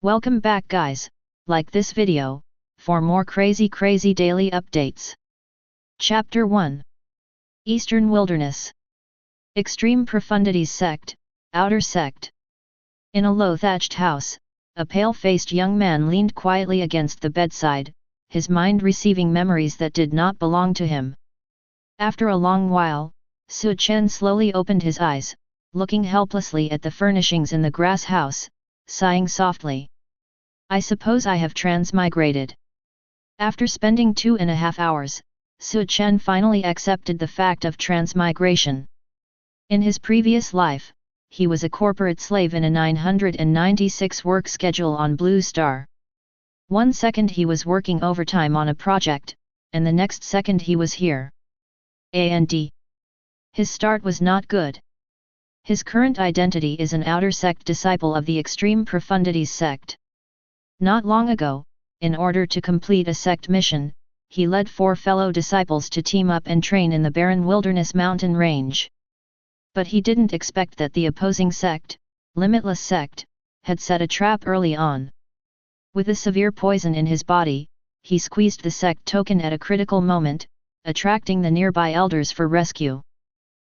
Welcome back guys, like this video, for more crazy daily updates. Chapter 1. Eastern Wilderness. Extreme Profundities Sect, Outer Sect. In a low thatched house, a pale-faced young man leaned quietly against the bedside, his mind receiving memories that did not belong to him. After a long while, Su Chen slowly opened his eyes, looking helplessly at the furnishings in the grass house, sighing softly. I suppose I have transmigrated. After spending 2.5 hours, Su Chen finally accepted the fact of transmigration. In his previous life, he was a corporate slave in a 996 work schedule on Blue Star. 1 second he was working overtime on a project, and the next second he was here. And his start was not good. His current identity is an outer sect disciple of the Extreme Profundities sect. Not long ago, in order to complete a sect mission, he led 4 fellow disciples to team up and train in the barren wilderness mountain range. But he didn't expect that the opposing sect, Limitless Sect, had set a trap early on. With a severe poison in his body, he squeezed the sect token at a critical moment, attracting the nearby elders for rescue.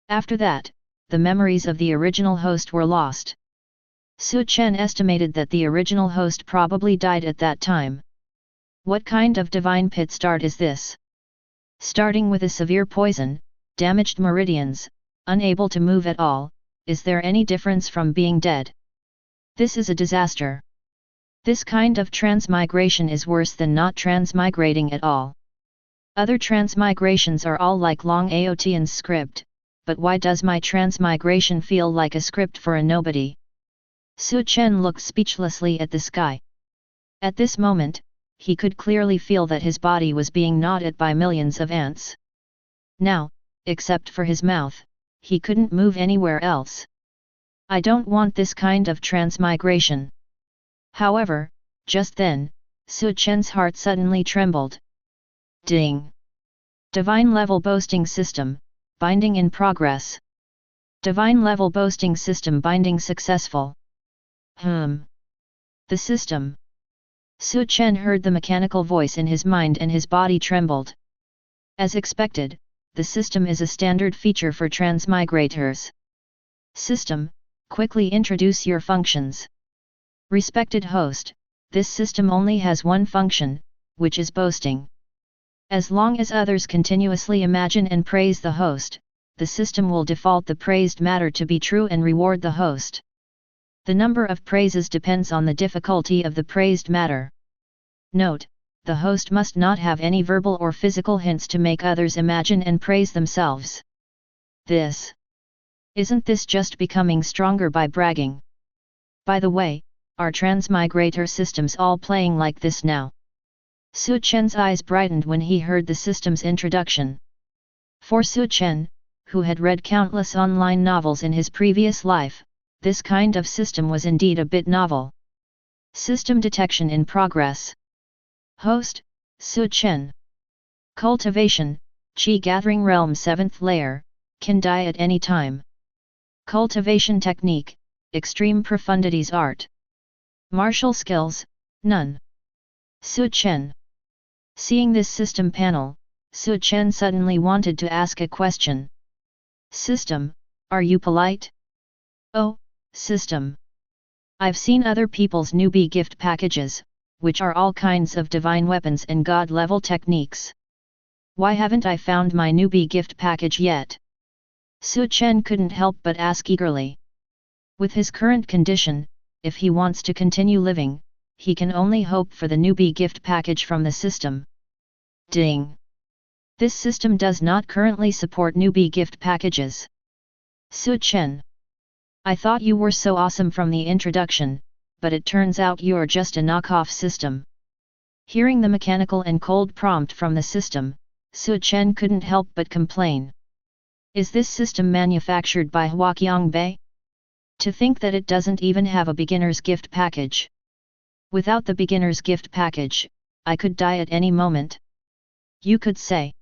After that, the memories of the original host were lost. Su Chen estimated that the original host probably died at that time. What kind of divine pit start is this? Starting with a severe poison, damaged meridians, unable to move at all, is there any difference from being dead? This is a disaster. This kind of transmigration is worse than not transmigrating at all. Other transmigrations are all like long Aotian script, but why does my transmigration feel like a script for a nobody? Su Chen looked speechlessly at the sky. At this moment, he could clearly feel that his body was being gnawed at by millions of ants. Now, except for his mouth, he couldn't move anywhere else. I don't want this kind of transmigration. However, just then, Su Chen's heart suddenly trembled. Ding! Divine Level Boasting System, Binding in Progress. Divine Level Boasting System Binding Successful. The system. Su Chen heard the mechanical voice in his mind and his body trembled. As expected, the system is a standard feature for transmigrators. System, quickly introduce your functions. Respected host, this system only has one function, which is boasting. As long as others continuously imagine and praise the host, the system will default the praised matter to be true and reward the host. The number of praises depends on the difficulty of the praised matter. Note, the host must not have any verbal or physical hints to make others imagine and praise themselves. Isn't this just becoming stronger by bragging? By the way, are transmigrator systems all playing like this now? Su Chen's eyes brightened when he heard the system's introduction. For Su Chen, who had read countless online novels in his previous life, this kind of system was indeed a bit novel. System detection in progress. Host, Su Chen. Cultivation, Qi Gathering Realm 7th layer, can die at any time. Cultivation technique, Extreme Profundities art. Martial skills, none. Su Chen. Seeing this system panel, Su Chen suddenly wanted to ask a question. System, are you polite? Oh, system. I've seen other people's newbie gift packages, which are all kinds of divine weapons and god-level techniques. Why haven't I found my newbie gift package yet? Su Chen couldn't help but ask eagerly. With his current condition, if he wants to continue living, he can only hope for the newbie gift package from the system. Ding! This system does not currently support newbie gift packages. Su Chen. I thought you were so awesome from the introduction, but it turns out you're just a knockoff system. Hearing the mechanical and cold prompt from the system, Su Chen couldn't help but complain. Is this system manufactured by Huaqiang Bei? To think that it doesn't even have a beginner's gift package. Without the beginner's gift package, I could die at any moment. You could say.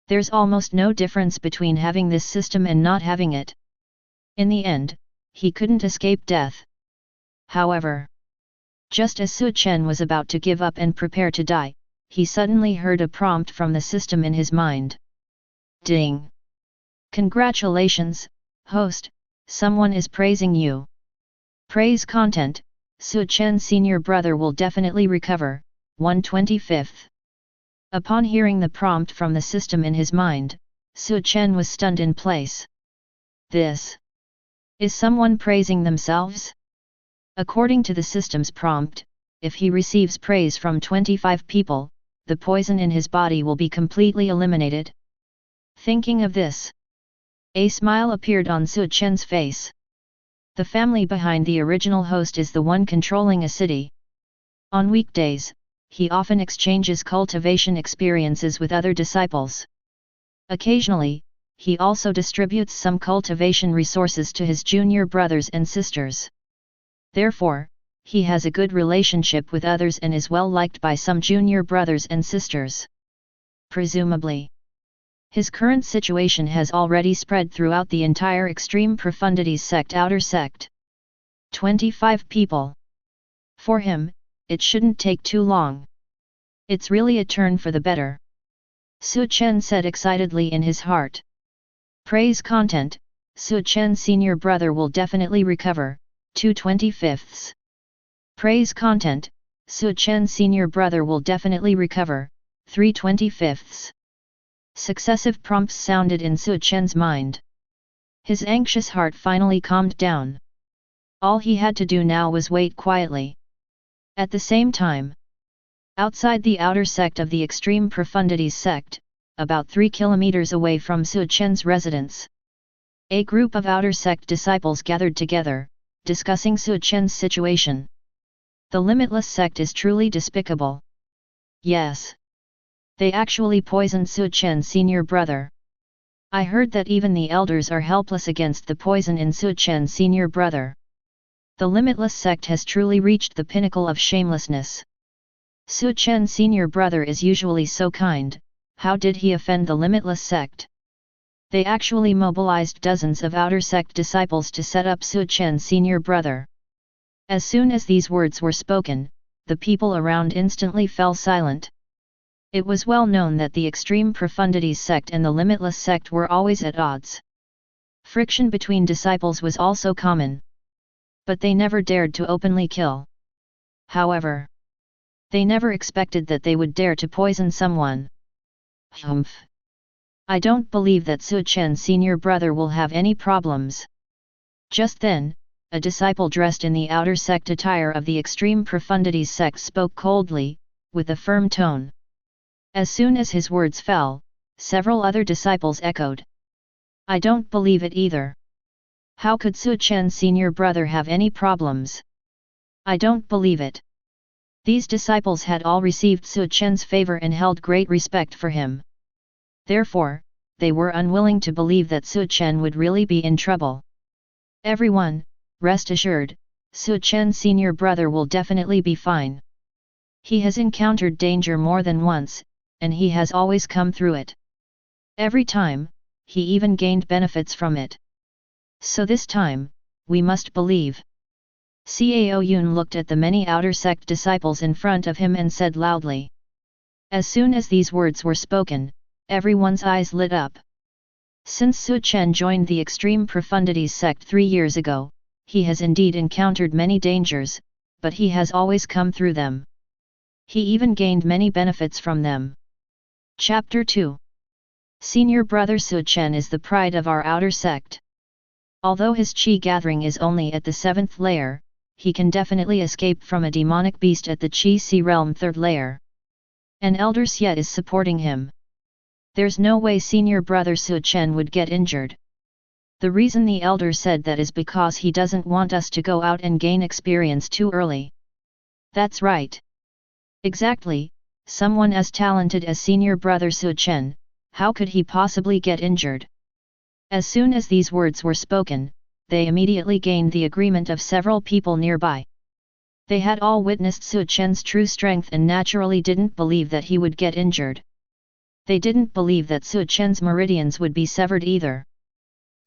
There's almost no difference between having this system and not having it. In the end, he couldn't escape death. However, Just as Su Chen was about to give up and prepare to die, he suddenly heard a prompt from the system in his mind. Ding! Congratulations, host, someone is praising you. Praise content, Su Chen senior brother will definitely recover, 1/25. Upon hearing the prompt from the system in his mind, Su Chen was stunned in place. This is someone praising themselves? According to the system's prompt, if he receives praise from 25 people, the poison in his body will be completely eliminated. Thinking of this, a smile appeared on Su Chen's face. The family behind the original host is the one controlling a city. On weekdays, he often exchanges cultivation experiences with other disciples. Occasionally, he also distributes some cultivation resources to his junior brothers and sisters. Therefore, he has a good relationship with others and is well liked by some junior brothers and sisters. Presumably, his current situation has already spread throughout the entire Extreme Profundities Sect outer sect. 25 people. For him, it shouldn't take too long. It's really a turn for the better. Su Chen said excitedly in his heart. Praise content, Su Chen senior brother will definitely recover, 2/25. Praise content, Su Chen senior brother will definitely recover, 3/25. Successive prompts sounded in Su Chen's mind. His anxious heart finally calmed down. All he had to do now was wait quietly. At the same time, outside the outer sect of the Extreme Profundities sect, about 3 kilometers away from Su Chen's residence, a group of outer sect disciples gathered together, discussing Su Chen's situation. The Limitless sect is truly despicable. Yes. They actually poisoned Su Chen's senior brother. I heard that even the elders are helpless against the poison in Su Chen's senior brother. The Limitless sect has truly reached the pinnacle of shamelessness. Su Chen's senior brother is usually so kind, how did he offend the Limitless sect? They actually mobilized dozens of outer sect disciples to set up Su Chen's senior brother. As soon as these words were spoken, the people around instantly fell silent. It was well known that the Extreme Profundities sect and the Limitless sect were always at odds. Friction between disciples was also common. But they never dared to openly kill. However, they never expected that they would dare to poison someone. Humph! I don't believe that Su Chen's senior brother will have any problems. Just then, a disciple dressed in the outer sect attire of the Extreme Profundities sect spoke coldly, with a firm tone. As soon as his words fell, several other disciples echoed. I don't believe it either. How could Su Chen's senior brother have any problems? I don't believe it. These disciples had all received Su Chen's favor and held great respect for him. Therefore, they were unwilling to believe that Su Chen would really be in trouble. Everyone, rest assured, Su Chen's senior brother will definitely be fine. He has encountered danger more than once, and he has always come through it. Every time, he even gained benefits from it. So this time, we must believe. Cao Yun looked at the many outer sect disciples in front of him and said loudly. As soon as these words were spoken, everyone's eyes lit up. Since Su Chen joined the Extreme Profundities sect 3 years ago, he has indeed encountered many dangers, but he has always come through them. He even gained many benefits from them. Chapter 2. Senior brother Su Chen is the pride of our outer sect. Although his qi gathering is only at the 7th layer, he can definitely escape from a demonic beast at the qi sea realm 3rd layer. An elder Xie is supporting him. There's no way senior brother Su Chen would get injured. The reason the elder said that is because he doesn't want us to go out and gain experience too early. That's right. Exactly, someone as talented as senior brother Su Chen, how could he possibly get injured? As soon as these words were spoken, they immediately gained the agreement of several people nearby. They had all witnessed Su Chen's true strength and naturally didn't believe that he would get injured. They didn't believe that Su Chen's meridians would be severed either.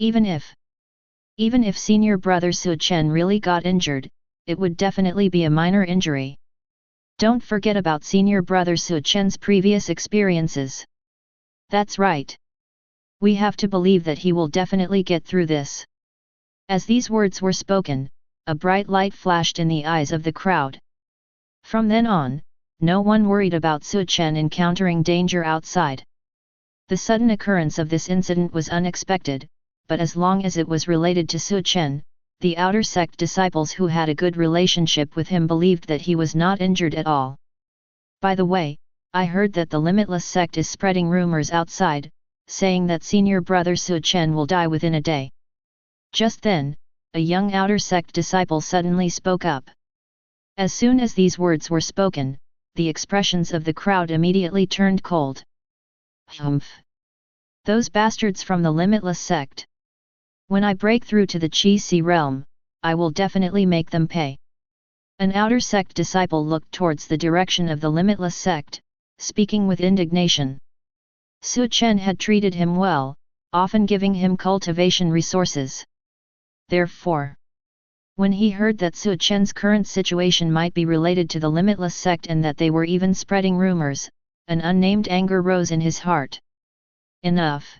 Even if senior brother Su Chen really got injured, it would definitely be a minor injury. Don't forget about senior brother Su Chen's previous experiences. That's right. We have to believe that he will definitely get through this. As these words were spoken, a bright light flashed in the eyes of the crowd. From then on, no one worried about Su Chen encountering danger outside. The sudden occurrence of this incident was unexpected, but as long as it was related to Su Chen, the outer sect disciples who had a good relationship with him believed that he was not injured at all. By the way, I heard that the Limitless sect is spreading rumors outside, saying that senior brother Su Chen will die within a day. Just then, a young outer sect disciple suddenly spoke up. As soon as these words were spoken, the expressions of the crowd immediately turned cold. Humph! Those bastards from the Limitless sect! When I break through to the Qi Si realm, I will definitely make them pay. An outer sect disciple looked towards the direction of the Limitless sect, speaking with indignation. Su Chen had treated him well, often giving him cultivation resources. Therefore, when he heard that Su Chen's current situation might be related to the Limitless sect and that they were even spreading rumors, an unnamed anger rose in his heart. Enough!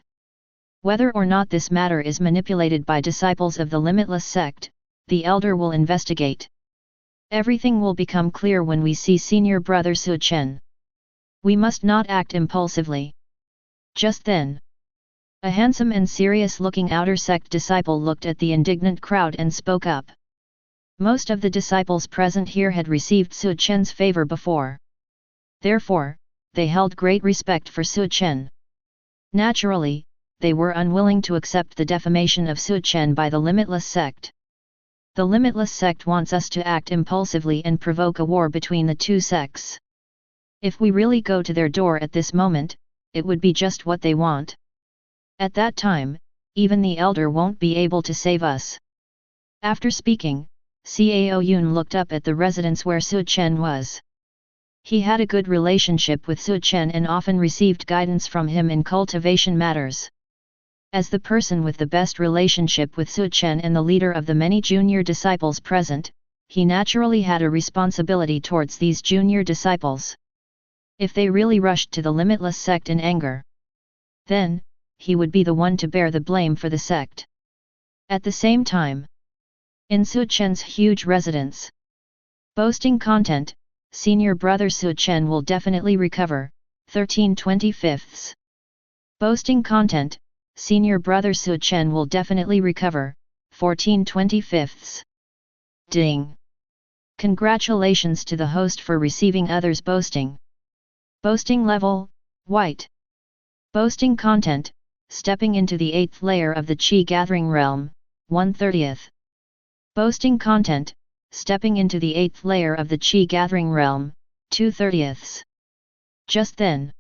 Whether or not this matter is manipulated by disciples of the Limitless sect, the elder will investigate. Everything will become clear when we see senior brother Su Chen. We must not act impulsively. Just then, a handsome and serious-looking outer sect disciple looked at the indignant crowd and spoke up. Most of the disciples present here had received Su Chen's favor before. Therefore, they held great respect for Su Chen. Naturally, they were unwilling to accept the defamation of Su Chen by the Limitless sect. The Limitless sect wants us to act impulsively and provoke a war between the two sects. If we really go to their door at this moment, it would be just what they want. At that time, even the elder won't be able to save us. After speaking, Cao Yun looked up at the residence where Su Chen was. He had a good relationship with Su Chen and often received guidance from him in cultivation matters. As the person with the best relationship with Su Chen and the leader of the many junior disciples present, he naturally had a responsibility towards these junior disciples. If they really rushed to the Limitless sect in anger, then, he would be the one to bear the blame for the sect. At the same time, in Su Chen's huge residence, boasting content, senior brother Su Chen will definitely recover, 13/25. Boasting content, senior brother Su Chen will definitely recover, 14/25. Ding! Congratulations to the host for receiving others' boasting. Boasting level, white. Boasting content, stepping into the 8th layer of the Qi gathering realm, 1/30. Boasting content, stepping into the 8th layer of the Qi gathering realm, 2/30. Just then,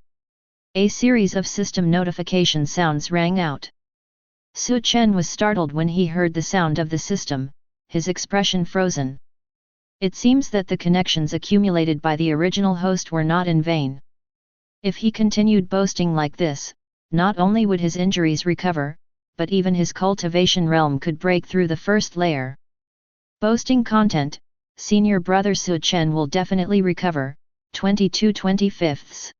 a series of system notification sounds rang out. Su Chen was startled when he heard the sound of the system, his expression frozen. It seems that the connections accumulated by the original host were not in vain. If he continued boasting like this, not only would his injuries recover, but even his cultivation realm could break through the 1st layer. Boasting content, senior brother Su Chen will definitely recover, 22/25.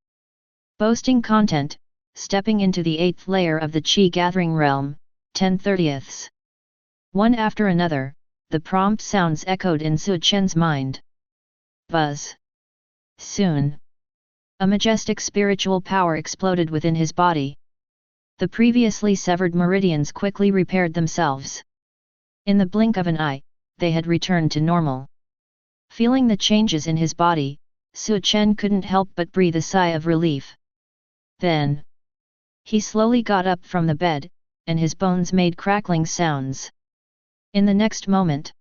Boasting content, stepping into the 8th layer of the Qi gathering realm, 10/30. One after another, the prompt sounds echoed in Su Chen's mind. Buzz! Soon, a majestic spiritual power exploded within his body. The previously severed meridians quickly repaired themselves. In the blink of an eye, they had returned to normal. Feeling the changes in his body, Su Chen couldn't help but breathe a sigh of relief. Then, he slowly got up from the bed, and his bones made crackling sounds. In the next moment,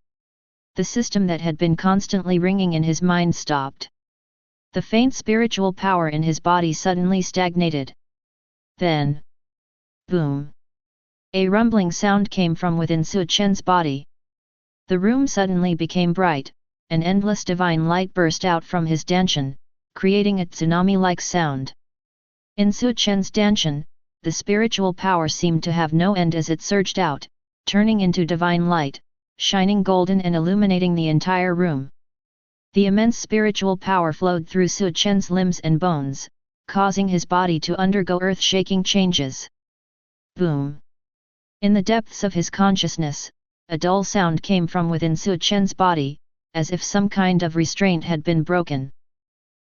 the system that had been constantly ringing in his mind stopped. The faint spiritual power in his body suddenly stagnated. Then, boom! A rumbling sound came from within Su Chen's body. The room suddenly became bright, an endless divine light burst out from his danshan, creating a tsunami-like sound. In Su Chen's danshan, the spiritual power seemed to have no end as it surged out, turning into divine light, shining golden and illuminating the entire room. The immense spiritual power flowed through Su Chen's limbs and bones, causing his body to undergo earth-shaking changes. Boom! In the depths of his consciousness, a dull sound came from within Su Chen's body, as if some kind of restraint had been broken.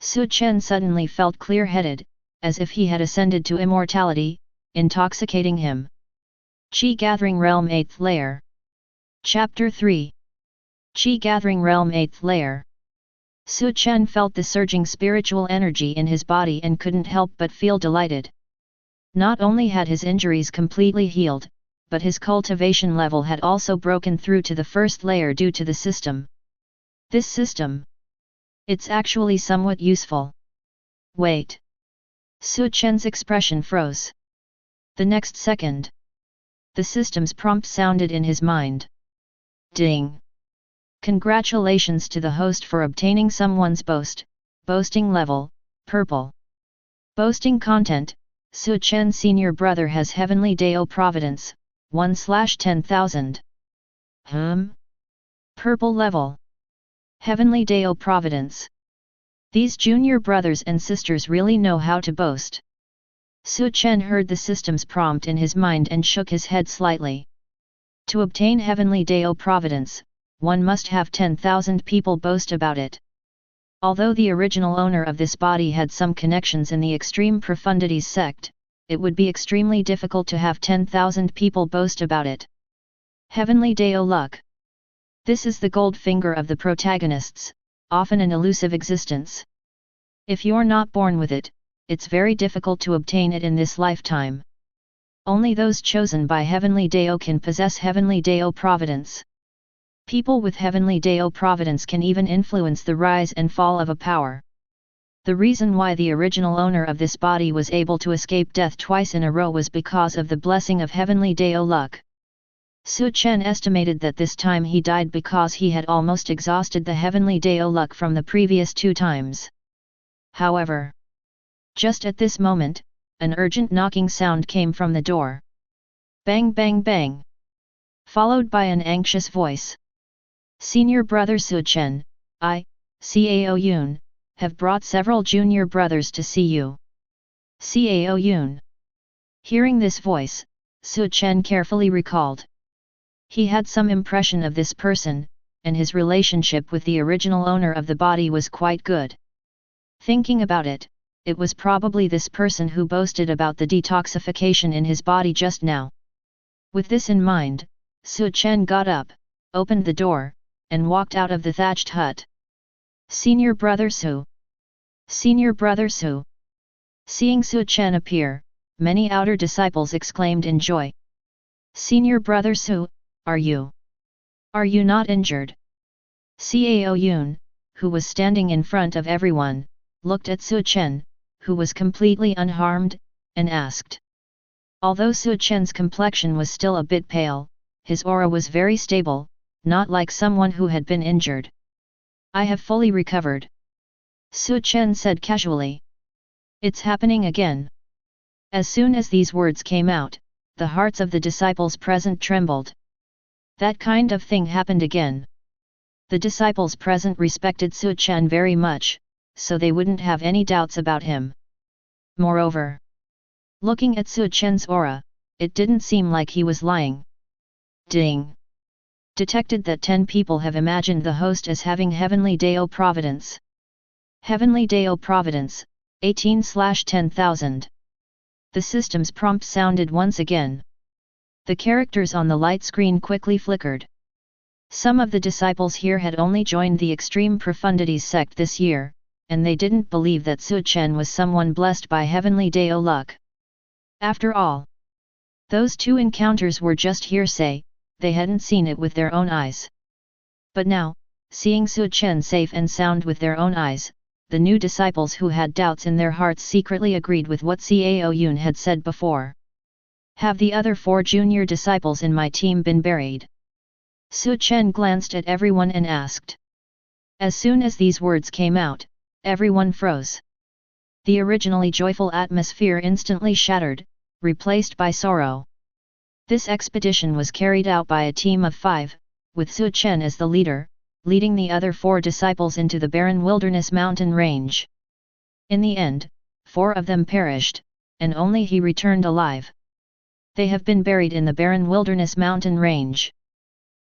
Su Chen suddenly felt clear-headed, as if he had ascended to immortality, intoxicating him. Qi Gathering Realm 8th Layer. Chapter 3. Qi Gathering Realm 8th Layer. Su Chen felt the surging spiritual energy in his body and couldn't help but feel delighted. Not only had his injuries completely healed, but his cultivation level had also broken through to the first layer due to the system. This system? It's actually somewhat useful. Wait. Su Chen's expression froze. The next second, the system's prompt sounded in his mind. Ding! Congratulations to the host for obtaining someone's boasting level, purple. Boasting content, Su Chen senior brother has Heavenly Dao Providence, 1/10,000. Purple level. Heavenly Dao Providence. These junior brothers and sisters really know how to boast. Su Chen heard the system's prompt in his mind and shook his head slightly. To obtain Heavenly Dao Providence, one must have 10,000 people boast about it. Although the original owner of this body had some connections in the Extreme Profundities sect, it would be extremely difficult to have 10,000 people boast about it. Heavenly Dao luck. This is the gold finger of the protagonists, often an elusive existence. If you're not born with it, it's very difficult to obtain it in this lifetime. Only those chosen by Heavenly Dao can possess Heavenly Dao Providence. People with Heavenly Dao Providence can even influence the rise and fall of a power. The reason why the original owner of this body was able to escape death twice in a row was because of the blessing of Heavenly Dao luck. Su Chen estimated that this time he died because he had almost exhausted the Heavenly Dao luck from the previous 2 times. However, just at this moment, an urgent knocking sound came from the door. Bang bang bang! Followed by an anxious voice. Senior brother Su Chen, Cao Yun, have brought several junior brothers to see you. Cao Yun. Hearing this voice, Su Chen carefully recalled. He had some impression of this person, and his relationship with the original owner of the body was quite good. Thinking about it, it was probably this person who boasted about the detoxification in his body just now. With this in mind, Su Chen got up, opened the door, and walked out of the thatched hut. Senior brother Su! Senior brother Su! Seeing Su Chen appear, many outer disciples exclaimed in joy. Senior brother Su, are you not injured? Cao Yun, who was standing in front of everyone, looked at Su Chen, who was completely unharmed, and asked. Although Su Chen's complexion was still a bit pale, his aura was very stable, not like someone who had been injured. I have fully recovered. Su Chen said casually. It's happening again. As soon as these words came out, the hearts of the disciples present trembled. That kind of thing happened again. The disciples present respected Su Chen very much, so they wouldn't have any doubts about him. Moreover, looking at Su Chen's aura, it didn't seem like he was lying. Ding! Detected that 10 people have imagined the host as having Heavenly Dao Providence. Heavenly Dao Providence, 18/10,000. The system's prompt sounded once again. The characters on the light screen quickly flickered. Some of the disciples here had only joined the Extreme Profundities sect this year, and they didn't believe that Su Chen was someone blessed by Heavenly Dao luck. After all, those 2 encounters were just hearsay, they hadn't seen it with their own eyes. But now, seeing Su Chen safe and sound with their own eyes, the new disciples who had doubts in their hearts secretly agreed with what Cao Yun had said before. Have the other 4 junior disciples in my team been buried? Su Chen glanced at everyone and asked. As soon as these words came out, everyone froze. The originally joyful atmosphere instantly shattered, replaced by sorrow. This expedition was carried out by a team of 5, with Su Chen as the leader, leading the other 4 disciples into the barren wilderness mountain range. In the end, 4 of them perished, and only he returned alive. They have been buried in the barren wilderness mountain range.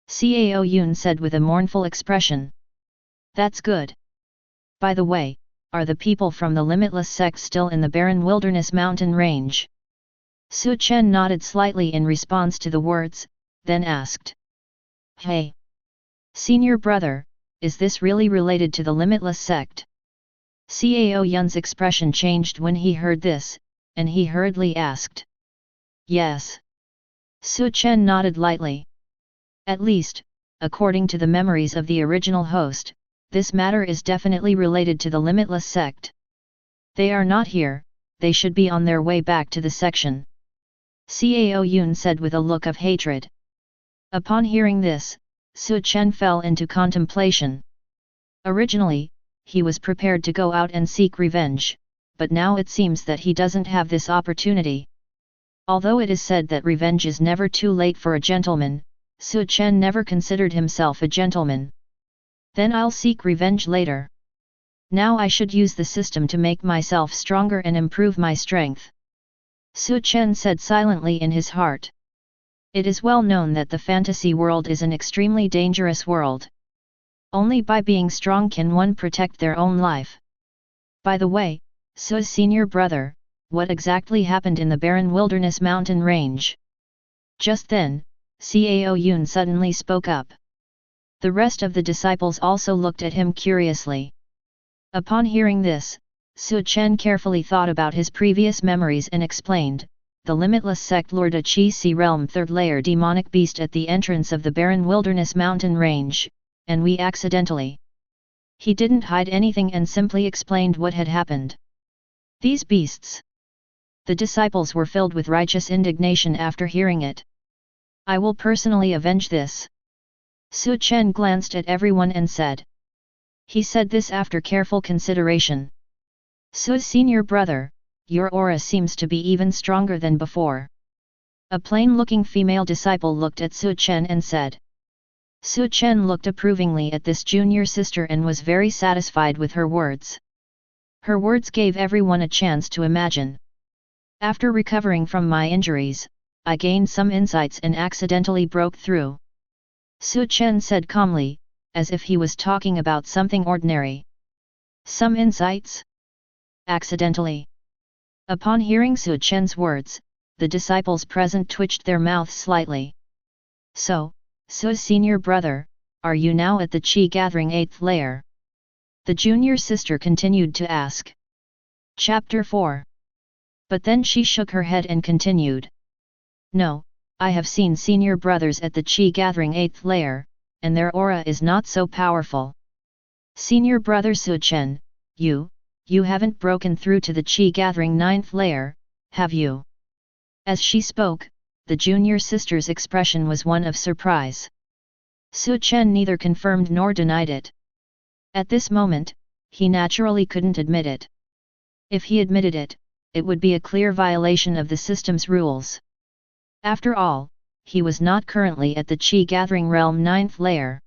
Cao Yun said with a mournful expression. That's good. By the way, are the people from the Limitless Sect still in the barren wilderness mountain range? Su Chen nodded slightly in response to the words, then asked. Hey! Senior brother, is this really related to the Limitless Sect? Cao Yun's expression changed when he heard this, and he hurriedly asked. Yes. Su Chen nodded lightly. At least, according to the memories of the original host, this matter is definitely related to the Limitless Sect. They are not here, they should be on their way back to the section. Cao Yun said with a look of hatred. Upon hearing this, Su Chen fell into contemplation. Originally, he was prepared to go out and seek revenge, but now it seems that he doesn't have this opportunity. Although it is said that revenge is never too late for a gentleman, Su Chen never considered himself a gentleman. Then I'll seek revenge later. Now I should use the system to make myself stronger and improve my strength. Su Chen said silently in his heart. It is well known that the fantasy world is an extremely dangerous world. Only by being strong can one protect their own life. By the way, Su's senior brother, what exactly happened in the barren wilderness mountain range? Just then, Cao Yun suddenly spoke up. The rest of the disciples also looked at him curiously. Upon hearing this, Su Chen carefully thought about his previous memories and explained, the Limitless Sect lured a Qi Si Realm 3rd layer demonic beast at the entrance of the barren wilderness mountain range, and we accidentally. He didn't hide anything and simply explained what had happened. These beasts. The disciples were filled with righteous indignation after hearing it. I will personally avenge this. Su Chen glanced at everyone and said. He said this after careful consideration. Su's senior brother, your aura seems to be even stronger than before. A plain-looking female disciple looked at Su Chen and said. Su Chen looked approvingly at this junior sister and was very satisfied with her words. Her words gave everyone a chance to imagine. After recovering from my injuries, I gained some insights and accidentally broke through. Su Chen said calmly, as if he was talking about something ordinary. Some insights? Accidentally. Upon hearing Su Chen's words, the disciples present twitched their mouths slightly. So, Su's senior brother, are you now at the Qi gathering 8th layer? The junior sister continued to ask. Chapter 4. But then she shook her head and continued. No, I have seen senior brothers at the Qi gathering 8th layer, and their aura is not so powerful. Senior brother Su Chen, you haven't broken through to the Qi gathering 9th layer, have you? As she spoke, the junior sister's expression was one of surprise. Su Chen neither confirmed nor denied it. At this moment, he naturally couldn't admit it. If he admitted it, it would be a clear violation of the system's rules. After all, he was not currently at the Qi gathering realm 9th layer.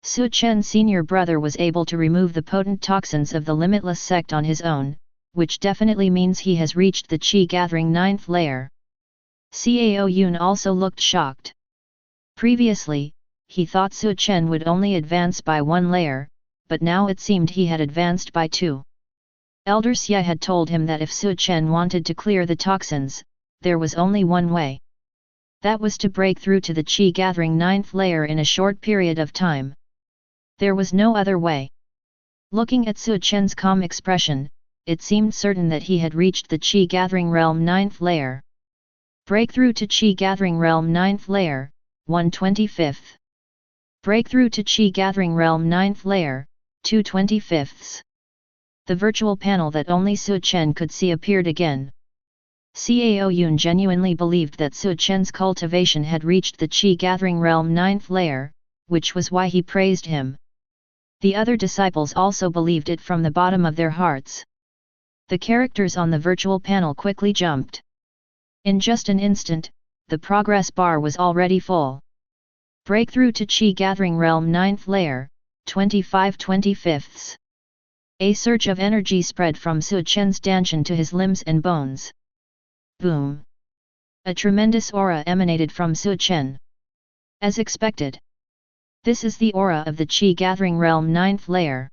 Su Chen's senior brother was able to remove the potent toxins of the Limitless Sect on his own, which definitely means he has reached the Qi gathering 9th layer. Cao Yun also looked shocked. Previously, he thought Su Chen would only advance by 1 layer, but now it seemed he had advanced by 2. Elder Xie had told him that if Su Chen wanted to clear the toxins, there was only one way. That was to break through to the Qi gathering 9th layer in a short period of time. There was no other way. Looking at Su Chen's calm expression, it seemed certain that he had reached the Qi gathering realm 9th layer. Breakthrough to Qi gathering realm 9th layer, 1/25. Breakthrough to Qi gathering realm 9th layer, 2/25. The virtual panel that only Su Chen could see appeared again. Cao Yun genuinely believed that Su Chen's cultivation had reached the Qi gathering realm 9th layer, which was why he praised him. The other disciples also believed it from the bottom of their hearts. The characters on the virtual panel quickly jumped. In just an instant, the progress bar was already full. Breakthrough to Qi Gathering Realm 9th Layer, 25/25. A surge of energy spread from Su Chen's danshan to his limbs and bones. Boom! A tremendous aura emanated from Su Chen. As expected. This is the aura of the Qi Gathering Realm 9th Layer.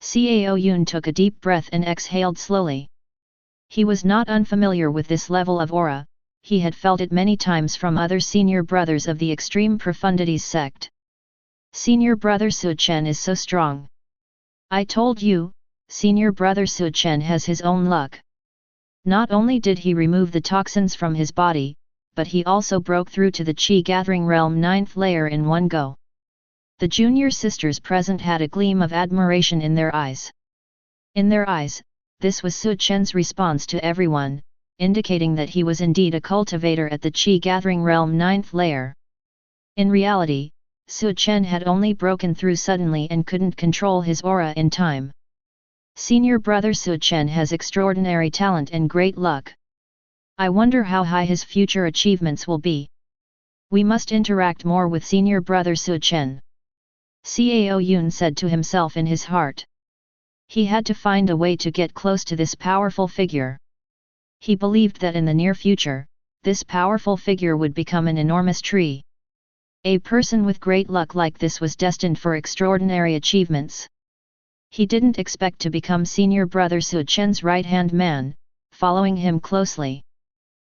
Cao Yun took a deep breath and exhaled slowly. He was not unfamiliar with this level of aura, he had felt it many times from other senior brothers of the Extreme Profundities sect. Senior brother Su Chen is so strong. I told you, senior brother Su Chen has his own luck. Not only did he remove the toxins from his body, but he also broke through to the Qi Gathering Realm 9th Layer in one go. The junior sisters present had a gleam of admiration in their eyes. In their eyes, this was Su Chen's response to everyone, indicating that he was indeed a cultivator at the Qi Gathering Realm 9th Layer. In reality, Su Chen had only broken through suddenly and couldn't control his aura in time. Senior brother Su Chen has extraordinary talent and great luck. I wonder how high his future achievements will be. We must interact more with senior brother Su Chen. Cao Yun said to himself in his heart. He had to find a way to get close to this powerful figure. He believed that in the near future, this powerful figure would become an enormous tree. A person with great luck like this was destined for extraordinary achievements. He didn't expect to become senior brother Su Chen's right-hand man, following him closely.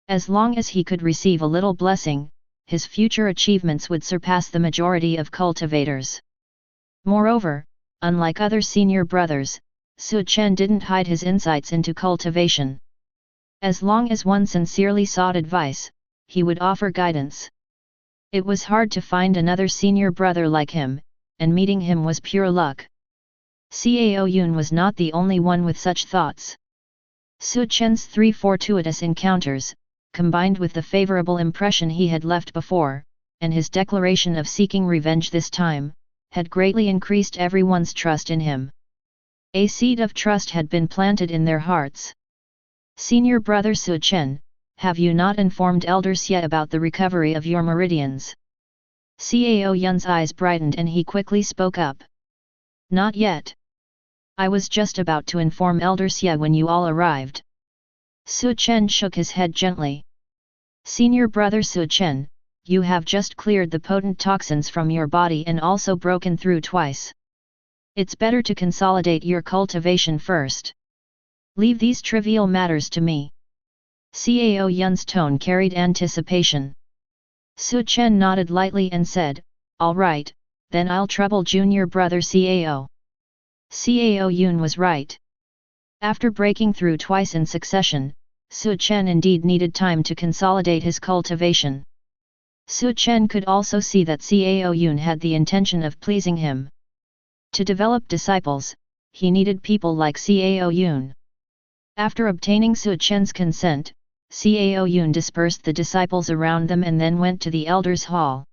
As long as he could receive a little blessing, his future achievements would surpass the majority of cultivators. Moreover, unlike other senior brothers, Su Chen didn't hide his insights into cultivation. As long as one sincerely sought advice, he would offer guidance. It was hard to find another senior brother like him, and meeting him was pure luck. Cao Yun was not the only one with such thoughts. Su Chen's 3 fortuitous encounters, combined with the favorable impression he had left before, and his declaration of seeking revenge this time, had greatly increased everyone's trust in him. A seed of trust had been planted in their hearts. Senior brother Su Chen, have you not informed Elder Xie about the recovery of your meridians? Cao Yun's eyes brightened and he quickly spoke up. Not yet. I was just about to inform Elder Xie when you all arrived. Su Chen shook his head gently. Senior brother Su Chen, you have just cleared the potent toxins from your body and also broken through twice. It's better to consolidate your cultivation first. Leave these trivial matters to me. Cao Yun's tone carried anticipation. Su Chen nodded lightly and said, all right, then I'll trouble junior brother Cao. Cao Yun was right. After breaking through twice in succession, Su Chen indeed needed time to consolidate his cultivation. Su Chen could also see that Cao Yun had the intention of pleasing him. To develop disciples, he needed people like Cao Yun. After obtaining Su Chen's consent, Cao Yun dispersed the disciples around them and then went to the Elder's Hall.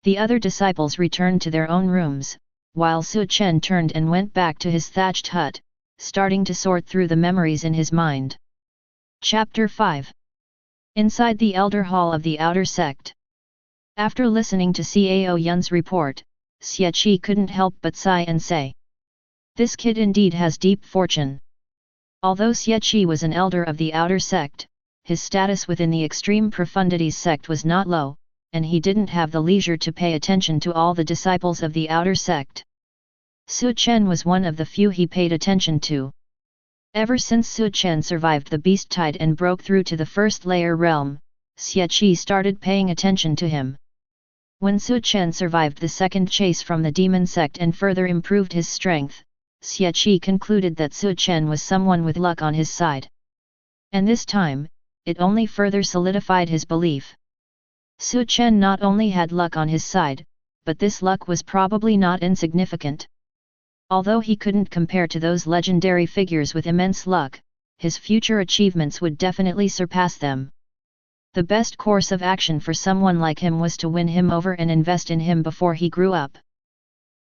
The other disciples returned to their own rooms, while Su Chen turned and went back to his thatched hut, starting to sort through the memories in his mind. Chapter 5. Inside the Elder Hall of the Outer Sect. After listening to Cao Yun's report, Xie Qi couldn't help but sigh and say, this kid indeed has deep fortune. Although Xie Qi was an elder of the Outer Sect, his status within the Extreme Profundities sect was not low, and he didn't have the leisure to pay attention to all the disciples of the Outer Sect. Su Chen was one of the few he paid attention to. Ever since Su Chen survived the beast tide and broke through to the first layer realm, Xie Qi started paying attention to him. When Su Chen survived the second chase from the demon sect and further improved his strength, Xie Qi concluded that Su Chen was someone with luck on his side. And this time, it only further solidified his belief. Su Chen not only had luck on his side, but this luck was probably not insignificant. Although he couldn't compare to those legendary figures with immense luck, his future achievements would definitely surpass them. The best course of action for someone like him was to win him over and invest in him before he grew up.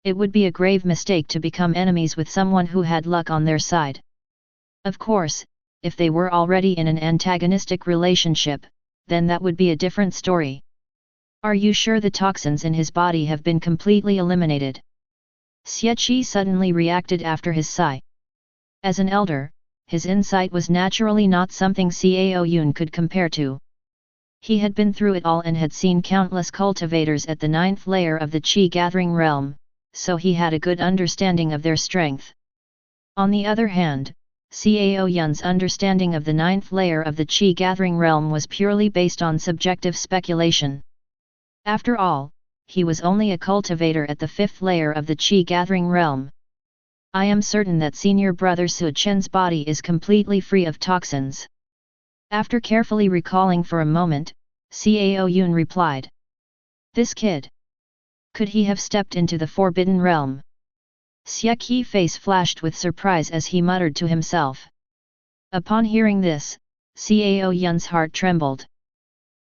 It would be a grave mistake to become enemies with someone who had luck on their side. Of course, if they were already in an antagonistic relationship, then that would be a different story. Are you sure the toxins in his body have been completely eliminated? Xie Qi suddenly reacted after his sigh. As an elder, his insight was naturally not something Cao Yun could compare to. He had been through it all and had seen countless cultivators at the 9th layer of the Qi gathering realm, so he had a good understanding of their strength. On the other hand, Cao Yun's understanding of the 9th layer of the Qi gathering realm was purely based on subjective speculation. After all, he was only a cultivator at the 5th layer of the Qi gathering realm. I am certain that senior brother Su Chen's body is completely free of toxins. After carefully recalling for a moment, Cao Yun replied. This kid. Could he have stepped into the Forbidden Realm? Xie Qi's face flashed with surprise as he muttered to himself. Upon hearing this, Cao Yun's heart trembled.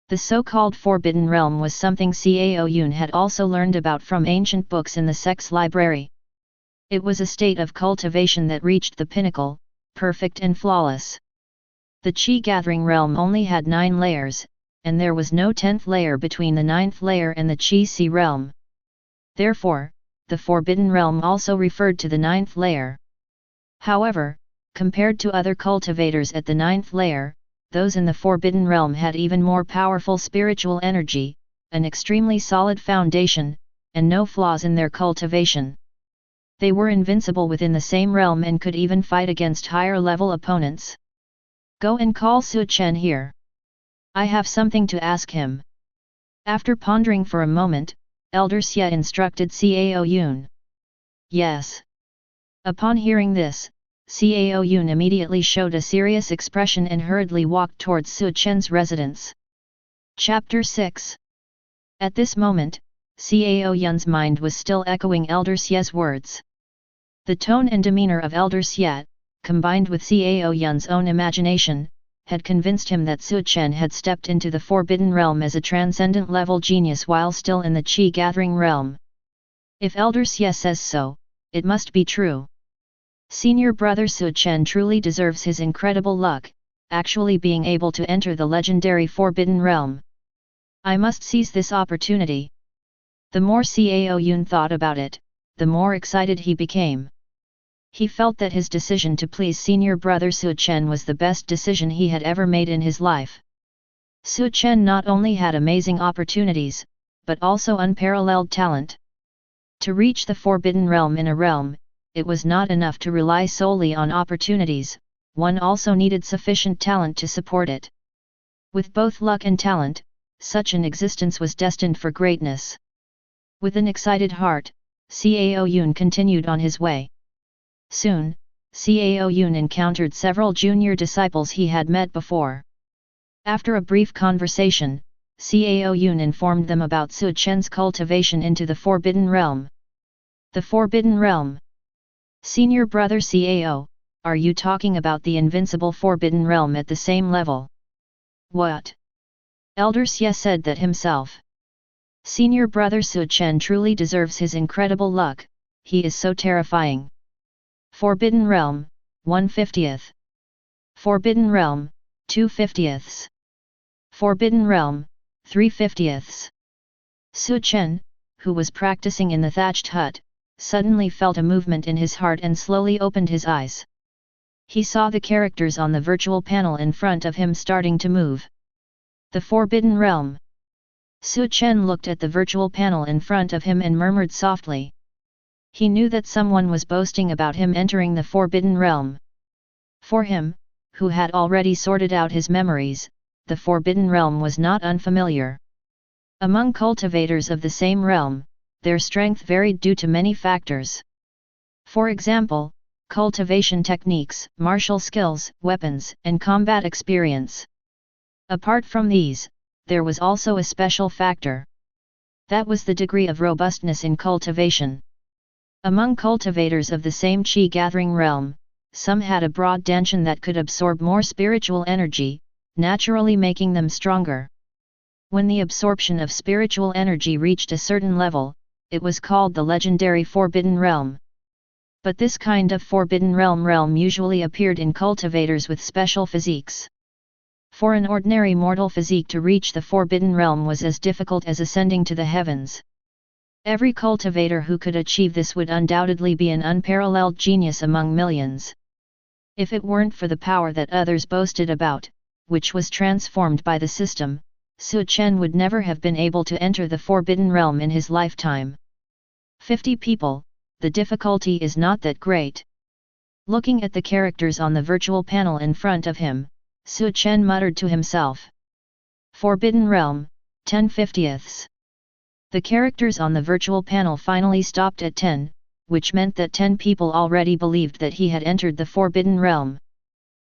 The so-called Forbidden Realm was something Cao Yun had also learned about from ancient books in the sect's library. It was a state of cultivation that reached the pinnacle, perfect and flawless. The Qi gathering realm only had 9 layers, and there was no 10th layer between the 9th layer and the Qi Si realm. Therefore, the Forbidden Realm also referred to the 9th layer. However, compared to other cultivators at the 9th layer, those in the Forbidden Realm had even more powerful spiritual energy, an extremely solid foundation, and no flaws in their cultivation. They were invincible within the same realm and could even fight against higher-level opponents. Go and call Su Chen here. I have something to ask him. After pondering for a moment, Elder Xie instructed Cao Yun. Yes. Upon hearing this, Cao Yun immediately showed a serious expression and hurriedly walked towards Su Chen's residence. Chapter 6. At this moment, Cao Yun's mind was still echoing Elder Xie's words. The tone and demeanor of Elder Xie, combined with Cao Yun's own imagination, had convinced him that Su Chen had stepped into the Forbidden Realm as a transcendent-level genius while still in the Qi gathering realm. If Elder Xie says so, it must be true. Senior brother Su Chen truly deserves his incredible luck, actually being able to enter the legendary Forbidden Realm. I must seize this opportunity. The more Cao Yun thought about it, the more excited he became. He felt that his decision to please senior brother Su Chen was the best decision he had ever made in his life. Su Chen not only had amazing opportunities, but also unparalleled talent. To reach the Forbidden Realm in a realm, it was not enough to rely solely on opportunities, one also needed sufficient talent to support it. With both luck and talent, such an existence was destined for greatness. With an excited heart, Cao Yun continued on his way. Soon, Cao Yun encountered several junior disciples he had met before. After a brief conversation, Cao Yun informed them about Su Chen's cultivation into the Forbidden Realm. The Forbidden Realm. Senior brother Cao, are you talking about the invincible Forbidden Realm at the same level? What? Elder Xie said that himself. Senior brother Su Chen truly deserves his incredible luck, he is so terrifying. Forbidden Realm, 1/50. Forbidden Realm, 2/50. Forbidden Realm, 3/50. Su Chen, who was practicing in the thatched hut, suddenly felt a movement in his heart and slowly opened his eyes. He saw the characters on the virtual panel in front of him starting to move. The Forbidden Realm. Su Chen looked at the virtual panel in front of him and murmured softly. He knew that someone was boasting about him entering the Forbidden Realm. For him, who had already sorted out his memories, the Forbidden Realm was not unfamiliar. Among cultivators of the same realm, their strength varied due to many factors. For example, cultivation techniques, martial skills, weapons, and combat experience. Apart from these, there was also a special factor. That was the degree of robustness in cultivation. Among cultivators of the same Qi gathering realm, some had a broad danshan that could absorb more spiritual energy, naturally making them stronger. When the absorption of spiritual energy reached a certain level, it was called the legendary Forbidden Realm. But this kind of Forbidden Realm usually appeared in cultivators with special physiques. For an ordinary mortal physique to reach the Forbidden Realm was as difficult as ascending to the heavens. Every cultivator who could achieve this would undoubtedly be an unparalleled genius among millions. If it weren't for the power that others boasted about, which was transformed by the system, Su Chen would never have been able to enter the Forbidden Realm in his lifetime. 50 people, the difficulty is not that great. Looking at the characters on the virtual panel in front of him, Su Chen muttered to himself. Forbidden Realm, 10/50ths. The characters on the virtual panel finally stopped at 10, which meant that 10 people already believed that he had entered the Forbidden Realm.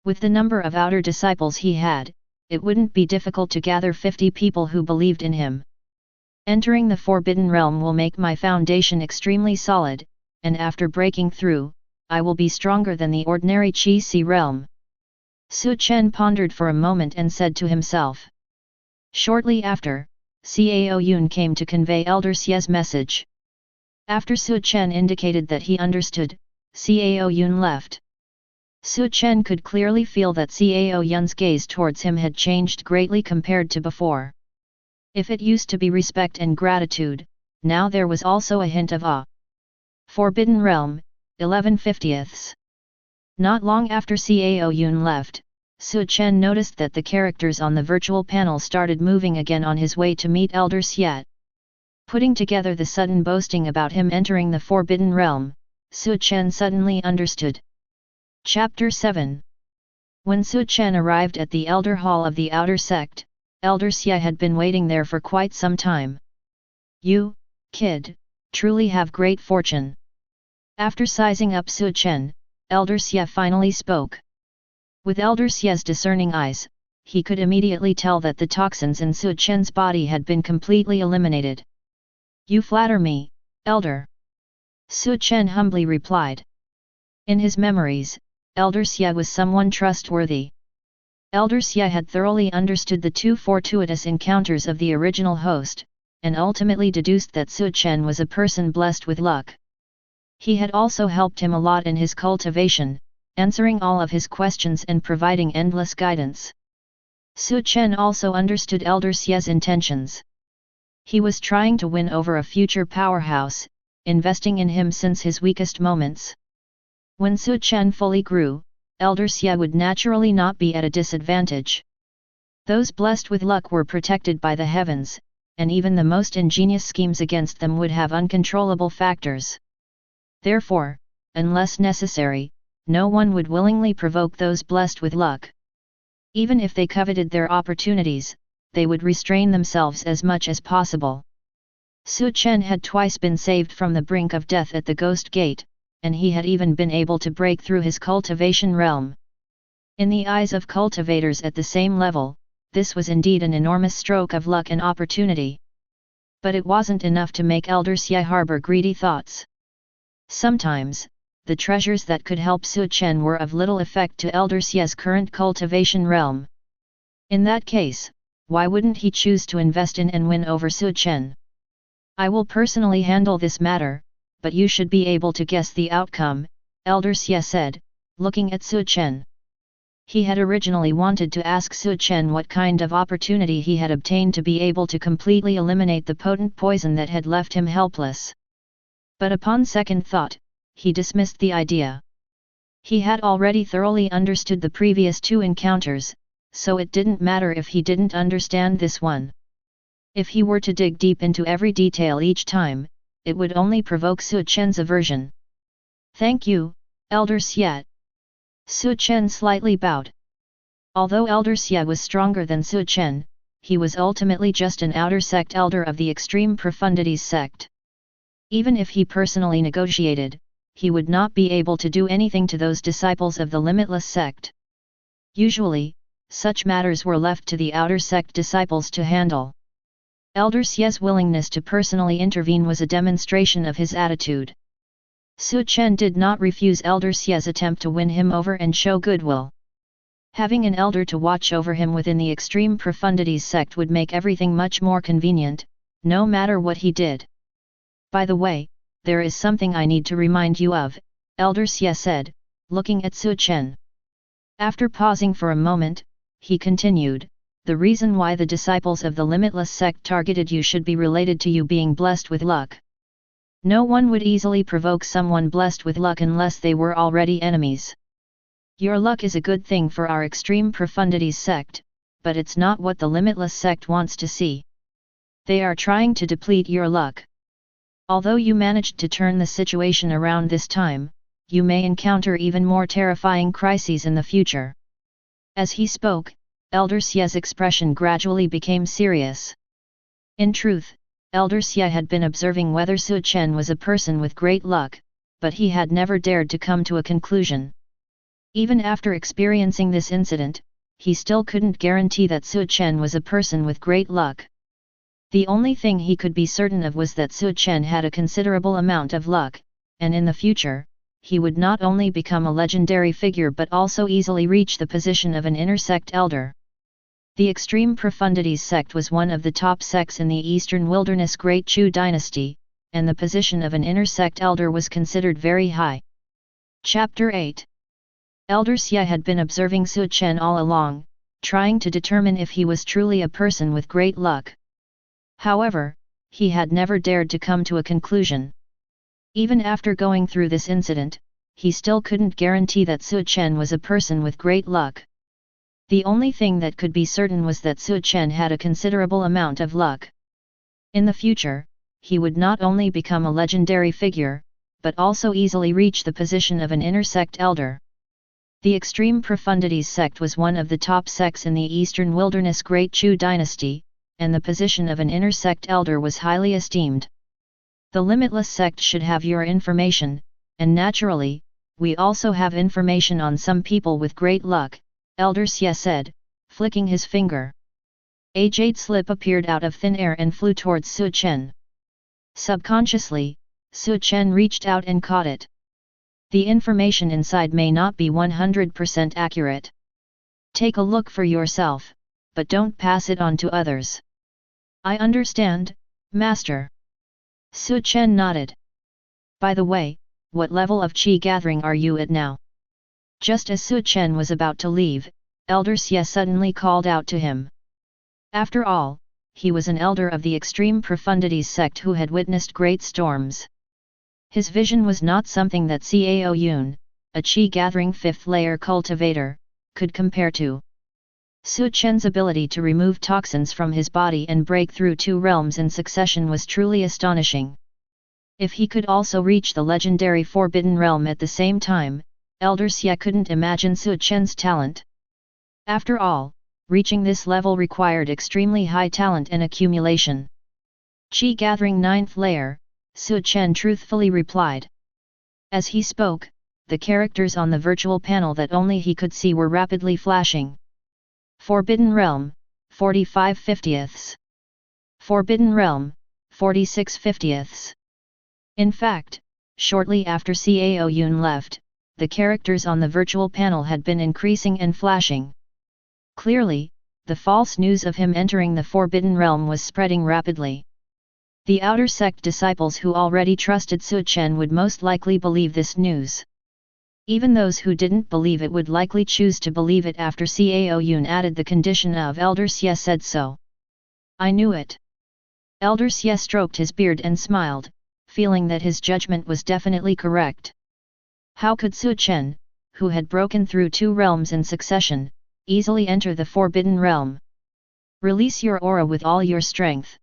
With the number of outer disciples he had, it wouldn't be difficult to gather 50 people who believed in him. Entering the Forbidden Realm will make my foundation extremely solid, and after breaking through, I will be stronger than the ordinary Qi realm. Su Chen pondered for a moment and said to himself. Shortly after, Cao Yun came to convey Elder Xie's message. After Su Chen indicated that he understood, Cao Yun left. Su Chen could clearly feel that Cao Yun's gaze towards him had changed greatly compared to before. If it used to be respect and gratitude, now there was also a hint of awe. Forbidden Realm, 11/50ths. Not long after Cao Yun left, Su Chen noticed that the characters on the virtual panel started moving again on his way to meet Elder Xie. Putting together the sudden boasting about him entering the Forbidden Realm, Su Chen suddenly understood. Chapter 7. When Su Chen arrived at the Elder Hall of the Outer Sect, Elder Xie had been waiting there for quite some time. You, kid, truly have great fortune. After sizing up Su Chen, Elder Xie finally spoke. With Elder Xie's discerning eyes, he could immediately tell that the toxins in Su Chen's body had been completely eliminated. You flatter me, Elder. Su Chen humbly replied. In his memories, Elder Xie was someone trustworthy. Elder Xie had thoroughly understood the two fortuitous encounters of the original host, and ultimately deduced that Su Chen was a person blessed with luck. He had also helped him a lot in his cultivation, answering all of his questions and providing endless guidance. Su Chen also understood Elder Xie's intentions. He was trying to win over a future powerhouse, investing in him since his weakest moments. When Su Chen fully grew, Elder Xie would naturally not be at a disadvantage. Those blessed with luck were protected by the heavens, and even the most ingenious schemes against them would have uncontrollable factors. Therefore, unless necessary, no one would willingly provoke those blessed with luck. Even if they coveted their opportunities, they would restrain themselves as much as possible. Su Chen had twice been saved from the brink of death at the Ghost Gate, and he had even been able to break through his cultivation realm. In the eyes of cultivators at the same level, this was indeed an enormous stroke of luck and opportunity. But it wasn't enough to make Elder Xie harbor greedy thoughts. Sometimes, the treasures that could help Su Chen were of little effect to Elder Xie's current cultivation realm. In that case, why wouldn't he choose to invest in and win over Su Chen? I will personally handle this matter, but you should be able to guess the outcome, Elder Xie said, looking at Su Chen. He had originally wanted to ask Su Chen what kind of opportunity he had obtained to be able to completely eliminate the potent poison that had left him helpless. But upon second thought, he dismissed the idea. He had already thoroughly understood the previous two encounters, so it didn't matter if he didn't understand this one. If he were to dig deep into every detail each time, it would only provoke Su Chen's aversion. Thank you, Elder Xie. Su Chen slightly bowed. Although Elder Xie was stronger than Su Chen, he was ultimately just an outer sect elder of the Extreme Profundities sect. Even if he personally negotiated, he would not be able to do anything to those disciples of the Limitless sect. Usually, such matters were left to the outer sect disciples to handle. Elder Xie's willingness to personally intervene was a demonstration of his attitude. Su Chen did not refuse Elder Xie's attempt to win him over and show goodwill. Having an elder to watch over him within the Extreme Profundities sect would make everything much more convenient, no matter what he did. By the way, there is something I need to remind you of, Elder Xie said, looking at Su Chen. After pausing for a moment, he continued, the reason why the disciples of the limitless sect targeted you should be related to you being blessed with luck. No one would easily provoke someone blessed with luck unless they were already enemies. Your luck is a good thing for our Extreme Profundities sect, but it's not what the limitless sect wants to see. They are trying to deplete your luck. Although you managed to turn the situation around this time, you may encounter even more terrifying crises in the future. As he spoke, Elder Xie's expression gradually became serious. In truth, Elder Xie had been observing whether Su Chen was a person with great luck, but he had never dared to come to a conclusion. Even after experiencing this incident, he still couldn't guarantee that Su Chen was a person with great luck. The only thing he could be certain of was that Su Chen had a considerable amount of luck, and in the future, he would not only become a legendary figure but also easily reach the position of an inner sect elder. The Extreme Profundities sect was one of the top sects in the Eastern Wilderness Great Chu dynasty, and the position of an inner sect elder was considered very high. Chapter 8. Elder Xie had been observing Su Chen all along, trying to determine if he was truly a person with great luck. However, he had never dared to come to a conclusion. Even after going through this incident, he still couldn't guarantee that Su Chen was a person with great luck. The only thing that could be certain was that Su Chen had a considerable amount of luck. In the future, he would not only become a legendary figure, but also easily reach the position of an inner sect elder. The Extreme Profundities sect was one of the top sects in the Eastern Wilderness Great Chu dynasty, and the position of an inner sect elder was highly esteemed. The limitless sect should have your information, and naturally, we also have information on some people with great luck, Elder Xie said, flicking his finger. A jade slip appeared out of thin air and flew towards Su Chen. Subconsciously, Su Chen reached out and caught it. The information inside may not be 100% accurate. Take a look for yourself, but don't pass it on to others. I understand, Master. Su Chen nodded. By the way, what level of qi gathering are you at now? Just as Su Chen was about to leave, Elder Xie suddenly called out to him. After all, he was an elder of the Extreme Profundities sect who had witnessed great storms. His vision was not something that Cao Yun, a qi-gathering fifth-layer cultivator, could compare to. Su Chen's ability to remove toxins from his body and break through 2 realms in succession was truly astonishing. If he could also reach the legendary Forbidden Realm at the same time, Elder Xie couldn't imagine Su Chen's talent. After all, reaching this level required extremely high talent and accumulation. Qi-gathering 9th layer, Su Chen truthfully replied. As he spoke, the characters on the virtual panel that only he could see were rapidly flashing. Forbidden Realm, 45/50ths. Forbidden Realm, 46/50ths. In fact, shortly after Cao Yun left, the characters on the virtual panel had been increasing and flashing. Clearly, the false news of him entering the Forbidden Realm was spreading rapidly. The outer sect disciples who already trusted Su Chen would most likely believe this news. Even those who didn't believe it would likely choose to believe it after Cao Yun added the condition of Elder Xie said so. I knew it. Elder Xie stroked his beard and smiled, feeling that his judgment was definitely correct. How could Su Chen, who had broken through 2 realms in succession, easily enter the Forbidden Realm? Release your aura with all your strength.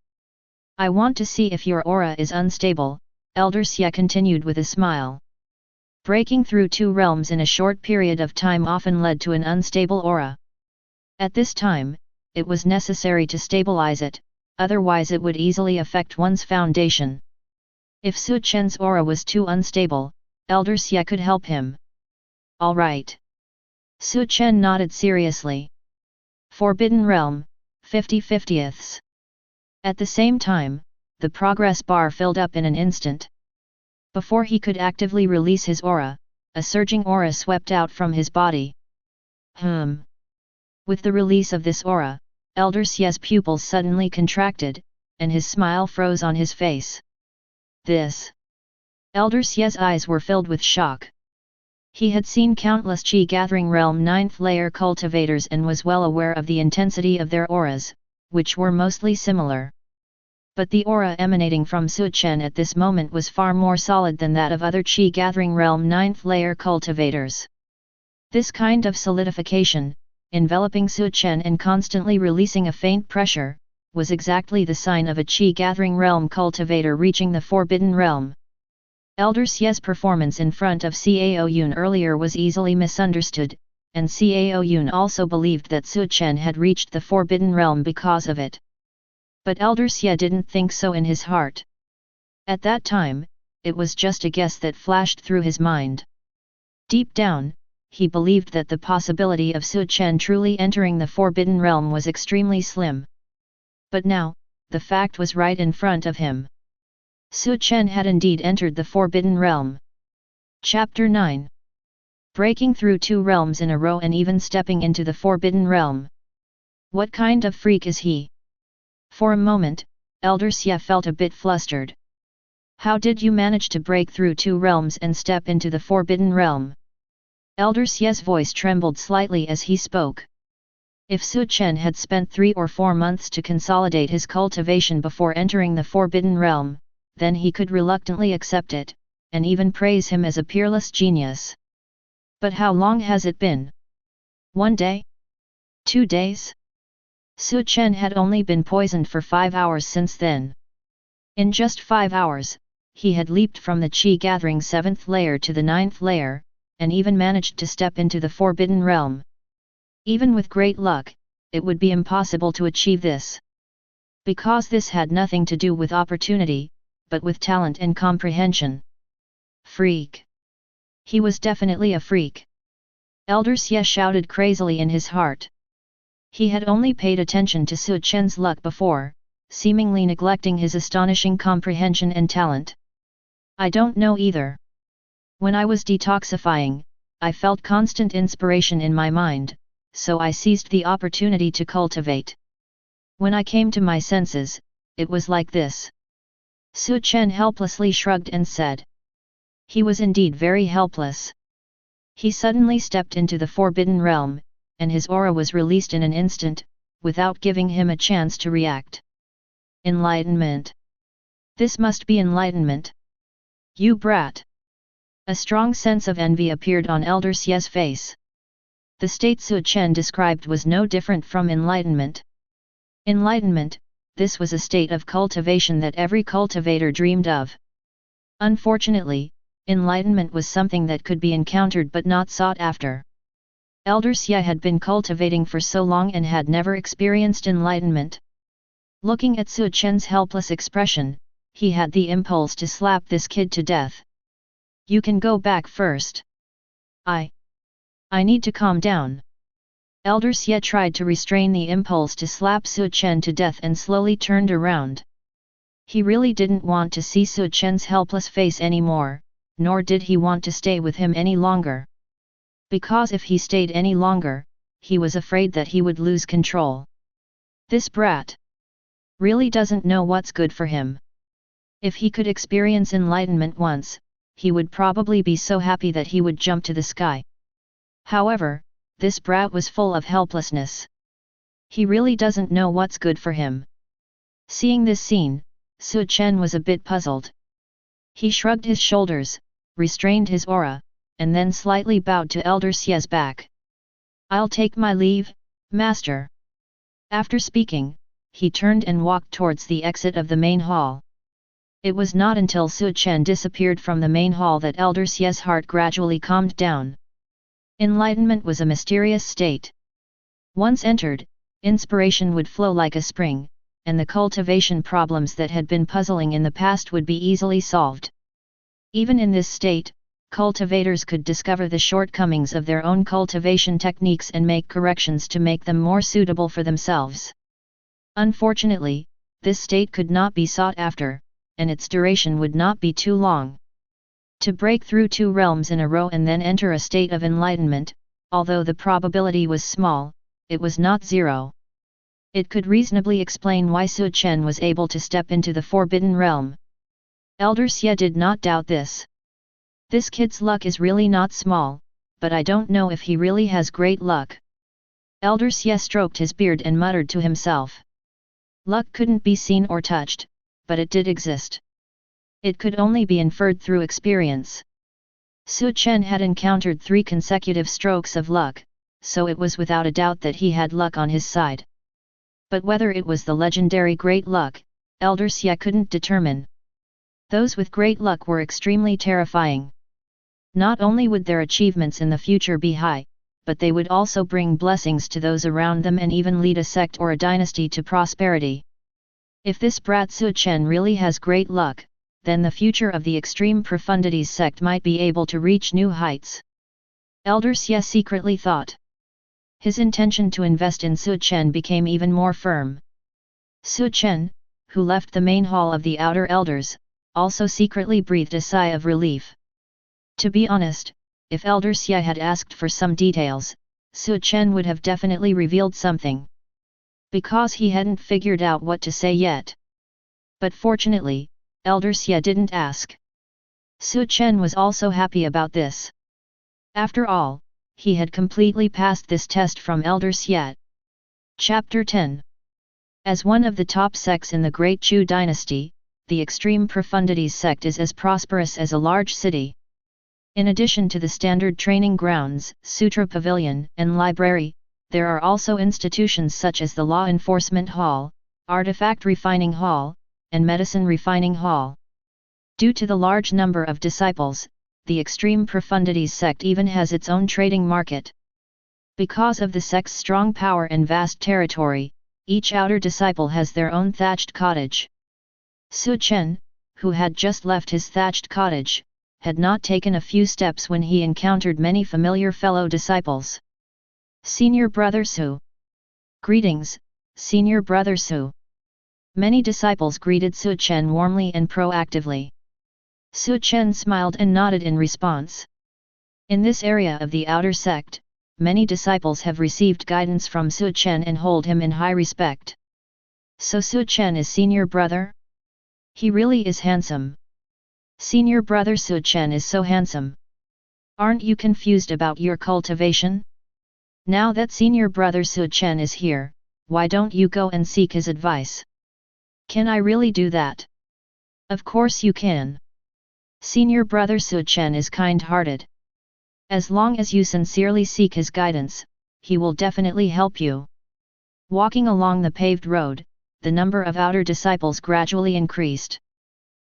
I want to see if your aura is unstable, Elder Xie continued with a smile. Breaking through 2 realms in a short period of time often led to an unstable aura. At this time, it was necessary to stabilize it, otherwise it would easily affect one's foundation. If Su Chen's aura was too unstable, Elder Xie could help him. All right. Su Chen nodded seriously. Forbidden Realm, 50/50ths. At the same time, the progress bar filled up in an instant. Before he could actively release his aura, a surging aura swept out from his body. With the release of this aura, Elder Xie's pupils suddenly contracted, and his smile froze on his face. This. Elder Xie's eyes were filled with shock. He had seen countless Qi-gathering realm 9th layer cultivators and was well aware of the intensity of their auras, which were mostly similar. But the aura emanating from Su Chen at this moment was far more solid than that of other Qi-gathering realm 9th layer cultivators. This kind of solidification, enveloping Su Chen and constantly releasing a faint pressure, was exactly the sign of a Qi-gathering realm cultivator reaching the Forbidden Realm. Elder Xie's performance in front of Cao Yun earlier was easily misunderstood, and Cao Yun also believed that Su Chen had reached the Forbidden Realm because of it. But Elder Xie didn't think so in his heart. At that time, it was just a guess that flashed through his mind. Deep down, he believed that the possibility of Su Chen truly entering the Forbidden Realm was extremely slim. But now, the fact was right in front of him. Su Chen had indeed entered the Forbidden Realm. Chapter 9. Breaking through 2 realms in a row and even stepping into the Forbidden Realm. What kind of freak is he? For a moment, Elder Xie felt a bit flustered. How did you manage to break through 2 realms and step into the Forbidden Realm? Elder Xie's voice trembled slightly as he spoke. If Su Chen had spent 3 or 4 months to consolidate his cultivation before entering the Forbidden Realm, then he could reluctantly accept it, and even praise him as a peerless genius. But how long has it been? 1 day? 2 days? Su Chen had only been poisoned for 5 hours since then. In just 5 hours, he had leaped from the Qi-gathering 7th layer to the 9th layer, and even managed to step into the Forbidden Realm. Even with great luck, it would be impossible to achieve this. Because this had nothing to do with opportunity, but with talent and comprehension. Freak. He was definitely a freak. Elder Xie shouted crazily in his heart. He had only paid attention to Su Chen's luck before, seemingly neglecting his astonishing comprehension and talent. I don't know either. When I was detoxifying, I felt constant inspiration in my mind, so I seized the opportunity to cultivate. When I came to my senses, it was like this. Su Chen helplessly shrugged and said. He was indeed very helpless. He suddenly stepped into the Forbidden Realm, and his aura was released in an instant, without giving him a chance to react. Enlightenment. This must be enlightenment. You brat. A strong sense of envy appeared on Elder Xie's face. The state Su Chen described was no different from enlightenment. Enlightenment, this was a state of cultivation that every cultivator dreamed of. Unfortunately, enlightenment was something that could be encountered but not sought after. Elder Xie had been cultivating for so long and had never experienced enlightenment. Looking at Su Chen's helpless expression, he had the impulse to slap this kid to death. You can go back first. I need to calm down. Elder Xie tried to restrain the impulse to slap Su Chen to death and slowly turned around. He really didn't want to see Su Chen's helpless face anymore, nor did he want to stay with him any longer. Because if he stayed any longer, he was afraid that he would lose control. This brat really doesn't know what's good for him. If he could experience enlightenment once, he would probably be so happy that he would jump to the sky. However, this brat was full of helplessness. He really doesn't know what's good for him. Seeing this scene, Su Chen was a bit puzzled. He shrugged his shoulders, restrained his aura, and then slightly bowed to Elder Xie's back. I'll take my leave, master. After speaking, he turned and walked towards the exit of the main hall. It was not until Su Chen disappeared from the main hall that Elder Xie's heart gradually calmed down. Enlightenment was a mysterious state. Once entered, inspiration would flow like a spring, and the cultivation problems that had been puzzling in the past would be easily solved. Even in this state, cultivators could discover the shortcomings of their own cultivation techniques and make corrections to make them more suitable for themselves. Unfortunately, this state could not be sought after, and its duration would not be too long. To break through 2 realms in a row and then enter a state of enlightenment, although the probability was small, it was not zero. It could reasonably explain why Su Chen was able to step into the Forbidden Realm. Elder Xie did not doubt this. This kid's luck is really not small, but I don't know if he really has great luck. Elder Xie stroked his beard and muttered to himself. Luck couldn't be seen or touched, but it did exist. It could only be inferred through experience. Su Chen had encountered 3 consecutive strokes of luck, so it was without a doubt that he had luck on his side. But whether it was the legendary great luck, Elder Xie couldn't determine. Those with great luck were extremely terrifying. Not only would their achievements in the future be high, but they would also bring blessings to those around them and even lead a sect or a dynasty to prosperity. If this brat Su Chen really has great luck, then the future of the Extreme Profundities sect might be able to reach new heights. Elder Xie secretly thought. His intention to invest in Su Chen became even more firm. Su Chen, who left the main hall of the Outer Elders, also secretly breathed a sigh of relief. To be honest, if Elder Xie had asked for some details, Su Chen would have definitely revealed something. Because he hadn't figured out what to say yet. But fortunately, Elder Xie didn't ask. Su Chen was also happy about this. After all, he had completely passed this test from Elder Xie. Chapter 10. As one of the top sects in the Great Chu dynasty, the Extreme Profundities sect is as prosperous as a large city. In addition to the standard training grounds, Sutra Pavilion, and library, there are also institutions such as the Law Enforcement Hall, Artifact Refining Hall, and Medicine Refining Hall. Due to the large number of disciples, the Extreme Profundities sect even has its own trading market. Because of the sect's strong power and vast territory, each outer disciple has their own thatched cottage. Su Chen, who had just left his thatched cottage, had not taken a few steps when he encountered many familiar fellow disciples. Senior Brother Su. Greetings, Senior Brother Su. Many disciples greeted Su Chen warmly and proactively. Su Chen smiled and nodded in response. In this area of the outer sect, many disciples have received guidance from Su Chen and hold him in high respect. So Su Chen is senior brother? He really is handsome. Senior brother Su Chen is so handsome. Aren't you confused about your cultivation? Now that senior brother Su Chen is here, why don't you go and seek his advice? Can I really do that? Of course you can. Senior brother Su Chen is kind-hearted. As long as you sincerely seek his guidance, he will definitely help you. Walking along the paved road, the number of outer disciples gradually increased.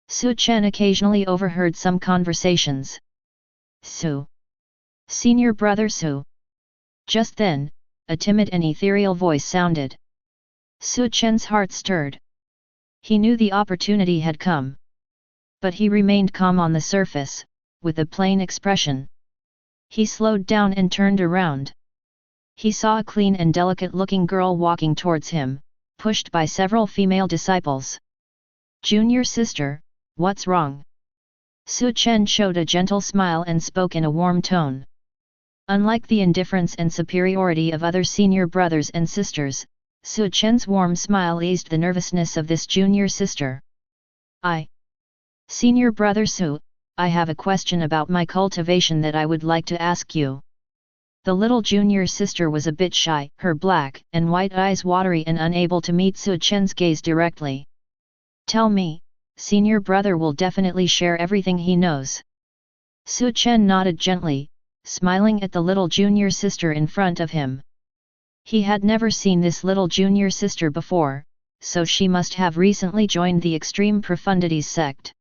Su Chen occasionally overheard some conversations. Su. Senior brother Su. Just then, a timid and ethereal voice sounded. Su Chen's heart stirred. He knew the opportunity had come. But he remained calm on the surface, with a plain expression. He slowed down and turned around. He saw a clean and delicate-looking girl walking towards him, pushed by several female disciples. Junior sister, what's wrong? Su Chen showed a gentle smile and spoke in a warm tone. Unlike the indifference and superiority of other senior brothers and sisters, Su Chen's warm smile eased the nervousness of this junior sister. Senior brother Su, I have a question about my cultivation that I would like to ask you. The little junior sister was a bit shy, her black and white eyes watery and unable to meet Su Chen's gaze directly. Tell me, senior brother will definitely share everything he knows. Su Chen nodded gently, smiling at the little junior sister in front of him. He had never seen this little junior sister before, so she must have recently joined the Extreme Profundities sect.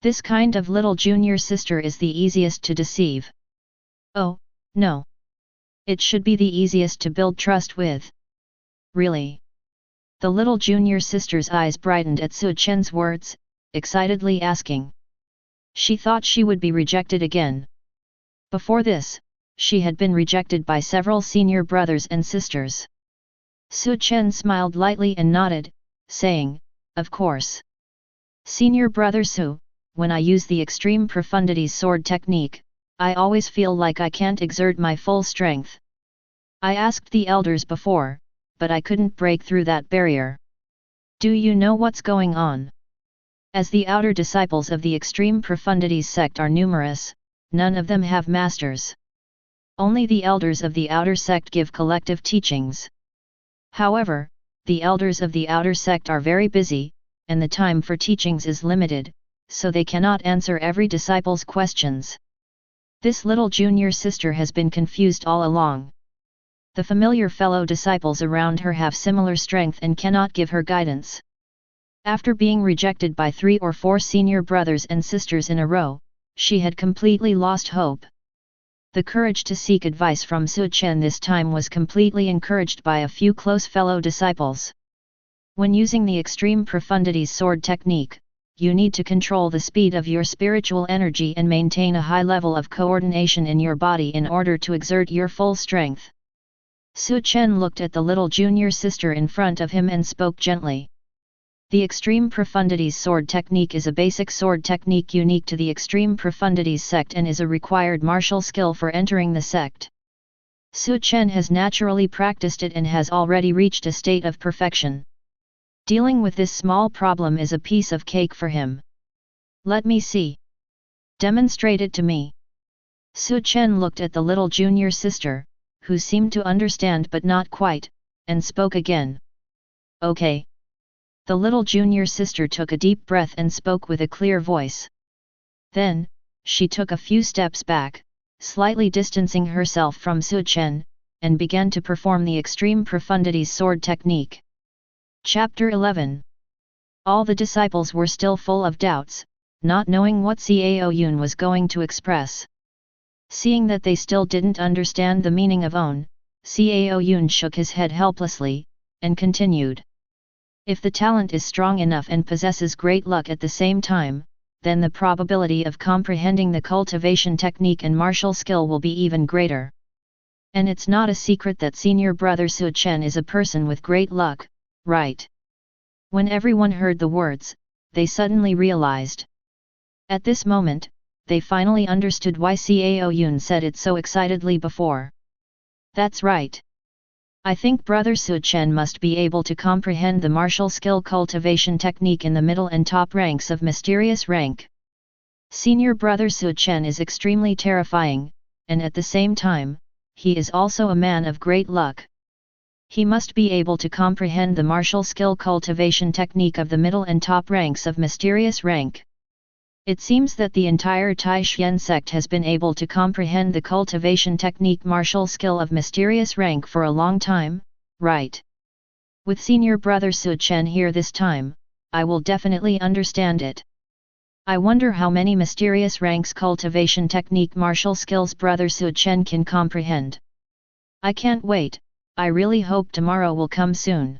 This kind of little junior sister is the easiest to deceive. Oh, no. It should be the easiest to build trust with. Really? The little junior sister's eyes brightened at Su Chen's words, excitedly asking. She thought she would be rejected again. Before this, she had been rejected by several senior brothers and sisters. Su Chen smiled lightly and nodded, saying, of course. Senior brother Su, when I use the Extreme Profundities sword technique, I always feel like I can't exert my full strength. I asked the elders before, but I couldn't break through that barrier. Do you know what's going on? As the outer disciples of the Extreme Profundities sect are numerous, none of them have masters. Only the elders of the outer sect give collective teachings. However, the elders of the outer sect are very busy, and the time for teachings is limited, so they cannot answer every disciple's questions. This little junior sister has been confused all along. The familiar fellow disciples around her have similar strength and cannot give her guidance. After being rejected by 3 or 4 senior brothers and sisters in a row, she had completely lost hope. The courage to seek advice from Su Chen this time was completely encouraged by a few close fellow disciples. When using the Extreme Profundities sword technique, you need to control the speed of your spiritual energy and maintain a high level of coordination in your body in order to exert your full strength. Su Chen looked at the little junior sister in front of him and spoke gently. The Extreme Profundities sword technique is a basic sword technique unique to the Extreme Profundities sect and is a required martial skill for entering the sect. Su Chen has naturally practiced it and has already reached a state of perfection. Dealing with this small problem is a piece of cake for him. Let me see. Demonstrate it to me. Su Chen looked at the little junior sister, who seemed to understand but not quite, and spoke again. Okay. The little junior sister took a deep breath and spoke with a clear voice. Then, she took a few steps back, slightly distancing herself from Su Chen, and began to perform the Extreme Profundities sword technique. Chapter 11. All the disciples were still full of doubts, not knowing what Cao Yun was going to express. Seeing that they still didn't understand the meaning of On, Cao Yun shook his head helplessly, and continued. If the talent is strong enough and possesses great luck at the same time, then the probability of comprehending the cultivation technique and martial skill will be even greater. And it's not a secret that senior brother Su Chen is a person with great luck, right? When everyone heard the words, they suddenly realized. At this moment, they finally understood why Cao Yun said it so excitedly before. That's right. I think Brother Su Chen must be able to comprehend the martial skill cultivation technique in the middle and top ranks of mysterious rank. Senior Brother Su Chen is extremely terrifying, and at the same time, he is also a man of great luck. He must be able to comprehend the martial skill cultivation technique of the middle and top ranks of mysterious rank. It seems that the entire Tai Xuan sect has been able to comprehend the cultivation technique martial skill of mysterious rank for a long time, right? With senior brother Su Chen here this time, I will definitely understand it. I wonder how many mysterious ranks cultivation technique martial skills brother Su Chen can comprehend. I can't wait, I really hope tomorrow will come soon.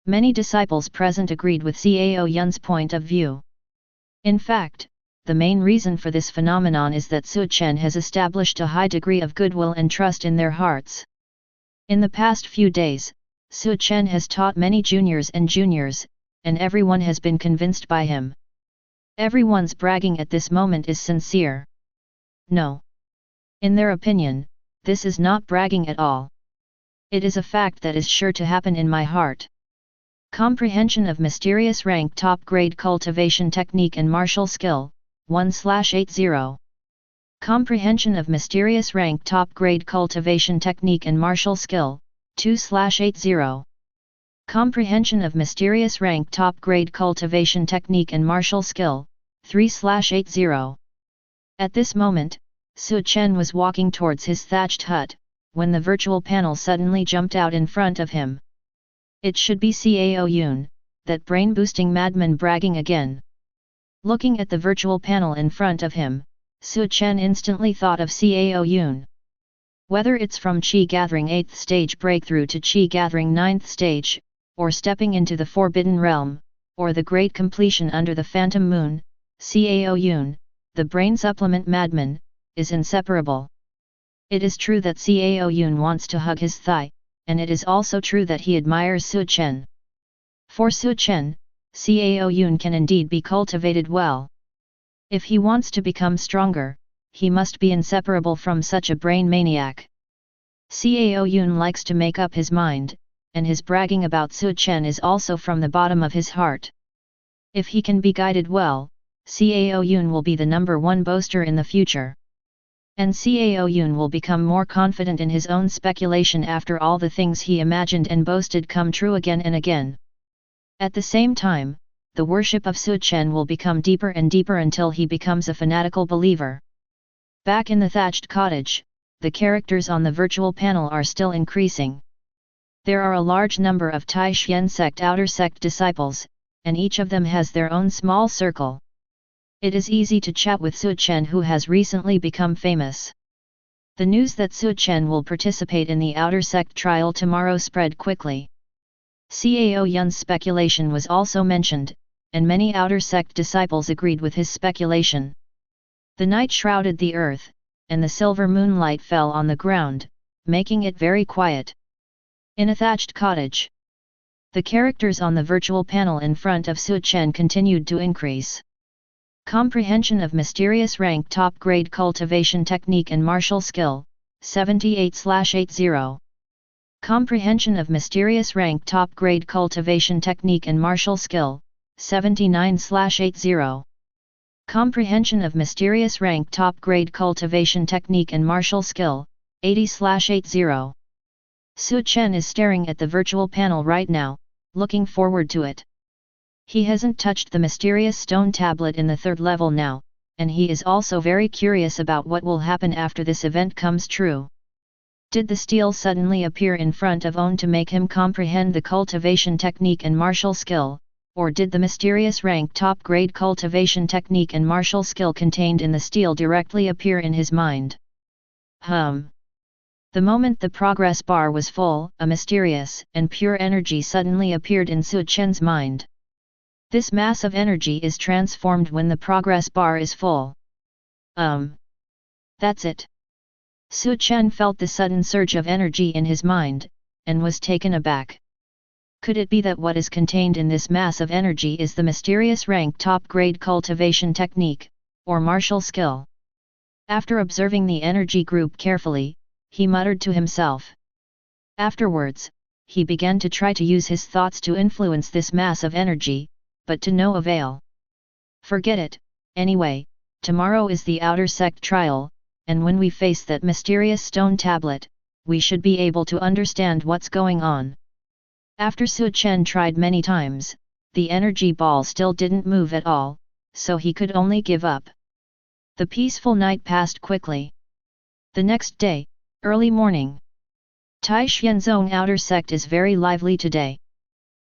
Many disciples present agreed with Cao Yun's point of view. In fact, the main reason for this phenomenon is that Su Chen has established a high degree of goodwill and trust in their hearts. In the past few days, Su Chen has taught many juniors, and everyone has been convinced by him. Everyone's bragging at this moment is sincere. No. In their opinion, this is not bragging at all. It is a fact that is sure to happen in my heart. Comprehension of mysterious rank top grade cultivation technique and martial skill, 1/80. Comprehension of mysterious rank top grade cultivation technique and martial skill, 2/80. Comprehension of mysterious rank top grade cultivation technique and martial skill, 3/80. At this moment, Su Chen was walking towards his thatched hut, when the virtual panel suddenly jumped out in front of him. It should be Cao Yun, that brain-boosting madman bragging again. Looking at the virtual panel in front of him, Su Chen instantly thought of Cao Yun. Whether it's from Qi Gathering 8th stage breakthrough to Qi Gathering 9th stage, or stepping into the Forbidden Realm, or the Great Completion under the Phantom Moon, Cao Yun, the brain supplement madman, is inseparable. It is true that Cao Yun wants to hug his thigh, and it is also true that he admires Su Chen. For Su Chen, Cao Yun can indeed be cultivated well. If he wants to become stronger, he must be inseparable from such a brain maniac. Cao Yun likes to make up his mind, and his bragging about Su Chen is also from the bottom of his heart. If he can be guided well, Cao Yun will be the #1 boaster in the future. And Cao Yun will become more confident in his own speculation after all the things he imagined and boasted come true again and again. At the same time, the worship of Su Chen will become deeper and deeper until he becomes a fanatical believer. Back in the thatched cottage, the characters on the virtual panel are still increasing. There are a large number of Tai Xian sect outer sect disciples, and each of them has their own small circle. It is easy to chat with Su Chen, who has recently become famous. The news that Su Chen will participate in the outer sect trial tomorrow spread quickly. Cao Yun's speculation was also mentioned, and many outer sect disciples agreed with his speculation. The night shrouded the earth, and the silver moonlight fell on the ground, making it very quiet. In a thatched cottage, the characters on the virtual panel in front of Su Chen continued to increase. Comprehension of mysterious rank top grade cultivation technique and martial skill, 78/80. Comprehension of mysterious rank top grade cultivation technique and martial skill, 79/80. Comprehension of mysterious rank top grade cultivation technique and martial skill, 80/80. Su Chen is staring at the virtual panel right now, looking forward to it. He hasn't touched the mysterious stone tablet in the third level now, and he is also very curious about what will happen after this event comes true. Did the steel suddenly appear in front of On to make him comprehend the cultivation technique and martial skill, or did the mysterious rank top grade cultivation technique and martial skill contained in the steel directly appear in his mind? The moment the progress bar was full, a mysterious and pure energy suddenly appeared in Su Chen's mind. This mass of energy is transformed when the progress bar is full. That's it. Su Chen felt the sudden surge of energy in his mind, and was taken aback. Could it be that what is contained in this mass of energy is the mysterious rank top grade cultivation technique, or martial skill? After observing the energy group carefully, he muttered to himself. Afterwards, he began to try to use his thoughts to influence this mass of energy, but to no avail. Forget it, anyway, tomorrow is the outer sect trial, and when we face that mysterious stone tablet, we should be able to understand what's going on. After Su Chen tried many times, the energy ball still didn't move at all, so he could only give up. The peaceful night passed quickly. The next day, early morning. Tai Xianzong outer sect is very lively today.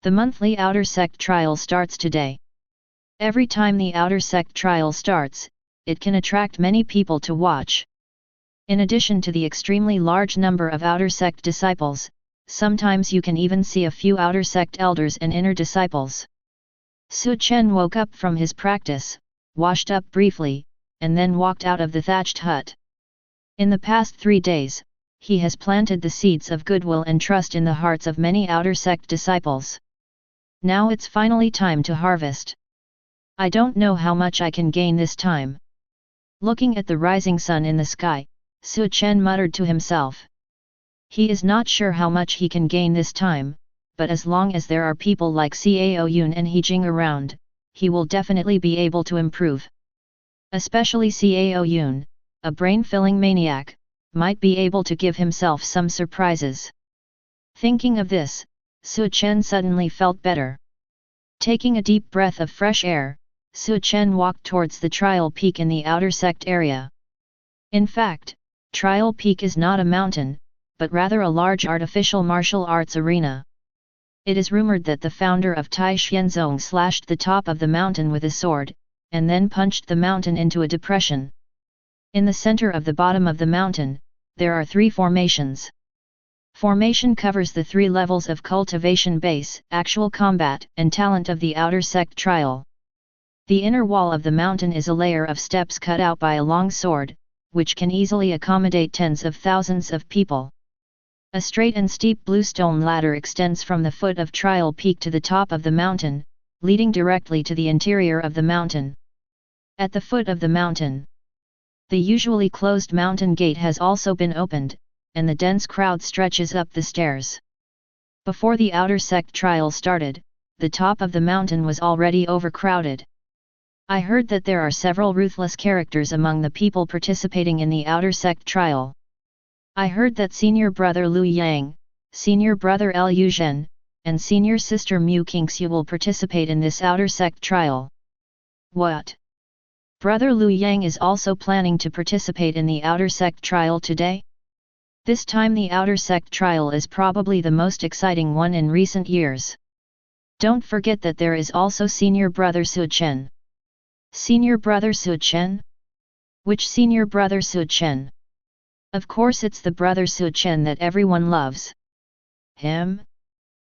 The monthly outer sect trial starts today. Every time the outer sect trial starts, it can attract many people to watch. In addition to the extremely large number of outer sect disciples, sometimes you can even see a few outer sect elders and inner disciples. Su Chen woke up from his practice, washed up briefly, and then walked out of the thatched hut. In the past 3 days, he has planted the seeds of goodwill and trust in the hearts of many outer sect disciples. Now it's finally time to harvest. I don't know how much I can gain this time. Looking at the rising sun in the sky, Su Chen muttered to himself. He is not sure how much he can gain this time, but as long as there are people like Cao Yun and He Jing around, he will definitely be able to improve. Especially Cao Yun, a brain-filling maniac, might be able to give himself some surprises. Thinking of this, Su Chen suddenly felt better. Taking a deep breath of fresh air, Su Chen walked towards the trial peak in the outer sect area. In fact, Trial Peak is not a mountain, but rather a large artificial martial arts arena. It is rumored that the founder of Tai Xianzong slashed the top of the mountain with a sword, and then punched the mountain into a depression. In the center of the bottom of the mountain, there are 3 formations. Formation covers the 3 levels of cultivation base, actual combat, and talent of the outer sect trial. The inner wall of the mountain is a layer of steps cut out by a long sword, which can easily accommodate tens of thousands of people. A straight and steep bluestone ladder extends from the foot of Trial Peak to the top of the mountain, leading directly to the interior of the mountain. At the foot of the mountain, the usually closed mountain gate has also been opened, and the dense crowd stretches up the stairs. Before the outer sect trial started, the top of the mountain was already overcrowded. I heard that there are several ruthless characters among the people participating in the outer sect trial. I heard that senior brother Liu Yang, senior brother Liu Zhen, and senior sister Mu Qingxu will participate in this outer sect trial. What? Brother Liu Yang is also planning to participate in the outer sect trial today? This time the outer sect trial is probably the most exciting one in recent years. Don't forget that there is also senior brother Su Chen. Senior brother Su Chen? Which senior brother Su Chen? Of course it's the brother Su Chen that everyone loves. Him?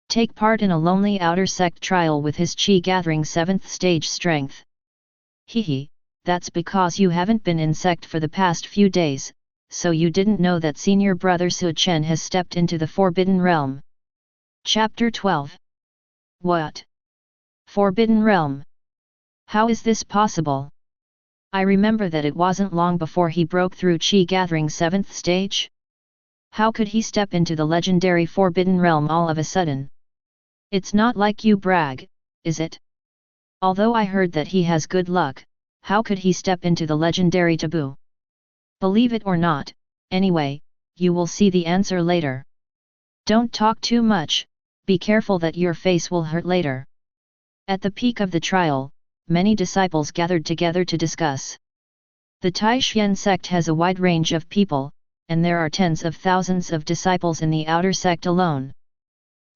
Take part in a lonely outer sect trial with his chi gathering 7th stage strength. Hehe, that's because you haven't been in sect for the past few days, so you didn't know that senior brother Su Chen has stepped into the Forbidden Realm. Chapter 12. What? Forbidden Realm? How is this possible? I remember that it wasn't long before he broke through Chi Gathering 7th stage. How could he step into the legendary Forbidden Realm all of a sudden? It's not like you brag, is it? Although I heard that he has good luck, how could he step into the legendary taboo? Believe it or not, anyway, you will see the answer later. Don't talk too much, be careful that your face will hurt later. At the peak of the trial, many disciples gathered together to discuss. The Taishan sect has a wide range of people, and there are tens of thousands of disciples in the outer sect alone.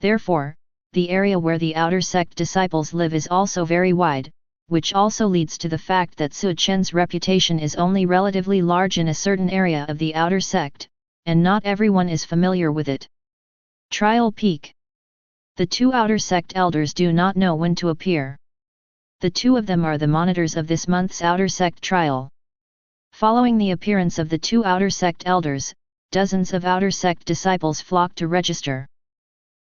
Therefore, the area where the outer sect disciples live is also very wide, which also leads to the fact that Su Chen's reputation is only relatively large in a certain area of the outer sect, and not everyone is familiar with it. Trial Peak. The two outer sect elders do not know when to appear. The two of them are the monitors of this month's outer sect trial. Following the appearance of the two outer sect elders, dozens of outer sect disciples flock to register.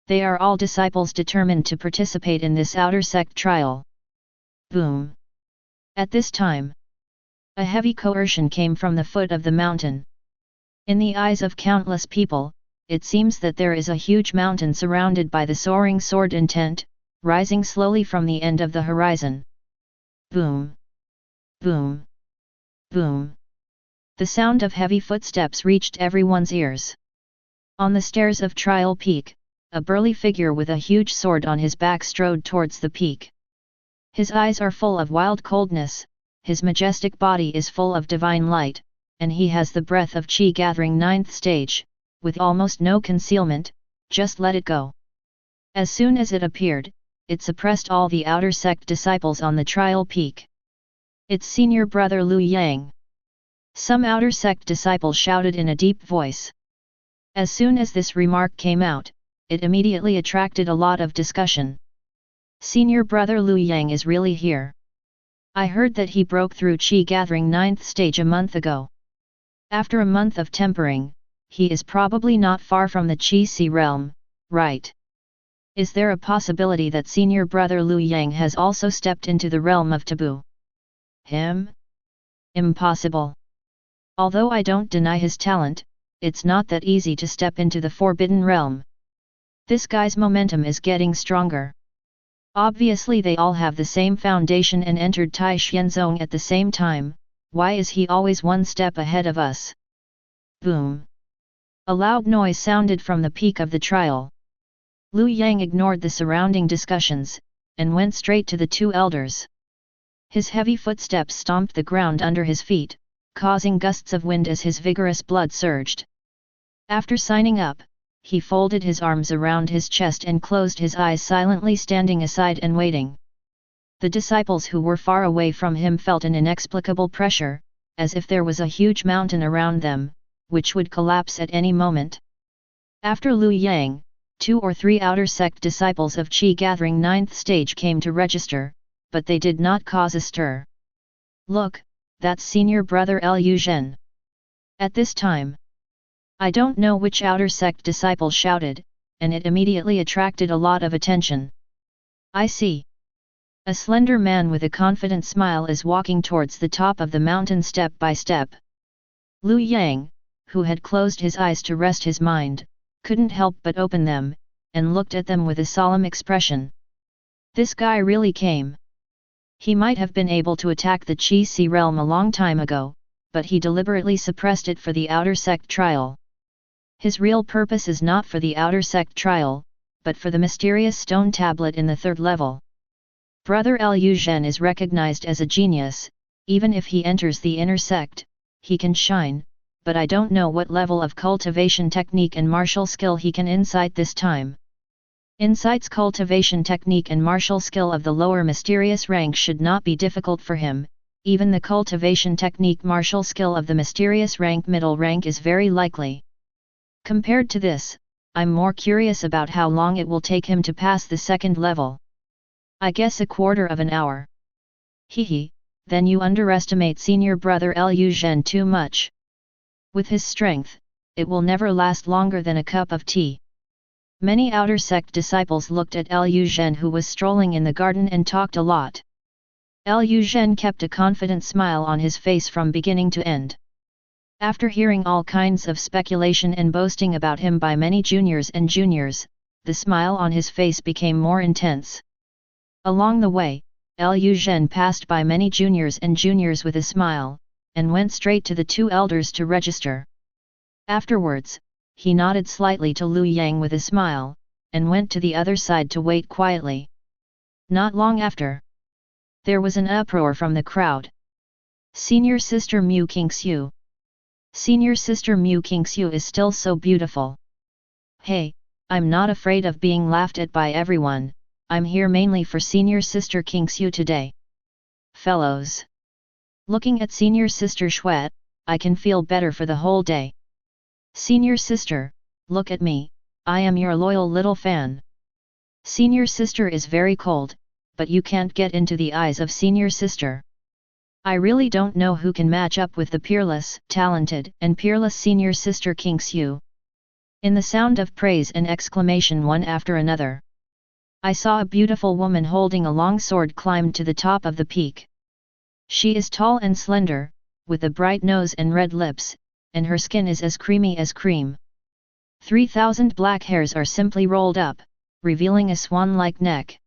They are all disciples determined to participate in this outer sect trial. Boom! At this time, a heavy coercion came from the foot of the mountain. In the eyes of countless people, it seems that there is a huge mountain surrounded by the soaring sword intent, rising slowly from the end of the horizon. Boom! Boom! Boom! The sound of heavy footsteps reached everyone's ears. On the stairs of Trial Peak, a burly figure with a huge sword on his back strode towards the peak. His eyes are full of wild coldness, his majestic body is full of divine light, and he has the breath of Chi gathering 9th stage, with almost no concealment, just let it go. As soon as it appeared, it suppressed all the outer sect disciples on the Trial Peak. It's senior brother Liu Yang. Some outer sect disciples shouted in a deep voice. As soon as this remark came out, it immediately attracted a lot of discussion. Senior brother Liu Yang is really here. I heard that he broke through Chi gathering 9th stage a month ago. After a month of tempering, he is probably not far from the Chi Si realm, right? Is there a possibility that senior brother Liu Yang has also stepped into the realm of taboo? Him? Impossible. Although I don't deny his talent, it's not that easy to step into the Forbidden Realm. This guy's momentum is getting stronger. Obviously they all have the same foundation and entered Tai Xianzong at the same time, why is he always one step ahead of us? Boom! A loud noise sounded from the peak of the trial. Liu Yang ignored the surrounding discussions, and went straight to the two elders. His heavy footsteps stomped the ground under his feet, causing gusts of wind as his vigorous blood surged. After signing up, he folded his arms around his chest and closed his eyes, silently standing aside and waiting. The disciples who were far away from him felt an inexplicable pressure, as if there was a huge mountain around them, which would collapse at any moment. After Liu Yang, 2 or 3 outer sect disciples of Qi gathering 9th stage came to register, but they did not cause a stir. Look, that's senior brother Liu Zhen. At this time, I don't know which outer sect disciple shouted, and it immediately attracted a lot of attention. I see. A slender man with a confident smile is walking towards the top of the mountain step by step. Liu Yang, who had closed his eyes to rest his mind, couldn't help but open them, and looked at them with a solemn expression. This guy really came. He might have been able to attack the Chi Si realm a long time ago, but he deliberately suppressed it for the outer sect trial. His real purpose is not for the outer sect trial, but for the mysterious stone tablet in the 3rd level. Brother Liu Zhen is recognized as a genius. Even if he enters the inner sect, he can shine, but I don't know what level of cultivation technique and martial skill he can incite this time. Insight's cultivation technique and martial skill of the lower mysterious rank should not be difficult for him. Even the cultivation technique martial skill of the mysterious rank middle rank is very likely. Compared to this, I'm more curious about how long it will take him to pass the 2nd level. I guess a quarter of an hour. Hehe, then you underestimate senior brother Liu Zhen too much. With his strength, it will never last longer than a cup of tea. Many outer sect disciples looked at Liu Zhen, who was strolling in the garden and talked a lot. Liu Zhen kept a confident smile on his face from beginning to end. After hearing all kinds of speculation and boasting about him by many juniors and juniors, the smile on his face became more intense. Along the way, Liu Zhen passed by many juniors and juniors with a smile, and went straight to the 2 elders to register. Afterwards, he nodded slightly to Lu Yang with a smile, and went to the other side to wait quietly. Not long after, there was an uproar from the crowd. Senior Sister Mu Qingxiu. Senior Sister Mu Qingxiu is still so beautiful. Hey, I'm not afraid of being laughed at by everyone. I'm here mainly for Senior Sister Qingxiu today. Fellows. Looking at Senior Sister Shuet, I can feel better for the whole day. Senior Sister, look at me, I am your loyal little fan. Senior Sister is very cold, but you can't get into the eyes of Senior Sister. I really don't know who can match up with the peerless, talented, and peerless Senior Sister Qingxiu. In the sound of praise and exclamation one after another, I saw a beautiful woman holding a long sword climb to the top of the peak. She is tall and slender, with a bright nose and red lips, and her skin is as creamy as cream. 3,000 black hairs are simply rolled up, revealing a swan-like neck.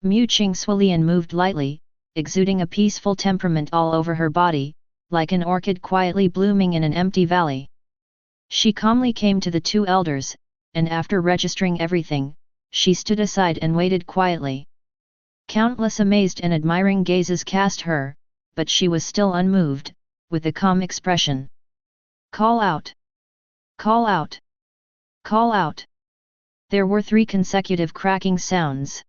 Mu Qingxiulian moved lightly, exuding a peaceful temperament all over her body, like an orchid quietly blooming in an empty valley. She calmly came to the 2 elders, and after registering everything, she stood aside and waited quietly. Countless amazed and admiring gazes cast her, but she was still unmoved, with a calm expression. Call out! Call out! Call out! There were 3 consecutive cracking sounds.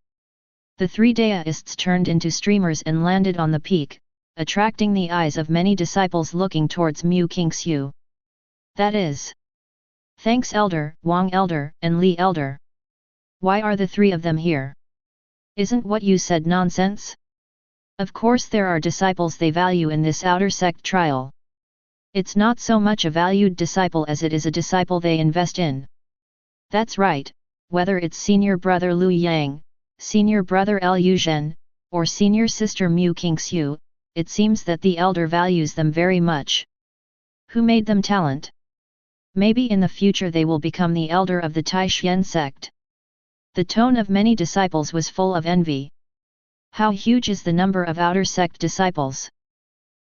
The 3 daists turned into streamers and landed on the peak, attracting the eyes of many disciples looking towards Mu Qingxiu. That is. Thanks Elder, Wang Elder, and Li Elder. Why are the 3 of them here? Isn't what you said nonsense? Of course there are disciples they value in this outer sect trial. It's not so much a valued disciple as it is a disciple they invest in. That's right, whether it's senior brother Lu Yang, senior brother Liu Zhen, or senior sister Mu Qingxiu, it seems that the elder values them very much. Who made them talent? Maybe in the future they will become the elder of the Taixuan sect. The tone of many disciples was full of envy. How huge is the number of outer sect disciples?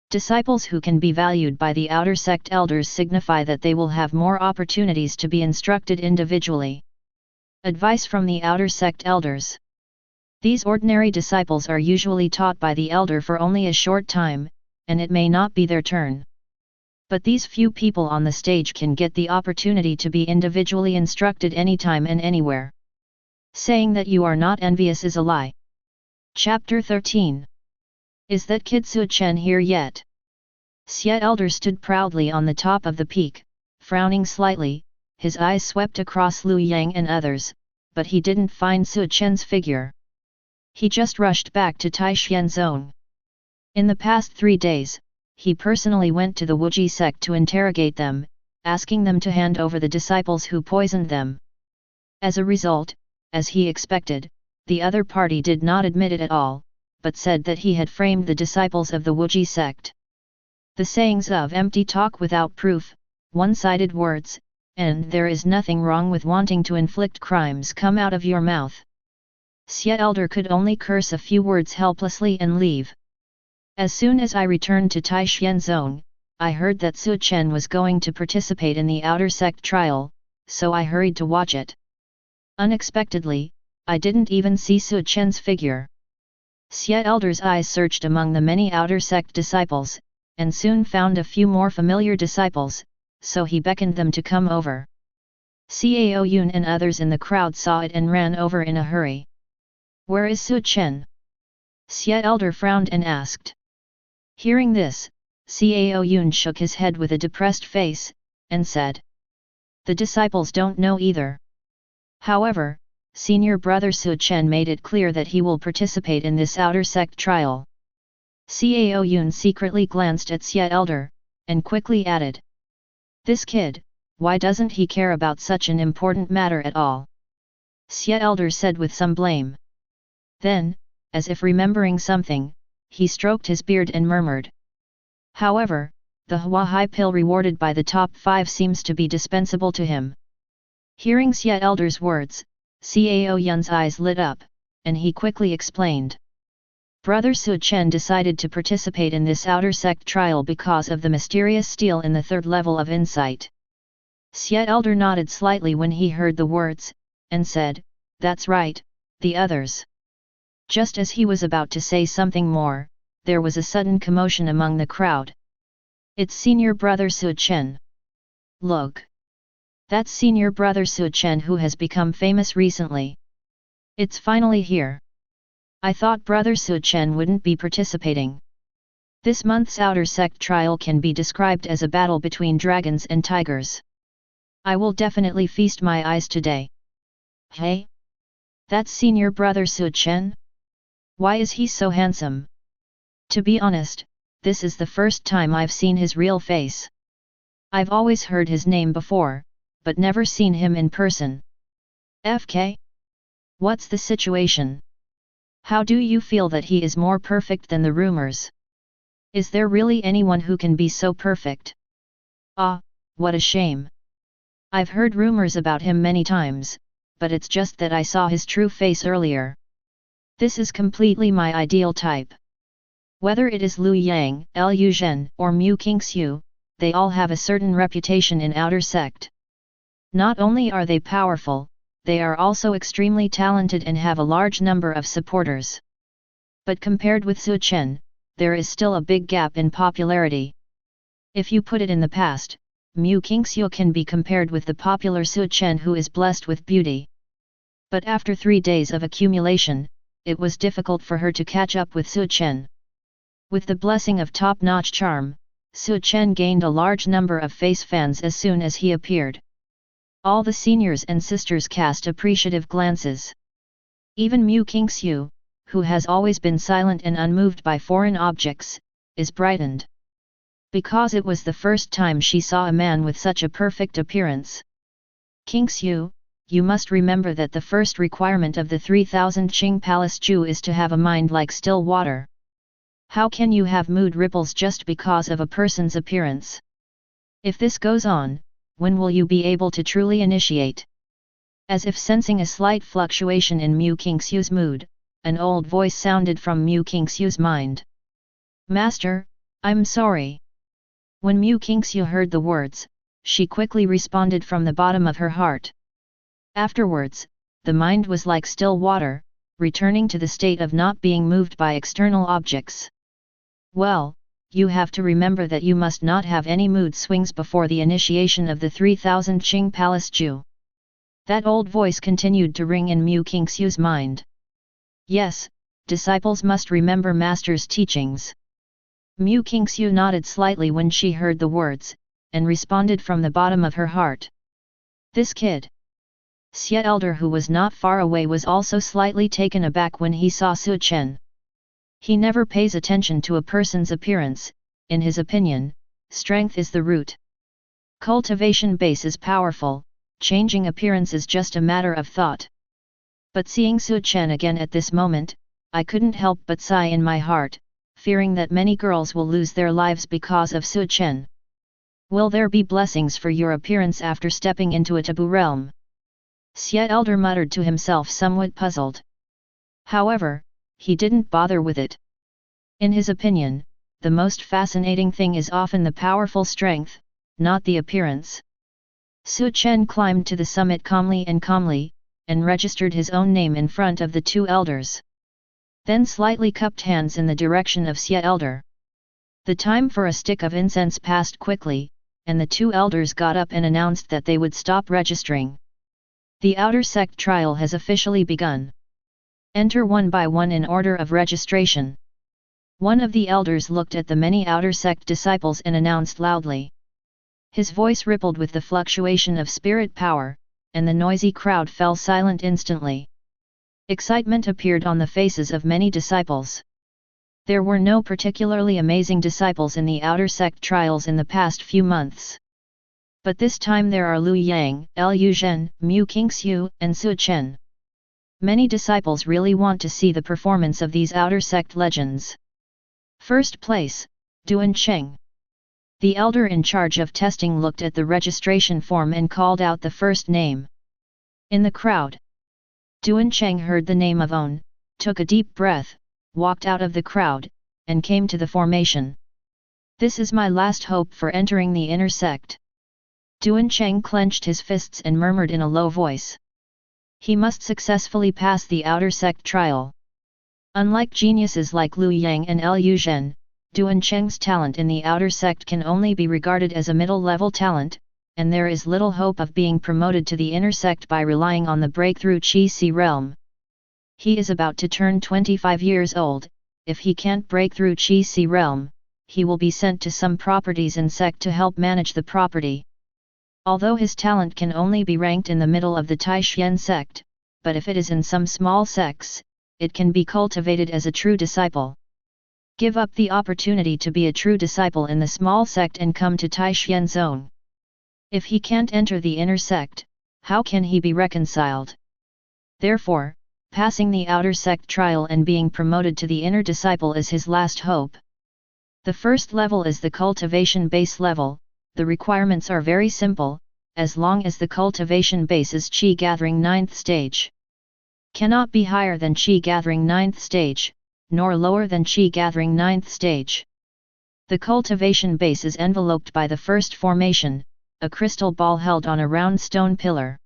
Disciples who can be valued by the outer sect elders signify that they will have more opportunities to be instructed individually. Advice from the outer sect elders. These ordinary disciples are usually taught by the elder for only a short time, and it may not be their turn. But these few people on the stage can get the opportunity to be individually instructed anytime and anywhere. Saying that you are not envious is a lie. Chapter 13. Is that kid Su Chen here yet? Sect Elder stood proudly on the top of the peak, frowning slightly, his eyes swept across Lu Yang and others, but he didn't find Su Chen's figure. He just rushed back to Taixuan zone. In the past 3 days, he personally went to the Wuji sect to interrogate them, asking them to hand over the disciples who poisoned them. As a result, as he expected, the other party did not admit it at all, but said that he had framed the disciples of the Wuji sect. The sayings of empty talk without proof, one-sided words, and there is nothing wrong with wanting to inflict crimes come out of your mouth. Sect Elder could only curse a few words helplessly and leave. As soon as I returned to Taishan Zone, I heard that Su Chen was going to participate in the outer sect trial, so I hurried to watch it. Unexpectedly, I didn't even see Su Chen's figure. Sect Elder's eyes searched among the many outer sect disciples, and soon found a few more familiar disciples, so he beckoned them to come over. Cao Yun and others in the crowd saw it and ran over in a hurry. "Where is Su Chen?" Sect Elder frowned and asked. Hearing this, Cao Yun shook his head with a depressed face, and said, "The disciples don't know either. However, senior brother Su Chen made it clear that he will participate in this outer sect trial." Cao Yun secretly glanced at Sect Elder, and quickly added, "This kid, why doesn't he care about such an important matter at all?" Sect Elder said with some blame. Then, as if remembering something, he stroked his beard and murmured, "However, the Huahai pill rewarded by the top 5 seems to be dispensable to him." Hearing Sect Elder's words, Cao Yun's eyes lit up, and he quickly explained. Brother Su Chen decided to participate in this outer sect trial because of the mysterious steel in the 3rd level of insight. Sect Elder nodded slightly when he heard the words, and said, "That's right, the others." Just as he was about to say something more, there was a sudden commotion among the crowd. "It's senior brother Su Chen. Look! That's senior brother Su Chen who has become famous recently. It's finally here. I thought brother Su Chen wouldn't be participating." This month's outer sect trial can be described as a battle between dragons and tigers. I will definitely feast my eyes today. Hey? That's senior brother Su Chen? Why is he so handsome? To be honest, this is the first time I've seen his real face. I've always heard his name before, but never seen him in person. FK? What's the situation? How do you feel that he is more perfect than the rumors? Is there really anyone who can be so perfect? Ah, what a shame. I've heard rumors about him many times, but it's just that I saw his true face earlier. This is completely my ideal type. Whether it is Lu Yang, Lu Zhen, or Mu Qingxiu, they all have a certain reputation in outer sect. Not only are they powerful, they are also extremely talented and have a large number of supporters. But compared with Su Chen, there is still a big gap in popularity. If you put it in the past, Mu Qingxiu can be compared with the popular Su Chen who is blessed with beauty. But after 3 days of accumulation, it was difficult for her to catch up with Su Chen. With the blessing of top-notch charm, Su Chen gained a large number of face fans as soon as he appeared. All the seniors and sisters cast appreciative glances. Even Mu Qingxiu, who has always been silent and unmoved by foreign objects, is brightened. Because it was the first time she saw a man with such a perfect appearance. Qingxiu, you must remember that the first requirement of the 3000 Qing Palace Ju is to have a mind like still water. How can you have mood ripples just because of a person's appearance? If this goes on, when will you be able to truly initiate? As if sensing a slight fluctuation in Mu Qingxiu's mood, an old voice sounded from Mu Qingxiu's mind. "Master, I'm sorry." When Mu Qingxiu heard the words, she quickly responded from the bottom of her heart. Afterwards, the mind was like still water, returning to the state of not being moved by external objects. Well, you have to remember that you must not have any mood swings before the initiation of the 3000 Qing Palace Ju. That old voice continued to ring in Mu Qingxiu's mind. Yes, disciples must remember master's teachings. Mu Qingxiu nodded slightly when she heard the words, and responded from the bottom of her heart. This kid. Sect Elder, who was not far away, was also slightly taken aback when he saw Su Chen. He never pays attention to a person's appearance. In his opinion, strength is the root. Cultivation base is powerful, changing appearance is just a matter of thought. But seeing Su Chen again at this moment, I couldn't help but sigh in my heart, fearing that many girls will lose their lives because of Su Chen. Will there be blessings for your appearance after stepping into a taboo realm? Sect Elder muttered to himself, somewhat puzzled. However, he didn't bother with it. In his opinion, the most fascinating thing is often the powerful strength, not the appearance. Su Chen climbed to the summit calmly, and registered his own name in front of the two elders. Then slightly cupped hands in the direction of Sect Elder. The time for a stick of incense passed quickly, and the two elders got up and announced that they would stop registering. The outer sect trial has officially begun. Enter one by one in order of registration. One of the elders looked at the many outer sect disciples and announced loudly. His voice rippled with the fluctuation of spirit power, and the noisy crowd fell silent instantly. Excitement appeared on the faces of many disciples. There were no particularly amazing disciples in the outer sect trials in the past few months. But this time there are Lu Yang, Lu Zhen, Mu Qingxiu, and Su Chen. Many disciples really want to see the performance of these outer sect legends. First place, Duan Cheng. The elder in charge of testing looked at the registration form and called out the first name. In the crowd, Duan Cheng heard the name of On, took a deep breath, walked out of the crowd, and came to the formation. This is my last hope for entering the inner sect. Duan Cheng clenched his fists and murmured in a low voice. He must successfully pass the outer sect trial. Unlike geniuses like Lu Yang and Lu Zhen, Duan Cheng's talent in the outer sect can only be regarded as a middle-level talent, and there is little hope of being promoted to the inner sect by relying on the breakthrough Qi Si realm. He is about to turn 25 years old. If he can't break through Qi Si realm, he will be sent to some properties in sect to help manage the property. Although his talent can only be ranked in the middle of the Taixuan sect, but if it is in some small sects, it can be cultivated as a true disciple. Give up the opportunity to be a true disciple in the small sect and come to Taixuan zone. If he can't enter the inner sect, how can he be reconciled? Therefore, passing the outer sect trial and being promoted to the inner disciple is his last hope. The first level is the cultivation base level. The requirements are very simple, as long as the cultivation base is Qi gathering 9th stage. Cannot be higher than Qi gathering 9th stage, nor lower than Qi gathering 9th stage. The cultivation base is enveloped by the first formation, a crystal ball held on a round stone pillar.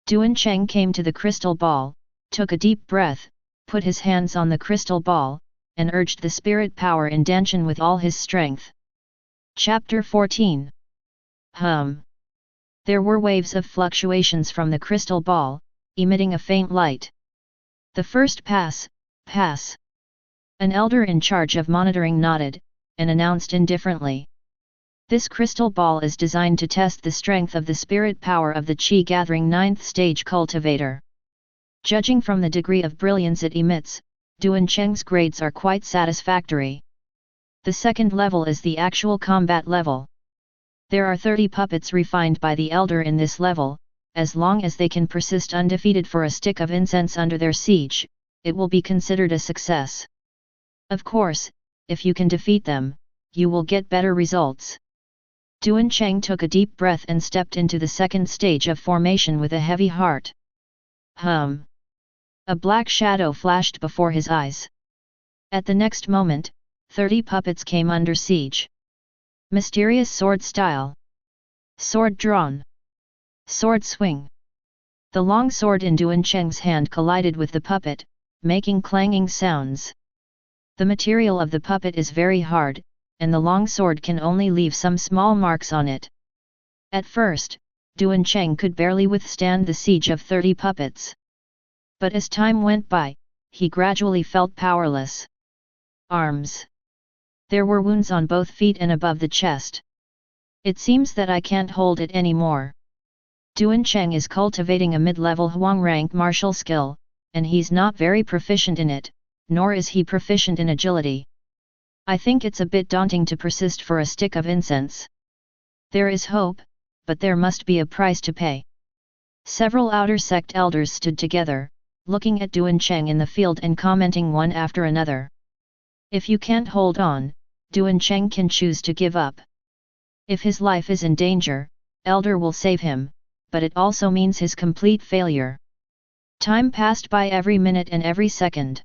Duan Cheng came to the crystal ball, took a deep breath, put his hands on the crystal ball, and urged the spirit power in Danshan with all his strength. Chapter 14. There were waves of fluctuations from the crystal ball, emitting a faint light. The first pass. An elder in charge of monitoring nodded, and announced indifferently. This crystal ball is designed to test the strength of the spirit power of the Qi gathering 9th stage cultivator. Judging from the degree of brilliance it emits, Duan Cheng's grades are quite satisfactory. The second level is the actual combat level. There are 30 puppets refined by the elder in this level. As long as they can persist undefeated for a stick of incense under their siege, it will be considered a success. Of course, if you can defeat them, you will get better results. Duan Cheng took a deep breath and stepped into the second stage of formation with a heavy heart. A black shadow flashed before his eyes. At the next moment, 30 puppets came under siege. Mysterious sword style. Sword drawn. Sword swing. The long sword in Duan Cheng's hand collided with the puppet, making clanging sounds. The material of the puppet is very hard, and the long sword can only leave some small marks on it. At first, Duan Cheng could barely withstand the siege of 30 puppets. But as time went by, he gradually felt powerless. Arms. There were wounds on both feet and above the chest. It seems that I can't hold it anymore. Duan Cheng is cultivating a mid-level Huang rank martial skill, and he's not very proficient in it, nor is he proficient in agility. I think it's a bit daunting to persist for a stick of incense. There is hope, but there must be a price to pay. Several outer sect elders stood together, looking at Duan Cheng in the field and commenting one after another. If you can't hold on, Duan Cheng can choose to give up. If his life is in danger, Elder will save him, but it also means his complete failure. Time passed by every minute and every second.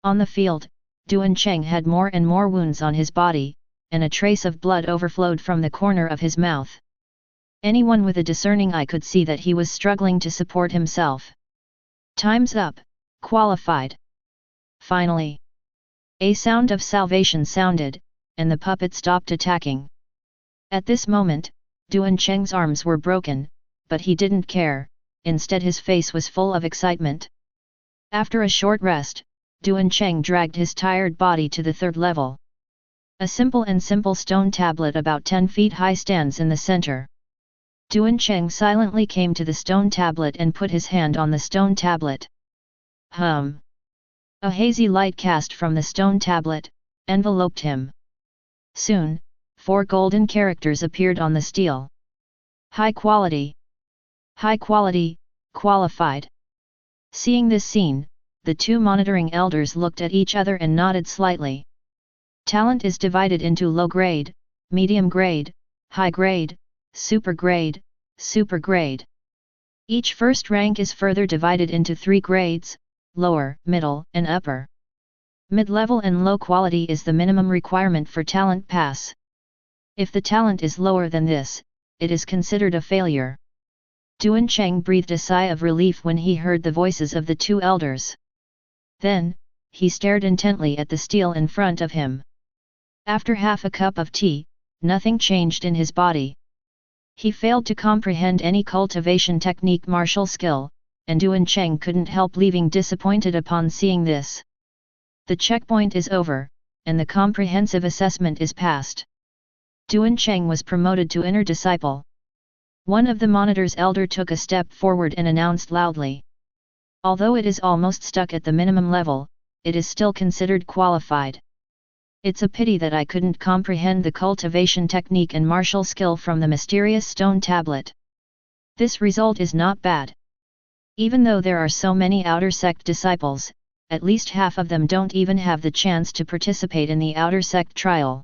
On the field, Duan Cheng had more and more wounds on his body, and a trace of blood overflowed from the corner of his mouth. Anyone with a discerning eye could see that he was struggling to support himself. Time's up, qualified. Finally, a sound of salvation sounded, and the puppet stopped attacking. At this moment, Duan Cheng's arms were broken, but he didn't care, instead his face was full of excitement. After a short rest, Duan Cheng dragged his tired body to the third level. A simple stone tablet about 10 feet high stands in the center. Duan Cheng silently came to the stone tablet and put his hand on the stone tablet. Hum! A hazy light cast from the stone tablet, enveloped him. Soon, 4 golden characters appeared on the steel. High quality. High quality, qualified. Seeing this scene, the 2 monitoring elders looked at each other and nodded slightly. Talent is divided into low grade, medium grade, high grade, super grade, super grade. Each first rank is further divided into 3 grades, lower, middle, and upper. Mid-level and low quality is the minimum requirement for talent pass. If the talent is lower than this, it is considered a failure. Duan Cheng breathed a sigh of relief when he heard the voices of the 2 elders. Then, he stared intently at the steel in front of him. After half a cup of tea, nothing changed in his body. He failed to comprehend any cultivation technique martial skill, and Duan Cheng couldn't help leaving disappointed upon seeing this. The checkpoint is over, and the comprehensive assessment is passed. Duan Cheng was promoted to inner disciple. One of the monitor's elder took a step forward and announced loudly. Although it is almost stuck at the minimum level, it is still considered qualified. It's a pity that I couldn't comprehend the cultivation technique and martial skill from the mysterious stone tablet. This result is not bad. Even though there are so many outer sect disciples, at least half of them don't even have the chance to participate in the outer sect trial.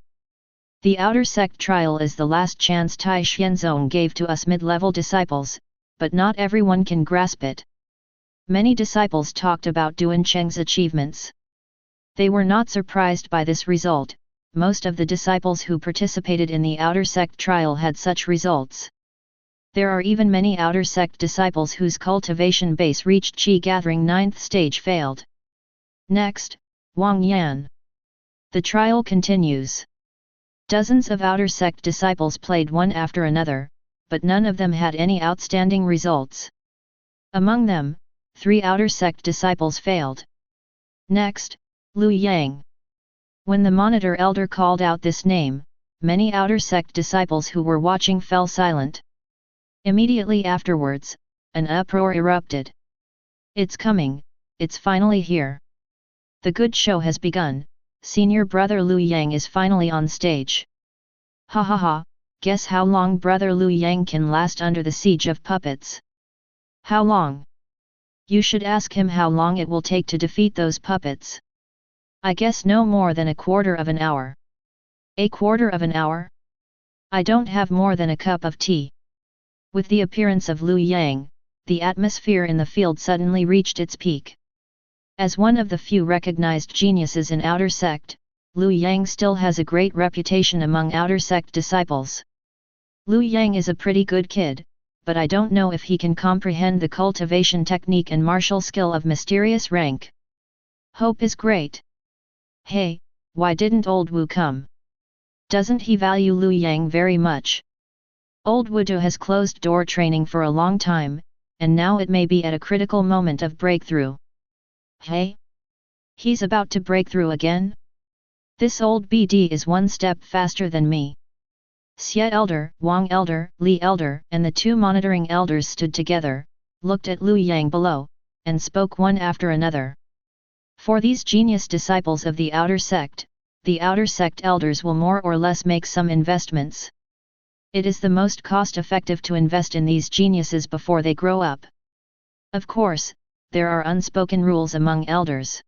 The outer sect trial is the last chance Tai Xianzong gave to us mid-level disciples, but not everyone can grasp it. Many disciples talked about Duan Cheng's achievements. They were not surprised by this result. Most of the disciples who participated in the outer sect trial had such results. There are even many outer sect disciples whose cultivation base reached Qi gathering 9th stage failed. Next, Wang Yan. The trial continues. Dozens of outer sect disciples played one after another, but none of them had any outstanding results. Among them, 3 outer sect disciples failed. Next, Lu Yang. When the monitor elder called out this name, many outer sect disciples who were watching fell silent. Immediately afterwards, an uproar erupted. It's coming, it's finally here. The good show has begun, senior brother Lu Yang is finally on stage. Ha ha ha, guess how long brother Lu Yang can last under the siege of puppets. How long? You should ask him how long it will take to defeat those puppets. I guess no more than a quarter of an hour. A quarter of an hour? I don't have more than a cup of tea. With the appearance of Lu Yang, the atmosphere in the field suddenly reached its peak. As one of the few recognized geniuses in outer sect, Lu Yang still has a great reputation among outer sect disciples. Lu Yang is a pretty good kid, but I don't know if he can comprehend the cultivation technique and martial skill of mysterious rank. Hope is great. Hey, why didn't old Wu come? Doesn't he value Lu Yang very much? Old Wu has closed door training for a long time, and now it may be at a critical moment of breakthrough. Hey? He's about to break through again? This old BD is one step faster than me. Sect Elder, Wang Elder, Li Elder, and the 2 monitoring elders stood together, looked at Lu Yang below, and spoke one after another. For these genius disciples of the outer sect elders will more or less make some investments. It is the most cost-effective to invest in these geniuses before they grow up. Of course, there are unspoken rules among elders.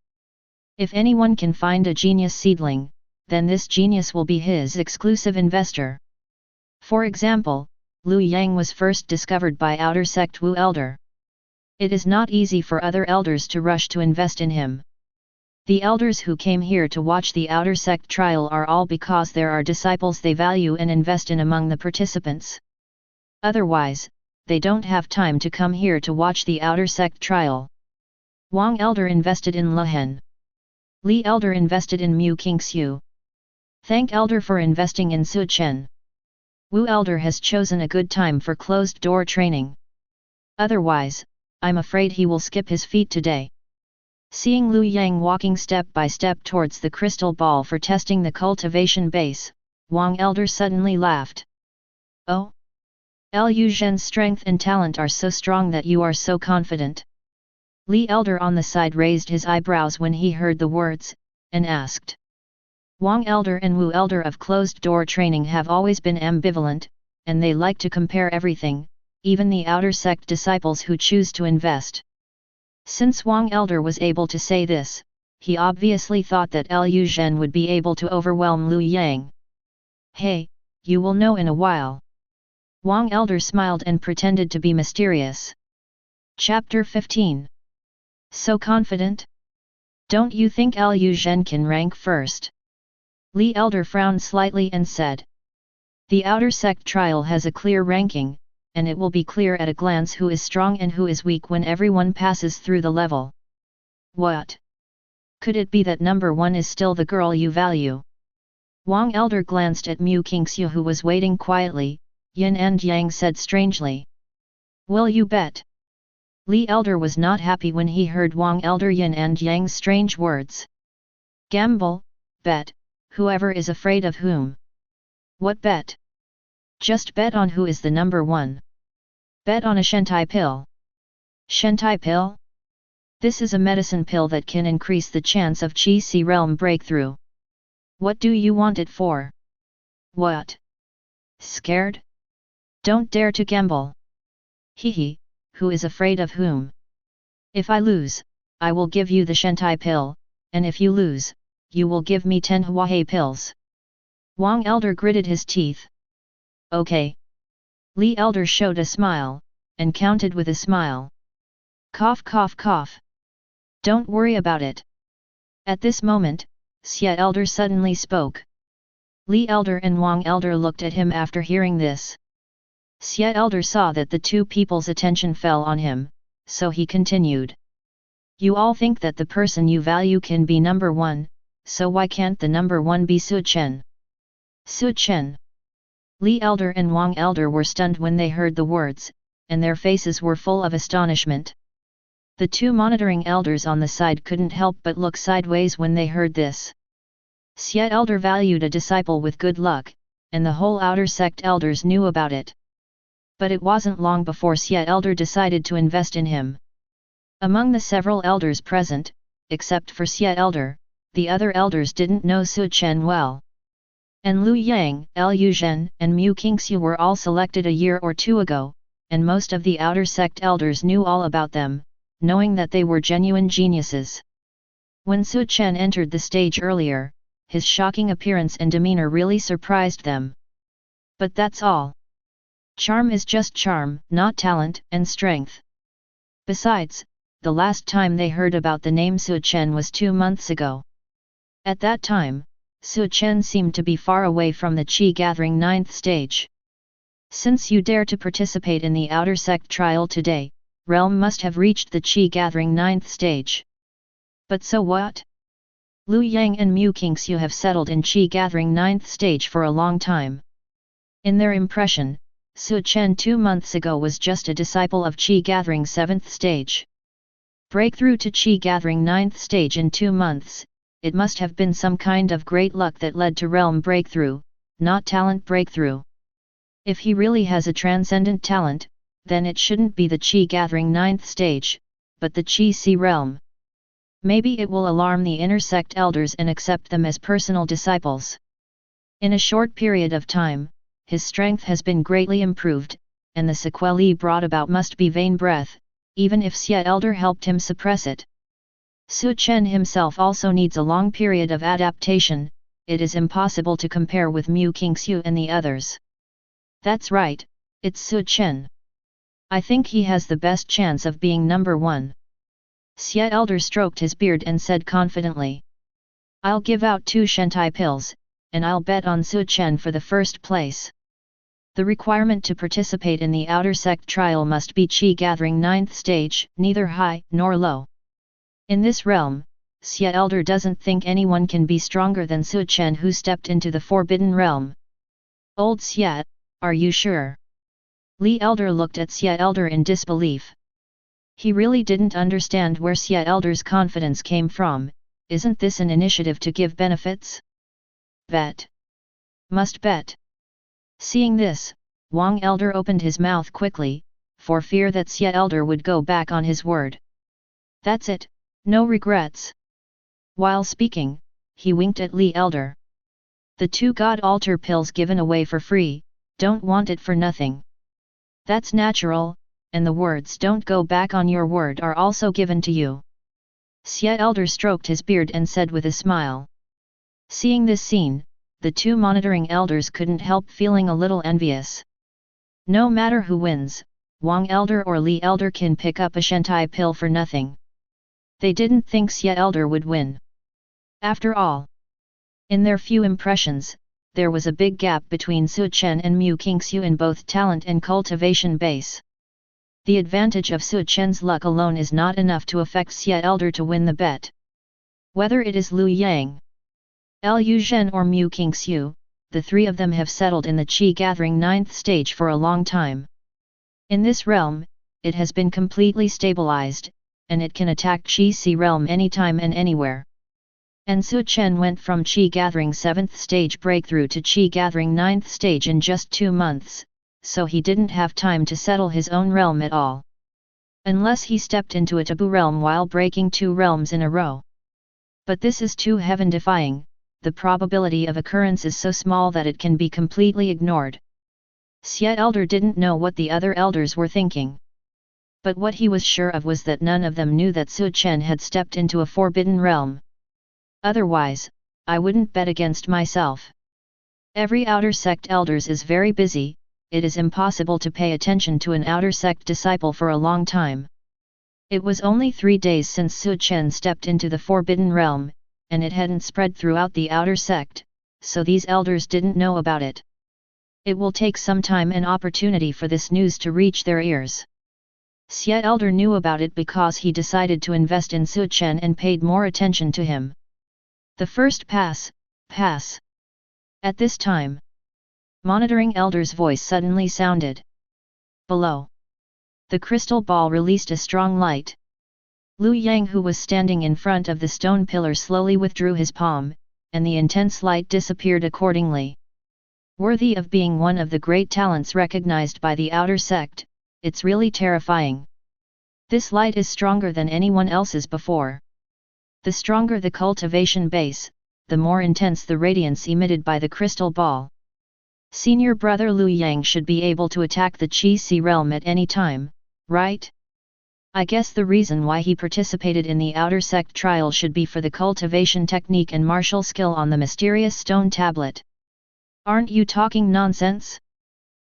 If anyone can find a genius seedling, then this genius will be his exclusive investor. For example, Lu Yang was first discovered by outer sect Wu Elder. It is not easy for other elders to rush to invest in him. The elders who came here to watch the outer sect trial are all because there are disciples they value and invest in among the participants. Otherwise, they don't have time to come here to watch the outer sect trial. Wang Elder invested in Lehen. Li Elder invested in Mu Qingxiu. Thank Elder for investing in Su Chen. Wu Elder has chosen a good time for closed-door training. Otherwise, I'm afraid he will skip his feet today. Seeing Lu Yang walking step by step towards the crystal ball for testing the cultivation base, Wang Elder suddenly laughed. Oh? Lu Zhen's strength and talent are so strong that you are so confident. Li Elder on the side raised his eyebrows when he heard the words, and asked. Wang Elder and Wu Elder of closed-door training have always been ambivalent, and they like to compare everything, even the outer sect disciples who choose to invest. Since Wang Elder was able to say this, he obviously thought that Lu Zhen would be able to overwhelm Lu Yang. Hey, you will know in a while. Wang Elder smiled and pretended to be mysterious. Chapter 15. So confident? Don't you think Lu Zhen can rank first? Li Elder frowned slightly and said. The outer sect trial has a clear ranking, and it will be clear at a glance who is strong and who is weak when everyone passes through the level. What? Could it be that number one is still the girl you value? Wang Elder glanced at Mu Qingxiu who was waiting quietly. Yin and Yang said strangely. Will you bet? Li Elder was not happy when he heard Wang Elder Yin and Yang's strange words. Gamble, bet, whoever is afraid of whom. What bet? Just bet on who is the number one. Bet on a Shentai pill. Shentai pill? This is a medicine pill that can increase the chance of Qi Si realm breakthrough. What do you want it for? What? Scared? Don't dare to gamble. Hehe, who is afraid of whom? If I lose, I will give you the Shentai pill, and if you lose, you will give me 10 Huahei pills. Wang Elder gritted his teeth. Okay. Li Elder showed a smile, and counted with a smile. Cough cough cough. Don't worry about it. At this moment, Su Elder suddenly spoke. Li Elder and Wang Elder looked at him after hearing this. Su Elder saw that the two people's attention fell on him, so he continued. You all think that the person you value can be number one, so why can't the number one be Su Chen? Su Chen. Li Elder and Wang Elder were stunned when they heard the words, and their faces were full of astonishment. The two monitoring elders on the side couldn't help but look sideways when they heard this. Su Elder valued a disciple with good luck, and the whole outer sect elders knew about it. But it wasn't long before Su Elder decided to invest in him. Among the several elders present, except for Su Elder, the other elders didn't know Su Chen well. And Lu Yang, Lu Zhen, and Mu Qingxiu were all selected a year or two ago, and most of the outer sect elders knew all about them, knowing that they were genuine geniuses. When Su Chen entered the stage earlier, his shocking appearance and demeanor really surprised them. But that's all. Charm is just charm, not talent and strength. Besides, the last time they heard about the name Su Chen was 2 months ago. At that time, Su Chen seemed to be far away from the Qi gathering 9th stage. Since you dare to participate in the outer sect trial today, realm must have reached the Qi gathering 9th stage. But so what? Lu Yang and Mu Qingxiu have settled in Qi gathering 9th stage for a long time. In their impression, Su Chen 2 months ago was just a disciple of Qi gathering 7th stage. Breakthrough to Qi gathering 9th stage in 2 months, it must have been some kind of great luck that led to realm breakthrough, not talent breakthrough. If he really has a transcendent talent, then it shouldn't be the Qi gathering 9th stage, but the Qi Si realm. Maybe it will alarm the inner sect elders and accept them as personal disciples. In a short period of time, his strength has been greatly improved, and the sequelae brought about must be vain breath, even if Su Elder helped him suppress it. Su Chen himself also needs a long period of adaptation. It is impossible to compare with Mu Qingxiu and the others. That's right, it's Su Chen. I think he has the best chance of being number 1. Sect Elder stroked his beard and said confidently. I'll give out 2 Shentai pills, and I'll bet on Su Chen for the first place. The requirement to participate in the outer sect trial must be Qi gathering 9th stage, neither high nor low. In this realm, Sect Elder doesn't think anyone can be stronger than Su Chen, who stepped into the Forbidden Realm. Old Sect, are you sure? Li Elder looked at Sect Elder in disbelief. He really didn't understand where Sect Elder's confidence came from. Isn't this an initiative to give benefits? Bet. Must bet. Seeing this, Wang Elder opened his mouth quickly, for fear that Sect Elder would go back on his word. That's it, no regrets. While speaking, he winked at Li Elder. The 2 God Altar pills given away for free, don't want it for nothing. That's natural, and the words don't go back on your word are also given to you. Sect Elder stroked his beard and said with a smile. Seeing this scene, the 2 monitoring elders couldn't help feeling a little envious. No matter who wins, Wang Elder or Li Elder can pick up a Shentai pill for nothing. They didn't think Sect Elder would win. After all, in their few impressions, there was a big gap between Su Chen and Mu Qingxiu in both talent and cultivation base. The advantage of Su Chen's luck alone is not enough to affect Sect Elder to win the bet. Whether it is Liu Yang, Liu Zhen or Mu Qingxiu, the 3 of them have settled in the Qi gathering 9th stage for a long time. In this realm, it has been completely stabilized, and it can attack Qi Si realm anytime and anywhere. And Su Chen went from Qi gathering 7th stage breakthrough to Qi gathering 9th stage in just 2 months, so he didn't have time to settle his own realm at all. Unless he stepped into a taboo realm while breaking 2 realms in a row. But this is too heaven-defying. The probability of occurrence is so small that it can be completely ignored. Sect Elder didn't know what the other elders were thinking. But what he was sure of was that none of them knew that Su Chen had stepped into a forbidden realm. Otherwise, I wouldn't bet against myself. Every outer sect elders is very busy, it is impossible to pay attention to an outer sect disciple for a long time. It was only 3 days since Su Chen stepped into the forbidden realm, and it hadn't spread throughout the outer sect, so these elders didn't know about it. It will take some time and opportunity for this news to reach their ears. Sect Elder knew about it because he decided to invest in Su Chen and paid more attention to him. The first pass. At this time, monitoring Elder's voice suddenly sounded. Below. The crystal ball released a strong light. Liu Yang, who was standing in front of the stone pillar, slowly withdrew his palm, and the intense light disappeared accordingly. Worthy of being one of the great talents recognized by the outer sect, it's really terrifying. This light is stronger than anyone else's before. The stronger the cultivation base, the more intense the radiance emitted by the crystal ball. Senior brother Liu Yang should be able to attack the Qi Si realm at any time, right? I guess the reason why he participated in the outer sect trial should be for the cultivation technique and martial skill on the mysterious stone tablet. Aren't you talking nonsense?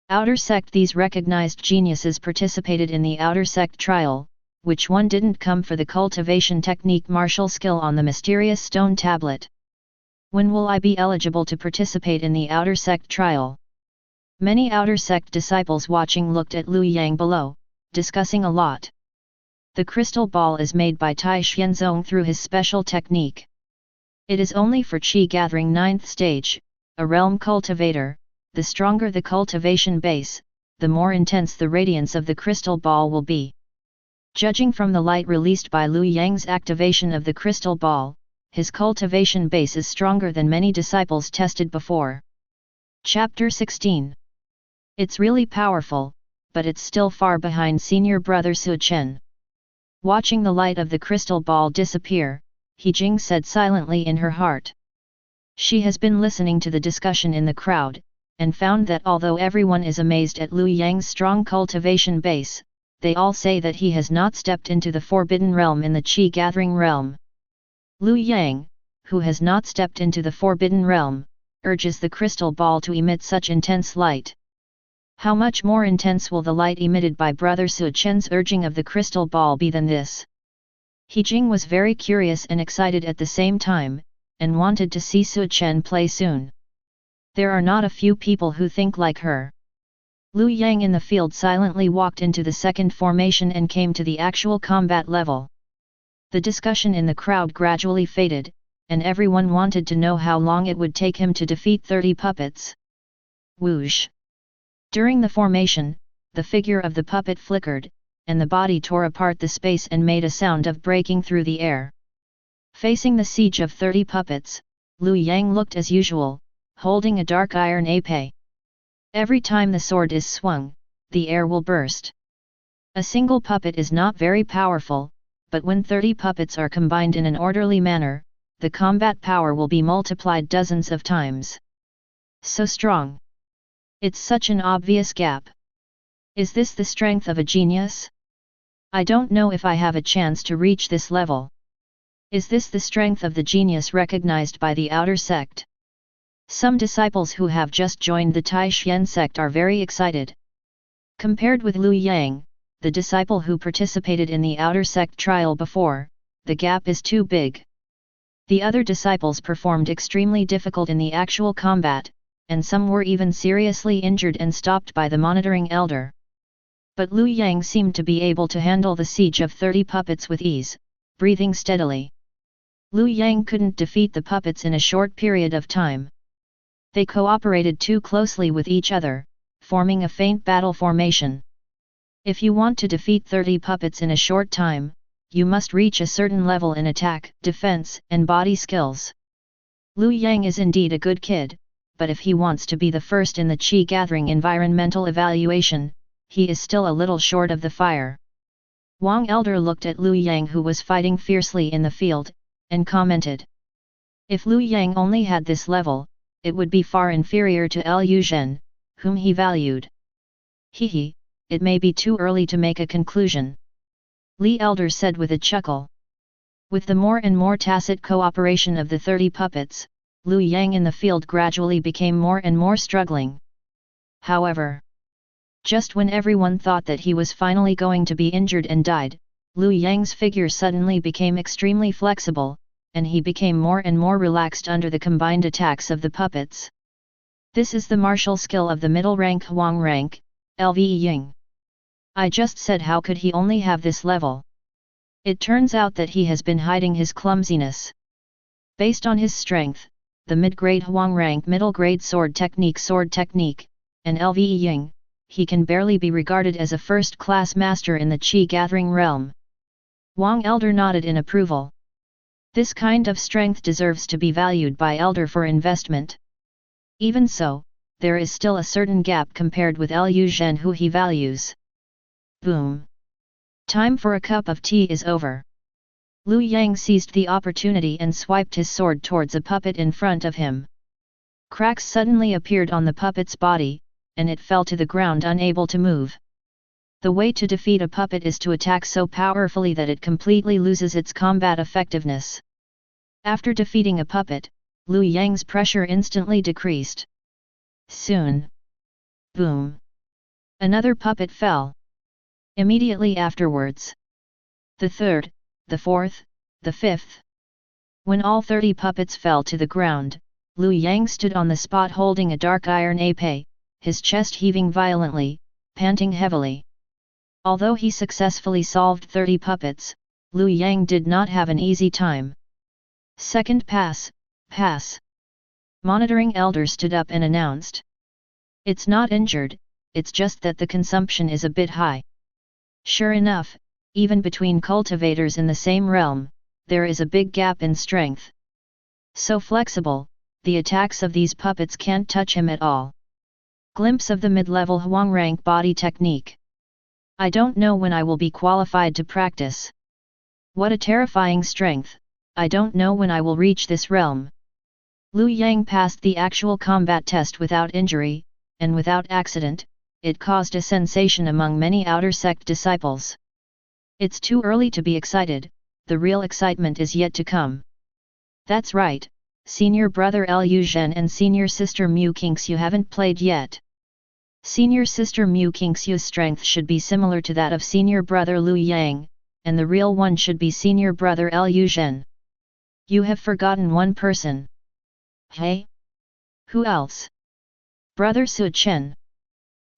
Outer sect, these recognized geniuses participated in the outer sect trial, which one didn't come for the cultivation technique martial skill on the mysterious stone tablet? When will I be eligible to participate in the outer sect trial? Many outer sect disciples watching looked at Liu Yang below, discussing a lot. The crystal ball is made by Tai Xianzong through his special technique. It is only for Qi gathering 9th stage, a realm cultivator. The stronger the cultivation base, the more intense the radiance of the crystal ball will be. Judging from the light released by Liu Yang's activation of the crystal ball, his cultivation base is stronger than many disciples tested before. Chapter 16. It's really powerful, but it's still far behind senior brother Su Chen. Watching the light of the crystal ball disappear, He Jing said silently in her heart. She has been listening to the discussion in the crowd, and found that although everyone is amazed at Liu Yang's strong cultivation base, they all say that he has not stepped into the forbidden realm in the Qi gathering realm. Liu Yang, who has not stepped into the forbidden realm, urges the crystal ball to emit such intense light. How much more intense will the light emitted by Brother Su Chen's urging of the crystal ball be than this? He Jing was very curious and excited at the same time, and wanted to see Su Chen play soon. There are not a few people who think like her. Liu Yang in the field silently walked into the second formation and came to the actual combat level. The discussion in the crowd gradually faded, and everyone wanted to know how long it would take him to defeat 30 puppets. Whoosh! During the formation, the figure of the puppet flickered, and the body tore apart the space and made a sound of breaking through the air. Facing the siege of 30 puppets, Liu Yang looked as usual, holding a dark iron épée. Every time the sword is swung, the air will burst. A single puppet is not very powerful, but when 30 puppets are combined in an orderly manner, the combat power will be multiplied dozens of times. So strong. It's such an obvious gap. Is this the strength of a genius? I don't know if I have a chance to reach this level. Is this the strength of the genius recognized by the outer sect? Some disciples who have just joined the Tai Xian sect are very excited. Compared with Liu Yang, the disciple who participated in the outer sect trial before, the gap is too big. The other disciples performed extremely difficult in the actual combat, and some were even seriously injured and stopped by the monitoring elder. But Liu Yang seemed to be able to handle the siege of 30 puppets with ease, breathing steadily. Liu Yang couldn't defeat the puppets in a short period of time. They cooperated too closely with each other, forming a faint battle formation. If you want to defeat 30 puppets in a short time, you must reach a certain level in attack, defense, and body skills. Liu Yang is indeed a good kid, but if he wants to be the first in the Qi gathering environmental evaluation, he is still a little short of the fire. Wang Elder looked at Liu Yang who was fighting fiercely in the field, and commented. If Liu Yang only had this level, it would be far inferior to Liu Zhen, whom he valued. Hehe, it may be too early to make a conclusion. Li Elder said with a chuckle. With the more and more tacit cooperation of the 30 puppets, Liu Yang in the field gradually became more and more struggling. However, just when everyone thought that he was finally going to be injured and died, Liu Yang's figure suddenly became extremely flexible, and he became more and more relaxed under the combined attacks of the puppets. This is the martial skill of the middle rank Huang rank, Lve Ying. I just said how could he only have this level? It turns out that he has been hiding his clumsiness. Based on his strength, the mid-grade Huang rank middle-grade sword technique, and Lve Ying, he can barely be regarded as a first-class master in the Qi gathering realm. Wang Elder nodded in approval. This kind of strength deserves to be valued by Elder for investment. Even so, there is still a certain gap compared with Liu Zhen who he values. Boom! Time for a cup of tea is over. Liu Yang seized the opportunity and swiped his sword towards a puppet in front of him. Cracks suddenly appeared on the puppet's body, and it fell to the ground unable to move. The way to defeat a puppet is to attack so powerfully that it completely loses its combat effectiveness. After defeating a puppet, Liu Yang's pressure instantly decreased. Soon. Boom! Another puppet fell. Immediately afterwards. The third, the fourth, the fifth. When all 30 puppets fell to the ground, Liu Yang stood on the spot holding a dark iron épée, his chest heaving violently, panting heavily. Although he successfully solved 30 puppets, Liu Yang did not have an easy time. Second pass, pass. Monitoring Elder stood up and announced. It's not injured, it's just that the consumption is a bit high. Sure enough, even between cultivators in the same realm, there is a big gap in strength. So flexible, the attacks of these puppets can't touch him at all. Glimpse of the mid-level Huang rank body technique. I don't know when I will be qualified to practice. What a terrifying strength, I don't know when I will reach this realm. Liu Yang passed the actual combat test without injury, and without accident. It caused a sensation among many outer sect disciples. It's too early to be excited, the real excitement is yet to come. That's right, senior brother Liu Zhen and senior sister Mu Qingxu haven't played yet. Senior sister Mu Qingxiu's strength should be similar to that of senior brother Lu Yang, and the real one should be senior brother Liu Zhen. You have forgotten one person. Hey? Who else? Brother Su Chen.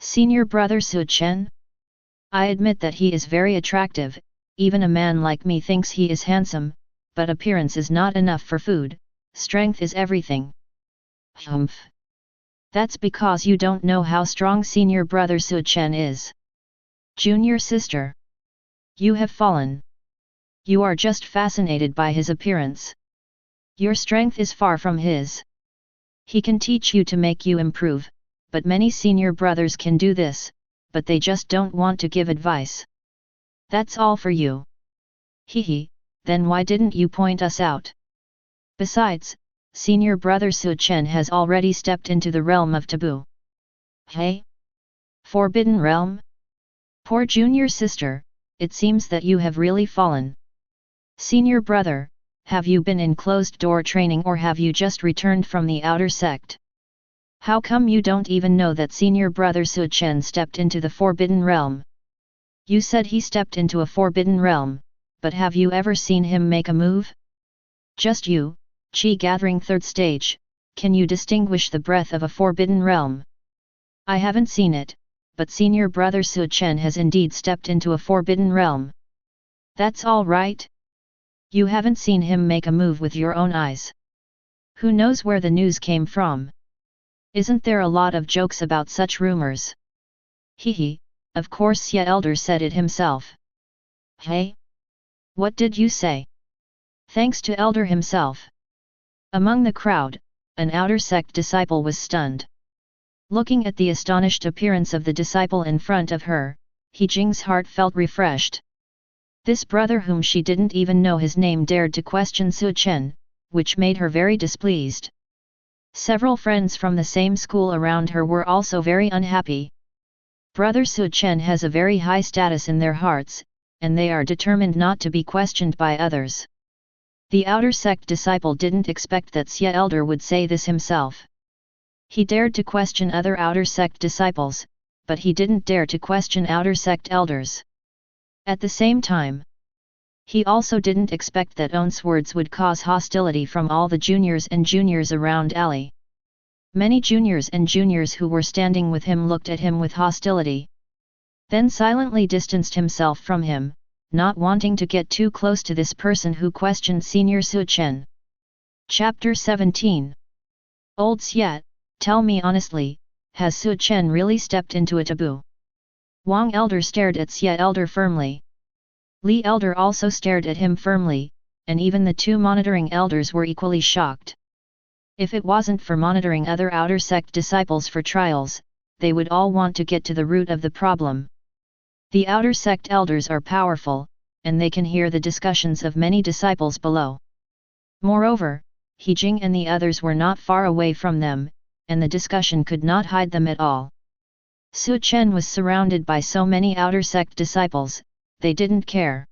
Senior brother Su Chen? I admit that he is very attractive, even a man like me thinks he is handsome, but appearance is not enough for food, strength is everything. Humph. That's because you don't know how strong senior brother Su Chen is. Junior sister. You have fallen. You are just fascinated by his appearance. Your strength is far from his. He can teach you to make you improve, but many senior brothers can do this, but they just don't want to give advice. That's all for you. Hehe, then why didn't you point us out? Besides, senior brother Su Chen has already stepped into the realm of taboo. Hey? Forbidden realm? Poor junior sister, it seems that you have really fallen. Senior brother, have you been in closed-door training or have you just returned from the outer sect? How come you don't even know that senior brother Su Chen stepped into the forbidden realm? You said he stepped into a forbidden realm, but have you ever seen him make a move? Just you, Qi gathering 3rd stage, can you distinguish the breath of a forbidden realm? I haven't seen it, but senior brother Su Chen has indeed stepped into a forbidden realm. That's all right. You haven't seen him make a move with your own eyes. Who knows where the news came from? Isn't there a lot of jokes about such rumors? Hehe, of course Sect Elder said it himself. Hey? What did you say? Thanks to Elder himself. Among the crowd, an outer sect disciple was stunned. Looking at the astonished appearance of the disciple in front of her, He Jing's heart felt refreshed. This brother whom she didn't even know his name dared to question Su Chen, which made her very displeased. Several friends from the same school around her were also very unhappy. Brother Su Chen has a very high status in their hearts, and they are determined not to be questioned by others. The outer sect disciple didn't expect that Sect Elder would say this himself. He dared to question other outer sect disciples, but he didn't dare to question outer sect elders. At the same time, he also didn't expect that On's words would cause hostility from all the juniors and juniors around Ali. Many juniors and juniors who were standing with him looked at him with hostility. Then silently distanced himself from him, not wanting to get too close to this person who questioned Senior Su Chen. Chapter 17. Old Siet, tell me honestly, has Su Chen really stepped into a taboo? Wang Elder stared at Sect Elder firmly. Li Elder also stared at him firmly, and even the 2 monitoring elders were equally shocked. If it wasn't for monitoring other outer sect disciples for trials, they would all want to get to the root of the problem. The outer sect elders are powerful, and they can hear the discussions of many disciples below. Moreover, He Jing and the others were not far away from them, and the discussion could not hide them at all. Su Chen was surrounded by so many outer sect disciples, they didn't care.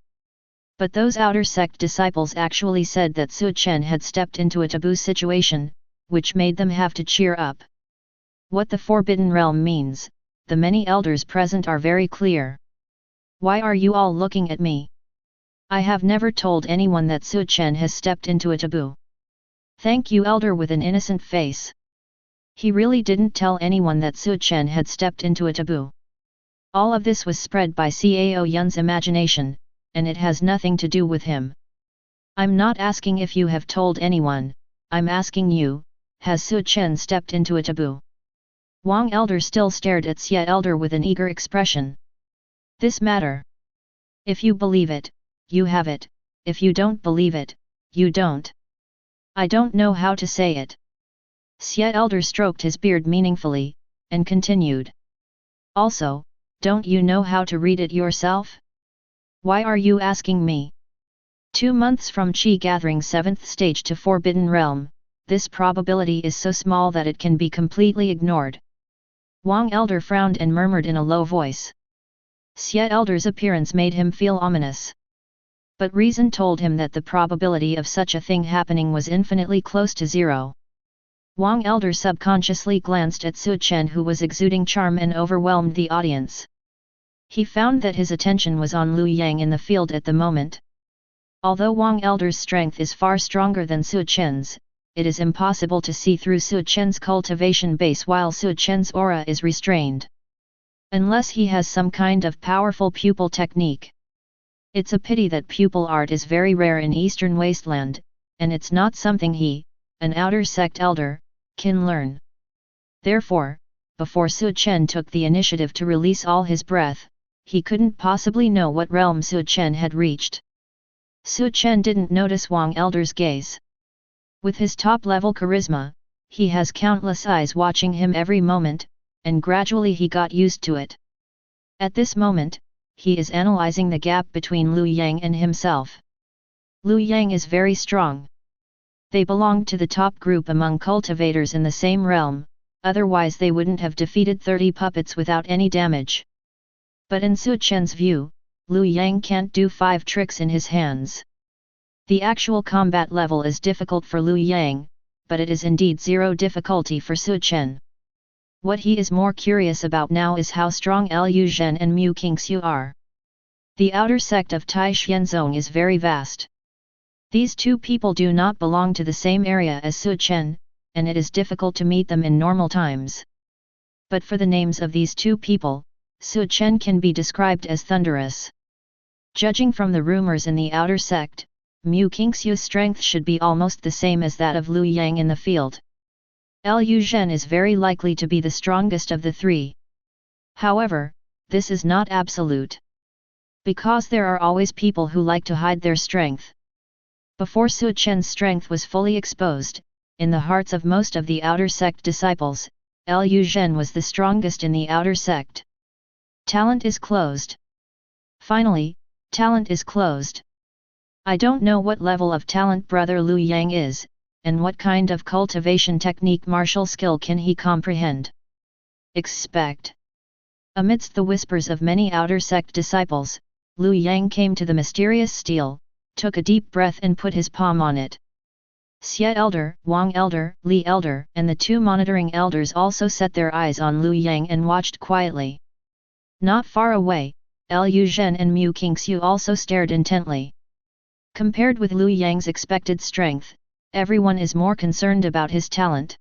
But those outer sect disciples actually said that Su Chen had stepped into a taboo situation, which made them have to cheer up. What the Forbidden Realm means, the many elders present are very clear. Why are you all looking at me? I have never told anyone that Su Chen has stepped into a taboo. Thank you, Elder, with an innocent face. He really didn't tell anyone that Su Chen had stepped into a taboo. All of this was spread by Cao Yun's imagination, and it has nothing to do with him. I'm not asking if you have told anyone, I'm asking you, has Su Chen stepped into a taboo? Wang Elder still stared at Sect Elder with an eager expression. This matter. If you believe it, you have it, if you don't believe it, you don't. I don't know how to say it. Sect Elder stroked his beard meaningfully, and continued. Also, don't you know how to read it yourself? Why are you asking me? 2 months from Qi gathering 7th stage to Forbidden Realm, this probability is so small that it can be completely ignored. Wang Elder frowned and murmured in a low voice. Sect Elder's appearance made him feel ominous. But reason told him that the probability of such a thing happening was infinitely close to 0. Wang Elder subconsciously glanced at Su Chen, who was exuding charm and overwhelmed the audience. He found that his attention was on Liu Yang in the field at the moment. Although Wang Elder's strength is far stronger than Su Chen's, it is impossible to see through Su Chen's cultivation base while Su Chen's aura is restrained. Unless he has some kind of powerful pupil technique. It's a pity that pupil art is very rare in Eastern Wasteland, and it's not something he, an outer sect elder, can learn. Therefore, before Su Chen took the initiative to release all his breath, he couldn't possibly know what realm Su Chen had reached. Su Chen didn't notice Wang Elder's gaze. With his top-level charisma, he has countless eyes watching him every moment, and gradually he got used to it. At this moment, he is analyzing the gap between Liu Yang and himself. Liu Yang is very strong. They belong to the top group among cultivators in the same realm, otherwise they wouldn't have defeated 30 puppets without any damage. But in Su Chen's view, Liu Yang can't do 5 tricks in his hands. The actual combat level is difficult for Liu Yang, but it is indeed zero difficulty for Su Chen. What he is more curious about now is how strong Liu Zhen and Mu Qingxiu are. The outer sect of Tai Xianzong is very vast. These two people do not belong to the same area as Su Chen, and it is difficult to meet them in normal times. But for the names of these two people, Su Chen can be described as thunderous. Judging from the rumors in the outer sect, Mu Qingxiu's strength should be almost the same as that of Liu Yang in the field. Liu Zhen is very likely to be the strongest of the three. However, this is not absolute. Because there are always people who like to hide their strength. Before Su Chen's strength was fully exposed, in the hearts of most of the outer sect disciples, Liu Zhen was the strongest in the outer sect. Talent is closed. Finally, talent is closed. I don't know what level of talent brother Liu Yang is, and what kind of cultivation technique martial skill can he comprehend. Expect. Amidst the whispers of many outer sect disciples, Liu Yang came to the mysterious steel, took a deep breath and put his palm on it. Sect Elder, Wang Elder, Li Elder, and the 2 monitoring elders also set their eyes on Liu Yang and watched quietly. Not far away, Liu Zhen and Mu Qingxiu also stared intently. Compared with Liu Yang's expected strength, everyone is more concerned about his talent.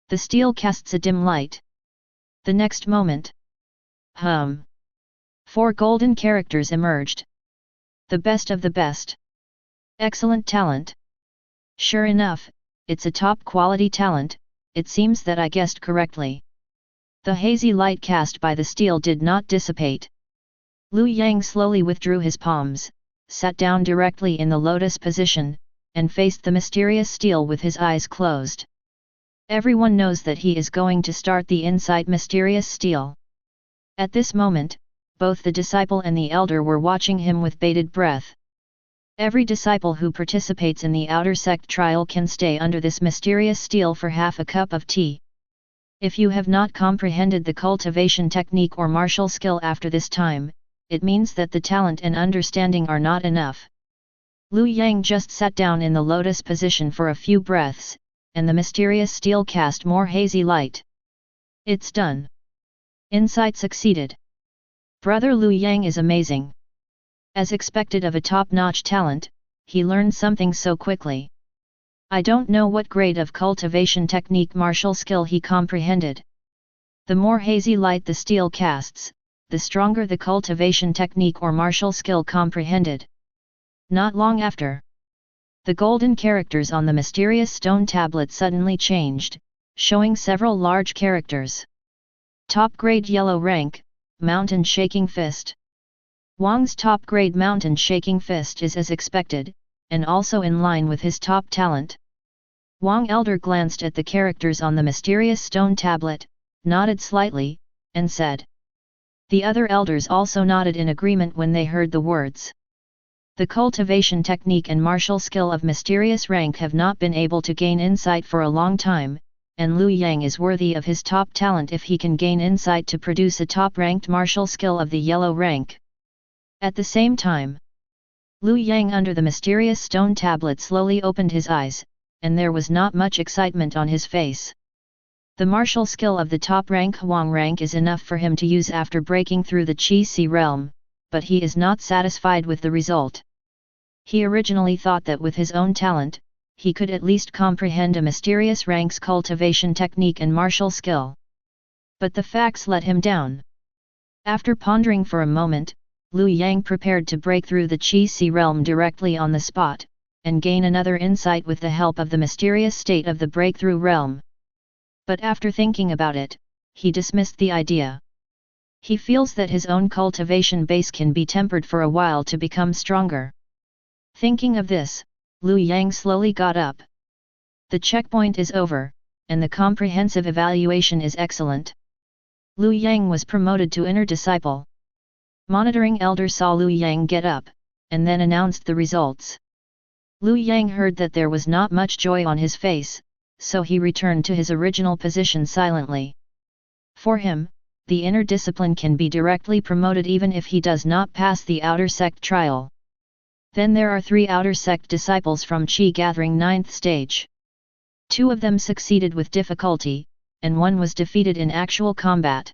The steel casts a dim light. The next moment. 4 golden characters emerged. The best of the best. Excellent talent. Sure enough, it's a top-quality talent, it seems that I guessed correctly. The hazy light cast by the steel did not dissipate. Liu Yang slowly withdrew his palms, sat down directly in the lotus position, and faced the mysterious steel with his eyes closed. Everyone knows that he is going to start the inside mysterious steel. At this moment, both the disciple and the elder were watching him with bated breath. Every disciple who participates in the outer sect trial can stay under this mysterious steel for half a cup of tea. If you have not comprehended the cultivation technique or martial skill after this time, it means that the talent and understanding are not enough. Liu Yang just sat down in the lotus position for a few breaths, and the mysterious steel cast more hazy light. It's done. Insight succeeded. Brother Liu Yang is amazing. As expected of a top-notch talent, he learned something so quickly. I don't know what grade of cultivation technique martial skill he comprehended. The more hazy light the steel casts, the stronger the cultivation technique or martial skill comprehended. Not long after, the golden characters on the mysterious stone tablet suddenly changed, showing several large characters. Top-grade yellow rank, Mountain Shaking Fist. Wang's top-grade Mountain Shaking Fist is as expected, and also in line with his top talent. Wang Elder glanced at the characters on the mysterious stone tablet, nodded slightly, and said. The other elders also nodded in agreement when they heard the words. The cultivation technique and martial skill of mysterious rank have not been able to gain insight for a long time, and Liu Yang is worthy of his top talent if he can gain insight to produce a top-ranked martial skill of the yellow rank. At the same time, Liu Yang under the mysterious stone tablet slowly opened his eyes, and there was not much excitement on his face. The martial skill of the top rank Huang rank is enough for him to use after breaking through the Qi Si realm, but he is not satisfied with the result. He originally thought that with his own talent, he could at least comprehend a mysterious rank's cultivation technique and martial skill. But the facts let him down. After pondering for a moment, Liu Yang prepared to break through the Qi Si realm directly on the spot, and gain another insight with the help of the mysterious state of the breakthrough realm. But after thinking about it, he dismissed the idea. He feels that his own cultivation base can be tempered for a while to become stronger. Thinking of this, Liu Yang slowly got up. The checkpoint is over, and the comprehensive evaluation is excellent. Liu Yang was promoted to inner disciple. Monitoring elder saw Liu Yang get up, and then announced the results. Liu Yang heard that there was not much joy on his face, so he returned to his original position silently. For him, the inner discipline can be directly promoted even if he does not pass the outer sect trial. Then there are 3 outer sect disciples from Qi gathering 9th stage. 2 of them succeeded with difficulty, and 1 was defeated in actual combat.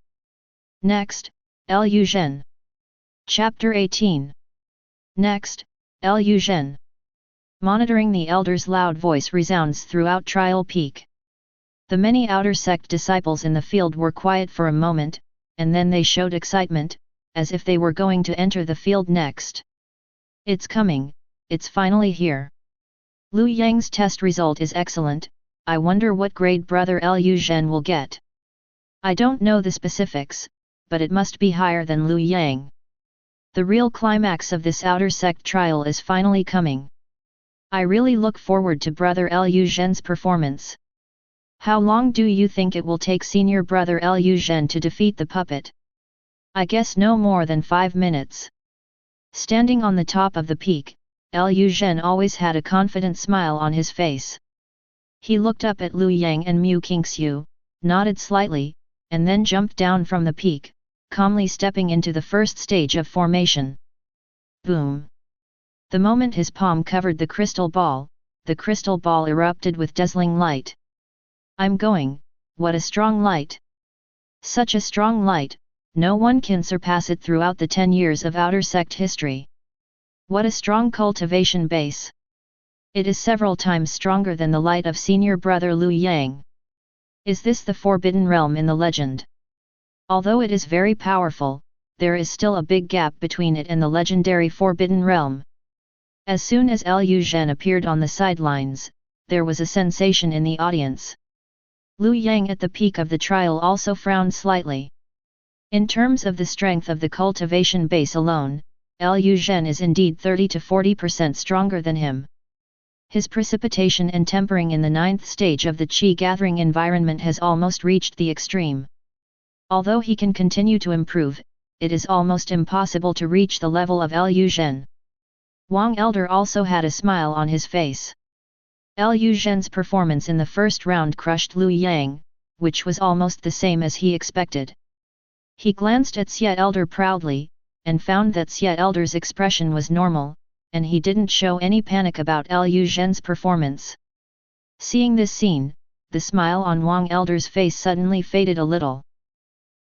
Next, Liu Zhen. Chapter 18. Next, Liu Zhen. Monitoring the elder's loud voice resounds throughout Trial Peak. The many outer sect disciples in the field were quiet for a moment, and then they showed excitement, as if they were going to enter the field next. It's coming, it's finally here. Liu Yang's test result is excellent, I wonder what grade brother Liu Zhen will get. I don't know the specifics, but it must be higher than Liu Yang. The real climax of this outer sect trial is finally coming. I really look forward to brother Liu Zhen's performance. How long do you think it will take senior brother Liu Zhen to defeat the puppet? I guess no more than 5 minutes. Standing on the top of the peak, Liu Zhen always had a confident smile on his face. He looked up at Liu Yang and Mu Qingxiu, nodded slightly, and then jumped down from the peak, calmly stepping into the first stage of formation. Boom! The moment his palm covered the crystal ball erupted with dazzling light. I'm going, what a strong light! Such a strong light, no one can surpass it throughout the 10 years of outer sect history. What a strong cultivation base! It is several times stronger than the light of senior brother Liu Yang. Is this the forbidden realm in the legend? Although it is very powerful, there is still a big gap between it and the legendary forbidden realm. As soon as Liu Zhen appeared on the sidelines, there was a sensation in the audience. Liu Yang at the peak of the trial also frowned slightly. In terms of the strength of the cultivation base alone, Liu Zhen is indeed 30 to 40% stronger than him. His precipitation and tempering in the 9th stage of the Qi gathering environment has almost reached the extreme. Although he can continue to improve, it is almost impossible to reach the level of Liu Zhen. Wang Elder also had a smile on his face. Liu Zhen's performance in the first round crushed Liu Yang, which was almost the same as he expected. He glanced at Sect Elder proudly, and found that Sect Elder's expression was normal, and he didn't show any panic about Liu Zhen's performance. Seeing this scene, the smile on Wang Elder's face suddenly faded a little.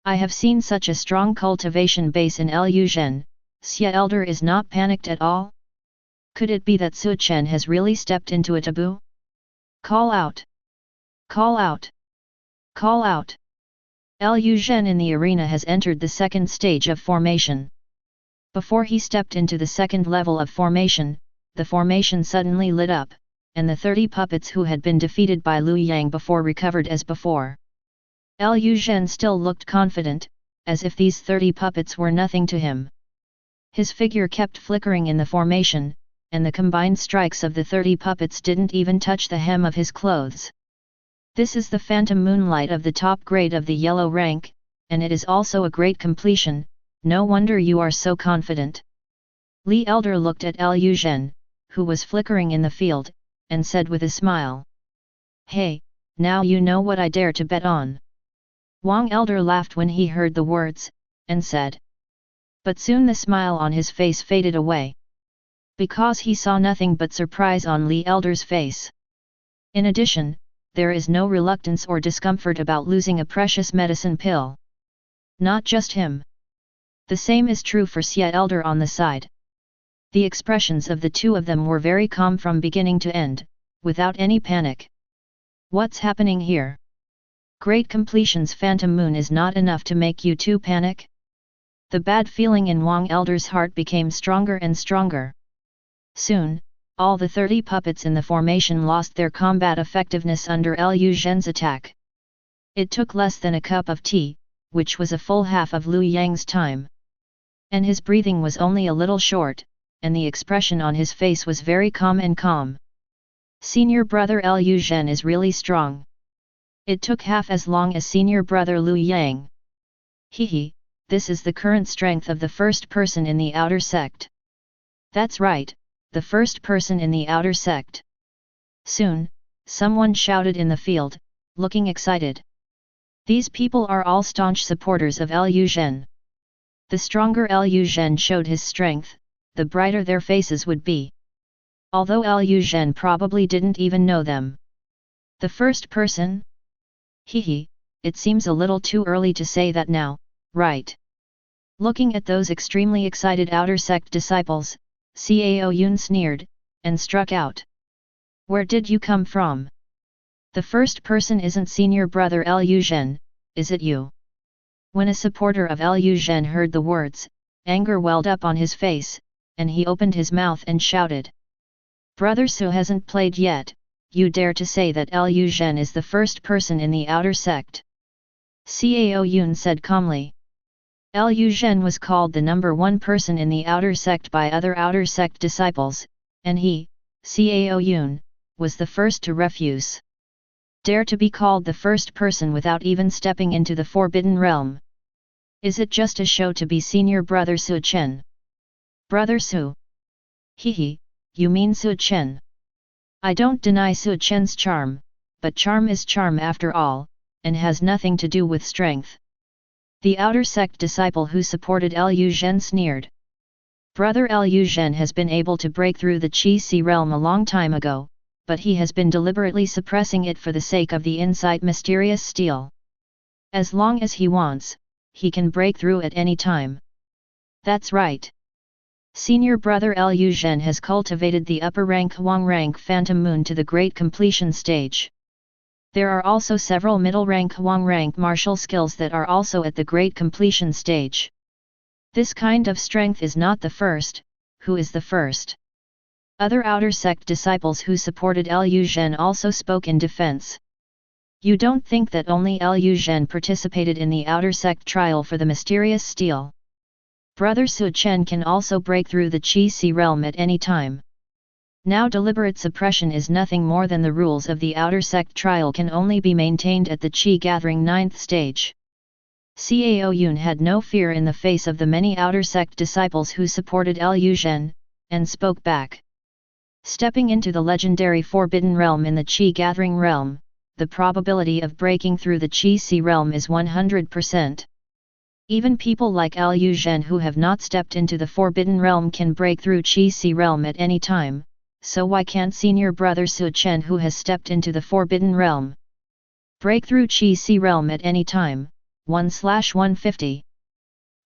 I have seen such a strong cultivation base in Liu Zhen, Sect Elder is not panicked at all? Could it be that Su Chen has really stepped into a taboo? Call out! Call out! Call out! Liu Zhen in the arena has entered the 2nd stage of formation. Before he stepped into the 2nd level of formation, the formation suddenly lit up, and the 30 puppets who had been defeated by Liu Yang before recovered as before. Liu Zhen still looked confident, as if these 30 puppets were nothing to him. His figure kept flickering in the formation, and the combined strikes of the 30 puppets didn't even touch the hem of his clothes. This is the phantom moonlight of the top grade of the yellow rank, and it is also a great completion, no wonder you are so confident. Li Elder looked at Liu Zhen, who was flickering in the field, and said with a smile. Hey, now you know what I dare to bet on. Wang Elder laughed when he heard the words, and said. But soon the smile on his face faded away. Because he saw nothing but surprise on Li Elder's face. In addition, there is no reluctance or discomfort about losing a precious medicine pill. Not just him. The same is true for Sect Elder on the side. The expressions of the two of them were very calm from beginning to end, without any panic. What's happening here? Great Completion's Phantom Moon is not enough to make you two panic? The bad feeling in Wang Elder's heart became stronger and stronger. Soon, all the 30 puppets in the formation lost their combat effectiveness under Liu Zhen's attack. It took less than a cup of tea, which was a full half of Liu Yang's time. And his breathing was only a little short, and the expression on his face was very calm and calm. Senior brother Liu Zhen is really strong. It took half as long as senior brother Liu Yang. Hehe, this is the current strength of the first person in the outer sect. That's right, the first person in the outer sect. Soon, someone shouted in the field, looking excited. These people are all staunch supporters of Liu Zhen. The stronger Liu Zhen showed his strength, the brighter their faces would be. Although Liu Zhen probably didn't even know them. The first person? Hehe, it seems a little too early to say that now, right? Looking at those extremely excited outer sect disciples, Cao Yun sneered, and struck out. Where did you come from? The first person isn't senior brother Liu Zhen, is it you? When a supporter of Liu Zhen heard the words, anger welled up on his face, and he opened his mouth and shouted. Brother Su hasn't played yet, you dare to say that Liu Zhen is the first person in the outer sect? Cao Yun said calmly. Liu Zhen was called the number one person in the outer sect by other outer sect disciples, and he, Cao Yun, was the first to refuse. Dare to be called the first person without even stepping into the Forbidden Realm. Is it just a show to be senior brother Su Chen? Brother Su? Hehe, you mean Su Chen? I don't deny Su Chen's charm, but charm is charm after all, and has nothing to do with strength. The outer sect disciple who supported Liu Zhen sneered. Brother Liu Zhen has been able to break through the Qi Si realm a long time ago, but he has been deliberately suppressing it for the sake of the inside mysterious steel. As long as he wants, he can break through at any time. That's right. Senior brother Liu Zhen has cultivated the upper rank Huang rank Phantom Moon to the Great Completion stage. There are also several middle rank Huang rank martial skills that are also at the Great Completion stage. This kind of strength is not the first. Who is the first? Other outer sect disciples who supported Liu Zhen also spoke in defense. You don't think that only Liu Zhen participated in the outer sect trial for the mysterious steel? Brother Su Chen can also break through the Qi Si realm at any time. Now deliberate suppression is nothing more than the rules of the outer sect trial can only be maintained at the Qi gathering 9th stage. Cao Yun had no fear in the face of the many outer sect disciples who supported Liu Zhen, and spoke back. Stepping into the legendary Forbidden Realm in the Qi gathering realm, the probability of breaking through the Qi Si realm is 100%. Even people like Liu Zhen who have not stepped into the Forbidden Realm can break through Qi Si realm at any time, so why can't senior brother Su Chen who has stepped into the Forbidden Realm break through Qi Si realm at any time? 1/150.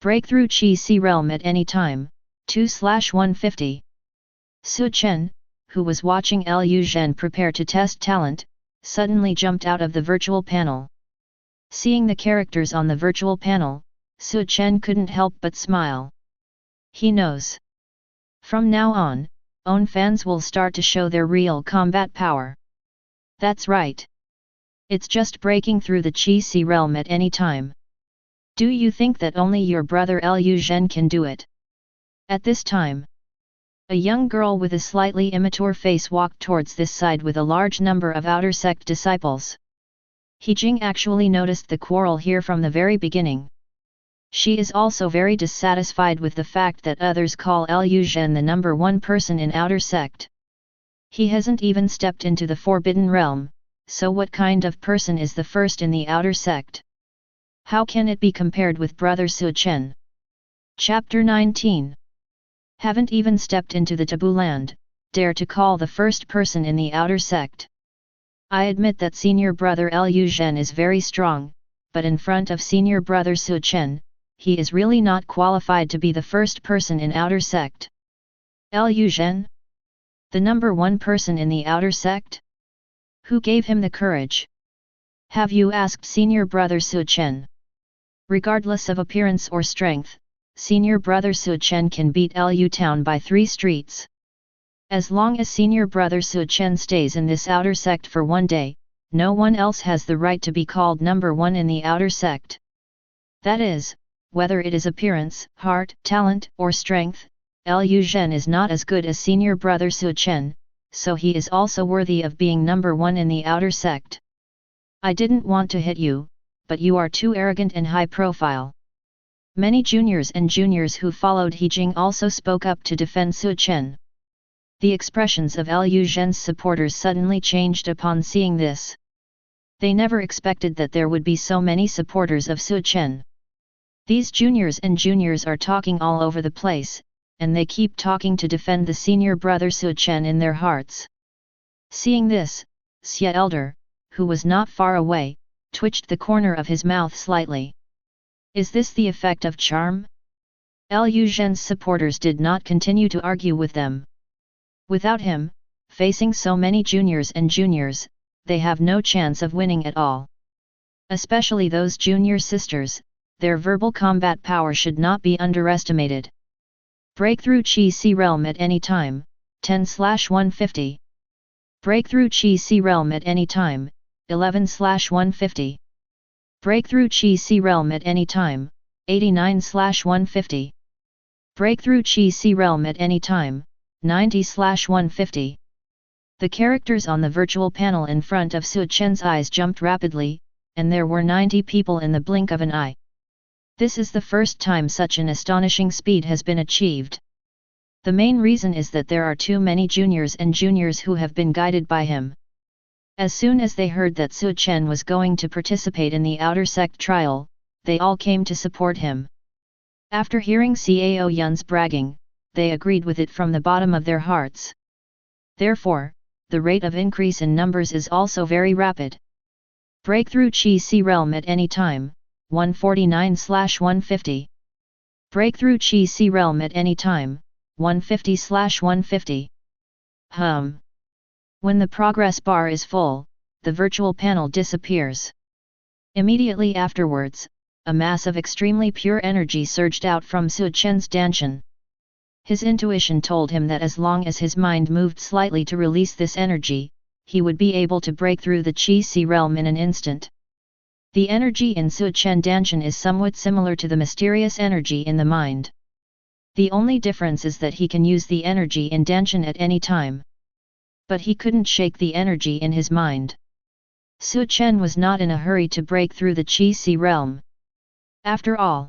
Break through Qi Si realm at any time, 2/150. Su Chen, who was watching Liu Zhen prepare to test talent, suddenly jumped out of the virtual panel. Seeing the characters on the virtual panel, Su Chen couldn't help but smile. He knows. From now on, own fans will start to show their real combat power. That's right. It's just breaking through the Qi Si realm at any time. Do you think that only your brother Liu Zhen can do it? At this time, a young girl with a slightly immature face walked towards this side with a large number of outer sect disciples. He Jing actually noticed the quarrel here from the very beginning. She is also very dissatisfied with the fact that others call Liu Zhen the number one person in outer sect. He hasn't even stepped into the Forbidden Realm, so what kind of person is the first in the outer sect? How can it be compared with brother Su Chen? Chapter 19. Haven't even stepped into the taboo land, dare to call the first person in the outer sect. I admit that senior brother Liu Zhen is very strong, but in front of senior brother Su Chen, he is really not qualified to be the first person in outer sect. Liu Zhen? The number one person in the outer sect? Who gave him the courage? Have you asked senior brother Su Chen? Regardless of appearance or strength, senior brother Su Chen can beat Lu town by 3 streets. As long as senior brother Su Chen stays in this outer sect for 1 day, no one else has the right to be called number 1 in the outer sect. That is, whether it is appearance, heart, talent, or strength, Liu Zhen is not as good as senior brother Su Chen, so he is also worthy of being number 1 in the outer sect. I didn't want to hit you, but you are too arrogant and high profile. Many juniors and juniors who followed He Jing also spoke up to defend Su Chen. The expressions of Liu Zhen's supporters suddenly changed upon seeing this. They never expected that there would be so many supporters of Su Chen. These juniors and juniors are talking all over the place, and they keep talking to defend the senior brother Su Chen in their hearts. Seeing this, Sect Elder, who was not far away, twitched the corner of his mouth slightly. Is this the effect of charm? Liu Zhen's supporters did not continue to argue with them. Without him, facing so many juniors and juniors, they have no chance of winning at all. Especially those junior sisters, their verbal combat power should not be underestimated. Breakthrough Chi Si Realm at any time, 10/150. Breakthrough Chi Si Realm at any time, 11/150. Breakthrough Chi Si Realm at any time, 89/150. Breakthrough Chi Si Realm at any time, 90/150. The characters on the virtual panel in front of Su Chen's eyes jumped rapidly, and there were 90 people in the blink of an eye. This is the first time such an astonishing speed has been achieved. The main reason is that there are too many juniors and juniors who have been guided by him. As soon as they heard that Su Chen was going to participate in the outer sect trial, they all came to support him. After hearing Cao Yun's bragging, they agreed with it from the bottom of their hearts. Therefore, the rate of increase in numbers is also very rapid. Breakthrough Chi Si Realm at any time, 149/150. Breakthrough Chi Si Realm at any time, 150/150. When the progress bar is full, the virtual panel disappears. Immediately afterwards, a mass of extremely pure energy surged out from Su Chen's danshan. His intuition told him that as long as his mind moved slightly to release this energy, he would be able to break through the Chi Si realm in an instant. The energy in Su Chen danshan is somewhat similar to the mysterious energy in the mind. The only difference is that he can use the energy in danshan at any time. But he couldn't shake the energy in his mind. Su Chen was not in a hurry to break through the Chi Si realm. After all,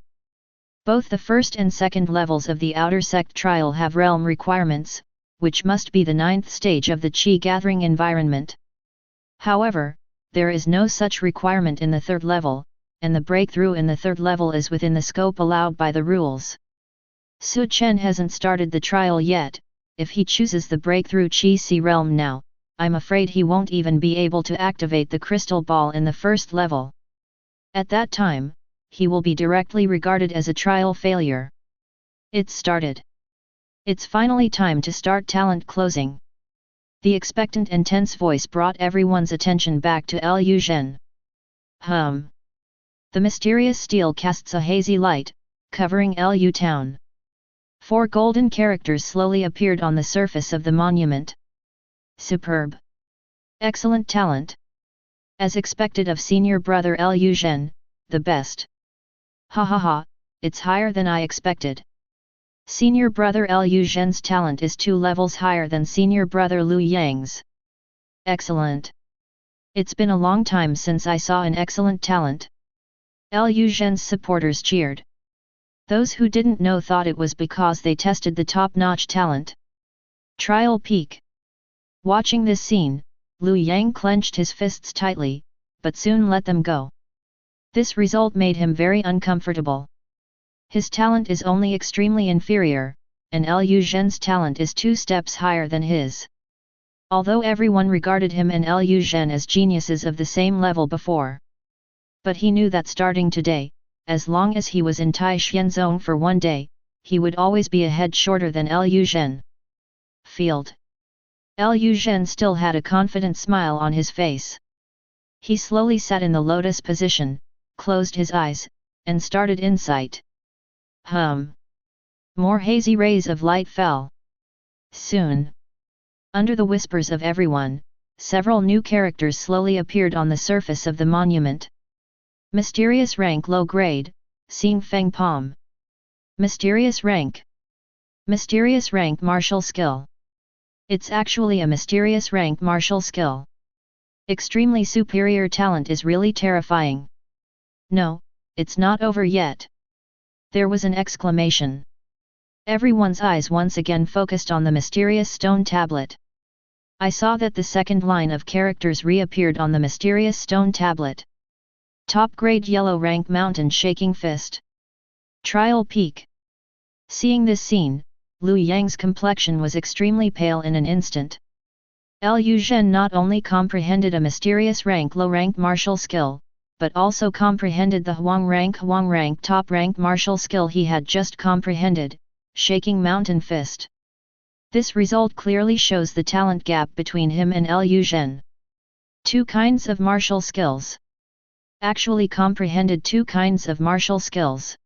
both the first and second levels of the outer sect trial have realm requirements, which must be the 9th stage of the Qi gathering environment. However, there is no such requirement in the 3rd level, and the breakthrough in the 3rd level is within the scope allowed by the rules. Su Chen hasn't started the trial yet. If he chooses the breakthrough Chi Si realm now, I'm afraid he won't even be able to activate the crystal ball in the 1st level. At that time, he will be directly regarded as a trial failure. It's started. It's finally time to start talent closing. The expectant and tense voice brought everyone's attention back to Liu Zhen. The mysterious steel casts a hazy light, covering Lu town. 4 golden characters slowly appeared on the surface of the monument. Superb. Excellent talent. As expected of senior brother Liu Zhen, the best. Ha ha ha, it's higher than I expected. Senior brother Liu Zhen's talent is 2 levels higher than senior brother Lu Yang's. Excellent. It's been a long time since I saw an excellent talent. Liu Zhen's supporters cheered. Those who didn't know thought it was because they tested the top-notch talent. Trial peak. Watching this scene, Lu Yang clenched his fists tightly, but soon let them go. This result made him very uncomfortable. His talent is only extremely inferior, and Liu Zhen's talent is 2 steps higher than his. Although everyone regarded him and Liu Zhen as geniuses of the same level before. But he knew that starting today, as long as he was in Tai Xian Zone for one day, he would always be a head shorter than Liu Zhen. Field. Liu Zhen still had a confident smile on his face. He slowly sat in the lotus position, closed his eyes, and started insight. More hazy rays of light fell. Soon. Under the whispers of everyone, several new characters slowly appeared on the surface of the monument. Mysterious rank low grade, Xing Feng Palm. Mysterious rank. Mysterious rank martial skill. It's actually a mysterious rank martial skill. Extremely superior talent is really terrifying. No, it's not over yet. There was an exclamation. Everyone's eyes once again focused on the mysterious stone tablet. I saw that the second line of characters reappeared on the mysterious stone tablet. Top grade yellow rank mountain shaking fist. Trial peak. Seeing this scene, Lu Yang's complexion was extremely pale in an instant. Liu Zhen not only comprehended a mysterious rank low rank martial skill, but also comprehended the Huang rank top rank martial skill he had just comprehended, shaking mountain fist. This result clearly shows the talent gap between him and Liu Zhen. Two kinds of martial skills. Actually comprehended two kinds of martial skills.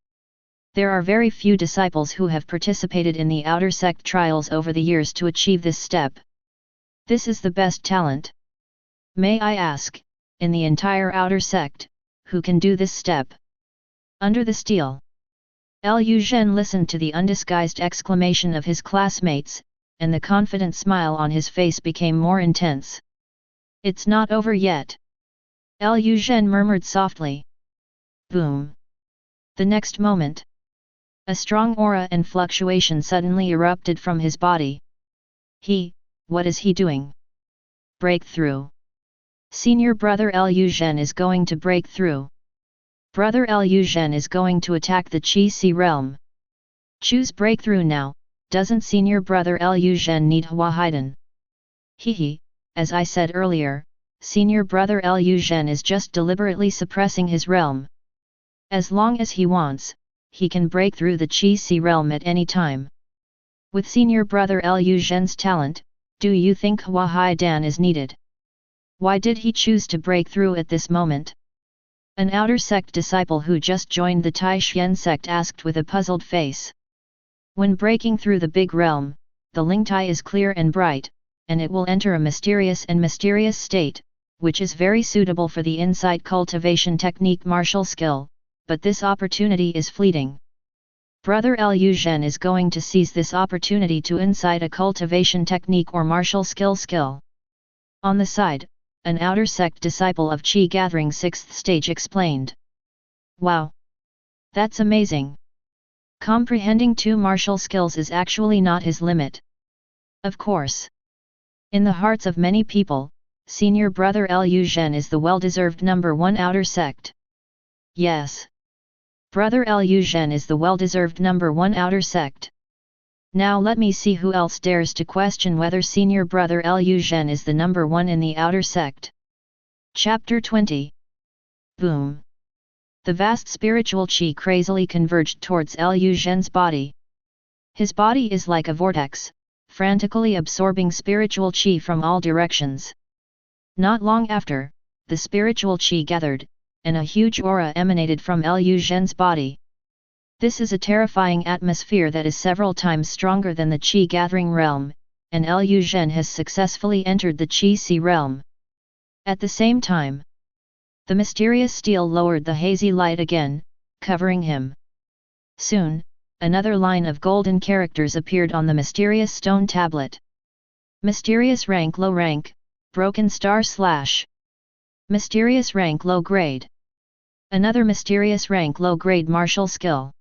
There are very few disciples who have participated in the outer sect trials over the years to achieve this step. This is the best talent. May I ask, in the entire outer sect, who can do this step? Under the steel. Liu Zhen listened to the undisguised exclamation of his classmates, and the confident smile on his face became more intense. It's not over yet. Liu Zhen murmured softly. Boom. The next moment, a strong aura and fluctuation suddenly erupted from his body. What is he doing? Breakthrough. Senior brother Liu Zhen is going to break through. Brother Liu Zhen is going to attack the Qi Si realm. Choose breakthrough now, doesn't senior brother Liu Zhen need Hua Haiden? As I said earlier, senior brother Liu Zhen is just deliberately suppressing his realm. As long as he wants, he can break through the Qi Si realm at any time. With senior brother Liu Zhen's talent, do you think Hua Haidan is needed? Why did he choose to break through at this moment? An outer sect disciple who just joined the Tai Xian sect asked with a puzzled face. When breaking through the big realm, the Lingtai is clear and bright, and it will enter a mysterious state, which is very suitable for the insight cultivation technique martial skill, but this opportunity is fleeting. Brother Liu Zhen is going to seize this opportunity to incite a cultivation technique or martial skill. On the side, an outer sect disciple of Qi Gathering 6th stage explained. Wow! That's amazing! Comprehending two martial skills is actually not his limit. Of course. In the hearts of many people, senior brother Liu Zhen is the well-deserved number one outer sect. Yes. Brother Liu Zhen is the well-deserved number one outer sect. Now let me see who else dares to question whether senior brother Liu Zhen is the number one in the outer sect. Chapter 20. Boom. The vast spiritual qi crazily converged towards Liu Zhen's body. His body is like a vortex, frantically absorbing spiritual qi from all directions. Not long after, the spiritual qi gathered, and a huge aura emanated from Liu Zhen's body. This is a terrifying atmosphere that is several times stronger than the Qi gathering realm, and Liu Zhen has successfully entered the Qi Si realm. At the same time, the mysterious steel lowered the hazy light again, covering him. Soon, another line of golden characters appeared on the mysterious stone tablet. Mysterious rank low rank, broken star slash. Mysterious rank low grade. Another mysterious rank low grade martial skill.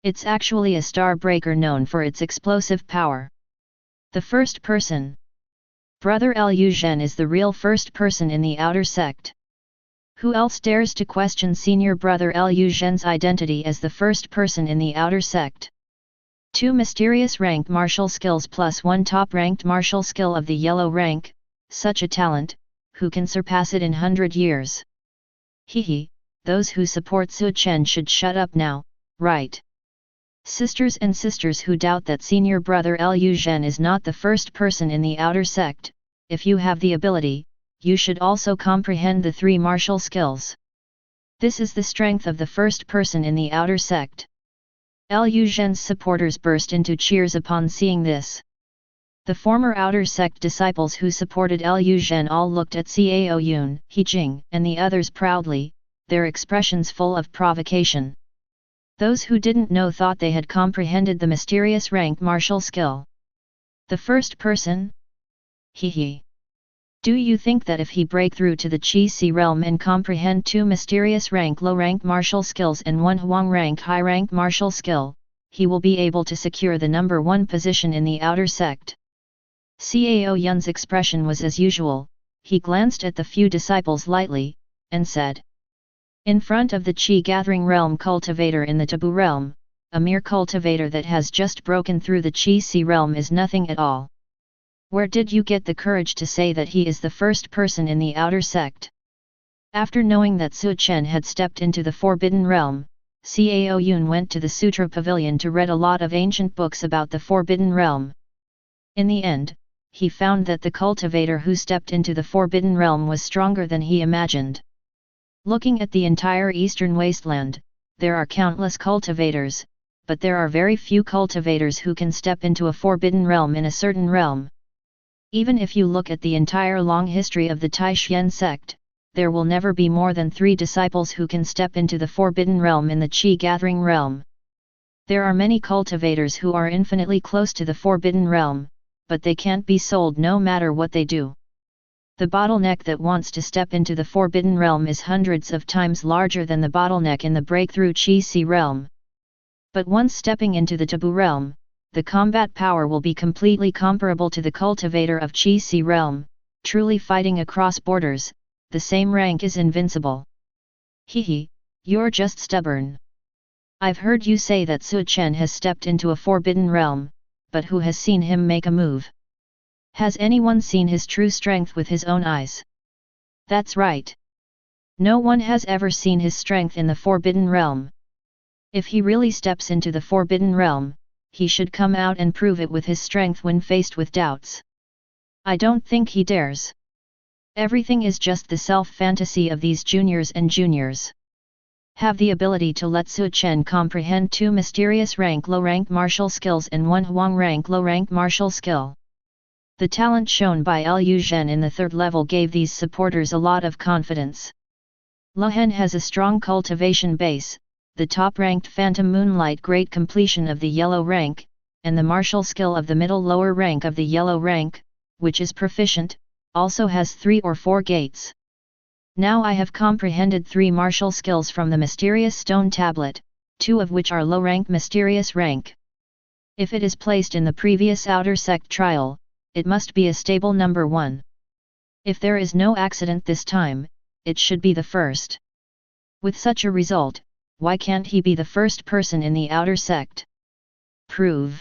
It's actually a star breaker known for its explosive power. The first person. Brother Liu Zhen is the real first person in the outer sect. Who else dares to question senior brother Liu Zhen's identity as the first person in the outer sect? 2 mysterious ranked martial skills plus 1 top ranked martial skill of the yellow rank, such a talent, who can surpass it in 100 years? Hehe, those who support Su Chen should shut up now, right? Sisters and sisters who doubt that senior brother Liu Zhen is not the first person in the outer sect, if you have the ability, you should also comprehend the 3 martial skills. This is the strength of the first person in the outer sect. Liu Zhen's supporters burst into cheers upon seeing this. The former outer sect disciples who supported Liu Zhen all looked at Cao Yun, He Jing, and the others proudly, their expressions full of provocation. Those who didn't know thought they had comprehended the mysterious rank martial skill. The first person? Hehe. Do you think that if he break through to the Qi Si realm and comprehend 2 mysterious rank low rank martial skills and 1 Huang rank high rank martial skill, he will be able to secure the number 1 position in the outer sect? Cao Yun's expression was as usual, he glanced at the few disciples lightly, and said. In front of the Qi gathering realm cultivator in the taboo realm, a mere cultivator that has just broken through the Qi Si realm is nothing at all. Where did you get the courage to say that he is the first person in the outer sect? After knowing that Su Chen had stepped into the forbidden realm, Cao Yun went to the Sutra Pavilion to read a lot of ancient books about the forbidden realm. In the end, he found that the cultivator who stepped into the forbidden realm was stronger than he imagined. Looking at the entire eastern wasteland, there are countless cultivators, but there are very few cultivators who can step into a forbidden realm in a certain realm. Even if you look at the entire long history of the Taishan sect, there will never be more than 3 disciples who can step into the forbidden realm in the Qi gathering realm. There are many cultivators who are infinitely close to the forbidden realm, but they can't be sold no matter what they do. The bottleneck that wants to step into the forbidden realm is hundreds of times larger than the bottleneck in the breakthrough Qi Si realm. But once stepping into the taboo realm, the combat power will be completely comparable to the cultivator of Qi Si realm, truly fighting across borders. The same rank is invincible. Hehe, you're just stubborn. I've heard you say that Su Chen has stepped into a forbidden realm, but who has seen him make a move? Has anyone seen his true strength with his own eyes? That's right. No one has ever seen his strength in the forbidden realm. If he really steps into the forbidden realm, he should come out and prove it with his strength when faced with doubts. I don't think he dares. Everything is just the self-fantasy of these juniors and juniors. Have the ability to let Su Chen comprehend 2 mysterious rank low rank martial skills and 1 Huang rank low rank martial skill. The talent shown by Liu Zhen in the 3rd level gave these supporters a lot of confidence. Lehen has a strong cultivation base, the top-ranked Phantom Moonlight great completion of the yellow rank, and the martial skill of the middle lower rank of the yellow rank, which is proficient, also has 3 or 4 gates. Now I have comprehended 3 martial skills from the mysterious stone tablet, 2 of which are low-rank mysterious rank. If it is placed in the previous outer sect trial, it must be a stable number 1. If there is no accident this time, it should be the first. With such a result, why can't he be the first person in the outer sect? Prove.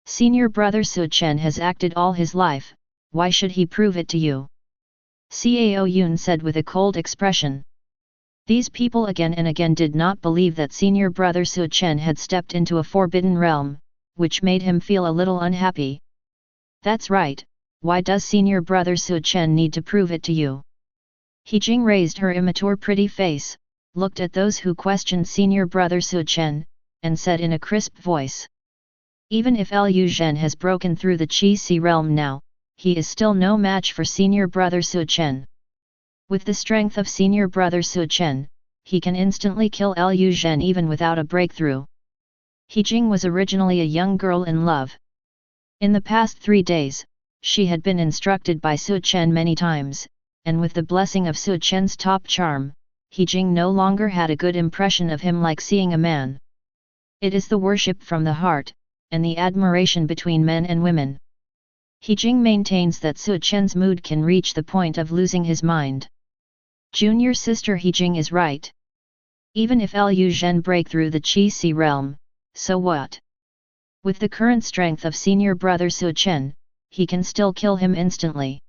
Senior brother Su Chen has acted all his life, why should he prove it to you? Cao Yun said with a cold expression. These people again and again did not believe that senior brother Su Chen had stepped into a forbidden realm, which made him feel a little unhappy. That's right, why does senior brother Su Chen need to prove it to you? He Jing raised her immature pretty face, looked at those who questioned senior brother Su Chen, and said in a crisp voice. Even if Liu Zhen has broken through the Qi Si realm now, he is still no match for senior brother Su Chen. With the strength of senior brother Su Chen, he can instantly kill Liu Zhen even without a breakthrough. He Jing was originally a young girl in love. In the past 3 days, she had been instructed by Su Chen many times, and with the blessing of Su Chen's top charm, He Jing no longer had a good impression of him like seeing a man. It is the worship from the heart, and the admiration between men and women. He Jing maintains that Su Chen's mood can reach the point of losing his mind. Junior sister He Jing is right. Even if Liu Zhen break through the Qi Si realm, so what? With the current strength of senior brother Su Chen, he can still kill him instantly.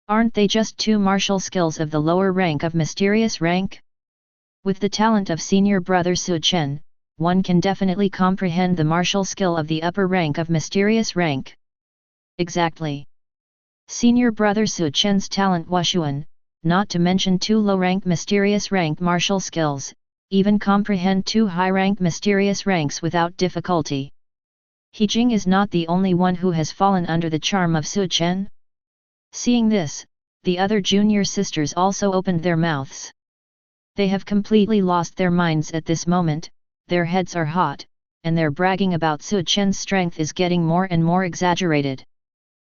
Aren't they just two martial skills of the lower rank of mysterious rank? With the talent of senior brother Su Chen, one can definitely comprehend the martial skill of the upper rank of mysterious rank. Exactly. Senior brother Su Chen's talent Wushuan, not to mention two low-rank mysterious rank martial skills, even comprehend two high-rank mysterious ranks without difficulty. He Jing is not the only one who has fallen under the charm of Su Chen. Seeing this, the other junior sisters also opened their mouths. They have completely lost their minds at this moment, their heads are hot, and their bragging about Su Chen's strength is getting more and more exaggerated.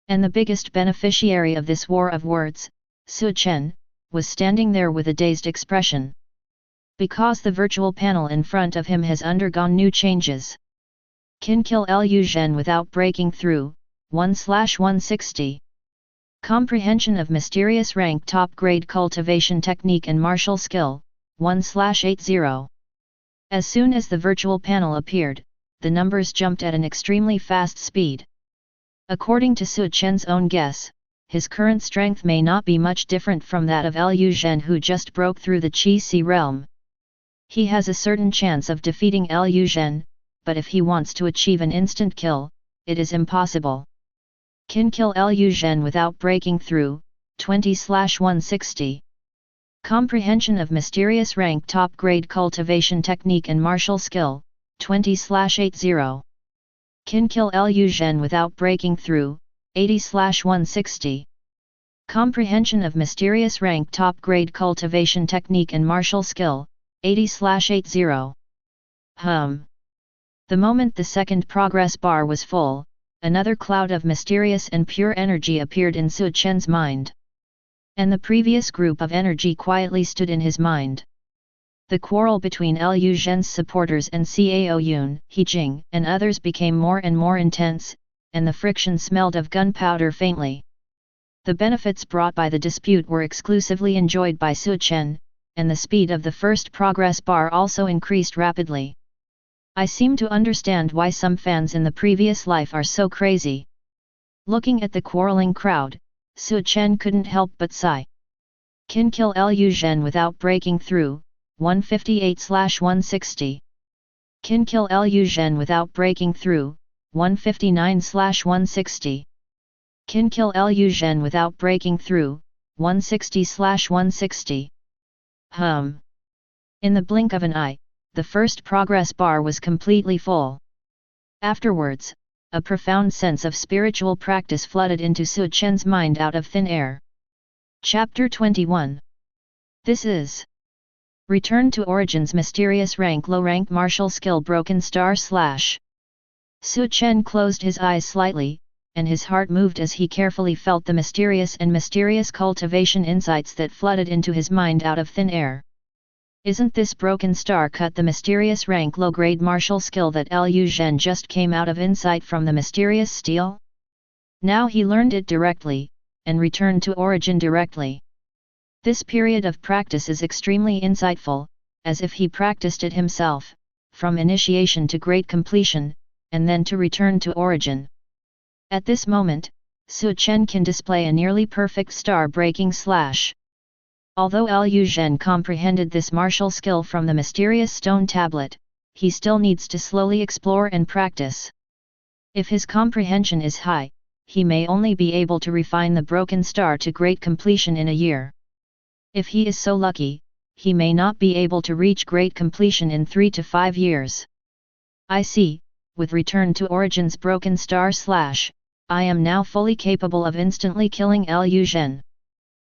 And the biggest beneficiary of this war of words, Su Chen, was standing there with a dazed expression. Because the virtual panel in front of him has undergone new changes. Can kill Liu Zhen without breaking through, 1/160. Comprehension of mysterious rank top grade cultivation technique and martial skill, 1/80. As soon as the virtual panel appeared, the numbers jumped at an extremely fast speed. According to Su Chen's own guess, his current strength may not be much different from that of Liu Zhen who just broke through the Qi-Si realm. He has a certain chance of defeating Liu Zhen, but if he wants to achieve an instant kill, it is impossible. Can kill Liu Zhen without breaking through, 20/160. Comprehension of mysterious rank top grade cultivation technique and martial skill, 20/80. Can kill Liu Zhen without breaking through, 80/160. Comprehension of mysterious rank top grade cultivation technique and martial skill, 80/80. The moment the second progress bar was full, another cloud of mysterious and pure energy appeared in Su Chen's mind. And the previous group of energy quietly stood in his mind. The quarrel between Liu Zhen's supporters and Cao Yun, He Jing, and others became more and more intense, and the friction smelled of gunpowder faintly. The benefits brought by the dispute were exclusively enjoyed by Su Chen, and the speed of the first progress bar also increased rapidly. I seem to understand why some fans in the previous life are so crazy. Looking at the quarreling crowd, Su Chen couldn't help but sigh. Can kill Liu Zhen without breaking through, 158/160. Can kill Liu Zhen without breaking through, 159/160. Can kill Liu Zhen without breaking through, 160/160. In the blink of an eye, the first progress bar was completely full. Afterwards, a profound sense of spiritual practice flooded into Su Chen's mind out of thin air. Chapter 21. This is Return to Origin's mysterious rank low rank martial skill broken star /. Su Chen closed his eyes slightly, and his heart moved as he carefully felt the mysterious cultivation insights that flooded into his mind out of thin air. Isn't this broken star cut the mysterious rank low-grade martial skill that Liu Zhen just came out of insight from the mysterious steel? Now he learned it directly, and returned to origin directly. This period of practice is extremely insightful, as if he practiced it himself, from initiation to great completion, and then to return to origin. At this moment, Su Chen can display a nearly perfect star-breaking slash. Although Liu Zhen comprehended this martial skill from the mysterious stone tablet, he still needs to slowly explore and practice. If his comprehension is high, he may only be able to refine the broken star to great completion in a year. If he is so lucky, he may not be able to reach great completion in 3 to 5 years. I see, with return to Origin's broken star slash, I am now fully capable of instantly killing Liu Zhen.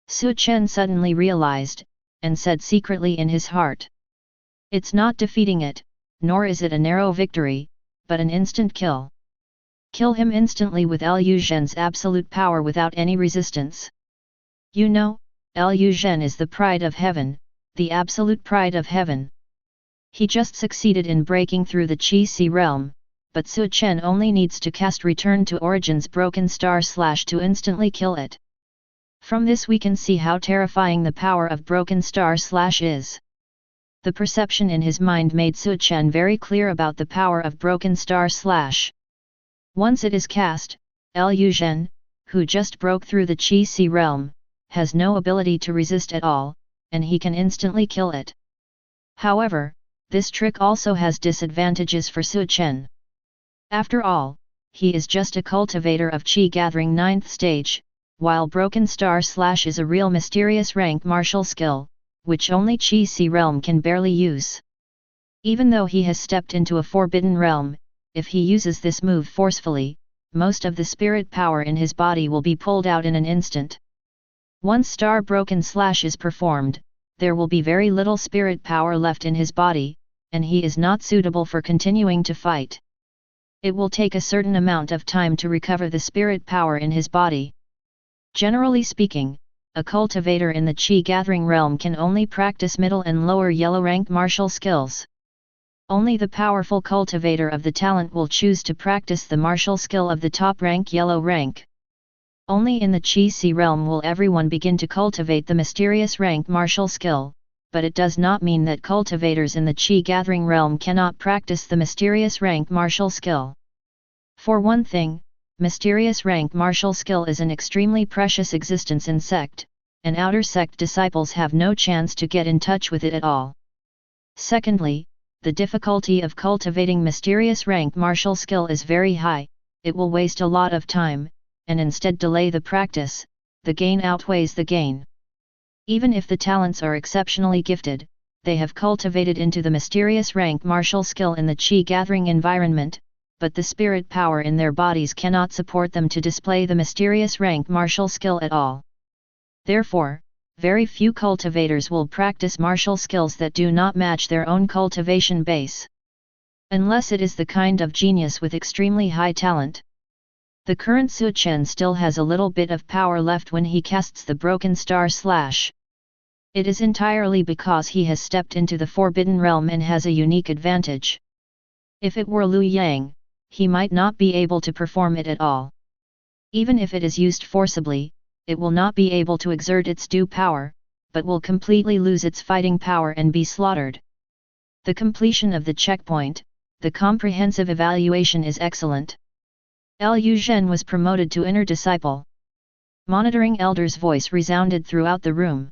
Su Chen suddenly realized, and said secretly in his heart. It's not defeating it, nor is it a narrow victory, but an instant kill. Kill him instantly with Liu Zhen's absolute power without any resistance. You know, Liu Zhen is the pride of heaven, the absolute pride of heaven. He just succeeded in breaking through the Qi-Si realm, but Su Chen only needs to cast Return to Origin's broken star slash to instantly kill it. From this we can see how terrifying the power of broken star slash is. The perception in his mind made Su Chen very clear about the power of broken star slash. Once it is cast, Liu Zhen, who just broke through the Qi Si realm, has no ability to resist at all, and he can instantly kill it. However, this trick also has disadvantages for Su Chen. After all, he is just a cultivator of Qi gathering 9th stage, while Broken Star Slash is a real mysterious rank martial skill, which only Qi Si realm can barely use. Even though he has stepped into a forbidden realm, if he uses this move forcefully, most of the spirit power in his body will be pulled out in an instant. Once Star Broken Slash is performed, there will be very little spirit power left in his body, and he is not suitable for continuing to fight. It will take a certain amount of time to recover the spirit power in his body. Generally speaking, a cultivator in the Qi gathering realm can only practice middle and lower yellow rank martial skills. Only the powerful cultivator of the talent will choose to practice the martial skill of the top rank yellow rank. Only in the Qi Si realm will everyone begin to cultivate the mysterious rank martial skill, but it does not mean that cultivators in the Qi gathering realm cannot practice the mysterious rank martial skill. For one thing, mysterious rank martial skill is an extremely precious existence in sect, and outer sect disciples have no chance to get in touch with it at all. Secondly, the difficulty of cultivating mysterious rank martial skill is very high, it will waste a lot of time, and instead delay the practice, the gain outweighs the gain. Even if the talents are exceptionally gifted, they have cultivated into the mysterious rank martial skill in the Qi gathering environment, but the spirit power in their bodies cannot support them to display the mysterious rank martial skill at all. Therefore, very few cultivators will practice martial skills that do not match their own cultivation base. Unless it is the kind of genius with extremely high talent. The current Su Chen still has a little bit of power left when he casts the Broken Star Slash. It is entirely because he has stepped into the Forbidden Realm and has a unique advantage. If it were Liu Yang, he might not be able to perform it at all. Even if it is used forcibly, it will not be able to exert its due power, but will completely lose its fighting power and be slaughtered. The completion of the checkpoint, the comprehensive evaluation is excellent. Liu Zhen was promoted to inner disciple. Monitoring Elder's voice resounded throughout the room.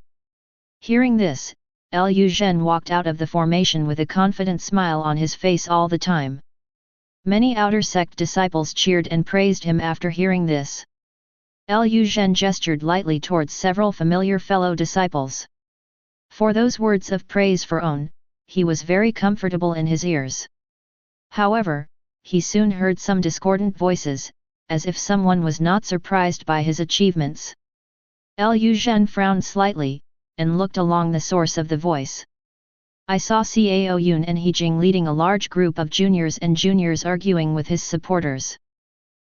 Hearing this, Liu Zhen walked out of the formation with a confident smile on his face all the time. Many outer sect disciples cheered and praised him after hearing this. Liu Zhen gestured lightly towards several familiar fellow disciples. For those words of praise for Own, he was very comfortable in his ears. However, he soon heard some discordant voices, as if someone was not surprised by his achievements. Liu Zhen frowned slightly, and looked along the source of the voice. I saw Cao Yun and He Jing leading a large group of juniors and juniors arguing with his supporters.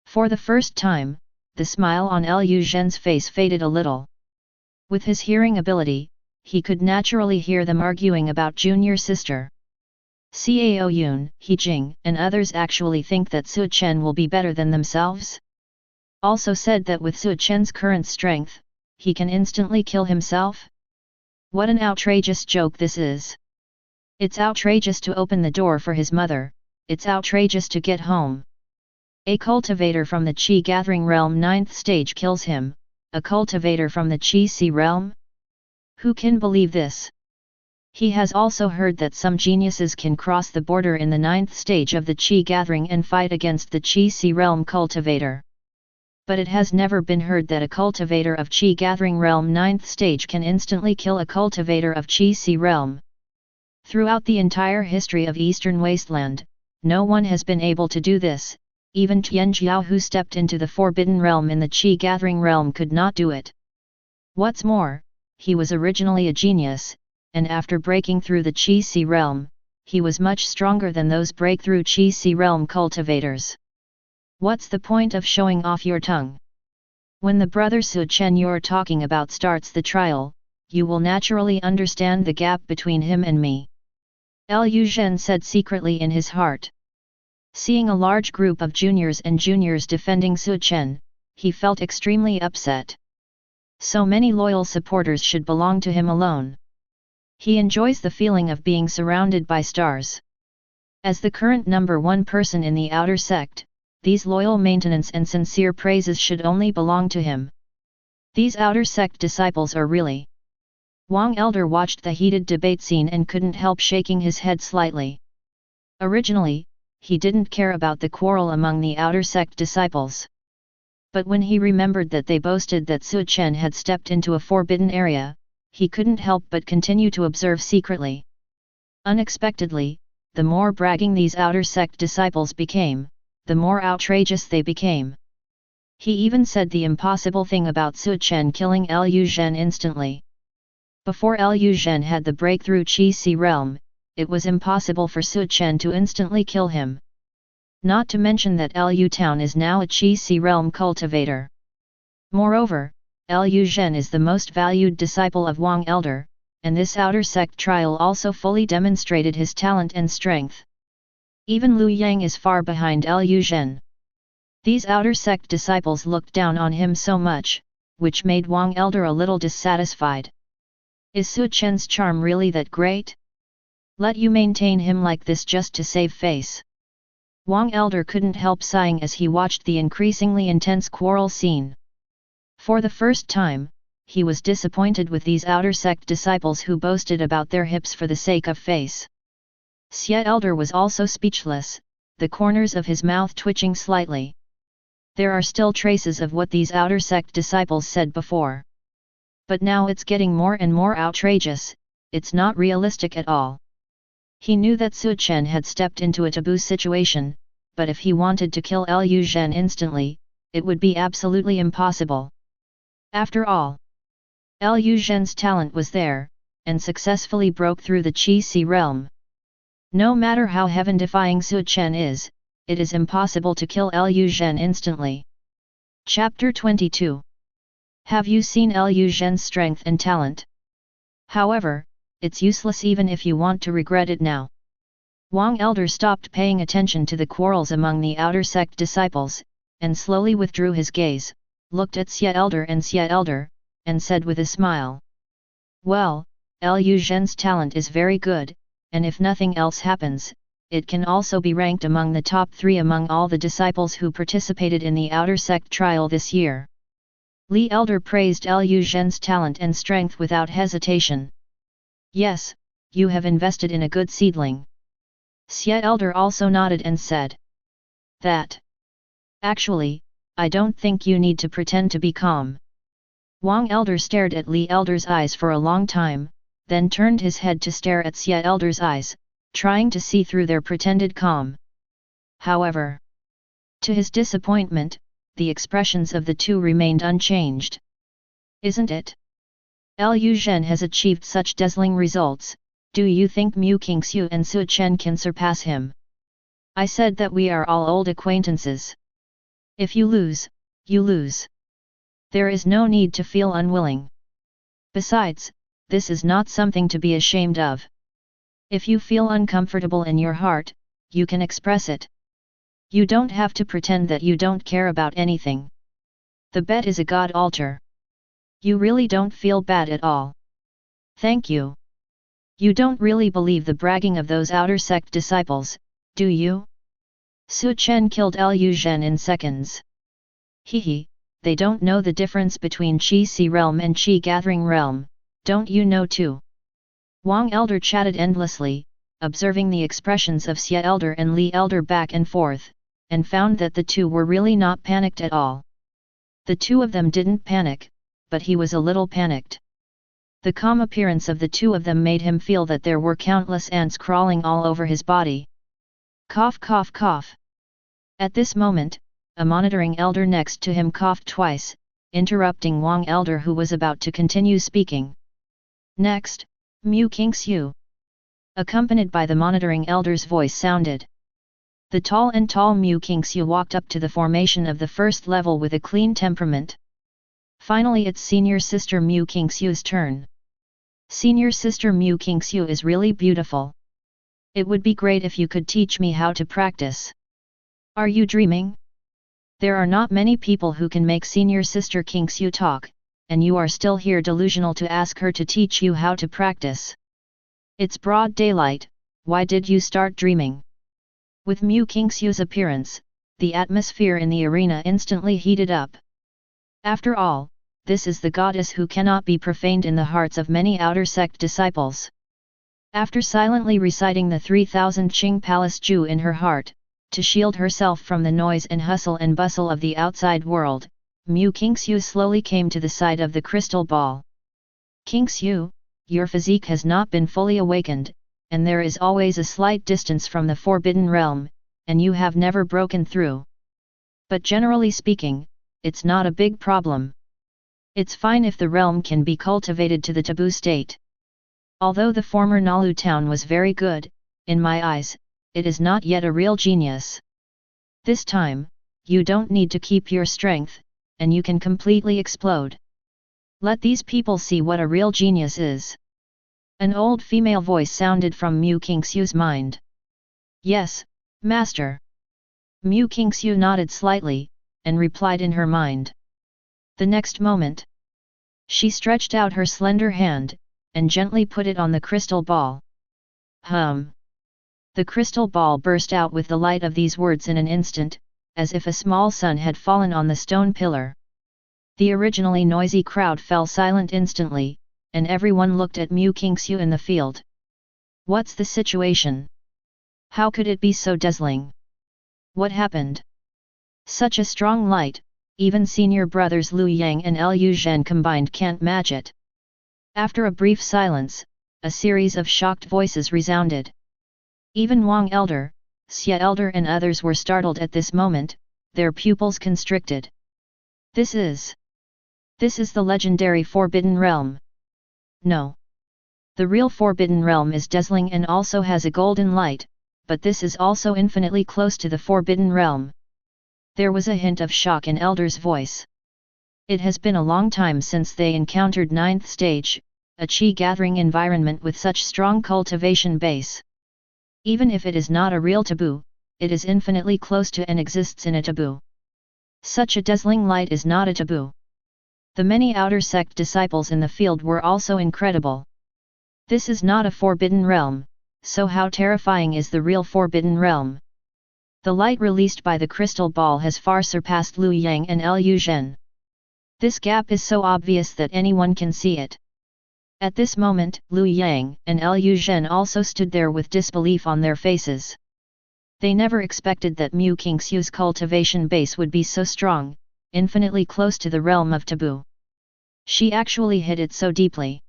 For the first time, the smile on Liu Zhen's face faded a little. With his hearing ability, he could naturally hear them arguing about junior sister. Cao Yun, He Jing, and others actually think that Su Chen will be better than themselves? Also said that with Su Chen's current strength, he can instantly kill himself? What an outrageous joke this is! It's outrageous to open the door for his mother, it's outrageous to get home. A cultivator from the Qi gathering realm 9th stage kills him, a cultivator from the Qi Si realm? Who can believe this? He has also heard that some geniuses can cross the border in the 9th stage of the Qi gathering and fight against the Qi Si realm cultivator. But it has never been heard that a cultivator of Qi gathering realm 9th stage can instantly kill a cultivator of Qi Si realm. Throughout the entire history of Eastern Wasteland, no one has been able to do this, even Tian Jiao who stepped into the Forbidden Realm in the Qi gathering realm could not do it. What's more, he was originally a genius, and after breaking through the Qi Si realm, he was much stronger than those breakthrough Qi Si realm cultivators. What's the point of showing off your tongue? When the brother Su Chen you're talking about starts the trial, you will naturally understand the gap between him and me. Liu Zhen said secretly in his heart. Seeing a large group of juniors and juniors defending Su Chen, he felt extremely upset. So many loyal supporters should belong to him alone. He enjoys the feeling of being surrounded by stars. As the current number one person in the outer sect, these loyal maintenance and sincere praises should only belong to him. These outer sect disciples are really... Wang Elder watched the heated debate scene and couldn't help shaking his head slightly. Originally, he didn't care about the quarrel among the outer sect disciples. But when he remembered that they boasted that Su Chen had stepped into a forbidden area, he couldn't help but continue to observe secretly. Unexpectedly, the more bragging these outer sect disciples became, the more outrageous they became. He even said the impossible thing about Su Chen killing Liu Zhen instantly. Before Liu Zhen had the breakthrough Qi Si realm, it was impossible for Su Chen to instantly kill him. Not to mention that Liu Town is now a Qi Si realm cultivator. Moreover, Liu Zhen is the most valued disciple of Wang Elder, and this outer sect trial also fully demonstrated his talent and strength. Even Liu Yang is far behind Liu Zhen. These outer sect disciples looked down on him so much, which made Wang Elder a little dissatisfied. Is Su Chen's charm really that great? Let you maintain him like this just to save face. Wang Elder couldn't help sighing as he watched the increasingly intense quarrel scene. For the first time, he was disappointed with these outer sect disciples who boasted about their hips for the sake of face. Sect Elder was also speechless, the corners of his mouth twitching slightly. There are still traces of what these outer sect disciples said before. But now it's getting more and more outrageous, it's not realistic at all. He knew that Su Chen had stepped into a taboo situation, but if he wanted to kill Liu Zhen instantly, it would be absolutely impossible. After all, Liu Zhen's talent was there, and successfully broke through the Qi Si realm. No matter how heaven-defying Su Chen is, it is impossible to kill Liu Zhen instantly. Chapter 22. Have you seen Liu Zhen's strength and talent? However, it's useless even if you want to regret it now. Wang Elder stopped paying attention to the quarrels among the outer sect disciples, and slowly withdrew his gaze, looked at Sect Elder, and said with a smile. Well, Liu Zhen's talent is very good, and if nothing else happens, it can also be ranked among the top 3 among all the disciples who participated in the outer sect trial this year. Li Elder praised Liu Zhen's talent and strength without hesitation. Yes, you have invested in a good seedling. Sect Elder also nodded and said. That. Actually, I don't think you need to pretend to be calm. Wang Elder stared at Li Elder's eyes for a long time, then turned his head to stare at Sect Elder's eyes, trying to see through their pretended calm. However, to his disappointment, the expressions of the two remained unchanged. Isn't it? Liu Zhen has achieved such dazzling results, do you think Mu Qingxiu and Su Chen can surpass him? I said that we are all old acquaintances. If you lose, you lose. There is no need to feel unwilling. Besides, this is not something to be ashamed of. If you feel uncomfortable in your heart, you can express it. You don't have to pretend that you don't care about anything. The bet is a god altar. You really don't feel bad at all. Thank you. You don't really believe the bragging of those outer sect disciples, do you? Su Chen killed Liu Zhen in seconds. Hehe, they don't know the difference between Qi Si realm and Qi gathering realm, don't you know too? Wang Elder chatted endlessly, observing the expressions of Sect Elder and Li Elder back and forth, and found that the two were really not panicked at all. The two of them didn't panic, but he was a little panicked. The calm appearance of the two of them made him feel that there were countless ants crawling all over his body. Cough cough cough. At this moment, a monitoring elder next to him coughed twice, interrupting Wang Elder who was about to continue speaking. Next, Mu Qingxiu. Accompanied by the monitoring elder's voice sounded. The tall Mu Qingxiu walked up to the formation of the first level with a clean temperament. Finally its senior sister Mu Qingxiu's turn. Senior sister Mu Qingxiu is really beautiful. It would be great if you could teach me how to practice. Are you dreaming? There are not many people who can make senior sister Qingxiu talk, and you are still here delusional to ask her to teach you how to practice. It's broad daylight, why did you start dreaming? With Mu Qingxiu's appearance, the atmosphere in the arena instantly heated up. After all, this is the goddess who cannot be profaned in the hearts of many outer sect disciples. After silently reciting the 3000 Qing Palace Ju in her heart, to shield herself from the noise and hustle and bustle of the outside world, Mu Qingxiu slowly came to the side of the crystal ball. Qingxiu, your physique has not been fully awakened, and there is always a slight distance from the Forbidden Realm, and you have never broken through. But generally speaking, it's not a big problem. It's fine if the realm can be cultivated to the taboo state. Although the former Nalu town was very good, in my eyes, it is not yet a real genius. This time, you don't need to keep your strength, and you can completely explode. Let these people see what a real genius is. An old female voice sounded from Mu Qingxiu's mind. Yes, master. Mu Qingxiu nodded slightly, and replied in her mind. The next moment, she stretched out her slender hand, and gently put it on the crystal ball. The crystal ball burst out with the light of these words in an instant, as if a small sun had fallen on the stone pillar. The originally noisy crowd fell silent instantly, and everyone looked at Mu Qingxiu in the field. What's the situation? How could it be so dazzling? What happened? Such a strong light, even senior brothers Liu Yang and Liu Zhen combined can't match it. After a brief silence, a series of shocked voices resounded. Even Wang Elder, Su Elder and others were startled at this moment, their pupils constricted. This is the legendary Forbidden Realm. No. The real Forbidden Realm is dazzling and also has a golden light, but this is also infinitely close to the Forbidden Realm. There was a hint of shock in Elder's voice. It has been a long time since they encountered 9th stage, a Qi gathering environment with such strong cultivation base. Even if it is not a real taboo, it is infinitely close to and exists in a taboo. Such a dazzling light is not a taboo. The many outer sect disciples in the field were also incredible. This is not a forbidden realm, so how terrifying is the real forbidden realm? The light released by the crystal ball has far surpassed Liu Yang and Liu Zhen. This gap is so obvious that anyone can see it. At this moment, Liu Yang and Liu Zhen also stood there with disbelief on their faces. They never expected that Mu Qingxiu's cultivation base would be so strong, infinitely close to the realm of taboo. She actually hid it so deeply.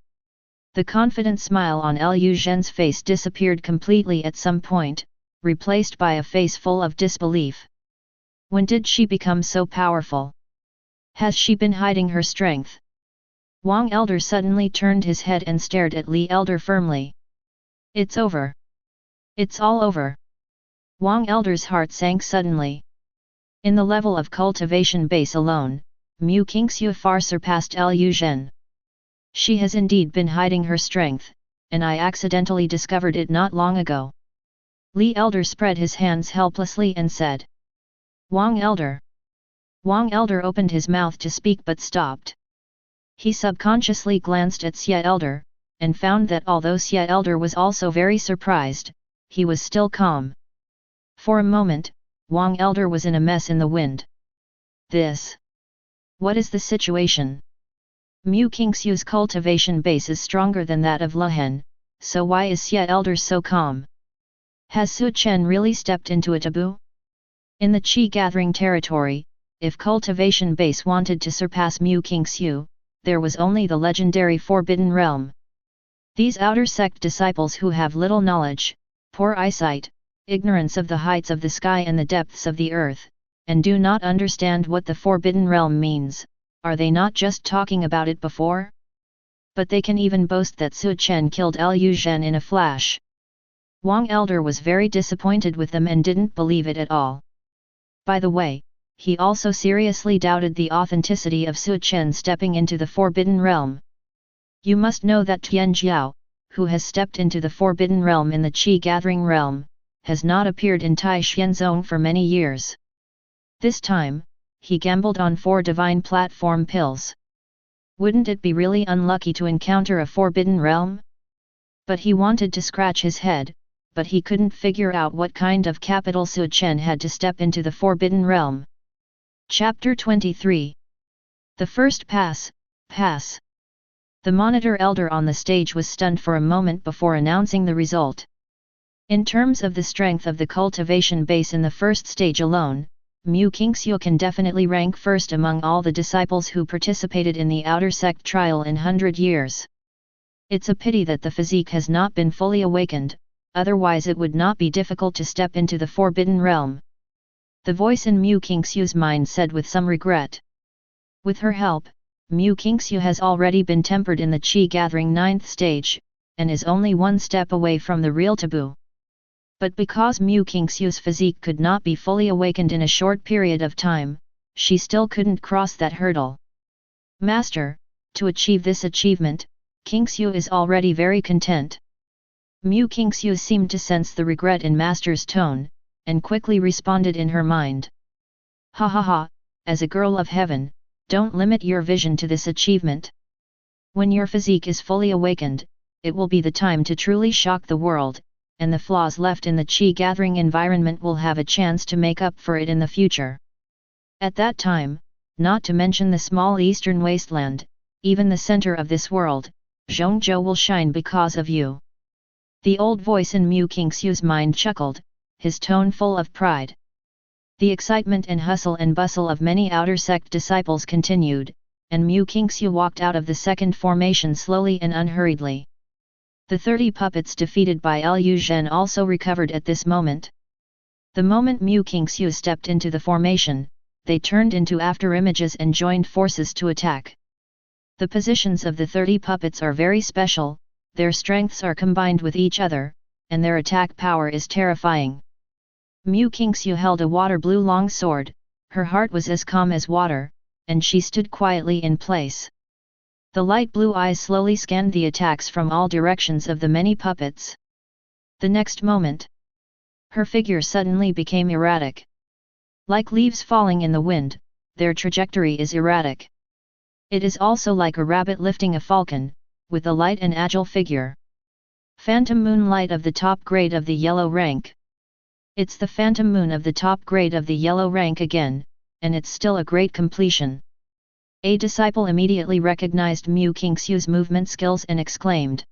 The confident smile on Liu Zhen's face disappeared completely at some point, replaced by a face full of disbelief. When did she become so powerful? Has she been hiding her strength? Wang Elder suddenly turned his head and stared at Li Elder firmly. It's over. It's all over. Wang Elder's heart sank suddenly. In the level of cultivation base alone, Mu Qingxiu far surpassed Liu Zhen. She has indeed been hiding her strength, and I accidentally discovered it not long ago. Li Elder spread his hands helplessly and said. Wang Elder. Wang Elder opened his mouth to speak but stopped. He subconsciously glanced at Su Elder, and found that although Su Elder was also very surprised, he was still calm. For a moment, Wang Elder was in a mess in the wind. What is the situation? Mu Qingxiu's cultivation base is stronger than that of Lehen, so why is Su Elder so calm? Has Su Chen really stepped into a taboo? In the Qi gathering territory, if cultivation base wanted to surpass Mu Qingxiu, there was only the legendary Forbidden Realm. These outer sect disciples who have little knowledge, poor eyesight, ignorance of the heights of the sky and the depths of the earth, and do not understand what the Forbidden Realm means, are they not just talking about it before? But they can even boast that Su Chen killed Liu Zhen in a flash. Wang Elder was very disappointed with them and didn't believe it at all. By the way, he also seriously doubted the authenticity of Su Chen stepping into the Forbidden Realm. You must know that Tian Jiao, who has stepped into the Forbidden Realm in the Qi Gathering Realm, has not appeared in Tai Xian Zone for many years. This time, he gambled on 4 divine platform pills. Wouldn't it be really unlucky to encounter a Forbidden Realm? But he wanted to scratch his head, but he couldn't figure out what kind of capital Su Chen had to step into the Forbidden Realm. Chapter 23. The First Pass. The Monitor Elder on the stage was stunned for a moment before announcing the result. In terms of the strength of the cultivation base in the first stage alone, Mu Qingxiu can definitely rank first among all the disciples who participated in the outer sect trial in 100 years. It's a pity that the physique has not been fully awakened, otherwise it would not be difficult to step into the Forbidden Realm. The voice in Mu Qingxiu's mind said with some regret. With her help, Mu Qingxiu has already been tempered in the Qi gathering 9th stage, and is only one step away from the real taboo. But because Mu Qingxiu's physique could not be fully awakened in a short period of time, she still couldn't cross that hurdle. Master, to achieve this achievement, Qingxiu is already very content. Mu Qingxiu seemed to sense the regret in Master's tone, and quickly responded in her mind. Ha ha ha, as a girl of heaven, don't limit your vision to this achievement. When your physique is fully awakened, it will be the time to truly shock the world, and the flaws left in the Qi gathering environment will have a chance to make up for it in the future. At that time, not to mention the small eastern wasteland, even the center of this world, Zhongzhou will shine because of you. The old voice in Mu Qingxiu's mind chuckled, his tone full of pride. The excitement and hustle and bustle of many outer sect disciples continued, and Mu Qingxiu walked out of the second formation slowly and unhurriedly. The 30 puppets defeated by Liu Zhen also recovered at this moment. The moment Mu Qingxiu stepped into the formation, they turned into afterimages and joined forces to attack. The positions of the 30 puppets are very special, their strengths are combined with each other, and their attack power is terrifying. Mu Qingxiu held a water blue long sword, her heart was as calm as water, and she stood quietly in place. The light blue eyes slowly scanned the attacks from all directions of the many puppets. The next moment, her figure suddenly became erratic. Like leaves falling in the wind, their trajectory is erratic. It is also like a rabbit lifting a falcon, with a light and agile figure. Phantom moonlight of the top grade of the yellow rank. It's the phantom moon of the top grade of the yellow rank again, and it's still a great completion. A disciple immediately recognized Mu Qingxiu's movement skills and exclaimed.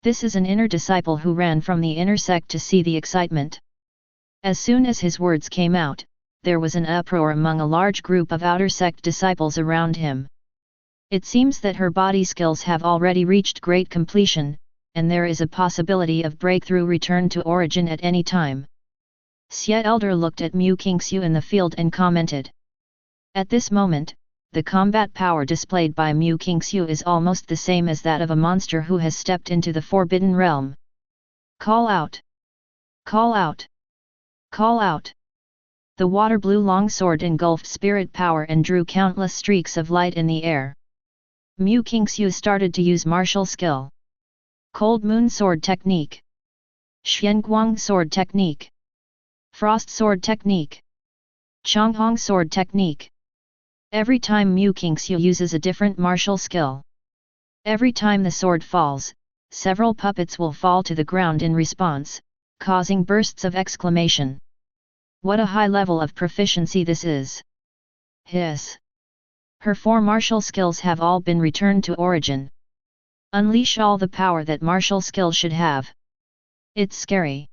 This is an inner disciple who ran from the inner sect to see the excitement. As soon as his words came out, there was an uproar among a large group of outer sect disciples around him. It seems that her body skills have already reached great completion, and there is a possibility of breakthrough return to origin at any time. Sect Elder looked at Mu Qingxiu in the field and commented. At this moment, the combat power displayed by Mu Qingxiu is almost the same as that of a monster who has stepped into the Forbidden Realm. Call out! Call out! Call out! The water blue longsword engulfed spirit power and drew countless streaks of light in the air. Mu Qingxiu started to use martial skill. Cold Moon Sword Technique. Xianguang Sword Technique. Frost Sword Technique. Changhong Sword Technique. Every time Mu Qingxiu uses a different martial skill. Every time the sword falls, several puppets will fall to the ground in response, causing bursts of exclamation. What a high level of proficiency this is! Hiss! Her 4 martial skills have all been returned to origin. Unleash all the power that martial skill should have. It's scary.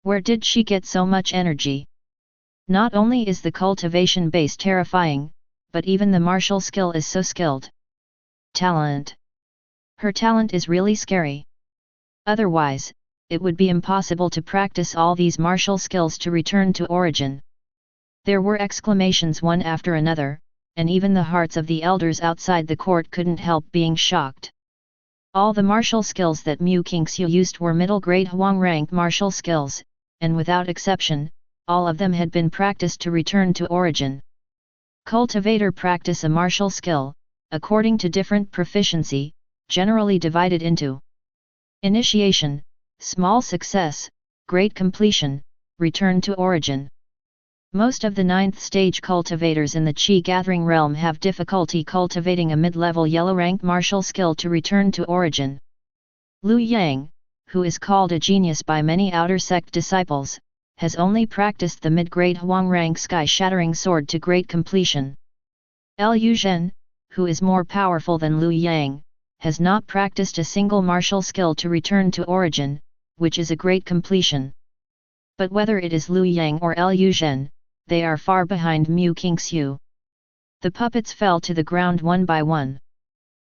Where did she get so much energy? Not only is the cultivation base terrifying, but even the martial skill is so skilled. Talent. Her talent is really scary. Otherwise, it would be impossible to practice all these martial skills to return to origin. There were exclamations one after another, and even the hearts of the elders outside the court couldn't help being shocked. All the martial skills that Mu Qingxiu used were middle-grade Huang rank martial skills, and without exception, all of them had been practiced to return to origin. Cultivator practice a martial skill, according to different proficiency, generally divided into initiation, small success, great completion, return to origin. Most of the 9th stage cultivators in the Qi gathering realm have difficulty cultivating a mid-level yellow rank martial skill to return to origin. Lu Yang, who is called a genius by many outer sect disciples, has only practiced the mid-grade Huang rank sky-shattering sword to great completion. Liu Zhen, who is more powerful than Liu Yang, has not practiced a single martial skill to return to origin, which is a great completion. But whether it is Liu Yang or Liu Zhen, they are far behind Mu Qingxiu. The puppets fell to the ground one by one.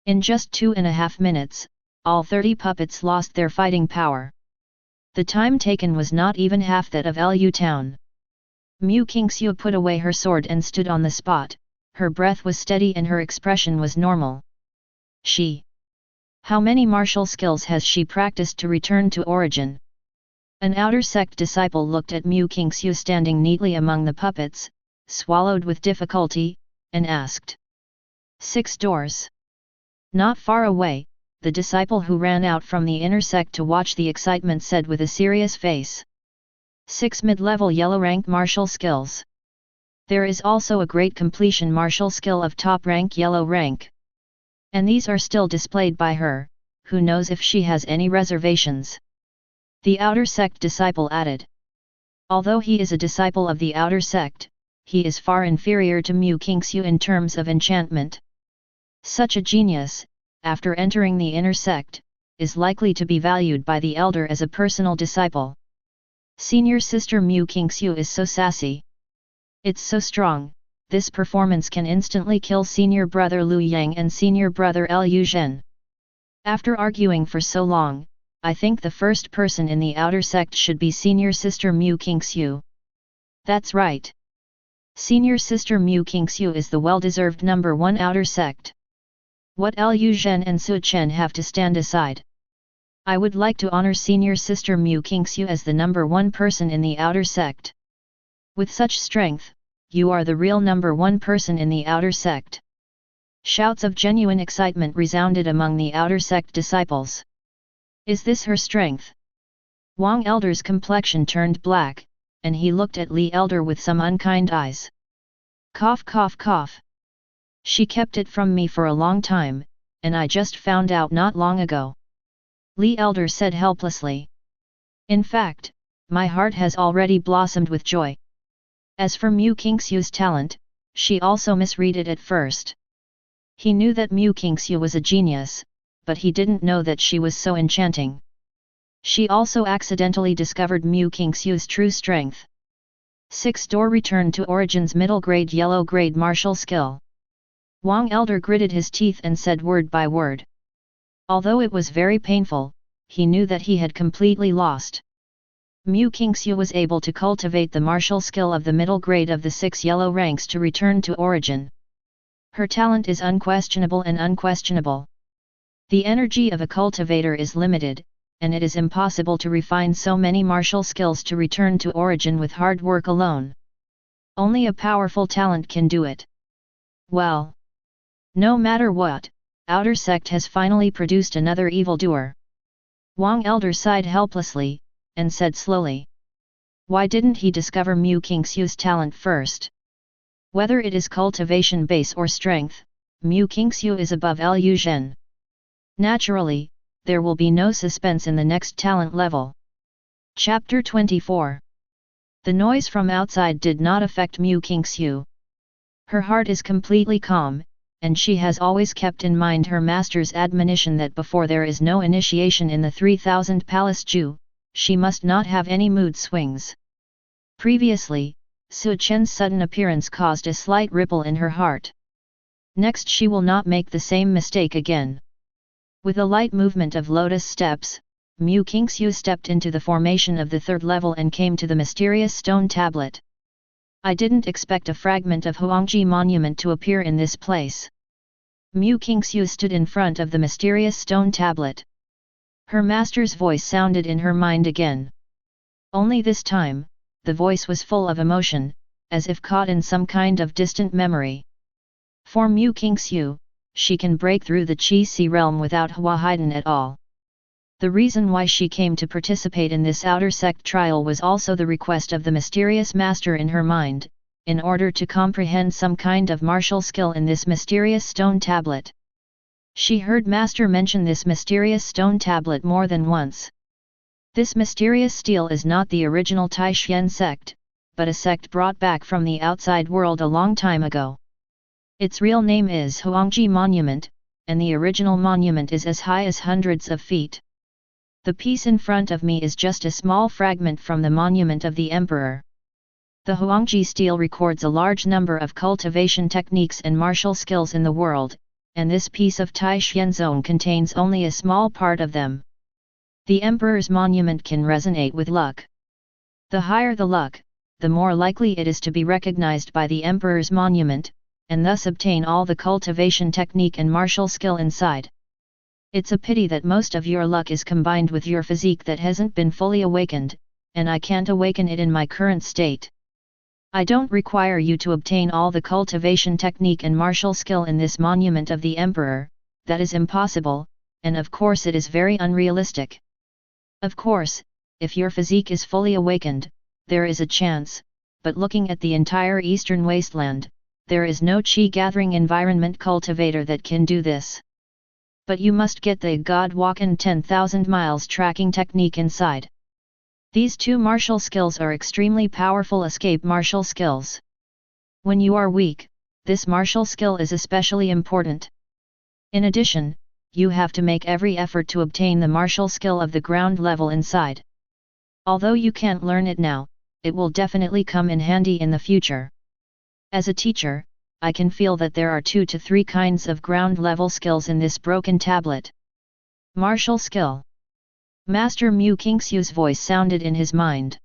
In just 2.5 minutes, all 30 puppets lost their fighting power. The time taken was not even half that of Lu Town. Mu Qingxiu put away her sword and stood on the spot. Her breath was steady and her expression was normal. How many martial skills has she practiced to return to origin? An outer sect disciple looked at Mu Qingxiu standing neatly among the puppets, swallowed with difficulty, and asked. 6 doors. Not far away, the disciple who ran out from the inner sect to watch the excitement said with a serious face. 6 mid-level yellow rank martial skills. There is also a great completion martial skill of top rank yellow rank. And these are still displayed by her, who knows if she has any reservations. The outer sect disciple added. Although he is a disciple of the outer sect, he is far inferior to Mu Qingxiu in terms of enchantment. Such a genius, after entering the inner sect, is likely to be valued by the elder as a personal disciple. Senior sister Mu Qingxiu is so sassy. It's so strong, this performance can instantly kill senior brother Liu Yang and senior brother Liu Zhen. After arguing for so long, I think the first person in the outer sect should be senior sister Mu Qingxiu. That's right. Senior sister Mu Qingxiu is the well-deserved number 1 outer sect. What Liu Zhen and Su Chen have to stand aside? I would like to honor senior sister Mu Qingxiu as the number 1 person in the outer sect. With such strength, you are the real number 1 person in the outer sect. Shouts of genuine excitement resounded among the outer sect disciples. Is this her strength? Wang Elder's complexion turned black, and he looked at Li Elder with some unkind eyes. Cough cough cough. She kept it from me for a long time, and I just found out not long ago. Li Elder said helplessly. In fact, my heart has already blossomed with joy. As for Mu Qingxiu's talent, she also misread it at first. He knew that Mu Qingxiu was a genius, but he didn't know that she was so enchanting. She also accidentally discovered Mu Qingxiu's true strength. 6 door return to Origin's middle grade yellow grade martial skill. Wang Elder gritted his teeth and said word by word. Although it was very painful, he knew that he had completely lost. Mu Qingxiu was able to cultivate the martial skill of the middle grade of the 6 yellow ranks to return to origin. Her talent is unquestionable and unquestionable. The energy of a cultivator is limited, and it is impossible to refine so many martial skills to return to origin with hard work alone. Only a powerful talent can do it. Well, no matter what, outer sect has finally produced another evildoer. Wang Elder sighed helplessly, and said slowly. Why didn't he discover Mu Qingxiu's talent first? Whether it is cultivation base or strength, Mu Qingxiu is above Liu Zhen. Naturally, there will be no suspense in the next talent level. Chapter 24. The noise from outside did not affect Mu Qingxiu. Her heart is completely calm, and she has always kept in mind her master's admonition that before there is no initiation in the 3000 Palace Ju, she must not have any mood swings. Previously, Su Chen's sudden appearance caused a slight ripple in her heart. Next she will not make the same mistake again. With a light movement of lotus steps, Mu Qingxiu stepped into the formation of the 3rd level and came to the mysterious stone tablet. I didn't expect a fragment of Huangji monument to appear in this place. Mu Qingxiu stood in front of the mysterious stone tablet. Her master's voice sounded in her mind again. Only this time, the voice was full of emotion, as if caught in some kind of distant memory. For Mu Qingxiu, she can break through the Qi-Si realm without Hua Haiden at all. The reason why she came to participate in this outer sect trial was also the request of the mysterious master in her mind, in order to comprehend some kind of martial skill in this mysterious stone tablet. She heard master mention this mysterious stone tablet more than once. This mysterious steel is not the original Taishan sect, but a sect brought back from the outside world a long time ago. Its real name is Huangji Monument, and the original monument is as high as hundreds of feet. The piece in front of me is just a small fragment from the monument of the emperor. The Huangji stele records a large number of cultivation techniques and martial skills in the world, and this piece of Taishan zone contains only a small part of them. The emperor's monument can resonate with luck. The higher the luck, the more likely it is to be recognized by the emperor's monument, and thus obtain all the cultivation technique and martial skill inside. It's a pity that most of your luck is combined with your physique that hasn't been fully awakened, and I can't awaken it in my current state. I don't require you to obtain all the cultivation technique and martial skill in this monument of the emperor, that is impossible, and of course it is very unrealistic. Of course, if your physique is fully awakened, there is a chance, but looking at the entire eastern wasteland, there is no chi-gathering environment cultivator that can do this. But you must get the God Walken 10,000 miles tracking technique inside. These two martial skills are extremely powerful escape martial skills. When you are weak, this martial skill is especially important. In addition, you have to make every effort to obtain the martial skill of the ground level inside. Although you can't learn it now, it will definitely come in handy in the future. As a teacher, I can feel that there are 2 to 3 kinds of ground level skills in this broken tablet. Martial skill. Master Mu Qingxiu's voice sounded in his mind.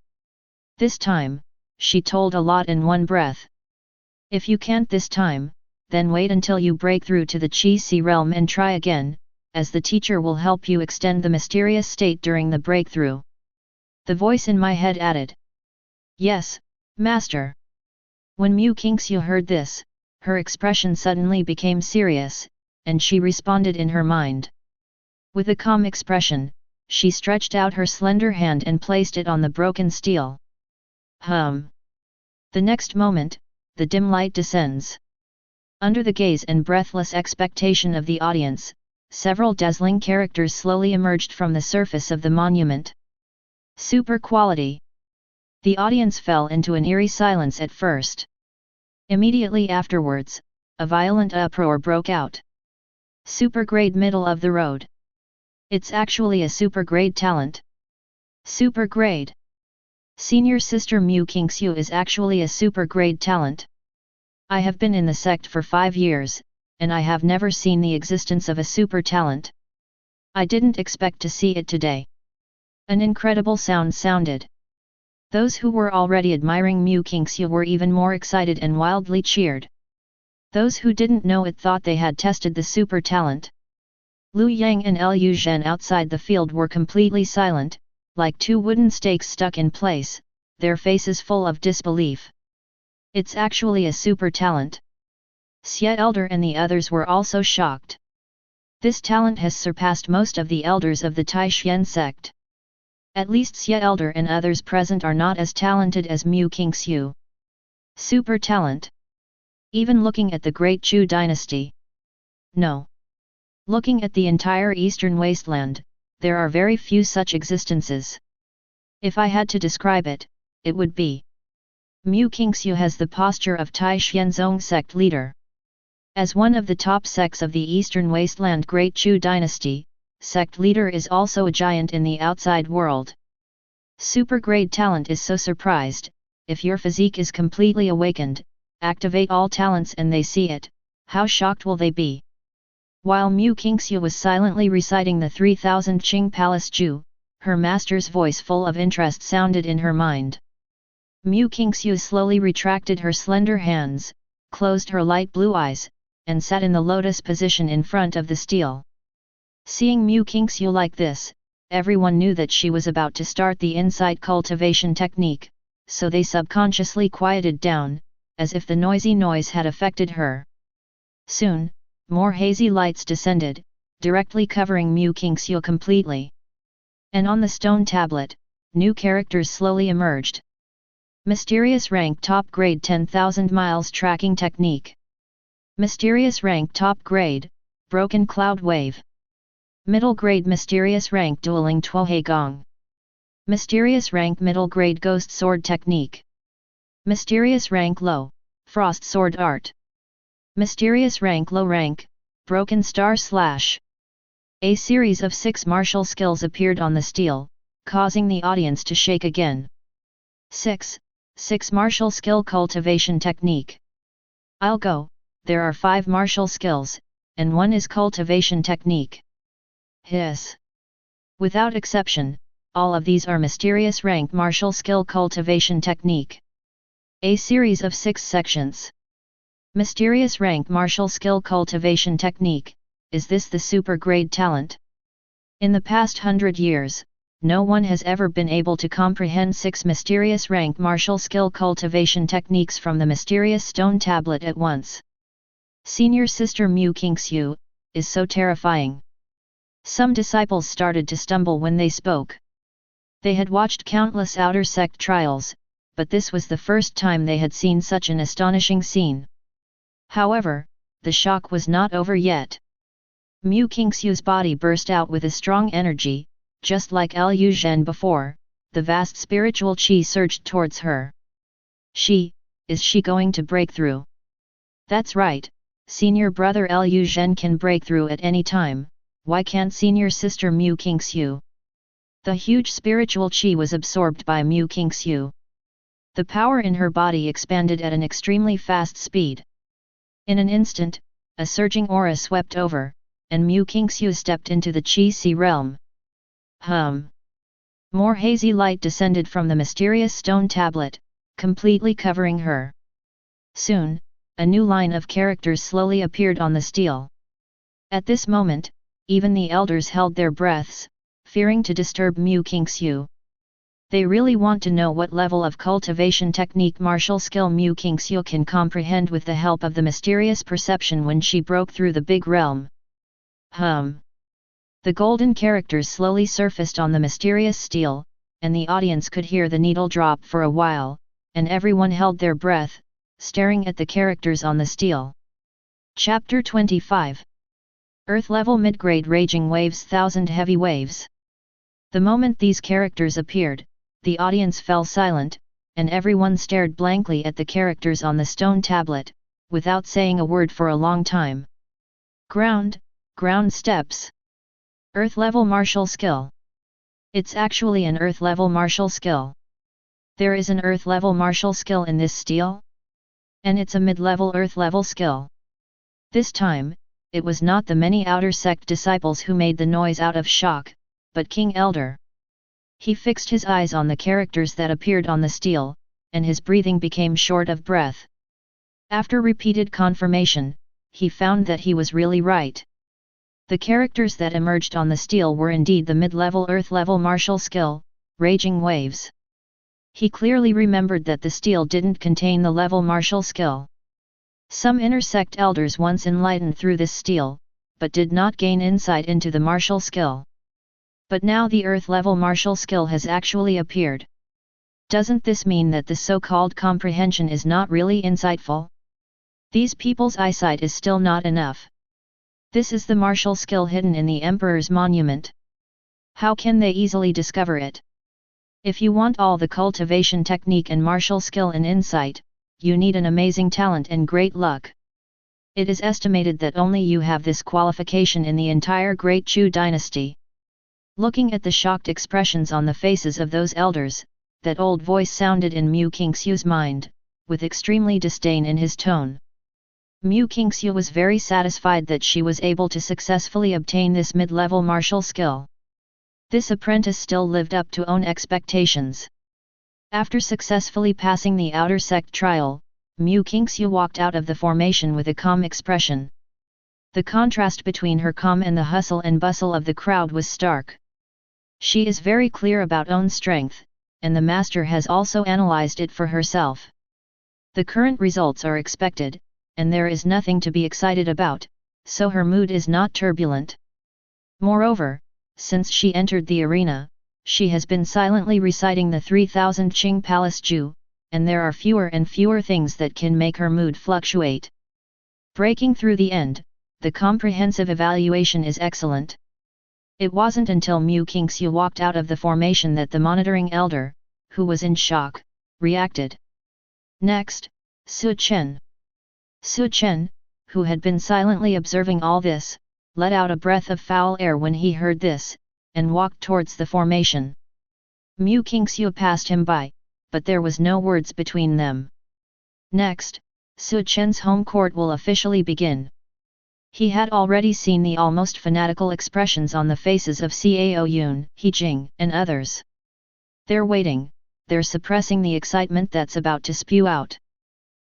This time, she told a lot in one breath. If you can't this time, then wait until you break through to the Qi-Si realm and try again, as the teacher will help you extend the mysterious state during the breakthrough. The voice in my head added. Yes, Master. When Mu Qingxiu heard this, her expression suddenly became serious, and she responded in her mind. With a calm expression, she stretched out her slender hand and placed it on the broken steel. The next moment, the dim light descends. Under the gaze and breathless expectation of the audience, several dazzling characters slowly emerged from the surface of the monument. Super quality. The audience fell into an eerie silence at first. Immediately afterwards, a violent uproar broke out. Super grade middle of the road. It's actually a super grade talent. Super grade. Senior sister Mu Qingxiu is actually a super grade talent. I have been in the sect for 5 years, and I have never seen the existence of a super talent. I didn't expect to see it today. An incredible sound sounded. Those who were already admiring Mu Qingxiu were even more excited and wildly cheered. Those who didn't know it thought they had tested the super talent. Lu Yang and Liu Zhen outside the field were completely silent, like 2 wooden stakes stuck in place, their faces full of disbelief. It's actually a super talent. Sect Elder and the others were also shocked. This talent has surpassed most of the elders of the Taishan sect. At least Sect Elder and others present are not as talented as Mu Qingxiu. Super talent. Even looking at the Great Chu dynasty. No. Looking at the entire eastern wasteland, there are very few such existences. If I had to describe it, it would be. Mu Qingxiu has the posture of Taishan Zong sect leader. As one of the top sects of the eastern wasteland Great Chu dynasty, sect leader is also a giant in the outside world. Super grade talent is so surprised, if your physique is completely awakened, activate all talents and they see it, how shocked will they be? While Mu Qingxiu was silently reciting the 3000 Qing Palace Ju, her master's voice full of interest sounded in her mind. Mu Qingxiu slowly retracted her slender hands, closed her light blue eyes, and sat in the lotus position in front of the stele. Seeing Mu Qingxiu like this, everyone knew that she was about to start the insight cultivation technique, so they subconsciously quieted down, as if the noisy noise had affected her. Soon, more hazy lights descended, directly covering Mu Qingxiu completely. And on the stone tablet, new characters slowly emerged. Mysterious rank top grade 10,000 miles tracking technique. Mysterious rank top grade, broken cloud wave. Middle grade mysterious rank dueling Tuohe Gong. Mysterious rank middle grade ghost sword technique. Mysterious rank low, frost sword art. Mysterious rank low rank, broken star slash. A series of 6 martial skills appeared on the steel, causing the audience to shake again. 6 martial skill cultivation technique. I'll go, there are 5 martial skills, and 1 is cultivation technique. Hiss. Without exception, all of these are mysterious rank martial skill cultivation technique. A series of 6 sections. Mysterious rank martial skill cultivation technique, is this the super grade talent? In the past 100 years, no one has ever been able to comprehend 6 mysterious rank martial skill cultivation techniques from the mysterious stone tablet at once. Senior Sister Mu Kingxiu is so terrifying. Some disciples started to stumble when they spoke. They had watched countless outer sect trials, but this was the first time they had seen such an astonishing scene. However, the shock was not over yet. Mu Kingxiu's body burst out with a strong energy, just like Liu Zhen before, the vast spiritual qi surged towards her. Is she going to break through? That's right, senior brother Liu Zhen can break through at any time, why can't senior sister Mu Kingxiu? The huge spiritual qi was absorbed by Mu Kingxiu. The power in her body expanded at an extremely fast speed. In an instant, a surging aura swept over, and Mu Kingxiu stepped into the Qi Sea realm. More hazy light descended from the mysterious stone tablet, completely covering her. Soon, a new line of characters slowly appeared on the steel. At this moment, even the elders held their breaths, fearing to disturb Mu Kingxiu. They really want to know what level of cultivation technique martial skill Mu Kingxiu can comprehend with the help of the mysterious perception when she broke through the big realm. The golden characters slowly surfaced on the mysterious steel, and the audience could hear the needle drop for a while, and everyone held their breath, staring at the characters on the steel. Chapter 25. Earth level mid-grade raging waves 1000 heavy waves. The moment these characters appeared, the audience fell silent, and everyone stared blankly at the characters on the stone tablet, without saying a word for a long time. Ground steps. Earth level martial skill. It's actually an earth level martial skill. There is an earth level martial skill in this steel? And it's a mid-level earth level skill. This time, it was not the many outer sect disciples who made the noise out of shock, but King Elder. He fixed his eyes on the characters that appeared on the steel, and his breathing became short of breath. After repeated confirmation, he found that he was really right. The characters that emerged on the steel were indeed the mid-level earth-level martial skill, Raging Waves. He clearly remembered that the steel didn't contain the level martial skill. Some inner sect elders once enlightened through this steel, but did not gain insight into the martial skill. But now the earth-level martial skill has actually appeared. Doesn't this mean that the so-called comprehension is not really insightful? These people's eyesight is still not enough. This is the martial skill hidden in the Emperor's monument. How can they easily discover it? If you want all the cultivation technique and martial skill and insight, you need an amazing talent and great luck. It is estimated that only you have this qualification in the entire Great Chu dynasty. Looking at the shocked expressions on the faces of those elders, that old voice sounded in Mu Kingxiu's mind, with extremely disdain in his tone. Mu Kingxiu was very satisfied that she was able to successfully obtain this mid-level martial skill. This apprentice still lived up to own expectations. After successfully passing the outer sect trial, Mu Kingxiu walked out of the formation with a calm expression. The contrast between her calm and the hustle and bustle of the crowd was stark. She is very clear about own strength, and the master has also analyzed it for herself. The current results are expected, and there is nothing to be excited about, so her mood is not turbulent. Moreover, since she entered the arena, she has been silently reciting the 3000 Qing Palace Ju, and there are fewer and fewer things that can make her mood fluctuate. Breaking through the end, the comprehensive evaluation is excellent. It wasn't until Mu Qingxiu walked out of the formation that the monitoring elder, who was in shock, reacted. Next, Su Chen. Su Chen, who had been silently observing all this, let out a breath of foul air when he heard this, and walked towards the formation. Mu Qingxiu passed him by, but there was no words between them. Next, Su Chen's home court will officially begin. He had already seen the almost fanatical expressions on the faces of Cao Yun, He Jing, and others. They're waiting, they're suppressing the excitement that's about to spew out.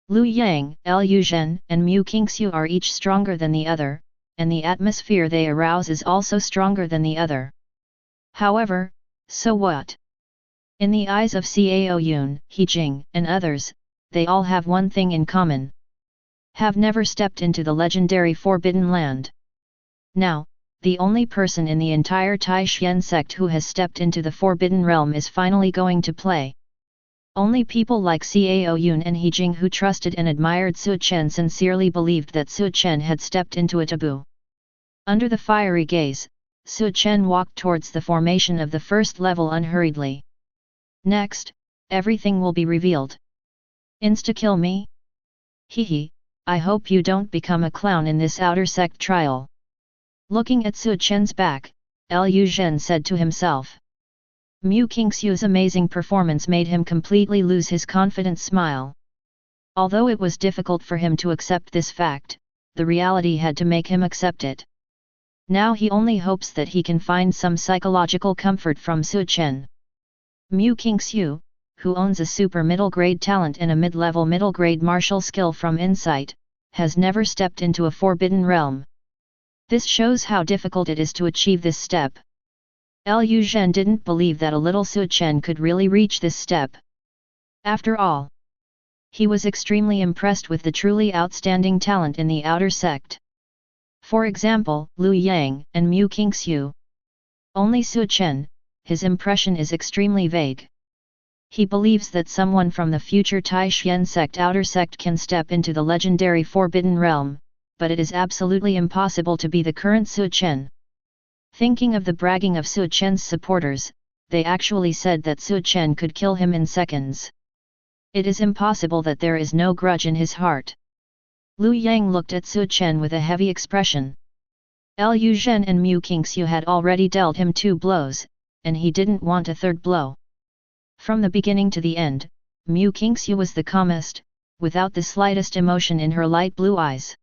Lu Yang, Lu Zhen, and Mu Qingxiu are each stronger than the other, and the atmosphere they arouse is also stronger than the other. However, so what? In the eyes of Cao Yun, He Jing, and others, they all have one thing in common. Have never stepped into the legendary Forbidden Land. Now, the only person in the entire Taixuan sect who has stepped into the Forbidden Realm is finally going to play. Only people like Cao Yun and He Jing who trusted and admired Su Chen sincerely believed that Su Chen had stepped into a taboo. Under the fiery gaze, Su Chen walked towards the formation of the first level unhurriedly. Next, everything will be revealed. Insta-kill me? Hehe, I hope you don't become a clown in this outer sect trial. Looking at Su Chen's back, Lu Zhen said to himself. Mu Qingxiu's amazing performance made him completely lose his confident smile. Although it was difficult for him to accept this fact, the reality had to make him accept it. Now he only hopes that he can find some psychological comfort from Su Chen. Mu Qingxiu, who owns a super middle-grade talent and a mid-level middle-grade martial skill from Insight, has never stepped into a forbidden realm. This shows how difficult it is to achieve this step. Lu Zhen didn't believe that a little Su Chen could really reach this step. After all, he was extremely impressed with the truly outstanding talent in the outer sect. For example, Lu Yang and Mu Qingxiu. Only Su Chen, his impression is extremely vague. He believes that someone from the future Taixuan sect outer sect can step into the legendary Forbidden Realm, but it is absolutely impossible to be the current Su Chen. Thinking of the bragging of Su Chen's supporters, they actually said that Su Chen could kill him in seconds. It is impossible that there is no grudge in his heart. Lu Yang looked at Su Chen with a heavy expression. Lu Zhen and Mu Qingxiu had already dealt him 2 blows, and he didn't want a third blow. From the beginning to the end, Mu Qingxiu was the calmest, without the slightest emotion in her light blue eyes.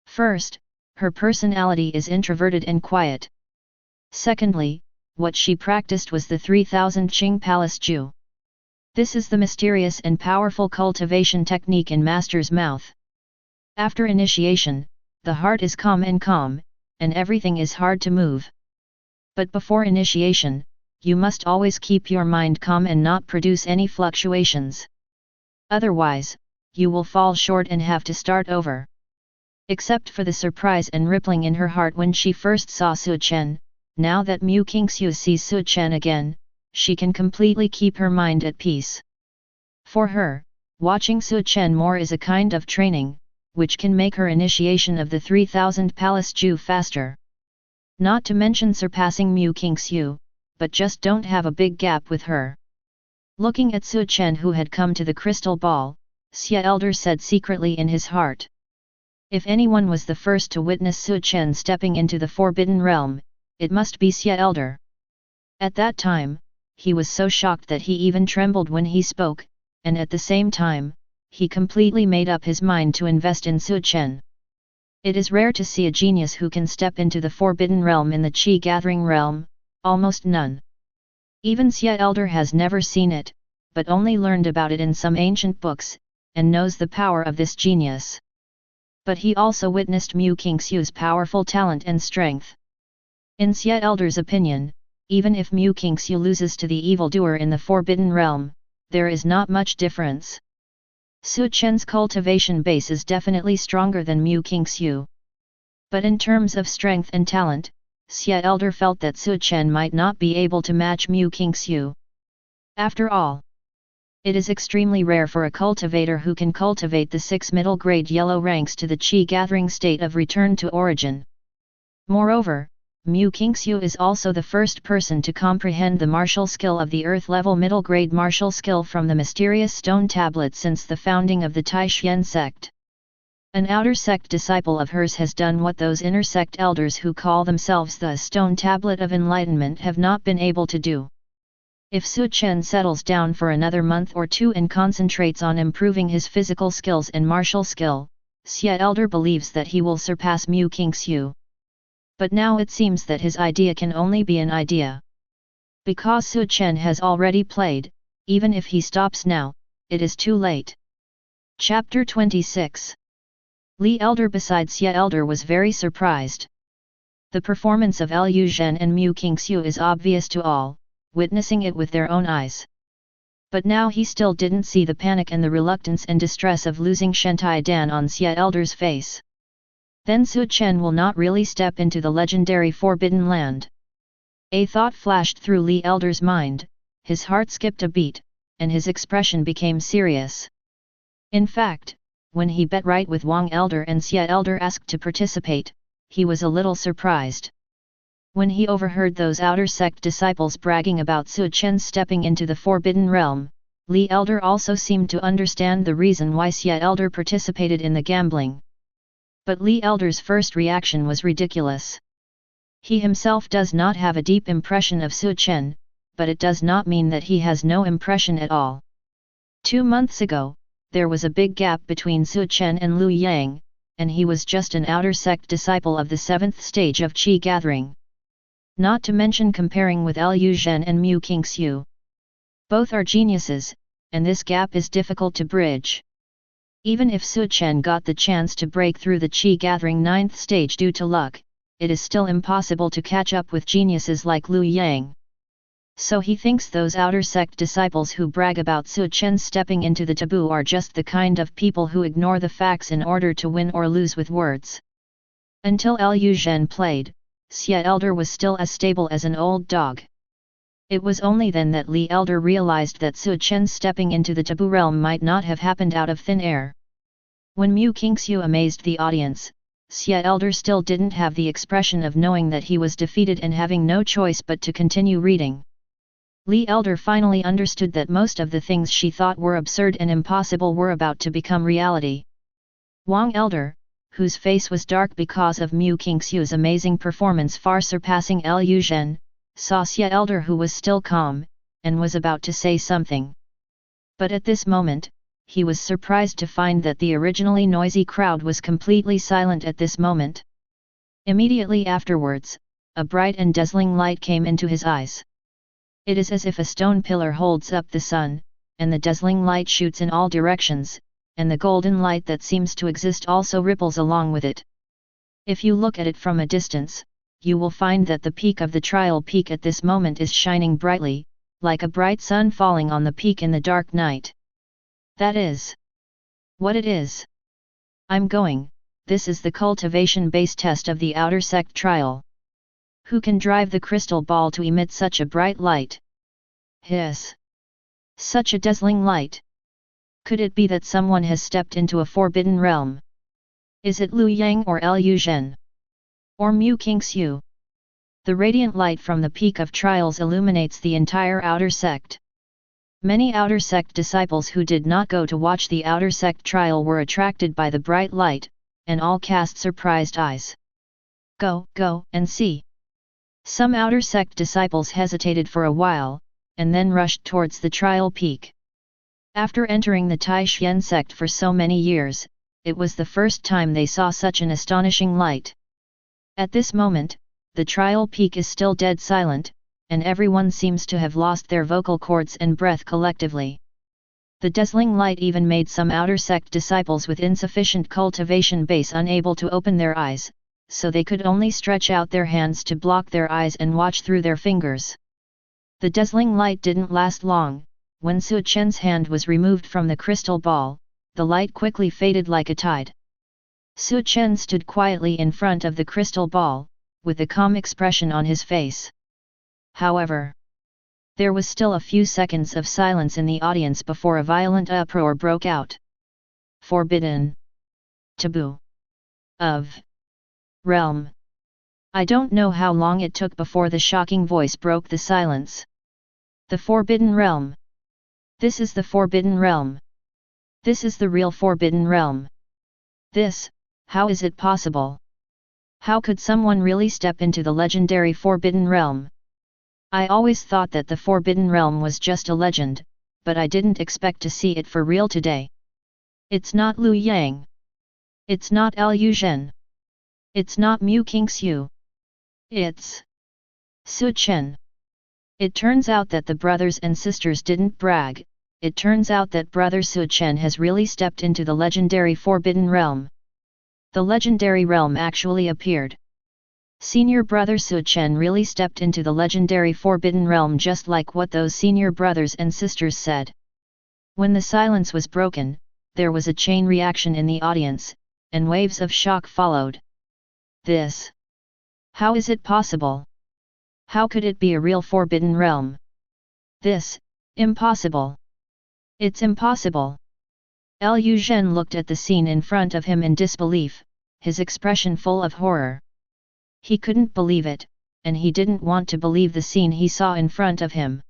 First, her personality is introverted and quiet. Secondly, what she practiced was the 3000 Qing Palace Ju. This is the mysterious and powerful cultivation technique in Master's mouth. After initiation, the heart is calm, and everything is hard to move. But before initiation, you must always keep your mind calm and not produce any fluctuations. Otherwise, you will fall short and have to start over. Except for the surprise and rippling in her heart when she first saw Su Chen, now that Mu Qingxiu sees Su Chen again, she can completely keep her mind at peace. For her, watching Su Chen more is a kind of training, which can make her initiation of the 3000 Palace Ju faster. Not to mention surpassing Mu Qingxiu, but just don't have a big gap with her. Looking at Su Chen who had come to the crystal ball, Sect Elder said secretly in his heart. If anyone was the first to witness Su Chen stepping into the Forbidden Realm, it must be Sect Elder. At that time, he was so shocked that he even trembled when he spoke, and at the same time, he completely made up his mind to invest in Su Chen. It is rare to see a genius who can step into the Forbidden Realm in the Qi Gathering Realm, almost none. Even Sect Elder has never seen it, but only learned about it in some ancient books, and knows the power of this genius. But he also witnessed Mu Qingxiu's powerful talent and strength. In Sect Elder's opinion, even if Mu Qingxiu loses to the evildoer in the Forbidden Realm, there is not much difference. Su Chen's cultivation base is definitely stronger than Mu Qingxiu. But in terms of strength and talent, Sect Elder felt that Su Chen might not be able to match Mu Qingxiu. After all, it is extremely rare for a cultivator who can cultivate the 6 middle-grade yellow ranks to the Qi gathering state of return to origin. Moreover, Mu Qingxiu is also the first person to comprehend the martial skill of the Earth-level middle-grade martial skill from the mysterious stone tablet since the founding of the Taixuan sect. An outer sect disciple of hers has done what those inner sect elders who call themselves the Stone Tablet of Enlightenment have not been able to do. If Su Chen settles down for another month or two and concentrates on improving his physical skills and martial skill, Sect Elder believes that he will surpass Mu Qingxiu. But now it seems that his idea can only be an idea. Because Su Chen has already played, even if he stops now, it is too late. Chapter 26. Li Elder besides Sect Elder was very surprised. The performance of Liu Zhen and Mu Qingxiu is obvious to all, witnessing it with their own eyes. But now he still didn't see the panic and the reluctance and distress of losing Shentai Dan on Sect Elder's face. Then Su Chen will not really step into the legendary Forbidden Land. A thought flashed through Li Elder's mind, his heart skipped a beat, and his expression became serious. In fact, when he bet right with Wang Elder and Sect Elder asked to participate, he was a little surprised. When he overheard those outer sect disciples bragging about Su Chen stepping into the Forbidden Realm, Li Elder also seemed to understand the reason why Sect Elder participated in the gambling. But Li Elder's first reaction was ridiculous. He himself does not have a deep impression of Su Chen, but it does not mean that he has no impression at all. 2 months ago, there was a big gap between Su Chen and Liu Yang, and he was just an outer sect disciple of the 7th stage of Qi gathering. Not to mention comparing with Liu Zhen and Mu Qingxiu. Both are geniuses, and this gap is difficult to bridge. Even if Su Chen got the chance to break through the Qi gathering 9th stage due to luck, it is still impossible to catch up with geniuses like Liu Yang. So he thinks those outer sect disciples who brag about Su Chen stepping into the taboo are just the kind of people who ignore the facts in order to win or lose with words. Until Liu Zhen played, Sect Elder was still as stable as an old dog. It was only then that Li Elder realized that Su Chen stepping into the taboo realm might not have happened out of thin air. When Mu Qingxiu amazed the audience, Sect Elder still didn't have the expression of knowing that he was defeated and having no choice but to continue reading. Li Elder finally understood that most of the things she thought were absurd and impossible were about to become reality. Wang Elder, whose face was dark because of Mu Qingxiu's amazing performance far surpassing Liu Zhen, saw Sect Elder who was still calm, and was about to say something. But at this moment, he was surprised to find that the originally noisy crowd was completely silent at this moment. Immediately afterwards, a bright and dazzling light came into his eyes. It is as if a stone pillar holds up the sun, and the dazzling light shoots in all directions, and the golden light that seems to exist also ripples along with it. If you look at it from a distance, you will find that the peak of the trial peak at this moment is shining brightly, like a bright sun falling on the peak in the dark night. That is what it is. I'm going, this is the cultivation base test of the outer sect trial. Who can drive the crystal ball to emit such a bright light? Hiss! Such a dazzling light! Could it be that someone has stepped into a forbidden realm? Is it Liu Yang or Liu Zhen? Or Mu Qingxiu? The radiant light from the peak of trials illuminates the entire outer sect. Many outer sect disciples who did not go to watch the outer sect trial were attracted by the bright light, and all cast surprised eyes. Go, and see! Some outer sect disciples hesitated for a while, and then rushed towards the trial peak. After entering the Taixuan sect for so many years, it was the first time they saw such an astonishing light. At this moment, the trial peak is still dead silent, and everyone seems to have lost their vocal cords and breath collectively. The dazzling light even made some outer sect disciples with insufficient cultivation base unable to open their eyes, so they could only stretch out their hands to block their eyes and watch through their fingers. The dazzling light didn't last long. When Su Chen's hand was removed from the crystal ball, the light quickly faded like a tide. Su Chen stood quietly in front of the crystal ball, with a calm expression on his face. However, there was still a few seconds of silence in the audience before a violent uproar broke out. Forbidden. Taboo. Of. Realm. I don't know how long it took before the shocking voice broke the silence. The Forbidden Realm. This is the Forbidden Realm. This is the real Forbidden Realm. How is it possible? How could someone really step into the legendary Forbidden Realm? I always thought that the Forbidden Realm was just a legend, but I didn't expect to see it for real today. It's not Liu Yang. It's not Liu Zhen. It's not Mu Qingxiu. It's Su Chen. It turns out that the brothers and sisters didn't brag. It turns out that brother Su Chen has really stepped into the legendary Forbidden Realm. The legendary realm actually appeared. Senior brother Su Chen really stepped into the legendary Forbidden Realm, just like what those senior brothers and sisters said. When the silence was broken, there was a chain reaction in the audience, and waves of shock followed. How is it possible? How could it be a real Forbidden Realm? Impossible. It's impossible. Liu Zhen looked at the scene in front of him in disbelief, his expression full of horror. He couldn't believe it, and he didn't want to believe the scene he saw in front of him.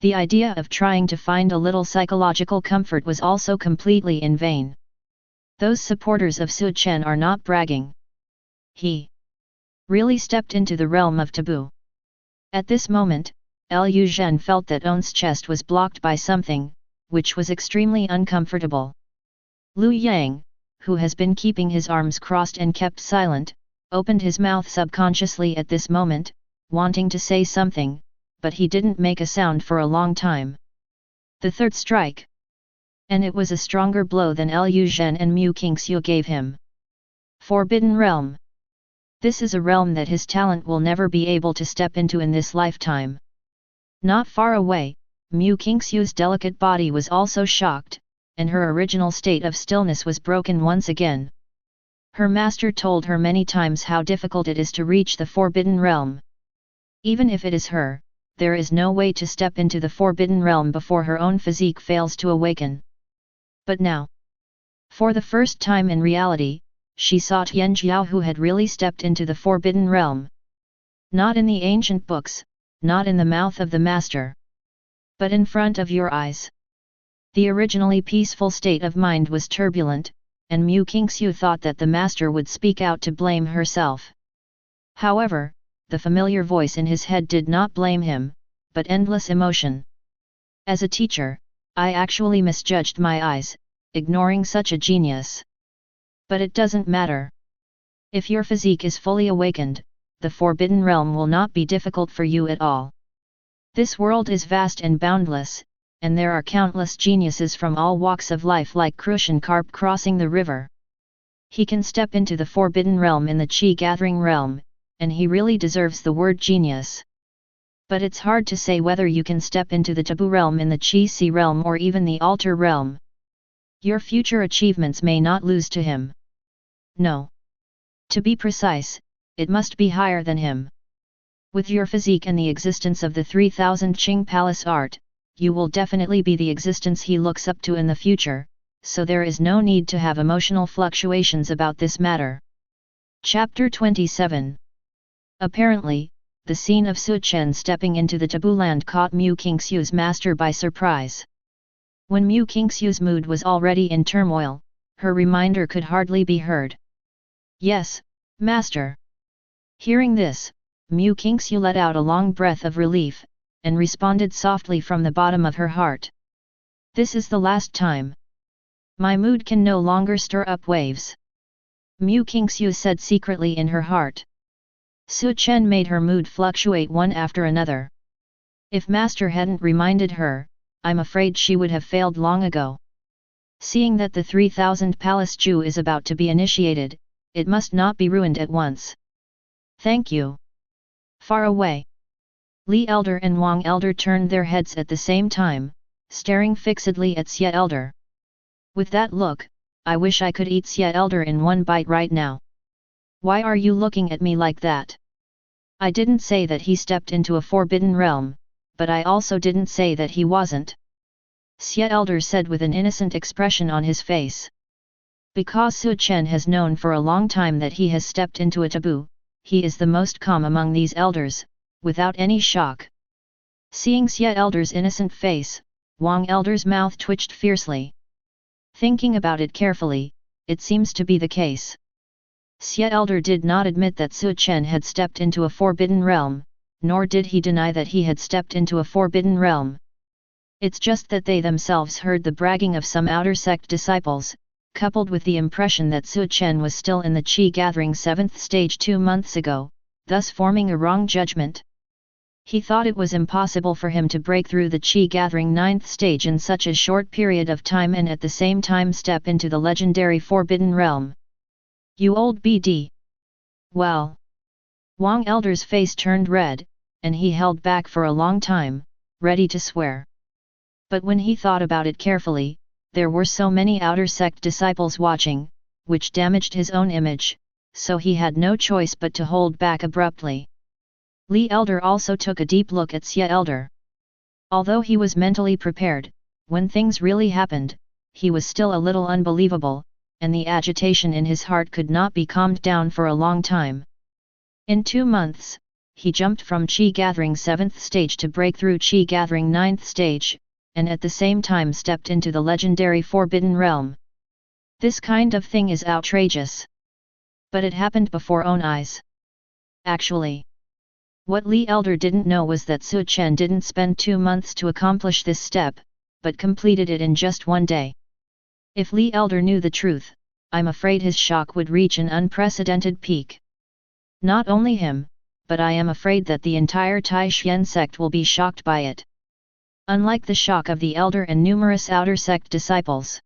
The idea of trying to find a little psychological comfort was also completely in vain. Those supporters of Su Chen are not bragging. He really stepped into the realm of taboo. At this moment, Liu Zhen felt that On's chest was blocked by something, which was extremely uncomfortable. Liu Yang, who has been keeping his arms crossed and kept silent, opened his mouth subconsciously at this moment, wanting to say something, but he didn't make a sound for a long time. The third strike. And it was a stronger blow than Liu Zhen and Mu Qingxiu gave him. Forbidden Realm. This is a realm that his talent will never be able to step into in this lifetime. Not far away, Mu Qingxiu's delicate body was also shocked, and her original state of stillness was broken once again. Her master told her many times how difficult it is to reach the Forbidden Realm. Even if it is her, there is no way to step into the Forbidden Realm before her own physique fails to awaken. But now, for the first time in reality, she saw Tianjiao, who had really stepped into the Forbidden Realm. Not in the ancient books, not in the mouth of the master, but in front of your eyes. The originally peaceful state of mind was turbulent, and Mu Qingxiu thought that the master would speak out to blame herself. However, the familiar voice in his head did not blame him, but endless emotion. As a teacher, I actually misjudged my eyes, ignoring such a genius. But it doesn't matter. If your physique is fully awakened, the Forbidden Realm will not be difficult for you at all. This world is vast and boundless, and there are countless geniuses from all walks of life like Crucian carp crossing the river. He can step into the Forbidden Realm in the Qi-gathering realm, and he really deserves the word genius. But it's hard to say whether you can step into the taboo realm in the Qi-Si realm or even the altar realm. Your future achievements may not lose to him. No. To be precise, it must be higher than him. With your physique and the existence of the 3000 Qing Palace art, you will definitely be the existence he looks up to in the future, so there is no need to have emotional fluctuations about this matter. Chapter 27. Apparently, the scene of Su Chen stepping into the taboo land caught Mu Qingxiu's master by surprise. When Mu Qingxiu's mood was already in turmoil, her reminder could hardly be heard. Yes, master. Hearing this, Mu Qingxiu let out a long breath of relief, and responded softly from the bottom of her heart. This is the last time. My mood can no longer stir up waves. Mu Qingxiu said secretly in her heart. Su Chen made her mood fluctuate one after another. If master hadn't reminded her, I'm afraid she would have failed long ago. Seeing that the 3000 Palace Ju is about to be initiated, it must not be ruined at once. Thank you. Far away, Li Elder and Wang Elder turned their heads at the same time, staring fixedly at Xie Elder. With that look, I wish I could eat Xie Elder in one bite right now. Why are you looking at me like that? I didn't say that he stepped into a forbidden realm, but I also didn't say that he wasn't. Xie Elder said with an innocent expression on his face. Because Su Chen has known for a long time that he has stepped into a taboo, he is the most calm among these elders, without any shock. Seeing Su Elder's innocent face, Wang Elder's mouth twitched fiercely. Thinking about it carefully, it seems to be the case. Su Elder did not admit that Su Chen had stepped into a forbidden realm, nor did he deny that he had stepped into a forbidden realm. It's just that they themselves heard the bragging of some outer sect disciples, coupled with the impression that Su Chen was still in the Qi gathering 7th stage 2 months ago, thus forming a wrong judgment. He thought it was impossible for him to break through the Qi gathering 9th stage in such a short period of time and at the same time step into the legendary forbidden realm. You old BD! Well! Wang Elder's face turned red, and he held back for a long time, ready to swear. But when he thought about it carefully, there were so many outer sect disciples watching, which damaged his own image, so he had no choice but to hold back abruptly. Li Elder also took a deep look at Su Elder. Although he was mentally prepared, when things really happened, he was still a little unbelievable, and the agitation in his heart could not be calmed down for a long time. In 2 months, he jumped from Qi gathering 7th stage to break through Qi gathering 9th stage, and at the same time stepped into the legendary forbidden realm. This kind of thing is outrageous. But it happened before own eyes. Actually, what Li Elder didn't know was that Su Chen didn't spend 2 months to accomplish this step, but completed it in just 1 day. If Li Elder knew the truth, I'm afraid his shock would reach an unprecedented peak. Not only him, but I am afraid that the entire Taishan sect will be shocked by it. Unlike the shock of the Elder and numerous outer sect disciples.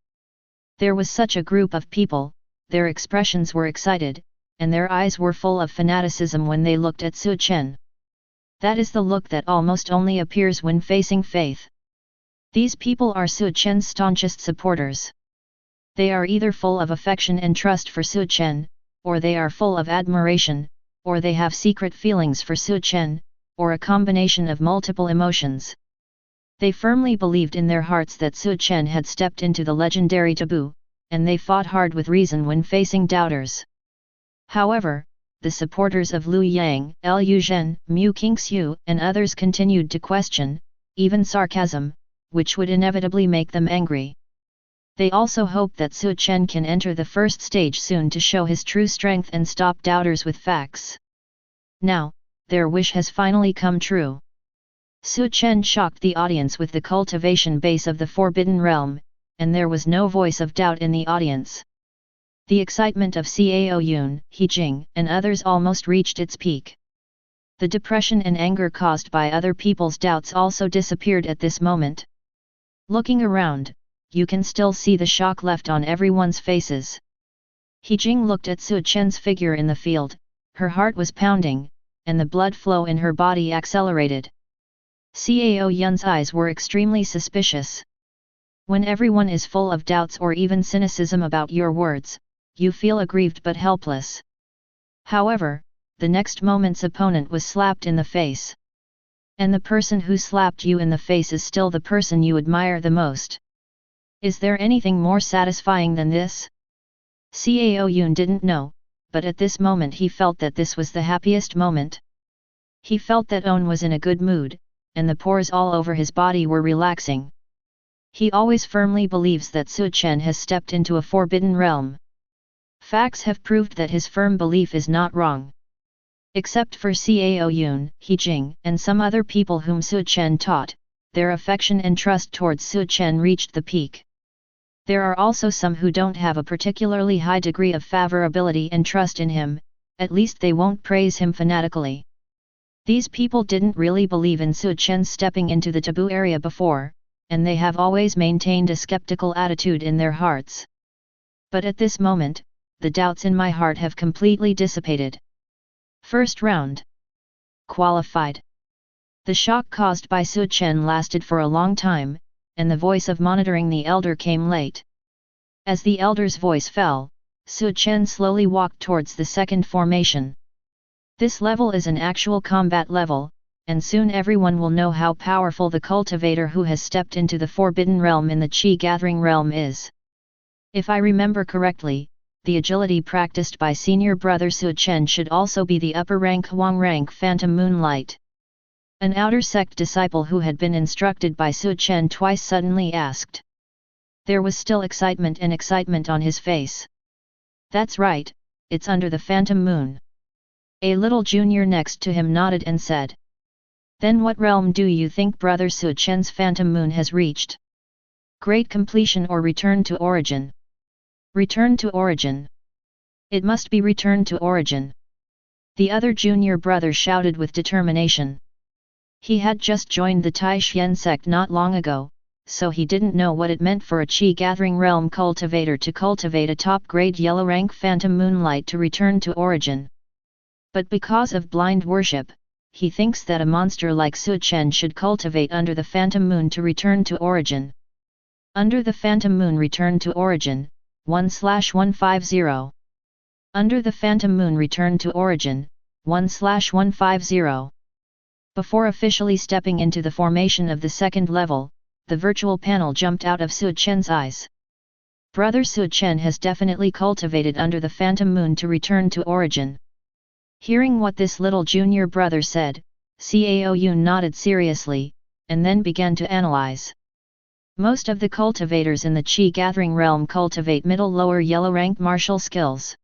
There was such a group of people, their expressions were excited, and their eyes were full of fanaticism when they looked at Su Chen. That is the look that almost only appears when facing faith. These people are Su Chen's staunchest supporters. They are either full of affection and trust for Su Chen, or they are full of admiration, or they have secret feelings for Su Chen, or a combination of multiple emotions. They firmly believed in their hearts that Su Chen had stepped into the legendary taboo, and they fought hard with reason when facing doubters. However, the supporters of Lu Yang, Lu Zhen, Mu Qingxiu, and others continued to question, even sarcasm, which would inevitably make them angry. They also hoped that Su Chen can enter the 1st stage soon to show his true strength and stop doubters with facts. Now, their wish has finally come true. Su Chen shocked the audience with the cultivation base of the Forbidden Realm, and there was no voice of doubt in the audience. The excitement of Cao Yun, He Jing, and others almost reached its peak. The depression and anger caused by other people's doubts also disappeared at this moment. Looking around, you can still see the shock left on everyone's faces. He Jing looked at Su Chen's figure in the field, her heart was pounding, and the blood flow in her body accelerated. Cao Yun's eyes were extremely suspicious. When everyone is full of doubts or even cynicism about your words, you feel aggrieved but helpless. However, the next moment's opponent was slapped in the face. And the person who slapped you in the face is still the person you admire the most. Is there anything more satisfying than this? Cao Yun didn't know, but at this moment he felt that this was the happiest moment. He felt that On was in a good mood, and the pores all over his body were relaxing. He always firmly believes that Su Chen has stepped into a forbidden realm. Facts have proved that his firm belief is not wrong. Except for Cao Yun, He Jing, and some other people whom Su Chen taught, their affection and trust towards Su Chen reached the peak. There are also some who don't have a particularly high degree of favorability and trust in him, at least they won't praise him fanatically. These people didn't really believe in Su Chen stepping into the taboo area before, and they have always maintained a skeptical attitude in their hearts. But at this moment, the doubts in my heart have completely dissipated. First round. Qualified. The shock caused by Su Chen lasted for a long time, and the voice of monitoring the elder came late. As the elder's voice fell, Su Chen slowly walked towards the second formation. This level is an actual combat level, and soon everyone will know how powerful the cultivator who has stepped into the Forbidden Realm in the Qi Gathering Realm is. If I remember correctly, the agility practiced by senior brother Su Chen should also be the upper rank Huang rank Phantom Moonlight. An outer sect disciple who had been instructed by Su Chen twice suddenly asked. There was still excitement on his face. That's right, it's under the Phantom Moon. A little junior next to him nodded and said. Then what realm do you think brother Su Chen's Phantom Moon has reached? Great completion or return to origin? Return to origin. It must be return to origin. The other junior brother shouted with determination. He had just joined the Tai Xian sect not long ago, so he didn't know what it meant for a Qi-gathering realm cultivator to cultivate a top-grade yellow rank Phantom Moonlight to return to origin. But because of blind worship, he thinks that a monster like Su Chen should cultivate under the Phantom Moon to return to origin. Under the Phantom Moon return to origin, 1/150. Under the Phantom Moon return to origin, 1/150. Before officially stepping into the formation of the second level, the virtual panel jumped out of Su Chen's eyes. Brother Su Chen has definitely cultivated under the Phantom Moon to return to origin. Hearing what this little junior brother said, Cao Yun nodded seriously, and then began to analyze. Most of the cultivators in the Qi-gathering realm cultivate middle-lower yellow-ranked martial skills.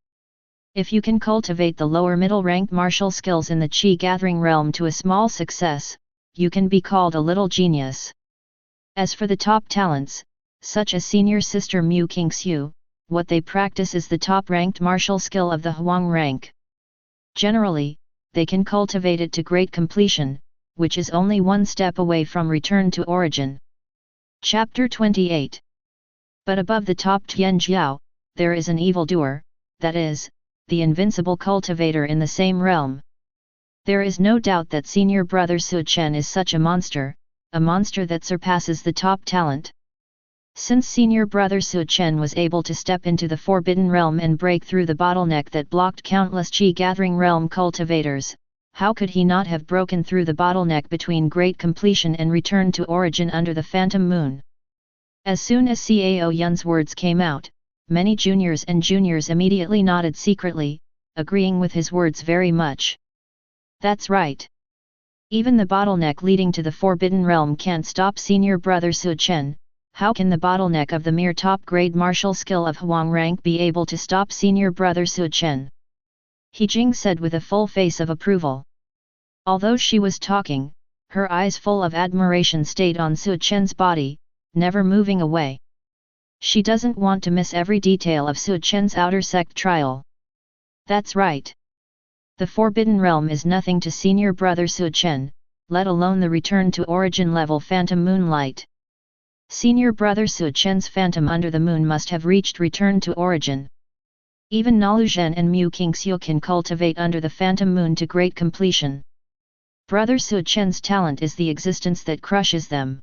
If you can cultivate the lower-middle ranked martial skills in the Qi-gathering realm to a small success, you can be called a little genius. As for the top talents, such as senior sister Mu Qingxiu, what they practice is the top-ranked martial skill of the Huang rank. Generally, they can cultivate it to great completion, which is only one step away from return to origin. Chapter 28. But above the top Tianjiao, there is an evildoer, that is, the invincible cultivator in the same realm. There is no doubt that senior brother Su Chen is such a monster that surpasses the top talent. Since senior brother Su Chen was able to step into the forbidden realm and break through the bottleneck that blocked countless Qi-gathering realm cultivators, how could he not have broken through the bottleneck between great completion and return to origin under the Phantom Moon? As soon as Cao Yun's words came out, many juniors immediately nodded secretly, agreeing with his words very much. That's right. Even the bottleneck leading to the Forbidden Realm can't stop senior brother Su Chen. How can the bottleneck of the mere top-grade martial skill of Huang rank be able to stop senior brother Su Chen? He Jing said with a full face of approval. Although she was talking, her eyes full of admiration stayed on Su Chen's body, never moving away. She doesn't want to miss every detail of Su Chen's outer sect trial. That's right. The Forbidden Realm is nothing to senior brother Su Chen, let alone the return to origin level Phantom Moonlight. Senior brother Su Chen's Phantom under the Moon must have reached return to origin. Even Nalu Zhen and Mu Qingxiu can cultivate under the Phantom Moon to great completion. Brother Su Chen's talent is the existence that crushes them.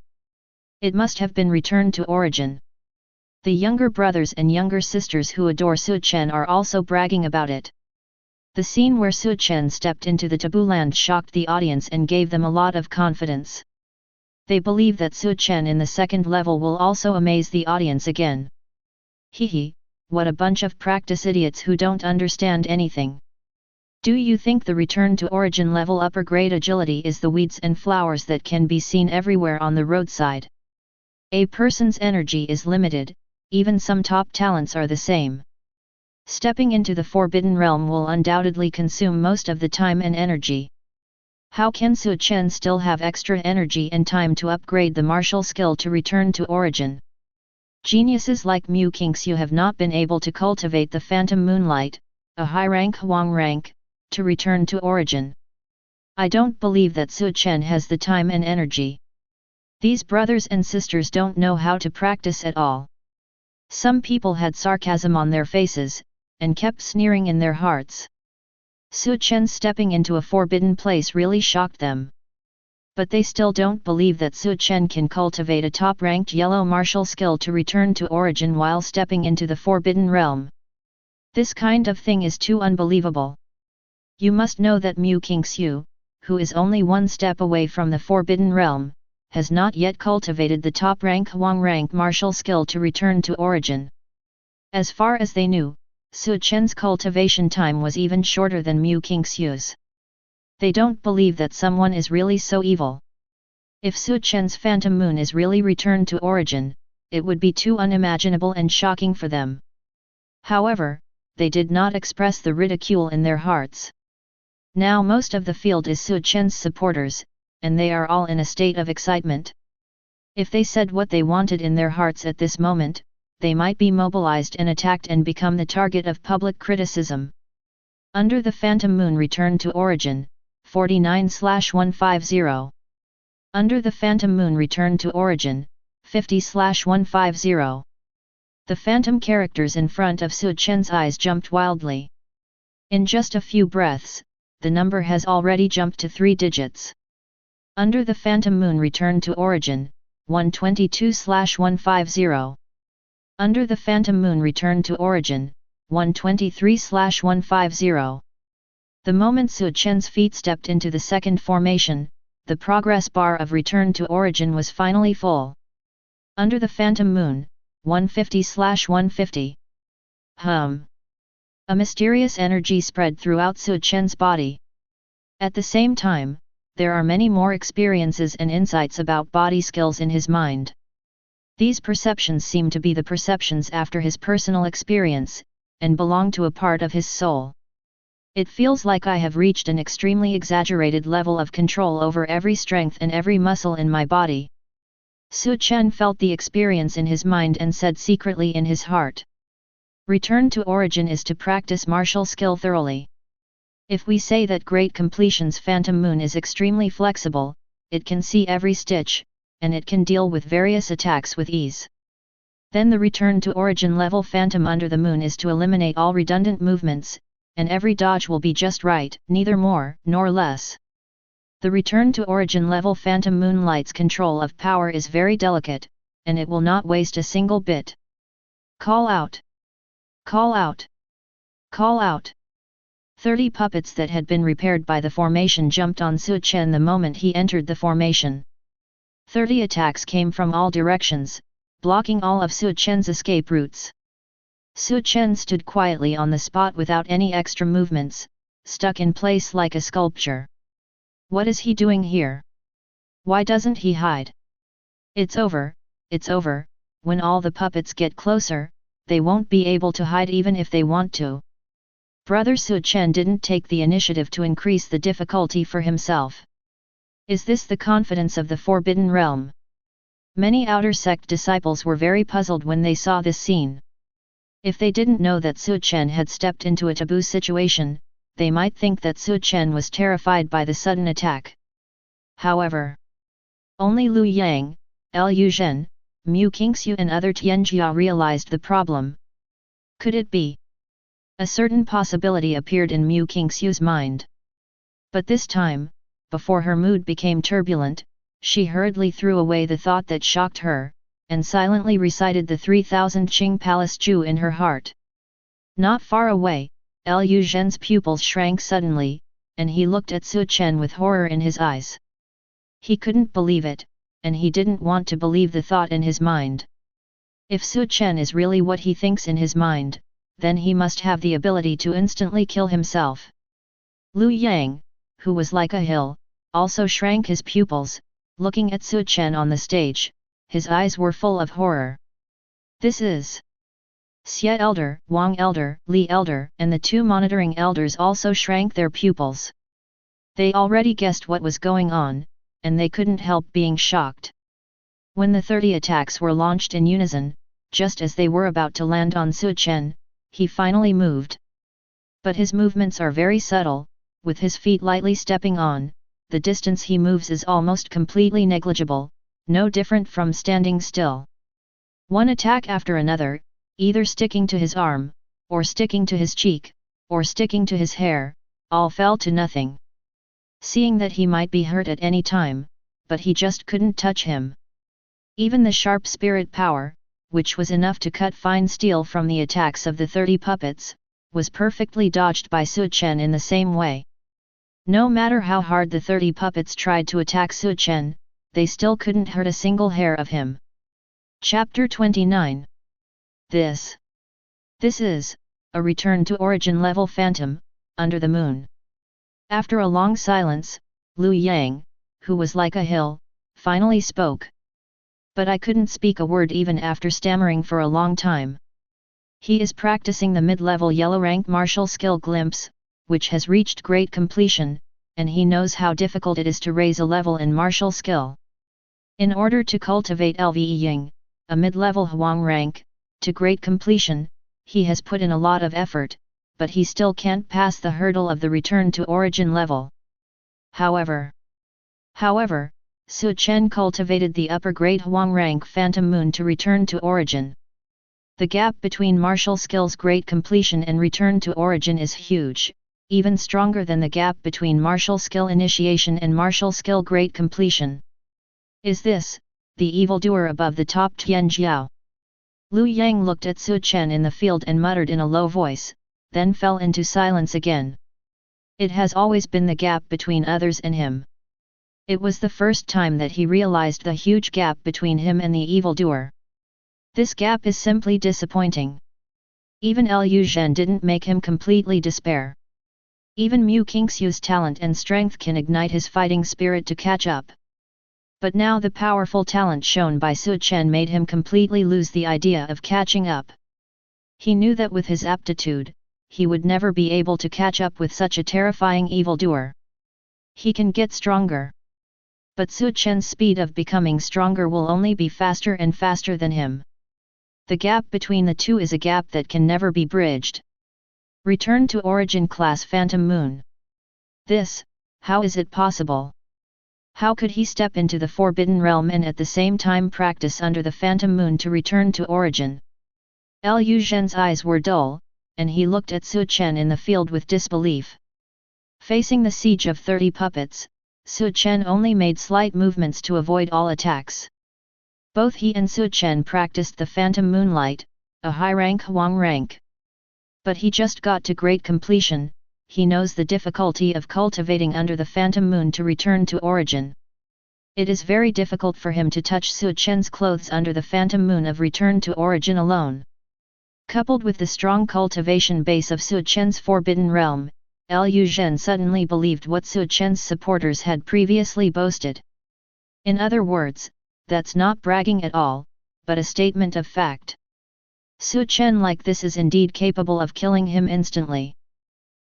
It must have been returned to origin. The younger brothers and younger sisters who adore Su Chen are also bragging about it. The scene where Su Chen stepped into the taboo land shocked the audience and gave them a lot of confidence. They believe that Su Chen in the second level will also amaze the audience again. Hehe, what a bunch of practice idiots who don't understand anything. Do you think the return to origin level upper grade agility is the weeds and flowers that can be seen everywhere on the roadside? A person's energy is limited, even some top talents are the same. Stepping into the Forbidden Realm will undoubtedly consume most of the time and energy. How can Su Chen still have extra energy and time to upgrade the martial skill to return to origin? Geniuses like Mu Qingxiu have not been able to cultivate the Phantom Moonlight, a high-rank Huang rank, to return to origin. I don't believe that Su Chen has the time and energy. These brothers and sisters don't know how to practice at all. Some people had sarcasm on their faces, and kept sneering in their hearts. Su Chen stepping into a forbidden place really shocked them. But they still don't believe that Su Chen can cultivate a top-ranked yellow martial skill to return to origin while stepping into the Forbidden Realm. This kind of thing is too unbelievable. You must know that Mu Qingxiu, who is only one step away from the Forbidden Realm, has not yet cultivated the top-rank Huang rank martial skill to return to origin. As far as they knew, Su Chen's cultivation time was even shorter than Mu Qingxiu's. They don't believe that someone is really so evil. If Su Chen's phantom moon is really returned to origin, it would be too unimaginable and shocking for them. However, they did not express the ridicule in their hearts. Now most of the field is Su Chen's supporters, and they are all in a state of excitement. If they said what they wanted in their hearts at this moment, they might be mobilized and attacked and become the target of public criticism. Under the phantom moon return to origin, 49/150. Under the phantom moon return to origin, 50/150. The phantom characters in front of Su Chen's eyes jumped wildly. In just a few breaths, the number has already jumped to 3 digits. Under the phantom moon return to origin, 122/150. Under the phantom moon return to origin, 123/150. The moment Su Chen's feet stepped into the second formation, the progress bar of return to origin was finally full. Under the phantom moon, 150/150. A mysterious energy spread throughout Su Chen's body. At the same time, there are many more experiences and insights about body skills in his mind. These perceptions seem to be the perceptions after his personal experience, and belong to a part of his soul. It feels like I have reached an extremely exaggerated level of control over every strength and every muscle in my body. Su Chen felt the experience in his mind and said secretly in his heart. Return to origin is to practice martial skill thoroughly. If we say that Great Completion's Phantom Moon is extremely flexible, it can see every stitch, and it can deal with various attacks with ease. Then the return to origin level Phantom under the moon is to eliminate all redundant movements, and every dodge will be just right, neither more nor less. The return to origin level Phantom Moonlight's control of power is very delicate, and it will not waste a single bit. Call out! Call out! Call out! 30 puppets that had been repaired by the formation jumped on Su Chen the moment he entered the formation. 30 attacks came from all directions, blocking all of Su Chen's escape routes. Su Chen stood quietly on the spot without any extra movements, stuck in place like a sculpture. What is he doing here? Why doesn't he hide? It's over, when all the puppets get closer, they won't be able to hide even if they want to. Brother Su Chen didn't take the initiative to increase the difficulty for himself. Is this the confidence of the Forbidden Realm? Many outer sect disciples were very puzzled when they saw this scene. If they didn't know that Su Chen had stepped into a taboo situation, they might think that Su Chen was terrified by the sudden attack. However, only Lu Yang, Lu Zhen, Mu Qingxiu and other Tianjia realized the problem. Could it be? A certain possibility appeared in Mu Qingxiu's mind. But this time, before her mood became turbulent, she hurriedly threw away the thought that shocked her, and silently recited the 3000 Qing Palace Ju in her heart. Not far away, Lu Zhen's pupils shrank suddenly, and he looked at Su Chen with horror in his eyes. He couldn't believe it, and he didn't want to believe the thought in his mind. If Su Chen is really what he thinks in his mind, then he must have the ability to instantly kill himself. Lu Yang, who was like a hill, also shrank his pupils, looking at Su Chen on the stage. His eyes were full of horror. This is... Sect Elder, Wang Elder, Li Elder, and the 2 monitoring elders also shrank their pupils. They already guessed what was going on, and they couldn't help being shocked. When the 30 attacks were launched in unison, just as they were about to land on Su Chen, he finally moved. But his movements are very subtle, with his feet lightly stepping on, the distance he moves is almost completely negligible, no different from standing still. One attack after another, either sticking to his arm, or sticking to his cheek, or sticking to his hair, all fell to nothing. Seeing that he might be hurt at any time, but he just couldn't touch him. Even the sharp spirit power, which was enough to cut fine steel from the attacks of the 30 puppets, was perfectly dodged by Su Chen in the same way. No matter how hard the 30 puppets tried to attack Su Chen, they still couldn't hurt a single hair of him. Chapter 29. This is a return to origin level phantom, under the moon. After a long silence, Liu Yang, who was like a hill, finally spoke. But I couldn't speak a word even after stammering for a long time. He is practicing the mid-level yellow rank martial skill glimpse, which has reached great completion, and he knows how difficult it is to raise a level in martial skill. In order to cultivate Lve Ying, a mid-level Huang rank, to great completion, he has put in a lot of effort, but he still can't pass the hurdle of the return to origin level. However, Su Chen cultivated the upper grade Huang rank Phantom Moon to return to origin. The gap between martial skills great completion and return to origin is huge, even stronger than the gap between martial skill initiation and martial skill great completion. Is this, the evildoer above the top Tianjiao? Liu Yang looked at Su Chen in the field and muttered in a low voice, then fell into silence again. It has always been the gap between others and him. It was the first time that he realized the huge gap between him and the evildoer. This gap is simply disappointing. Even Liu Zhen didn't make him completely despair. Even Mu Qingxiu's talent and strength can ignite his fighting spirit to catch up. But now the powerful talent shown by Su Chen made him completely lose the idea of catching up. He knew that with his aptitude, he would never be able to catch up with such a terrifying evildoer. He can get stronger. But Su Chen's speed of becoming stronger will only be faster and faster than him. The gap between the two is a gap that can never be bridged. Return to origin class Phantom Moon. This, how is it possible? How could he step into the Forbidden Realm and at the same time practice under the Phantom Moon to return to origin? Liu Zhen's eyes were dull, and he looked at Su Chen in the field with disbelief. Facing the siege of 30 puppets, Su Chen only made slight movements to avoid all attacks. Both he and Su Chen practiced the Phantom Moonlight, a high-rank Huang rank. But he just got to great completion. He knows the difficulty of cultivating under the Phantom Moon to return to origin. It is very difficult for him to touch Su Chen's clothes under the Phantom Moon of return to origin alone. Coupled with the strong cultivation base of Su Chen's Forbidden Realm, Liu Zhen suddenly believed what Su Chen's supporters had previously boasted. In other words, that's not bragging at all, but a statement of fact. Su Chen like this is indeed capable of killing him instantly.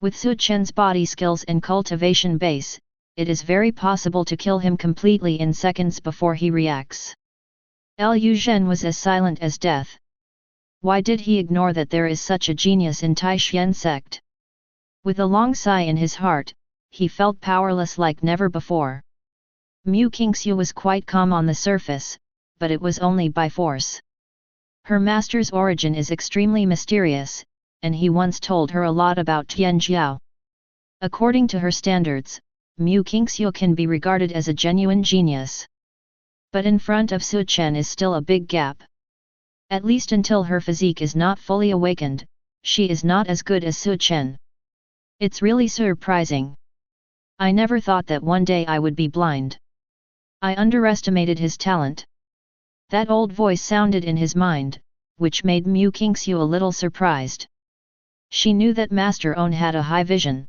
With Su Chen's body skills and cultivation base, it is very possible to kill him completely in seconds before he reacts. Liu Zhen was as silent as death. Why did he ignore that there is such a genius in Taishan sect? With a long sigh in his heart, he felt powerless like never before. Mu Qingxiu was quite calm on the surface, but it was only by force. Her master's origin is extremely mysterious, and he once told her a lot about Tianjiao. According to her standards, Mu Qingxiu can be regarded as a genuine genius. But in front of Su Chen is still a big gap. At least until her physique is not fully awakened, she is not as good as Su Chen. It's really surprising. I never thought that one day I would be blind. I underestimated his talent. That old voice sounded in his mind, which made Mu Qingxiu a little surprised. She knew that Master Owen had a high vision.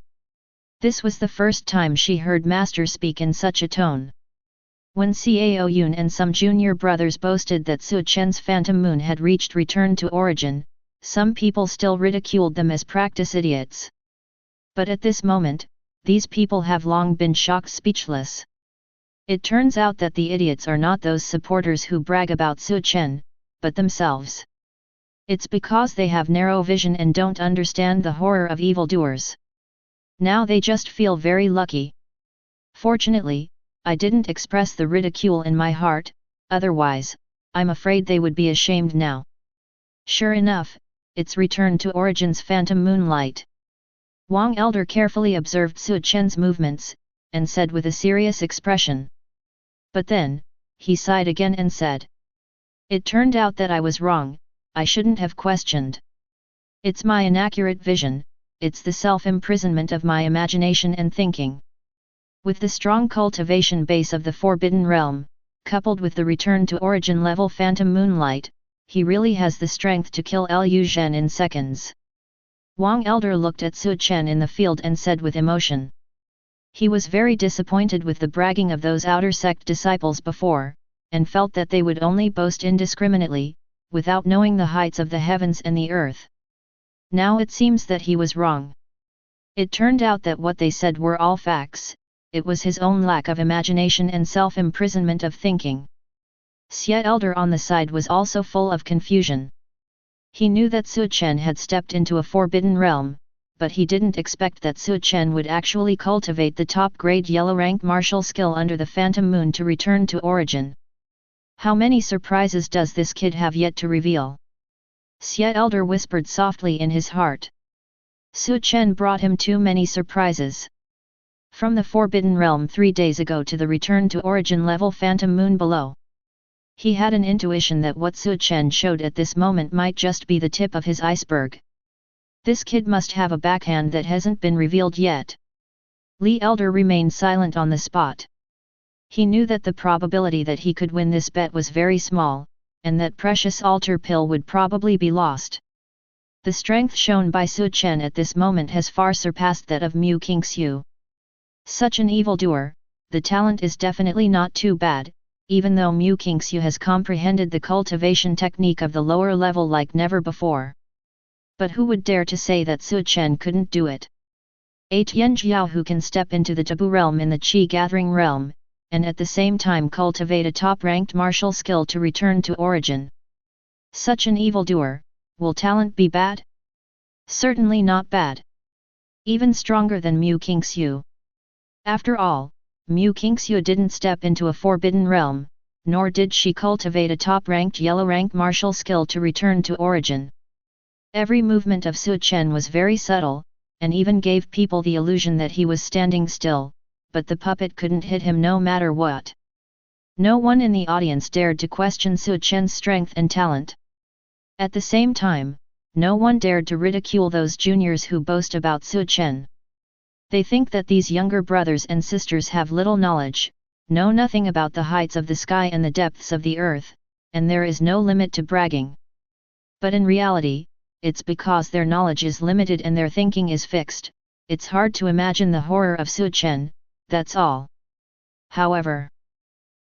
This was the first time she heard Master speak in such a tone. When Cao Yun and some junior brothers boasted that Su Chen's Phantom Moon had reached return to origin, some people still ridiculed them as practice idiots. But at this moment, these people have long been shocked speechless. It turns out that the idiots are not those supporters who brag about Su Chen, but themselves. It's because they have narrow vision and don't understand the horror of evildoers. Now they just feel very lucky. Fortunately, I didn't express the ridicule in my heart, otherwise, I'm afraid they would be ashamed now. Sure enough, it's returned to Origin's Phantom Moonlight. Wang Elder carefully observed Su Chen's movements, and said with a serious expression. But then, he sighed again and said. It turned out that I was wrong, I shouldn't have questioned. It's my inaccurate vision, it's the self-imprisonment of my imagination and thinking. With the strong cultivation base of the Forbidden Realm, coupled with the return to origin level Phantom Moonlight, he really has the strength to kill Liu Zhen in seconds. Wang Elder looked at Su Chen in the field and said with emotion. He was very disappointed with the bragging of those outer sect disciples before, and felt that they would only boast indiscriminately, without knowing the heights of the heavens and the earth. Now it seems that he was wrong. It turned out that what they said were all facts, it was his own lack of imagination and self-imprisonment of thinking. Sect Elder on the side was also full of confusion. He knew that Su Chen had stepped into a forbidden realm, but he didn't expect that Su Chen would actually cultivate the top-grade yellow-rank martial skill under the Phantom Moon to return to origin. How many surprises does this kid have yet to reveal? Sect Elder whispered softly in his heart. Su Chen brought him too many surprises. From the Forbidden Realm 3 days ago to the return to origin level Phantom Moon below. He had an intuition that what Su Chen showed at this moment might just be the tip of his iceberg. This kid must have a backhand that hasn't been revealed yet. Li Elder remained silent on the spot. He knew that the probability that he could win this bet was very small, and that precious altar pill would probably be lost. The strength shown by Su Chen at this moment has far surpassed that of Mu Qingxiu. Such an evildoer, the talent is definitely not too bad, even though Mu Qingxiu has comprehended the cultivation technique of the lower level like never before. But who would dare to say that Su Chen couldn't do it? A Tian Jiao who can step into the taboo realm in the Qi gathering realm, and at the same time cultivate a top-ranked martial skill to return to origin. Such an evildoer, will talent be bad? Certainly not bad. Even stronger than Mu Qingxiu. After all, Mu Qingxiu didn't step into a forbidden realm, nor did she cultivate a top-ranked yellow-rank martial skill to return to origin. Every movement of Su Chen was very subtle, and even gave people the illusion that he was standing still, but the puppet couldn't hit him no matter what. No one in the audience dared to question Su Chen's strength and talent. At the same time, no one dared to ridicule those juniors who boast about Su Chen. They think that these younger brothers and sisters have little knowledge, know nothing about the heights of the sky and the depths of the earth, and there is no limit to bragging. But in reality, it's because their knowledge is limited and their thinking is fixed, it's hard to imagine the horror of Su Chen, that's all. However,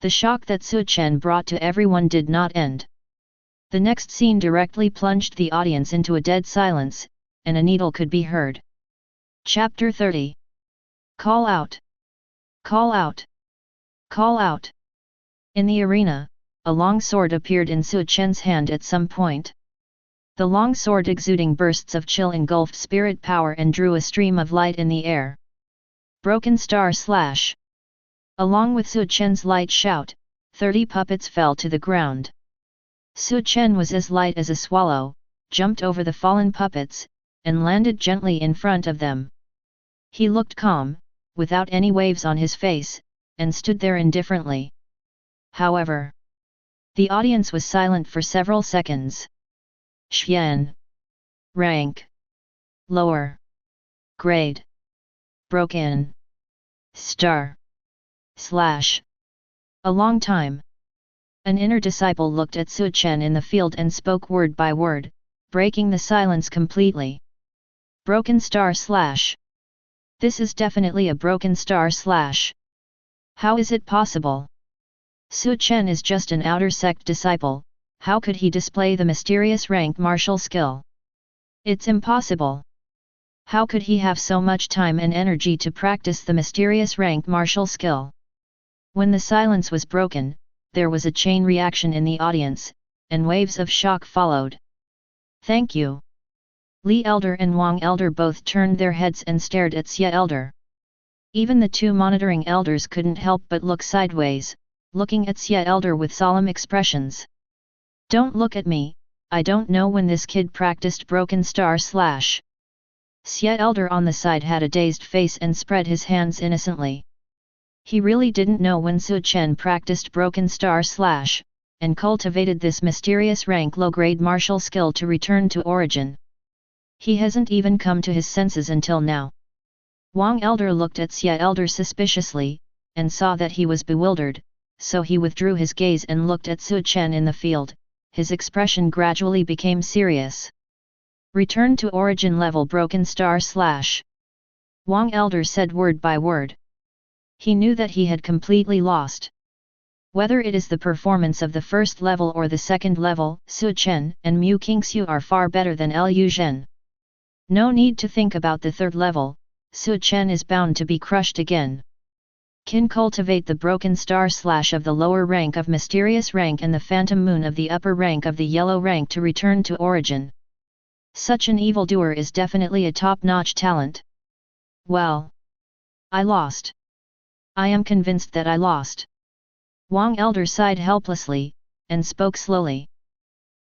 the shock that Su Chen brought to everyone did not end. The next scene directly plunged the audience into a dead silence, and a needle could be heard. Chapter 30. Call out! Call out! Call out! In the arena, a long sword appeared in Su Chen's hand at some point. The long sword exuding bursts of chill engulfed spirit power and drew a stream of light in the air. Broken Star Slash! Along with Su Chen's light shout, 30 puppets fell to the ground. Su Chen was as light as a swallow, jumped over the fallen puppets, and landed gently in front of them. He looked calm, without any waves on his face, and stood there indifferently. However, the audience was silent for several seconds. Xian. Rank. Lower. Grade. Broken. Star. Slash. A long time. An inner disciple looked at Su Chen in the field and spoke word by word, breaking the silence completely. Broken Star Slash. This is definitely a Broken Star Slash. How is it possible? Su Chen is just an outer sect disciple, how could he display the mysterious rank martial skill? It's impossible. How could he have so much time and energy to practice the mysterious rank martial skill? When the silence was broken, there was a chain reaction in the audience, and waves of shock followed. Thank you. Li Elder and Wang Elder both turned their heads and stared at Sect Elder. Even the two monitoring elders couldn't help but look sideways, looking at Sect Elder with solemn expressions. Don't look at me, I don't know when this kid practiced Broken Star Slash. Sect Elder on the side had a dazed face and spread his hands innocently. He really didn't know when Su Chen practiced Broken Star Slash, and cultivated this mysterious rank low-grade martial skill to return to origin. He hasn't even come to his senses until now. Wang Elder looked at Sect Elder suspiciously, and saw that he was bewildered, so he withdrew his gaze and looked at Su Chen in the field. His expression gradually became serious. Return to origin level broken star slash. Wang Elder said word by word. He knew that he had completely lost. Whether it is the performance of the first level or the second level, Su Chen and Mu Qingxiu are far better than Lu Zhen. No need to think about the third level, Su Chen is bound to be crushed again. Can cultivate the broken star slash of the lower rank of mysterious rank and the phantom moon of the upper rank of the yellow rank to return to origin. Such an evildoer is definitely a top-notch talent. Well, I lost. I am convinced that I lost. Wang Elder sighed helplessly, and spoke slowly.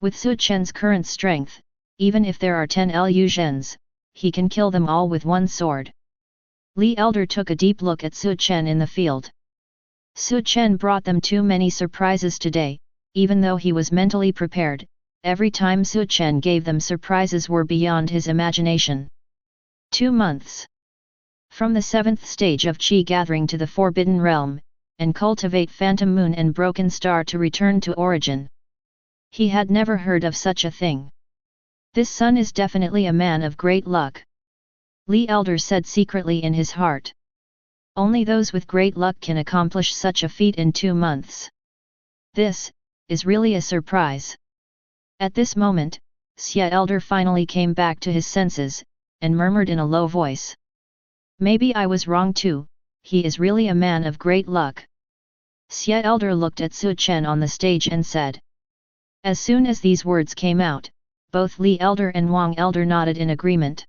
With Su Chen's current strength, even if there are 10 Lu Zhens, he can kill them all with one sword. Li Elder took a deep look at Su Chen in the field. Su Chen brought them too many surprises today, even though he was mentally prepared. Every time Su Chen gave them surprises were beyond his imagination. 2 months. From the 7th stage of Qi gathering to the Forbidden Realm, and cultivate Phantom Moon and Broken Star to return to origin. He had never heard of such a thing. This son is definitely a man of great luck. Li Elder said secretly in his heart. Only those with great luck can accomplish such a feat in 2 months. This is really a surprise. At this moment, Su Elder finally came back to his senses, and murmured in a low voice. Maybe I was wrong too, he is really a man of great luck. Su Elder looked at Su Chen on the stage and said. As soon as these words came out, both Li Elder and Wang Elder nodded in agreement.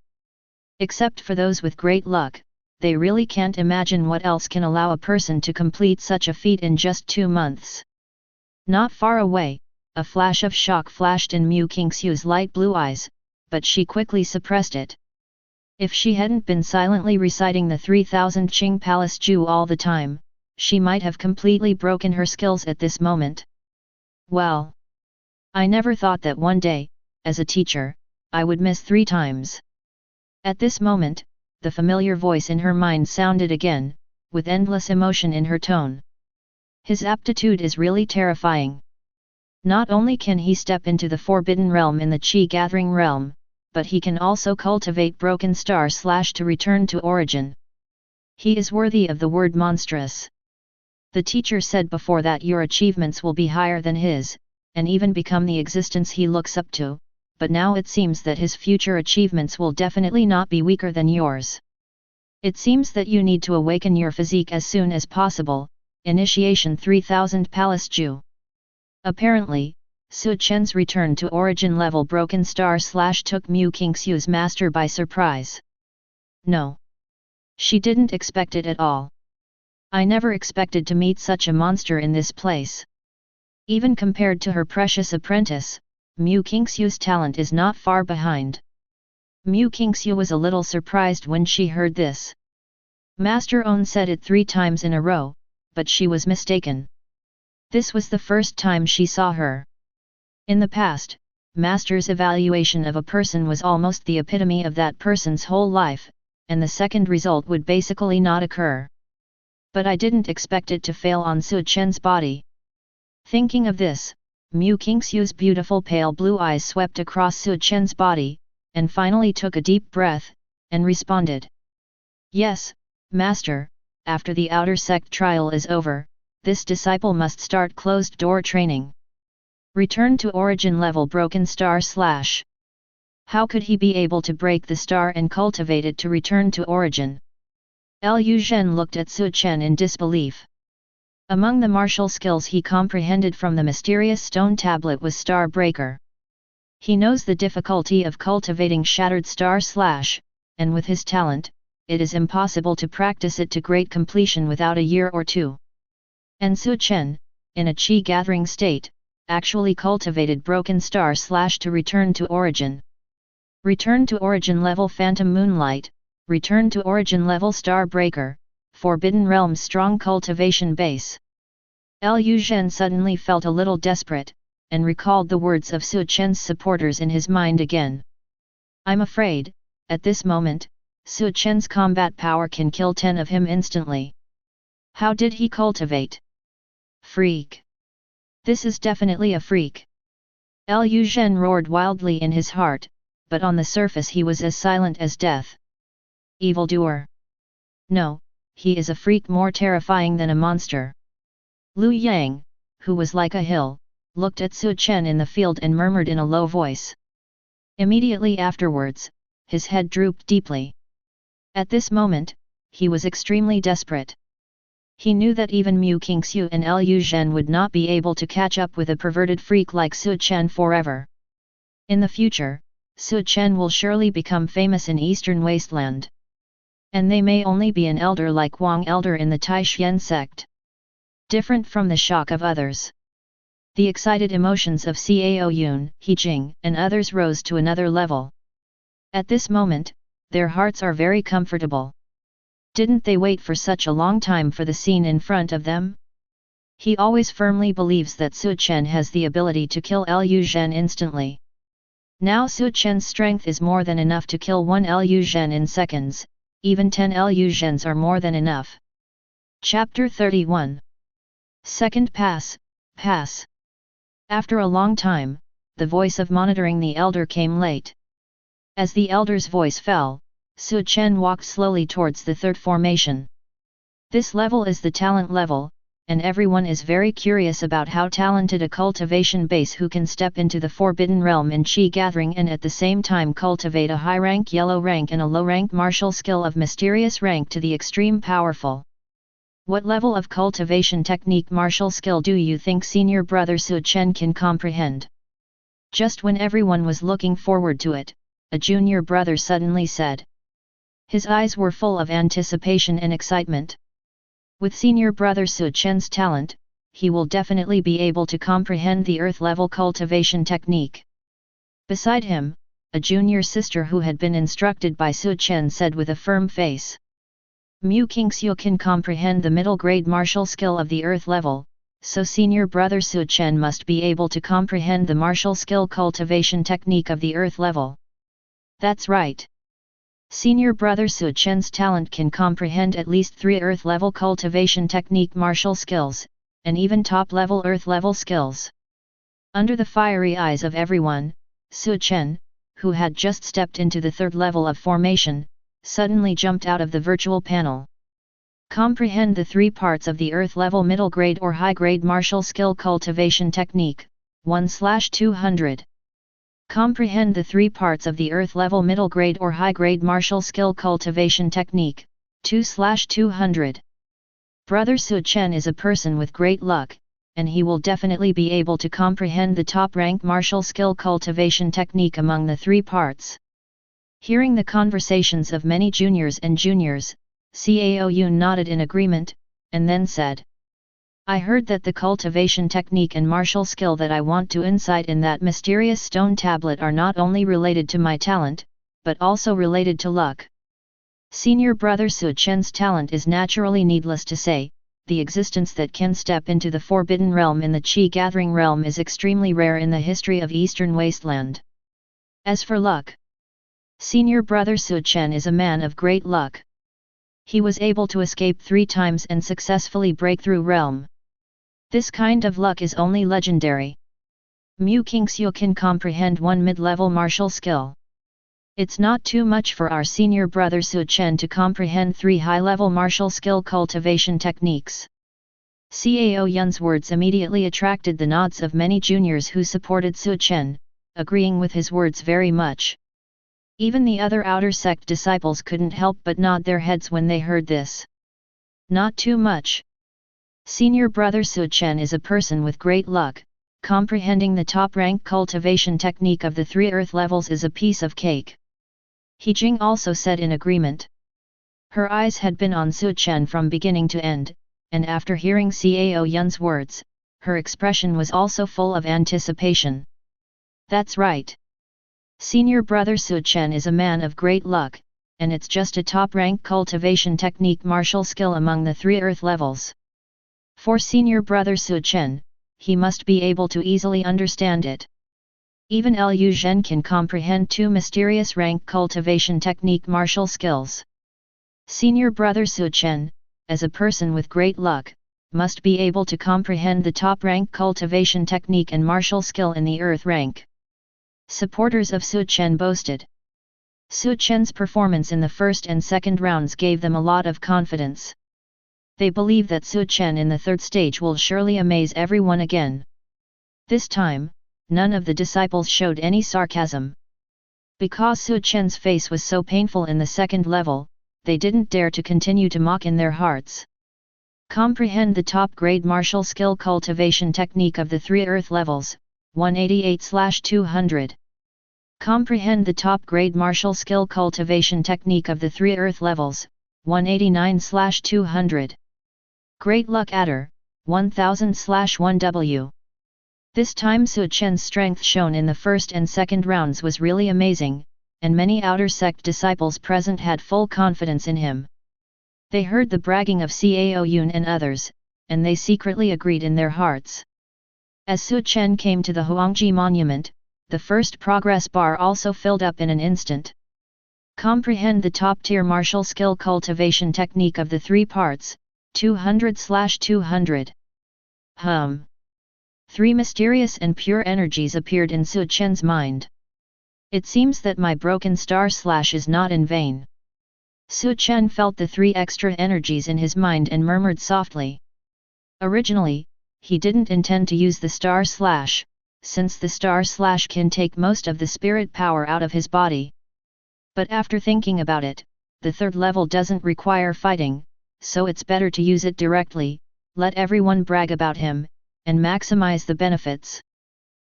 Except for those with great luck, they really can't imagine what else can allow a person to complete such a feat in just 2 months. Not far away, a flash of shock flashed in Mu Qingxiu's light blue eyes, but she quickly suppressed it. If she hadn't been silently reciting the 3000 Qing Palace Ju all the time, she might have completely broken her skills at this moment. Well, I never thought that one day, as a teacher, I would miss 3 times. At this moment, the familiar voice in her mind sounded again, with endless emotion in her tone. His aptitude is really terrifying. Not only can he step into the Forbidden Realm in the Qi Gathering Realm, but he can also cultivate Broken Star slash to return to origin. He is worthy of the word monstrous. The teacher said before that your achievements will be higher than his, and even become the existence he looks up to, but now it seems that his future achievements will definitely not be weaker than yours. It seems that you need to awaken your physique as soon as possible. Initiation 3000 Palace Ju. Apparently, Su Chen's return to origin level Broken Star slash took Mu Qingxiu's master by surprise. No. She didn't expect it at all. I never expected to meet such a monster in this place. Even compared to her precious apprentice, Mu Qingxiu's talent is not far behind. Mu Qingxiu was a little surprised when she heard this. Master On said it 3 times in a row, but she was mistaken. This was the first time she saw her. In the past, Master's evaluation of a person was almost the epitome of that person's whole life, and the second result would basically not occur. But I didn't expect it to fail on Su Chen's body. Thinking of this, Mu Qingxiu's beautiful pale blue eyes swept across Su Chen's body, and finally took a deep breath, and responded. Yes, Master, after the outer sect trial is over, this disciple must start closed-door training. Return to origin level Broken Star slash. How could he be able to break the star and cultivate it to return to origin? Lu Zhen looked at Su Chen in disbelief. Among the martial skills he comprehended from the mysterious stone tablet was Star Breaker. He knows the difficulty of cultivating Shattered Star slash, and with his talent, it is impossible to practice it to great completion without a year or 2. And Su Chen, in a Qi gathering state, actually cultivated Broken Star slash to return to origin. Return to origin level Phantom Moonlight, return to origin level Star Breaker, Forbidden Realm strong cultivation base. Lu Zhen suddenly felt a little desperate, and recalled the words of Su Chen's supporters in his mind again. I'm afraid, at this moment, Su Chen's combat power can kill 10 of him instantly. How did he cultivate? Freak. This is definitely a freak. Lu Zhen roared wildly in his heart, but on the surface he was as silent as death. Evildoer. No, he is a freak more terrifying than a monster. Liu Yang, who was like a hill, looked at Su Chen in the field and murmured in a low voice. Immediately afterwards, his head drooped deeply. At this moment, he was extremely desperate. He knew that even Mu Qingxiu and Liu Zhen would not be able to catch up with a perverted freak like Su Chen forever. In the future, Su Chen will surely become famous in Eastern Wasteland. And they may only be an elder like Wang Elder in the Taixuan sect. Different from the shock of others. The excited emotions of Cao Yun, He Jing, and others rose to another level. At this moment, their hearts are very comfortable. Didn't they wait for such a long time for the scene in front of them? He always firmly believes that Su Chen has the ability to kill Liu Zhen instantly. Now Su Chen's strength is more than enough to kill one Liu Zhen in seconds, even 10 Liu Zhens are more than enough. Chapter 31. Second Pass. After a long time, the voice of monitoring the elder came late. As the elder's voice fell, Su Chen walked slowly towards the third formation. This level is the talent level, and everyone is very curious about how talented a cultivation base who can step into the forbidden realm in Qi gathering and at the same time cultivate a high rank yellow rank and a low rank martial skill of mysterious rank to the extreme powerful. What level of cultivation technique martial skill do you think senior brother Su Chen can comprehend? Just when everyone was looking forward to it, a junior brother suddenly said. His eyes were full of anticipation and excitement. With senior brother Su Chen's talent, he will definitely be able to comprehend the earth-level cultivation technique. Beside him, a junior sister who had been instructed by Su Chen said with a firm face. Mu Qingxiu can comprehend the middle-grade martial skill of the earth level, so senior brother Su Chen must be able to comprehend the martial skill cultivation technique of the earth level. That's right. Senior brother Su Chen's talent can comprehend at least 3 earth-level cultivation technique martial skills, and even top-level earth-level skills. Under the fiery eyes of everyone, Su Chen, who had just stepped into the third level of formation, suddenly jumped out of the virtual panel. Comprehend the 3 parts of the earth-level middle-grade or high-grade martial skill cultivation technique, 1/200. Comprehend the 3 parts of the earth-level middle-grade or high-grade martial skill cultivation technique, 2/200. Brother Su Chen is a person with great luck, and he will definitely be able to comprehend the top-rank martial skill cultivation technique among the 3 parts. Hearing the conversations of many juniors, Cao Yun nodded in agreement, and then said. I heard that the cultivation technique and martial skill that I want to incite in that mysterious stone tablet are not only related to my talent, but also related to luck. Senior brother Su Chen's talent is naturally needless to say, the existence that can step into the forbidden realm in the Qi gathering realm is extremely rare in the history of Eastern Wasteland. As for luck, senior brother Su Chen is a man of great luck. He was able to escape 3 times and successfully break through realm. This kind of luck is only legendary. Mu Qingxiu can comprehend 1 mid-level martial skill. It's not too much for our senior brother Su Chen to comprehend 3 high-level martial skill cultivation techniques. Cao Yun's words immediately attracted the nods of many juniors who supported Su Chen, agreeing with his words very much. Even the other outer sect disciples couldn't help but nod their heads when they heard this. Not too much. Senior brother Su Chen is a person with great luck, comprehending the top-rank cultivation technique of the 3 earth levels is a piece of cake. He Jing also said in agreement. Her eyes had been on Su Chen from beginning to end, and after hearing Cao Yun's words, her expression was also full of anticipation. That's right. Senior brother Su Chen is a man of great luck, and it's just a top-rank cultivation technique martial skill among the 3 earth levels. For senior brother Su Chen, he must be able to easily understand it. Even Liu Zhen can comprehend 2 mysterious rank cultivation technique martial skills. Senior brother Su Chen, as a person with great luck, must be able to comprehend the top-rank cultivation technique and martial skill in the earth rank. Supporters of Su Chen boasted. Su Chen's performance in the first and second rounds gave them a lot of confidence. They believe that Su Chen in the third stage will surely amaze everyone again. This time, none of the disciples showed any sarcasm. Because Su Chen's face was so painful in the second level, they didn't dare to continue to mock in their hearts. Comprehend the top-grade martial skill cultivation technique of the 3 earth levels, 188/200. Comprehend the top-grade martial skill cultivation technique of the 3 earth levels, 189/200. Great Luck Adder, 1000/1W. This time Su Chen's strength shown in the first and second rounds was really amazing, and many outer sect disciples present had full confidence in him. They heard the bragging of Cao Yun and others, and they secretly agreed in their hearts. As Su Chen came to the Huangji monument, the first progress bar also filled up in an instant. Comprehend the top-tier martial skill cultivation technique of the 3 parts, 200/200. 3 mysterious and pure energies appeared in Su Chen's mind. It seems that my broken star slash is not in vain. Su Chen felt the 3 extra energies in his mind and murmured softly. Originally, he didn't intend to use the star slash, since the star slash can take most of the spirit power out of his body. But after thinking about it, the third level doesn't require fighting, so it's better to use it directly, let everyone brag about him, and maximize the benefits.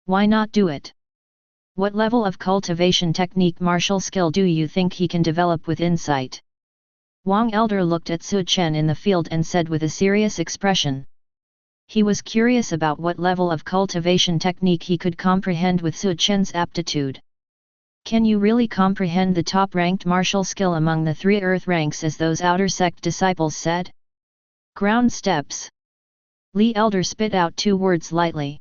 Why not do it? What level of cultivation technique martial skill do you think he can develop with insight? Wang Elder looked at Su Chen in the field and said with a serious expression. He was curious about what level of cultivation technique he could comprehend with Su Chen's aptitude. Can you really comprehend the top-ranked martial skill among the 3 earth ranks as those outer sect disciples said? Ground steps. Li Elder spit out 2 words lightly.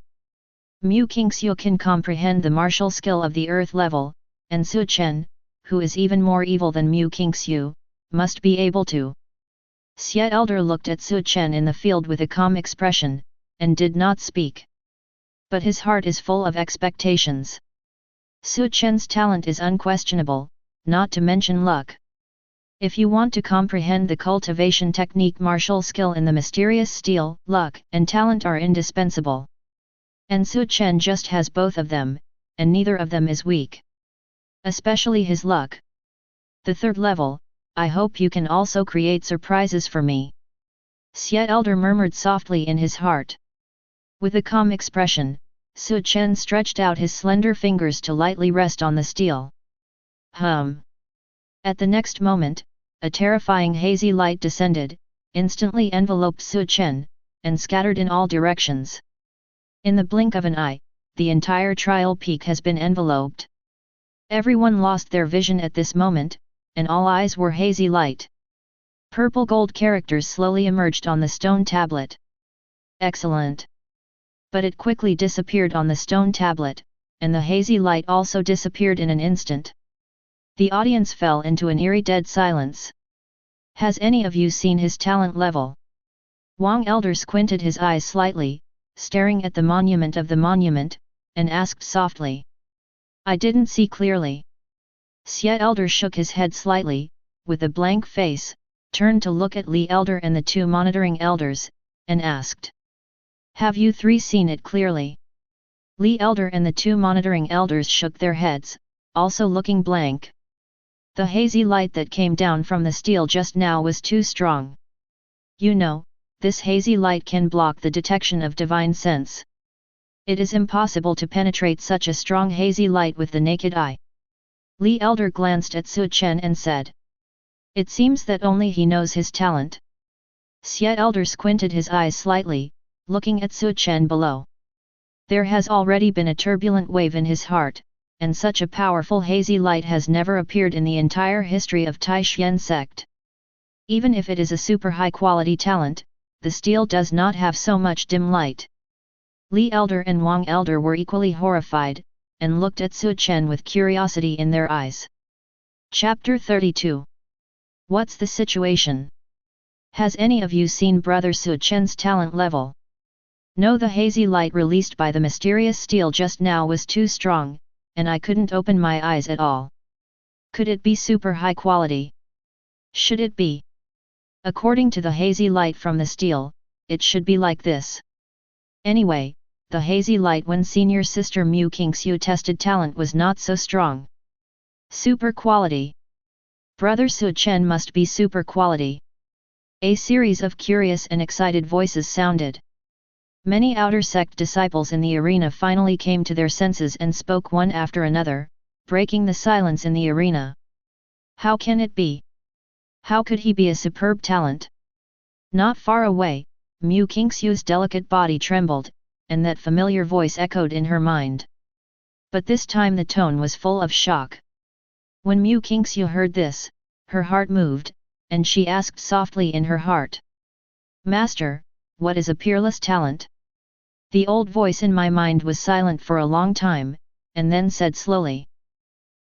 Mu Qingxiu can comprehend the martial skill of the earth level, and Su Chen, who is even more evil than Mu Qingxiu, must be able to. Sect Elder looked at Su Chen in the field with a calm expression, and did not speak. But his heart is full of expectations. Su Chen's talent is unquestionable, not to mention luck. If you want to comprehend the cultivation technique martial skill in the mysterious steel, luck and talent are indispensable. And Su Chen just has both of them, and neither of them is weak. Especially his luck. The third level, I hope you can also create surprises for me. Sect Elder murmured softly in his heart. With a calm expression, Su Chen stretched out his slender fingers to lightly rest on the steel. At the next moment, a terrifying hazy light descended, instantly enveloped Su Chen, and scattered in all directions. In the blink of an eye, the entire trial peak has been enveloped. Everyone lost their vision at this moment, and all eyes were hazy light. Purple gold characters slowly emerged on the stone tablet. Excellent! But it quickly disappeared on the stone tablet, and the hazy light also disappeared in an instant. The audience fell into an eerie dead silence. Has any of you seen his talent level? Wang Elder squinted his eyes slightly, staring at the monument of the monument, and asked softly. I didn't see clearly. Sect Elder shook his head slightly, with a blank face, turned to look at Li Elder and the 2 monitoring elders, and asked. Have you 3 seen it clearly? Li Elder and the 2 monitoring elders shook their heads, also looking blank. The hazy light that came down from the steel just now was too strong. You know, this hazy light can block the detection of divine sense. It is impossible to penetrate such a strong hazy light with the naked eye. Li Elder glanced at Su Chen and said. It seems that only he knows his talent. Sect Elder squinted his eyes slightly, looking at Su Chen below. There has already been a turbulent wave in his heart, and such a powerful hazy light has never appeared in the entire history of Taishan sect. Even if it is a super high-quality talent, the steel does not have so much dim light. Li Elder and Wang Elder were equally horrified, and looked at Su Chen with curiosity in their eyes. Chapter 32. What's the situation? Has any of you seen Brother Su Chen's talent level? No, the hazy light released by the mysterious steel just now was too strong, and I couldn't open my eyes at all. Could it be super high quality? Should it be? According to the hazy light from the steel, it should be like this. Anyway, the hazy light when senior sister Mu Kingxiu tested talent was not so strong. Super quality. Brother Su Chen must be super quality. A series of curious and excited voices sounded. Many outer sect disciples in the arena finally came to their senses and spoke one after another, breaking the silence in the arena. How can it be? How could he be a superb talent? Not far away, Mu Kingxiu's delicate body trembled, and that familiar voice echoed in her mind. But this time the tone was full of shock. When Mu Kingxiu heard this, her heart moved, and she asked softly in her heart. Master, what is a peerless talent? The old voice in my mind was silent for a long time, and then said slowly.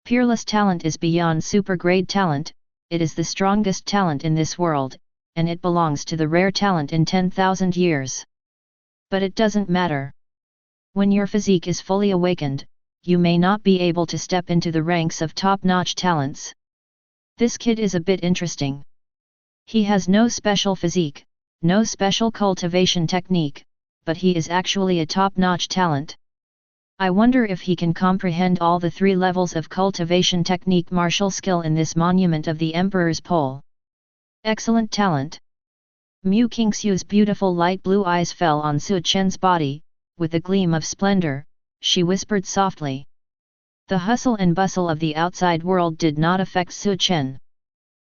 Peerless talent is beyond super-grade talent, it is the strongest talent in this world, and it belongs to the rare talent in 10,000 years. But it doesn't matter. When your physique is fully awakened, you may not be able to step into the ranks of top-notch talents. This kid is a bit interesting. He has no special physique, no special cultivation technique, but he is actually a top-notch talent. I wonder if he can comprehend all the 3 levels of cultivation technique martial skill in this monument of the Emperor's pole. Excellent talent. Mu Kingxiu's beautiful light blue eyes fell on Su Chen's body, with a gleam of splendor, she whispered softly. The hustle and bustle of the outside world did not affect Su Chen.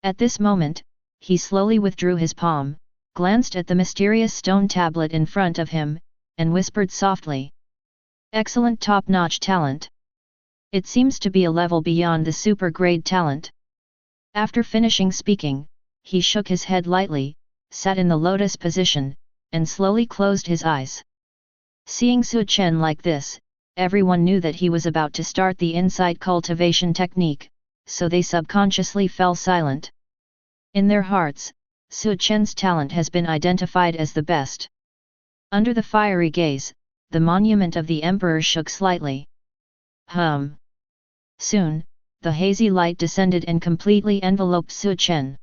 At this moment, he slowly withdrew his palm, glanced at the mysterious stone tablet in front of him, and whispered softly. Excellent top-notch talent. It seems to be a level beyond the super-grade talent. After finishing speaking, he shook his head lightly, sat in the lotus position, and slowly closed his eyes. Seeing Su Chen like this, everyone knew that he was about to start the inside cultivation technique, so they subconsciously fell silent. In their hearts, Su Chen's talent has been identified as the best. Under the fiery gaze, the monument of the Emperor shook slightly. Soon, the hazy light descended and completely enveloped Su Chen.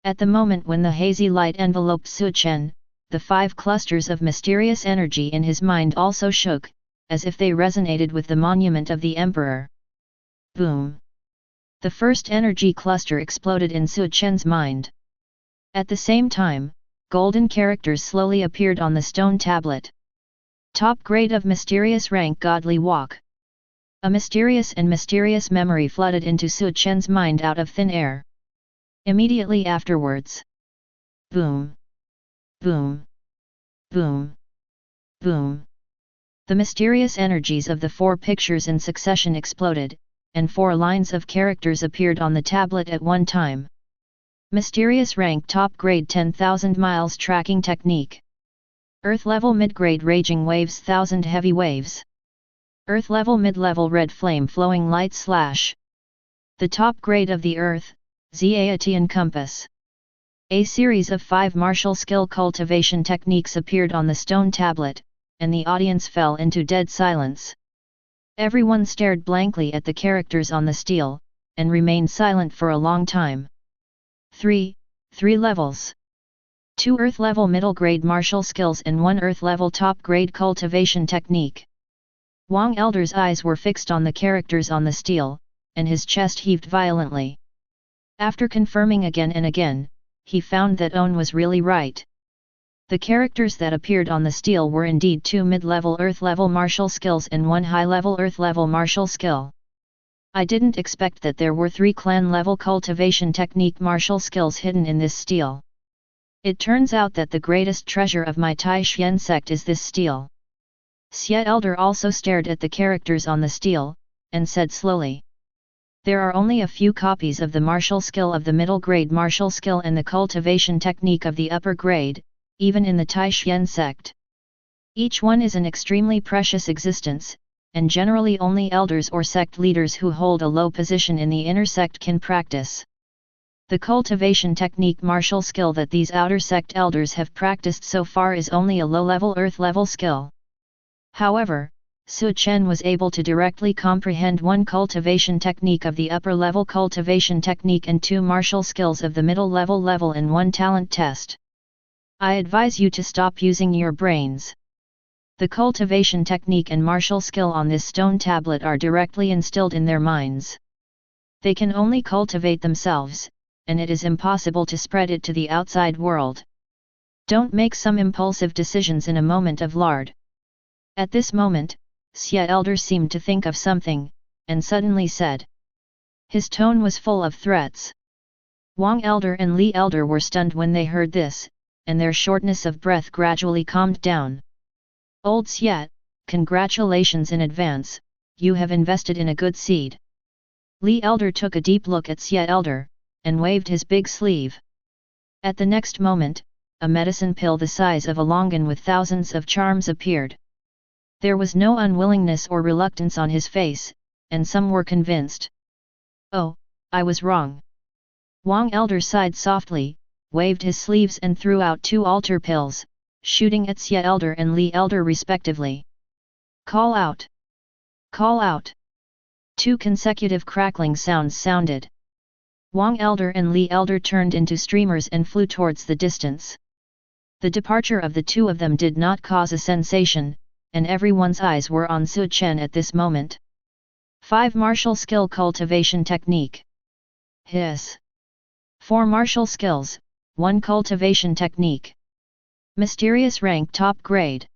At the moment when the hazy light enveloped Su Chen, the 5 clusters of mysterious energy in his mind also shook, as if they resonated with the monument of the Emperor. Boom! The first energy cluster exploded in Su Chen's mind. At the same time, golden characters slowly appeared on the stone tablet. Top grade of mysterious rank godly walk. A mysterious memory flooded into Su Chen's mind out of thin air. Immediately afterwards. Boom! Boom! Boom! Boom! The mysterious energies of the 4 pictures in succession exploded, and 4 lines of characters appeared on the tablet at one time. Mysterious rank top grade 10,000 miles tracking technique. Earth level mid-grade raging waves 1000 heavy waves. Earth level mid-level red flame flowing light slash. The top grade of the earth, Zaatian compass. A series of 5 martial skill cultivation techniques appeared on the stone tablet, and the audience fell into dead silence. Everyone stared blankly at the characters on the stele, and remained silent for a long time. 3 levels. 2 Earth-level middle-grade martial skills and 1 Earth-level top-grade cultivation technique. Wang Elder's eyes were fixed on the characters on the stele, and his chest heaved violently. After confirming again and again, he found that Owen was really right. The characters that appeared on the stele were indeed 2 mid-level Earth-level martial skills and 1 high-level Earth-level martial skill. I didn't expect that there were 3 clan-level cultivation technique martial skills hidden in this stele. It turns out that the greatest treasure of my Tai Xian sect is this stele. Sect Elder also stared at the characters on the stele, and said slowly. There are only a few copies of the martial skill of the middle grade martial skill and the cultivation technique of the upper grade, even in the Tai Xian sect. Each one is an extremely precious existence, and generally only elders or sect leaders who hold a low position in the inner sect can practice. The cultivation technique martial skill that these outer sect elders have practiced so far is only a low-level earth-level skill. However, Su Chen was able to directly comprehend one cultivation technique of the upper-level cultivation technique and two martial skills of the middle-level level in one talent test. I advise you to stop using your brains. The cultivation technique and martial skill on this stone tablet are directly instilled in their minds. They can only cultivate themselves, and it is impossible to spread it to the outside world. Don't make some impulsive decisions in a moment of lard. At this moment, Sect Elder seemed to think of something, and suddenly said. His tone was full of threats. Wang Elder and Li Elder were stunned when they heard this, and their shortness of breath gradually calmed down. Old Sect, congratulations in advance, you have invested in a good seed. Li Elder took a deep look at Sect Elder, and waved his big sleeve. At the next moment, a medicine pill the size of a longan with thousands of charms appeared. There was no unwillingness or reluctance on his face, and some were convinced. Oh, I was wrong. Wang Elder sighed softly, waved his sleeves and threw out two altar pills, shooting at Sect Elder and Li Elder respectively. Call out! Call out! Two consecutive crackling sounds sounded. Wang Elder and Li Elder turned into streamers and flew towards the distance. The departure of the two of them did not cause a sensation, and everyone's eyes were on Su Chen at this moment. 5 Martial Skill Cultivation Technique. Hiss. 4 Martial Skills, 1 Cultivation Technique. Mysterious Rank Top Grade.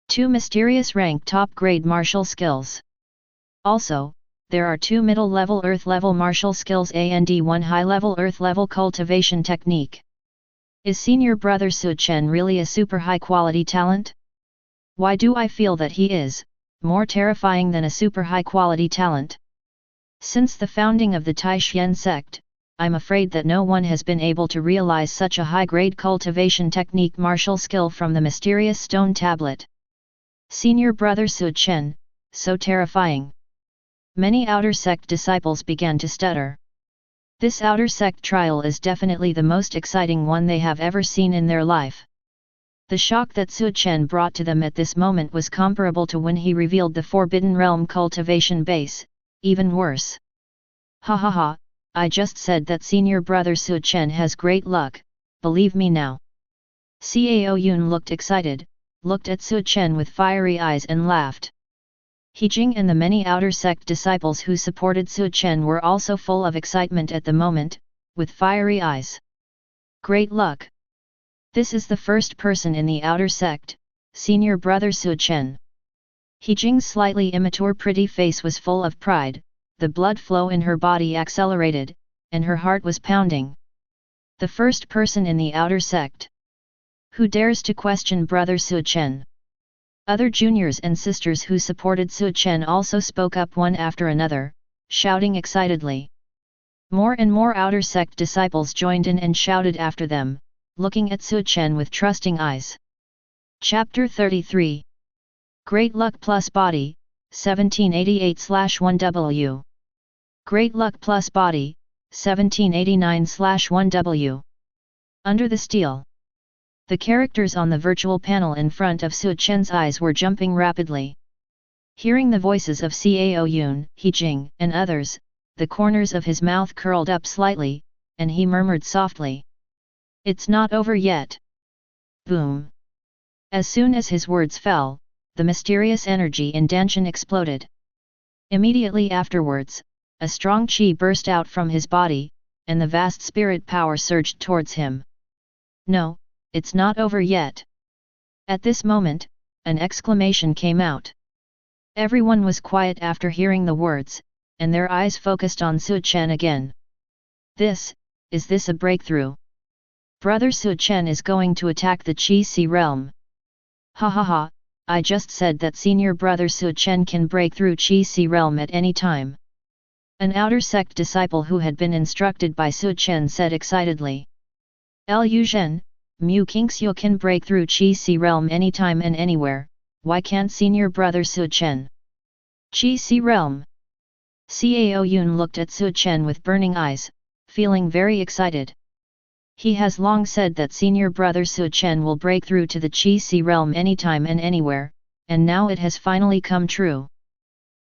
2 Mysterious Rank Top Grade Martial Skills. Also, there are 2 middle-level Earth-level martial skills and 1 high-level Earth-level cultivation technique. Is Senior Brother Su Chen really a super high-quality talent? Why do I feel that he is more terrifying than a super high-quality talent? Since the founding of the Taishan sect, I'm afraid that no one has been able to realize such a high-grade cultivation technique martial skill from the mysterious stone tablet. Senior Brother Su Chen, so terrifying. Many outer sect disciples began to stutter. This outer sect trial is definitely the most exciting one they have ever seen in their life. The shock that Su Chen brought to them at this moment was comparable to when he revealed the Forbidden Realm cultivation base, even worse. Ha ha ha, I just said that Senior Brother Su Chen has great luck, believe me now. Cao Yun looked excited, looked at Su Chen with fiery eyes and laughed. He Jing and the many outer sect disciples who supported Su Chen were also full of excitement at the moment, with fiery eyes. Great luck! This is the first person in the outer sect, Senior Brother Su Chen. He Jing's slightly immature pretty face was full of pride, the blood flow in her body accelerated, and her heart was pounding. The first person in the outer sect. Who dares to question Brother Su Chen? Other juniors and sisters who supported Su Chen also spoke up one after another, shouting excitedly. More and more outer sect disciples joined in and shouted after them, looking at Su Chen with trusting eyes. Chapter 33. Great Luck Plus Body, 1788/1W. Great Luck Plus Body, 1789/1W. Under the Steel. The characters on the virtual panel in front of Su Chen's eyes were jumping rapidly. Hearing the voices of Cao Yun, He Jing, and others, the corners of his mouth curled up slightly, and he murmured softly. It's not over yet. Boom. As soon as his words fell, the mysterious energy in Danshan exploded. Immediately afterwards, a strong qi burst out from his body, and the vast spirit power surged towards him. No, it's not over yet. At this moment, an exclamation came out. Everyone was quiet after hearing the words, and their eyes focused on Su Chen again. Is this a breakthrough? Brother Su Chen is going to attack the Qi Si realm. Ha ha ha, I just said that Senior Brother Su Chen can break through Qi Si realm at any time. An outer sect disciple who had been instructed by Su Chen said excitedly. Lu Zhen, Mu Qingxiu can break through Qi Si realm anytime and anywhere, why can't Senior Brother Su Chen? Qi Si realm. Cao Yun looked at Su Chen with burning eyes, feeling very excited. He has long said that Senior Brother Su Chen will break through to the Qi Si realm anytime and anywhere, and now it has finally come true.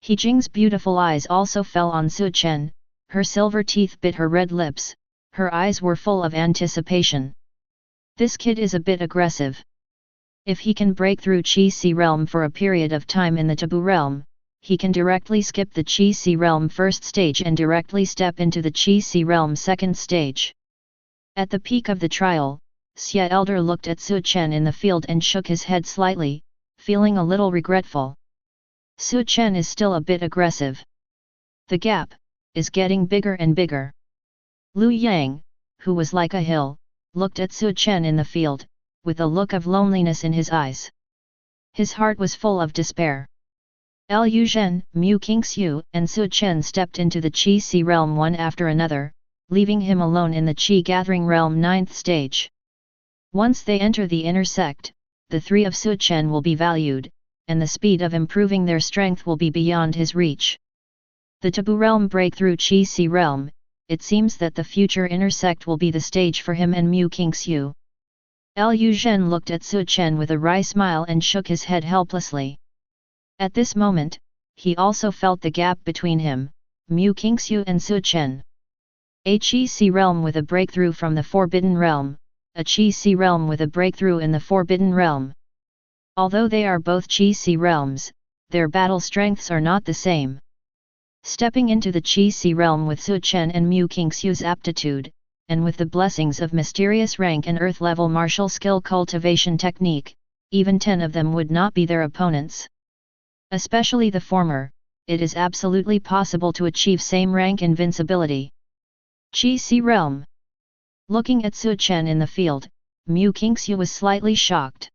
He Jing's beautiful eyes also fell on Su Chen, her silver teeth bit her red lips, her eyes were full of anticipation. This kid is a bit aggressive. If he can break through Qi Si realm for a period of time in the taboo realm, he can directly skip the Qi Si realm first stage and directly step into the Qi Si realm second stage. At the peak of the trial, Sect Elder looked at Su Chen in the field and shook his head slightly, feeling a little regretful. Su Chen is still a bit aggressive. The gap is getting bigger and bigger. Lu Yang, who was like a hill, looked at Su Chen in the field, with a look of loneliness in his eyes. His heart was full of despair. Lu Zhen, Mu Qingxiu, and Su Chen stepped into the Qi Si realm one after another, leaving him alone in the Qi gathering realm 9th stage. Once they enter the inner sect, the three of Su Chen will be valued, and the speed of improving their strength will be beyond his reach. The taboo realm breakthrough Qi Si realm, it seems that the future inner sect will be the stage for him and Mu Qingxiu. Lu Zhen looked at Su Chen with a wry smile and shook his head helplessly. At this moment, he also felt the gap between him, Mu Qingxiu and Su Chen. A Qi Si realm with a breakthrough from the Forbidden Realm, a Qi Si realm with a breakthrough in the Forbidden Realm. Although they are both Qi Si realms, their battle strengths are not the same. Stepping into the Qi Si realm with Su Chen and Mu Qingxiu's aptitude, and with the blessings of mysterious rank and earth-level martial skill cultivation technique, even 10 of them would not be their opponents. Especially the former, it is absolutely possible to achieve same rank invincibility. Qi Si realm. Looking at Su Chen in the field, Mu Qingxiu was slightly shocked.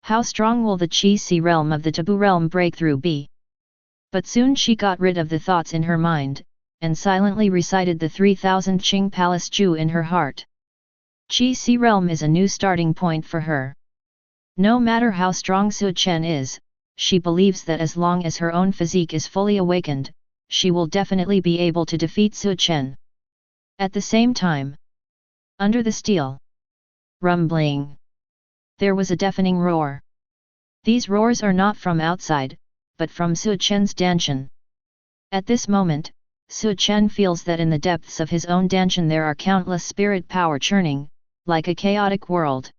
How strong will the Qi Si realm of the taboo realm breakthrough be? But soon she got rid of the thoughts in her mind, and silently recited the 3000 Qing Palace Ju in her heart. Qi Si realm is a new starting point for her. No matter how strong Su Chen is, she believes that as long as her own physique is fully awakened, she will definitely be able to defeat Su Chen. At the same time, under the steel rumbling, there was a deafening roar. These roars are not from outside, but from Su Chen's danshan. At this moment, Su Chen feels that in the depths of his own danshan there are countless spirit power churning, like a chaotic world.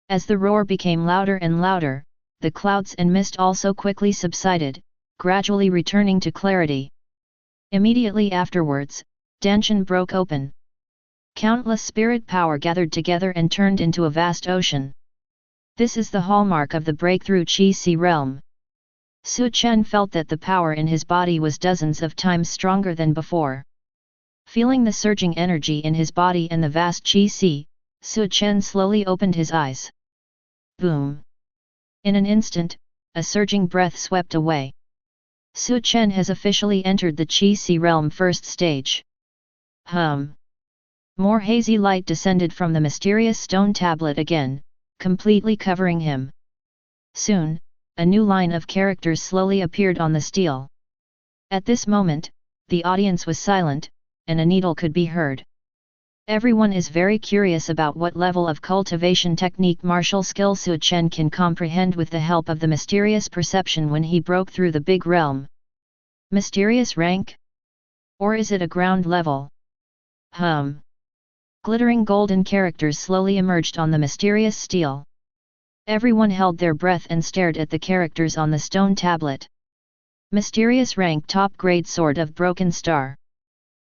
As the roar became louder and louder, the clouds and mist also quickly subsided, gradually returning to clarity. Immediately afterwards, danshan broke open. Countless spirit power gathered together and turned into a vast ocean. This is the hallmark of the breakthrough Qi Si realm. Su Chen felt that the power in his body was dozens of times stronger than before. Feeling the surging energy in his body and the vast Qi Si, Su Chen slowly opened his eyes. Boom! In an instant, a surging breath swept away. Su Chen has officially entered the Qi Si realm first stage. More hazy light descended from the mysterious stone tablet again, completely covering him. Soon, a new line of characters slowly appeared on the steel. At this moment, the audience was silent, and a needle could be heard. Everyone is very curious about what level of cultivation technique martial skill Su Chen can comprehend with the help of the mysterious perception when he broke through the big realm. Mysterious rank? Or is it a ground level? Glittering golden characters slowly emerged on the mysterious steel. Everyone held their breath and stared at the characters on the stone tablet. Mysterious rank top grade sword of broken star.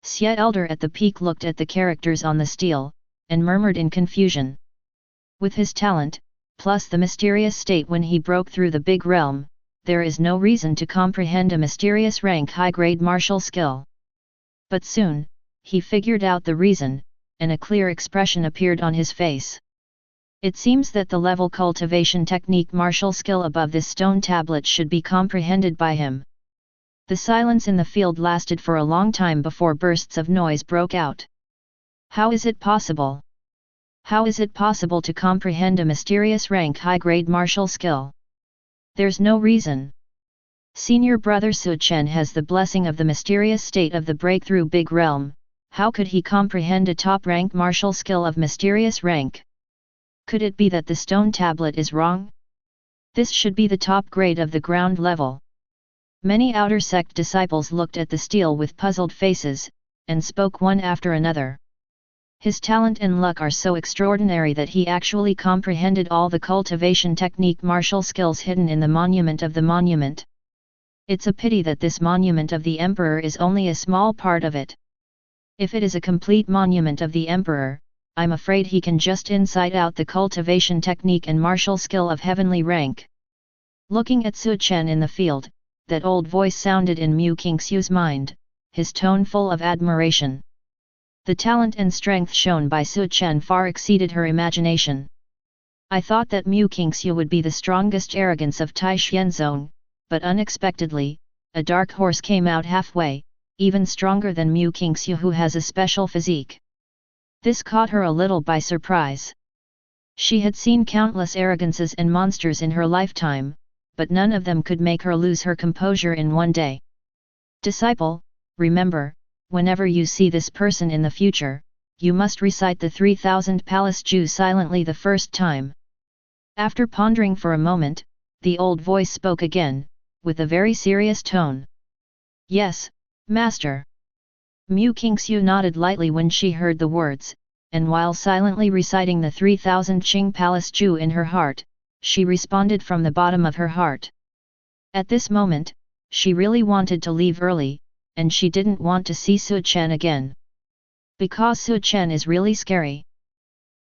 Sect Elder at the peak looked at the characters on the steel, and murmured in confusion. With his talent, plus the mysterious state when he broke through the big realm, there is no reason to comprehend a mysterious rank high-grade martial skill. But soon, he figured out the reason, and a clear expression appeared on his face. It seems that the level cultivation technique martial skill above this stone tablet should be comprehended by him. The silence in the field lasted for a long time before bursts of noise broke out. How is it possible? How is it possible to comprehend a mysterious rank high-grade martial skill? There's no reason. Senior brother Su Chen has the blessing of the mysterious state of the breakthrough big realm. How could he comprehend a top-rank martial skill of mysterious rank? Could it be that the stone tablet is wrong? This should be the top grade of the ground level. Many outer sect disciples looked at the steel with puzzled faces, and spoke one after another. His talent and luck are so extraordinary that he actually comprehended all the cultivation technique martial skills hidden in the monument of the monument. It's a pity that this monument of the Emperor is only a small part of it. If it is a complete monument of the Emperor, I'm afraid he can just incite out the cultivation technique and martial skill of heavenly rank. Looking at Su Chen in the field, that old voice sounded in Mu Qingxiu's mind, his tone full of admiration. The talent and strength shown by Su Chen far exceeded her imagination. I thought that Mu Qingxiu would be the strongest arrogance of Tai Xianzong, but unexpectedly, a dark horse came out halfway, even stronger than Mu Qingxiu, who has a special physique. This caught her a little by surprise. She had seen countless arrogances and monsters in her lifetime, but none of them could make her lose her composure in one day. Disciple, remember, whenever you see this person in the future, you must recite the 3000 Palace Ju silently the first time. After pondering for a moment, the old voice spoke again, with a very serious tone. Yes, Master. Mu Qingxiu nodded lightly when she heard the words, and while silently reciting the 3000 Qing Palace Ju in her heart, she responded from the bottom of her heart. At this moment, she really wanted to leave early, and she didn't want to see Su Chen again. Because Su Chen is really scary.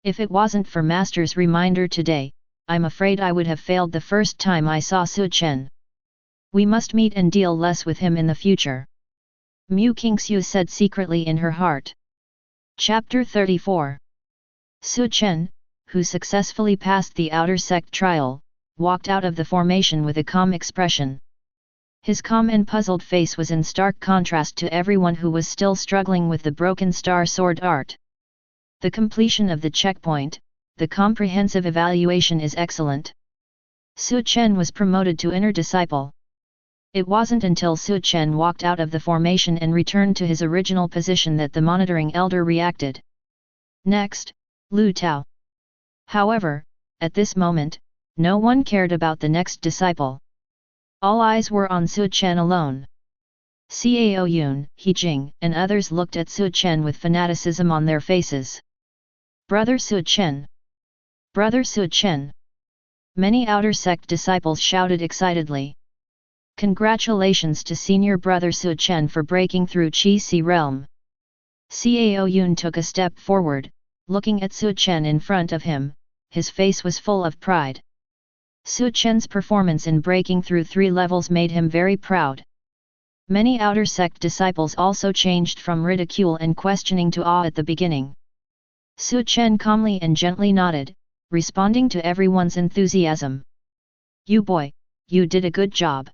If it wasn't for Master's reminder today, I'm afraid I would have failed the first time I saw Su Chen. We must meet and deal less with him in the future. Mu Qingxiu said secretly in her heart. Chapter 34. Su Chen, who successfully passed the outer sect trial, walked out of the formation with a calm expression. His calm and puzzled face was in stark contrast to everyone who was still struggling with the broken star sword art. The completion of the checkpoint, the comprehensive evaluation is excellent. Su Chen was promoted to inner disciple. It wasn't until Su Chen walked out of the formation and returned to his original position that the monitoring elder reacted. Next, Lu Tao. However, at this moment, no one cared about the next disciple. All eyes were on Su Chen alone. Cao Yun, He Jing, and others looked at Su Chen with fanaticism on their faces. Brother Su Chen! Brother Su Chen! Many outer sect disciples shouted excitedly. Congratulations to senior brother Su Chen for breaking through Qi Si realm. Cao Yun took a step forward, looking at Su Chen in front of him, his face was full of pride. Su Chen's performance in breaking through 3 levels made him very proud. Many outer sect disciples also changed from ridicule and questioning to awe at the beginning. Su Chen calmly and gently nodded, responding to everyone's enthusiasm. You boy, you did a good job.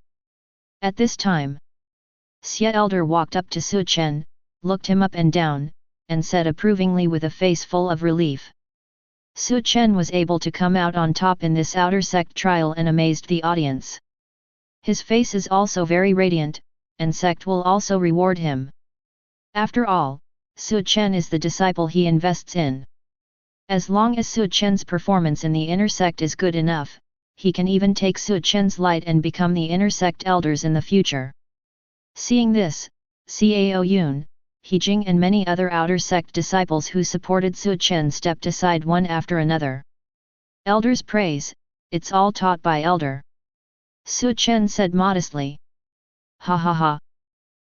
At this time, Sect Elder walked up to Su Chen, looked him up and down, and said approvingly with a face full of relief. Su Chen was able to come out on top in this outer sect trial and amazed the audience. His face is also very radiant, and sect will also reward him. After all, Su Chen is the disciple he invests in. As long as Su Chen's performance in the inner sect is good enough, he can even take Su Chen's light and become the inner sect elders in the future. Seeing this, Cao Yun, He Jing and many other outer sect disciples who supported Su Chen stepped aside one after another. Elder's praise, it's all taught by elder. Su Chen said modestly. Ha ha ha.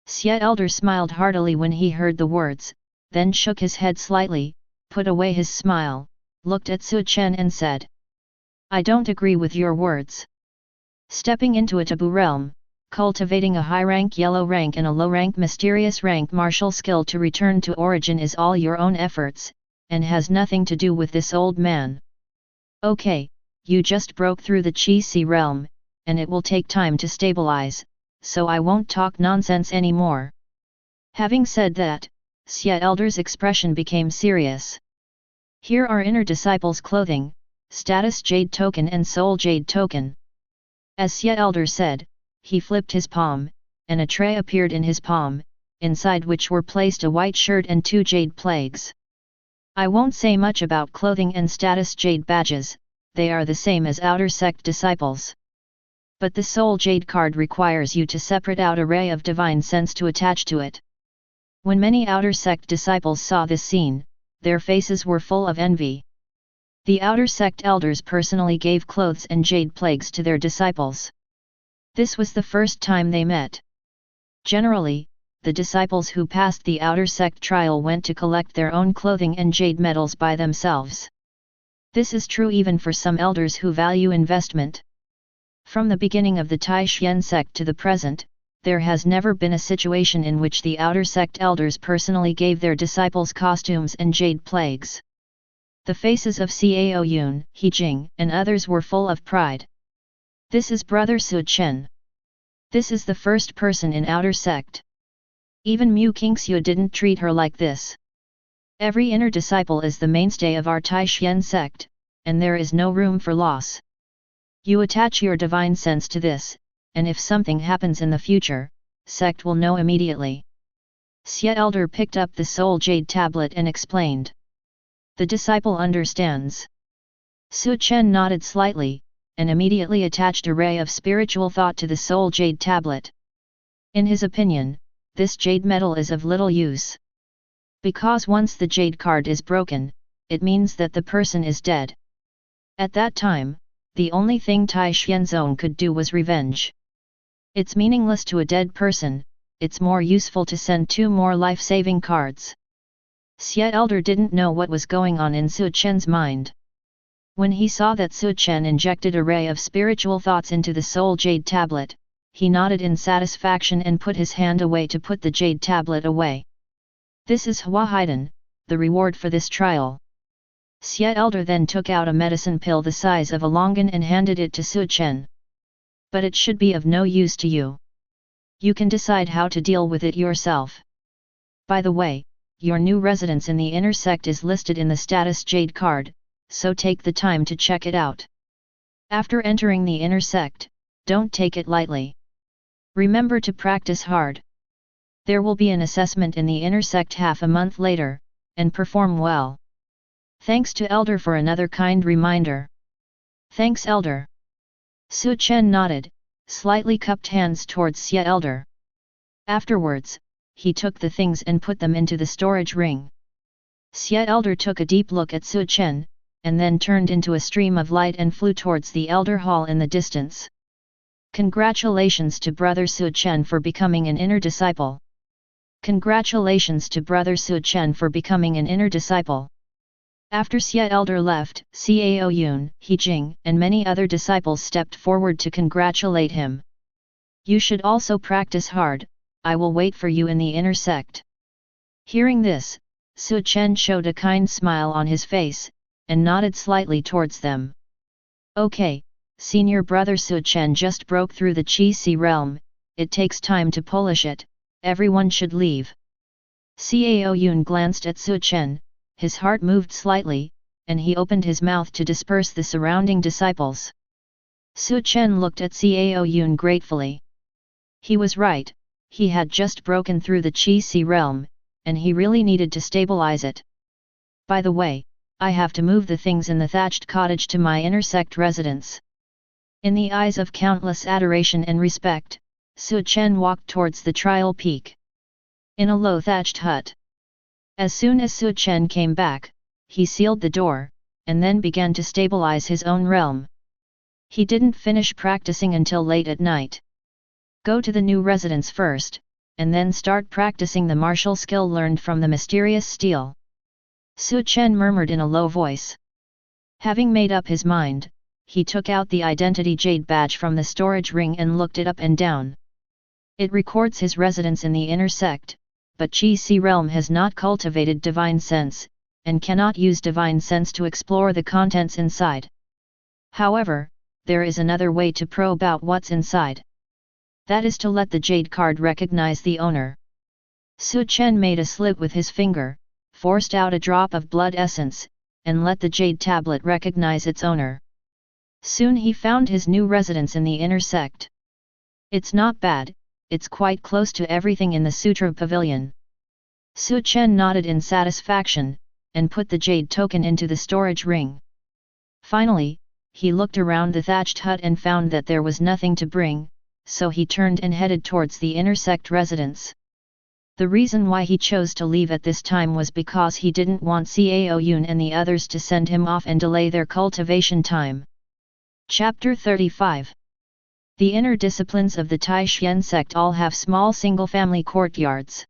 Sect Elder smiled heartily when he heard the words, then shook his head slightly, put away his smile, looked at Su Chen and said. I don't agree with your words. Stepping into a taboo realm, cultivating a high-rank yellow rank and a low-rank mysterious rank martial skill to return to origin is all your own efforts, and has nothing to do with this old man. Okay, you just broke through the Qi Si realm, and it will take time to stabilize, so I won't talk nonsense anymore. Having said that, Sect Elder's expression became serious. Here are inner disciples' clothing, status jade token and soul jade token. As Sect Elder said, he flipped his palm, and a tray appeared in his palm, inside which were placed a white shirt and 2 jade plagues. I won't say much about clothing and status jade badges, they are the same as outer sect disciples. But the soul jade card requires you to separate out a ray of divine sense to attach to it. When many outer sect disciples saw this scene, their faces were full of envy. The outer sect elders personally gave clothes and jade plagues to their disciples. This was the first time they met. Generally, the disciples who passed the outer sect trial went to collect their own clothing and jade medals by themselves. This is true even for some elders who value investment. From the beginning of the Taishan sect to the present, there has never been a situation in which the outer sect elders personally gave their disciples costumes and jade plagues. The faces of Cao Yun, He Jing, and others were full of pride. This is brother Su Chen. This is the first person in outer sect. Even Mu Qingxue didn't treat her like this. Every inner disciple is the mainstay of our Taishan sect, and there is no room for loss. You attach your divine sense to this, and if something happens in the future, sect will know immediately. Sect Elder picked up the soul jade tablet and explained. The disciple understands. Su Chen nodded slightly, and immediately attached a ray of spiritual thought to the soul jade tablet. In his opinion, this jade metal is of little use. Because once the jade card is broken, it means that the person is dead. At that time, the only thing Tai Xianzong could do was revenge. It's meaningless to a dead person, it's more useful to send 2 more life-saving cards. Sect Elder didn't know what was going on in Su Chen's mind. When he saw that Su Chen injected a ray of spiritual thoughts into the soul jade tablet, he nodded in satisfaction and put his hand away to put the jade tablet away. This is Hua Haiden, the reward for this trial. Sect Elder then took out a medicine pill the size of a longan and handed it to Su Chen. But it should be of no use to you. You can decide how to deal with it yourself. By the way, your new residence in the inner sect is listed in the status jade card, so take the time to check it out. After entering the inner sect, don't take it lightly. Remember to practice hard. There will be an assessment in the inner sect half a month later, and perform well. Thanks to Elder for another kind reminder. Thanks Elder. Su Chen nodded, slightly cupped hands towards Sect Elder. Afterwards, he took the things and put them into the storage ring. Sect Elder took a deep look at Su Chen, and then turned into a stream of light and flew towards the Elder Hall in the distance. Congratulations to Brother Su Chen for becoming an inner disciple. Congratulations to Brother Su Chen for becoming an inner disciple. After Sect Elder left, Cao Yun, He Jing, and many other disciples stepped forward to congratulate him. You should also practice hard, I will wait for you in the inner sect. Hearing this, Su Chen showed a kind smile on his face, and nodded slightly towards them. Okay, senior brother Su Chen just broke through the Qi Si realm, it takes time to polish it, everyone should leave. Cao Yun glanced at Su Chen, his heart moved slightly, and he opened his mouth to disperse the surrounding disciples. Su Chen looked at Cao Yun gratefully. He was right, he had just broken through the Qi Si realm, and he really needed to stabilize it. By the way, I have to move the things in the thatched cottage to my inner sect residence. In the eyes of countless adoration and respect, Su Chen walked towards the trial peak. In a low thatched hut. As soon as Su Chen came back, he sealed the door, and then began to stabilize his own realm. He didn't finish practicing until late at night. Go to the new residence first, and then start practicing the martial skill learned from the mysterious steel. Su Chen murmured in a low voice. Having made up his mind, he took out the identity jade badge from the storage ring and looked it up and down. It records his residence in the inner sect, but Qi Si realm has not cultivated divine sense, and cannot use divine sense to explore the contents inside. However, there is another way to probe out what's inside. That is to let the jade card recognize the owner. Su Chen made a slit with his finger, forced out a drop of blood essence, and let the jade tablet recognize its owner. Soon he found his new residence in the inner sect. It's not bad, it's quite close to everything in the Sutra Pavilion. Su Chen nodded in satisfaction, and put the jade token into the storage ring. Finally, he looked around the thatched hut and found that there was nothing to bring, so he turned and headed towards the inner sect residence. The reason why he chose to leave at this time was because he didn't want Cao Yun and the others to send him off and delay their cultivation time. Chapter 35. The inner disciplines of the Taishan sect all have small single-family courtyards.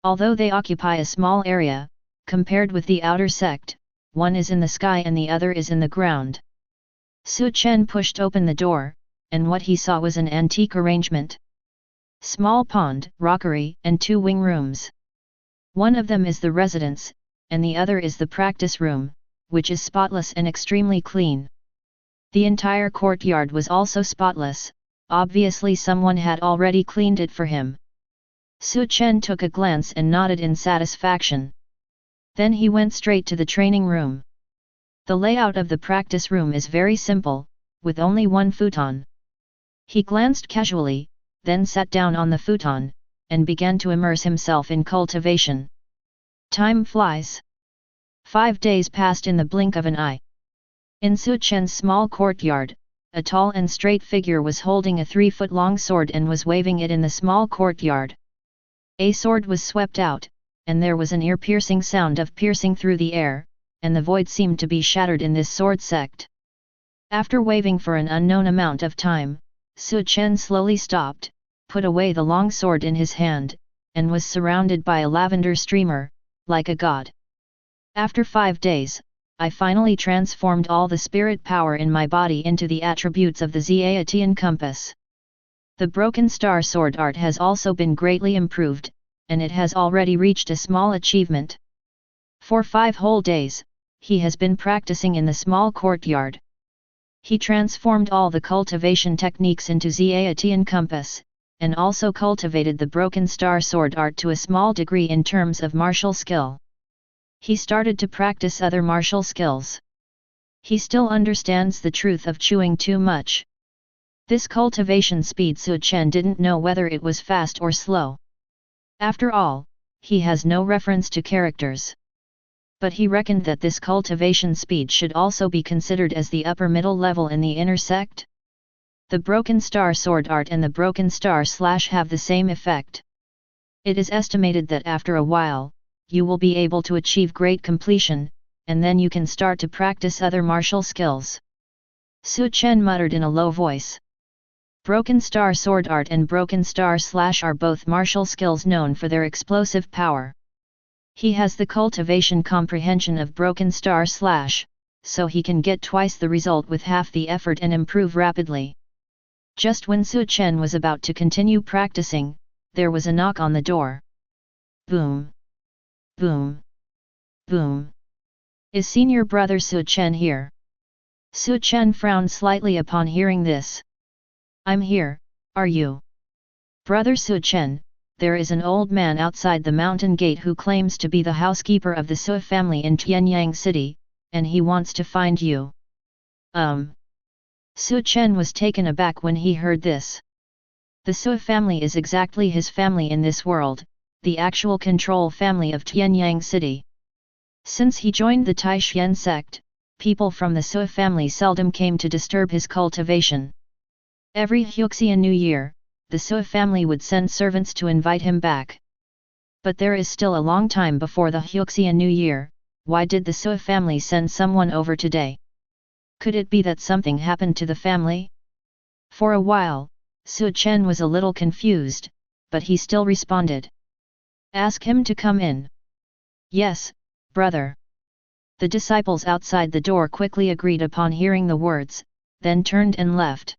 Although they occupy a small area, compared with the outer sect, one is in the sky and the other is in the ground. Su Chen pushed open the door, and what he saw was an antique arrangement. Small pond, rockery, and 2 wing rooms. One of them is the residence, and the other is the practice room, which is spotless and extremely clean. The entire courtyard was also spotless, obviously someone had already cleaned it for him. Su Chen took a glance and nodded in satisfaction. Then he went straight to the training room. The layout of the practice room is very simple, with only 1 futon. He glanced casually, then sat down on the futon, and began to immerse himself in cultivation. Time flies. 5 days passed in the blink of an eye. In Su Chen's small courtyard, a tall and straight figure was holding a 3-foot-long sword and was waving it in the small courtyard. A sword was swept out, and there was an ear-piercing sound of piercing through the air, and the void seemed to be shattered in this sword sect. After waving for an unknown amount of time, Su Chen slowly stopped, put away the long sword in his hand, and was surrounded by a lavender streamer, like a god. After 5 days, I finally transformed all the spirit power in my body into the attributes of the Zaitian compass. The broken star sword art has also been greatly improved, and it has already reached a small achievement. For 5 whole days, he has been practicing in the small courtyard. He transformed all the cultivation techniques into Zaitian compass, and also cultivated the broken star sword art to a small degree in terms of martial skill. He started to practice other martial skills. He still understands the truth of chewing too much. This cultivation speed Su Chen didn't know whether it was fast or slow. After all, he has no reference to characters. But he reckoned that this cultivation speed should also be considered as the upper middle level in the inner sect. The broken star sword art and the broken star slash have the same effect. It is estimated that after a while, you will be able to achieve great completion, and then you can start to practice other martial skills. Su Chen muttered in a low voice. Broken star sword art and broken star slash are both martial skills known for their explosive power. He has the cultivation comprehension of broken star slash, so he can get twice the result with half the effort and improve rapidly. Just when Su Chen was about to continue practicing, there was a knock on the door. Boom! Boom! Boom! Is senior brother Su Chen here? Su Chen frowned slightly upon hearing this. I'm here, are you? Brother Su Chen, there is an old man outside the mountain gate who claims to be the housekeeper of the Su family in Tianyang City, and he wants to find you. Su Chen was taken aback when he heard this. The Su family is exactly his family in this world, the actual control family of Tianyang City. Since he joined the Taishan sect, people from the Su family seldom came to disturb his cultivation. Every Huxian New Year, the Su family would send servants to invite him back. But there is still a long time before the Huxian New Year. Why did the Su family send someone over today? Could it be that something happened to the family? For a while, Su Chen was a little confused, but he still responded. Ask him to come in. Yes, brother. The disciples outside the door quickly agreed upon hearing the words, then turned and left.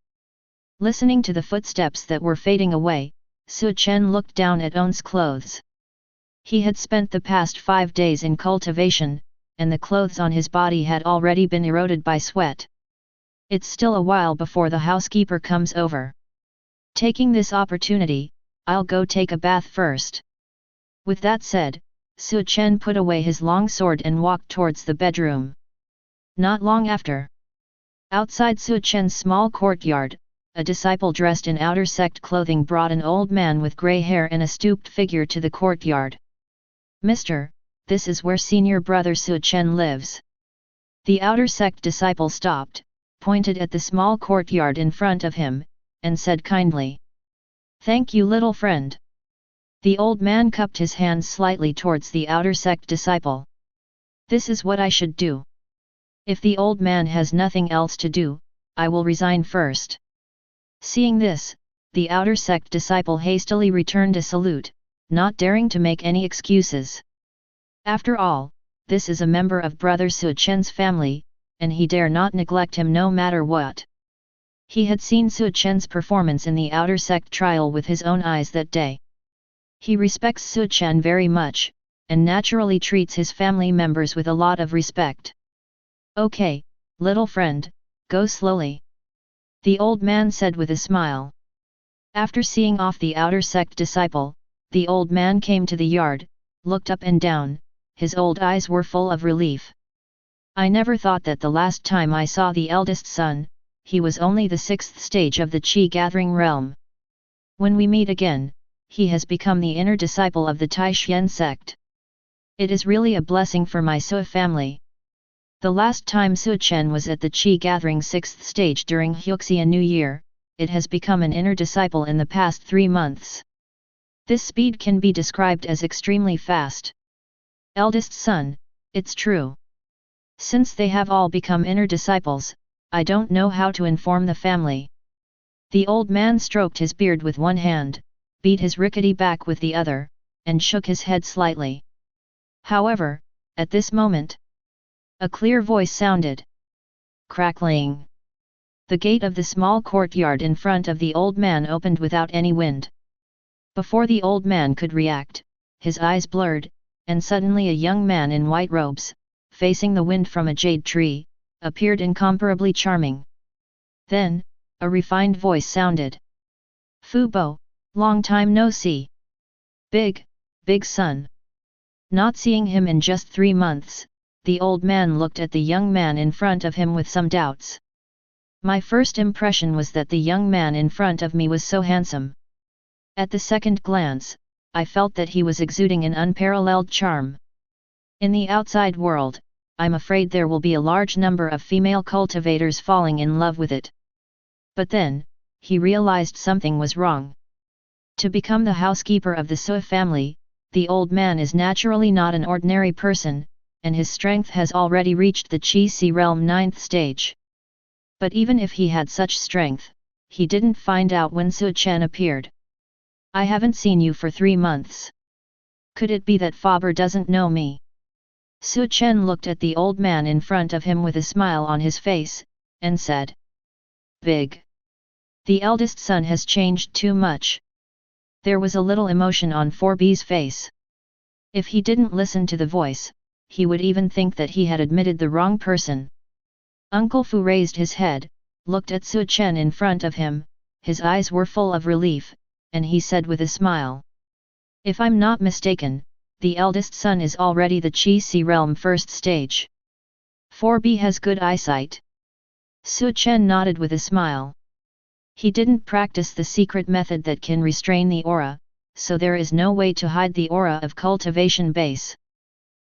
Listening to the footsteps that were fading away, Su Chen looked down at On's clothes. He had spent the past 5 days in cultivation, and the clothes on his body had already been eroded by sweat. It's still a while before the housekeeper comes over. Taking this opportunity, I'll go take a bath first. With that said, Su Chen put away his long sword and walked towards the bedroom. Not long after. Outside Su Chen's small courtyard, a disciple dressed in outer sect clothing brought an old man with grey hair and a stooped figure to the courtyard. Mister, this is where senior brother Su Chen lives. The outer sect disciple stopped, pointed at the small courtyard in front of him, and said kindly, "Thank you, little friend." The old man cupped his hands slightly towards the outer sect disciple. "This is what I should do. If the old man has nothing else to do, I will resign first." Seeing this, the outer sect disciple hastily returned a salute, not daring to make any excuses. After all, this is a member of Brother Su Chen's family, and he dare not neglect him no matter what. He had seen Su Chen's performance in the outer sect trial with his own eyes that day. He respects Su Chen very much, and naturally treats his family members with a lot of respect. "Okay, little friend, go slowly," the old man said with a smile. After seeing off the outer sect disciple, the old man came to the yard, looked up and down, his old eyes were full of relief. "I never thought that the last time I saw the eldest son, he was only the 6th stage of the Qi gathering realm. When we meet again, he has become the inner disciple of the Taishan sect. It is really a blessing for my Su family." The last time Su Chen was at the Qi gathering 6th stage during Huxia New Year, it has become an inner disciple in the past 3 months. This speed can be described as extremely fast. "Eldest son, it's true. Since they have all become inner disciples, I don't know how to inform the family." The old man stroked his beard with one hand, beat his rickety back with the other, and shook his head slightly. However, at this moment, a clear voice sounded. Crackling. The gate of the small courtyard in front of the old man opened without any wind. Before the old man could react, his eyes blurred, and suddenly a young man in white robes, facing the wind from a jade tree, appeared incomparably charming. Then, a refined voice sounded. "Fu Bo, long time no see. Big son." Not seeing him in just 3 months, the old man looked at the young man in front of him with some doubts. "My first impression was that the young man in front of me was so handsome. At the second glance, I felt that he was exuding an unparalleled charm. In the outside world, I'm afraid there will be a large number of female cultivators falling in love with it." But then, he realized something was wrong. To become the housekeeper of the Su family, the old man is naturally not an ordinary person, and his strength has already reached the Qi Si realm 9th stage. But even if he had such strength, he didn't find out when Su Chen appeared. "I haven't seen you for 3 months. Could it be that Faber doesn't know me?" Su Chen looked at the old man in front of him with a smile on his face, and said, "Big. The eldest son has changed too much." There was a little emotion on 4B's face. If he didn't listen to the voice, he would even think that he had admitted the wrong person. Uncle Fu raised his head, looked at Su Chen in front of him, his eyes were full of relief, and he said with a smile, "If I'm not mistaken, the eldest son is already the Qi Si realm 1st stage. 4B has good eyesight." Su Chen nodded with a smile. He didn't practice the secret method that can restrain the aura, so there is no way to hide the aura of cultivation base.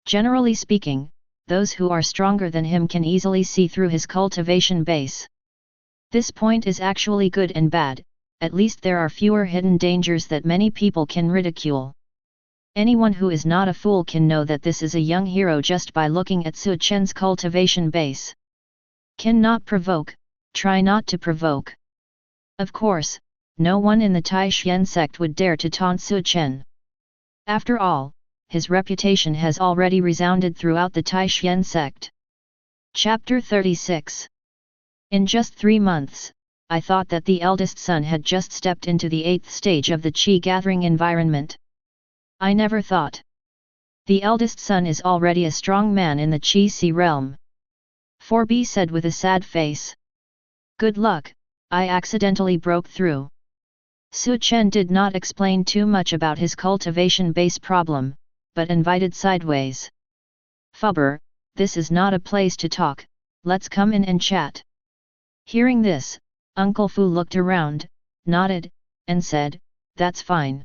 Generally speaking, those who are stronger than him can easily see through his cultivation base. This point is actually good and bad, at least there are fewer hidden dangers that many people can ridicule. Anyone who is not a fool can know that this is a young hero just by looking at Su Chen's cultivation base. Can not provoke, try not to provoke. Of course, no one in the Taishan sect would dare to taunt Su Chen. After all, his reputation has already resounded throughout the Taishan sect. Chapter 36. In just 3 months, I thought that the eldest son had just stepped into the 8th stage of the Qi gathering environment. I never thought. The eldest son is already a strong man in the Qi Si realm. 4B said with a sad face. Good luck, I accidentally broke through. Su Chen did not explain too much about his cultivation base problem, but invited sideways. Faber, this is not a place to talk, let's come in and chat. Hearing this, Uncle Fu looked around, nodded, and said, that's fine.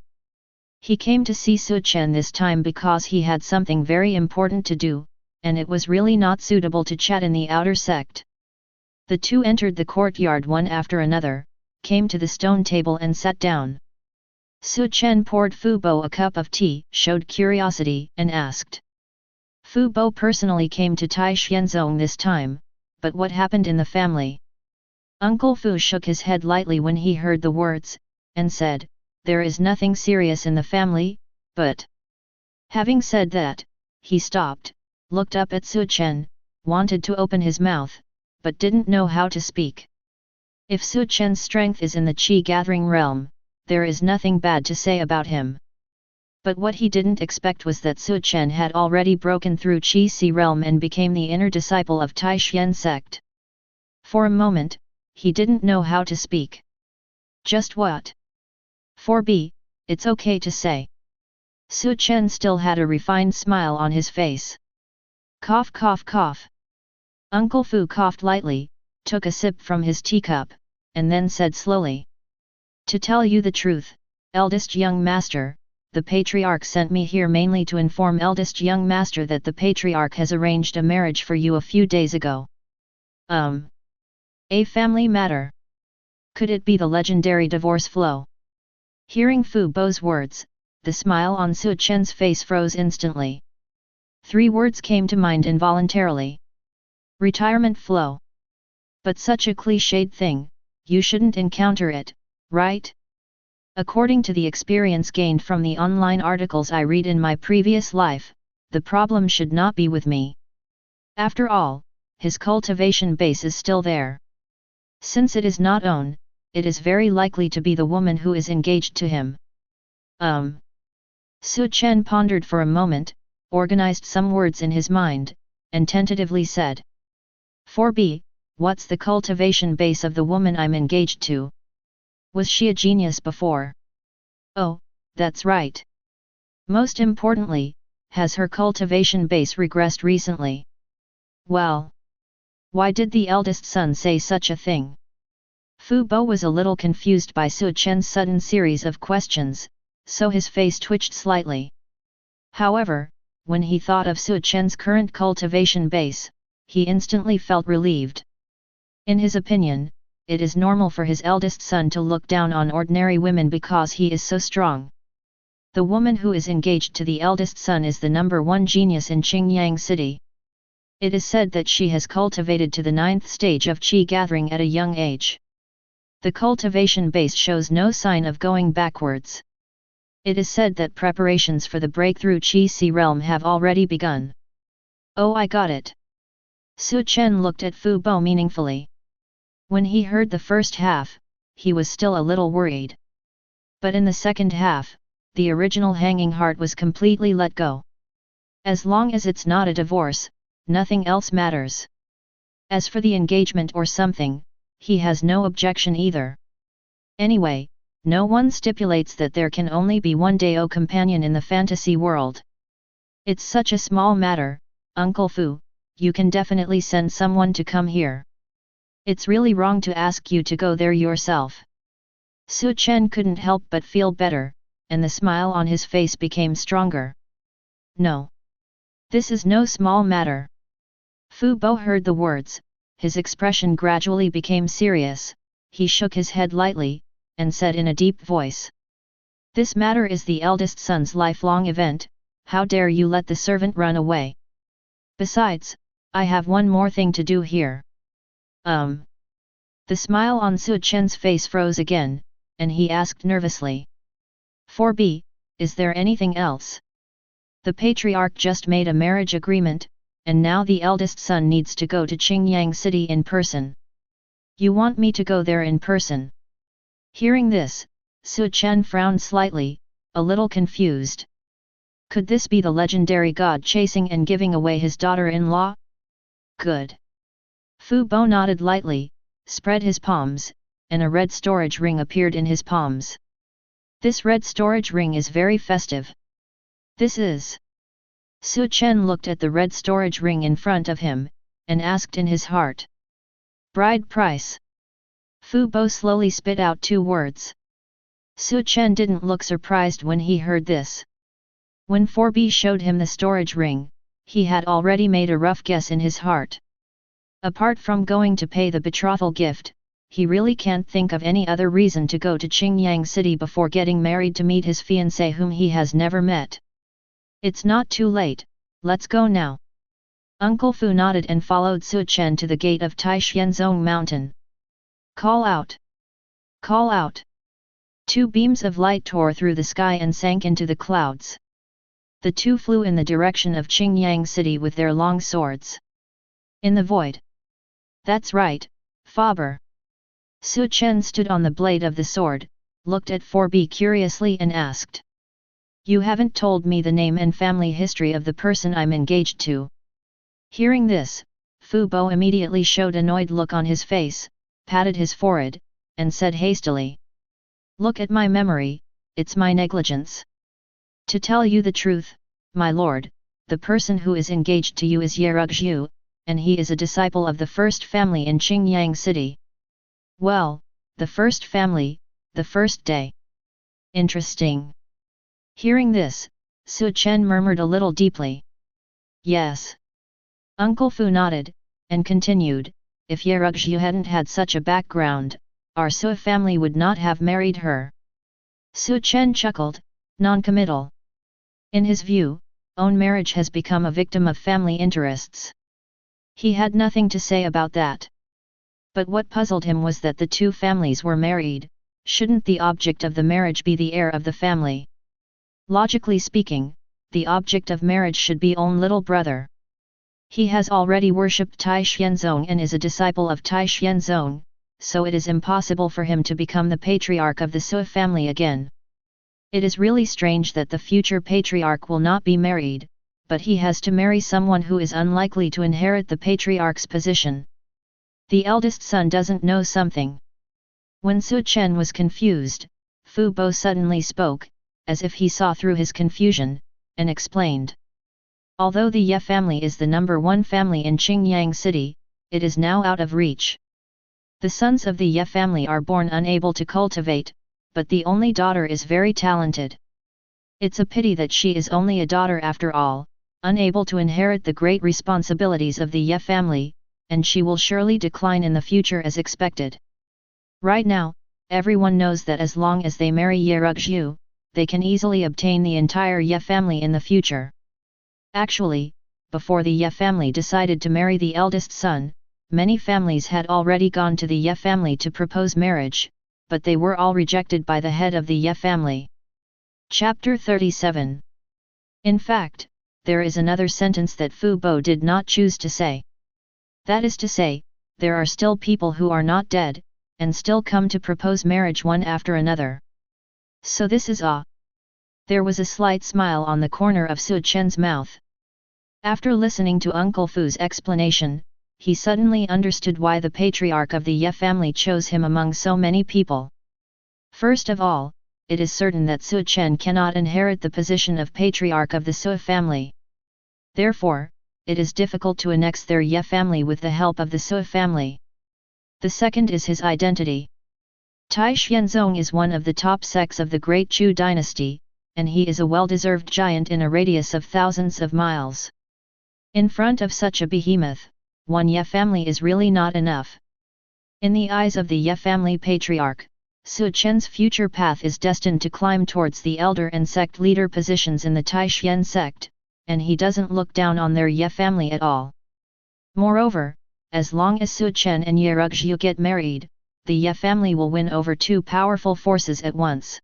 He came to see Su Chen this time because he had something very important to do, and it was really not suitable to chat in the outer sect. The two entered the courtyard one after another, came to the stone table and sat down. Su Chen poured Fu Bo a cup of tea, showed curiosity, and asked. Fu Bo personally came to Tai Xianzong this time, but what happened in the family? Uncle Fu shook his head lightly when he heard the words, and said, there is nothing serious in the family, but... Having said that, he stopped, looked up at Su Chen, wanted to open his mouth, but didn't know how to speak. If Su Chen's strength is in the qi-gathering realm, there is nothing bad to say about him. But what he didn't expect was that Su Chen had already broken through Qi-Si realm and became the inner disciple of Tai Xian sect. For a moment, he didn't know how to speak. Just what? 4b, it's okay to say. Su Chen still had a refined smile on his face. Cough cough cough. Uncle Fu coughed lightly, took a sip from his teacup, and then said slowly. To tell you the truth, eldest young master, the Patriarch sent me here mainly to inform eldest young master that the Patriarch has arranged a marriage for you a few days ago. A family matter. Could it be the legendary divorce flow? Hearing Fu Bo's words, the smile on Su Chen's face froze instantly. 3 words came to mind involuntarily. Retirement flow. But such a cliched thing, you shouldn't encounter it, right? According to the experience gained from the online articles I read in my previous life, the problem should not be with me. After all, his cultivation base is still there. Since it is not own, it is very likely to be the woman who is engaged to him. Su Chen pondered for a moment, organized some words in his mind, and tentatively said. 4b, what's the cultivation base of the woman I'm engaged to? Was she a genius before? Oh, that's right. Most importantly, has her cultivation base regressed recently? Well, why did the eldest son say such a thing? Fu Bo was a little confused by Su Chen's sudden series of questions, so his face twitched slightly. However, when he thought of Su Chen's current cultivation base, he instantly felt relieved. In his opinion, it is normal for his eldest son to look down on ordinary women because he is so strong. The woman who is engaged to the eldest son is the #1 genius in Qingyang City. It is said that she has cultivated to the 9th stage of qi gathering at a young age. The cultivation base shows no sign of going backwards. It is said that preparations for the breakthrough Qi-Si realm have already begun. Oh, I got it. Su Chen looked at Fu Bo meaningfully. When he heard the first half, he was still a little worried. But in the second half, the original hanging heart was completely let go. As long as it's not a divorce, nothing else matters. As for the engagement or something, he has no objection either. Anyway, no one stipulates that there can only be one Dao companion in the fantasy world. It's such a small matter, Uncle Fu, you can definitely send someone to come here. It's really wrong to ask you to go there yourself. Su Chen couldn't help but feel better, and the smile on his face became stronger. No. This is no small matter. Fu Bo heard the words, his expression gradually became serious, he shook his head lightly, and said in a deep voice. This matter is the eldest son's lifelong event, how dare you let the servant run away? Besides, I have one more thing to do here. The smile on Su Chen's face froze again, and he asked nervously. 4b, is there anything else? The Patriarch just made a marriage agreement, and now the eldest son needs to go to Qingyang City in person. You want me to go there in person? Hearing this, Su Chen frowned slightly, a little confused. Could this be the legendary god chasing and giving away his daughter-in-law? Good. Fu Bo nodded lightly, spread his palms, and a red storage ring appeared in his palms. This red storage ring is very festive. This is... Su Chen looked at the red storage ring in front of him, and asked in his heart. Bride price. Fu Bo slowly spit out 2 words. Su Chen didn't look surprised when he heard this. When 4b showed him the storage ring, he had already made a rough guess in his heart. Apart from going to pay the betrothal gift, he really can't think of any other reason to go to Qingyang City before getting married to meet his fiancée whom he has never met. It's not too late, let's go now. Uncle Fu nodded and followed Su Chen to the gate of Taixianzong Mountain. Call out! Call out! Two beams of light tore through the sky and sank into the clouds. The two flew in the direction of Qingyang City with their long swords. In the void. That's right, Faber. Su Chen stood on the blade of the sword, looked at 4B curiously and asked. You haven't told me the name and family history of the person I'm engaged to. Hearing this, Fu Bo immediately showed an annoyed look on his face, patted his forehead, and said hastily. Look at my memory, it's my negligence. To tell you the truth, my lord, the person who is engaged to you is Yerugzhu, and he is a disciple of the first family in Qingyang City. Well, the first family, the first day. Interesting. Hearing this, Su Chen murmured a little deeply. Yes. Uncle Fu nodded, and continued, if Yerugzhu hadn't had such a background, our Su family would not have married her. Su Chen chuckled, non-committal. In his view, own marriage has become a victim of family interests. He had nothing to say about that. But what puzzled him was that the two families were married. Shouldn't the object of the marriage be the heir of the family? Logically speaking, the object of marriage should be own little brother. He has already worshipped Taixianzong and is a disciple of Taixianzong, so it is impossible for him to become the patriarch of the Su family again. It is really strange that the future patriarch will not be married, but he has to marry someone who is unlikely to inherit the patriarch's position. The eldest son doesn't know something. When Su Chen was confused, Fu Bo suddenly spoke, as if he saw through his confusion, and explained. Although the Ye family is the number one family in Qingyang City, it is now out of reach. The sons of the Ye family are born unable to cultivate, but the only daughter is very talented. It's a pity that she is only a daughter after all, unable to inherit the great responsibilities of the Ye family, and she will surely decline in the future as expected. Right now, everyone knows that as long as they marry Yerugzhu, they can easily obtain the entire Ye family in the future. Actually, before the Ye family decided to marry the eldest son, many families had already gone to the Ye family to propose marriage, but they were all rejected by the head of the Ye family. Chapter 37. In fact, there is another sentence that Fu Bo did not choose to say. That is to say, there are still people who are not dead, and still come to propose marriage one after another. So this is a. There was a slight smile on the corner of Su Chen's mouth. After listening to Uncle Fu's explanation, he suddenly understood why the patriarch of the Ye family chose him among so many people. First of all, it is certain that Su Chen cannot inherit the position of patriarch of the Su family. Therefore, it is difficult to annex their Ye family with the help of the Su family. The second is his identity. Taixianzong is one of the top sects of the Great Chu dynasty, and he is a well-deserved giant in a radius of thousands of miles. In front of such a behemoth, one Ye family is really not enough. In the eyes of the Ye family patriarch, Su Chen's future path is destined to climb towards the elder and sect leader positions in the Taixian sect, and he doesn't look down on their Ye family at all. Moreover, as long as Su Chen and Yerugzhu get married, the Ye family will win over two powerful forces at once.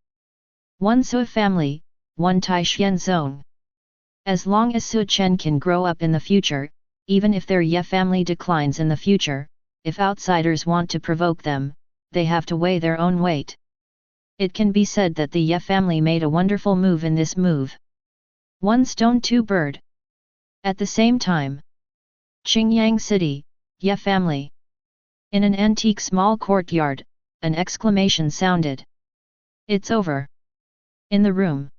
One Su family, one Taixianzong. As long as Su Chen can grow up in the future, even if their Ye family declines in the future, if outsiders want to provoke them, they have to weigh their own weight. It can be said that the Ye family made a wonderful move in this move. One stone two bird. At the same time, Qingyang City, Ye family. In an antique small courtyard, an exclamation sounded. It's over. In the room,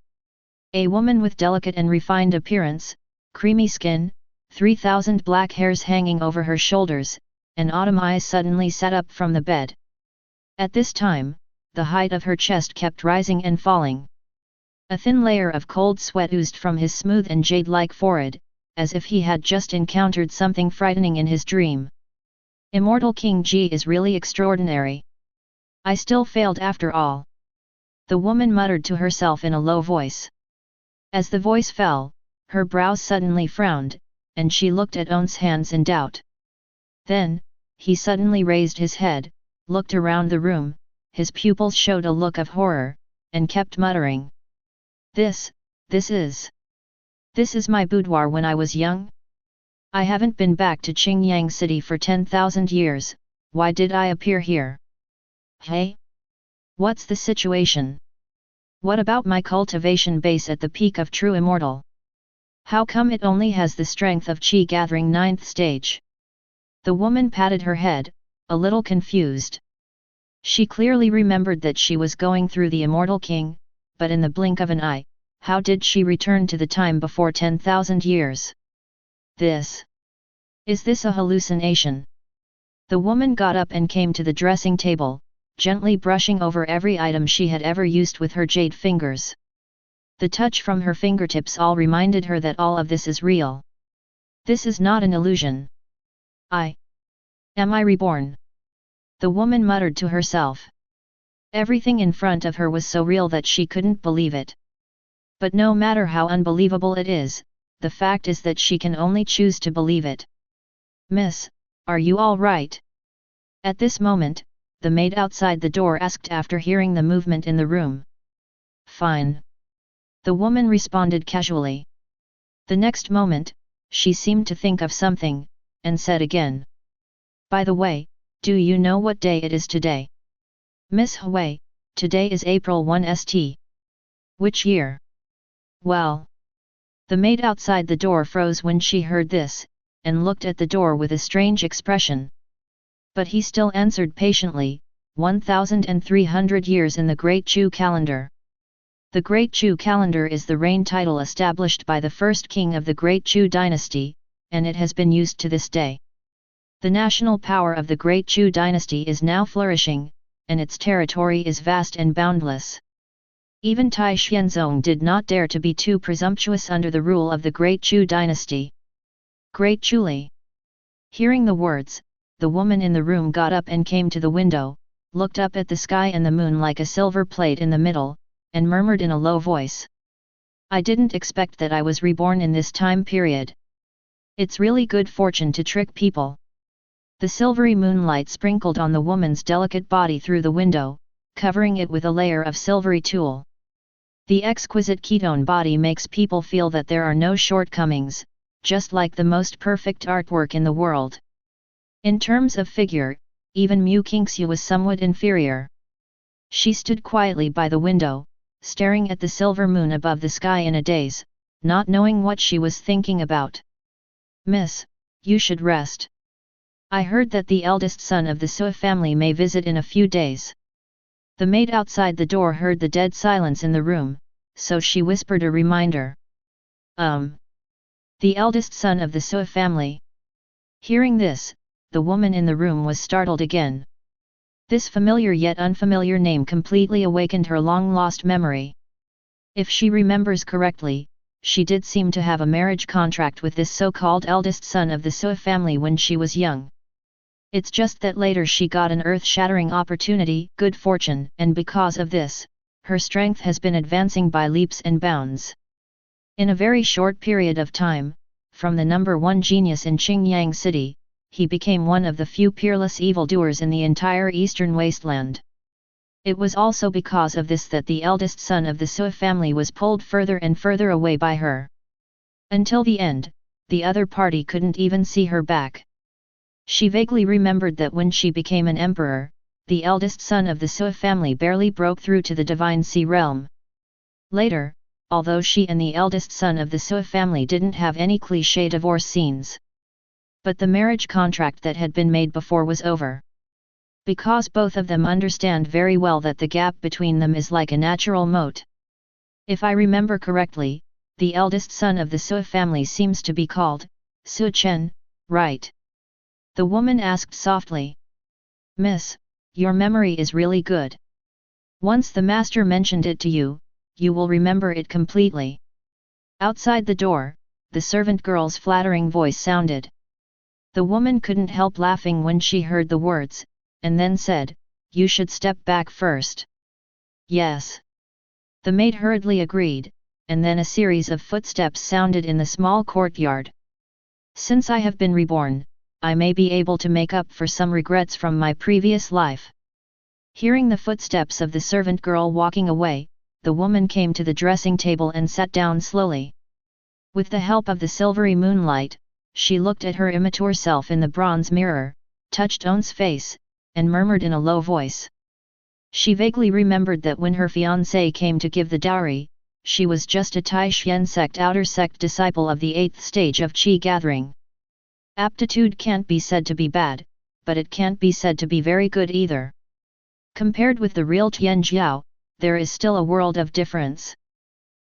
a woman with delicate and refined appearance, creamy skin, 3,000 black hairs hanging over her shoulders, and autumn eyes suddenly sat up from the bed. At this time, the height of her chest kept rising and falling. A thin layer of cold sweat oozed from his smooth and jade-like forehead, as if he had just encountered something frightening in his dream. Immortal King Ji is really extraordinary. I still failed after all. The woman muttered to herself in a low voice. As the voice fell, her brows suddenly frowned, and she looked at On's hands in doubt. Then, he suddenly raised his head, looked around the room, his pupils showed a look of horror, and kept muttering. This is my boudoir when I was young? I haven't been back to Qingyang City for 10,000 years, why did I appear here? Hey? What's the situation? What about my cultivation base at the peak of true immortal? How come it only has the strength of Qi gathering 9th stage? The woman patted her head, a little confused. She clearly remembered that she was going through the Immortal King, but in the blink of an eye, how did she return to the time before 10,000 years? Is this a hallucination? The woman got up and came to the dressing table, gently brushing over every item she had ever used with her jade fingers. The touch from her fingertips all reminded her that all of this is real. This is not an illusion. Am I reborn? The woman muttered to herself. Everything in front of her was so real that she couldn't believe it. But no matter how unbelievable it is, the fact is that she can only choose to believe it. Miss, are you all right? At this moment, the maid outside the door asked after hearing the movement in the room. Fine. The woman responded casually. The next moment, she seemed to think of something, and said again. By the way, do you know what day it is today? Miss Hui, today is April 1 St. Which year? Well. The maid outside the door froze when she heard this, and looked at the door with a strange expression. But he still answered patiently, 1,300 years in the Great Chu calendar. The Great Chu calendar is the reign title established by the first king of the Great Chu dynasty, and it has been used to this day. The national power of the Great Chu dynasty is now flourishing, and its territory is vast and boundless. Even Tai Xianzong did not dare to be too presumptuous under the rule of the Great Chu dynasty. Great Chuli. Hearing the words, the woman in the room got up and came to the window, looked up at the sky and the moon like a silver plate in the middle, and murmured in a low voice. I didn't expect that I was reborn in this time period. It's really good fortune to trick people. The silvery moonlight sprinkled on the woman's delicate body through the window, covering it with a layer of silvery tulle. The exquisite ketone body makes people feel that there are no shortcomings, just like the most perfect artwork in the world. In terms of figure, even Mu Qingxu was somewhat inferior. She stood quietly by the window, staring at the silver moon above the sky in a daze, not knowing what she was thinking about. Miss, you should rest. I heard that the eldest son of the Su family may visit in a few days. The maid outside the door heard the dead silence in the room, so she whispered a reminder. The eldest son of the Su family. Hearing this, the woman in the room was startled again. This familiar yet unfamiliar name completely awakened her long-lost memory. If she remembers correctly, she did seem to have a marriage contract with this so-called eldest son of the Su family when she was young. It's just that later she got an earth-shattering opportunity, good fortune, and because of this, her strength has been advancing by leaps and bounds. In a very short period of time, from the number one genius in Qingyang City, he became one of the few peerless evildoers in the entire eastern wasteland. It was also because of this that the eldest son of the Su family was pulled further and further away by her. Until the end, the other party couldn't even see her back. She vaguely remembered that when she became an emperor, the eldest son of the Su family barely broke through to the Divine Sea realm. Later, although she and the eldest son of the Su family didn't have any cliché divorce scenes, but the marriage contract that had been made before was over. Because both of them understand very well that the gap between them is like a natural moat. If I remember correctly, the eldest son of the Su family seems to be called Su Chen, right? The woman asked softly. Miss, your memory is really good. Once the master mentioned it to you, you will remember it completely. Outside the door, the servant girl's flattering voice sounded. The woman couldn't help laughing when she heard the words, and then said, "You should step back first." "Yes." The maid hurriedly agreed, and then a series of footsteps sounded in the small courtyard. "Since I have been reborn, I may be able to make up for some regrets from my previous life." Hearing the footsteps of the servant girl walking away, the woman came to the dressing table and sat down slowly. With the help of the silvery moonlight, she looked at her immature self in the bronze mirror, touched On's face, and murmured in a low voice. She vaguely remembered that when her fiancé came to give the dowry, she was just a Taishan sect outer sect disciple of the 8th stage of Qi gathering. Aptitude can't be said to be bad, but it can't be said to be very good either. Compared with the real Tian Jiao, there is still a world of difference.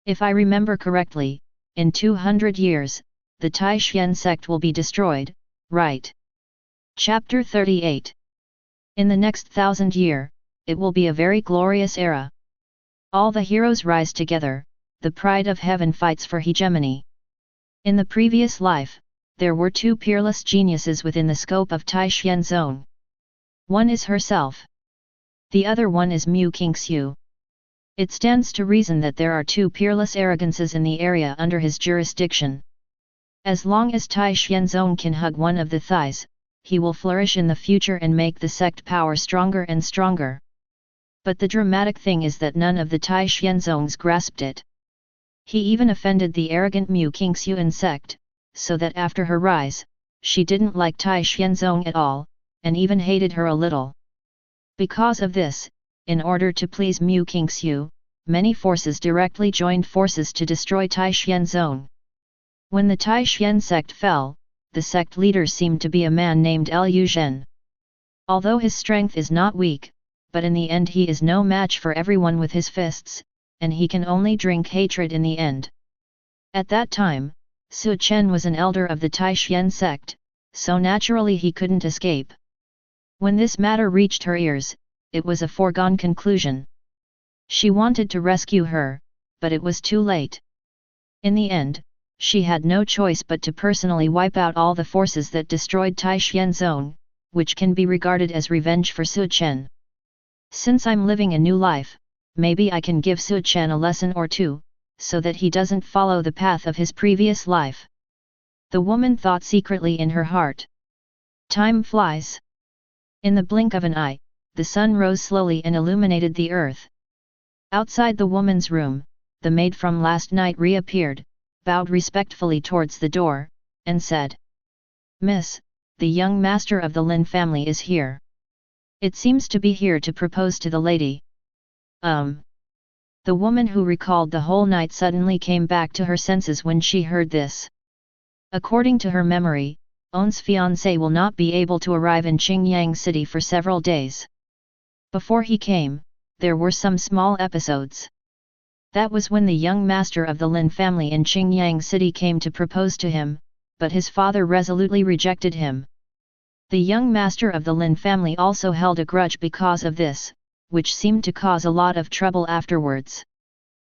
If I remember correctly, in 200 years, the Taishan sect will be destroyed, right? Chapter 38. In the next 1000 year, it will be a very glorious era. All the heroes rise together, the pride of heaven fights for hegemony. In the previous life, there were two peerless geniuses within the scope of Taishan zone. One is herself. The other one is Mu Qingxiu. It stands to reason that there are two peerless arrogances in the area under his jurisdiction. As long as Taishan zone can hug one of the thighs, he will flourish in the future and make the sect power stronger and stronger. But the dramatic thing is that none of the Taishan zones grasped it. He even offended the arrogant Mu Qingxiu sect, so that after her rise, she didn't like Taishan zone at all, and even hated her a little. Because of this, in order to please Mu Qingxiu, many forces directly joined forces to destroy Taishan zone. When the Taishan sect fell, the sect leader seemed to be a man named Liu Zhen. Although his strength is not weak, but in the end he is no match for everyone with his fists, and he can only drink hatred in the end. At that time, Su Chen was an elder of the Taishan sect, so naturally he couldn't escape. When this matter reached her ears, it was a foregone conclusion. She wanted to rescue her, but it was too late. In the end, she had no choice but to personally wipe out all the forces that destroyed Taishan zone, which can be regarded as revenge for Su Chen. Since I'm living a new life, maybe I can give Su Chen a lesson or two, so that he doesn't follow the path of his previous life. The woman thought secretly in her heart. Time flies. In the blink of an eye, the sun rose slowly and illuminated the earth. Outside the woman's room, the maid from last night reappeared, bowed respectfully towards the door, and said, "Miss, the young master of the Lin family is here. It seems to be here to propose to the lady." The woman who recalled the whole night suddenly came back to her senses when she heard this. According to her memory, On's fiancé will not be able to arrive in Qingyang City for several days. Before he came, there were some small episodes. That was when the young master of the Lin family in Qingyang City came to propose to him, but his father resolutely rejected him. The young master of the Lin family also held a grudge because of this, which seemed to cause a lot of trouble afterwards.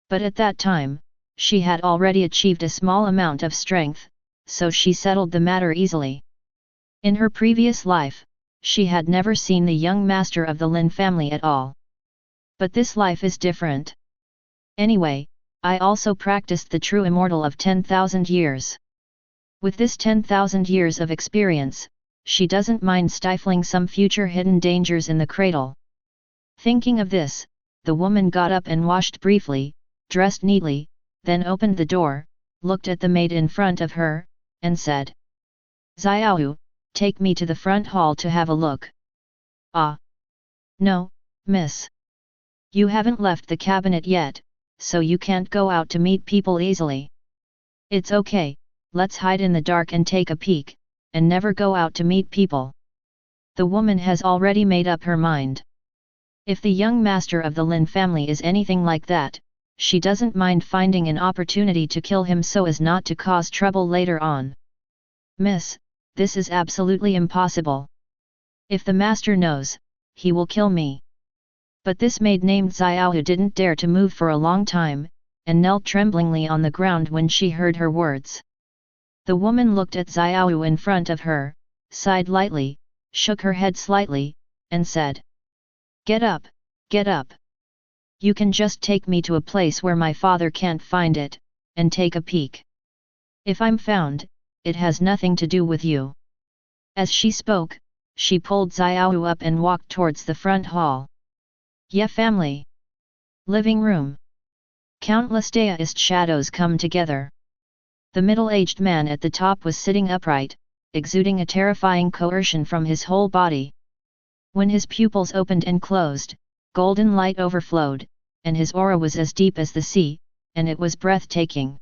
But at that time, she had already achieved a small amount of strength, so she settled the matter easily. In her previous life, she had never seen the young master of the Lin family at all. But this life is different. Anyway, I also practiced the true immortal of 10,000 years. With this 10,000 years of experience, she doesn't mind stifling some future hidden dangers in the cradle. Thinking of this, the woman got up and washed briefly, dressed neatly, then opened the door, looked at the maid in front of her, and said, "Xiaoyu, take me to the front hall to have a look." "Ah. No, miss. You haven't left the cabinet yet, so you can't go out to meet people easily." "It's okay, let's hide in the dark and take a peek, and never go out to meet people." The woman has already made up her mind. If the young master of the Lin family is anything like that, she doesn't mind finding an opportunity to kill him so as not to cause trouble later on. "Miss, this is absolutely impossible. If the master knows, he will kill me." But this maid named Xiaohu didn't dare to move for a long time, and knelt tremblingly on the ground when she heard her words. The woman looked at Xiaohu in front of her, sighed lightly, shook her head slightly, and said, "Get up, get up. You can just take me to a place where my father can't find it, and take a peek. If I'm found, it has nothing to do with you." As she spoke, she pulled Xiao up and walked towards the front hall. Ye family. Living room. Countless daoist shadows come together. The middle-aged man at the top was sitting upright, exuding a terrifying coercion from his whole body. When his pupils opened and closed, golden light overflowed, and his aura was as deep as the sea, and it was breathtaking.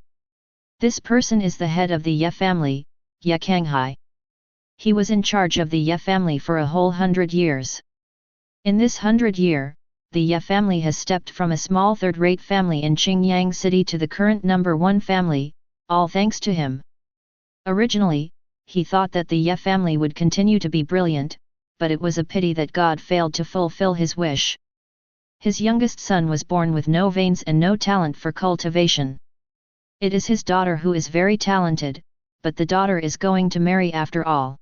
This person is the head of the Ye family, Ye Kanghai. He was in charge of the Ye family for a whole 100 years. In this 100 year, the Ye family has stepped from a small third-rate family in Qingyang City to the current #1 family, all thanks to him. Originally, he thought that the Ye family would continue to be brilliant, but it was a pity that God failed to fulfill his wish. His youngest son was born with no veins and no talent for cultivation. It is his daughter who is very talented, but the daughter is going to marry after all.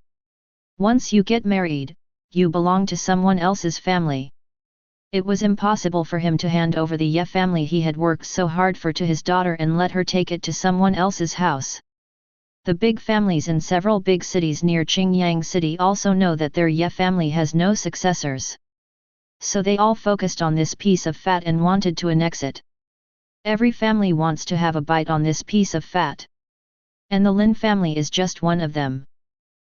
Once you get married, you belong to someone else's family. It was impossible for him to hand over the Ye family he had worked so hard for to his daughter and let her take it to someone else's house. The big families in several big cities near Qingyang City also know that their Ye family has no successors. So they all focused on this piece of fat and wanted to annex it. Every family wants to have a bite on this piece of fat. And the Lin family is just one of them.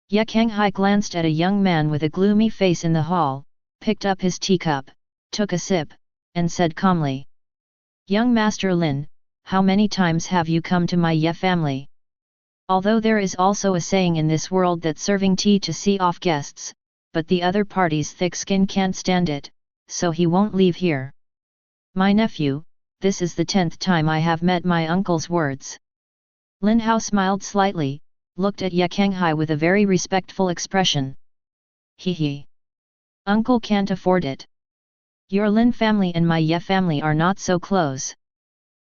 Ye Kanghai glanced at a young man with a gloomy face in the hall, picked up his teacup, took a sip, and said calmly, "Young Master Lin, how many times have you come to my Ye family?" Although there is also a saying in this world that serving tea to see off guests, but the other party's thick skin can't stand it, so he won't leave here. "My nephew, this is the 10th time I have met my uncle's words." Lin Hao smiled slightly, looked at Ye Kanghai with a very respectful expression. "He. Uncle can't afford it. Your Lin family and my Ye family are not so close.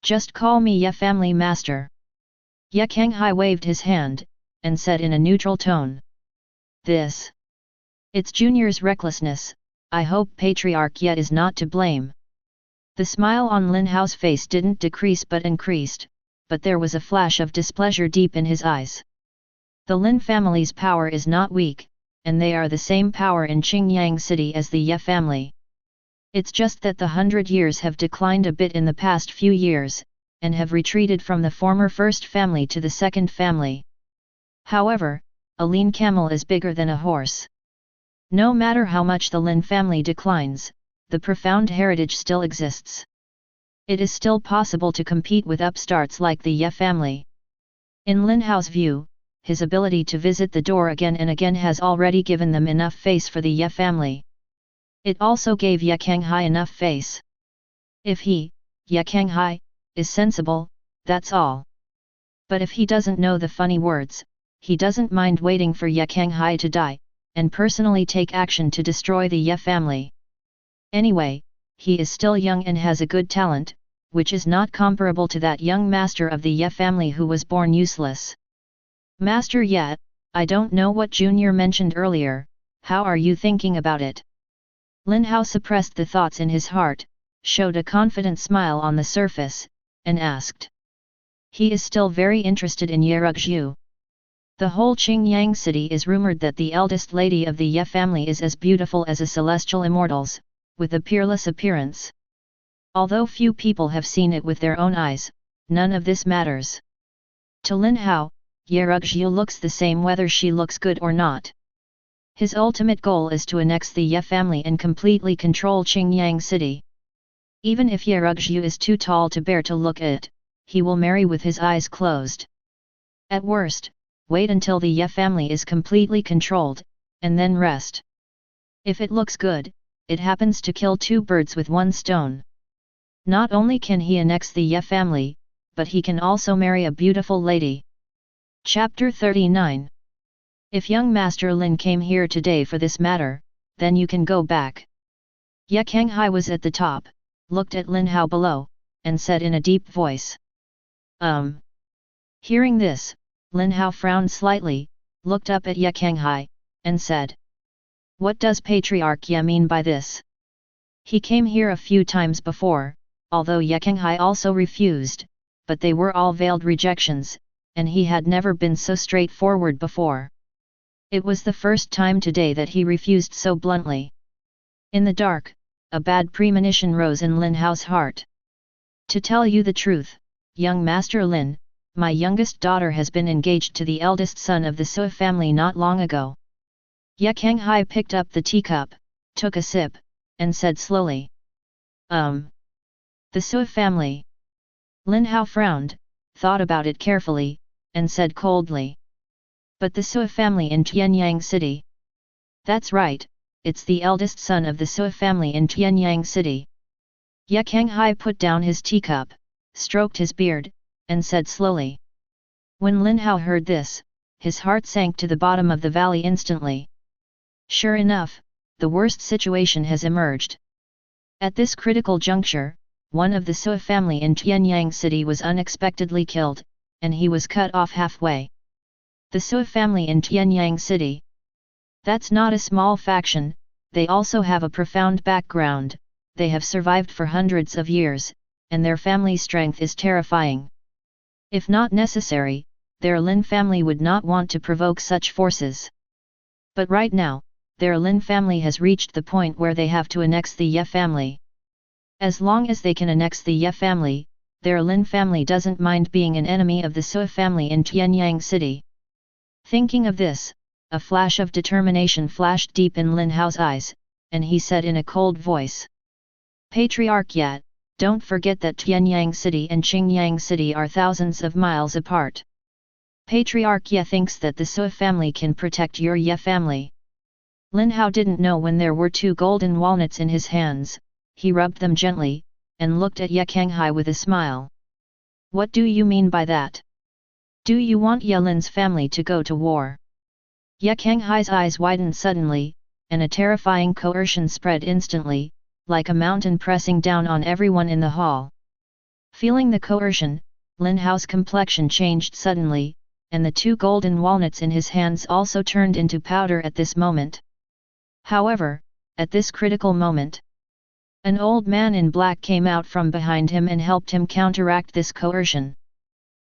Just call me Ye family master." Ye Kanghai waved his hand, and said in a neutral tone, It's Junior's recklessness, I hope Patriarch Ye is not to blame." The smile on Lin Hao's face didn't decrease but increased, but there was a flash of displeasure deep in his eyes. The Lin family's power is not weak, and they are the same power in Qingyang City as the Ye family. It's just that the 100 years have declined a bit in the past few years, and have retreated from the former first family to the second family. However, a lean camel is bigger than a horse. No matter how much the Lin family declines, the profound heritage still exists. It is still possible to compete with upstarts like the Ye family. In Lin Hao's view, his ability to visit the door again and again has already given them enough face for the Ye family. It also gave Ye Kanghai enough face. If he, Ye Kanghai, is sensible, that's all. But if he doesn't know the funny words, he doesn't mind waiting for Ye Kanghai to die, and personally take action to destroy the Ye family. Anyway, he is still young and has a good talent, which is not comparable to that young master of the Ye family who was born useless. "Master Ye, I don't know what Junior mentioned earlier, how are you thinking about it?" Lin Hao suppressed the thoughts in his heart, showed a confident smile on the surface, and asked. He is still very interested in Ye Rugzhu. The whole Qingyang City is rumored that the eldest lady of the Ye family is as beautiful as a celestial immortals, with a peerless appearance. Although few people have seen it with their own eyes, none of this matters. To Lin Hao, Ye Rugzhu looks the same whether she looks good or not. His ultimate goal is to annex the Ye family and completely control Qingyang City. Even if Ye Rugzhu is too tall to bear to look at, he will marry with his eyes closed. At worst, wait until the Ye family is completely controlled, and then rest. If it looks good, it happens to kill two birds with one stone. Not only can he annex the Ye family, but he can also marry a beautiful lady. Chapter 39. If young Master Lin came here today for this matter, then you can go back. Ye Kanghai was at the top, looked at Lin Hao below, and said in a deep voice. Hearing this, Lin Hao frowned slightly, looked up at Ye Kanghai, and said, "What does Patriarch Ye mean by this?" He came here a few times before, although Ye Kenghai also refused, but they were all veiled rejections, and he had never been so straightforward before. It was the first time today that he refused so bluntly. In the dark, a bad premonition rose in Lin Hao's heart. "To tell you the truth, young Master Lin, my youngest daughter has been engaged to the eldest son of the Su family not long ago." Ye Kenghai picked up the teacup, took a sip, and said slowly, The Su family." Lin Hao frowned, thought about it carefully, and said coldly, "But the Su family in Tianyang City?" "That's right, it's the eldest son of the Su family in Tianyang City." Ye Kenghai put down his teacup, stroked his beard, and said slowly. When Lin Hao heard this, his heart sank to the bottom of the valley instantly. Sure enough, the worst situation has emerged. At this critical juncture, one of the Su family in Tianyang City was unexpectedly killed, and he was cut off halfway. The Su family in Tianyang City. That's not a small faction, they also have a profound background, they have survived for hundreds of years, and their family strength is terrifying. If not necessary, their Lin family would not want to provoke such forces. But right now, their Lin family has reached the point where they have to annex the Ye family. As long as they can annex the Ye family, their Lin family doesn't mind being an enemy of the Su family in Tianyang City. Thinking of this, a flash of determination flashed deep in Lin Hao's eyes, and he said in a cold voice, "Patriarch Ye, don't forget that Tianyang City and Qingyang City are thousands of miles apart. Patriarch Ye thinks that the Su family can protect your Ye family." Lin Hao didn't know when there were two golden walnuts in his hands. He rubbed them gently, and looked at Ye Kenghai with a smile. "What do you mean by that? Do you want Ye Lin's family to go to war?" Ye Kenghai's eyes widened suddenly, and a terrifying coercion spread instantly, like a mountain pressing down on everyone in the hall. Feeling the coercion, Lin Hao's complexion changed suddenly, and the two golden walnuts in his hands also turned into powder at this moment. However, at this critical moment, an old man in black came out from behind him and helped him counteract this coercion.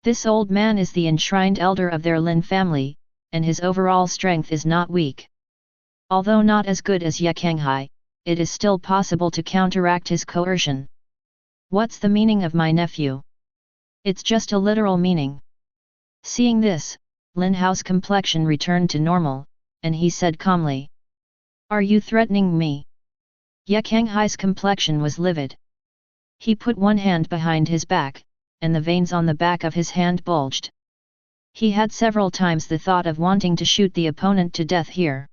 This old man is the enshrined elder of their Lin family, and his overall strength is not weak. Although not as good as Ye Kenghai, it is still possible to counteract his coercion. "What's the meaning of my nephew?" "It's just a literal meaning." Seeing this, Lin Hao's complexion returned to normal, and he said calmly, "Are you threatening me?" Ye Kenghai's complexion was livid. He put one hand behind his back, and the veins on the back of his hand bulged. He had several times the thought of wanting to shoot the opponent to death here.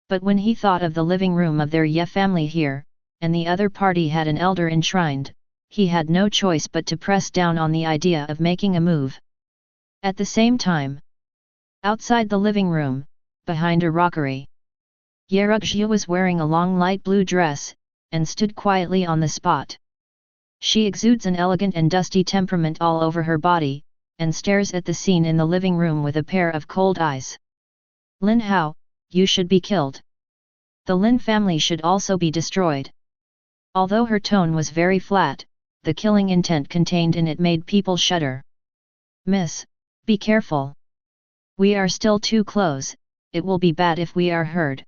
But when he thought of the living room of their Ye family here, and the other party had an elder enshrined, he had no choice but to press down on the idea of making a move. At the same time, outside the living room, behind a rockery, Ye Rukzhu was wearing a long light blue dress, and stood quietly on the spot. She exudes an elegant and dusty temperament all over her body, and stares at the scene in the living room with a pair of cold eyes. "Lin Hao, you should be killed. The Lin family should also be destroyed." Although her tone was very flat, the killing intent contained in it made people shudder. "Miss, be careful. We are still too close, it will be bad if we are heard."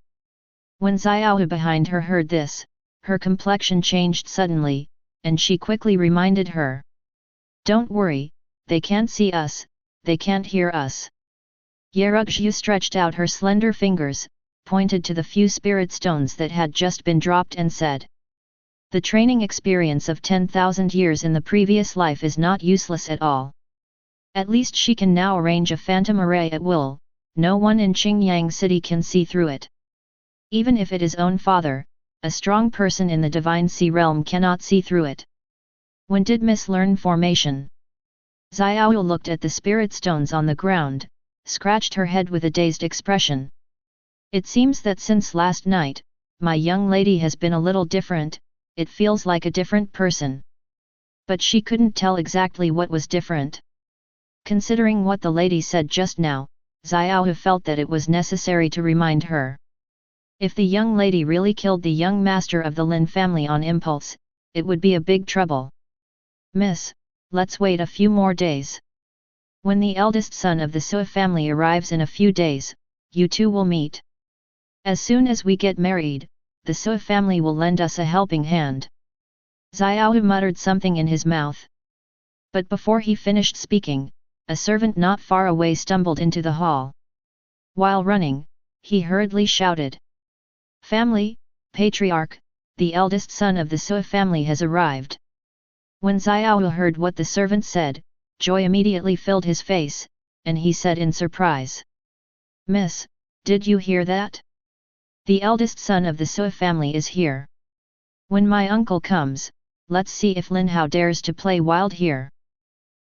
When Xiaohu behind her heard this, her complexion changed suddenly, and she quickly reminded her. "Don't worry, they can't see us, they can't hear us." Ye Rukzhu stretched out her slender fingers, pointed to the few spirit stones that had just been dropped and said, "The training experience of 10,000 years in the previous life is not useless at all. At least she can now arrange a phantom array at will, no one in Qingyang City can see through it. Even if it is own father, a strong person in the Divine Sea realm cannot see through it. When did Miss learn formation?" Xiaoyu looked at the spirit stones on the ground, scratched her head with a dazed expression. "It seems that since last night, my young lady has been a little different, it feels like a different person." But she couldn't tell exactly what was different. Considering what the lady said just now, Xiaohu felt that it was necessary to remind her. If the young lady really killed the young master of the Lin family on impulse, it would be a big trouble. Miss, let's wait a few more days. When the eldest son of the Su family arrives in a few days, you two will meet. As soon as we get married, the Su family will lend us a helping hand. Xiaohu muttered something in his mouth. But before he finished speaking, a servant not far away stumbled into the hall. While running, he hurriedly shouted. Family, patriarch, the eldest son of the Su family has arrived. When Xiaohu heard what the servant said, joy immediately filled his face, and he said in surprise. Miss, did you hear that? The eldest son of the Su family is here. When my uncle comes, let's see if Lin Hao dares to play wild here.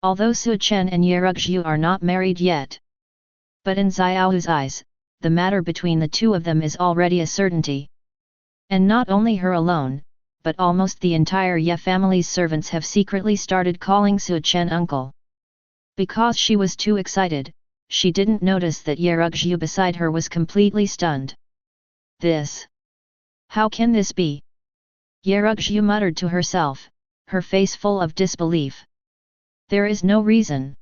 Although Su Chen and Yerugzhu are not married yet. But in Xiaohu's eyes, the matter between the two of them is already a certainty. And not only her alone, but almost the entire Ye family's servants have secretly started calling Su Chen uncle. Because she was too excited, she didn't notice that Yerugzhu beside her was completely stunned. This? How can this be? Yerugzhu muttered to herself, her face full of disbelief. There is no reason.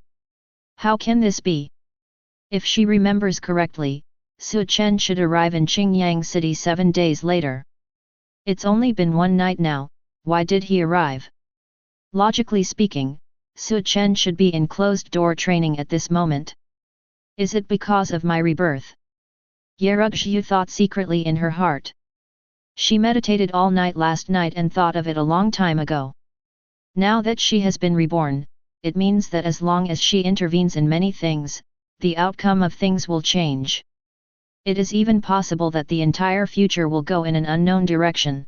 How can this be? If she remembers correctly, Su Chen should arrive in Qingyang City 7 days later. It's only been one night now, why did he arrive? Logically speaking, Su Chen should be in closed-door training at this moment. Is it because of my rebirth? Yerugzhu thought secretly in her heart. She meditated all night last night and thought of it a long time ago. Now that she has been reborn, it means that as long as she intervenes in many things, the outcome of things will change. It is even possible that the entire future will go in an unknown direction.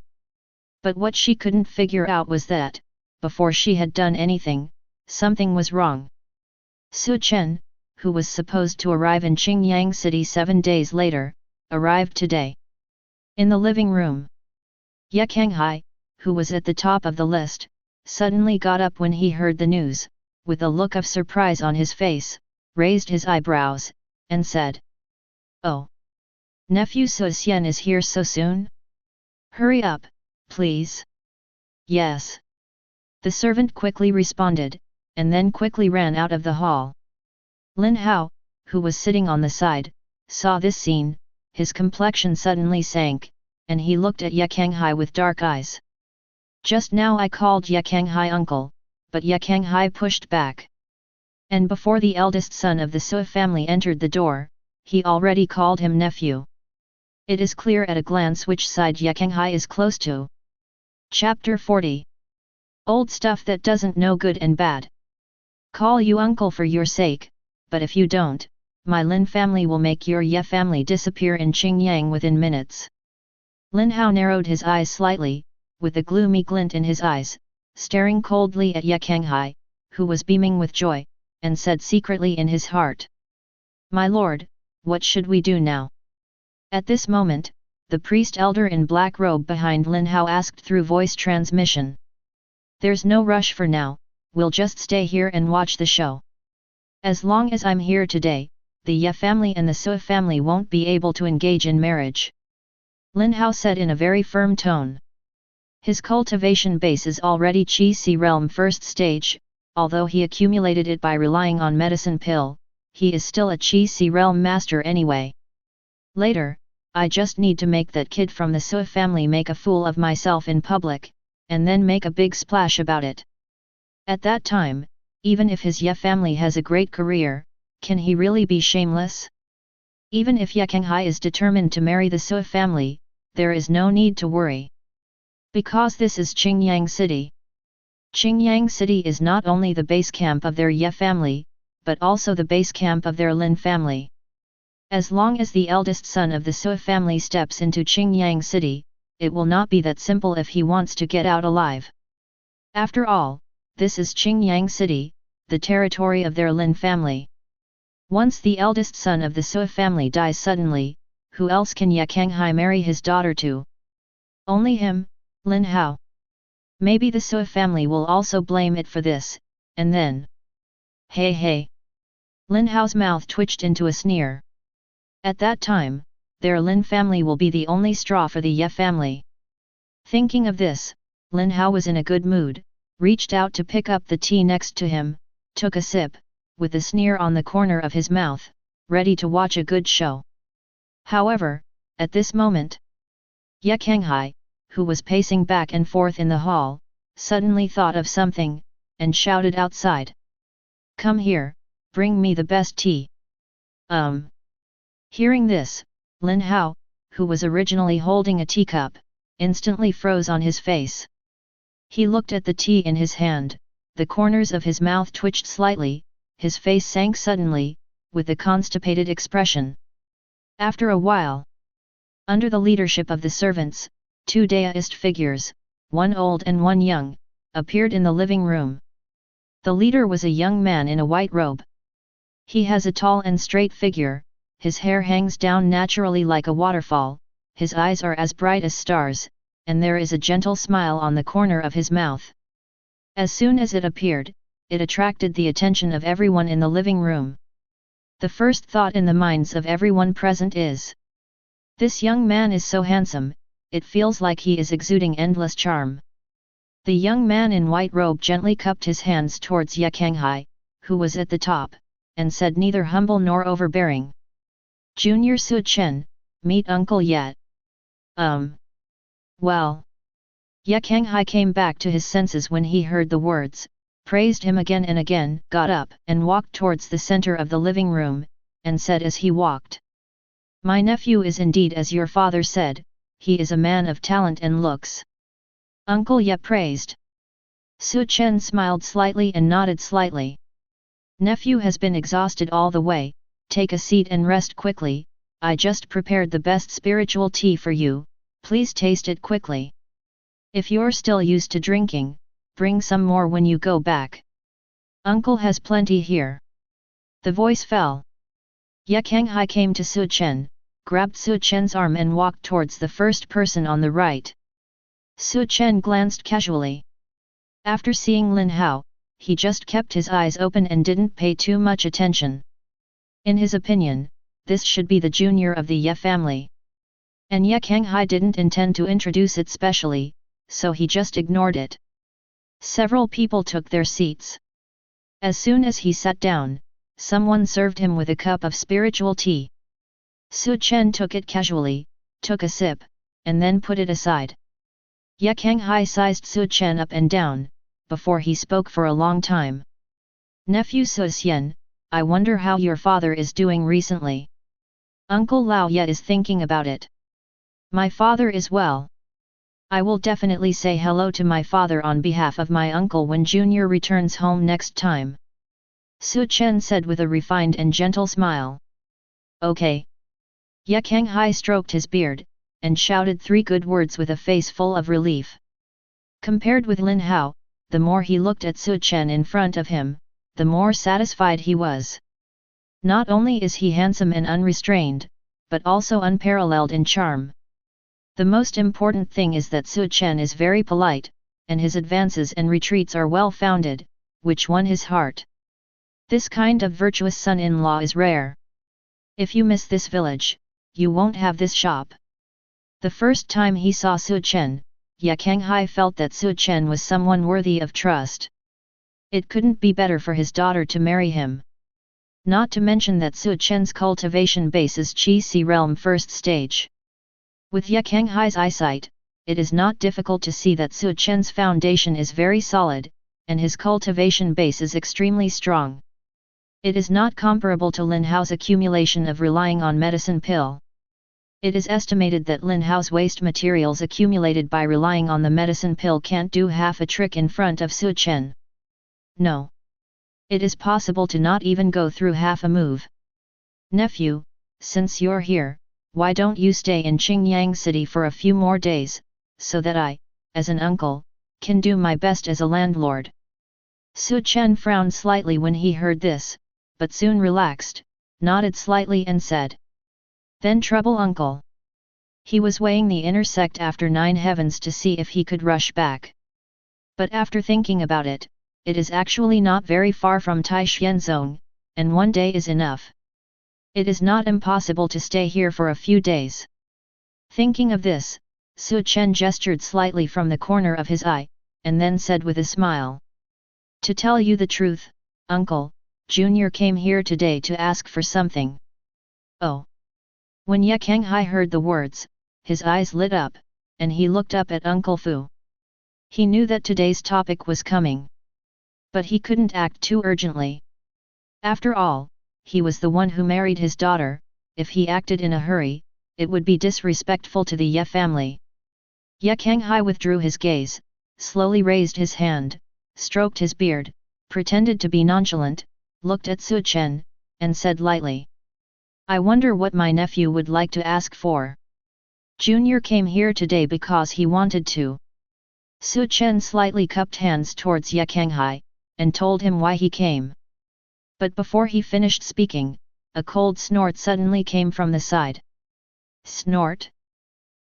But what she couldn't figure out was that, before she had done anything, something was wrong. Su Chen, who was supposed to arrive in Qingyang City 7 days later, arrived today. In the living room, Ye Kanghai, who was at the top of the list, suddenly got up when he heard the news, with a look of surprise on his face, raised his eyebrows, and said, Oh! Nephew Su Xian is here so soon? Hurry up, please. Yes. The servant quickly responded, and then quickly ran out of the hall. Lin Hao, who was sitting on the side, saw this scene, his complexion suddenly sank, and he looked at Ye Kanghai with dark eyes. Just now I called Ye Kanghai uncle, but Ye Kanghai pushed back. And before the eldest son of the Su family entered the door, he already called him nephew. It is clear at a glance which side Ye Kanghai is close to. Chapter 40. Old stuff that doesn't know good and bad. Call you uncle for your sake, but if you don't, my Lin family will make your Ye family disappear in Qingyang within minutes. Lin Hao narrowed his eyes slightly, with a gloomy glint in his eyes, staring coldly at Ye Kanghai, who was beaming with joy, and said secretly in his heart. My lord, what should we do now? At this moment, the priest elder in black robe behind Lin Hao asked through voice transmission. There's no rush for now, we'll just stay here and watch the show. As long as I'm here today, the Ye family and the Su family won't be able to engage in marriage. Lin Hao said in a very firm tone. His cultivation base is already Qi Si realm first stage, although he accumulated it by relying on medicine pill, he is still a Qi Si realm master anyway. Later, I just need to make that kid from the Su family make a fool of myself in public, and then make a big splash about it. At that time, even if his Ye family has a great career, can he really be shameless? Even if Ye Kanghai is determined to marry the Su family, there is no need to worry. Because this is Qingyang City. Qingyang City is not only the base camp of their Ye family, but also the base camp of their Lin family. As long as the eldest son of the Su family steps into Qingyang City, it will not be that simple if he wants to get out alive. After all, this is Qingyang City, the territory of their Lin family. Once the eldest son of the Su family dies suddenly, who else can Ye Kanghai marry his daughter to? Only him, Lin Hao. Maybe the Su family will also blame it for this, and then... Hey! Lin Hao's mouth twitched into a sneer. At that time, their Lin family will be the only straw for the Ye family. Thinking of this, Lin Hao was in a good mood, reached out to pick up the tea next to him, took a sip, with a sneer on the corner of his mouth, ready to watch a good show. However, at this moment, Ye Kanghai, who was pacing back and forth in the hall, suddenly thought of something, and shouted outside. "Come here, bring me the best tea." Hearing this, Lin Hao, who was originally holding a teacup, instantly froze on his face. He looked at the tea in his hand, the corners of his mouth twitched slightly, his face sank suddenly, with a constipated expression. After a while, under the leadership of the servants, 2 daoist figures, one old and one young, appeared in the living room. The leader was a young man in a white robe. He has a tall and straight figure, his hair hangs down naturally like a waterfall, his eyes are as bright as stars, and there is a gentle smile on the corner of his mouth. As soon as it appeared, it attracted the attention of everyone in the living room. The first thought in the minds of everyone present is, "This young man is so handsome, it feels like he is exuding endless charm." The young man in white robe gently cupped his hands towards Ye Kanghai, who was at the top, and said neither humble nor overbearing, "Junior Su Chen, meet Uncle yet?" Well. Ye Kanghai came back to his senses when he heard the words, praised him again and again, got up and walked towards the center of the living room, and said as he walked, "My nephew is indeed as your father said, he is a man of talent and looks." Uncle Ye praised. Su Chen smiled slightly and nodded slightly. "Nephew has been exhausted all the way, take a seat and rest quickly, I just prepared the best spiritual tea for you, please taste it quickly. If you're still used to drinking, bring some more when you go back. Uncle has plenty here." The voice fell. Ye Kanghai came to Su Chen, grabbed Su Chen's arm and walked towards the first person on the right. Su Chen glanced casually. After seeing Lin Hao, he just kept his eyes open and didn't pay too much attention. In his opinion, this should be the junior of the Ye family. And Ye Kanghai didn't intend to introduce it specially, so he just ignored it. Several people took their seats. As soon as he sat down, someone served him with a cup of spiritual tea. Su Chen took it casually, took a sip, and then put it aside. Ye Kanghai sized Su Chen up and down, before he spoke for a long time. "Nephew Su Xian, I wonder how your father is doing recently. Uncle Lao Ye is thinking about it. My father is well. I will definitely say hello to my father on behalf of my uncle when Junior returns home next time." Su Chen said with a refined and gentle smile. "Okay." Ye Kanghai stroked his beard, and shouted 3 good words with a face full of relief. Compared with Lin Hao, the more he looked at Su Chen in front of him, the more satisfied he was. Not only is he handsome and unrestrained, but also unparalleled in charm. The most important thing is that Su Chen is very polite, and his advances and retreats are well-founded, which won his heart. This kind of virtuous son-in-law is rare. If you miss this village, you won't have this shop. The first time he saw Su Chen, Ye Kanghai felt that Su Chen was someone worthy of trust. It couldn't be better for his daughter to marry him. Not to mention that Su Chen's cultivation base is Qi Si realm first stage. With Ye Kanghai's eyesight, it is not difficult to see that Su Chen's foundation is very solid, and his cultivation base is extremely strong. It is not comparable to Lin Hao's accumulation of relying on medicine pill. It is estimated that Lin Hao's waste materials accumulated by relying on the medicine pill can't do half a trick in front of Su Chen. No. It is possible to not even go through half a move. "Nephew, since you're here, why don't you stay in Qingyang City for a few more days, so that I, as an uncle, can do my best as a landlord?" Su Chen frowned slightly when he heard this, but soon relaxed, nodded slightly and said, "Then trouble uncle." He was weighing the inner sect after 9 heavens to see if he could rush back. But after thinking about it, it is actually not very far from Tai Xian Zone, and 1 day is enough. It is not impossible to stay here for a few days. Thinking of this, Su Chen gestured slightly from the corner of his eye, and then said with a smile. To tell you the truth, Uncle, Junior came here today to ask for something. Oh! When Ye Kanghai heard the words, his eyes lit up, and he looked up at Uncle Fu. He knew that today's topic was coming. But he couldn't act too urgently. After all, he was the one who married his daughter. If he acted in a hurry, it would be disrespectful to the Ye family. Ye Kanghai withdrew his gaze, slowly raised his hand, stroked his beard, pretended to be nonchalant, looked at Su Chen, and said lightly. I wonder what my nephew would like to ask for. Junior came here today because he wanted to. Su Chen slightly cupped hands towards Ye Kanghai, and told him why he came. But before he finished speaking, a cold snort suddenly came from the side. Snort?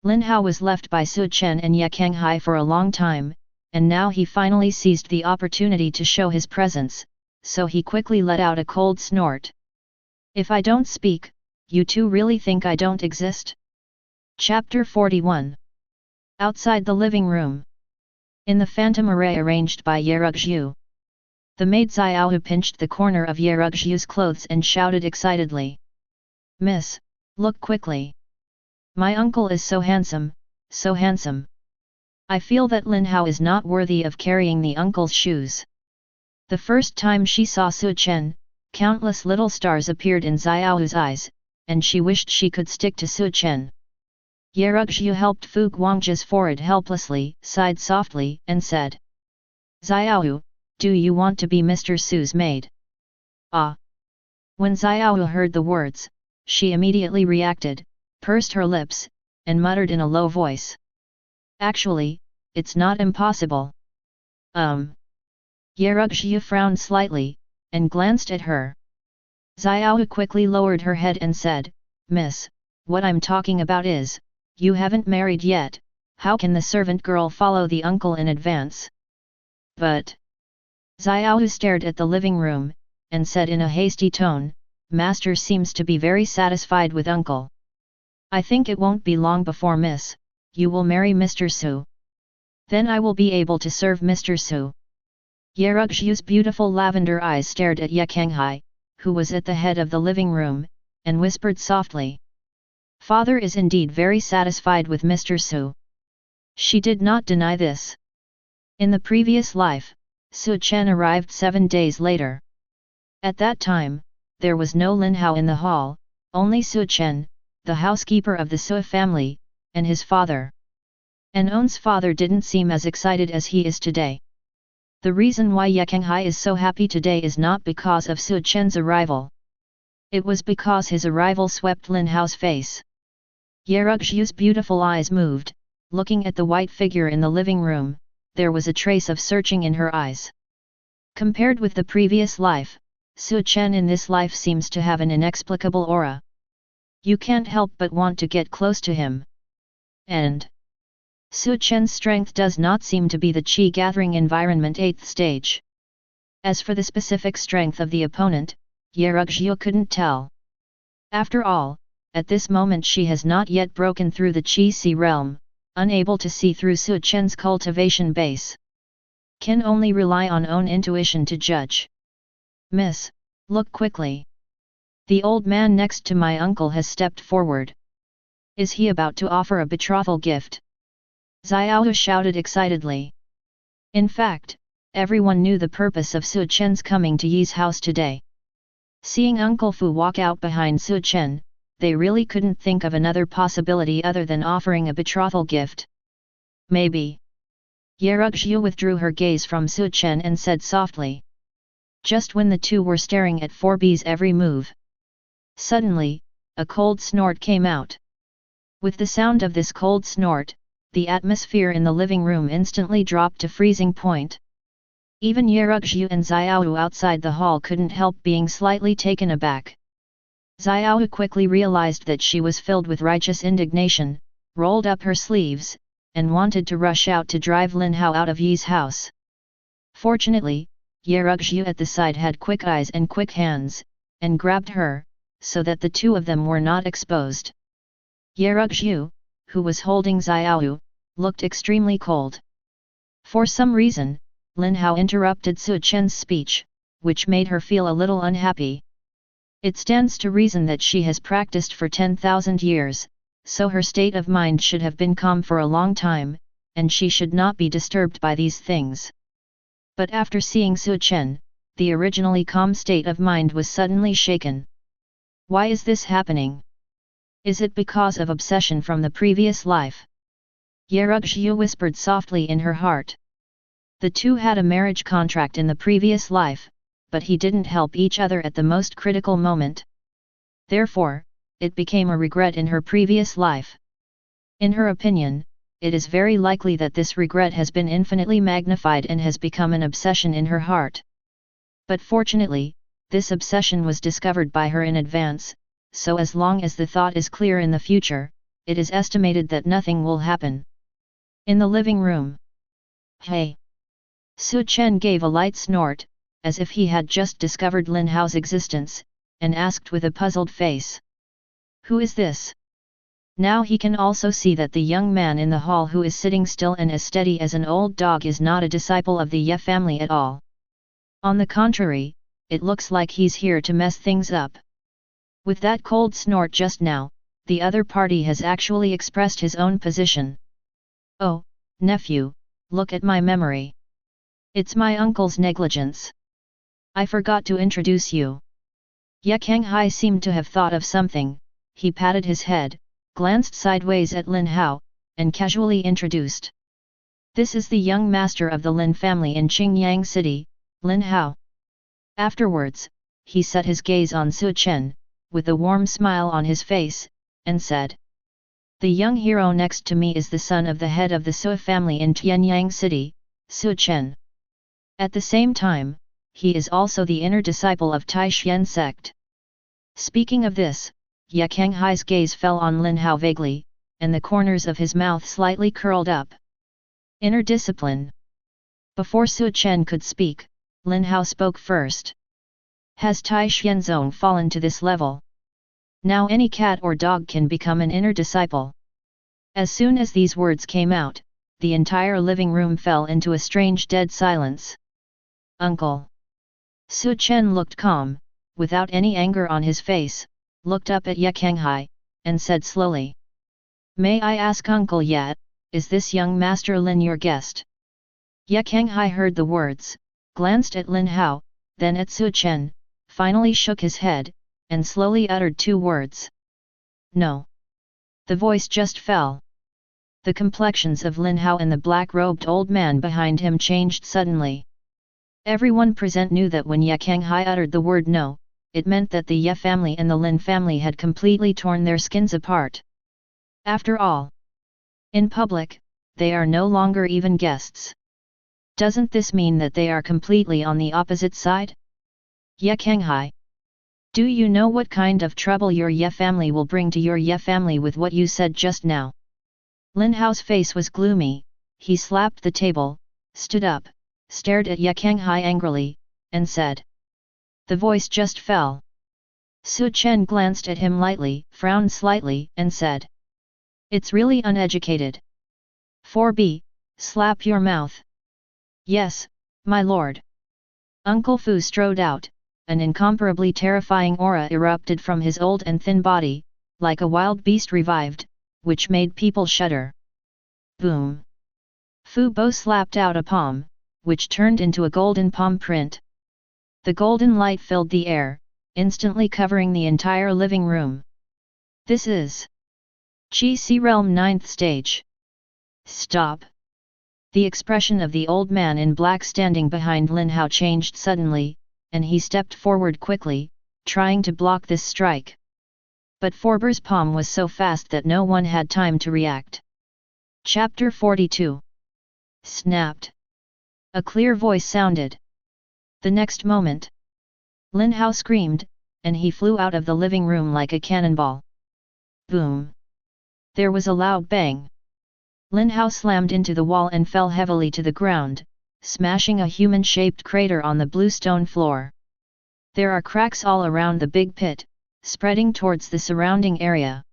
Lin Hao was left by Su Chen and Ye Kanghai for a long time, and now he finally seized the opportunity to show his presence, so he quickly let out a cold snort. If I don't speak, you two really think I don't exist? Chapter 41. Outside the living room. In the phantom array arranged by Yerugzhu. The maid Xiaohu pinched the corner of Yerugzhu's clothes and shouted excitedly. Miss, look quickly. My uncle is so handsome, so handsome. I feel that Lin Hao is not worthy of carrying the uncle's shoes. The first time she saw Su Chen, countless little stars appeared in Xiaohu's eyes, and she wished she could stick to Su Chen. Yerugzhu helped Fu Guangzhe's forehead helplessly, sighed softly, and said. Xiaohu, do you want to be Mr. Su's maid? Ah! When Xiaohu heard the words, she immediately reacted, pursed her lips, and muttered in a low voice. Actually, it's not impossible. Yerugzhu frowned slightly, and glanced at her. Xiaohu quickly lowered her head and said, Miss, what I'm talking about is, you haven't married yet, how can the servant girl follow the uncle in advance? But... Xiaohu stared at the living room, and said in a hasty tone, Master seems to be very satisfied with uncle. I think it won't be long before Miss, you will marry Mr. Su. Then I will be able to serve Mr. Su. Yerugzhu's beautiful lavender eyes stared at Ye Kanghai, who was at the head of the living room, and whispered softly. Father is indeed very satisfied with Mr. Su. She did not deny this. In the previous life, Su Chen arrived 7 days later. At that time, there was no Lin Hao in the hall, only Su Chen, the housekeeper of the Su family, and his father. An On's father didn't seem as excited as he is today. The reason why Ye Kanghai is so happy today is not because of Su Chen's arrival. It was because his arrival swept Lin Hao's face. Yerugzhu's beautiful eyes moved, looking at the white figure in the living room. There was a trace of searching in her eyes. Compared with the previous life, Su Chen in this life seems to have an inexplicable aura. You can't help but want to get close to him. And Su Chen's strength does not seem to be the Qi gathering environment 8th stage. As for the specific strength of the opponent, Yerugzhu couldn't tell. After all, at this moment she has not yet broken through the Qi Si realm, unable to see through Su Chen's cultivation base. Can only rely on own intuition to judge. Miss, look quickly. The old man next to my uncle has stepped forward. Is he about to offer a betrothal gift? Xiaohu shouted excitedly. In fact, everyone knew the purpose of Su Chen's coming to Yi's house today. Seeing Uncle Fu walk out behind Su Chen, they really couldn't think of another possibility other than offering a betrothal gift. Maybe. Yerugzhu withdrew her gaze from Su Chen and said softly. Just when the two were staring at 4B's every move. Suddenly, a cold snort came out. With the sound of this cold snort, the atmosphere in the living room instantly dropped to freezing point. Even Yerugzhu and Xiaohu outside the hall couldn't help being slightly taken aback. Xiaohu quickly realized that she was filled with righteous indignation, rolled up her sleeves, and wanted to rush out to drive Lin Hao out of Yi's house. Fortunately, Yerugzhu at the side had quick eyes and quick hands, and grabbed her, so that the two of them were not exposed. Yerugzhu, who was holding Xiaoyu, looked extremely cold. For some reason, Lin Hao interrupted Su Chen's speech, which made her feel a little unhappy. It stands to reason that she has practiced for 10,000 years, so her state of mind should have been calm for a long time, and she should not be disturbed by these things. But after seeing Su Chen, the originally calm state of mind was suddenly shaken. Why is this happening? Is it because of obsession from the previous life? Yerugzhu whispered softly in her heart. The two had a marriage contract in the previous life, but he didn't help each other at the most critical moment. Therefore, it became a regret in her previous life. In her opinion, it is very likely that this regret has been infinitely magnified and has become an obsession in her heart. But fortunately, this obsession was discovered by her in advance, so as long as the thought is clear in the future, it is estimated that nothing will happen. In the living room. Hey! Su Chen gave a light snort, as if he had just discovered Lin Hao's existence, and asked with a puzzled face. Who is this? Now he can also see that the young man in the hall who is sitting still and as steady as an old dog is not a disciple of the Ye family at all. On the contrary, it looks like he's here to mess things up. With that cold snort just now, the other party has actually expressed his own position. Oh, nephew, look at my memory. It's my uncle's negligence. I forgot to introduce you. Ye Kanghai seemed to have thought of something. He patted his head, glanced sideways at Lin Hao, and casually introduced. This is the young master of the Lin family in Qingyang City, Lin Hao. Afterwards, he set his gaze on Su Chen, with a warm smile on his face, and said. The young hero next to me is the son of the head of the Su family in Tianyang City, Su Chen. At the same time, he is also the inner disciple of Taishan sect. Speaking of this, Ye Kanghai's gaze fell on Lin Hao vaguely, and the corners of his mouth slightly curled up. Inner discipline. Before Su Chen could speak, Lin Hao spoke first. Has Taishan zone fallen to this level? Now any cat or dog can become an inner disciple. As soon as these words came out, the entire living room fell into a strange dead silence. Uncle. Su Chen looked calm, without any anger on his face, looked up at Ye Kanghai, and said slowly. May I ask Uncle Ye, is this young Master Lin your guest? Ye Kanghai heard the words, glanced at Lin Hao, then at Su Chen, finally shook his head, and slowly uttered two words. No. The voice just fell. The complexions of Lin Hao and the black-robed old man behind him changed suddenly. Everyone present knew that when Ye Kanghai uttered the word no, it meant that the Ye family and the Lin family had completely torn their skins apart. After all, in public, they are no longer even guests. Doesn't this mean that they are completely on the opposite side? Ye Kanghai. Do you know what kind of trouble your Ye family will bring to your Ye family with what you said just now? Lin Hao's face was gloomy, he slapped the table, stood up, stared at Ye Kanghai angrily, and said. The voice just fell. Su Chen glanced at him lightly, frowned slightly, and said. It's really uneducated. 4b, slap your mouth. Yes, my lord. Uncle Fu strode out, an incomparably terrifying aura erupted from his old and thin body, like a wild beast revived, which made people shudder. Boom! Fu Bo slapped out a palm, which turned into a golden palm print. The golden light filled the air, instantly covering the entire living room. This is Qi Si Realm 9th stage. Stop! The expression of the old man in black standing behind Lin Hao changed suddenly, and he stepped forward quickly, trying to block this strike. But Forber's palm was so fast that no one had time to react. Chapter 42. Snapped. A clear voice sounded. The next moment, Lin Hao screamed, and he flew out of the living room like a cannonball. Boom! There was a loud bang. Lin Hao slammed into the wall and fell heavily to the ground, smashing a human-shaped crater on the blue stone floor. There are cracks all around the big pit, spreading towards the surrounding area.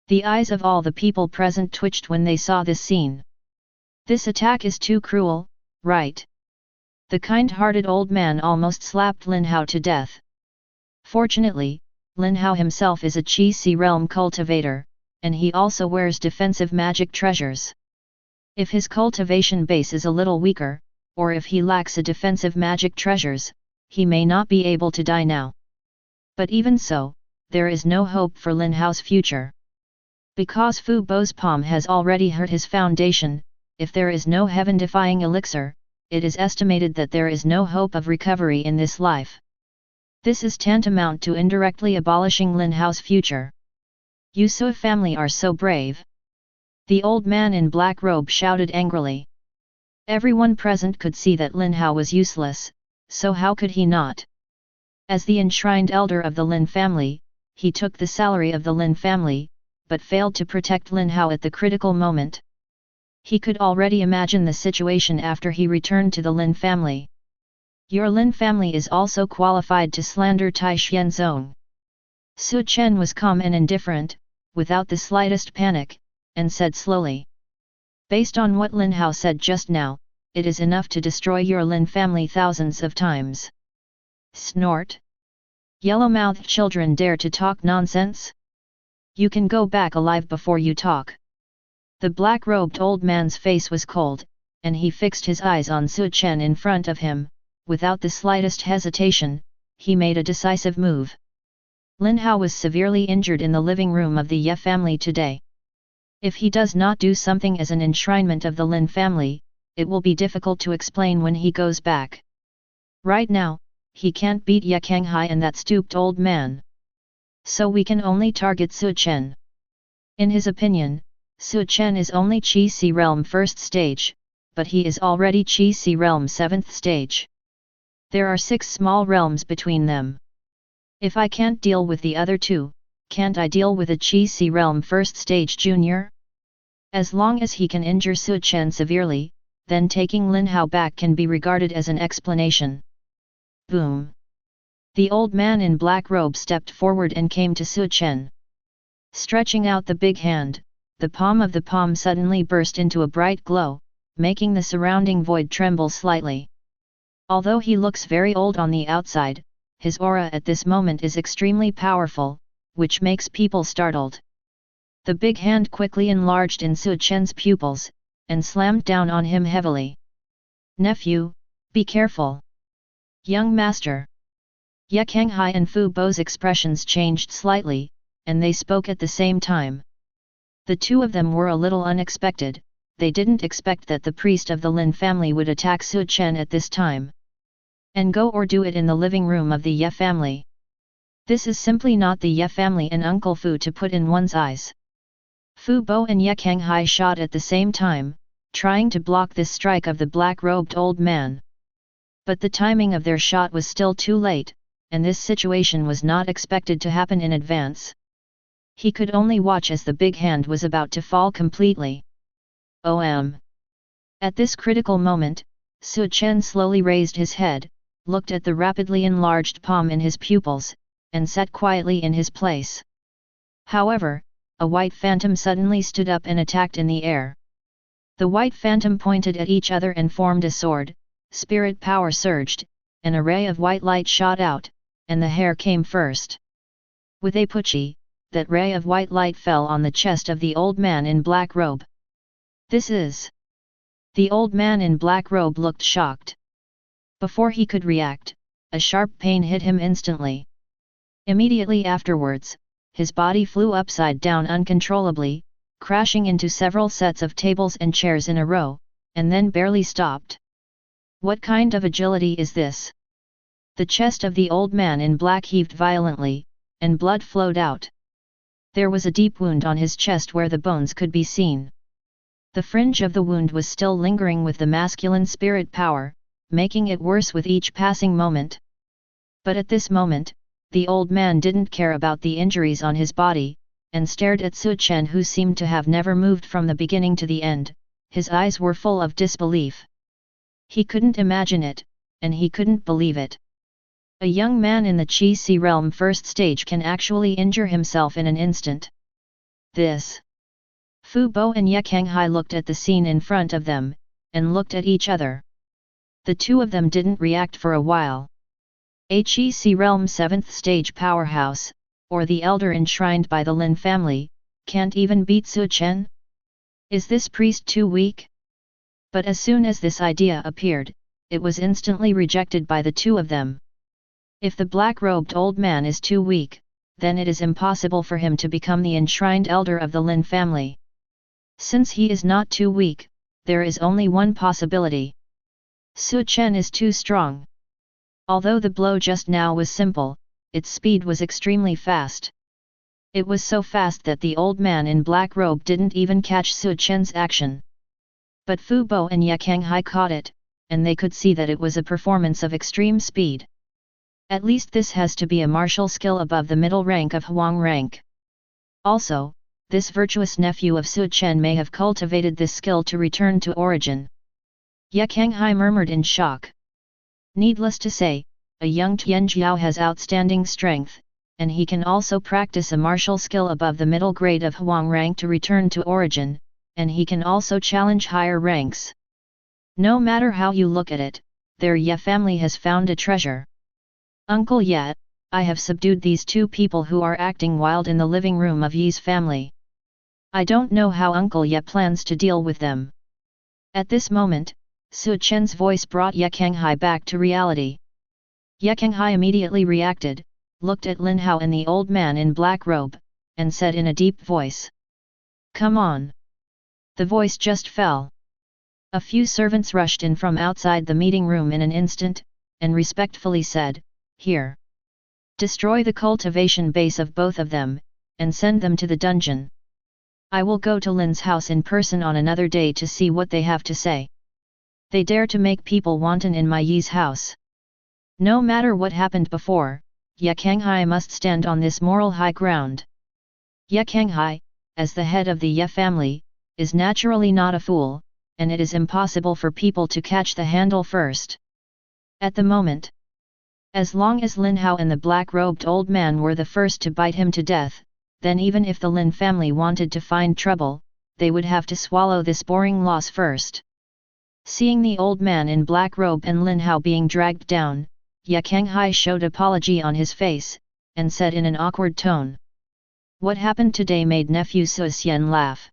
The eyes of all the people present twitched when they saw this scene. This attack is too cruel, right? The kind-hearted old man almost slapped Lin Hao to death. Fortunately, Lin Hao himself is a Qi Si realm cultivator, and he also wears defensive magic treasures. If his cultivation base is a little weaker, or if he lacks a defensive magic treasures, he may not be able to die now. But even so, there is no hope for Lin Hao's future. Because Fu Bo's palm has already hurt his foundation, if there is no heaven-defying elixir, it is estimated that there is no hope of recovery in this life. This is tantamount to indirectly abolishing Lin Hao's future. You Su family are so brave. The old man in black robe shouted angrily. Everyone present could see that Lin Hao was useless, so how could he not? As the enshrined elder of the Lin family, he took the salary of the Lin family, but failed to protect Lin Hao at the critical moment. He could already imagine the situation after he returned to the Lin family. Your Lin family is also qualified to slander Tai Xian's own. Su Chen was calm and indifferent, without the slightest panic, and said slowly. Based on what Lin Hao said just now, it is enough to destroy your Lin family thousands of times. Snort. Yellow-mouthed children dare to talk nonsense? You can go back alive before you talk. The black-robed old man's face was cold, and he fixed his eyes on Su Chen in front of him. Without the slightest hesitation, he made a decisive move. Lin Hao was severely injured in the living room of the Ye family today. If he does not do something as an enshrinement of the Lin family, it will be difficult to explain when he goes back. Right now, he can't beat Ye Kanghai and that stooped old man. So we can only target Su Chen. In his opinion, Su Chen is only Qi Si realm 1st stage, but he is already Qi Si realm 7th stage. There are 6 small realms between them. If I can't deal with the other 2, can't I deal with a Qi Si realm 1st stage junior? As long as he can injure Su Chen severely, then taking Lin Hao back can be regarded as an explanation. Boom! The old man in black robe stepped forward and came to Su Chen. Stretching out the big hand, the palm of the palm suddenly burst into a bright glow, making the surrounding void tremble slightly. Although he looks very old on the outside, his aura at this moment is extremely powerful, which makes people startled. The big hand quickly enlarged in Su Chen's pupils, and slammed down on him heavily. Nephew, be careful. Young master. Ye Kanghai and Fu Bo's expressions changed slightly, and they spoke at the same time. The two of them were a little unexpected, they didn't expect that the priest of the Lin family would attack Su Chen at this time. And go or do it in the living room of the Ye family. This is simply not the Ye family and Uncle Fu to put in one's eyes. Fu Bo and Ye Kanghai shot at the same time, trying to block this strike of the black-robed old man. But the timing of their shot was still too late, and this situation was not expected to happen in advance. He could only watch as the big hand was about to fall completely. At this critical moment, Su Chen slowly raised his head, looked at the rapidly enlarged palm in his pupils, and sat quietly in his place. However, a white phantom suddenly stood up and attacked in the air. The white phantom pointed at each other and formed a sword, spirit power surged, an array of white light shot out, and the hair came first. With a puchi, that ray of white light fell on the chest of the old man in black robe. This is... The old man in black robe looked shocked. Before he could react, a sharp pain hit him instantly. Immediately afterwards, his body flew upside down uncontrollably, crashing into several sets of tables and chairs in a row, and then barely stopped. What kind of agility is this? The chest of the old man in black heaved violently, and blood flowed out. There was a deep wound on his chest where the bones could be seen. The fringe of the wound was still lingering with the masculine spirit power, making it worse with each passing moment. But at this moment, the old man didn't care about the injuries on his body, and stared at Su Chen, who seemed to have never moved from the beginning to the end. His eyes were full of disbelief. He couldn't imagine it, and he couldn't believe it. A young man in the Qi Si realm first stage can actually injure himself in an instant. This. Fu Bo and Ye Kanghai looked at the scene in front of them, and looked at each other. The two of them didn't react for a while. A Qi Si realm 7th stage powerhouse, or the elder enshrined by the Lin family, can't even beat Su Chen? Is this priest too weak? But as soon as this idea appeared, it was instantly rejected by the two of them. If the black-robed old man is too weak, then it is impossible for him to become the enshrined elder of the Lin family. Since he is not too weak, there is only one possibility. Su Chen is too strong. Although the blow just now was simple, its speed was extremely fast. It was so fast that the old man in black robe didn't even catch Su Chen's action. But Fu Bo and Ye Kanghai caught it, and they could see that it was a performance of extreme speed. At least this has to be a martial skill above the middle rank of Huang rank. Also, this virtuous nephew of Su Chen may have cultivated this skill to return to origin. Ye Kanghai murmured in shock. Needless to say, a young Tianjiao has outstanding strength, and he can also practice a martial skill above the middle grade of Huang rank to return to origin, and he can also challenge higher ranks. No matter how you look at it, their Ye family has found a treasure. Uncle Ye, I have subdued these two people who are acting wild in the living room of Ye's family. I don't know how Uncle Ye plans to deal with them. At this moment, Su Chen's voice brought Ye Kanghai back to reality. Ye Kanghai immediately reacted, looked at Lin Hao and the old man in black robe, and said in a deep voice. Come on. The voice just fell. A few servants rushed in from outside the meeting room in an instant, and respectfully said, Here. Destroy the cultivation base of both of them, and send them to the dungeon. I will go to Lin's house in person on another day to see what they have to say. They dare to make people wanton in my Yi's house. No matter what happened before, Ye Kanghai must stand on this moral high ground. Ye Kanghai, as the head of the Ye family, is naturally not a fool, and it is impossible for people to catch the handle first. At the moment, as long as Lin Hao and the black-robed old man were the first to bite him to death, then even if the Lin family wanted to find trouble, they would have to swallow this boring loss first. Seeing the old man in black robe and Lin Hao being dragged down, Ye Kanghai showed apology on his face, and said in an awkward tone. What happened today made nephew Su Chen laugh.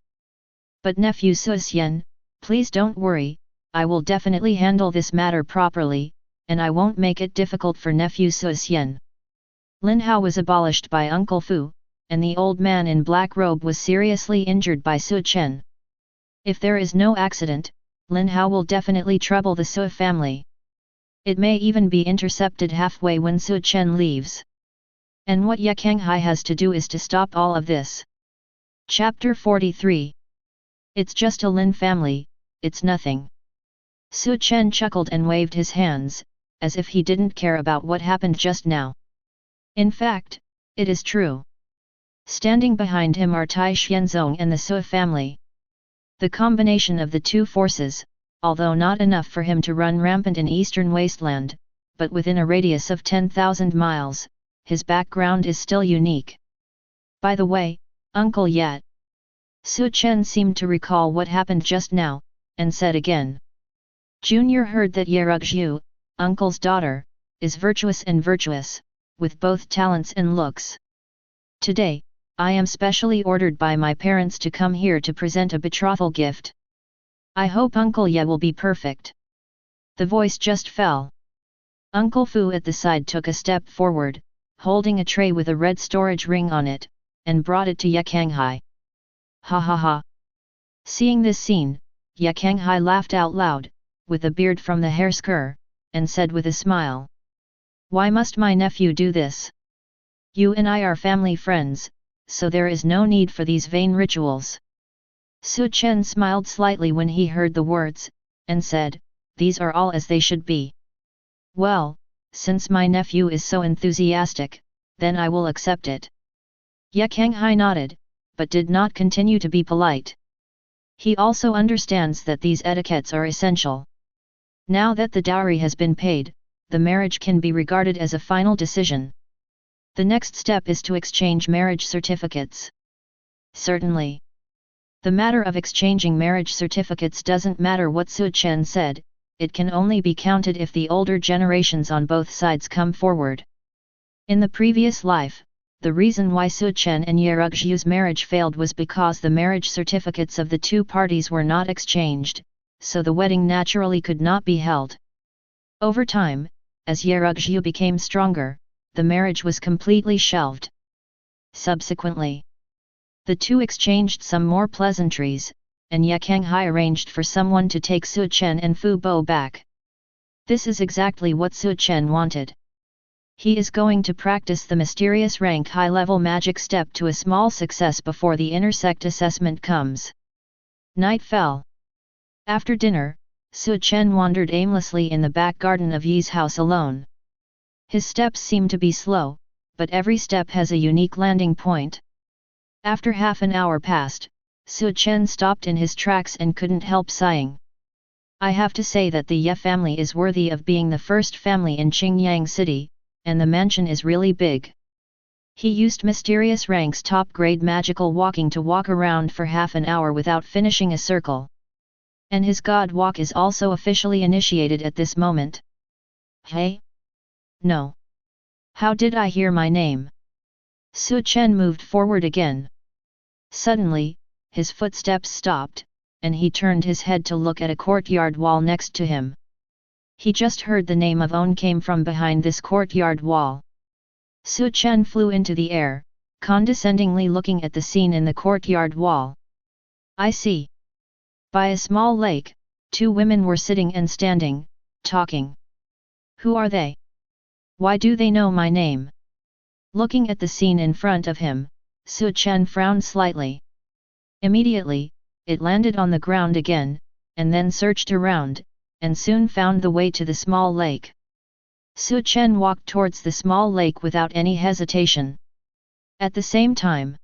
But nephew Su Chen, please don't worry, I will definitely handle this matter properly, and I won't make it difficult for nephew Su Chen. Lin Hao was abolished by Uncle Fu, and the old man in black robe was seriously injured by Su Chen. If there is no accident, Lin Hao will definitely trouble the Su family. It may even be intercepted halfway when Su Chen leaves. And what Ye Kanghai has to do is to stop all of this. Chapter 43. It's just a Lin family, it's nothing. Su Chen chuckled and waved his hands, as if he didn't care about what happened just now. In fact, it is true. Standing behind him are Tai Xianzong and the Su family. The combination of the two forces, although not enough for him to run rampant in eastern wasteland, but within a radius of 10,000 miles, his background is still unique. By the way, Uncle Ye. Su Chen seemed to recall what happened just now, and said again. Junior heard that Yerugzhu, Uncle's daughter, is virtuous and virtuous, with both talents and looks. Today, I am specially ordered by my parents to come here to present a betrothal gift. I hope Uncle Ye will be perfect. The voice just fell. Uncle Fu at the side took a step forward, holding a tray with a red storage ring on it, and brought it to Ye Kanghai. Ha ha ha. Seeing this scene, Ye Kanghai laughed out loud, with a beard from the hair scur, and said with a smile. Why must my nephew do this? You and I are family friends, so there is no need for these vain rituals. Su Chen smiled slightly when he heard the words, and said, These are all as they should be. Well, since my nephew is so enthusiastic, then I will accept it. Ye Kanghai nodded, but did not continue to be polite. He also understands that these etiquettes are essential. Now that the dowry has been paid, the marriage can be regarded as a final decision. The next step is to exchange marriage certificates. Certainly. The matter of exchanging marriage certificates doesn't matter what Su Chen said, it can only be counted if the older generations on both sides come forward. In the previous life, the reason why Su Chen and Yerugzhu's marriage failed was because the marriage certificates of the two parties were not exchanged, so the wedding naturally could not be held. Over time, as Yerugzhu became stronger, the marriage was completely shelved. Subsequently, the two exchanged some more pleasantries, and Ye Kanghai arranged for someone to take Su Chen and Fu Bo back. This is exactly what Su Chen wanted. He is going to practice the mysterious rank high-level magic step to a small success before the inner sect assessment comes. Night fell. After dinner, Su Chen wandered aimlessly in the back garden of Yi's house alone. His steps seem to be slow, but every step has a unique landing point. After half an hour passed, Su Chen stopped in his tracks and couldn't help sighing. I have to say that the Ye family is worthy of being the first family in Qingyang City, and the mansion is really big. He used mysterious rank's top-grade magical walking to walk around for half an hour without finishing a circle. And his god walk is also officially initiated at this moment. Hey? No. How did I hear my name? Su Chen moved forward again. Suddenly, his footsteps stopped, and he turned his head to look at a courtyard wall next to him. He just heard the name of On came from behind this courtyard wall. Su Chen flew into the air, condescendingly looking at the scene in the courtyard wall. I see. By a small lake, two women were sitting and standing, talking. Who are they? Why do they know my name? Looking at the scene in front of him, Su Chen frowned slightly. Immediately, it landed on the ground again, and then searched around, and soon found the way to the small lake. Su Chen walked towards the small lake without any hesitation. At the same time,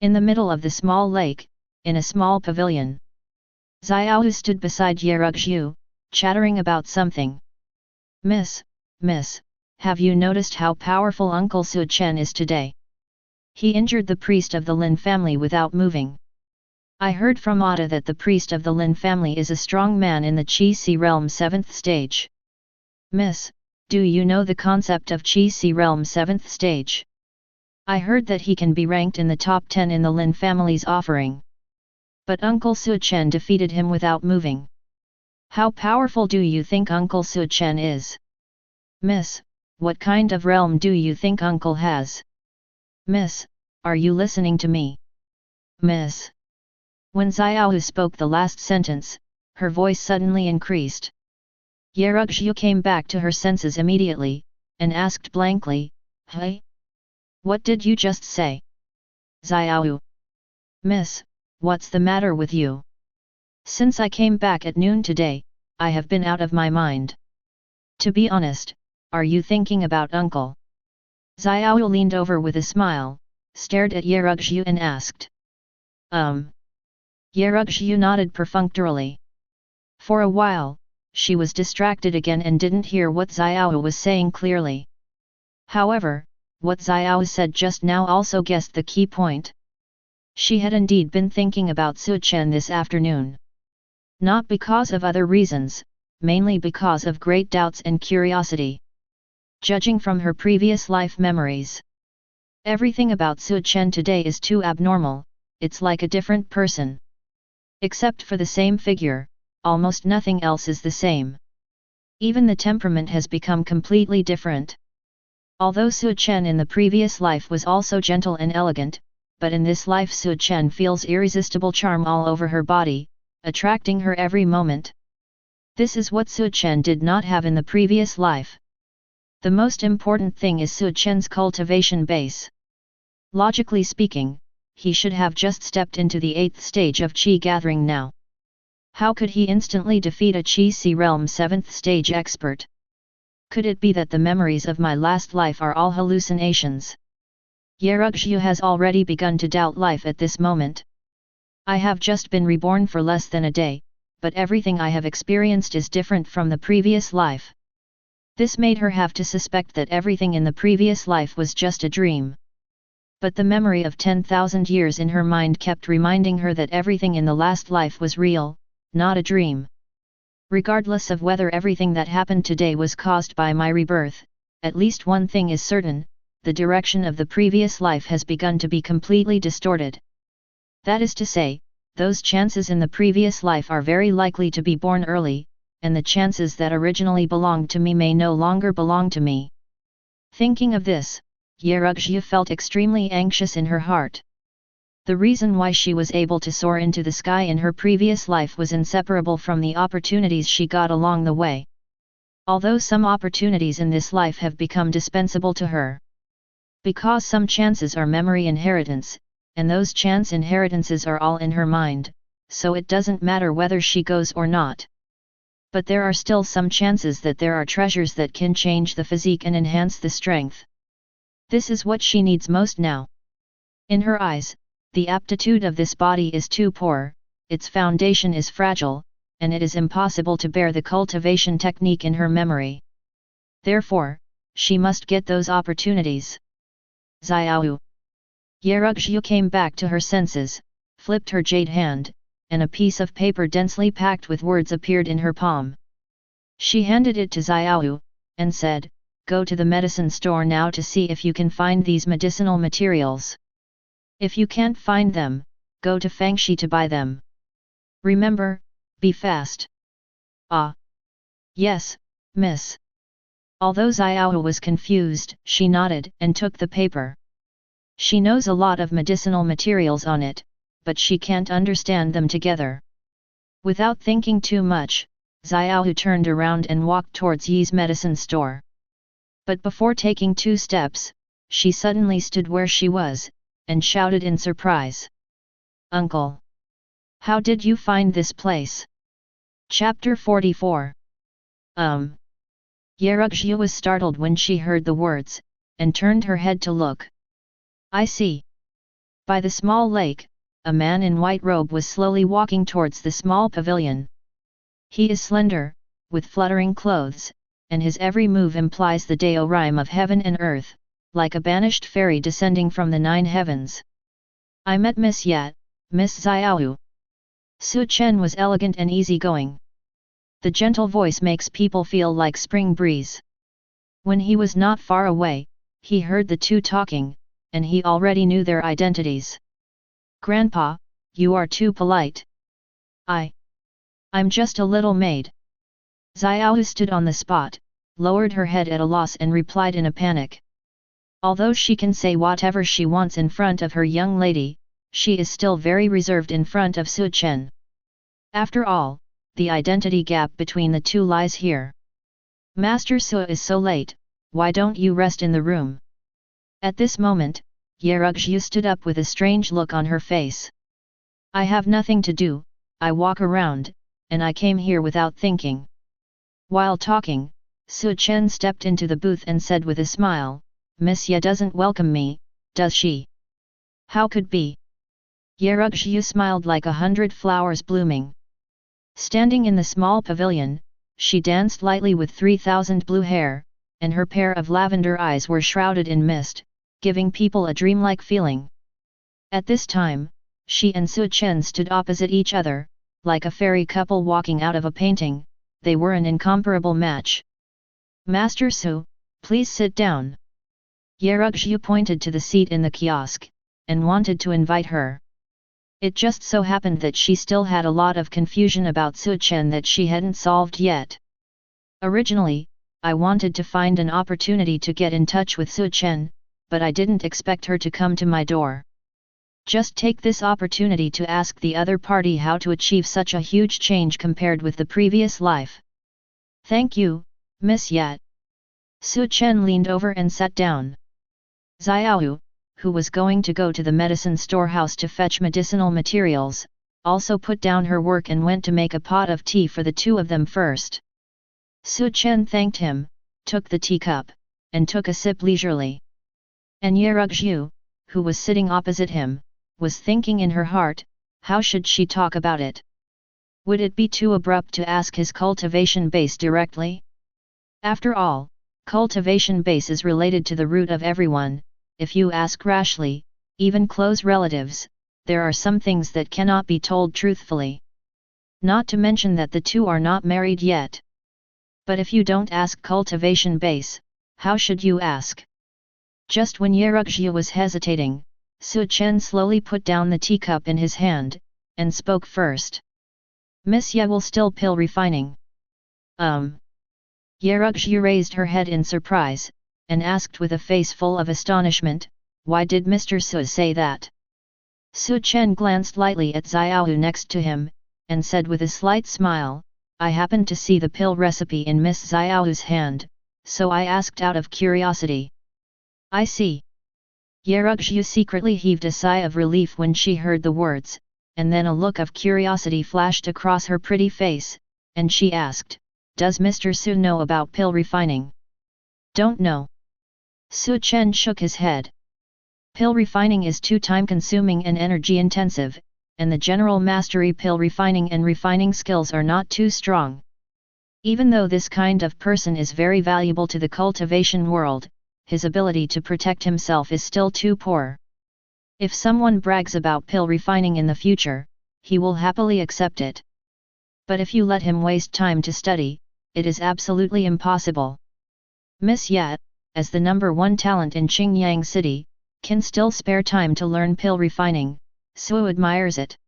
in the middle of the small lake, in a small pavilion, Xiao stood beside Yerugzhu, chattering about something. Miss, have you noticed how powerful Uncle Su Chen is today? He injured the priest of the Lin family without moving. I heard from Ada that the priest of the Lin family is a strong man in the Qi Si realm 7th stage. Miss, do you know the concept of Qi Si realm 7th stage? I heard that he can be ranked in the top 10 in the Lin family's offering. But Uncle Su Chen defeated him without moving. How powerful do you think Uncle Su Chen is? Miss, what kind of realm do you think Uncle has? Miss, are you listening to me? Miss. When Xiao spoke the last sentence, her voice suddenly increased. Yerugzhu came back to her senses immediately, and asked blankly, Hey? What did you just say? Xiao. Miss, what's the matter with you? Since I came back at noon today, I have been out of my mind. To be honest, are you thinking about Uncle? Xiao leaned over with a smile, stared at Yerugzhu and asked. Yerugzhu nodded perfunctorily. For a while, she was distracted again and didn't hear what Xiao was saying clearly. However, what Xiao said just now also guessed the key point. She had indeed been thinking about Su Chen this afternoon. Not because of other reasons, mainly because of great doubts and curiosity. Judging from her previous life memories, everything about Su Chen today is too abnormal, it's like a different person. Except for the same figure, almost nothing else is the same. Even the temperament has become completely different. Although Su Chen in the previous life was also gentle and elegant, but in this life Su Chen feels irresistible charm all over her body, attracting her every moment. This is what Su Chen did not have in the previous life. The most important thing is Su Chen's cultivation base. Logically speaking, he should have just stepped into the 8th stage of Qi gathering now. How could he instantly defeat a Qi Si realm 7th stage expert? Could it be that the memories of my last life are all hallucinations? Yerugzhu has already begun to doubt life at this moment. I have just been reborn for less than a day, but everything I have experienced is different from the previous life. This made her have to suspect that everything in the previous life was just a dream. But the memory of 10,000 years in her mind kept reminding her that everything in the last life was real, not a dream. Regardless of whether everything that happened today was caused by my rebirth, at least one thing is certain, the direction of the previous life has begun to be completely distorted. That is to say, those chances in the previous life are very likely to be born early, and the chances that originally belonged to me may no longer belong to me. Thinking of this, Yerugzhia felt extremely anxious in her heart. The reason why she was able to soar into the sky in her previous life was inseparable from the opportunities she got along the way. Although some opportunities in this life have become dispensable to her. Because some chances are memory inheritance, and those chance inheritances are all in her mind, so it doesn't matter whether she goes or not. But there are still some chances that there are treasures that can change the physique and enhance the strength. This is what she needs most now. In her eyes, the aptitude of this body is too poor, its foundation is fragile, and it is impossible to bear the cultivation technique in her memory. Therefore, she must get those opportunities. Xiao. Yerugzhia came back to her senses, flipped her jade hand, and a piece of paper densely packed with words appeared in her palm. She handed it to Xiao, and said, "Go to the medicine store now to see if you can find these medicinal materials. If you can't find them, go to Fangxi to buy them. Remember, be fast." "Ah. Yes, miss." Although Xiao was confused, she nodded and took the paper. She knows a lot of medicinal materials on it, but she can't understand them together. Without thinking too much, Xiao turned around and walked towards Yi's medicine store. But before taking 2 steps, she suddenly stood where she was, and shouted in surprise. "Uncle! How did you find this place?" Chapter 44. Yerugzhia was startled when she heard the words, and turned her head to look. "I see." By the small lake, a man in white robe was slowly walking towards the small pavilion. He is slender, with fluttering clothes, and his every move implies the Dao rhyme of heaven and earth, like a banished fairy descending from the 9 heavens. "I met Miss Yat, Miss Xiao." Su Chen was elegant and easygoing. The gentle voice makes people feel like spring breeze. When he was not far away, he heard the two talking, and he already knew their identities. "Grandpa, you are too polite." I'm just a little maid." Xiao stood on the spot, lowered her head at a loss and replied in a panic. Although she can say whatever she wants in front of her young lady, she is still very reserved in front of Su Chen. After all, the identity gap between the two lies here. "Master Su is so late, why don't you rest in the room?" At this moment, Yerugzhia stood up with a strange look on her face. "I have nothing to do, I walk around, and I came here without thinking." While talking, Su Chen stepped into the booth and said with a smile, "Miss Ye doesn't welcome me, does she?" "How could be?" Yerugzhia smiled like 100 flowers blooming. Standing in the small pavilion, she danced lightly with 3,000 blue hair, and her pair of lavender eyes were shrouded in mist, giving people a dreamlike feeling. At this time, she and Su Chen stood opposite each other, like a fairy couple walking out of a painting. They were an incomparable match. "Master Su, please sit down." Yerugzhia pointed to the seat in the kiosk, and wanted to invite her. It just so happened that she still had a lot of confusion about Su Chen that she hadn't solved yet. "Originally, I wanted to find an opportunity to get in touch with Su Chen, but I didn't expect her to come to my door. Just take this opportunity to ask the other party how to achieve such a huge change compared with the previous life." "Thank you, Miss Yat." Su Chen leaned over and sat down. Xiao, who was going to go to the medicine storehouse to fetch medicinal materials, also put down her work and went to make a pot of tea for the two of them first. Su Chen thanked him, took the teacup, and took a sip leisurely. And Yerugzhia, who was sitting opposite him, was thinking in her heart, how should she talk about it? Would it be too abrupt to ask his cultivation base directly? After all, cultivation base is related to the root of everyone. If you ask rashly, even close relatives, there are some things that cannot be told truthfully. Not to mention that the two are not married yet. But if you don't ask cultivation base, how should you ask? Just when Yerukzhu was hesitating, Su Chen slowly put down the teacup in his hand, and spoke first. Miss Ye will still pill refining. Yerukzhu raised her head in surprise, and asked with a face full of astonishment, why did Mr. Su say that? Su Chen glanced lightly at Xiaohu next to him, and said with a slight smile, I happened to see the pill recipe in Miss Xiaohu's hand, so I asked out of curiosity. I see. Yerukzhu secretly heaved a sigh of relief when she heard the words, and then a look of curiosity flashed across her pretty face, and she asked, does Mr. Su know about pill refining? Don't know. Su Chen shook his head. Pill refining is too time-consuming and energy-intensive, and the general mastery pill refining and refining skills are not too strong. Even though this kind of person is very valuable to the cultivation world, his ability to protect himself is still too poor. If someone brags about pill refining in the future, he will happily accept it. But if you let him waste time to study, it is absolutely impossible. Miss Ye, as the #1 talent in Qingyang City, can still spare time to learn pill refining. Su admires it.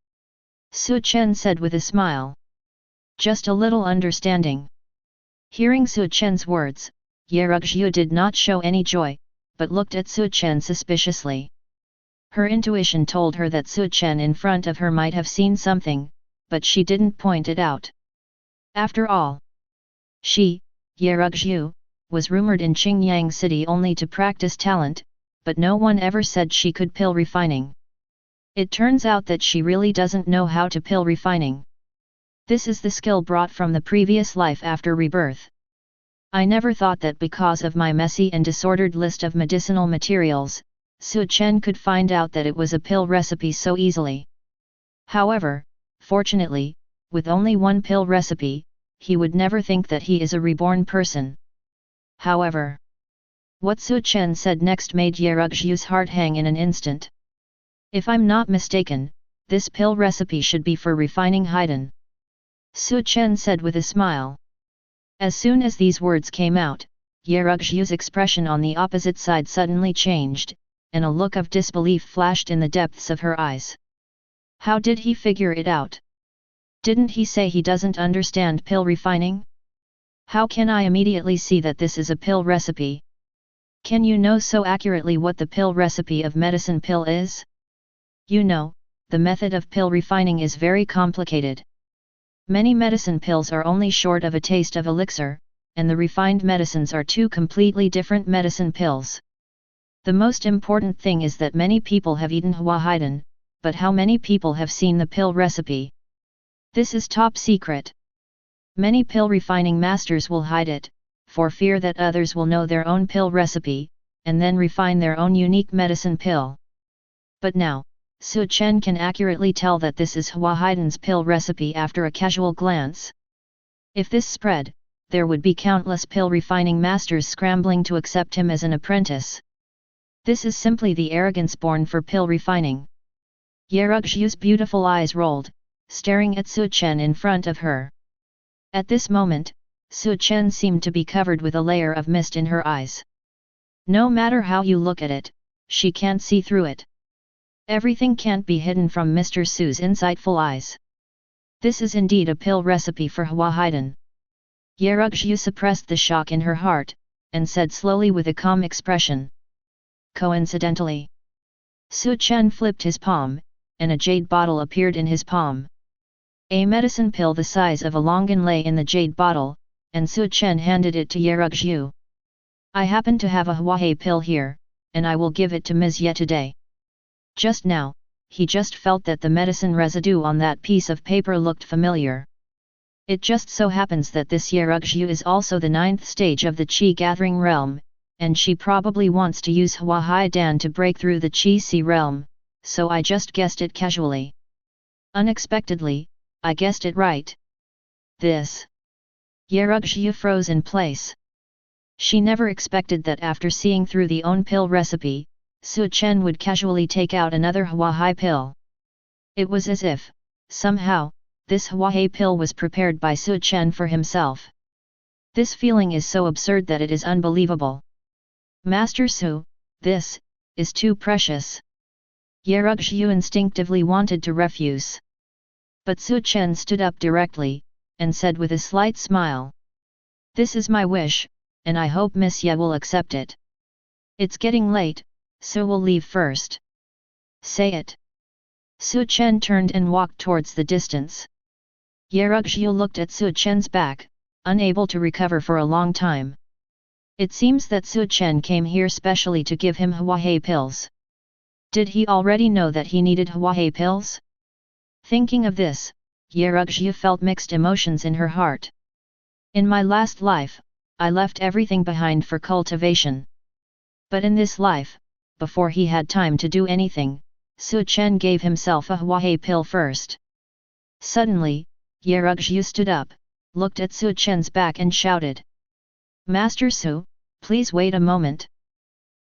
Su Chen said with a smile. Just a little understanding. Hearing Su Chen's words, Yerukzhu did not show any joy, but looked at Su Chen suspiciously. Her intuition told her that Su Chen in front of her might have seen something, but she didn't point it out. After all, she, Yerukzhu, was rumored in Qingyang City only to practice talent, but no one ever said she could pill refining. It turns out that she really doesn't know how to pill refining. This is the skill brought from the previous life after rebirth. I never thought that because of my messy and disordered list of medicinal materials, Su Chen could find out that it was a pill recipe so easily. However, fortunately, with only one pill recipe, he would never think that he is a reborn person. However, what Su Chen said next made Yerukzhu's heart hang in an instant. If I'm not mistaken, this pill recipe should be for refining Haiden. Su Chen said with a smile. As soon as these words came out, Yerukzhu's expression on the opposite side suddenly changed, and a look of disbelief flashed in the depths of her eyes. How did he figure it out? Didn't he say he doesn't understand pill refining? How can I immediately see that this is a pill recipe? Can you know so accurately what the pill recipe of medicine pill is? You know, the method of pill refining is very complicated. Many medicine pills are only short of a taste of elixir, and the refined medicines are two completely different medicine pills. The most important thing is that many people have eaten Hua Haiden, but how many people have seen the pill recipe? This is top secret. Many pill refining masters will hide it, for fear that others will know their own pill recipe, and then refine their own unique medicine pill. But now, Su Chen can accurately tell that this is Hua Haiden's pill recipe after a casual glance. If this spread, there would be countless pill refining masters scrambling to accept him as an apprentice. This is simply the arrogance born for pill refining. Yerukzhu's beautiful eyes rolled, staring at Su Chen in front of her. At this moment, Su Chen seemed to be covered with a layer of mist in her eyes. No matter how you look at it, she can't see through it. Everything can't be hidden from Mr. Su's insightful eyes. This is indeed a pill recipe for Hua Haiden. Yerukzhu suppressed the shock in her heart, and said slowly with a calm expression. Coincidentally, Su Chen flipped his palm, and a jade bottle appeared in his palm. A medicine pill the size of a longan lay in the jade bottle, and Su Chen handed it to Yerukzhu. I happen to have a Huahei pill here, and I will give it to Ms. Ye today. Just now, he just felt that the medicine residue on that piece of paper looked familiar. It just so happens that this Yerukzhu is also the 9th stage of the Qi gathering realm, and she probably wants to use Hua Haidan to break through the Qi Si realm, so I just guessed it casually. Unexpectedly, I guessed it right. This. Yerukzhu froze in place. She never expected that after seeing through the own pill recipe, Su Chen would casually take out another Huahai pill. It was as if, somehow, this Huahai pill was prepared by Su Chen for himself. This feeling is so absurd that it is unbelievable. Master Su, this is too precious. Yerugzhu instinctively wanted to refuse. But Su Chen stood up directly, and said with a slight smile. This is my wish, and I hope Miss Ye will accept it. It's getting late, so we'll leave first. Say it. Su Chen turned and walked towards the distance. Yerugzhu looked at Su Chen's back, unable to recover for a long time. It seems that Su Chen came here specially to give him Huahai pills. Did he already know that he needed Huahai pills? Thinking of this, Yerugzhu felt mixed emotions in her heart. In my last life, I left everything behind for cultivation. But in this life, before he had time to do anything, Su Chen gave himself a Huahai pill first. Suddenly, Yerugzhu stood up, looked at Su Chen's back and shouted. Master Su, please wait a moment.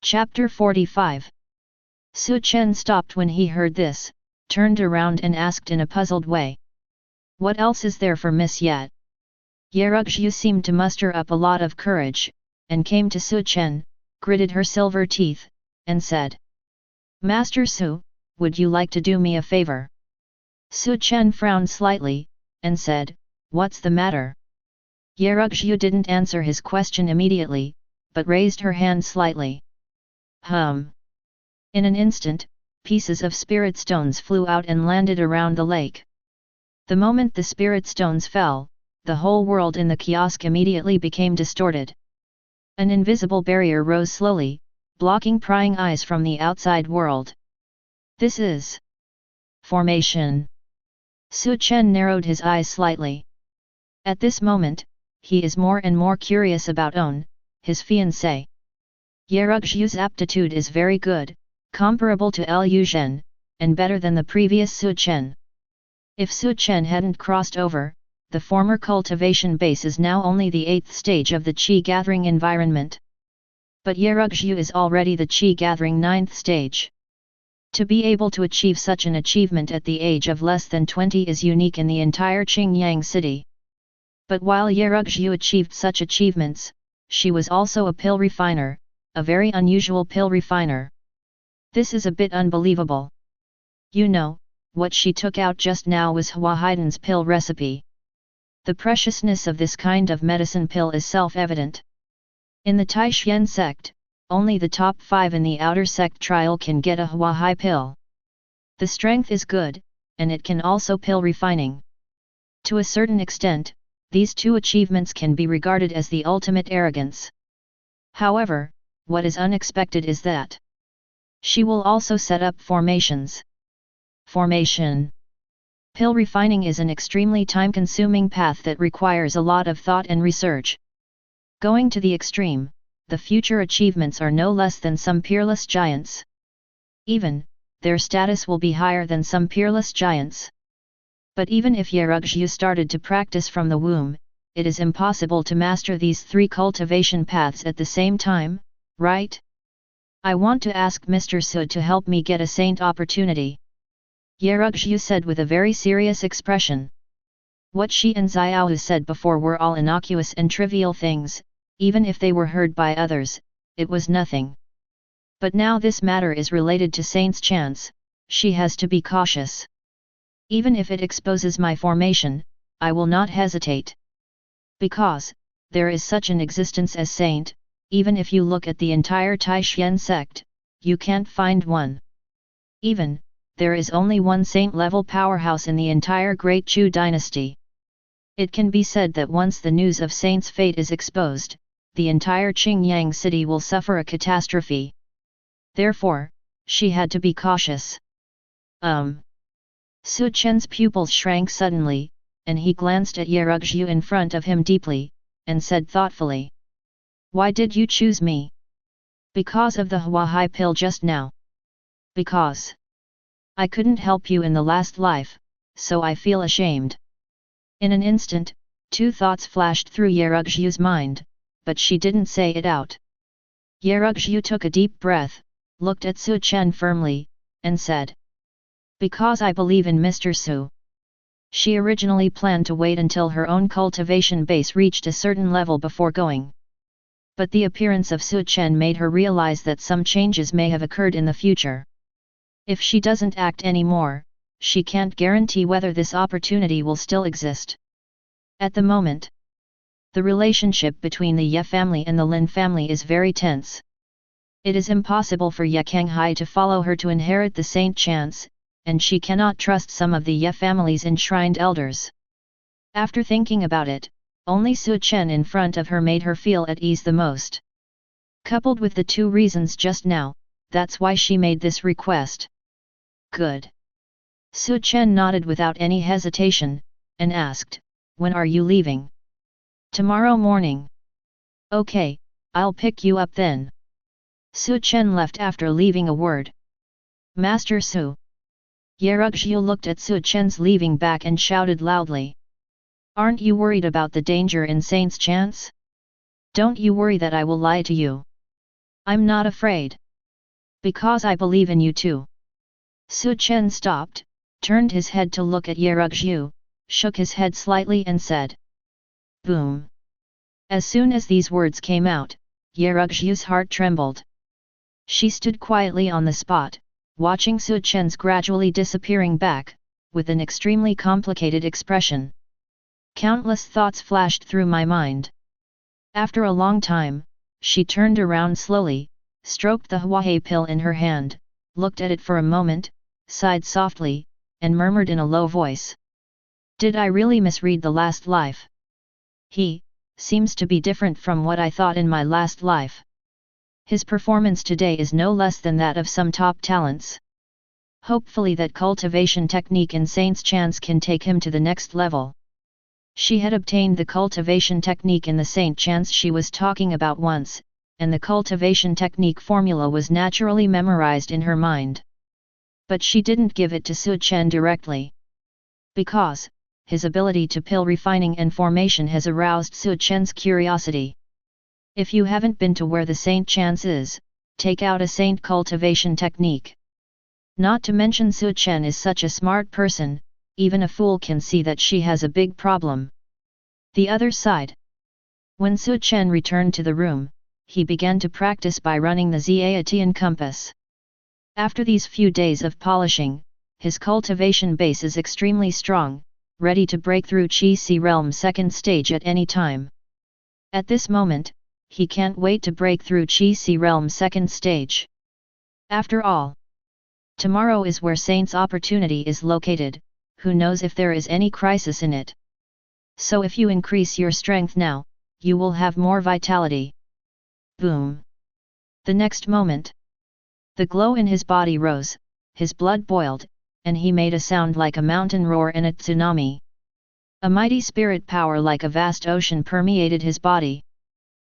Chapter 45. Su Chen stopped when he heard this, turned around and asked in a puzzled way. What else is there for Miss Ye? Yerugzhu seemed to muster up a lot of courage, and came to Su Chen, gritted her silver teeth, and said. Master Su, would you like to do me a favor? Su Chen frowned slightly, and said, What's the matter? Yerugzhu didn't answer his question immediately, but raised her hand slightly. In an instant, pieces of spirit stones flew out and landed around the lake. The moment the spirit stones fell, the whole world in the kiosk immediately became distorted. An invisible barrier rose slowly, blocking prying eyes from the outside world. This is formation. Su Chen narrowed his eyes slightly. At this moment, he is more and more curious about On, his fiancée. Yerugzhu's aptitude is very good, comparable to Liu Zhen, and better than the previous Su Chen. If Su Chen hadn't crossed over, the former cultivation base is now only the 8th stage of the Qi gathering environment. But Yerugzhu is already the Qi gathering 9th stage. To be able to achieve such an achievement at the age of less than 20 is unique in the entire Qingyang city. But while Yerugzhu achieved such achievements, she was also a pill refiner, a very unusual pill refiner. This is a bit unbelievable. You know, what she took out just now was Huahaidan's pill recipe. The preciousness of this kind of medicine pill is self-evident. In the Taishan sect, only the top 5 in the outer sect trial can get a Huahai pill. The strength is good, and it can also pill refining. To a certain extent, these two achievements can be regarded as the ultimate arrogance. However, what is unexpected is that she will also set up formations. Formation. Pill refining is an extremely time-consuming path that requires a lot of thought and research. Going to the extreme, the future achievements are no less than some peerless giants. Even, their status will be higher than some peerless giants. But even if Yerugzhu started to practice from the womb, it is impossible to master these 3 cultivation paths at the same time, right? I want to ask Mr. Su to help me get a saint opportunity. Yerugzhu said with a very serious expression. What she and Xiaohu said before were all innocuous and trivial things, even if they were heard by others, it was nothing. But now this matter is related to saint's chance, she has to be cautious. Even if it exposes my formation, I will not hesitate. Because, there is such an existence as saint, even if you look at the entire Taishan sect, you can't find one. Even, there is only one saint-level powerhouse in the entire Great Chu dynasty. It can be said that once the news of saint's fate is exposed, the entire Qingyang city will suffer a catastrophe. Therefore, she had to be cautious. Su Chen's pupils shrank suddenly, and he glanced at Yerugzhu in front of him deeply, and said thoughtfully. Why did you choose me? Because of the Huahai pill just now. Because I couldn't help you in the last life, so I feel ashamed. In an instant, 2 thoughts flashed through Yerugzhu's mind, but she didn't say it out. Yerugzhu took a deep breath, looked at Su Chen firmly, and said, "Because I believe in Mr. Su." She originally planned to wait until her own cultivation base reached a certain level before going. But the appearance of Su Chen made her realize that some changes may have occurred in the future. If she doesn't act anymore, she can't guarantee whether this opportunity will still exist. At the moment, the relationship between the Ye family and the Lin family is very tense. It is impossible for Ye Kenghai to follow her to inherit the Saint Chance, and she cannot trust some of the Ye family's enshrined elders. After thinking about it, only Su Chen in front of her made her feel at ease the most. Coupled with the two reasons just now, that's why she made this request. Good. Su Chen nodded without any hesitation, and asked, "When are you leaving?" "Tomorrow morning." "Okay, I'll pick you up then." Su Chen left after leaving a word. "Master Su." Yerugzhu looked at Su Chen's leaving back and shouted loudly. "Aren't you worried about the danger in Saint's Chance? Don't you worry that I will lie to you. I'm not afraid. Because I believe in you too." Su Chen stopped, turned his head to look at Yerugzhu, shook his head slightly and said, "Boom." As soon as these words came out, Yerugzhu's heart trembled. She stood quietly on the spot, watching Su Chen's gradually disappearing back, with an extremely complicated expression. Countless thoughts flashed through my mind. After a long time, she turned around slowly, stroked the Huahe pill in her hand, looked at it for a moment, sighed softly, and murmured in a low voice. "Did I really misread the last life? He seems to be different from what I thought in my last life. His performance today is no less than that of some top talents. Hopefully that cultivation technique in Saint's Chance can take him to the next level." She had obtained the cultivation technique in the Saint Chance she was talking about once, and the cultivation technique formula was naturally memorized in her mind. But she didn't give it to Su Chen directly. Because his ability to pill refining and formation has aroused Su Chen's curiosity. If you haven't been to where the Saint Chance is, take out a Saint cultivation technique. Not to mention Su Chen is such a smart person, even a fool can see that she has a big problem. The other side. When Su Chen returned to the room, he began to practice by running the Zayatian compass. After these few days of polishing, his cultivation base is extremely strong, ready to break through Qi Si Realm second stage at any time. At this moment, he can't wait to break through Qi Si Realm second stage. After all, tomorrow is where Saint's opportunity is located, who knows if there is any crisis in it. So if you increase your strength now, you will have more vitality. Boom! The next moment, the glow in his body rose, his blood boiled, and he made a sound like a mountain roar and a tsunami. A mighty spirit power like a vast ocean permeated his body.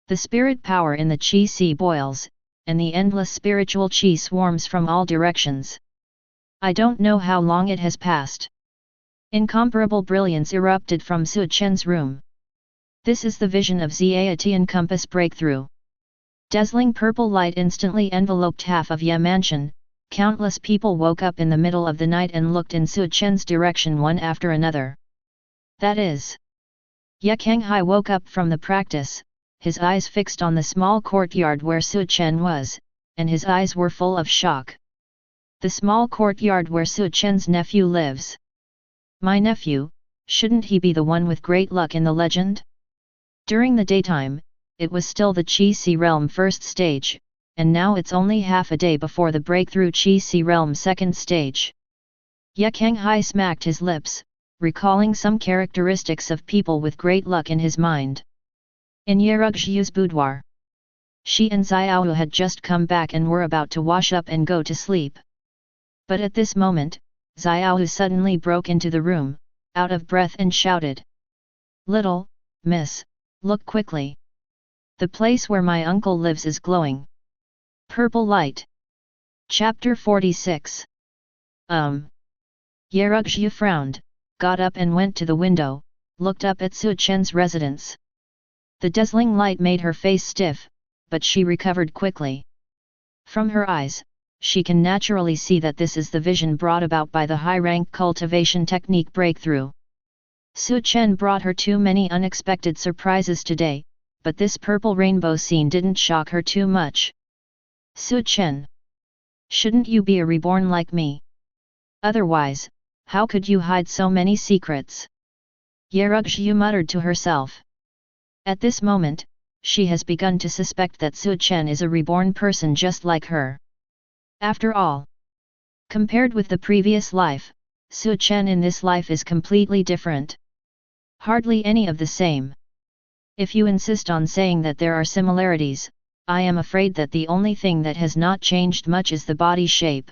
The spirit power in the Qi sea boils, and the endless spiritual Qi swarms from all directions. I don't know how long it has passed. Incomparable brilliance erupted from Su Chen's room. This is the vision of Zayatian compass breakthrough. Dazzling purple light instantly enveloped half of Ye Mansion. Countless people woke up in the middle of the night and looked in Su Chen's direction one after another. That is, Ye Kenghai woke up from the practice, his eyes fixed on the small courtyard where Su Chen was, and his eyes were full of shock. The small courtyard where Su Chen's nephew lives. My nephew, shouldn't he be the one with great luck in the legend? During the daytime, it was still the Qi Si Realm first stage, and now it's only half a day before the breakthrough Qi Si Realm second stage. Ye Kenghai smacked his lips, recalling some characteristics of people with great luck in his mind. In Yerugzhu's boudoir, she and Xiaoyu had just come back and were about to wash up and go to sleep. But at this moment, Xiaoyu suddenly broke into the room, out of breath and shouted. "Little miss, look quickly. The place where my uncle lives is glowing. Purple light." Chapter 46. Yerugzhu frowned, got up and went to the window, looked up at Su Chen's residence. The dazzling light made her face stiff, but she recovered quickly. From her eyes, she can naturally see that this is the vision brought about by the high-rank cultivation technique breakthrough. Su Chen brought her too many unexpected surprises today, but this purple rainbow scene didn't shock her too much. Su Chen, shouldn't you be a reborn like me? Otherwise, how could you hide so many secrets? Yerugzhu muttered to herself. At this moment, she has begun to suspect that Su Chen is a reborn person just like her. After all, compared with the previous life, Su Chen in this life is completely different. Hardly any of the same. If you insist on saying that there are similarities, I am afraid that the only thing that has not changed much is the body shape.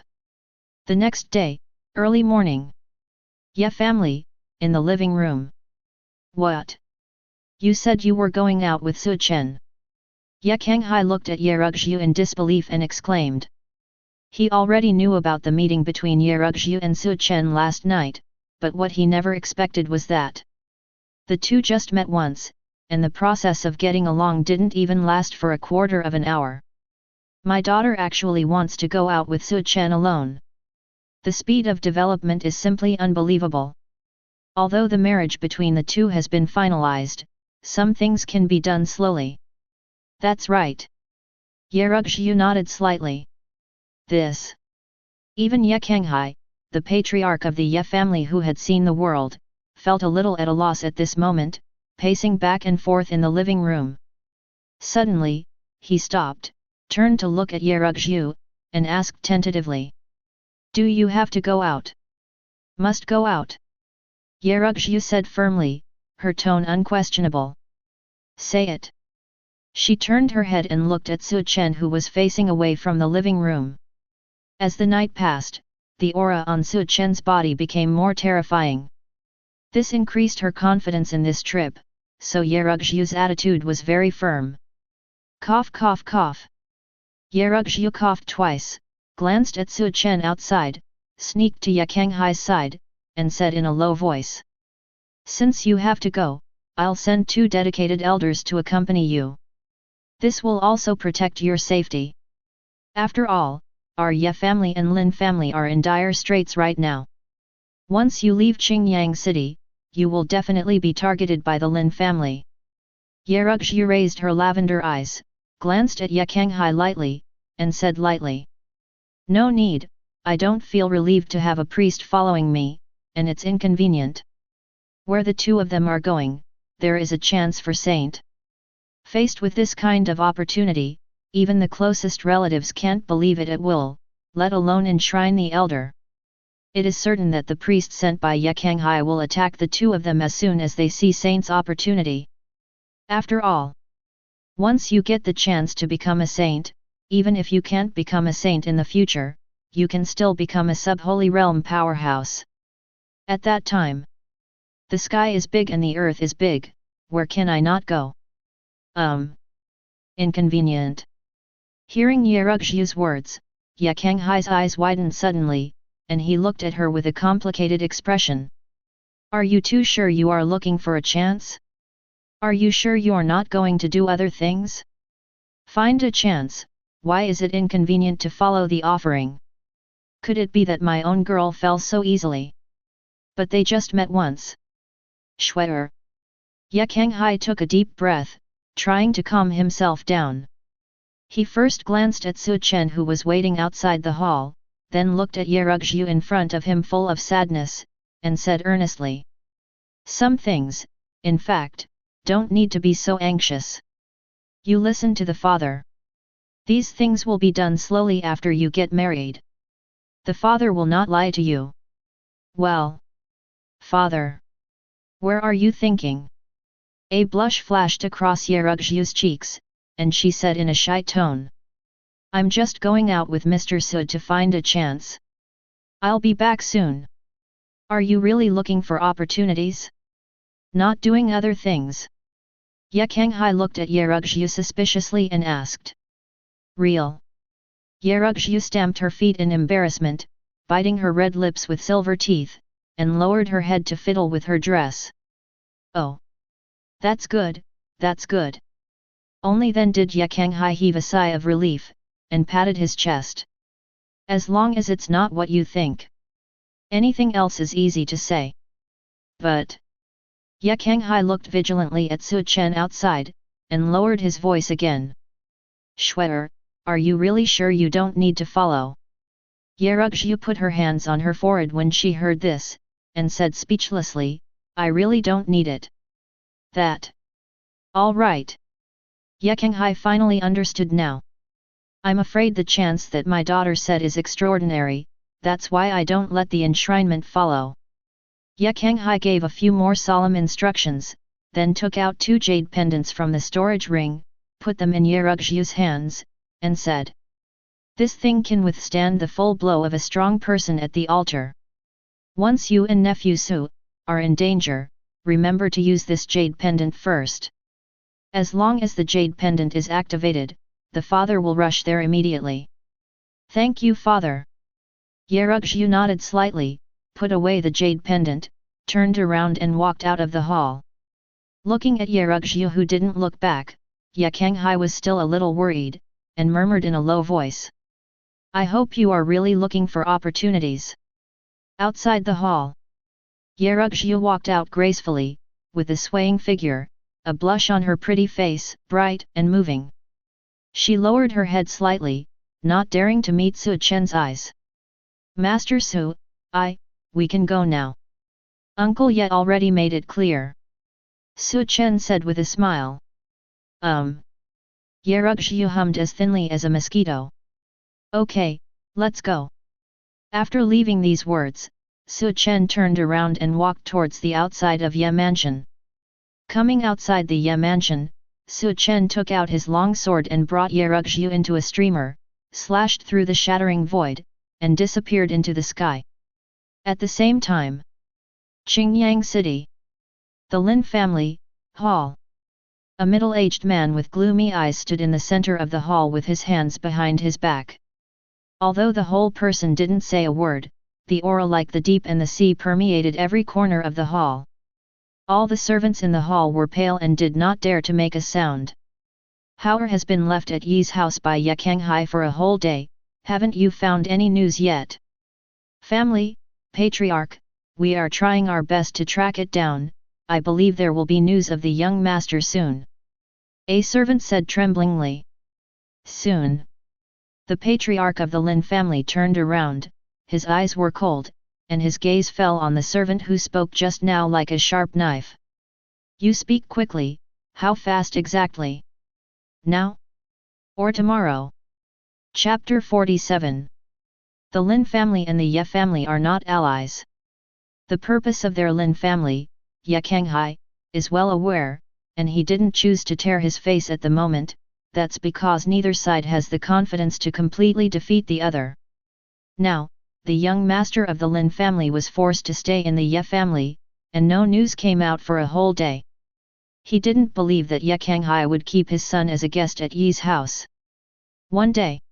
The next day, early morning. Yeah, family, in the living room. What? You said you were going out with Su Chen. Ye Kanghai looked at Yerugzhu in disbelief and exclaimed. He already knew about the meeting between Yerugzhu and Su Chen last night, but what he never expected was that the two just met once, and the process of getting along didn't even last for a quarter of an hour. My daughter actually wants to go out with Su Chen alone. The speed of development is simply unbelievable. Although the marriage between the two has been finalized, some things can be done slowly. That's right. Yerugzhu nodded slightly. This. Even Ye Kanghai, the patriarch of the Ye family who had seen the world, felt a little at a loss at this moment, pacing back and forth in the living room. Suddenly, he stopped, turned to look at Yerugzhu, and asked tentatively. Do you have to go out? Must go out? Yerugzhu said firmly, her tone unquestionable. Say it. She turned her head and looked at Su Chen who was facing away from the living room. As the night passed, the aura on Su Chen's body became more terrifying. This increased her confidence in this trip, so Yerugzhu's attitude was very firm. Cough cough cough. Yerugzhu coughed twice, glanced at Su Chen outside, sneaked to Ye Kanghai's side, and said in a low voice. Since you have to go, I'll send 2 dedicated elders to accompany you. This will also protect your safety. After all, our Ye family and Lin family are in dire straits right now. Once you leave Qingyang City, you will definitely be targeted by the Lin family. Yerugzhu raised her lavender eyes, glanced at Ye Kanghai lightly, and said lightly. No need, I don't feel relieved to have a priest following me, and it's inconvenient. Where the two of them are going, there is a chance for Saint. Faced with this kind of opportunity, even the closest relatives can't believe it at will, let alone enshrine the elder. It is certain that the priest sent by Ye Kanghai will attack the two of them as soon as they see Saint's opportunity. After all, once you get the chance to become a saint, even if you can't become a saint in the future, you can still become a sub-holy realm powerhouse. At that time, the sky is big and the earth is big, where can I not go? Inconvenient. Hearing Yerugzhu's words, Ye Kanghai's eyes widened suddenly, and he looked at her with a complicated expression. Are you too sure you are looking for a chance? Are you sure you're not going to do other things? Find a chance, why is it inconvenient to follow the offering? Could it be that my own girl fell so easily? But they just met once. Shweer. Ye Kanghai took a deep breath, trying to calm himself down. He first glanced at Su Chen who was waiting outside the hall, then looked at Yerugzhu in front of him full of sadness, and said earnestly. Some things, in fact, don't need to be so anxious. You listen to the father. These things will be done slowly after you get married. The father will not lie to you. Well, father. Where are you thinking? A blush flashed across Yerugzhu's cheeks, and she said in a shy tone. I'm just going out with Mr. Su to find a chance. I'll be back soon. Are you really looking for opportunities? Not doing other things? Ye Kanghai looked at Yerugzhu suspiciously and asked. Real? Yerugzhu stamped her feet in embarrassment, biting her red lips with silver teeth, and lowered her head to fiddle with her dress. Oh! That's good, that's good. Only then did Ye Kanghai heave a sigh of relief, and patted his chest. As long as it's not what you think. Anything else is easy to say. But... Ye Kanghai looked vigilantly at Su Chen outside, and lowered his voice again. Shweer, are you really sure you don't need to follow? Yerugzhu put her hands on her forehead when she heard this, and said speechlessly, I really don't need it. That. All right. Ye Kanghai finally understood now. I'm afraid the chance that my daughter said is extraordinary, that's why I don't let the enshrinement follow. Ye Kanghai gave a few more solemn instructions, then took out 2 jade pendants from the storage ring, put them in Yerugzhu's hands, and said. This thing can withstand the full blow of a strong person at the altar. Once you and nephew Su are in danger, remember to use this jade pendant first. As long as the jade pendant is activated, the father will rush there immediately. Thank you, father. Yerugzhu nodded slightly, put away the jade pendant, turned around and walked out of the hall. Looking at Yerugzhu, who didn't look back, Ye Kanghai was still a little worried, and murmured in a low voice. I hope you are really looking for opportunities. Outside the hall, Yerugzhu walked out gracefully, with a swaying figure, a blush on her pretty face, bright and moving. She lowered her head slightly, not daring to meet Su Chen's eyes. Master Su, we can go now. Uncle Ye already made it clear. Su Chen said with a smile. Yerugzhu hummed as thinly as a mosquito. Okay, let's go. After leaving these words, Su Chen turned around and walked towards the outside of Ye Mansion. Coming outside the Ye Mansion, Su Chen took out his long sword and brought Yerugzhu into a streamer, slashed through the shattering void, and disappeared into the sky. At the same time, Qingyang City. The Lin family, hall. A middle-aged man with gloomy eyes stood in the center of the hall with his hands behind his back. Although the whole person didn't say a word, the aura like the deep and the sea permeated every corner of the hall. All the servants in the hall were pale and did not dare to make a sound. Hauer has been left at Yi's house by Ye Kanghai for a whole day, haven't you found any news yet? Family, Patriarch, we are trying our best to track it down, I believe there will be news of the young master soon. A servant said tremblingly. Soon. The patriarch of the Lin family turned around, his eyes were cold, and his gaze fell on the servant who spoke just now like a sharp knife. You speak quickly, how fast exactly? Now? Or tomorrow? Chapter 47. The Lin family and the Ye family are not allies. The purpose of their Lin family, Ye Kanghai, is well aware, and he didn't choose to tear his face at the moment, that's because neither side has the confidence to completely defeat the other. Now, the young master of the Lin family was forced to stay in the Ye family, and no news came out for a whole day. He didn't believe that Ye Kanghai would keep his son as a guest at Yi's house. One day.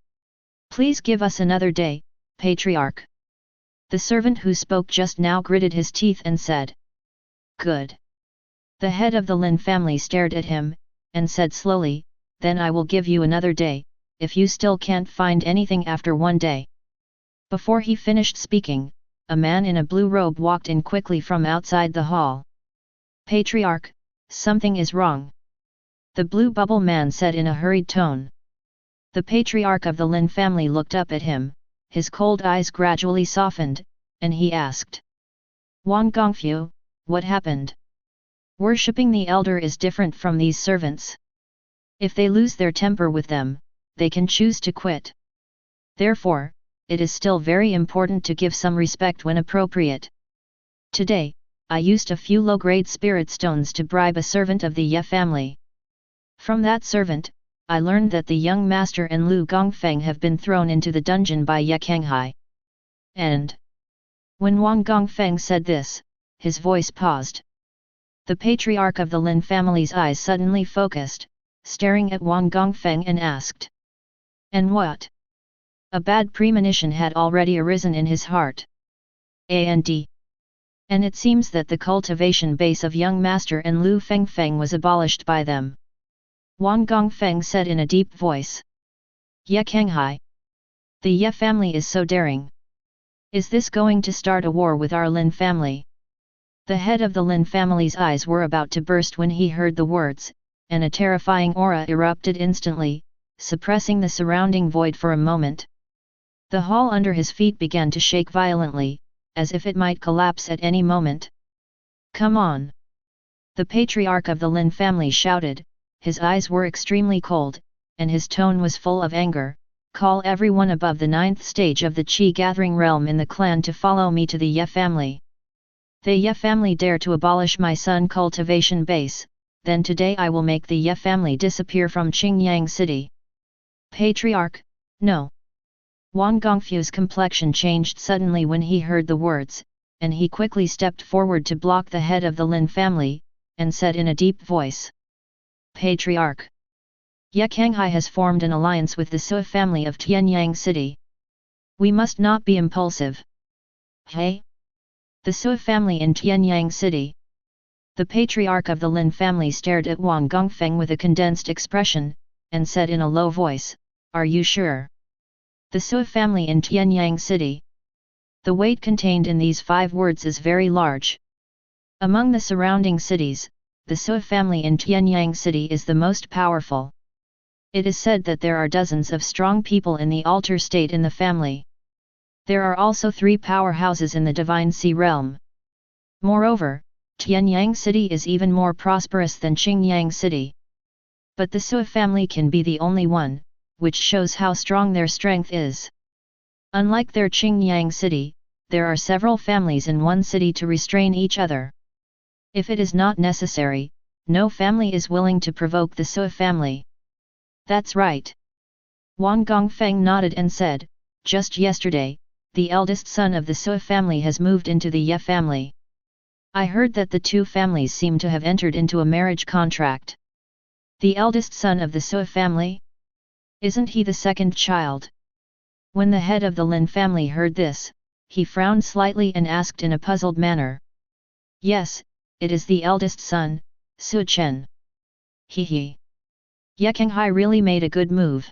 Please give us another day, Patriarch. The servant who spoke just now gritted his teeth and said. Good. The head of the Lin family stared at him, and said slowly, then I will give you another day, if you still can't find anything after one day. Before he finished speaking, a man in a blue robe walked in quickly from outside the hall. Patriarch, something is wrong. The blue bubble man said in a hurried tone. The patriarch of the Lin family looked up at him, his cold eyes gradually softened, and he asked. Wang Gongfu, what happened? Worshipping the elder is different from these servants. If they lose their temper with them, they can choose to quit. Therefore, it is still very important to give some respect when appropriate. Today, I used a few low-grade spirit stones to bribe a servant of the Ye family. From that servant, I learned that the young master and Lu Gongfeng have been thrown into the dungeon by Ye Kanghai. And when Wang Gongfeng said this, his voice paused. The patriarch of the Lin family's eyes suddenly focused, staring at Wang Gongfeng and asked. And what? A bad premonition had already arisen in his heart. And it seems that the cultivation base of young master and Lu Fengfeng was abolished by them. Wang Gongfeng said in a deep voice. Ye Kanghai. The Ye family is so daring. Is this going to start a war with our Lin family? The head of the Lin family's eyes were about to burst when he heard the words, and a terrifying aura erupted instantly, suppressing the surrounding void for a moment. The hall under his feet began to shake violently, as if it might collapse at any moment. Come on! The patriarch of the Lin family shouted, his eyes were extremely cold, and his tone was full of anger. Call everyone above the 9th stage of the Qi gathering realm in the clan to follow me to the Ye family. The Ye family dare to abolish my son cultivation base, then today I will make the Ye family disappear from Qingyang city. Patriarch, no. Wang Gongfu's complexion changed suddenly when he heard the words, and he quickly stepped forward to block the head of the Lin family, and said in a deep voice. Patriarch. Ye Kanghai has formed an alliance with the Su family of Tianyang city. We must not be impulsive. Hey? The Su family in Tianyang city. The patriarch of the Lin family stared at Wang Gongfeng with a condensed expression, and said in a low voice, Are you sure? The Su family in Tianyang city. The weight contained in these 5 words is very large. Among the surrounding cities, the Su family in Tianyang city is the most powerful. It is said that there are dozens of strong people in the altar state in the family. There are also 3 powerhouses in the Divine Sea realm. Moreover, Tianyang city is even more prosperous than Qingyang city. But the Su family can be the only one, which shows how strong their strength is. Unlike their Qingyang city, there are several families in one city to restrain each other. If it is not necessary, no family is willing to provoke the Su family. That's right. Wang Gongfeng nodded and said, just yesterday, the eldest son of the Su family has moved into the Ye family. I heard that the 2 families seem to have entered into a marriage contract. The eldest son of the Su family? Isn't he the second child? When the head of the Lin family heard this, he frowned slightly and asked in a puzzled manner. Yes, it is the eldest son, Su Chen. He. Ye Kanghai really made a good move.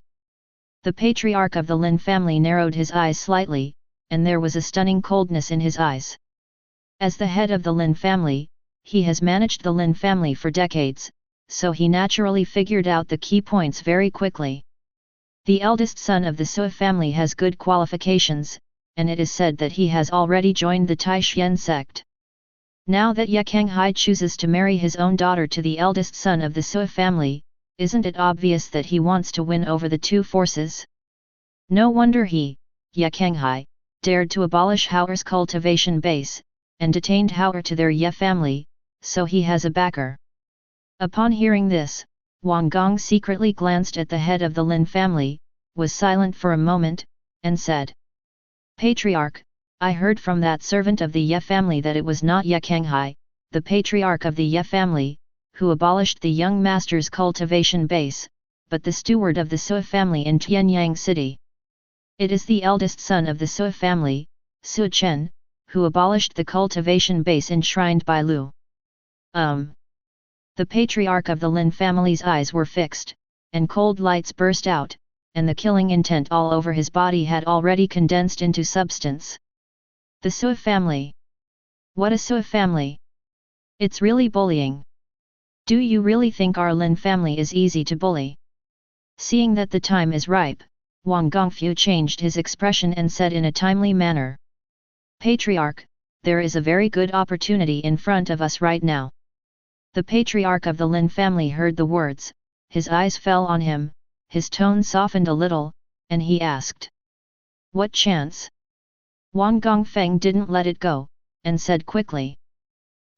The patriarch of the Lin family narrowed his eyes slightly, and there was a stunning coldness in his eyes. As the head of the Lin family, he has managed the Lin family for decades, so he naturally figured out the key points very quickly. The eldest son of the Su family has good qualifications, and it is said that he has already joined the Taishan sect. Now that Ye Kanghai chooses to marry his own daughter to the eldest son of the Su family, isn't it obvious that he wants to win over the 2 forces? No wonder he, Ye Kanghai, dared to abolish Haoer's cultivation base, and detained Haoer to their Ye family, so he has a backer. Upon hearing this, Wang Gong secretly glanced at the head of the Lin family, was silent for a moment, and said. Patriarch, I heard from that servant of the Ye family that it was not Ye Kanghai, the patriarch of the Ye family, who abolished the young master's cultivation base, but the steward of the Su family in Tianyang city. It is the eldest son of the Su family, Su Chen, who abolished the cultivation base enshrined by Lu. The patriarch of the Lin family's eyes were fixed, and cold lights burst out, and the killing intent all over his body had already condensed into substance. The Su family. What a Su family! It's really bullying. Do you really think our Lin family is easy to bully? Seeing that the time is ripe, Wang Gongfu changed his expression and said in a timely manner. Patriarch, there is a very good opportunity in front of us right now. The patriarch of the Lin family heard the words, his eyes fell on him, his tone softened a little, and he asked. What chance? Wang Gongfeng didn't let it go, and said quickly.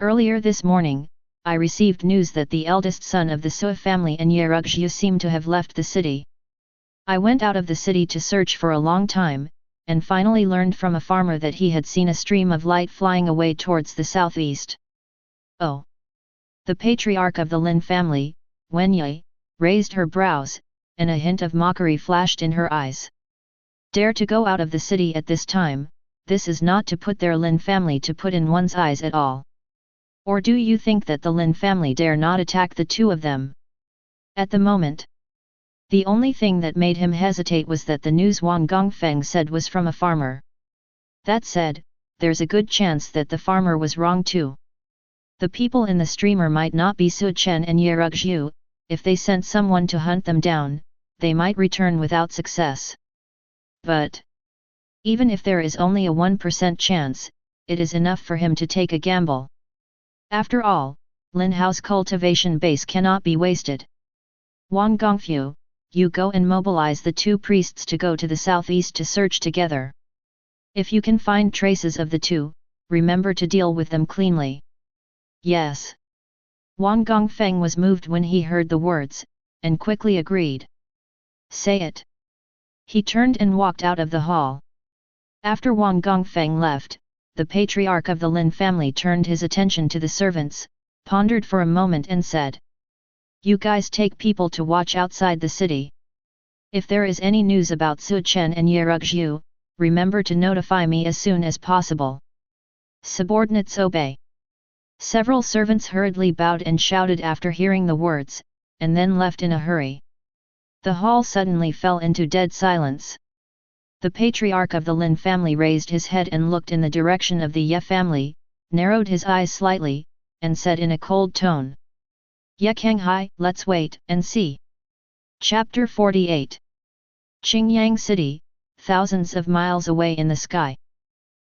Earlier this morning, I received news that the eldest son of the Su family and Yerugzhu seem to have left the city. I went out of the city to search for a long time, and finally learned from a farmer that he had seen a stream of light flying away towards the southeast. Oh! The patriarch of the Lin family, Wen Yi, raised her brows, and a hint of mockery flashed in her eyes. Dare to go out of the city at this time, this is not to put their Lin family to put in one's eyes at all. Or do you think that the Lin family dare not attack the 2 of them? At the moment, the only thing that made him hesitate was that the news Wang Gongfeng said was from a farmer. That said, there's a good chance that the farmer was wrong too. The people in the streamer might not be Su Chen and Yerugzhu. If they sent someone to hunt them down, they might return without success. But even if there is only a 1% chance, it is enough for him to take a gamble. After all, Lin Hao's cultivation base cannot be wasted. Wang Gongfu, you go and mobilize the two priests to go to the southeast to search together. If you can find traces of the two, remember to deal with them cleanly. Yes. Wang Gongfeng was moved when he heard the words, and quickly agreed. Say it. He turned and walked out of the hall. After Wang Gongfeng left, the patriarch of the Lin family turned his attention to the servants, pondered for a moment and said, You guys take people to watch outside the city. If there is any news about Su Chen and Yerugzhu, remember to notify me as soon as possible. Subordinates obey. Several servants hurriedly bowed and shouted after hearing the words, and then left in a hurry. The hall suddenly fell into dead silence. The patriarch of the Lin family raised his head and looked in the direction of the Ye family, narrowed his eyes slightly, and said in a cold tone, Ye Kanghai, let's wait and see. Chapter 48. Qingyang City, thousands of miles away in the sky.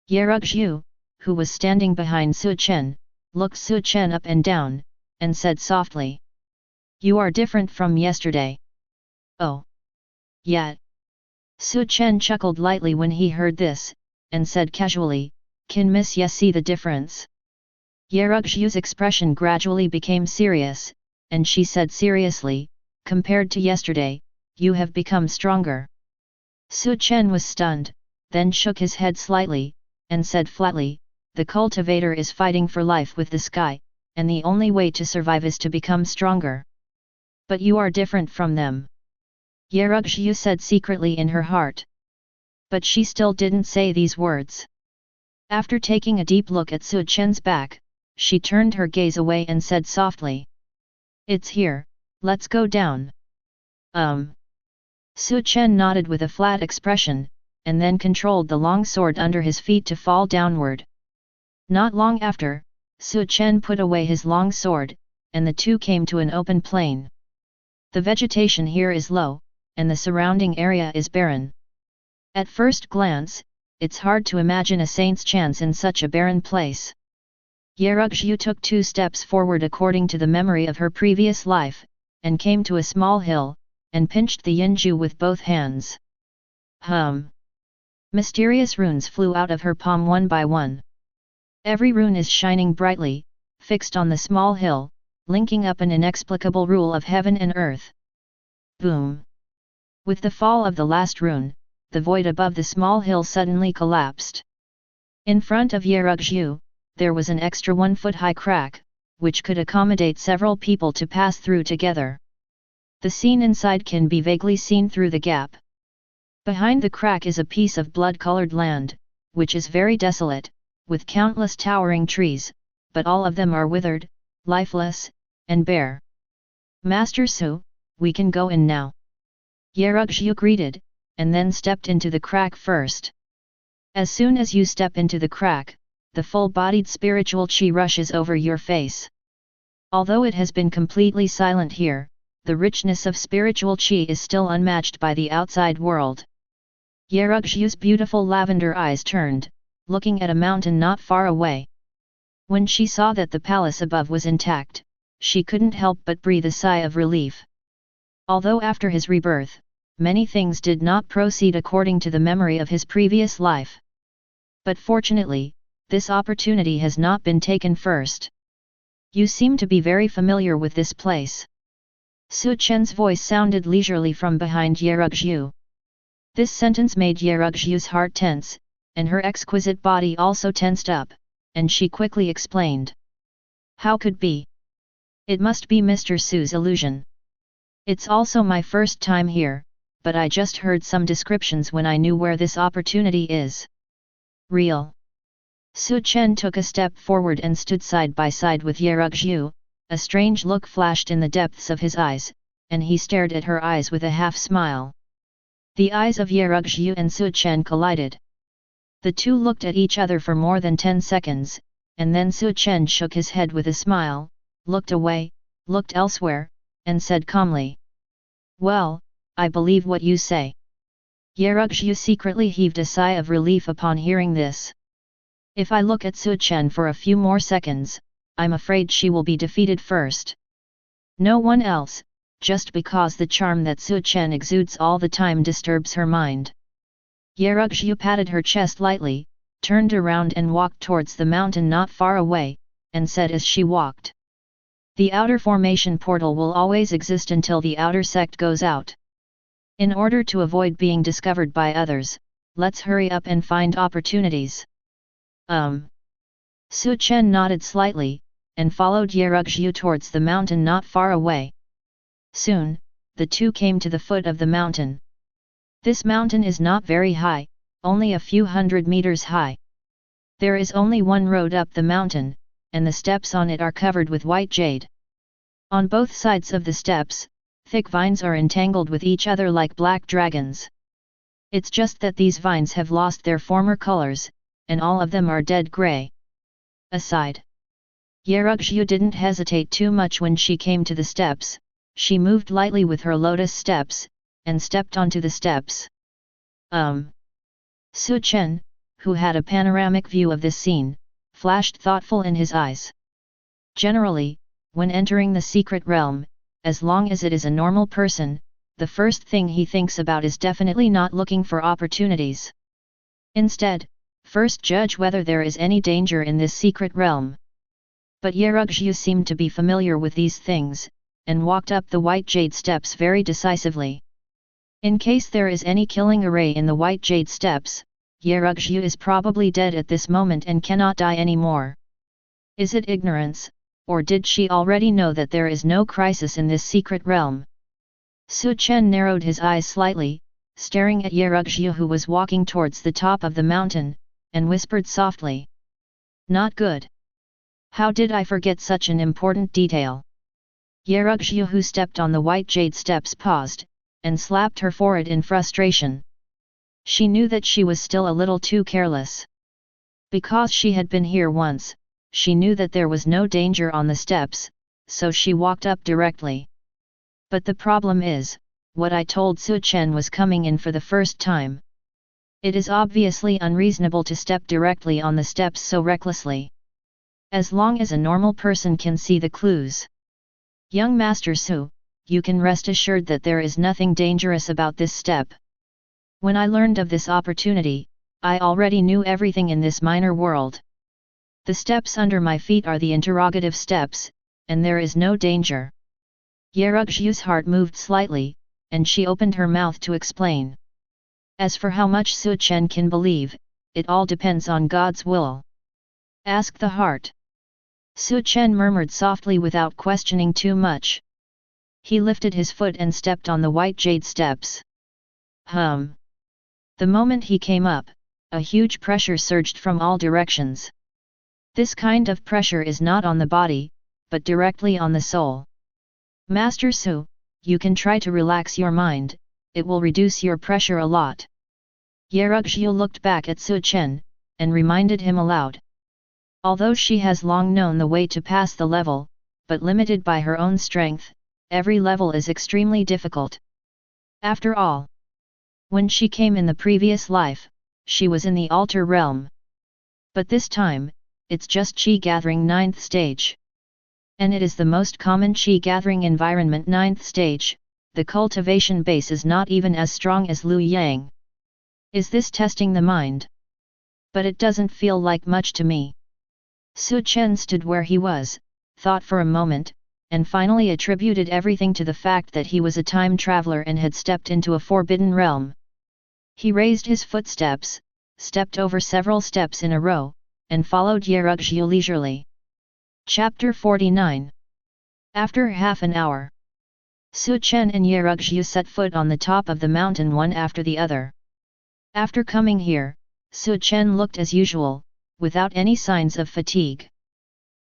Yerugzhu, who was standing behind Su Chen, looked Su Chen up and down, and said softly, You are different from yesterday. Oh. Yet. Su Chen chuckled lightly when he heard this, and said casually, Can Miss Ye see the difference? Yerugzhu's expression gradually became serious, and she said seriously, Compared to yesterday, you have become stronger. Su Chen was stunned, then shook his head slightly, and said flatly, The cultivator is fighting for life with the sky, and the only way to survive is to become stronger. But you are different from them. Yerugzhu said secretly in her heart. But she still didn't say these words. After taking a deep look at Su Chen's back, she turned her gaze away and said softly, It's here, let's go down. Su Chen nodded with a flat expression, and then controlled the long sword under his feet to fall downward. Not long after, Su Chen put away his long sword, and the two came to an open plain. The vegetation here is low, and the surrounding area is barren. At first glance, it's hard to imagine a saint's chance in such a barren place. Yerugzhu took 2 steps forward according to the memory of her previous life, and came to a small hill, and pinched the yinju with both hands. Mysterious runes flew out of her palm one by one. Every rune is shining brightly, fixed on the small hill, linking up an inexplicable rule of heaven and earth. Boom! With the fall of the last rune, the void above the small hill suddenly collapsed. In front of Yerugzhu, there was an extra 1-foot-high crack, which could accommodate several people to pass through together. The scene inside can be vaguely seen through the gap. Behind the crack is a piece of blood-colored land, which is very desolate, with countless towering trees, but all of them are withered, lifeless, and bare. Master Su, we can go in now. Yerugzhu greeted, and then stepped into the crack first. As soon as you step into the crack, the full-bodied spiritual qi rushes over your face. Although it has been completely silent here, the richness of spiritual qi is still unmatched by the outside world. Yerugzhu's beautiful lavender eyes turned, looking at a mountain not far away. When she saw that the palace above was intact, she couldn't help but breathe a sigh of relief. Although after his rebirth, many things did not proceed according to the memory of his previous life. But fortunately, this opportunity has not been taken first. You seem to be very familiar with this place. Su Chen's voice sounded leisurely from behind Yerugzhu. This sentence made Yerugzhu's heart tense, and her exquisite body also tensed up, and she quickly explained. How could be? It must be Mr. Su's illusion. It's also my first time here, but I just heard some descriptions when I knew where this opportunity is. Real. Su Chen took a step forward and stood side by side with Yerugzhu. A strange look flashed in the depths of his eyes, and he stared at her eyes with a half-smile. The eyes of Yerugzhu and Su Chen collided. The two looked at each other for more than 10 seconds, and then Su Chen shook his head with a smile, looked away, looked elsewhere, and said calmly, "Well, I believe what you say." Yerugzhu secretly heaved a sigh of relief upon hearing this. If I look at Su Chen for a few more seconds, I'm afraid she will be defeated first. No one else, just because the charm that Su Chen exudes all the time disturbs her mind. Yerugzhu patted her chest lightly, turned around and walked towards the mountain not far away, and said as she walked, "The outer formation portal will always exist until the outer sect goes out. In order to avoid being discovered by others, let's hurry up and find opportunities." Su Chen nodded slightly, and followed Yerugzhu towards the mountain not far away. Soon, the two came to the foot of the mountain. This mountain is not very high, only a few hundred meters high. There is only one road up the mountain, and the steps on it are covered with white jade. On both sides of the steps, thick vines are entangled with each other like black dragons. It's just that these vines have lost their former colors, and all of them are dead grey. Aside. Yerugzhu didn't hesitate too much when she came to the steps. She moved lightly with her lotus steps, and stepped onto the steps. Su Chen, who had a panoramic view of this scene, flashed thoughtful in his eyes. Generally, when entering the secret realm, as long as it is a normal person, the first thing he thinks about is definitely not looking for opportunities. Instead, first judge whether there is any danger in this secret realm. But Yerugzhu seemed to be familiar with these things, and walked up the white jade steps very decisively. In case there is any killing array in the white jade steps, Yerugzhu is probably dead at this moment and cannot die anymore. Is it ignorance, or did she already know that there is no crisis in this secret realm? Su Chen narrowed his eyes slightly, staring at Yerugzhu who was walking towards the top of the mountain, and whispered softly, "Not good. How did I forget such an important detail?" Yerugzhu who stepped on the white jade steps paused, and slapped her forehead in frustration. She knew that she was still a little too careless. Because she had been here once, she knew that there was no danger on the steps, so she walked up directly. But the problem is, what I told Su Chen was coming in for the first time. It is obviously unreasonable to step directly on the steps so recklessly. As long as a normal person can see the clues. Young Master Su, you can rest assured that there is nothing dangerous about this step. When I learned of this opportunity, I already knew everything in this minor world. The steps under my feet are the interrogative steps, and there is no danger. Yerugzhu's heart moved slightly, and she opened her mouth to explain. As for how much Su Chen can believe, it all depends on God's will. Ask the heart. Su Chen murmured softly without questioning too much. He lifted his foot and stepped on the white jade steps. The moment he came up, a huge pressure surged from all directions. This kind of pressure is not on the body, but directly on the soul. Master Su, you can try to relax your mind, it will reduce your pressure a lot. Yerugzhu looked back at Su Chen, and reminded him aloud. Although she has long known the way to pass the level, but limited by her own strength, every level is extremely difficult. After all, when she came in the previous life, she was in the altar realm. But this time, it's just Qi gathering 9th stage. And it is the most common Qi gathering environment 9th stage, the cultivation base is not even as strong as Lu Yang. Is this testing the mind? But it doesn't feel like much to me. Su Chen stood where he was, thought for a moment, and finally attributed everything to the fact that he was a time traveler and had stepped into a forbidden realm. He raised his footsteps, stepped over several steps in a row, and followed Yerugzhu leisurely. Chapter 49. After half an hour, Su Chen and Yerugzhu set foot on the top of the mountain one after the other. After coming here, Su Chen looked as usual, without any signs of fatigue.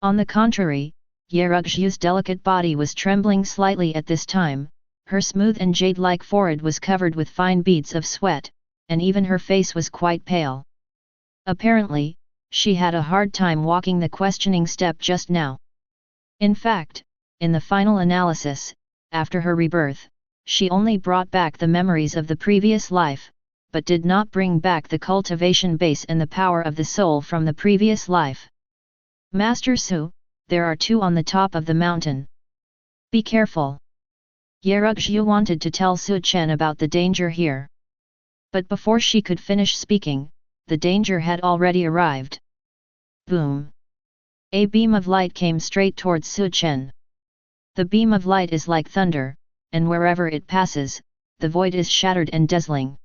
On the contrary, Yerugzhu's delicate body was trembling slightly at this time, Her smooth and jade-like forehead was covered with fine beads of sweat, and even her face was quite pale. Apparently, she had a hard time walking the questioning step just now. In fact, in the final analysis, after her rebirth, she only brought back the memories of the previous life, but did not bring back the cultivation base and the power of the soul from the previous life. Master Su, there are two on the top of the mountain. Be careful. Yerugzhu wanted to tell Su Chen about the danger here. But before she could finish speaking, the danger had already arrived. Boom! A beam of light came straight towards Su Chen. The beam of light is like thunder, and wherever it passes, the void is shattered and dazzling.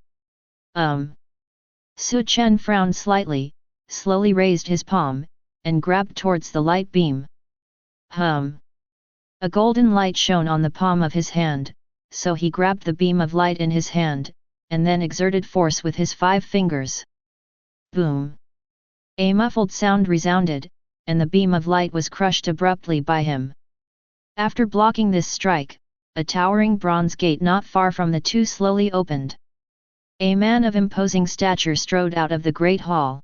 Su Chen frowned slightly, slowly raised his palm, and grabbed towards the light beam. A golden light shone on the palm of his hand, so he grabbed the beam of light in his hand, and then exerted force with his 5 fingers. Boom! A muffled sound resounded, and the beam of light was crushed abruptly by him. After blocking this strike, a towering bronze gate not far from the two slowly opened. A man of imposing stature strode out of the great hall.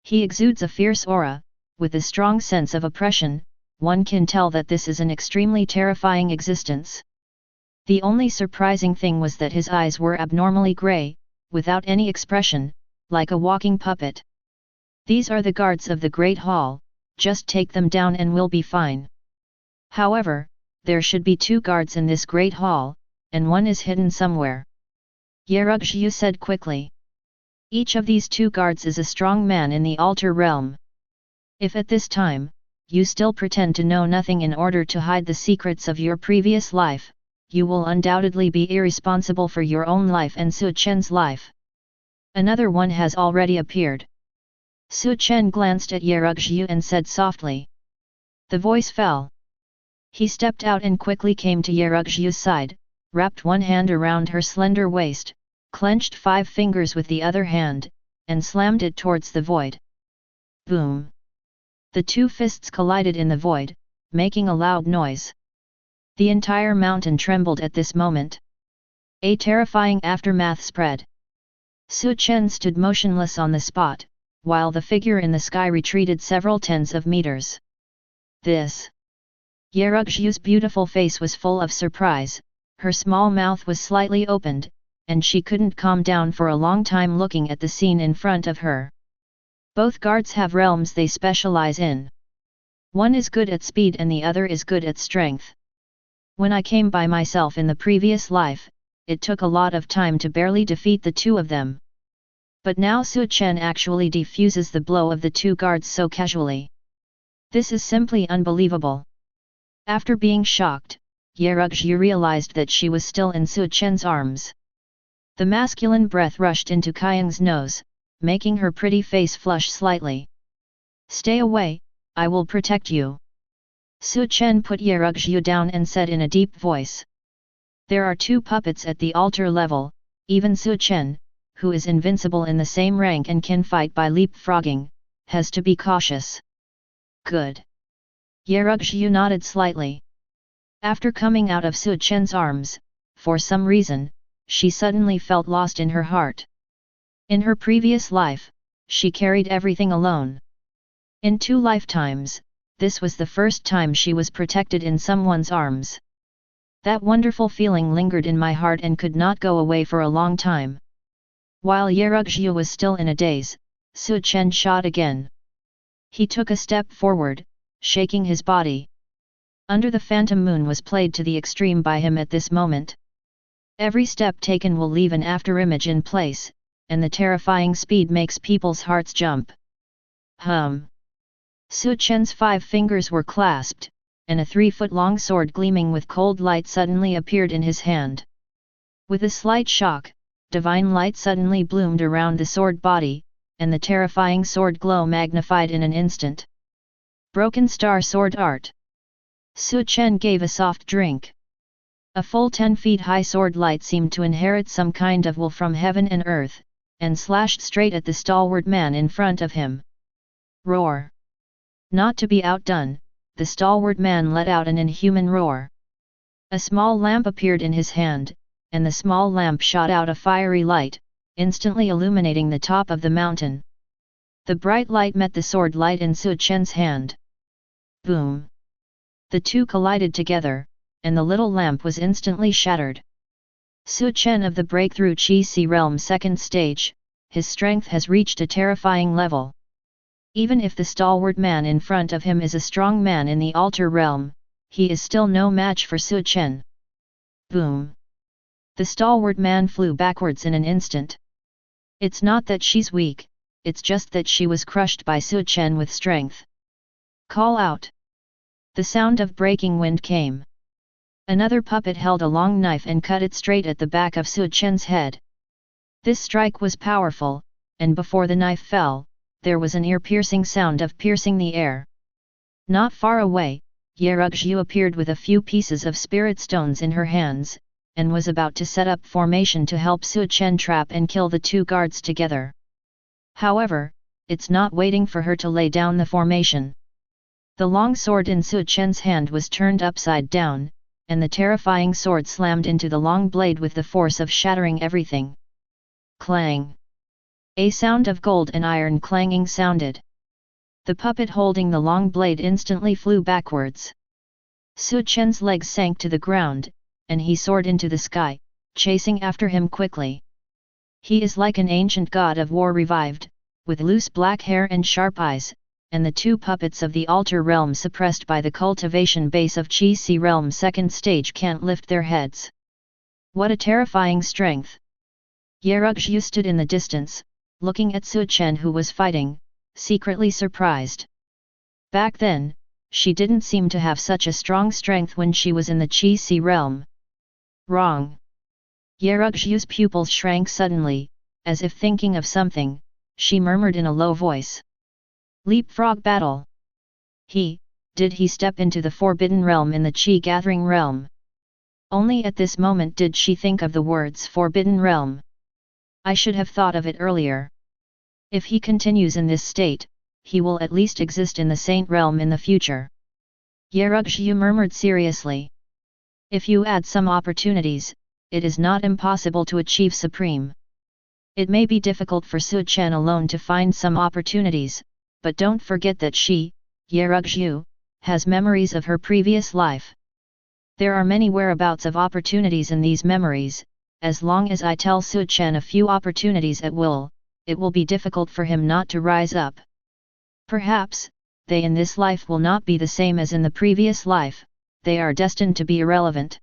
He exudes a fierce aura, with a strong sense of oppression. One can tell that this is an extremely terrifying existence. The only surprising thing was that his eyes were abnormally grey, without any expression, like a walking puppet. These are the guards of the Great Hall, just take them down and we'll be fine. However, there should be 2 guards in this Great Hall, and one is hidden somewhere. Yerugzhu said quickly. Each of these 2 guards is a strong man in the altar realm. If at this time, you still pretend to know nothing in order to hide the secrets of your previous life, you will undoubtedly be irresponsible for your own life and Su Chen's life. Another one has already appeared. Su Chen glanced at Yerugzhu and said softly. The voice fell. He stepped out and quickly came to Yerugzhu's side, wrapped one hand around her slender waist, clenched 5 fingers with the other hand, and slammed it towards the void. Boom! The 2 fists collided in the void, making a loud noise. The entire mountain trembled at this moment. A terrifying aftermath spread. Su Chen stood motionless on the spot, while the figure in the sky retreated several tens of meters. This. Yerugzhu's beautiful face was full of surprise, her small mouth was slightly opened, and she couldn't calm down for a long time looking at the scene in front of her. Both guards have realms they specialize in. One is good at speed and the other is good at strength. When I came by myself in the previous life, it took a lot of time to barely defeat the 2 of them. But now Su Chen actually defuses the blow of the 2 guards so casually. This is simply unbelievable. After being shocked, Yerugzhu realized that she was still in Su Chen's arms. The masculine breath rushed into Qiang's nose, making her pretty face flush slightly. Stay away, I will protect you. Su Chen put Yerugzhu down and said in a deep voice. There are 2 puppets at the altar level, even Su Chen, who is invincible in the same rank and can fight by leapfrogging, has to be cautious. Good. Yerugzhu nodded slightly. After coming out of Su Chen's arms, for some reason, she suddenly felt lost in her heart. In her previous life, she carried everything alone. In 2 lifetimes, this was the first time she was protected in someone's arms. That wonderful feeling lingered in my heart and could not go away for a long time. While Yerugzhu was still in a daze, Su Chen shot again. He took a step forward, shaking his body. Under the phantom moon was played to the extreme by him at this moment. Every step taken will leave an afterimage in place, and the terrifying speed makes people's hearts jump. Su Chen's 5 fingers were clasped, and a 3-foot-long sword gleaming with cold light suddenly appeared in his hand. With a slight shock, divine light suddenly bloomed around the sword body, and the terrifying sword glow magnified in an instant. Broken Star Sword Art. Su Chen gave a soft drink. A full 10 feet high sword light seemed to inherit some kind of will from heaven and earth, and slashed straight at the stalwart man in front of him. Roar! Not to be outdone, the stalwart man let out an inhuman roar. A small lamp appeared in his hand, and the small lamp shot out a fiery light, instantly illuminating the top of the mountain. The bright light met the sword light in Su Chen's hand. Boom! The two collided together, and the little lamp was instantly shattered. Su Chen of the Breakthrough Qi Si Realm second stage, his strength has reached a terrifying level. Even if the stalwart man in front of him is a strong man in the altar realm, he is still no match for Su Chen. Boom! The stalwart man flew backwards in an instant. It's not that she's weak, it's just that she was crushed by Su Chen with strength. Call out! The sound of breaking wind came. Another puppet held a long knife and cut it straight at the back of Su Chen's head. This strike was powerful, and before the knife fell, there was an ear-piercing sound of piercing the air. Not far away, Yerugzhu appeared with a few pieces of spirit stones in her hands, and was about to set up formation to help Su Chen trap and kill the two guards together. However, it's not waiting for her to lay down the formation. The long sword in Su Chen's hand was turned upside down, and the terrifying sword slammed into the long blade with the force of shattering everything. Clang! A sound of gold and iron clanging sounded. The puppet holding the long blade instantly flew backwards. Su Chen's legs sank to the ground, and he soared into the sky, chasing after him quickly. He is like an ancient god of war revived, with loose black hair and sharp eyes, and the two puppets of the altar realm suppressed by the cultivation base of Qi Si realm second stage can't lift their heads. What a terrifying strength! Yerugzhu stood in the distance, looking at Su Chen who was fighting, secretly surprised. Back then, she didn't seem to have such a strong strength when she was in the Qi Si realm. Wrong! Yerugzhu's pupils shrank suddenly, as if thinking of something, she murmured in a low voice. Leapfrog battle! Did he step into the forbidden realm in the Qi gathering realm? Only at this moment did she think of the words forbidden realm. I should have thought of it earlier. If he continues in this state, he will at least exist in the Saint realm in the future. Yerugzhu murmured seriously. If you add some opportunities, it is not impossible to achieve supreme. It may be difficult for Su Chen alone to find some opportunities, but don't forget that she, Yerugzhu, has memories of her previous life. There are many whereabouts of opportunities in these memories. As long as I tell Su Chen a few opportunities at will, it will be difficult for him not to rise up. Perhaps, they in this life will not be the same as in the previous life, they are destined to be irrelevant.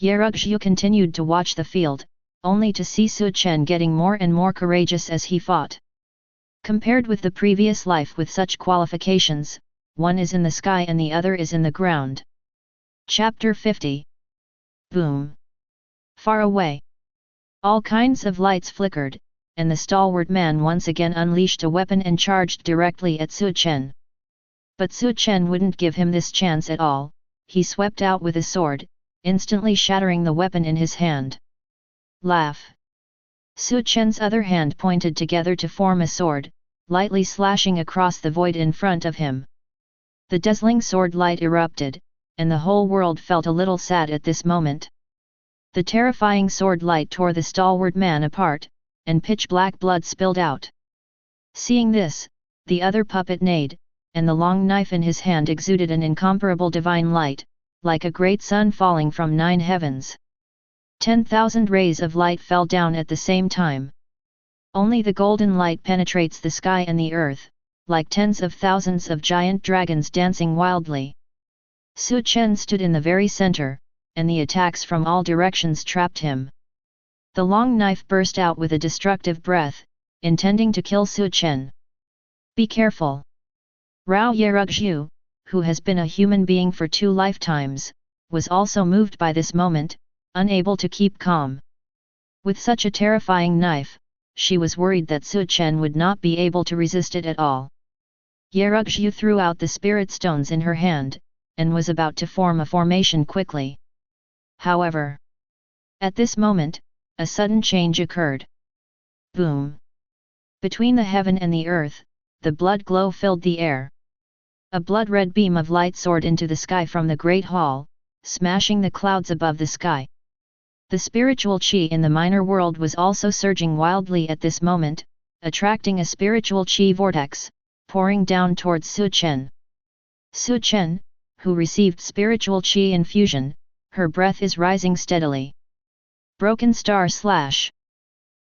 Yerugzhu continued to watch the field, only to see Su Chen getting more and more courageous as he fought. Compared with the previous life with such qualifications, one is in the sky and the other is in the ground. Chapter 50. Boom! Far away, all kinds of lights flickered, and the stalwart man once again unleashed a weapon and charged directly at Su Chen. But Su Chen wouldn't give him this chance at all. He swept out with his sword, instantly shattering the weapon in his hand. Laugh! Su Chen's other hand pointed together to form a sword, lightly slashing across the void in front of him. The dazzling sword light erupted, and the whole world felt a little sad at this moment. The terrifying sword light tore the stalwart man apart, and pitch-black blood spilled out. Seeing this, the other puppet neighed, and the long knife in his hand exuded an incomparable divine light, like a great sun falling from 9 heavens. 10,000 rays of light fell down at the same time. Only the golden light penetrates the sky and the earth, like tens of thousands of giant dragons dancing wildly. Su Chen stood in the very center, and the attacks from all directions trapped him. The long knife burst out with a destructive breath, intending to kill Su Chen. Be careful! Rao Yerugzhu, who has been a human being for 2 lifetimes, was also moved by this moment, unable to keep calm. With such a terrifying knife, she was worried that Su Chen would not be able to resist it at all. Yerugzhu threw out the spirit stones in her hand, and was about to form a formation quickly. However, at this moment, a sudden change occurred. Boom! Between the heaven and the earth, the blood glow filled the air. A blood-red beam of light soared into the sky from the great hall, smashing the clouds above the sky. The spiritual qi in the minor world was also surging wildly at this moment, attracting a spiritual qi vortex, pouring down towards Su Chen. Su Chen, who received spiritual qi infusion, her breath is rising steadily. Broken star slash.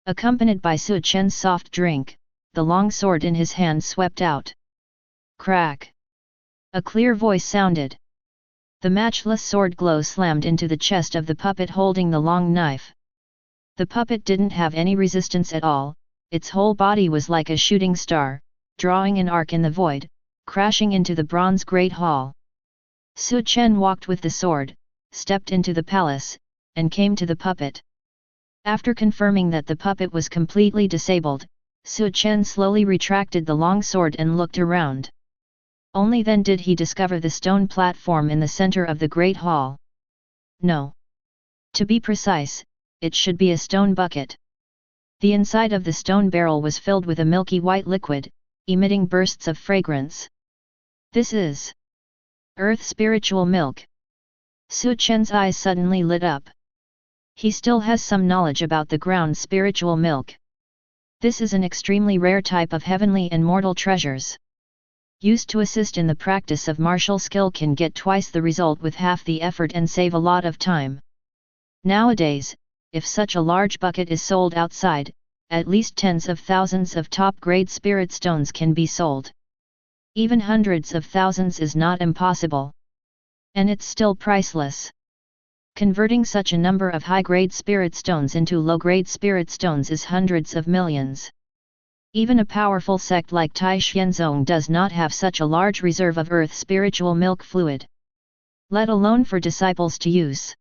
Accompanied by Su Chen's soft drink, the long sword in his hand swept out. Crack! A clear voice sounded. The matchless sword glow slammed into the chest of the puppet holding the long knife. The puppet didn't have any resistance at all, its whole body was like a shooting star, drawing an arc in the void, crashing into the bronze great hall. Su Chen walked with the sword, stepped into the palace, and came to the puppet. After confirming that the puppet was completely disabled, Su Chen slowly retracted the long sword and looked around. Only then did he discover the stone platform in the center of the great hall. No. To be precise, it should be a stone bucket. The inside of the stone barrel was filled with a milky white liquid, emitting bursts of fragrance. This is Earth spiritual milk. Su Chen's eyes suddenly lit up. He still has some knowledge about the ground spiritual milk. This is an extremely rare type of heavenly and mortal treasures. Used to assist in the practice of martial skill can get twice the result with half the effort and save a lot of time. Nowadays, if such a large bucket is sold outside, at least tens of thousands of top-grade spirit stones can be sold. Even hundreds of thousands is not impossible. And it's still priceless. Converting such a number of high-grade spirit stones into low-grade spirit stones is hundreds of millions. Even a powerful sect like Tai Xianzong does not have such a large reserve of earth spiritual milk fluid. Let alone for disciples to use.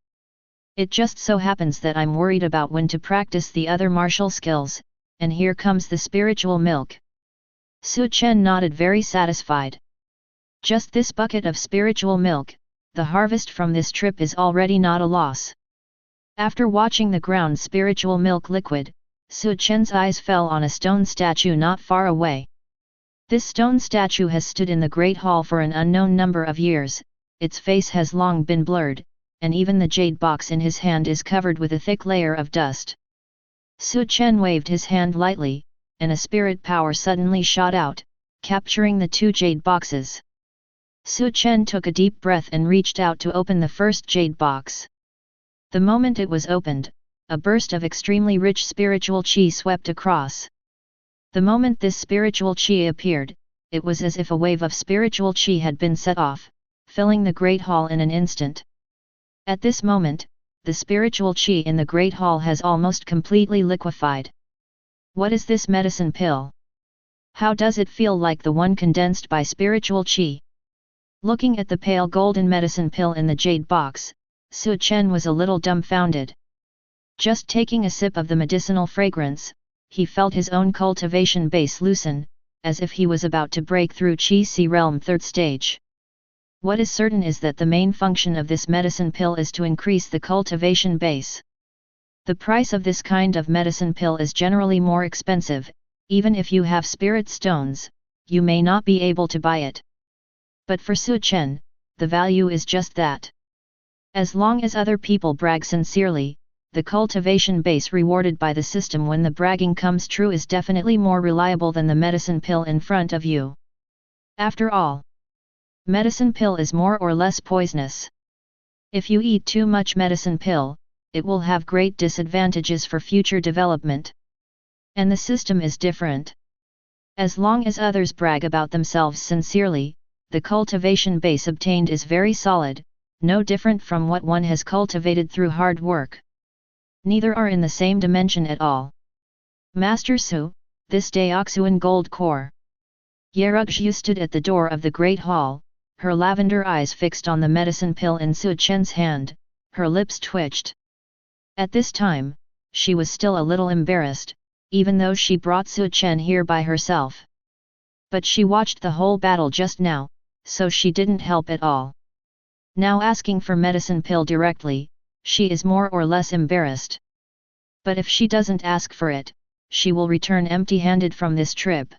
It just so happens that I'm worried about when to practice the other martial skills, and here comes the spiritual milk. Su Chen nodded very satisfied. Just this bucket of spiritual milk, the harvest from this trip is already not a loss. After watching the ground spiritual milk liquid, Su Chen's eyes fell on a stone statue not far away. This stone statue has stood in the Great Hall for an unknown number of years, its face has long been blurred, and even the jade box in his hand is covered with a thick layer of dust. Su Chen waved his hand lightly, and a spirit power suddenly shot out, capturing the two jade boxes. Su Chen took a deep breath and reached out to open the first jade box. The moment it was opened, a burst of extremely rich spiritual qi swept across. The moment this spiritual qi appeared, it was as if a wave of spiritual qi had been set off, filling the Great Hall in an instant. At this moment, the spiritual qi in the Great Hall has almost completely liquefied. What is this medicine pill? How does it feel like the one condensed by spiritual qi? Looking at the pale golden medicine pill in the jade box, Su Chen was a little dumbfounded. Just taking a sip of the medicinal fragrance, he felt his own cultivation base loosen, as if he was about to break through Qi Si Realm 3rd stage. What is certain is that the main function of this medicine pill is to increase the cultivation base. The price of this kind of medicine pill is generally more expensive, even if you have spirit stones, you may not be able to buy it. But for Su Chen, the value is just that. As long as other people brag sincerely, the cultivation base rewarded by the system when the bragging comes true is definitely more reliable than the medicine pill in front of you. After all, medicine pill is more or less poisonous. If you eat too much medicine pill, it will have great disadvantages for future development. And the system is different. As long as others brag about themselves sincerely, the cultivation base obtained is very solid, no different from what one has cultivated through hard work. Neither are in the same dimension at all. Master Su, this Daoxuan gold core. Yerugzhu stood at the door of the Great Hall, her lavender eyes fixed on the medicine pill in Su Chen's hand, her lips twitched. At this time, she was still a little embarrassed, even though she brought Su Chen here by herself. But she watched the whole battle just now, so she didn't help at all. Now asking for medicine pill directly, she is more or less embarrassed. But if she doesn't ask for it, she will return empty-handed from this trip.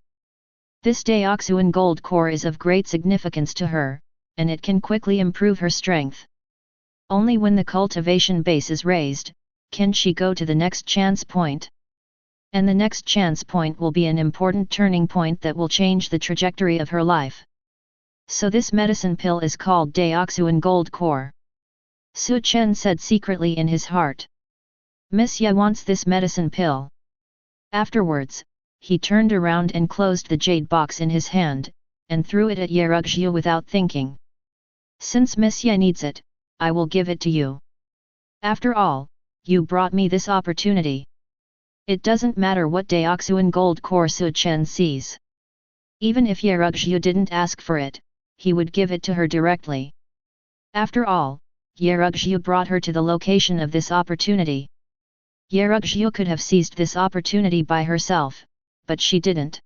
This Daoxuan gold core is of great significance to her, and it can quickly improve her strength. Only when the cultivation base is raised, can she go to the next chance point. And the next chance point will be an important turning point that will change the trajectory of her life. So this medicine pill is called Daoxuan Gold Core. Su Chen said secretly in his heart. Miss Ye wants this medicine pill. Afterwards, he turned around and closed the jade box in his hand, and threw it at Yerugzhu without thinking. Since Miss Ye needs it, I will give it to you. After all, you brought me this opportunity. It doesn't matter what Daoxuan Gold Core Su Chen sees. Even if Yerugzhu didn't ask for it, he would give it to her directly. After all, Yerugzhu brought her to the location of this opportunity. Yerugzhu could have seized this opportunity by herself, but she didn't.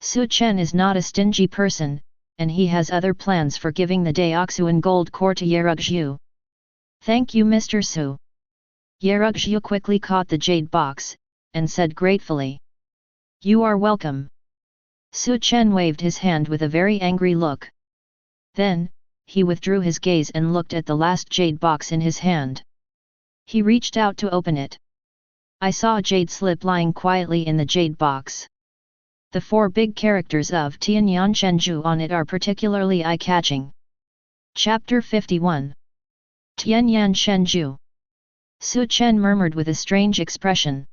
Su Chen is not a stingy person, and he has other plans for giving the Daoxuan Gold Core to Yerugzhu. Thank you, Mr. Su. Yerugzhu quickly caught the jade box, and said gratefully. You are welcome. Su Chen waved his hand with a very angry look. Then, he withdrew his gaze and looked at the last jade box in his hand. He reached out to open it. I saw a jade slip lying quietly in the jade box. The 4 big characters of Tianyan Chenju on it are particularly eye-catching. Chapter 51. Tianyan Chenju. Su Chen murmured with a strange expression.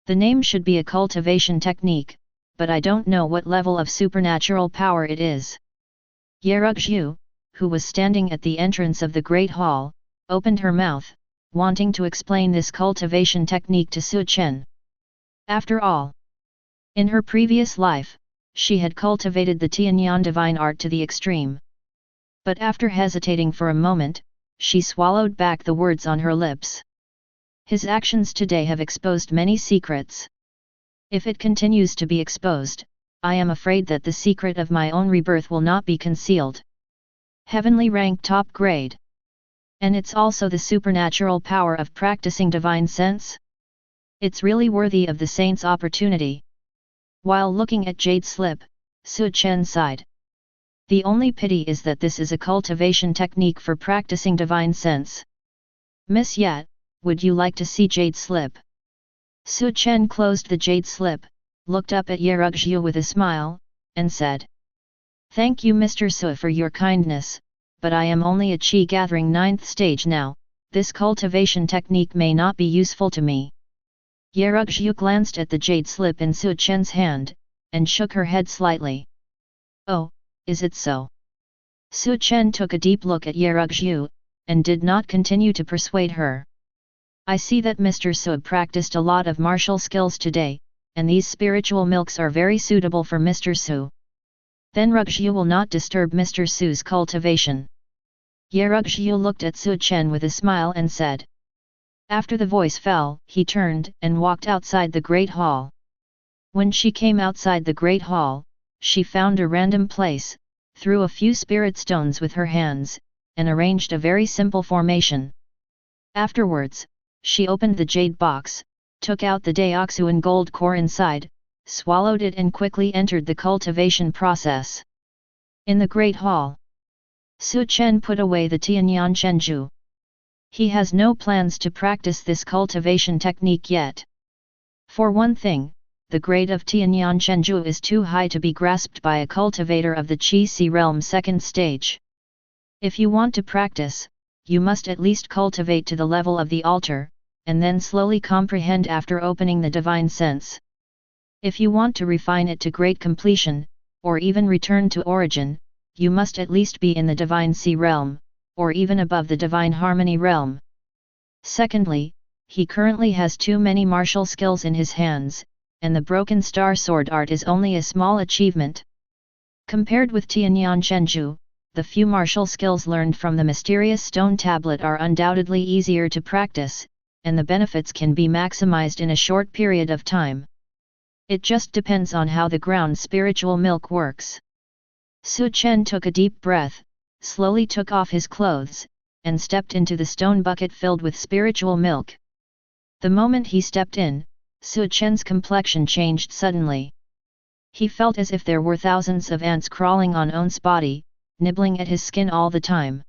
The name should be a cultivation technique, but I don't know what level of supernatural power it is. Yerugzhu, who was standing at the entrance of the Great Hall, opened her mouth, wanting to explain this cultivation technique to Su Chen. After all, in her previous life, she had cultivated the Tianyan divine art to the extreme. But after hesitating for a moment, she swallowed back the words on her lips. His actions today have exposed many secrets. If it continues to be exposed, I am afraid that the secret of my own rebirth will not be concealed. Heavenly rank top grade. And it's also the supernatural power of practicing divine sense? It's really worthy of the saint's opportunity. While looking at Jade Slip, Su Chen sighed. The only pity is that this is a cultivation technique for practicing divine sense. Miss Yat, would you like to see Jade Slip? Su Chen closed the Jade Slip, looked up at Yerugzhu with a smile, and said. Thank you Mr. Su for your kindness, but I am only a Qi gathering 9th stage now, this cultivation technique may not be useful to me. Yerugzhu glanced at the Jade Slip in Su Chen's hand, and shook her head slightly. Oh, is it so? Su Chen took a deep look at Yerugzhu, and did not continue to persuade her. I see that Mr. Su practiced a lot of martial skills today, and these spiritual milks are very suitable for Mr. Su. Then Rugzhu will not disturb Mr. Su's cultivation. Yerugzhu looked at Su Chen with a smile and said. After the voice fell, he turned and walked outside the Great Hall. When she came outside the Great Hall, she found a random place, threw a few spirit stones with her hands, and arranged a very simple formation. Afterwards, she opened the jade box, took out the Daoxuan gold core inside, swallowed it and quickly entered the cultivation process. In the Great Hall, Su Chen put away the Tianyan Chenju. He has no plans to practice this cultivation technique yet. For one thing, the grade of Tianyan Chenju is too high to be grasped by a cultivator of the Qi Si realm 2nd stage. If you want to practice, you must at least cultivate to the level of the altar, and then slowly comprehend after opening the divine sense. If you want to refine it to great completion, or even return to origin, you must at least be in the divine Si realm, or even above the divine harmony realm. Secondly, he currently has too many martial skills in his hands, and the broken star sword art is only a small achievement. Compared with Tianyan Chenju, the few martial skills learned from the mysterious stone tablet are undoubtedly easier to practice, and the benefits can be maximized in a short period of time. It just depends on how the ground spiritual milk works. Su Chen took a deep breath, slowly took off his clothes, and stepped into the stone bucket filled with spiritual milk. The moment he stepped in, Su Chen's complexion changed suddenly. He felt as if there were thousands of ants crawling on On's body, nibbling at his skin all the time.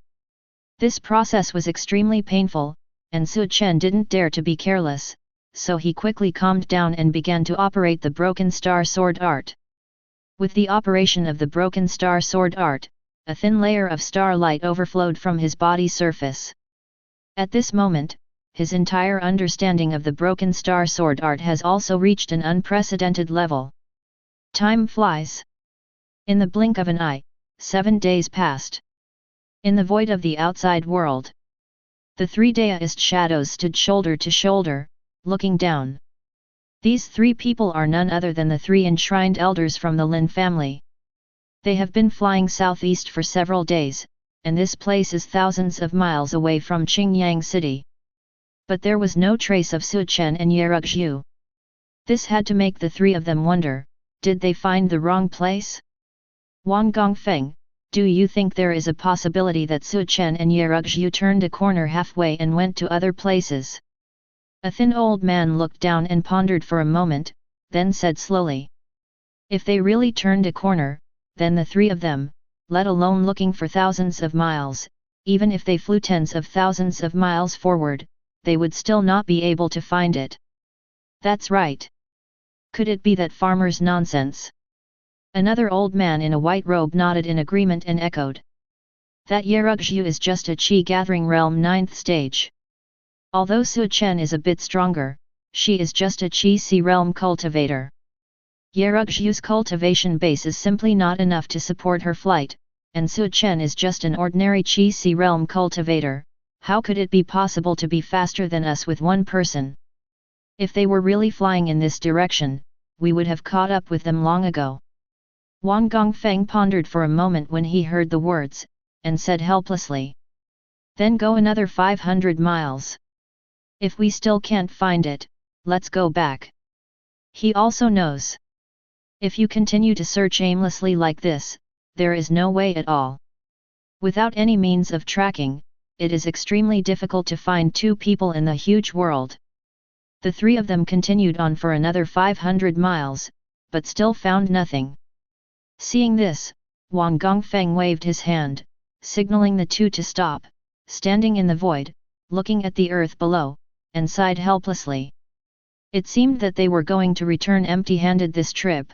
This process was extremely painful, and Su Chen didn't dare to be careless, so he quickly calmed down and began to operate the Broken Star Sword art. With the operation of the Broken Star Sword art, a thin layer of starlight overflowed from his body surface. At this moment, his entire understanding of the Broken Star Sword art has also reached an unprecedented level. Time flies. In the blink of an eye, 7 days passed. In the void of the outside world, the 3 daoist shadows stood shoulder to shoulder, looking down. These 3 people are none other than the 3 enshrined elders from the Lin family. They have been flying southeast for several days, and this place is thousands of miles away from Qingyang City. But there was no trace of Su Chen and Yerugzhu. This had to make the 3 of them wonder, did they find the wrong place? Wang Gongfeng, do you think there is a possibility that Su Chen and Yerugzhu turned a corner halfway and went to other places? A thin old man looked down and pondered for a moment, then said slowly. If they really turned a corner, then the 3 of them, let alone looking for thousands of miles, even if they flew tens of thousands of miles forward, they would still not be able to find it. That's right. Could it be that farmer's nonsense? Another old man in a white robe nodded in agreement and echoed. That Yerugzhu is just a chi-gathering realm 9th stage. Although Su Chen is a bit stronger, she is just a chi-si realm cultivator. Yerugzhu's cultivation base is simply not enough to support her flight, and Su Chen is just an ordinary chi-si realm cultivator. How could it be possible to be faster than us with one person? If they were really flying in this direction, we would have caught up with them long ago. Wang Gongfeng pondered for a moment when he heard the words, and said helplessly. Then go another 500 miles. If we still can't find it, let's go back. He also knows. If you continue to search aimlessly like this, there is no way at all. Without any means of tracking, it is extremely difficult to find 2 people in the huge world. The 3 of them continued on for another 500 miles, but still found nothing. Seeing this, Wang Gongfeng waved his hand, signaling the 2 to stop, standing in the void, looking at the earth below, and sighed helplessly. It seemed that they were going to return empty-handed this trip.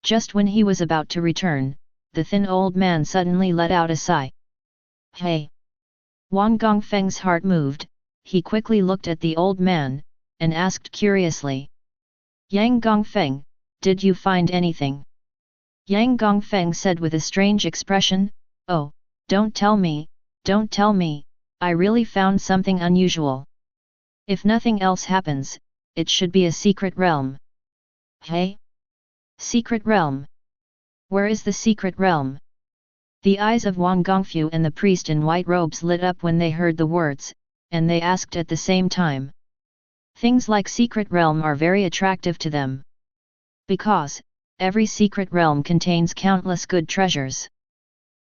Just when he was about to return, the thin old man suddenly let out a sigh. Hey! Wang Gongfeng's heart moved, he quickly looked at the old man, and asked curiously. Yang Gongfeng, did you find anything? Yang Gongfeng said with a strange expression, oh, don't tell me, I really found something unusual. If nothing else happens, it should be a secret realm. Hey? Secret realm? Where is the secret realm? The eyes of Wang Gongfu and the priest in white robes lit up when they heard the words, and they asked at the same time. Things like secret realm are very attractive to them. Because, every secret realm contains countless good treasures.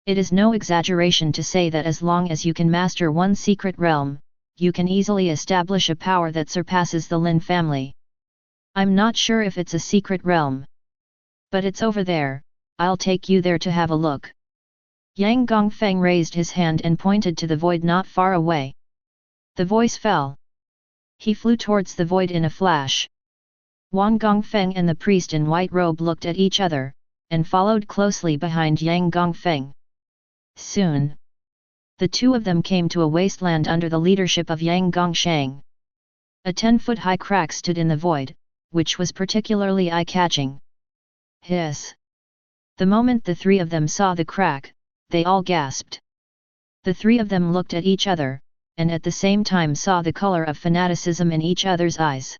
It is no exaggeration to say that as long as you can master one secret realm, you can easily establish a power that surpasses the Lin family. I'm not sure if it's a secret realm. But it's over there, I'll take you there to have a look. Yang Gongfeng raised his hand and pointed to the void not far away. The voice fell. He flew towards the void in a flash. Wang Gongfeng and the priest in white robe looked at each other, and followed closely behind Yang Gongfeng. Soon, the 2 of them came to a wasteland under the leadership of Yang Gongshang. A 10-foot-high crack stood in the void, which was particularly eye-catching. Hiss! The moment the 3 of them saw the crack, they all gasped. The 3 of them looked at each other, and at the same time saw the color of fanaticism in each other's eyes.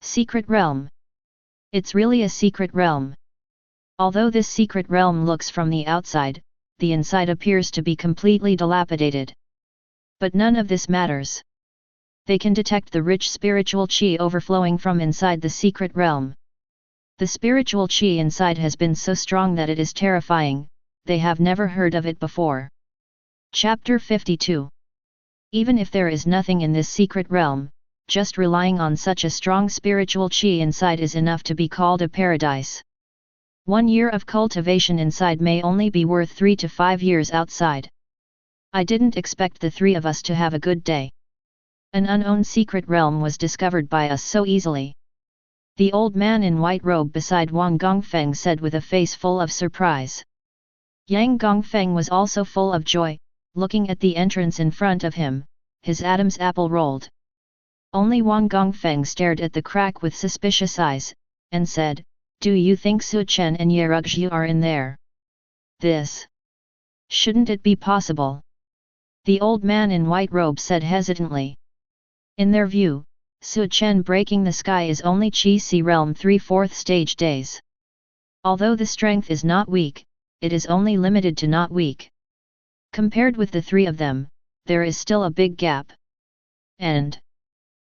Secret realm. It's really a secret realm. Although this secret realm looks from the outside, the inside appears to be completely dilapidated. But none of this matters. They can detect the rich spiritual qi overflowing from inside the secret realm. The spiritual qi inside has been so strong that it is terrifying, they have never heard of it before. Chapter 52. Even if there is nothing in this secret realm, just relying on such a strong spiritual qi inside is enough to be called a paradise. 1 year of cultivation inside may only be worth 3 to 5 years outside. I didn't expect the three of us to have a good day. An unknown secret realm was discovered by us so easily. The old man in white robe beside Wang Gongfeng said with a face full of surprise. Yang Gongfeng was also full of joy, looking at the entrance in front of him, his Adam's apple rolled. Only Wang Gongfeng stared at the crack with suspicious eyes, and said, "Do you think Su Chen and Yerugzhu are in there? This. Shouldn't it be possible?" The old man in white robe said hesitantly. In their view, Su Chen breaking the sky is only Qi Si realm 3/4 stage days. Although the strength is not weak, it is only limited to not weak. Compared with the three of them, there is still a big gap. And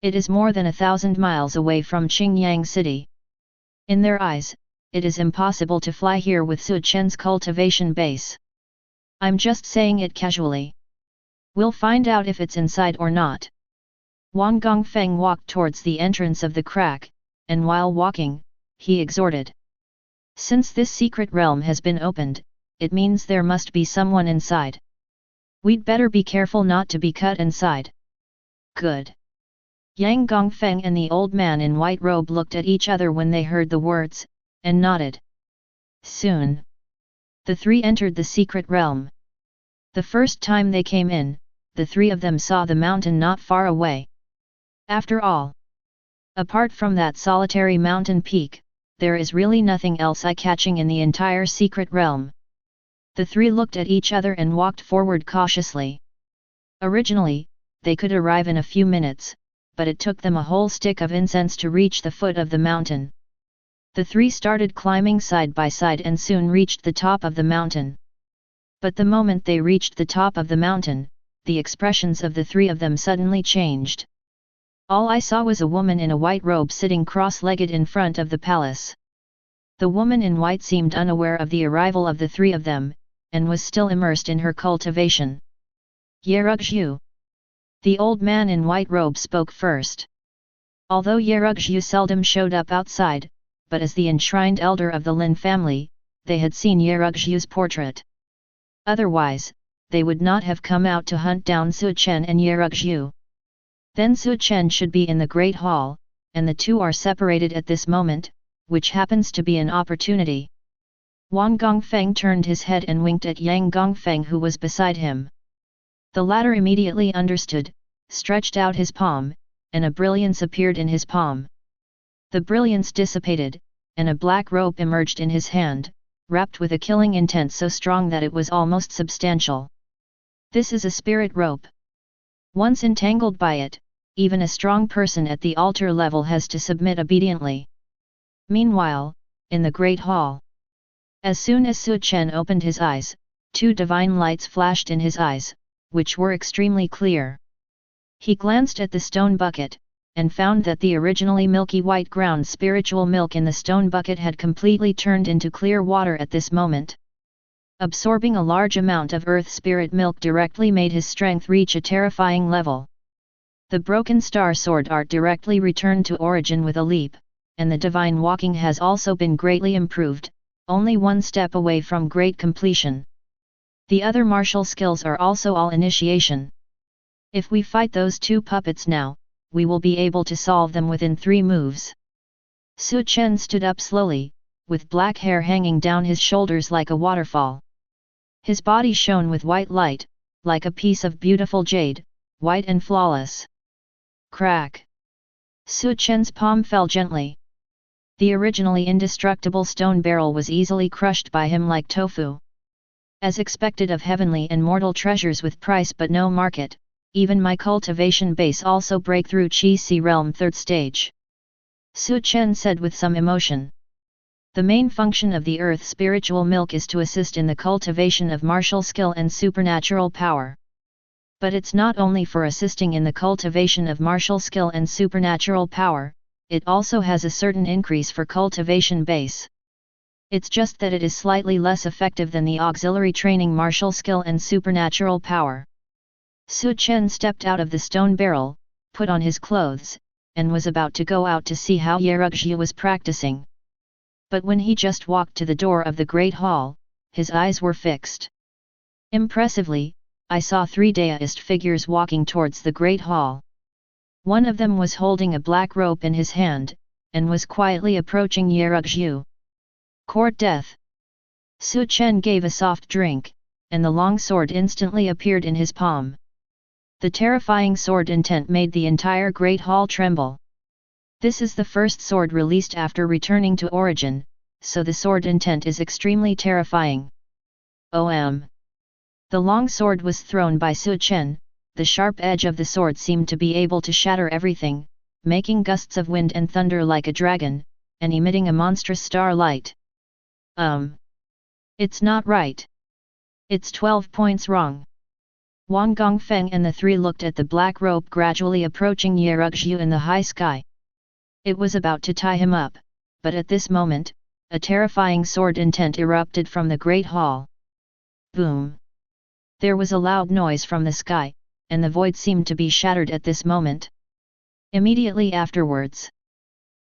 it is more than 1,000 miles away from Qingyang City. In their eyes, it is impossible to fly here with Su Chen's cultivation base. I'm just saying it casually. We'll find out if it's inside or not. Wang Gongfeng walked towards the entrance of the crack, and while walking, he exhorted. Since this secret realm has been opened, it means there must be someone inside. We'd better be careful not to be cut inside. Good. Yang Gongfeng and the old man in white robe looked at each other when they heard the words, and nodded. Soon, the three entered the secret realm. The first time they came in, the three of them saw the mountain not far away. After all, apart from that solitary mountain peak, there is really nothing else eye-catching in the entire secret realm. The three looked at each other and walked forward cautiously. Originally, they could arrive in a few minutes, but it took them a whole stick of incense to reach the foot of the mountain. The three started climbing side by side and soon reached the top of the mountain. But the moment they reached the top of the mountain, the expressions of the three of them suddenly changed. All I saw was a woman in a white robe sitting cross-legged in front of the palace. The woman in white seemed unaware of the arrival of the three of them, and was still immersed in her cultivation. Yerugzhu. The old man in white robe spoke first. Although Yerugzhu seldom showed up outside, but as the enshrined elder of the Lin family, they had seen Yerugzhu's portrait. Otherwise, they would not have come out to hunt down Su Chen and Yerugzhu. Then Su Chen should be in the Great Hall, and the two are separated at this moment, which happens to be an opportunity. Wang Gongfeng turned his head and winked at Yang Gongfeng who was beside him. The latter immediately understood, stretched out his palm, and a brilliance appeared in his palm. The brilliance dissipated, and a black rope emerged in his hand, wrapped with a killing intent so strong that it was almost substantial. This is a spirit rope. Once entangled by it, even a strong person at the altar level has to submit obediently. Meanwhile, in the Great Hall, as soon as Su Chen opened his eyes, two divine lights flashed in his eyes, which were extremely clear. He glanced at the stone bucket, and found that the originally milky white ground spiritual milk in the stone bucket had completely turned into clear water at this moment. Absorbing a large amount of earth spirit milk directly made his strength reach a terrifying level. The broken star sword art directly returned to origin with a leap, and the divine walking has also been greatly improved, only one step away from great completion. The other martial skills are also all initiation. If we fight those two puppets now, we will be able to solve them within 3 moves. Su Chen stood up slowly, with black hair hanging down his shoulders like a waterfall. His body shone with white light, like a piece of beautiful jade, white and flawless. Crack! Su Chen's palm fell gently. The originally indestructible stone barrel was easily crushed by him like tofu. As expected of heavenly and mortal treasures with price but no market, even my cultivation base also break through Qi Si realm 3rd stage. Su Chen said with some emotion. The main function of the earth spiritual milk is to assist in the cultivation of martial skill and supernatural power. But it's not only for assisting in the cultivation of martial skill and supernatural power, it also has a certain increase for cultivation base. It's just that it is slightly less effective than the auxiliary training martial skill and supernatural power. Su Chen stepped out of the stone barrel, put on his clothes, and was about to go out to see how Yerugzhu was practicing. But when he just walked to the door of the Great Hall, his eyes were fixed. Impressively, I saw 3 daoist figures walking towards the Great Hall. One of them was holding a black rope in his hand, and was quietly approaching Yerugzhu. Court death. Su Chen gave a soft drink, and the long sword instantly appeared in his palm. The terrifying sword intent made the entire Great Hall tremble. This is the first sword released after returning to origin, so the sword intent is extremely terrifying. The long sword was thrown by Su Chen. The sharp edge of the sword seemed to be able to shatter everything, making gusts of wind and thunder like a dragon, and emitting a monstrous starlight. It's not right. It's 12 points wrong. Wang Gongfeng and the 3 looked at the black rope gradually approaching Yerugzhu in the high sky. It was about to tie him up, but at this moment, a terrifying sword intent erupted from the Great Hall. Boom! There was a loud noise from the sky, and the void seemed to be shattered at this moment. Immediately afterwards,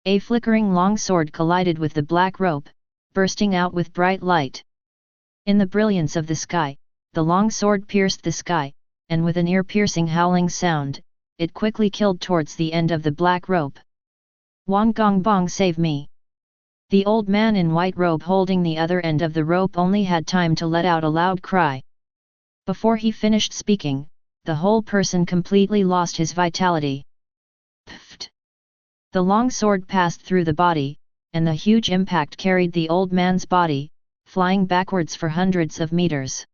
a flickering long sword collided with the black rope, bursting out with bright light. In the brilliance of the sky, the long sword pierced the sky, and with an ear-piercing howling sound, it quickly killed towards the end of the black rope. Wang Gongbong, save me! The old man in white robe holding the other end of the rope only had time to let out a loud cry. Before he finished speaking, the whole person completely lost his vitality. Pfft! The long sword passed through the body, and the huge impact carried the old man's body, flying backwards for hundreds of meters.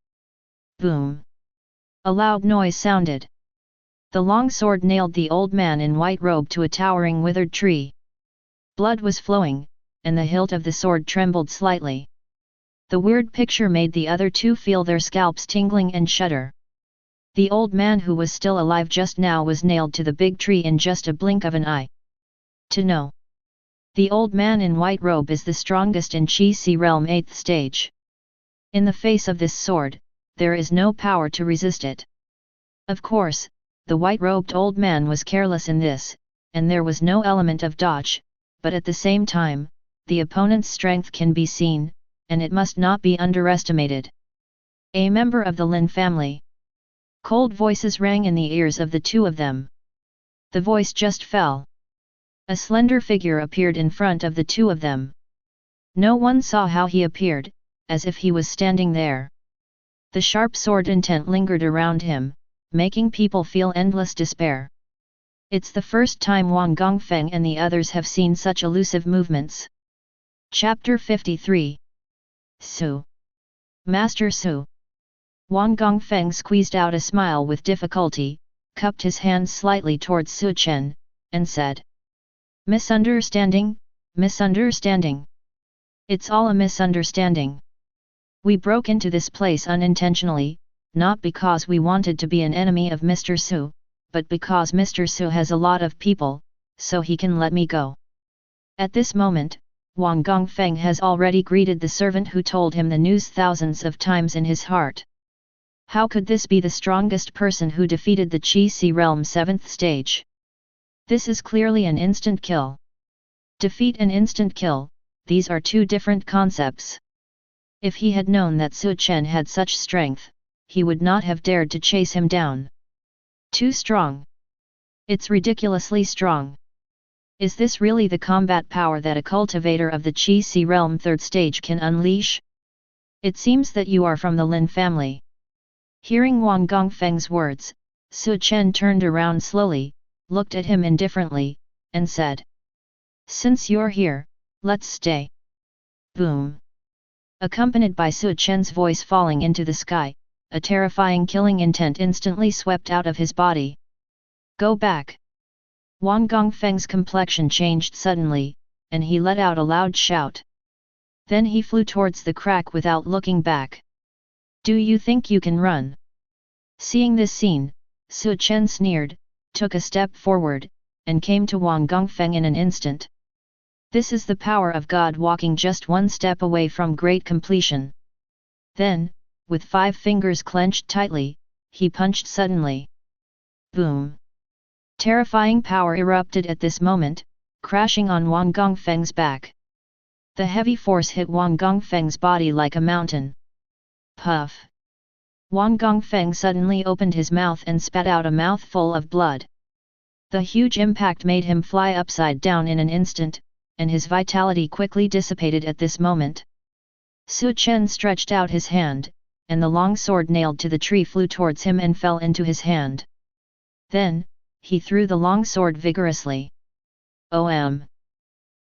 Boom! A loud noise sounded. The long sword nailed the old man in white robe to a towering withered tree. Blood was flowing, and the hilt of the sword trembled slightly. The weird picture made the other 2 feel their scalps tingling and shudder. The old man who was still alive just now was nailed to the big tree in just a blink of an eye. To know. The old man in white robe is the strongest in Qi Si realm 8th stage. In the face of this sword, there is no power to resist it. Of course, the white-robed old man was careless in this, and there was no element of dodge, but at the same time, the opponent's strength can be seen, and it must not be underestimated. A member of the Lin family. Cold voices rang in the ears of the 2 of them. The voice just fell. A slender figure appeared in front of the 2 of them. No one saw how he appeared, as if he was standing there. The sharp sword intent lingered around him, making people feel endless despair. It's the first time Wang Gongfeng and the others have seen such elusive movements. Chapter 53. Su. Master Su. Wang Gongfeng squeezed out a smile with difficulty, cupped his hands slightly towards Su Chen, and said, "Misunderstanding, misunderstanding. It's all a misunderstanding. We broke into this place unintentionally, not because we wanted to be an enemy of Mr. Su, but because Mr. Su has a lot of people, so he can let me go." At this moment, Wang Gongfeng has already greeted the servant who told him the news thousands of times in his heart. How could this be the strongest person who defeated the Qi Si realm 7th stage? This is clearly an instant kill. Defeat and instant kill, these are 2 different concepts. If he had known that Su Chen had such strength, he would not have dared to chase him down. Too strong. It's ridiculously strong. Is this really the combat power that a cultivator of the Qi Si realm 3rd stage can unleash? It seems that you are from the Lin family. Hearing Wang Gongfeng's words, Su Chen turned around slowly, looked at him indifferently, and said, "Since you're here, let's stay." Boom! Accompanied by Su Chen's voice falling into the sky, a terrifying killing intent instantly swept out of his body. "Go back!" Wang Gongfeng's complexion changed suddenly, and he let out a loud shout. Then he flew towards the crack without looking back. "Do you think you can run?" Seeing this scene, Su Chen sneered, took a step forward, and came to Wang Gongfeng in an instant. This is the power of God walking just 1 step away from great completion. Then, with 5 fingers clenched tightly, he punched suddenly. Boom! Terrifying power erupted at this moment, crashing on Wang Gongfeng's back. The heavy force hit Wang Gongfeng's body like a mountain. Puff! Wang Gongfeng suddenly opened his mouth and spat out a mouthful of blood. The huge impact made him fly upside down in an instant, and his vitality quickly dissipated at this moment. Su Chen stretched out his hand, and the long sword nailed to the tree flew towards him and fell into his hand. Then, he threw the long sword vigorously. "OM!"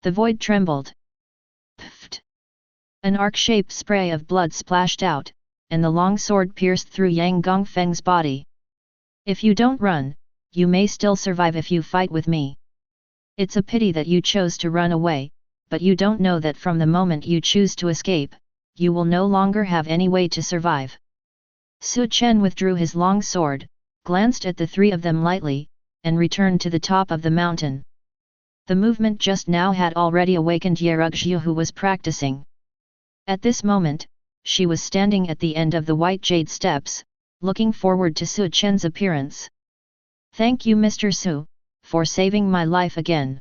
The void trembled. Pfft! An arc-shaped spray of blood splashed out, and the long sword pierced through Yang Gongfeng's body. "If you don't run, you may still survive if you fight with me. It's a pity that you chose to run away, but you don't know that from the moment you choose to escape, you will no longer have any way to survive." Su Chen withdrew his long sword, glanced at the three of them lightly, and returned to the top of the mountain. The movement just now had already awakened Yerugzhu, who was practicing. At this moment, she was standing at the end of the white jade steps, looking forward to Su Chen's appearance. "Thank you, Mr. Su, for saving my life again."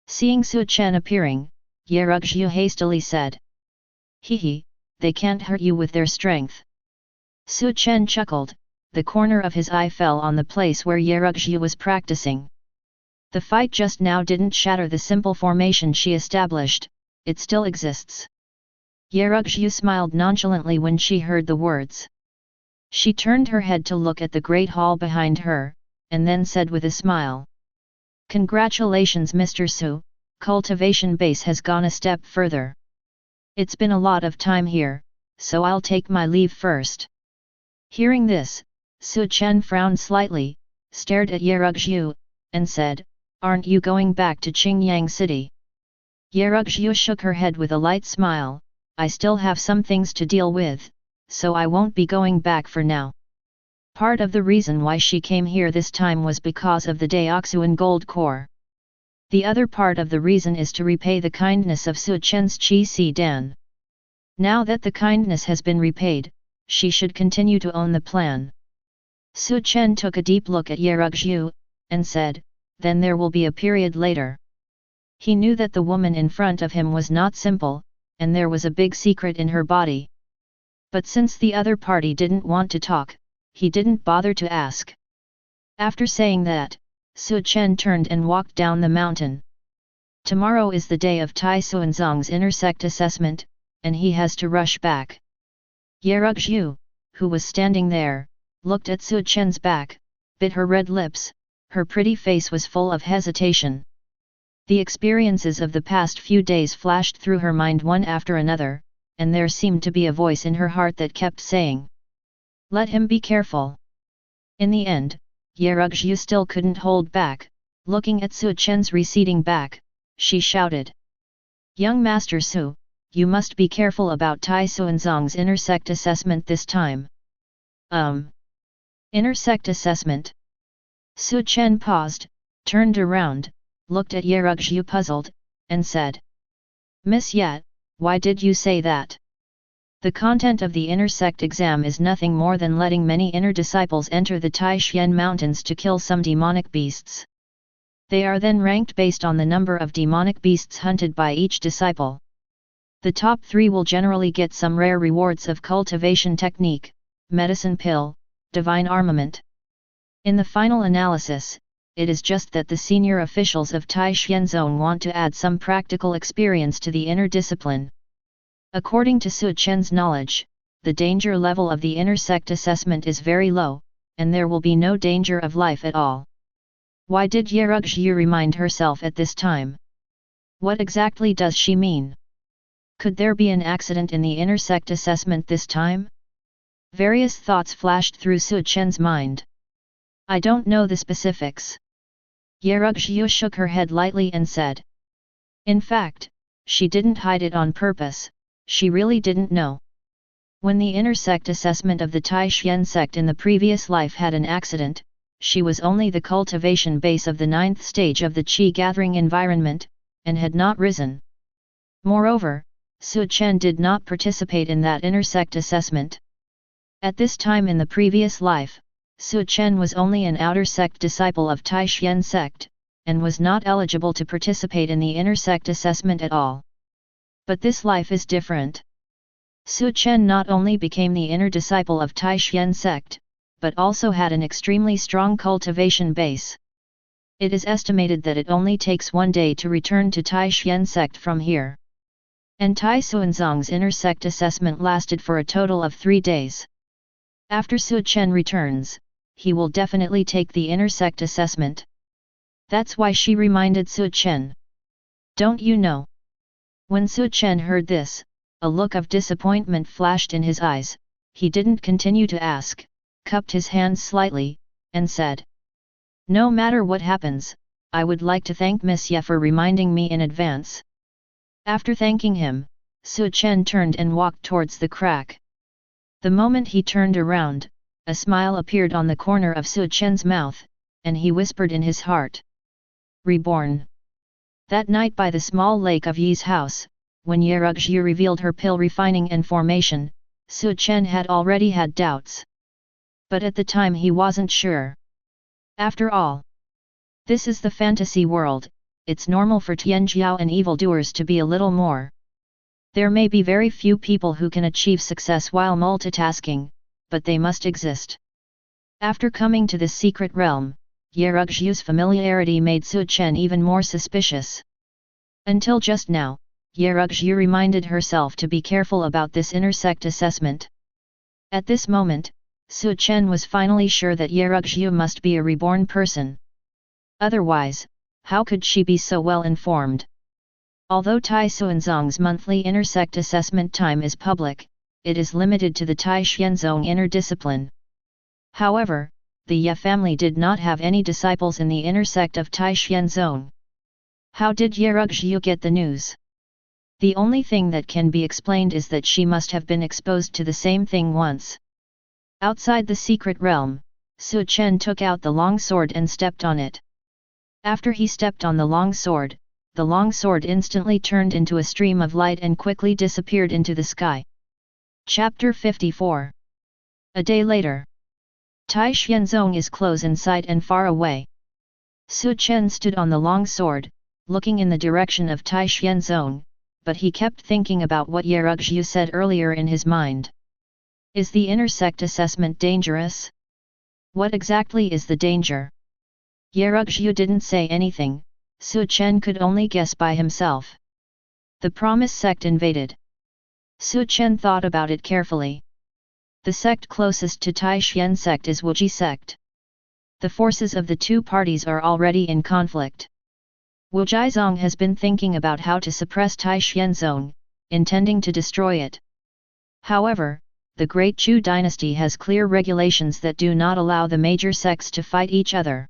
Seeing Su Chen appearing, Yerugzhu hastily said. "Hehe, they can't hurt you with their strength." Su Chen chuckled, the corner of his eye fell on the place where Yerugzhu was practicing. The fight just now didn't shatter the simple formation she established, it still exists. Yerugzhu smiled nonchalantly when she heard the words. She turned her head to look at the great hall behind her, and then said with a smile. "Congratulations, Mr. Su, cultivation base has gone a step further. It's been a lot of time here, so I'll take my leave first." Hearing this, Su Chen frowned slightly, stared at Yerugzhu, and said, "Aren't you going back to Qingyang City?" Yerugzhu shook her head with a light smile. "I still have some things to deal with, so I won't be going back for now." Part of the reason why she came here this time was because of the Daoxuan gold core. The other part of the reason is to repay the kindness of Su Chen's Qi Si Dan. Now that the kindness has been repaid, she should continue to own the plan. Su Chen took a deep look at Yerugzhu, and said, "Then there will be a period later." He knew that the woman in front of him was not simple, and there was a big secret in her body. But since the other party didn't want to talk, he didn't bother to ask. After saying that, Su Chen turned and walked down the mountain. Tomorrow is the day of Tai Xuanzong's intersect assessment, and he has to rush back. Yerugzhu, who was standing there, looked at Su Chen's back, bit her red lips, her pretty face was full of hesitation. The experiences of the past few days flashed through her mind one after another, and there seemed to be a voice in her heart that kept saying, "Let him be careful." In the end, Yerugzhu still couldn't hold back. Looking at Su Chen's receding back, she shouted, "Young Master Su, you must be careful about Tai Xuanzong's intersect assessment this time." Intersect assessment? Su Chen paused, turned around, looked at Yerugzhu puzzled, and said, "Miss Yat, why did you say that?" The content of the intersect exam is nothing more than letting many inner disciples enter the Taishan mountains to kill some demonic beasts. They are then ranked based on the number of demonic beasts hunted by each disciple. The top 3 will generally get some rare rewards of cultivation technique, medicine pill, divine armament. In the final analysis, it is just that the senior officials of Taishan Zone want to add some practical experience to the inner discipline. According to Su Chen's knowledge, the danger level of the intersect assessment is very low, and there will be no danger of life at all. Why did Yerugzhu remind herself at this time? What exactly does she mean? Could there be an accident in the intersect assessment this time? Various thoughts flashed through Su Chen's mind. "I don't know the specifics." Yerugzhu shook her head lightly and said. In fact, she didn't hide it on purpose, she really didn't know. When the intersect assessment of the Taishan sect in the previous life had an accident, she was only the cultivation base of the 9th stage of the Qi gathering environment, and had not risen. Moreover, Su Chen did not participate in that intersect assessment. At this time in the previous life, Su Chen was only an outer sect disciple of Taishan sect, and was not eligible to participate in the intersect assessment at all. But this life is different. Su Chen not only became the inner disciple of Taishan sect, but also had an extremely strong cultivation base. It is estimated that it only takes 1 day to return to Taishan sect from here. And Tai Xuanzong's inner sect assessment lasted for a total of 3 days. After Su Chen returns, he will definitely take the inner sect assessment. That's why she reminded Su Chen. Don't you know? When Su Chen heard this, a look of disappointment flashed in his eyes. He didn't continue to ask, cupped his hands slightly, and said, "No matter what happens, I would like to thank Miss Ye for reminding me in advance." After thanking him, Su Chen turned and walked towards the crack. The moment he turned around, a smile appeared on the corner of Su Chen's mouth, and he whispered in his heart, "Reborn." That night by the small lake of Yi's house, when Yerugzhu revealed her pill refining and formation, Su Chen had already had doubts. But at the time he wasn't sure. After all, this is the fantasy world, it's normal for Tianjiao and evildoers to be a little more. There may be very few people who can achieve success while multitasking, but they must exist. After coming to this secret realm, Yerugzhu's familiarity made Su Chen even more suspicious. Until just now, Yerugzhu reminded herself to be careful about this inner sect assessment. At this moment, Su Chen was finally sure that Yerugzhu must be a reborn person. Otherwise, how could she be so well informed? Although Tai Xuanzong's monthly inner sect assessment time is public, it is limited to the Tai Xuanzong inner discipline. However, the Ye family did not have any disciples in the inner sect of Tai Xuanzong. How did Yerugzhu get the news? The only thing that can be explained is that she must have been exposed to the same thing once. Outside the secret realm, Su Chen took out the long sword and stepped on it. After he stepped on the long sword instantly turned into a stream of light and quickly disappeared into the sky. Chapter 54. A day later. Tai Xuanzong is close in sight and far away. Su Chen stood on the long sword, looking in the direction of Tai Xuanzong, but he kept thinking about what Yerugzhu said earlier in his mind. Is the inner sect assessment dangerous? What exactly is the danger? Yerugzhu didn't say anything, Su Chen could only guess by himself. The promised sect invaded. Su Chen thought about it carefully. The sect closest to Taishan sect is Wuji sect. The forces of the two parties are already in conflict. Wu Jizong has been thinking about how to suppress Taishan, intending to destroy it. However, the Great Chu dynasty has clear regulations that do not allow the major sects to fight each other.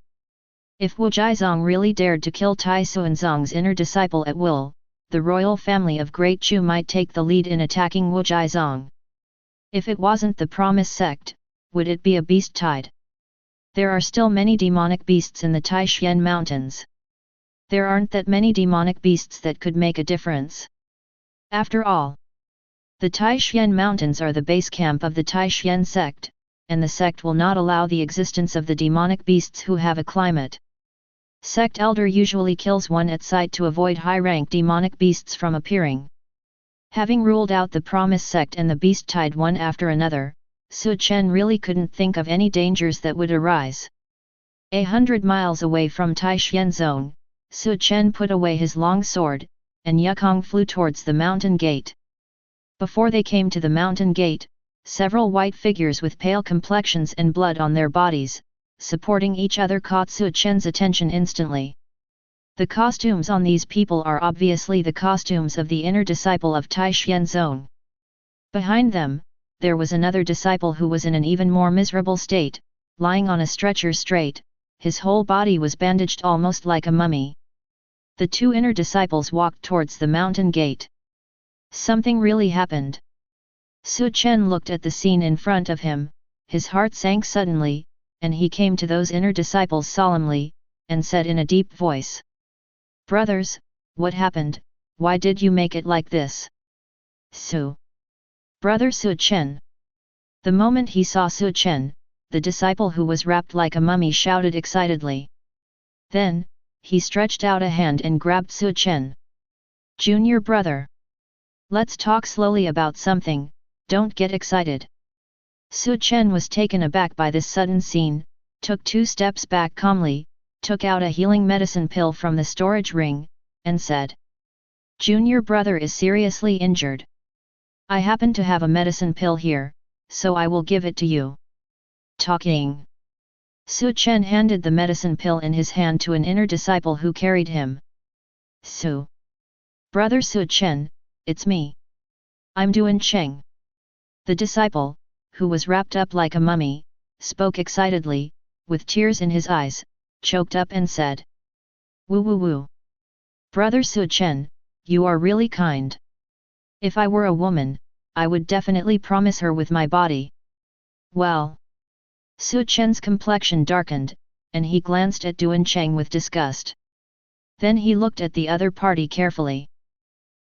If Wu Jizong really dared to kill Tai Xuanzong's inner disciple at will, the royal family of Great Chu might take the lead in attacking Wu Jizong. If it wasn't the promised sect, would it be a beast tide? There are still many demonic beasts in the Taishan mountains. There aren't that many demonic beasts that could make a difference. After all, the Taishan mountains are the base camp of the Taishan sect, and the sect will not allow the existence of the demonic beasts who have a climate. Sect Elder usually kills one at sight to avoid high-rank demonic beasts from appearing. Having ruled out the promised sect and the beast tide one after another, Su Chen really couldn't think of any dangers that would arise. 100 miles away from Taishan, Su Chen put away his long sword, and Yukong flew towards the mountain gate. Before they came to the mountain gate, several white figures with pale complexions and blood on their bodies, supporting each other caught Su Chen's attention instantly. The costumes on these people are obviously the costumes of the inner disciple of Taishan. Behind them, there was another disciple who was in an even more miserable state, lying on a stretcher straight, his whole body was bandaged almost like a mummy. The two inner disciples walked towards the mountain gate. Something really happened. Su Chen looked at the scene in front of him, his heart sank suddenly, and he came to those inner disciples solemnly, and said in a deep voice, "Brothers, what happened? Why did you make it like this?" Brother Su Chen. The moment he saw Su Chen, the disciple who was wrapped like a mummy shouted excitedly. Then, he stretched out a hand and grabbed Su Chen. "Junior brother. Let's talk slowly about something," Don't get excited. Su Chen was taken aback by this sudden scene, took 2 steps back calmly, took out a healing medicine pill from the storage ring, and said, "Junior brother is seriously injured. I happen to have a medicine pill here, so I will give it to you." Talking. Su Chen handed the medicine pill in his hand to an inner disciple who carried him. "Su. Brother Su Chen, it's me. I'm Duan Cheng." The disciple, who was wrapped up like a mummy, spoke excitedly, with tears in his eyes, choked up and said, "Woo woo woo. Brother Su Chen, you are really kind. If I were a woman, I would definitely promise her with my body." Well. Su Chen's complexion darkened, and he glanced at Duan Cheng with disgust. Then he looked at the other party carefully.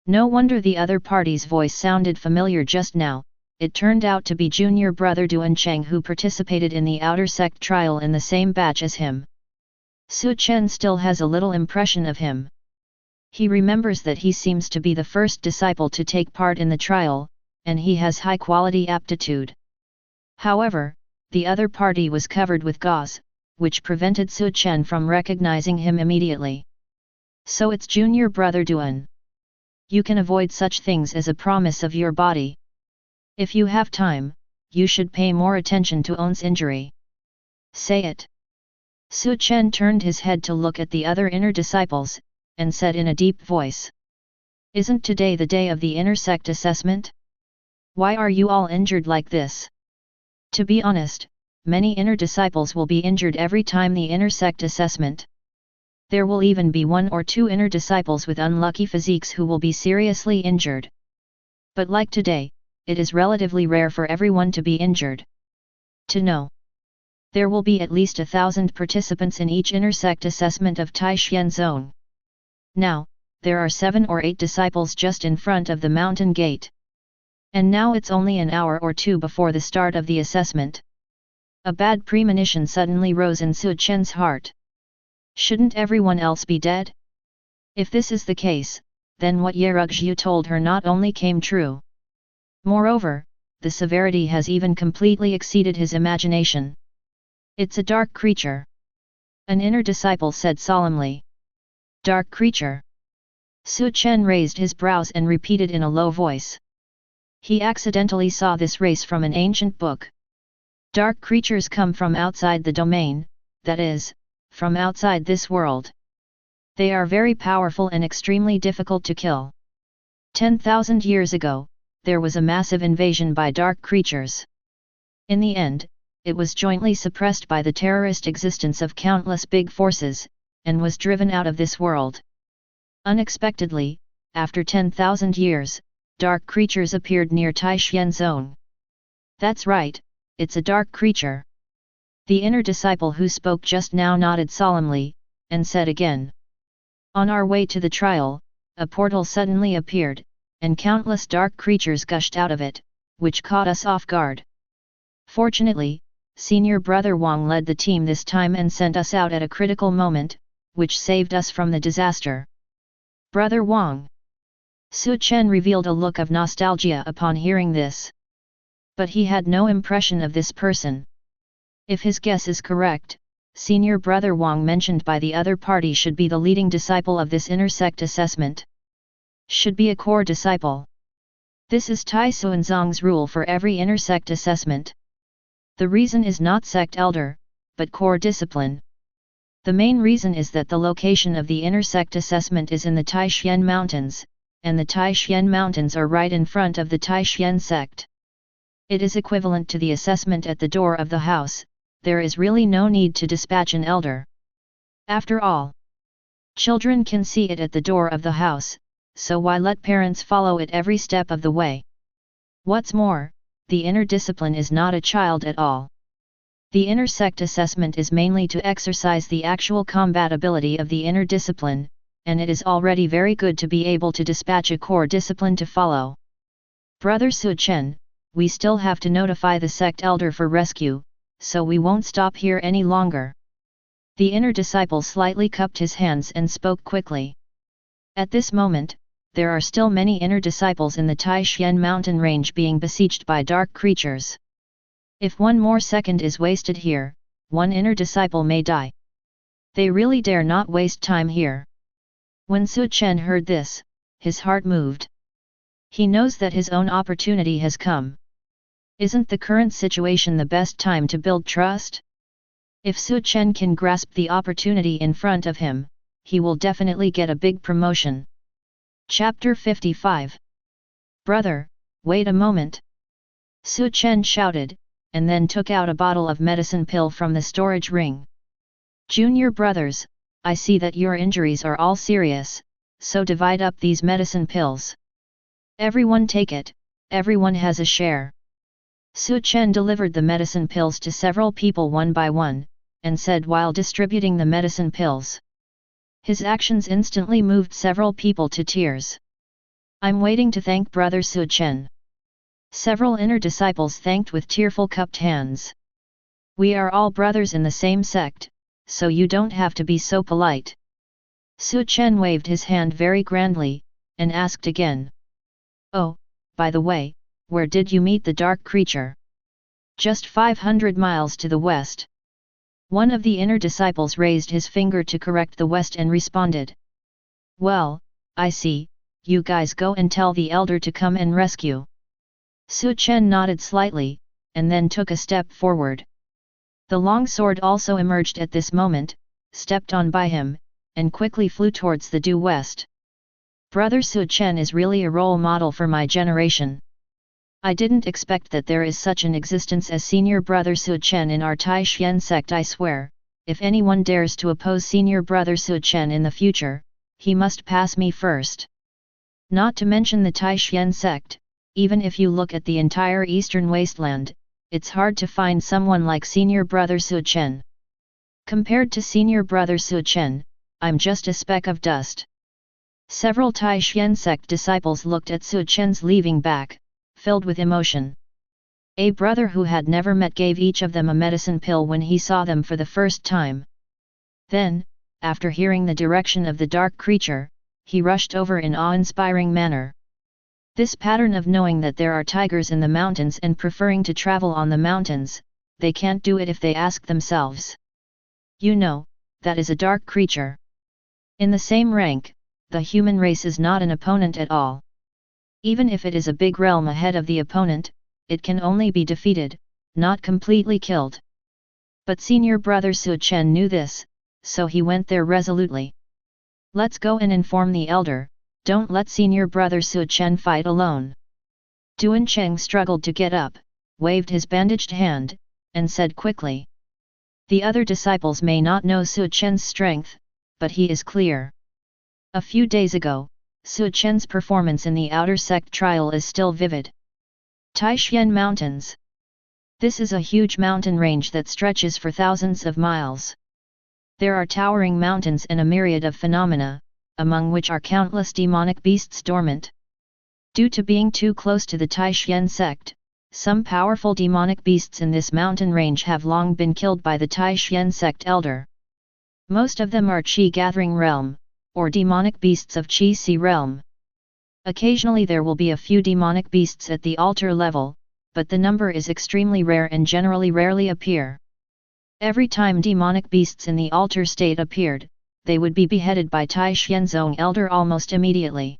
No wonder the other party's voice sounded familiar just now. It turned out to be junior brother Duan Cheng, who participated in the outer sect trial in the same batch as him. Su Chen still has a little impression of him. He remembers that he seems to be the first disciple to take part in the trial, and he has high-quality aptitude. However, the other party was covered with gauze, which prevented Su Chen from recognizing him immediately. "So it's junior brother Duan. You can avoid such things as a promise of your body. If you have time, you should pay more attention to On's injury. Say it." Su Chen turned his head to look at the other inner disciples, and said in a deep voice, "Isn't today the day of the inner sect assessment? Why are you all injured like this?" To be honest, many inner disciples will be injured every time the inner sect assessment. There will even be 1 or 2 inner disciples with unlucky physiques who will be seriously injured. But like today, it is relatively rare for everyone to be injured. To know. There will be at least 1,000 participants in each inner sect assessment of Taishan Zone. Now, there are 7 or 8 disciples just in front of the mountain gate. And now it's only an hour or 2 before the start of the assessment. A bad premonition suddenly rose in Su Chen's heart. Shouldn't everyone else be dead? If this is the case, then what Yerugzhu told her not only came true. Moreover, the severity has even completely exceeded his imagination. "It's a dark creature," an inner disciple said solemnly. "Dark creature?" Su Chen raised his brows and repeated in a low voice. He accidentally saw this race from an ancient book. Dark creatures come from outside the domain, that is, from outside this world. They are very powerful and extremely difficult to kill. 10,000 years ago, there was a massive invasion by dark creatures. In the end, it was jointly suppressed by the terrorist existence of countless big forces, and was driven out of this world. Unexpectedly, after 10,000 years, dark creatures appeared near Taishan Zone. "That's right, it's a dark creature." The inner disciple who spoke just now nodded solemnly, and said again, "On our way to the trial, a portal suddenly appeared, and countless dark creatures gushed out of it, which caught us off guard. Fortunately, senior brother Wang led the team this time and sent us out at a critical moment, which saved us from the disaster." "Brother Wang?" Su Chen revealed a look of nostalgia upon hearing this. But he had no impression of this person. If his guess is correct, senior brother Wang mentioned by the other party should be the leading disciple of this inner sect assessment. Should be a core disciple. This is Tai Xuanzong's rule for every inner sect assessment. The reason is not sect elder, but core discipline. The main reason is that the location of the inner sect assessment is in the Taishan Mountains, and the Taishan Mountains are right in front of the Taishan sect. It is equivalent to the assessment at the door of the house. There is really no need to dispatch an elder. After all, children can see it at the door of the house, so why let parents follow it every step of the way? What's more, the inner discipline is not a child at all. The inner sect assessment is mainly to exercise the actual compatibility of the inner discipline, and it is already very good to be able to dispatch a core discipline to follow. Brother Su Chen, we still have to notify the sect elder for rescue, so we won't stop here any longer. The inner disciple slightly cupped his hands and spoke quickly. At this moment, there are still many inner disciples in the Taishan mountain range being besieged by dark creatures. If one more second is wasted here, one inner disciple may die. They really dare not waste time here. When Su Chen heard this, his heart moved. He knows that his own opportunity has come. Isn't the current situation the best time to build trust? If Su Chen can grasp the opportunity in front of him, he will definitely get a big promotion. Chapter 55. Brother, wait a moment. Su Chen shouted, and then took out a bottle of medicine pill from the storage ring. Junior brothers, I see that your injuries are all serious, so divide up these medicine pills. Everyone take it, everyone has a share. Su Chen delivered the medicine pills to several people one by one, and said while distributing the medicine pills. His actions instantly moved several people to tears. I'm waiting to thank Brother Su Chen. Several inner disciples thanked with tearful cupped hands. We are all brothers in the same sect, so you don't have to be so polite. Su Chen waved his hand very grandly, and asked again. Oh, by the way, where did you meet the dark creature? Just 500 miles to the west. One of the inner disciples raised his finger to correct the west and responded. Well, I see, you guys go and tell the elder to come and rescue. Su Chen nodded slightly, and then took a step forward. The long sword also emerged at this moment, stepped on by him, and quickly flew towards the due west. Brother Su Chen is really a role model for my generation. I didn't expect that there is such an existence as Senior Brother Su Chen in our Taishan sect. I swear, if anyone dares to oppose Senior Brother Su Chen in the future, he must pass me first. Not to mention the Taishan sect, even if you look at the entire eastern wasteland, it's hard to find someone like Senior Brother Su Chen. Compared to Senior Brother Su Chen, I'm just a speck of dust. Several Taishan sect disciples looked at Su Chen's leaving back, filled with emotion. A brother who had never met gave each of them a medicine pill when he saw them for the first time. Then, after hearing the direction of the dark creature, he rushed over in awe-inspiring manner. This pattern of knowing that there are tigers in the mountains and preferring to travel on the mountains, they can't do it if they ask themselves. You know, that is a dark creature. In the same rank, the human race is not an opponent at all. Even if it is a big realm ahead of the opponent, it can only be defeated, not completely killed. But Senior Brother Su Chen knew this, so he went there resolutely. Let's go and inform the elder, don't let Senior Brother Su Chen fight alone. Duan Cheng struggled to get up, waved his bandaged hand, and said quickly. The other disciples may not know Su Chen's strength, but he is clear. A few days ago, Su Chen's performance in the outer sect trial is still vivid. Taishan Mountains. This is a huge mountain range that stretches for thousands of miles. There are towering mountains and a myriad of phenomena, among which are countless demonic beasts dormant. Due to being too close to the Taishan sect, some powerful demonic beasts in this mountain range have long been killed by the Taishan sect elder. Most of them are Qi-gathering realm, or demonic beasts of Qi-Si realm. Occasionally there will be a few demonic beasts at the altar level, but the number is extremely rare and generally rarely appear. Every time demonic beasts in the altar state appeared, they would be beheaded by Taishanzong elder almost immediately.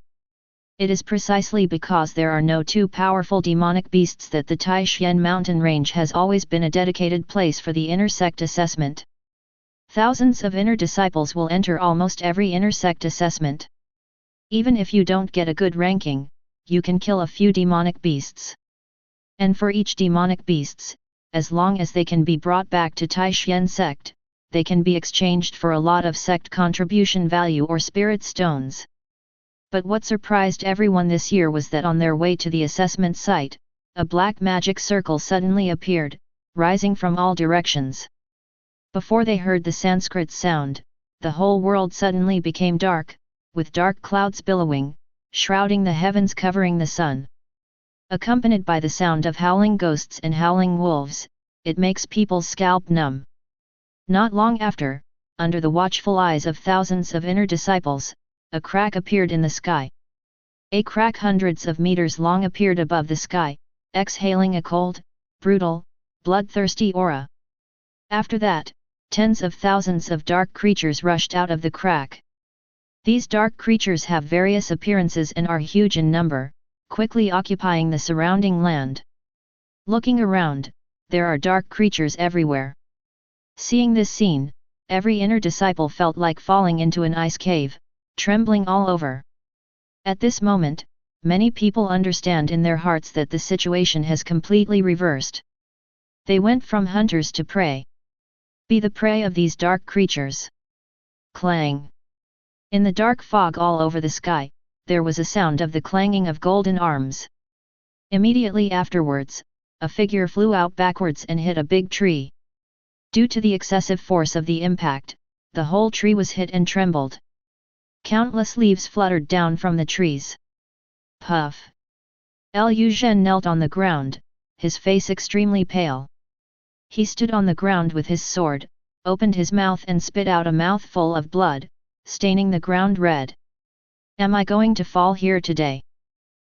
It is precisely because there are no too powerful demonic beasts that the Taishan mountain range has always been a dedicated place for the inner sect assessment. Thousands of inner disciples will enter almost every inner sect assessment. Even if you don't get a good ranking, you can kill a few demonic beasts. And for each demonic beasts, as long as they can be brought back to Taishan sect, they can be exchanged for a lot of sect contribution value or spirit stones. But what surprised everyone this year was that on their way to the assessment site, a black magic circle suddenly appeared, rising from all directions. Before they heard the Sanskrit sound, the whole world suddenly became dark, with dark clouds billowing, shrouding the heavens covering the sun. Accompanied by the sound of howling ghosts and howling wolves, it makes people's scalp numb. Not long after, under the watchful eyes of thousands of inner disciples, a crack appeared in the sky. A crack hundreds of meters long appeared above the sky, exhaling a cold, brutal, bloodthirsty aura. After that, tens of thousands of dark creatures rushed out of the crack. These dark creatures have various appearances and are huge in number, quickly occupying the surrounding land. Looking around, there are dark creatures everywhere. Seeing this scene, every inner disciple felt like falling into an ice cave, trembling all over. At this moment, many people understand in their hearts that the situation has completely reversed. They went from hunters to prey. Be the prey of these dark creatures. Clang. In the dark fog all over the sky, there was a sound of the clanging of golden arms. Immediately afterwards, a figure flew out backwards and hit a big tree. Due to the excessive force of the impact, the whole tree was hit and trembled. Countless leaves fluttered down from the trees. Puff! Liu Zhen knelt on the ground, his face extremely pale. He stood on the ground with his sword, opened his mouth and spit out a mouthful of blood, staining the ground red. Am I going to fall here today?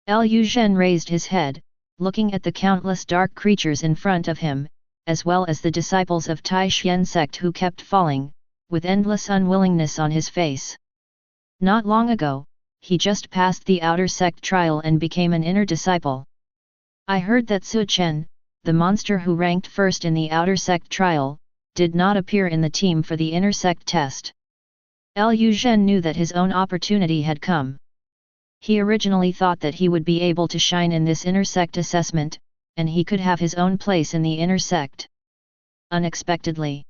Liu Zhen raised his head, looking at the countless dark creatures in front of him, as well as the disciples of Taishan sect who kept falling, with endless unwillingness on his face. Not long ago, he just passed the outer sect trial and became an inner disciple. I heard that Su Chen, the monster who ranked first in the outer sect trial, did not appear in the team for the inner sect test. Liu Zhen knew that his own opportunity had come. He originally thought that he would be able to shine in this inner sect assessment, and he could have his own place in the inner sect. Unexpectedly.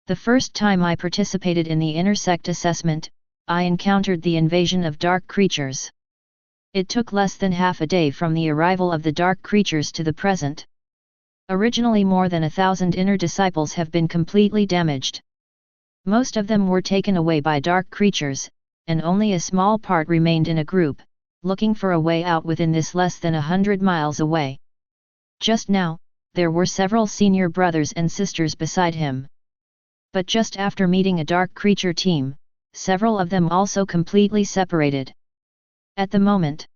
The first time I participated in the inner sect assessment, I encountered the invasion of dark creatures. It took less than half a day from the arrival of the dark creatures to the present. Originally more than 1,000 inner disciples have been completely damaged. Most of them were taken away by dark creatures, and only a small part remained in a group, looking for a way out within this less than 100 miles away. Just now, there were several senior brothers and sisters beside him. But just after meeting a dark creature team, several of them also completely separated. At the moment,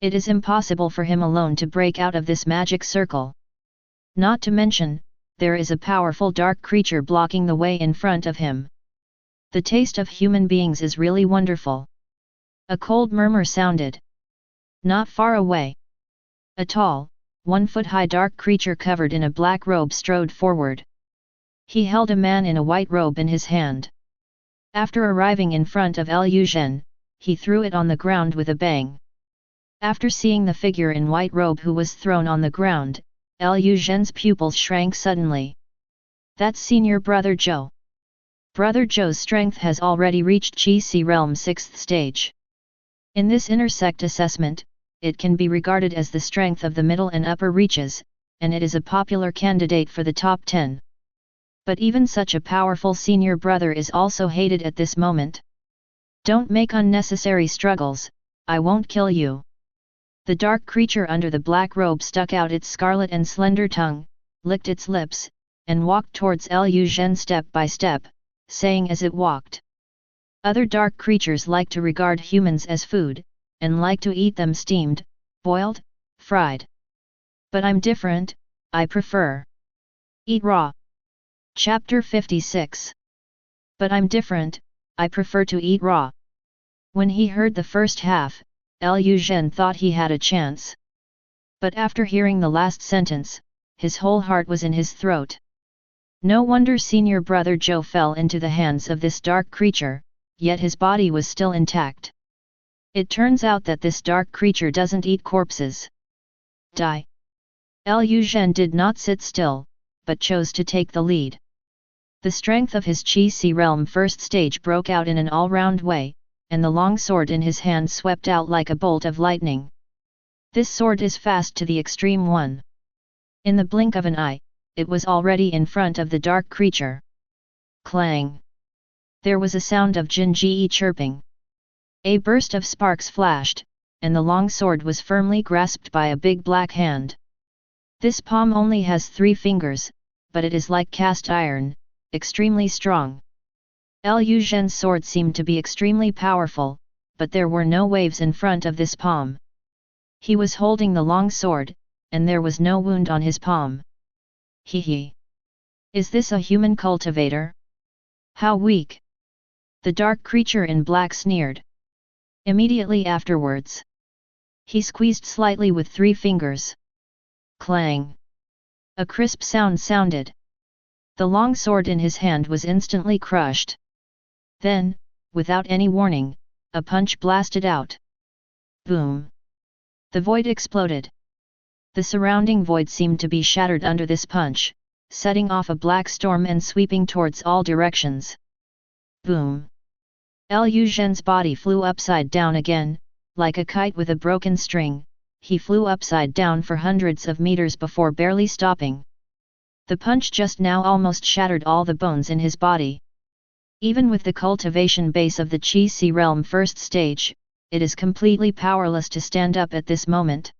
it is impossible for him alone to break out of this magic circle. Not to mention, there is a powerful dark creature blocking the way in front of him. The taste of human beings is really wonderful. A cold murmur sounded. Not far away. A tall, 1-foot-high dark creature covered in a black robe strode forward. He held a man in a white robe in his hand. After arriving in front of Liu Zhen, he threw it on the ground with a bang. After seeing the figure in white robe who was thrown on the ground, Liu Zhen's pupils shrank suddenly. That's Senior Brother Zhou. Brother Zhou's strength has already reached Qi Realm 6th stage. In this inner sect assessment, it can be regarded as the strength of the middle and upper reaches, and it is a popular candidate for the top 10. But even such a powerful senior brother is also hated at this moment. Don't make unnecessary struggles, I won't kill you. The dark creature under the black robe stuck out its scarlet and slender tongue, licked its lips, and walked towards Liu Zhen step by step, saying as it walked. Other dark creatures like to regard humans as food, and like to eat them steamed, boiled, fried. But I'm different, I prefer. Eat raw. Chapter 56. But I'm different, I prefer to eat raw. When he heard the first half, Liu Zhen thought he had a chance. But after hearing the last sentence, his whole heart was in his throat. No wonder senior brother Zhou fell into the hands of this dark creature, yet his body was still intact. It turns out that this dark creature doesn't eat corpses. Die. Liu Zhen did not sit still, but chose to take the lead. The strength of his Qi realm first stage broke out in an all-round way, and the long sword in his hand swept out like a bolt of lightning. This sword is fast to the extreme one. In the blink of an eye, it was already in front of the dark creature. Clang! There was a sound of Jinji chirping. A burst of sparks flashed, and the long sword was firmly grasped by a big black hand. This palm only has 3 fingers, but it is like cast iron, extremely strong. Liu Zhen's sword seemed to be extremely powerful, but there were no waves in front of this palm. He was holding the long sword, and there was no wound on his palm. Hee. Is this a human cultivator? How weak! The dark creature in black sneered. Immediately afterwards, he squeezed slightly with 3 fingers. Clang! A crisp sound sounded. The long sword in his hand was instantly crushed. Then, without any warning, a punch blasted out. Boom! The void exploded. The surrounding void seemed to be shattered under this punch, setting off a black storm and sweeping towards all directions. Boom! Liu Zhen's body flew upside down again, like a kite with a broken string. He flew upside down for hundreds of meters before barely stopping. The punch just now almost shattered all the bones in his body. Even with the cultivation base of the Qi Si realm first stage, it is completely powerless to stand up at this moment.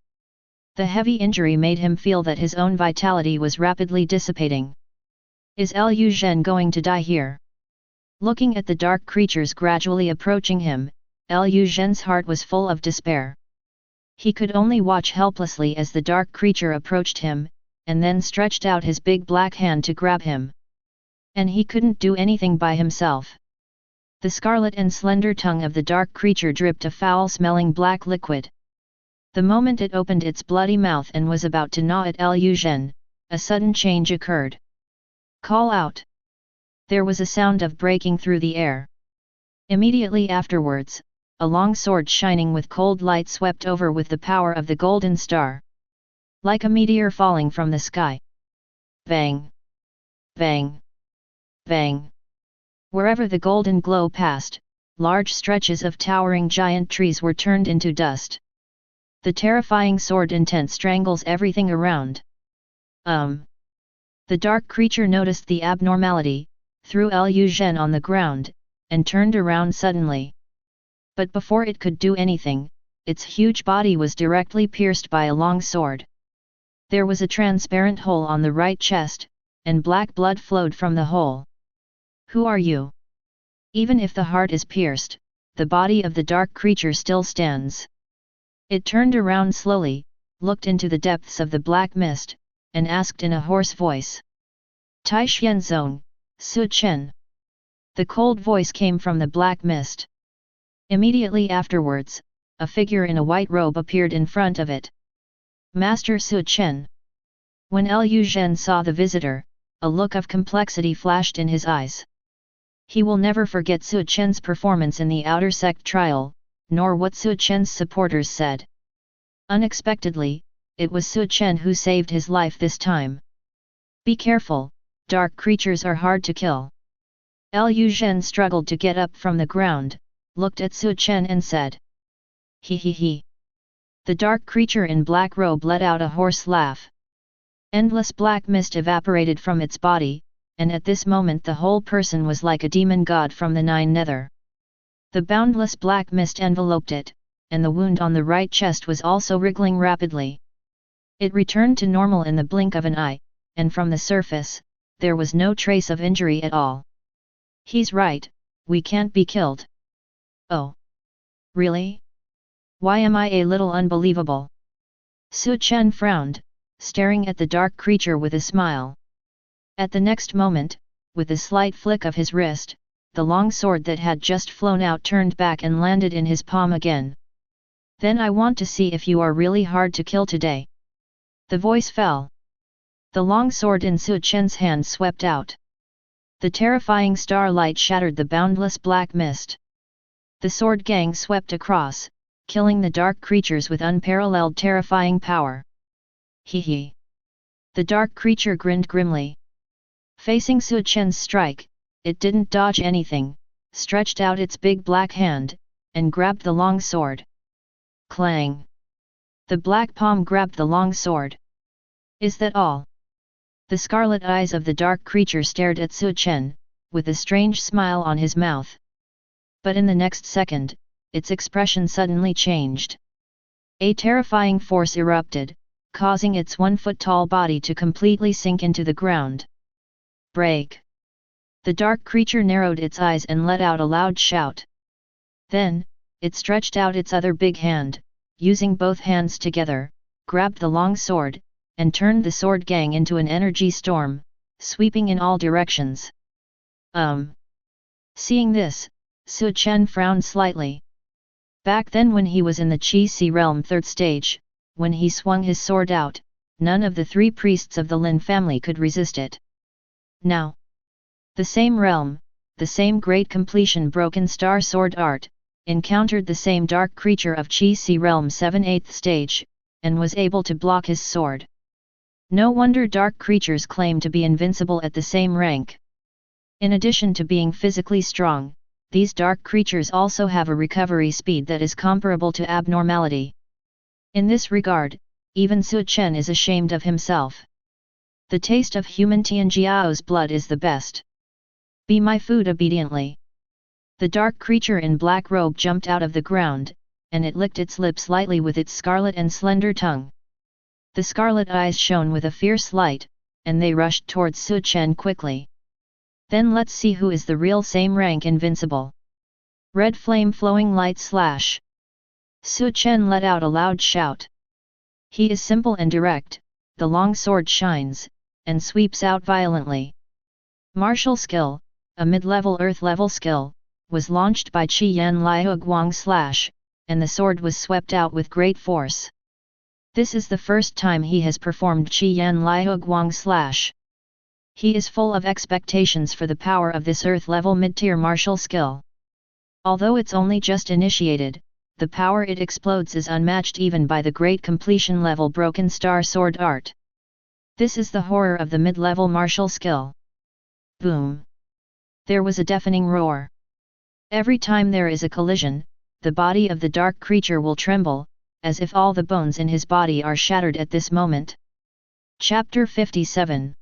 The heavy injury made him feel that his own vitality was rapidly dissipating. Is Liu Zhen going to die here? Looking at the dark creatures gradually approaching him, Liu Zhen's heart was full of despair. He could only watch helplessly as the dark creature approached him, and then stretched out his big black hand to grab him. And he couldn't do anything by himself. The scarlet and slender tongue of the dark creature dripped a foul-smelling black liquid. The moment it opened its bloody mouth and was about to gnaw at Liu Zhen, a sudden change occurred. Call out! There was a sound of breaking through the air. Immediately afterwards, a long sword shining with cold light swept over with the power of the golden star. Like a meteor falling from the sky. Bang! Bang! Bang! Wherever the golden glow passed, large stretches of towering giant trees were turned into dust. The terrifying sword intent strangles everything around. The dark creature noticed the abnormality, threw Liu Zhen on the ground, and turned around suddenly. But before it could do anything, its huge body was directly pierced by a long sword. There was a transparent hole on the right chest, and black blood flowed from the hole. Who are you? Even if the heart is pierced, the body of the dark creature still stands. It turned around slowly, looked into the depths of the black mist, and asked in a hoarse voice. Tai Xianzong, Su Chen. The cold voice came from the black mist. Immediately afterwards, a figure in a white robe appeared in front of it. Master Su Chen. When Liu Zhen saw the visitor, a look of complexity flashed in his eyes. He will never forget Su Chen's performance in the outer sect trial, nor what Su Chen's supporters said. Unexpectedly, it was Su Chen who saved his life this time. Be careful, dark creatures are hard to kill. Liu Zhen struggled to get up from the ground, looked at Su Chen and said. He. The dark creature in black robe let out a hoarse laugh. Endless black mist evaporated from its body, and at this moment the whole person was like a demon god from the Nine Nether. The boundless black mist enveloped it, and the wound on the right chest was also wriggling rapidly. It returned to normal in the blink of an eye, and from the surface, there was no trace of injury at all. He's right, we can't be killed. Oh. Really? Why am I a little unbelievable? Su Chen frowned, staring at the dark creature with a smile. At the next moment, with a slight flick of his wrist, the long sword that had just flown out turned back and landed in his palm again. Then I want to see if you are really hard to kill today. The voice fell. The long sword in Su Chen's hand swept out. The terrifying starlight shattered the boundless black mist. The sword gang swept across, killing the dark creatures with unparalleled terrifying power. He. The dark creature grinned grimly. Facing Su Chen's strike, it didn't dodge anything, stretched out its big black hand, and grabbed the long sword. Clang! The black palm grabbed the long sword. Is that all? The scarlet eyes of the dark creature stared at Su Chen, with a strange smile on his mouth. But in the next second, its expression suddenly changed. A terrifying force erupted, causing its 1-foot-tall body to completely sink into the ground. Break! The dark creature narrowed its eyes and let out a loud shout. Then, it stretched out its other big hand, using both hands together, grabbed the long sword, and turned the sword gang into an energy storm, sweeping in all directions. Seeing this, Su Chen frowned slightly. Back then when he was in the Qi Si realm 3rd stage, when he swung his sword out, none of the 3 priests of the Lin family could resist it. Now, the same realm, the same great completion broken star sword art, encountered the same dark creature of Qi Si realm 7/8 stage, and was able to block his sword. No wonder dark creatures claim to be invincible at the same rank. In addition to being physically strong, these dark creatures also have a recovery speed that is comparable to abnormality. In this regard, even Su Chen is ashamed of himself. The taste of human Tianjiao's blood is the best. Be my food obediently. The dark creature in black robe jumped out of the ground, and it licked its lips lightly with its scarlet and slender tongue. The scarlet eyes shone with a fierce light, and they rushed towards Su Chen quickly. Then let's see who is the real same rank invincible. Red flame flowing light slash. Su Chen let out a loud shout. He is simple and direct, the long sword shines, and sweeps out violently. Martial skill, a mid-level earth-level skill, was launched by Qi Yan Liu Guang slash, and the sword was swept out with great force. This is the first time he has performed Qi Yan Liu Guang slash. He is full of expectations for the power of this earth-level mid-tier martial skill. Although it's only just initiated, the power it explodes is unmatched even by the great completion level broken star sword art. This is the horror of the mid-level martial skill. Boom! There was a deafening roar. Every time there is a collision, the body of the dark creature will tremble, as if all the bones in his body are shattered at this moment. Chapter 57.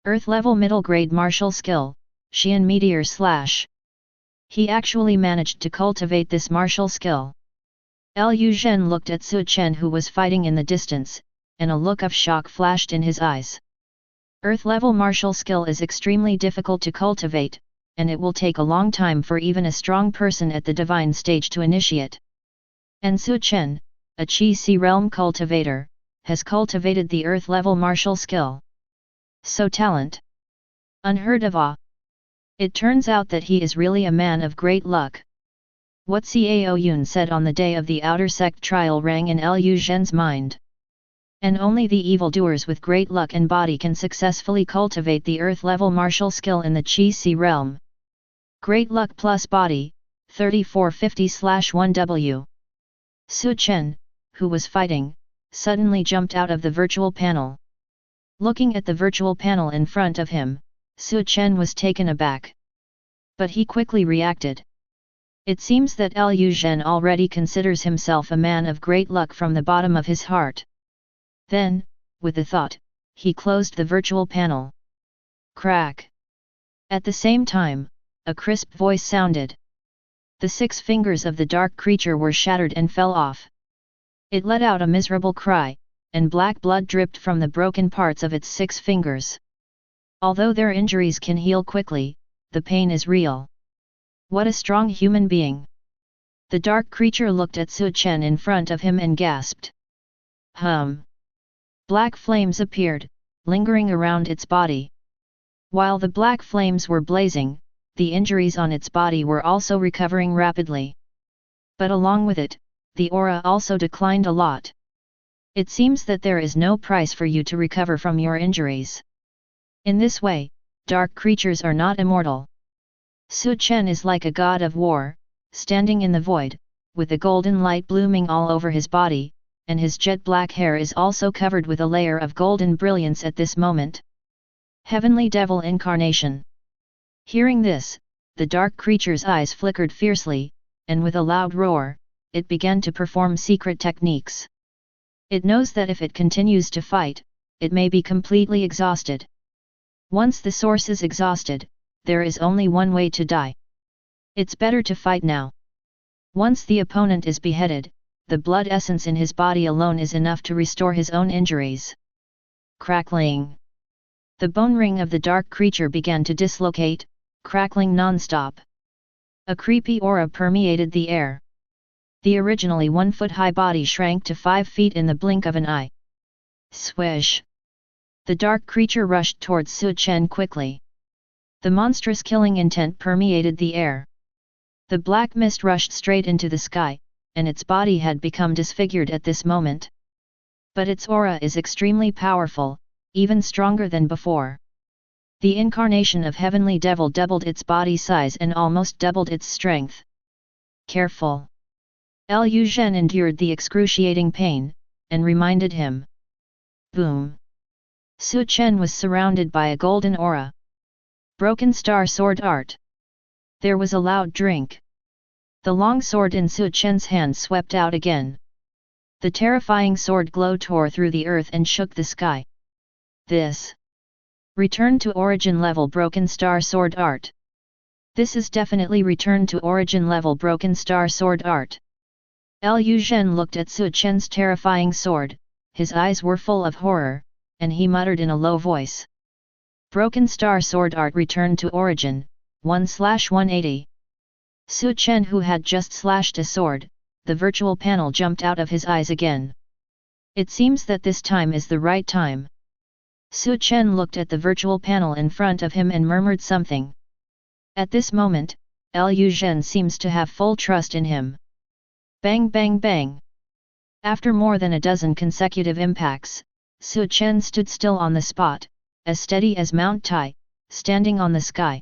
Earth-level middle-grade martial skill, Xian Meteor slash. He actually managed to cultivate this martial skill. Liu Zhen looked at Su Chen who was fighting in the distance, and a look of shock flashed in his eyes. Earth-level martial skill is extremely difficult to cultivate, and it will take a long time for even a strong person at the divine stage to initiate. And Su Chen, a Qi Si realm cultivator, has cultivated the earth-level martial skill. So talent! Unheard of. It turns out that he is really a man of great luck. What Cao Yun said on the day of the outer sect trial rang in Liu Zhen's mind. And only the evildoers with great luck and body can successfully cultivate the earth-level martial skill in the Qi Si realm. Great luck plus body, 3450/1W. Su Chen, who was fighting, suddenly jumped out of the virtual panel. Looking at the virtual panel in front of him, Su Chen was taken aback. But he quickly reacted. It seems that Liu Zhen already considers himself a man of great luck from the bottom of his heart. Then, with a thought, he closed the virtual panel. Crack! At the same time, a crisp voice sounded. The 6 fingers of the dark creature were shattered and fell off. It let out a miserable cry, and black blood dripped from the broken parts of its 6 fingers. Although their injuries can heal quickly, the pain is real. What a strong human being! The dark creature looked at Su Chen in front of him and gasped. Black flames appeared, lingering around its body. While the black flames were blazing, the injuries on its body were also recovering rapidly. But along with it, the aura also declined a lot. It seems that there is no price for you to recover from your injuries. In this way, dark creatures are not immortal. Su Chen is like a god of war, standing in the void, with a golden light blooming all over his body, and his jet black hair is also covered with a layer of golden brilliance at this moment. Heavenly Devil Incarnation. Hearing this, the dark creature's eyes flickered fiercely, and with a loud roar, it began to perform secret techniques. It knows that if it continues to fight, it may be completely exhausted. Once the source is exhausted, there is only one way to die. It's better to fight now. Once the opponent is beheaded, the blood essence in his body alone is enough to restore his own injuries. Crackling! The bone ring of the dark creature began to dislocate, crackling non-stop. A creepy aura permeated the air. The originally 1-foot-high body shrank to 5 feet in the blink of an eye. Swish! The dark creature rushed towards Su Chen quickly. The monstrous killing intent permeated the air. The black mist rushed straight into the sky, and its body had become disfigured at this moment. But its aura is extremely powerful, even stronger than before. The incarnation of Heavenly Devil doubled its body size and almost doubled its strength. Careful! Liu Zhen endured the excruciating pain, and reminded him. Boom! Su Chen was surrounded by a golden aura. Broken Star Sword Art. There was a loud drink. The long sword in Su Chen's hand swept out again. The terrifying sword glow tore through the earth and shook the sky. This. Return to origin level Broken Star Sword Art. This is definitely return to origin level Broken Star Sword Art. Liu Zhen looked at Su Chen's terrifying sword, his eyes were full of horror, and he muttered in a low voice. Broken Star Sword Art returned to origin, 1/180. Su Chen, who had just slashed a sword, the virtual panel jumped out of his eyes again. It seems that this time is the right time. Su Chen looked at the virtual panel in front of him and murmured something. At this moment, Liu Zhen seems to have full trust in him. Bang bang bang! After more than a dozen consecutive impacts, Su Chen stood still on the spot, as steady as Mount Tai, standing on the sky.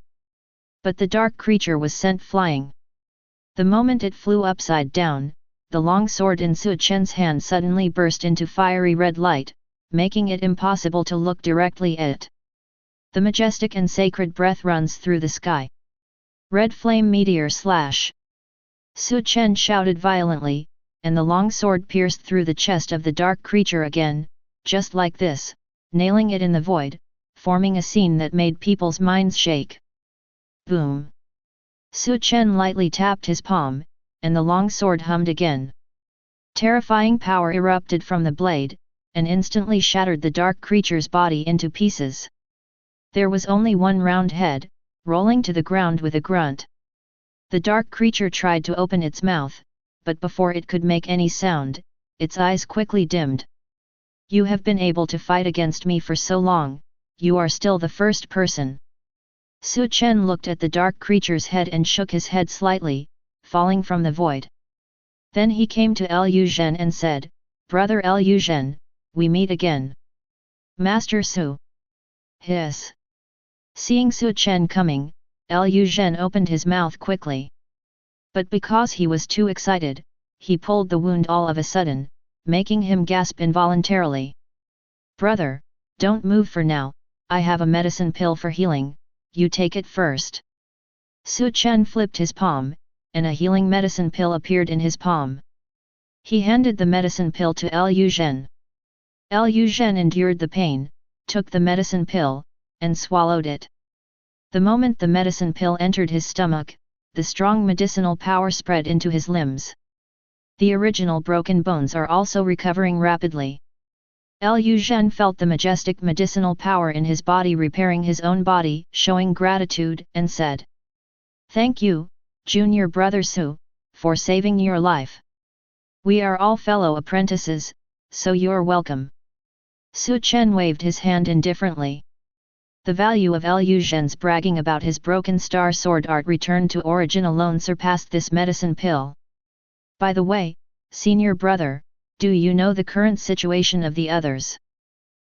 But the dark creature was sent flying. The moment it flew upside down, the long sword in Su Chen's hand suddenly burst into fiery red light, making it impossible to look directly at it. The majestic and sacred breath runs through the sky. Red flame meteor slash! Su Chen shouted violently, and the long sword pierced through the chest of the dark creature again, just like this, nailing it in the void, forming a scene that made people's minds shake. Boom! Su Chen lightly tapped his palm, and the long sword hummed again. Terrifying power erupted from the blade, and instantly shattered the dark creature's body into pieces. There was only one round head, rolling to the ground with a grunt. The dark creature tried to open its mouth, but before it could make any sound, its eyes quickly dimmed. You have been able to fight against me for so long, you are still the first person. Su Chen looked at the dark creature's head and shook his head slightly, falling from the void. Then he came to Liu Zhen and said, Brother Liu Zhen, we meet again. Master Su. Hiss. Seeing Su Chen coming, Liu Zhen opened his mouth quickly. But because he was too excited, he pulled the wound all of a sudden, making him gasp involuntarily. Brother, don't move for now, I have a medicine pill for healing, you take it first. Su Chen flipped his palm, and a healing medicine pill appeared in his palm. He handed the medicine pill to Liu Zhen. Liu Zhen endured the pain, took the medicine pill, and swallowed it. The moment the medicine pill entered his stomach, the strong medicinal power spread into his limbs. The original broken bones are also recovering rapidly. Liu Zhen felt the majestic medicinal power in his body repairing his own body, showing gratitude, and said, Thank you, Junior Brother Su, for saving your life. We are all fellow apprentices, so you're welcome. Su Chen waved his hand indifferently. The value of Liu Zhen's bragging about his broken star sword art return to origin alone surpassed this medicine pill. By the way, senior brother, do you know the current situation of the others?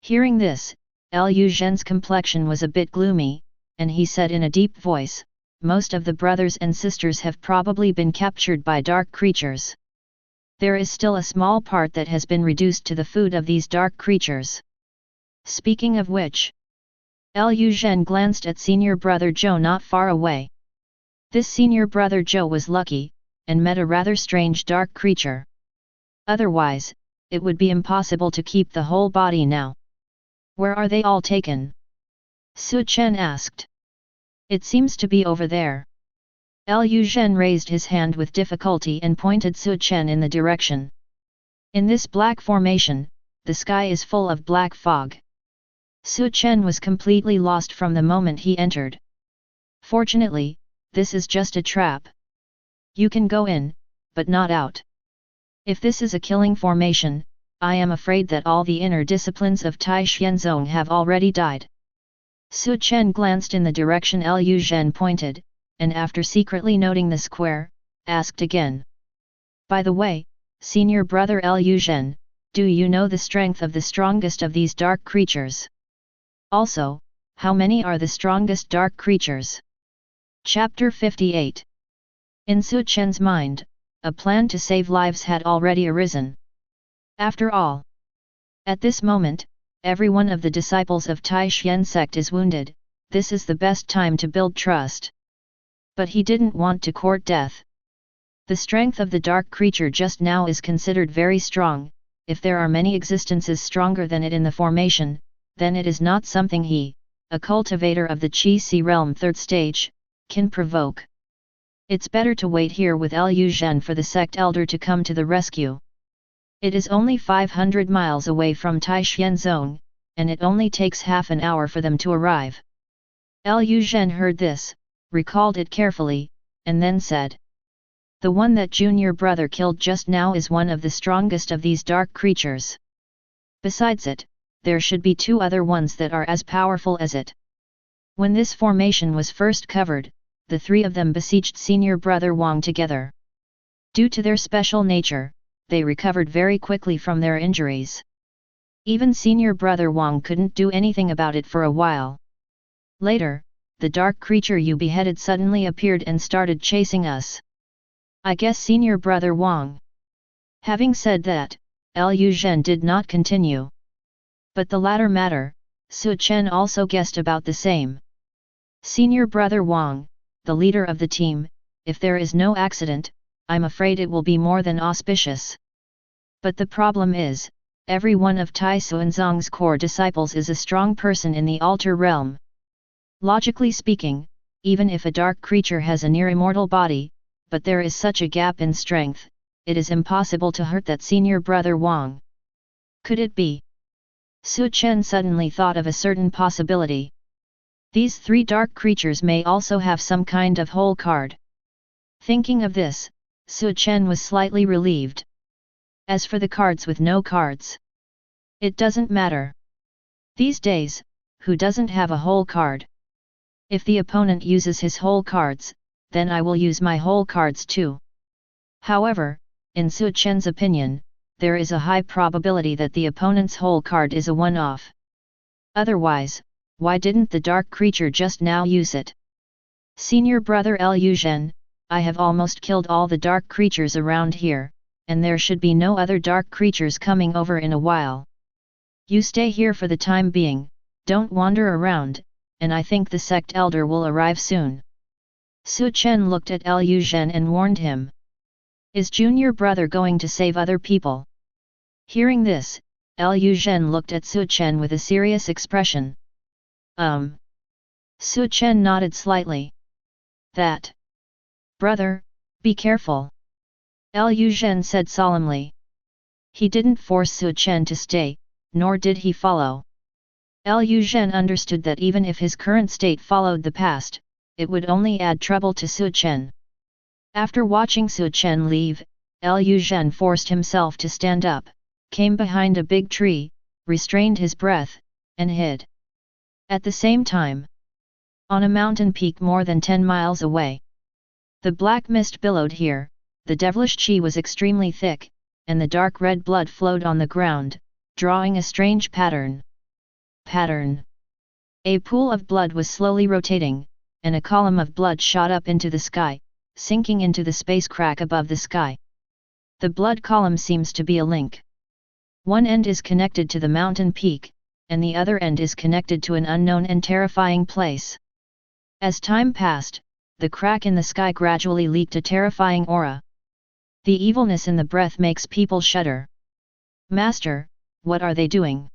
Hearing this, Liu Zhen's complexion was a bit gloomy, and he said in a deep voice, Most of the brothers and sisters have probably been captured by dark creatures. There is still a small part that has been reduced to the food of these dark creatures. Speaking of which, Liu Zhen glanced at senior brother Zhou not far away. This senior brother Zhou was lucky, and met a rather strange dark creature. Otherwise, it would be impossible to keep the whole body now. Where are they all taken? Su Chen asked. It seems to be over there. Liu Zhen raised his hand with difficulty and pointed Su Chen in the direction. In this black formation, the sky is full of black fog. Su Chen was completely lost from the moment he entered. Fortunately, this is just a trap. You can go in, but not out. If this is a killing formation, I am afraid that all the inner disciplines of Tai Xianzong have already died. Su Chen glanced in the direction Liu Zhen pointed, and after secretly noting the square, asked again. By the way, senior brother Liu Zhen, do you know the strength of the strongest of these dark creatures? Also, how many are the strongest dark creatures? Chapter 58. In Su Chen's mind, a plan to save lives had already arisen. After all, at this moment, every one of the disciples of Tai Xian sect is wounded. This is the best time to build trust. But he didn't want to court death. The strength of the dark creature just now is considered very strong. If there are many existences stronger than it in the formation, then it is not something he, a cultivator of the Qi realm 3rd stage, can provoke. It's better to wait here with Liu Zhen for the Sect Elder to come to the rescue. It is only 500 miles away from Tai Xianzong, and it only takes half an hour for them to arrive. Liu Zhen heard this, recalled it carefully, and then said. The one that junior brother killed just now is one of the strongest of these dark creatures. Besides it, there should be 2 other ones that are as powerful as it. When this formation was first covered, the 3 of them besieged senior brother Wang together. Due to their special nature, they recovered very quickly from their injuries. Even senior brother Wang couldn't do anything about it for a while. Later, the dark creature you beheaded suddenly appeared and started chasing us. I guess senior brother Wang. Having said that, Liu Zhen did not continue. But the latter matter, Su Chen also guessed about the same. Senior brother Wang, the leader of the team, if there is no accident, I'm afraid it will be more than auspicious. But the problem is, every one of Tai Xuanzong's core disciples is a strong person in the altar realm. Logically speaking, even if a dark creature has a near-immortal body, but there is such a gap in strength, it is impossible to hurt that senior brother Wang. Could it be? Su Chen suddenly thought of a certain possibility. These 3 dark creatures may also have some kind of hole card. Thinking of this, Su Chen was slightly relieved. As for the cards with no cards, it doesn't matter. These days, who doesn't have a hole card? If the opponent uses his hole cards, then I will use my hole cards too. However, in Su Chen's opinion, there is a high probability that the opponent's hole card is a one-off. Otherwise, why didn't the dark creature just now use it? Senior brother Liu Zhen, I have almost killed all the dark creatures around here, and there should be no other dark creatures coming over in a while. You stay here for the time being, don't wander around, and I think the Sect Elder will arrive soon. Su Chen looked at Liu Zhen and warned him. Is junior brother going to save other people? Hearing this, Liu Zhen looked at Su Chen with a serious expression. Su Chen nodded slightly. That. Brother, be careful. Liu Zhen said solemnly. He didn't force Su Chen to stay, nor did he follow. Liu Zhen understood that even if his current state followed the past, it would only add trouble to Su Chen. After watching Su Chen leave, Liu Zhen forced himself to stand up, came behind a big tree, restrained his breath, and hid. At the same time, on a mountain peak more than 10 miles away, the black mist billowed here, the devilish qi was extremely thick, and the dark red blood flowed on the ground, drawing a strange pattern. A pool of blood was slowly rotating, and a column of blood shot up into the sky, sinking into the space crack above the sky. The blood column seems to be a link. One end is connected to the mountain peak, and the other end is connected to an unknown and terrifying place. As time passed, the crack in the sky gradually leaked a terrifying aura. The evilness in the breath makes people shudder. Master, what are they doing?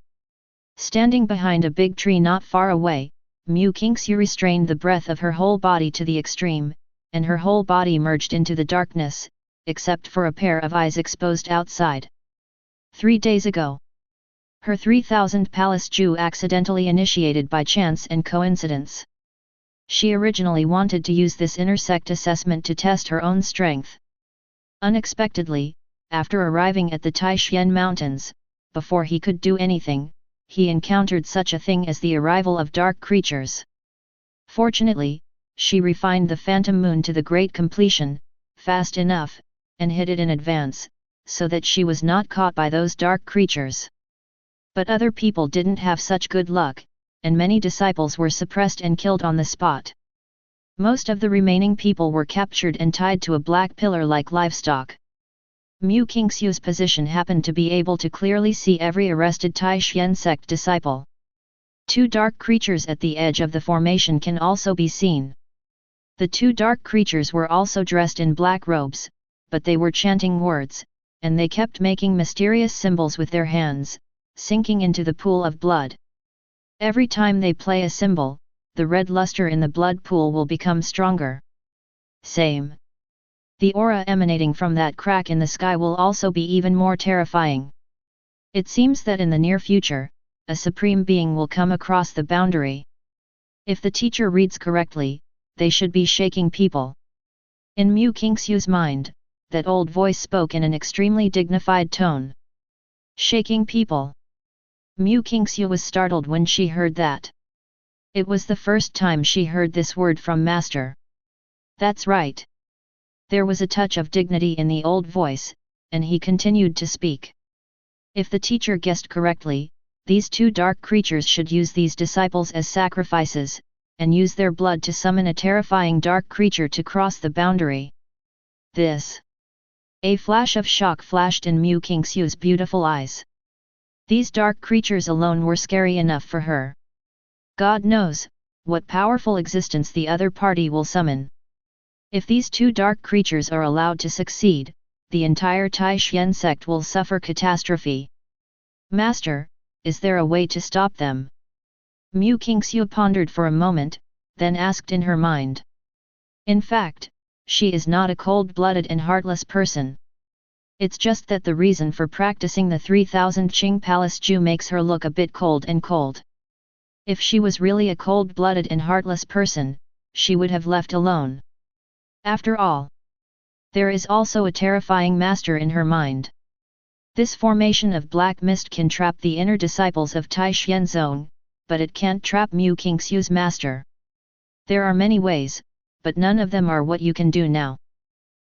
Standing behind a big tree not far away, Mu Qingxu restrained the breath of her whole body to the extreme, and her whole body merged into the darkness, except for a pair of eyes exposed outside. 3 days ago, her 3000 Palace Ju accidentally initiated by chance and coincidence. She originally wanted to use this intersect assessment to test her own strength. Unexpectedly, after arriving at the Taishan Mountains, before he could do anything, he encountered such a thing as the arrival of dark creatures. Fortunately, she refined the phantom moon to the great completion, fast enough, and hid it in advance, so that she was not caught by those dark creatures. But other people didn't have such good luck, and many disciples were suppressed and killed on the spot. Most of the remaining people were captured and tied to a black pillar like livestock. Mu Qingxiu's position happened to be able to clearly see every arrested Taishan sect disciple. Two dark creatures at the edge of the formation can also be seen. The two dark creatures were also dressed in black robes, but they were chanting words, and they kept making mysterious symbols with their hands, sinking into the pool of blood. Every time they play a symbol, the red luster in the blood pool will become stronger. Same. The aura emanating from that crack in the sky will also be even more terrifying. It seems that in the near future, a supreme being will come across the boundary. If the teacher reads correctly, they should be shaking people. In Mu Qingxiu's mind, that old voice spoke in an extremely dignified tone. Shaking people. Mu Qingxiu was startled when she heard that. It was the first time she heard this word from Master. That's right. There was a touch of dignity in the old voice, and he continued to speak. If the teacher guessed correctly, these two dark creatures should use these disciples as sacrifices, and use their blood to summon a terrifying dark creature to cross the boundary. This. A flash of shock flashed in Mu Qingxiu's beautiful eyes. These dark creatures alone were scary enough for her. God knows, what powerful existence the other party will summon. If these two dark creatures are allowed to succeed, the entire Taishan sect will suffer catastrophe. Master, is there a way to stop them? Mu Qingxiu pondered for a moment, then asked in her mind. In fact, she is not a cold-blooded and heartless person. It's just that the reason for practicing the 3000 Qing Palace Ju makes her look a bit cold and cold. If she was really a cold-blooded and heartless person, she would have left alone. After all, there is also a terrifying master in her mind. This formation of black mist can trap the inner disciples of Taishan Zone, but it can't trap Mu Qingxiu's master. There are many ways, but none of them are what you can do now.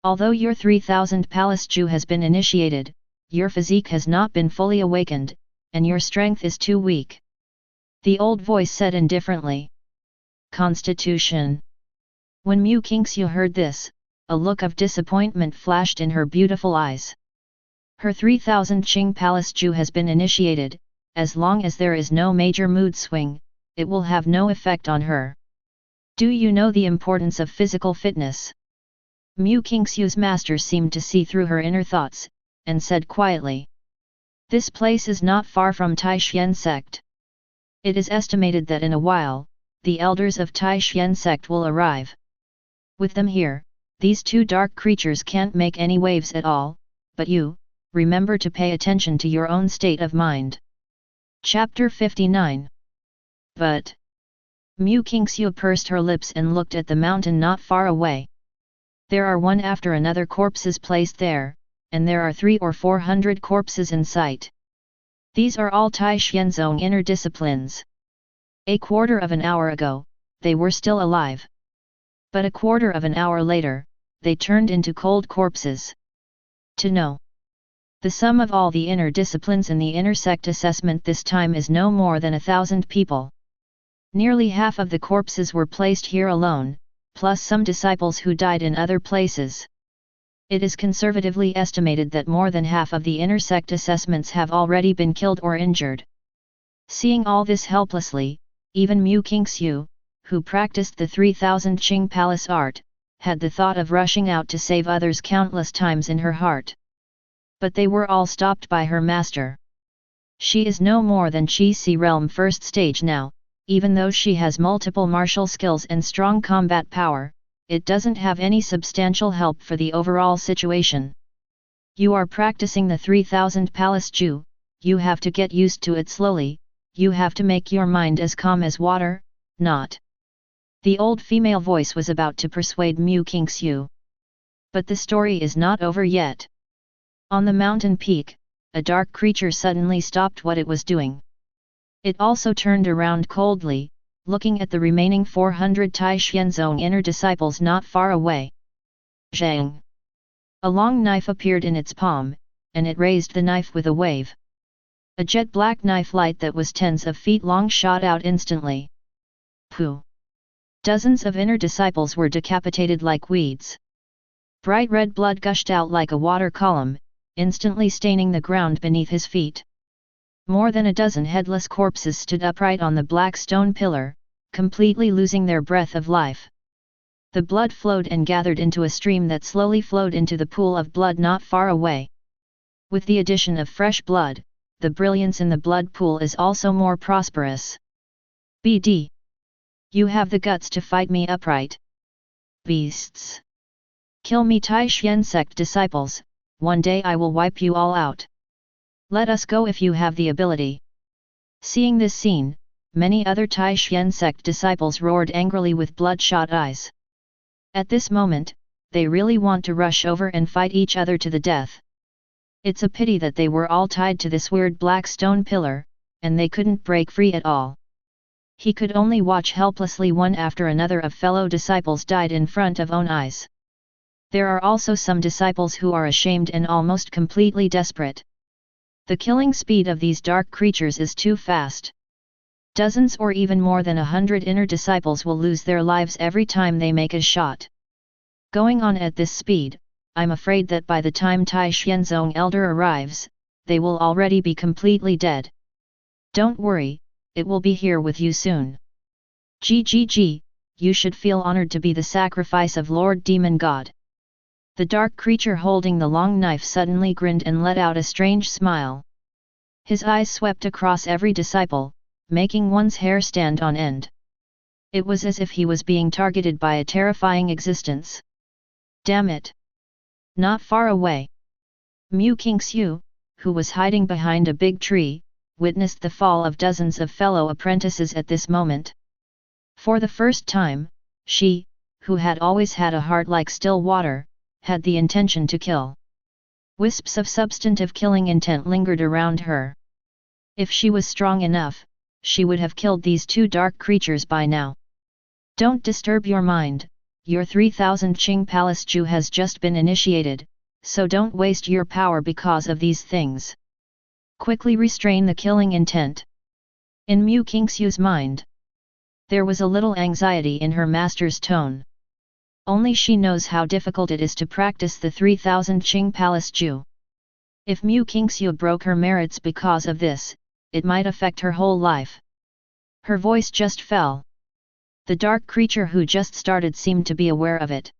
Although your 3000 Palace Ju has been initiated, your physique has not been fully awakened, and your strength is too weak. The old voice said indifferently. Constitution. When Mu Qingxiu heard this, a look of disappointment flashed in her beautiful eyes. Her 3000 Qing Palace Ju has been initiated, as long as there is no major mood swing, it will have no effect on her. Do you know the importance of physical fitness? Mu Qingxiu's master seemed to see through her inner thoughts, and said quietly. This place is not far from Taishan sect. It is estimated that in a while, the elders of Taishan sect will arrive. With them here, these two dark creatures can't make any waves at all, but you, remember to pay attention to your own state of mind. Chapter 59. But Mu Qingxiu pursed her lips and looked at the mountain not far away. There are one after another corpses placed there, and there are 300 or 400 corpses in sight. These are all Taishan Zone inner disciplines. A quarter of an hour ago, they were still alive. But a quarter of an hour later, they turned into cold corpses. To know the sum of all the inner disciplines in the inner sect assessment this time is no more than 1,000 people. Nearly half of the corpses were placed here alone, plus some disciples who died in other places. It is conservatively estimated that more than half of the inner sect assessments have already been killed or injured. Seeing all this helplessly, even Mu Qingxiu, who practiced the 3000 Qing Palace art, had the thought of rushing out to save others countless times in her heart. But they were all stopped by her master. She is no more than Qi Si Realm first stage now, even though she has multiple martial skills and strong combat power, it doesn't have any substantial help for the overall situation. You are practicing the 3000 Palace Ju, you have to get used to it slowly, you have to make your mind as calm as water, not. The old female voice was about to persuade Mu Qingxiu. But the story is not over yet. On the mountain peak, a dark creature suddenly stopped what it was doing. It also turned around coldly, looking at the remaining 400 Tai Xianzong inner disciples not far away. Zhang! A long knife appeared in its palm, and it raised the knife with a wave. A jet-black knife light that was tens of feet long shot out instantly. Pooh! Dozens of inner disciples were decapitated like weeds. Bright red blood gushed out like a water column, instantly staining the ground beneath his feet. More than a dozen headless corpses stood upright on the black stone pillar, completely losing their breath of life. The blood flowed and gathered into a stream that slowly flowed into the pool of blood not far away. With the addition of fresh blood, the brilliance in the blood pool is also more prosperous. BD. You have the guts to fight me upright. Beasts. Kill me Tai Xian sect disciples, one day I will wipe you all out. Let us go if you have the ability. Seeing this scene, many other Tai Xian sect disciples roared angrily with bloodshot eyes. At this moment, they really want to rush over and fight each other to the death. It's a pity that they were all tied to this weird black stone pillar, and they couldn't break free at all. He could only watch helplessly one after another of fellow disciples died in front of own eyes. There are also some disciples who are ashamed and almost completely desperate. The killing speed of these dark creatures is too fast. Dozens or even more than 100 inner disciples will lose their lives every time they make a shot. Going on at this speed, I'm afraid that by the time Tai Xianzong Elder arrives, they will already be completely dead. Don't worry, it will be here with you soon. GGG, you should feel honored to be the sacrifice of Lord Demon God. The dark creature holding the long knife suddenly grinned and let out a strange smile. His eyes swept across every disciple, making one's hair stand on end. It was as if he was being targeted by a terrifying existence. Damn it! Not far away. Mu Qingxiu, who was hiding behind a big tree, witnessed the fall of dozens of fellow apprentices at this moment. For the first time, she, who had always had a heart like still water, had the intention to kill. Wisps of substantive killing intent lingered around her. If she was strong enough, she would have killed these two dark creatures by now. Don't disturb your mind, your 3000 Qing Palace Ju has just been initiated, so don't waste your power because of these things. Quickly restrain the killing intent. In Mu Qingxiu's mind, there was a little anxiety in her master's tone. Only she knows how difficult it is to practice the 3000 Qing Palace Ju. If Mu Qingxiu broke her merits because of this, it might affect her whole life. Her voice just fell. The dark creature who just started seemed to be aware of it.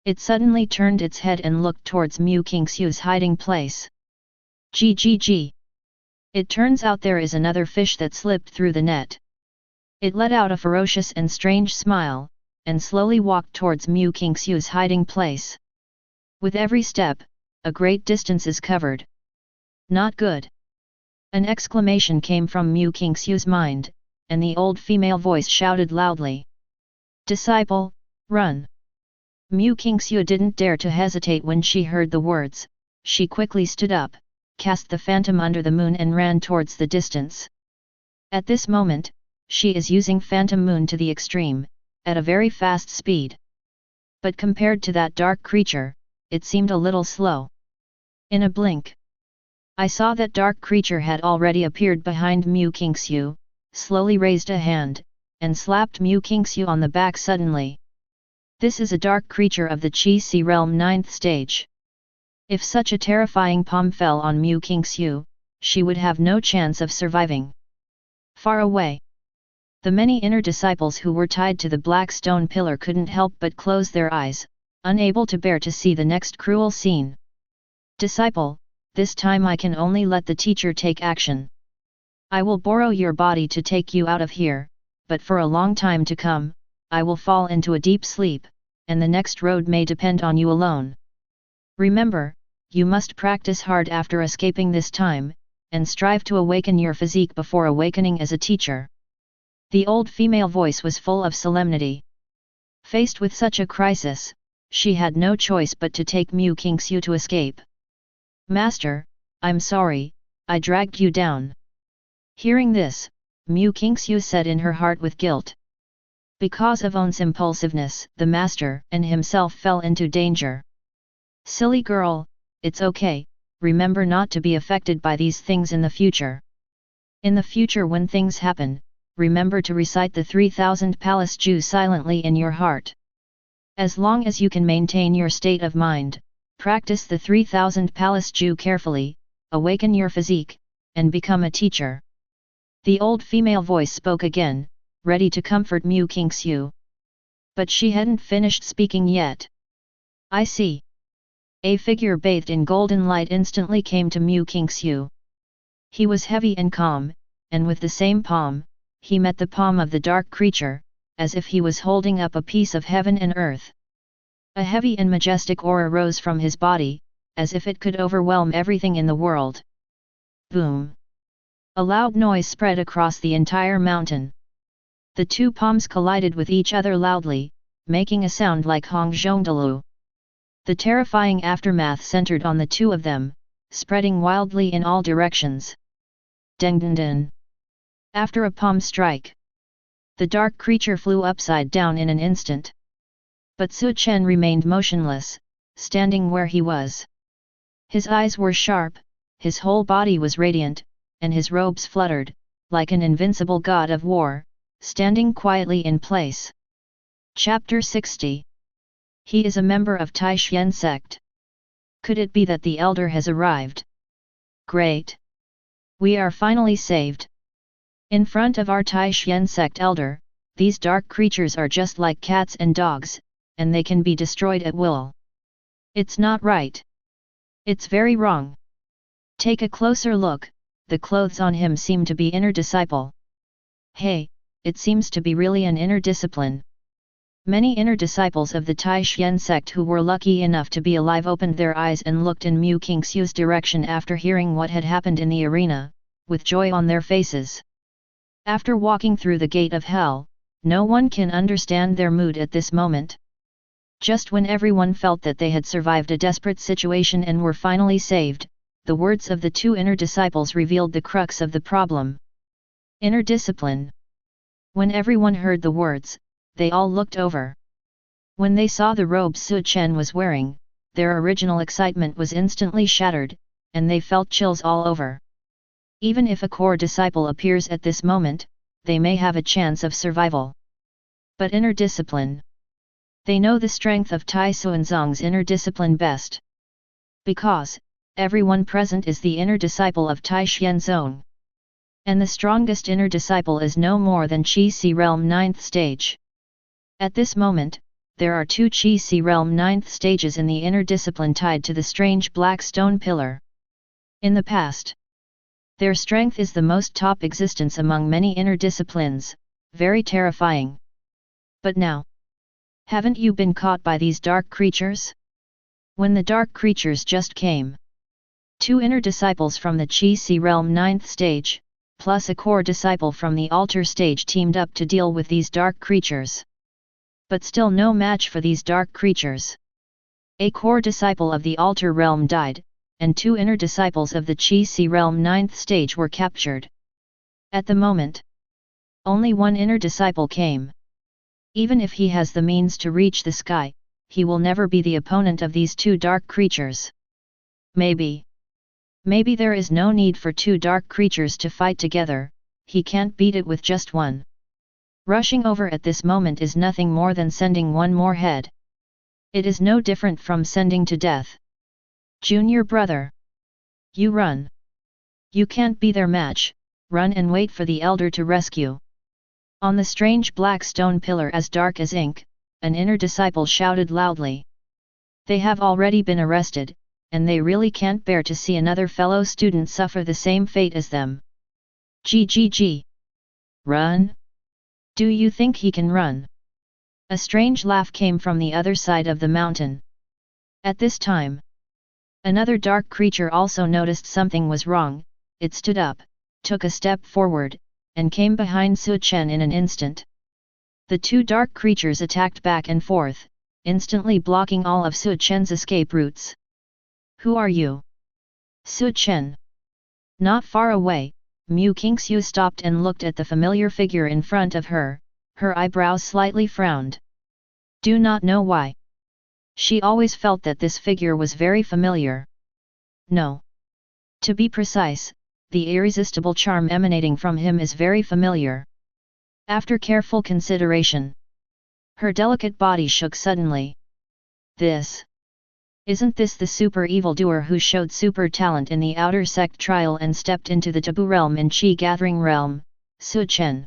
It suddenly turned its head and looked towards Mu Qingxiu's hiding place. GGG. It turns out there is another fish that slipped through the net. It let out a ferocious and strange smile, and slowly walked towards Mu Qingxiu's hiding place. With every step, a great distance is covered. Not good. An exclamation came from Mu Qingxiu's mind, and the old female voice shouted loudly. Disciple, run! Mu Qingxiu didn't dare to hesitate when she heard the words. She quickly stood up, cast the phantom under the moon and ran towards the distance. At this moment, she is using phantom moon to the extreme, at a very fast speed. But compared to that dark creature, it seemed a little slow. In a blink, I saw that dark creature had already appeared behind Mu Qingxiu, slowly raised a hand, and slapped Mu Qingxiu on the back suddenly. This is a dark creature of the Qi Si realm 9th stage. If such a terrifying palm fell on Mu Qingxiu, she would have no chance of surviving. Far away, the many inner disciples who were tied to the black stone pillar couldn't help but close their eyes, unable to bear to see the next cruel scene. Disciple, this time I can only let the teacher take action. I will borrow your body to take you out of here, but for a long time to come, I will fall into a deep sleep, and the next road may depend on you alone. Remember, you must practice hard after escaping this time, and strive to awaken your physique before awakening as a teacher. The old female voice was full of solemnity. Faced with such a crisis, she had no choice but to take Mu Qingxiu to escape. Master, I'm sorry, I dragged you down. Hearing this, Mu Qingxiu said in her heart with guilt. Because of On's impulsiveness, the master and himself fell into danger. Silly girl, it's okay, remember not to be affected by these things in the future. In the future when things happen, remember to recite the 3000 Palace Ju silently in your heart. As long as you can maintain your state of mind, practice the 3000 Palace Ju carefully, awaken your physique, and become a teacher. The old female voice spoke again, ready to comfort Mu Qingxiu. But she hadn't finished speaking yet. I see. A figure bathed in golden light instantly came to Mu Qingxiu. He was heavy and calm, and with the same palm, he met the palm of the dark creature, as if he was holding up a piece of heaven and earth. A heavy and majestic aura rose from his body, as if it could overwhelm everything in the world. Boom! A loud noise spread across the entire mountain. The two palms collided with each other loudly, making a sound like Hong Zhongdalu. The terrifying aftermath centered on the two of them, spreading wildly in all directions. Deng deng deng. After a palm strike, the dark creature flew upside down in an instant. But Su Chen remained motionless, standing where he was. His eyes were sharp, his whole body was radiant, and his robes fluttered, like an invincible god of war, standing quietly in place. Chapter 60. He is a member of Taixuan sect. Could it be that the elder has arrived? Great! We are finally saved. In front of our Taixuan sect elder, these dark creatures are just like cats and dogs, and they can be destroyed at will. It's not right. It's very wrong. Take a closer look, the clothes on him seem to be inner disciple. Hey, it seems to be really an inner discipline. Many inner disciples of the Taixuan sect who were lucky enough to be alive opened their eyes and looked in Mu Qingxiu's direction after hearing what had happened in the arena, with joy on their faces. After walking through the gate of hell, no one can understand their mood at this moment. Just when everyone felt that they had survived a desperate situation and were finally saved, the words of the two inner disciples revealed the crux of the problem. Inner discipline. When everyone heard the words, they all looked over. When they saw the robe Su Chen was wearing, their original excitement was instantly shattered, and they felt chills all over. Even if a core disciple appears at this moment, they may have a chance of survival. But inner discipline. They know the strength of Tai Xuanzong's inner discipline best. Because, everyone present is the inner disciple of Tai Xuanzong. And the strongest inner disciple is no more than Qi Si Realm 9th stage. At this moment, there are two Qi Si Realm 9th stages in the inner discipline tied to the strange black stone pillar. In the past, their strength is the most top existence among many inner disciplines, very terrifying. But now, haven't you been caught by these dark creatures? When the dark creatures just came, two inner disciples from the Qi Si Realm 9th stage, plus a core disciple from the altar stage teamed up to deal with these dark creatures. But still no match for these dark creatures. A core disciple of the altar realm died, and two inner disciples of the Qi Si Realm 9th stage were captured. At the moment, only one inner disciple came. Even if he has the means to reach the sky, he will never be the opponent of these two dark creatures. Maybe there is no need for two dark creatures to fight together, he can't beat it with just one. Rushing over at this moment is nothing more than sending one more head. It is no different from sending to death. Junior brother. You run. You can't be their match, run and wait for the elder to rescue. On the strange black stone pillar as dark as ink, an inner disciple shouted loudly. They have already been arrested, and they really can't bear to see another fellow student suffer the same fate as them. GGG. Run? Do you think he can run? A strange laugh came from the other side of the mountain. At this time, another dark creature also noticed something was wrong. It stood up, took a step forward, and came behind Su Chen in an instant. The two dark creatures attacked back and forth, instantly blocking all of Su Chen's escape routes. Who are you? Su Chen. Not far away, Mu Qingxiu stopped and looked at the familiar figure in front of her, her eyebrows slightly frowned. Do not know why. She always felt that this figure was very familiar. No. To be precise, the irresistible charm emanating from him is very familiar. After careful consideration, her delicate body shook suddenly. Isn't this the super evildoer who showed super talent in the outer sect trial and stepped into the taboo realm in Qi gathering realm, Su Chen?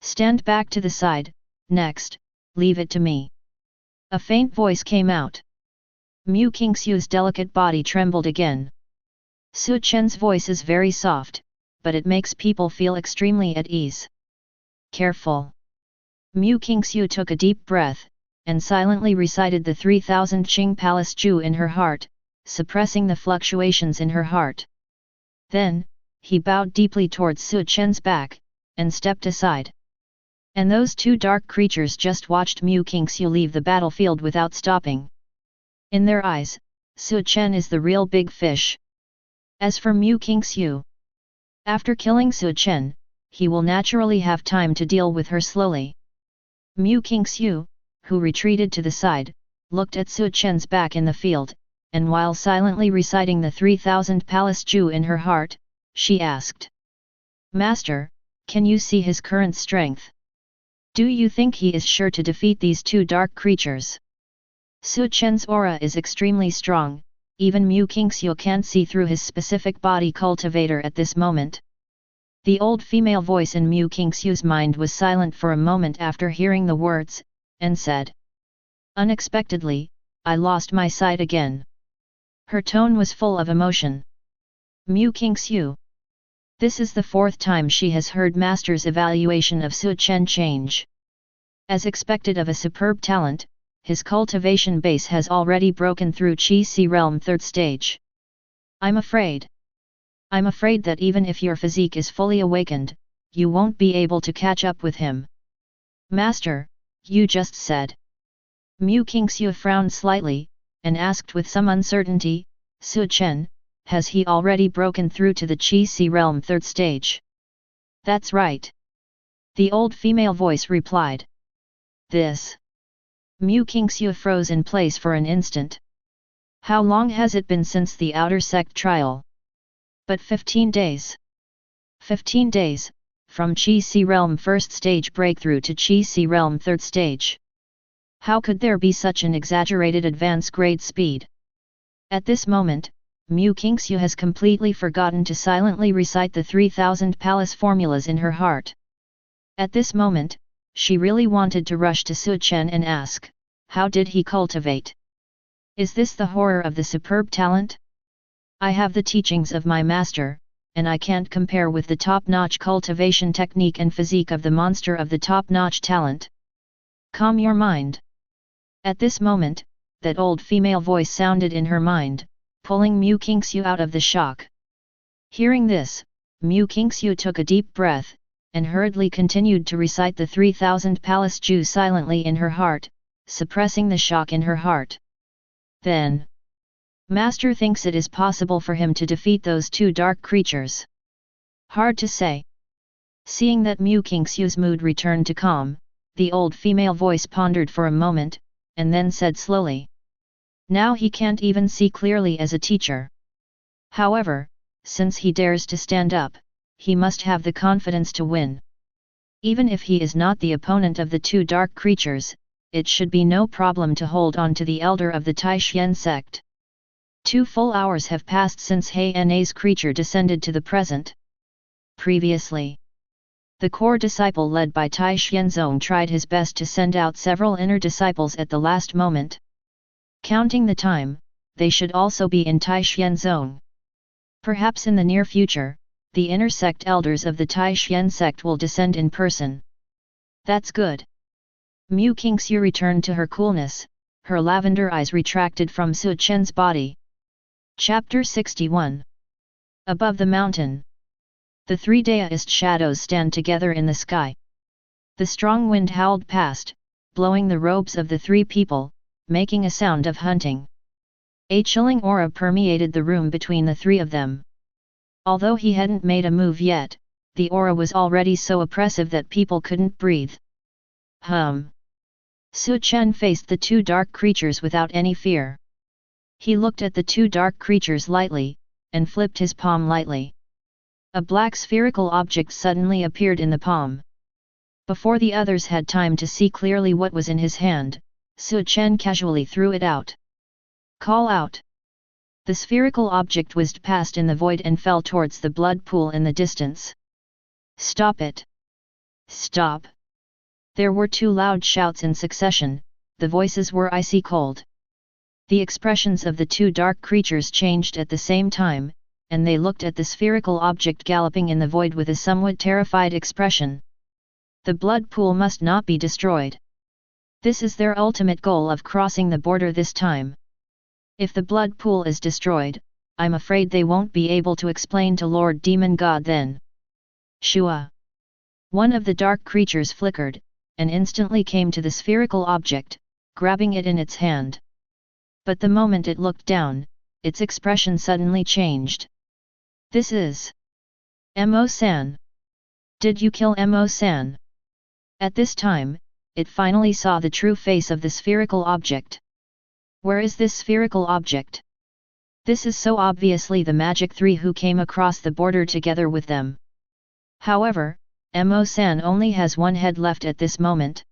Stand back to the side, next, leave it to me. A faint voice came out. Mu Qingxiu's delicate body trembled again. Su Chen's voice is very soft, but it makes people feel extremely at ease. Careful. Mu Qingxiu took a deep breath, and silently recited the 3000 Qing Palace Ju in her heart, suppressing the fluctuations in her heart. Then, he bowed deeply towards Su Chen's back, and stepped aside. And those two dark creatures just watched Mu Qingxiu leave the battlefield without stopping. In their eyes, Su Chen is the real big fish. As for Mu Qingxiu, after killing Su Chen, he will naturally have time to deal with her slowly. Mu Qingxiu, who retreated to the side, looked at Su Chen's back in the field, and while silently reciting the 3000 Palace Ju in her heart, she asked, Master, can you see his current strength? Do you think he is sure to defeat these two dark creatures? Su Chen's aura is extremely strong, even Mu Qingxiu can't see through his specific body cultivator at this moment. The old female voice in Mu Qingxiu's mind was silent for a moment after hearing the words, and said, Unexpectedly, I lost my sight again. Her tone was full of emotion. Mu Qingxiu. This is the fourth time she has heard Master's evaluation of Su Chen change. As expected of a superb talent, his cultivation base has already broken through Qi Si Realm 3rd stage. I'm afraid that even if your physique is fully awakened, you won't be able to catch up with him. Master, you just said. Mu Qingxiu frowned slightly, and asked with some uncertainty, Su Chen, has he already broken through to the Qi Si Realm 3rd stage? That's right. The old female voice replied. Mu Qingxiu froze in place for an instant. How long has it been since the outer sect trial? But 15 days. 15 days, from Qi Si Realm 1st stage breakthrough to Qi Si Realm 3rd stage. How could there be such an exaggerated advance grade speed? At this moment, Mu Qingxiu has completely forgotten to silently recite the 3000 palace formulas in her heart. At this moment, she really wanted to rush to Su Chen and ask, how did he cultivate? Is this the horror of the superb talent? I have the teachings of my master, and I can't compare with the top-notch cultivation technique and physique of the monster of the top-notch talent. Calm your mind. At this moment, that old female voice sounded in her mind, pulling Mu Qingxiu out of the shock. Hearing this, Mu Qingxiu took a deep breath, and hurriedly continued to recite the 3000 Palace Ju silently in her heart, suppressing the shock in her heart. Then, Master thinks it is possible for him to defeat those two dark creatures. Hard to say. Seeing that Mu Qingxiu's mood returned to calm, the old female voice pondered for a moment, and then said slowly. Now he can't even see clearly as a teacher. However, since he dares to stand up, he must have the confidence to win. Even if he is not the opponent of the two dark creatures, it should be no problem to hold on to the elder of the Taixuan sect. 2 full hours have passed since He Na's creature descended to the present. Previously, the core disciple led by Tai Xianzong tried his best to send out several inner disciples at the last moment. Counting the time, they should also be in Tai Xianzong. Perhaps in the near future, the inner sect elders of the Taixuan sect will descend in person. That's good. Mu Qingxiu returned to her coolness, her lavender eyes retracted from Su Chen's body. Chapter 61. Above the mountain. The 3 daoist shadows stand together in the sky. The strong wind howled past, blowing the robes of the 3 people, making a sound of hunting. A chilling aura permeated the room between the three of them. Although he hadn't made a move yet, the aura was already so oppressive that people couldn't breathe. Su Chen faced the two dark creatures without any fear. He looked at the two dark creatures lightly, and flipped his palm lightly. A black spherical object suddenly appeared in the palm. Before the others had time to see clearly what was in his hand, Su Chen casually threw it out. Call out! The spherical object whizzed past in the void and fell towards the blood pool in the distance. Stop it! Stop! There were two loud shouts in succession, the voices were icy cold. The expressions of the two dark creatures changed at the same time, and they looked at the spherical object galloping in the void with a somewhat terrified expression. The blood pool must not be destroyed. This is their ultimate goal of crossing the border this time. If the blood pool is destroyed, I'm afraid they won't be able to explain to Lord Demon God then. Shua! One of the dark creatures flickered, and instantly came to the spherical object, grabbing it in its hand. But the moment it looked down, its expression suddenly changed. This is Mo-san. Did you kill Mo-san? At this time, it finally saw the true face of the spherical object. Where is this spherical object? This is so obviously the Magic Three who came across the border together with them. However, Mo-san only has one head left at this moment.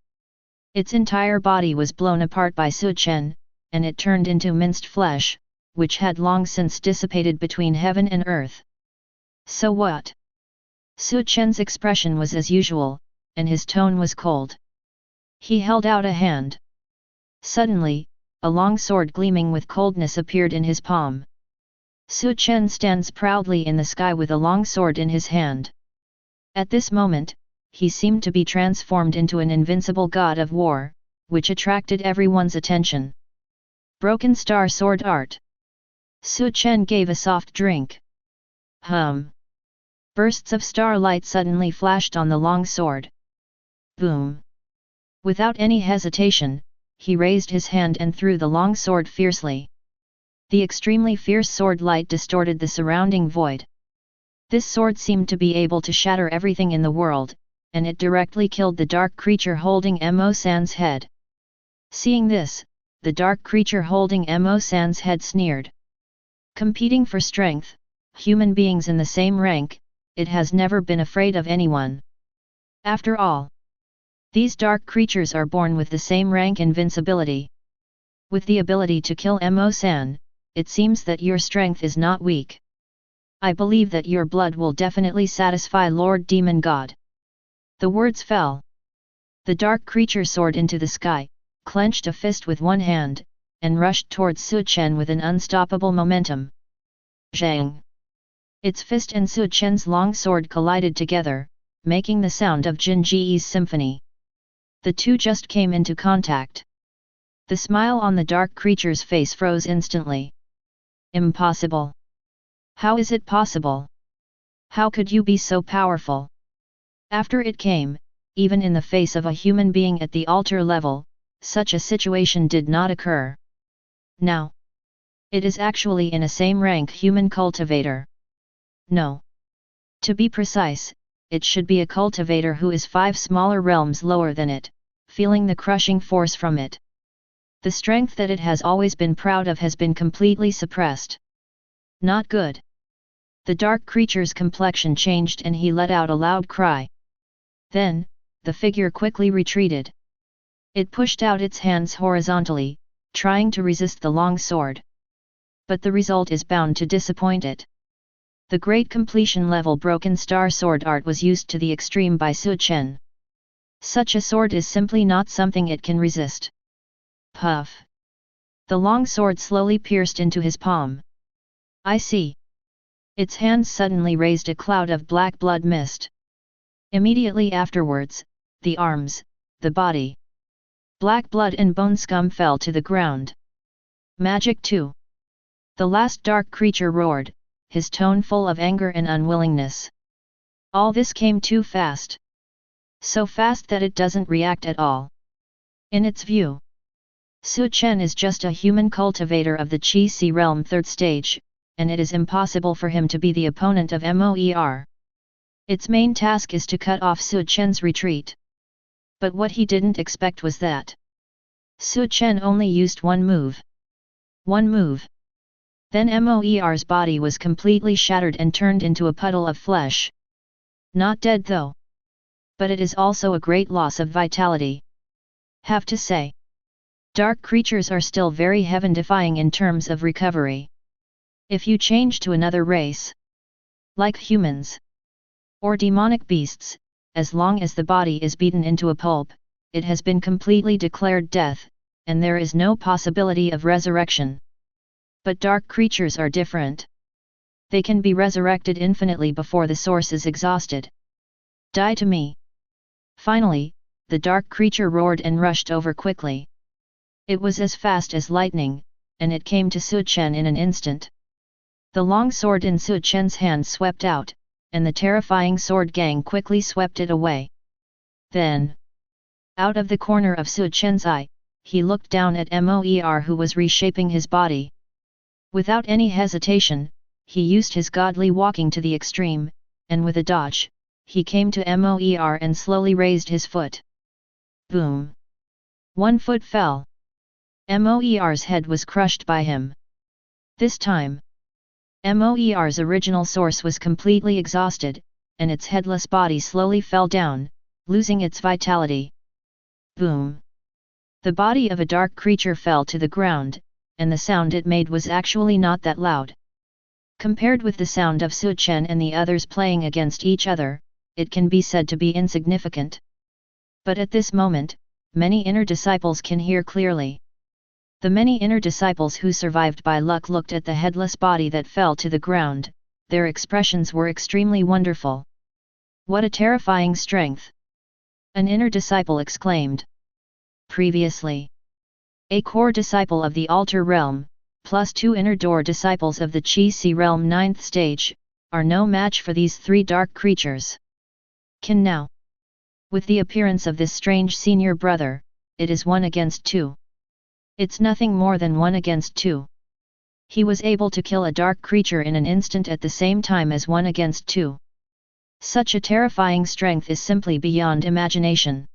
Its entire body was blown apart by Su Chen, and it turned into minced flesh, which had long since dissipated between heaven and earth. So what? Su Chen's expression was as usual, and his tone was cold. He held out a hand. Suddenly, a long sword gleaming with coldness appeared in his palm. Su Chen stands proudly in the sky with a long sword in his hand. At this moment, he seemed to be transformed into an invincible god of war, which attracted everyone's attention. Broken Star Sword Art. Su Chen gave a soft drink. Bursts of starlight suddenly flashed on the long sword. Boom! Without any hesitation, he raised his hand and threw the long sword fiercely. The extremely fierce sword light distorted the surrounding void. This sword seemed to be able to shatter everything in the world, and it directly killed the dark creature holding Mo-san's head. Seeing this, the dark creature holding Mo-san's head sneered. Competing for strength, human beings in the same rank, it has never been afraid of anyone. After all, these dark creatures are born with the same rank invincibility. With the ability to kill Mo-san, it seems that your strength is not weak. I believe that your blood will definitely satisfy Lord Demon God. The words fell. The dark creature soared into the sky, clenched a fist with one hand, and rushed towards Su Chen with an unstoppable momentum. Zhang! Its fist and Su Chen's long sword collided together, making the sound of Jin Ji's symphony. The two just came into contact. The smile on the dark creature's face froze instantly. Impossible! How is it possible? How could you be so powerful? After it came, even in the face of a human being at the altar level, such a situation did not occur. Now, it is actually in a same rank human cultivator. No. To be precise, it should be a cultivator who is 5 smaller realms lower than it, feeling the crushing force from it. The strength that it has always been proud of has been completely suppressed. Not good. The dark creature's complexion changed and he let out a loud cry. Then, the figure quickly retreated. It pushed out its hands horizontally, trying to resist the long sword. But the result is bound to disappoint it. The great completion level Broken Star Sword Art was used to the extreme by Su Chen. Such a sword is simply not something it can resist. Puff! The long sword slowly pierced into his palm. I see. Its hands suddenly raised a cloud of black blood mist. Immediately afterwards, the arms, the body. Black blood and bone scum fell to the ground. Magic 2. The last dark creature roared, his tone full of anger and unwillingness. All this came too fast. So fast that it doesn't react at all. In its view, Su Chen is just a human cultivator of the Qi Si realm 3rd stage, and it is impossible for him to be the opponent of Moer. Its main task is to cut off Su Chen's retreat. But what he didn't expect was that Su Chen only used one move. One move. Then Moer's body was completely shattered and turned into a puddle of flesh. Not dead though. But it is also a great loss of vitality. Have to say, dark creatures are still very heaven-defying in terms of recovery. If you change to another race, like humans or demonic beasts, as long as the body is beaten into a pulp, it has been completely declared death, and there is no possibility of resurrection. But dark creatures are different. They can be resurrected infinitely before the source is exhausted. Die to me! Finally, the dark creature roared and rushed over quickly. It was as fast as lightning, and it came to Su Chen in an instant. The long sword in Su Chen's hand swept out, and the terrifying sword gang quickly swept it away. Then, out of the corner of Su Chen's eye, he looked down at Moer, who was reshaping his body. Without any hesitation, he used his godly walking to the extreme, and with a dodge, he came to Moer and slowly raised his foot. Boom! One foot fell. Moer's head was crushed by him. This time, Moer's original source was completely exhausted, and its headless body slowly fell down, losing its vitality. Boom! The body of a dark creature fell to the ground, and the sound it made was actually not that loud. Compared with the sound of Su Chen and the others playing against each other, it can be said to be insignificant. But at this moment, many inner disciples can hear clearly. The many inner disciples who survived by luck looked at the headless body that fell to the ground. Their expressions were extremely wonderful. What a terrifying strength! An inner disciple exclaimed. Previously, a core disciple of the altar realm, plus 2 inner door disciples of the Qi Si realm 9th stage, are no match for these 3 dark creatures. Can now, with the appearance of this strange senior brother, it is 1 against 2. It's nothing more than 1 against 2. He was able to kill a dark creature in an instant at the same time as 1 against 2. Such a terrifying strength is simply beyond imagination.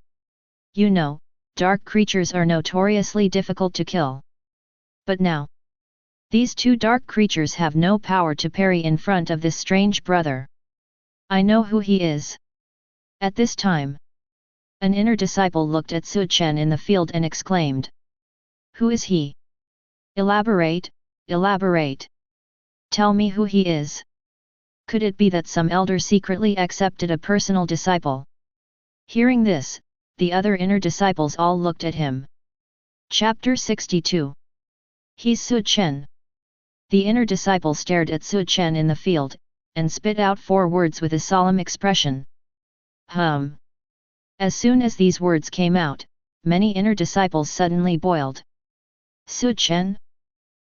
You know, dark creatures are notoriously difficult to kill. But now, these 2 dark creatures have no power to parry in front of this strange brother. I know who he is. At this time, an inner disciple looked at Su Chen in the field and exclaimed. Who is he? Elaborate, elaborate. Tell me who he is. Could it be that some elder secretly accepted a personal disciple? Hearing this, the other inner disciples all looked at him. Chapter 62. He's Su Chen. The inner disciple stared at Su Chen in the field, and spit out 4 words with a solemn expression. As soon as these words came out, many inner disciples suddenly boiled. Su Chen?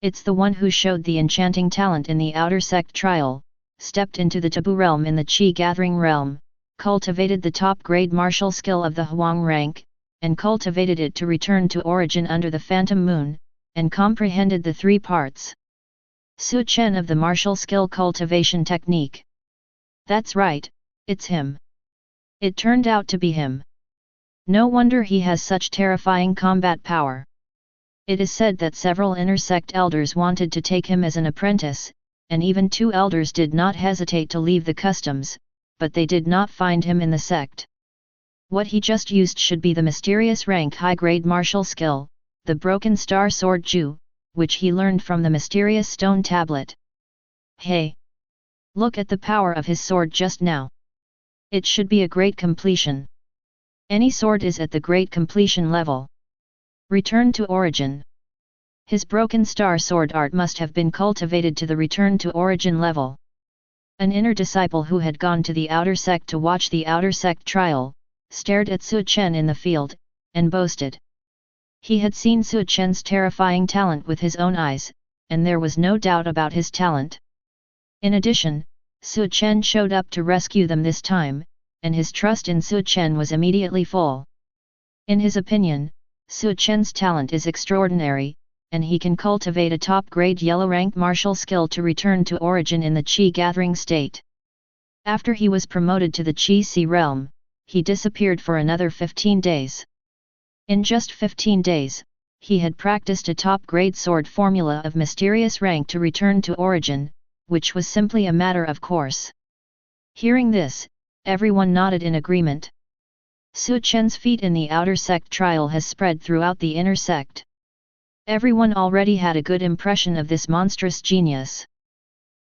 It's the one who showed the enchanting talent in the outer sect trial, stepped into the taboo realm in the Qi gathering realm, cultivated the top-grade martial skill of the Huang rank, and cultivated it to return to origin under the Phantom Moon, and comprehended the 3 parts. Su Chen of the martial skill cultivation technique. That's right, it's him. It turned out to be him. No wonder he has such terrifying combat power. It is said that several inner sect elders wanted to take him as an apprentice, and even 2 elders did not hesitate to leave the customs, but they did not find him in the sect. What he just used should be the mysterious rank high-grade martial skill, the Broken Star Sword Ju, which he learned from the mysterious stone tablet. Hey! Look at the power of his sword just now. It should be a great completion. Any sword is at the great completion level. Return to origin. His Broken Star Sword art must have been cultivated to the return to origin level. An inner disciple who had gone to the outer sect to watch the outer sect trial, stared at Su Chen in the field, and boasted. He had seen Su Chen's terrifying talent with his own eyes, and there was no doubt about his talent. In addition, Su Chen showed up to rescue them this time, and his trust in Su Chen was immediately full. In his opinion, Su Chen's talent is extraordinary, and he can cultivate a top-grade yellow-rank martial skill to return to origin in the Qi-gathering state. After he was promoted to the Qi Sea realm, he disappeared for another 15 days. In just 15 days, he had practiced a top-grade sword formula of mysterious rank to return to origin, which was simply a matter of course. Hearing this, everyone nodded in agreement. Su Chen's feat in the outer sect trial has spread throughout the inner sect. Everyone already had a good impression of this monstrous genius.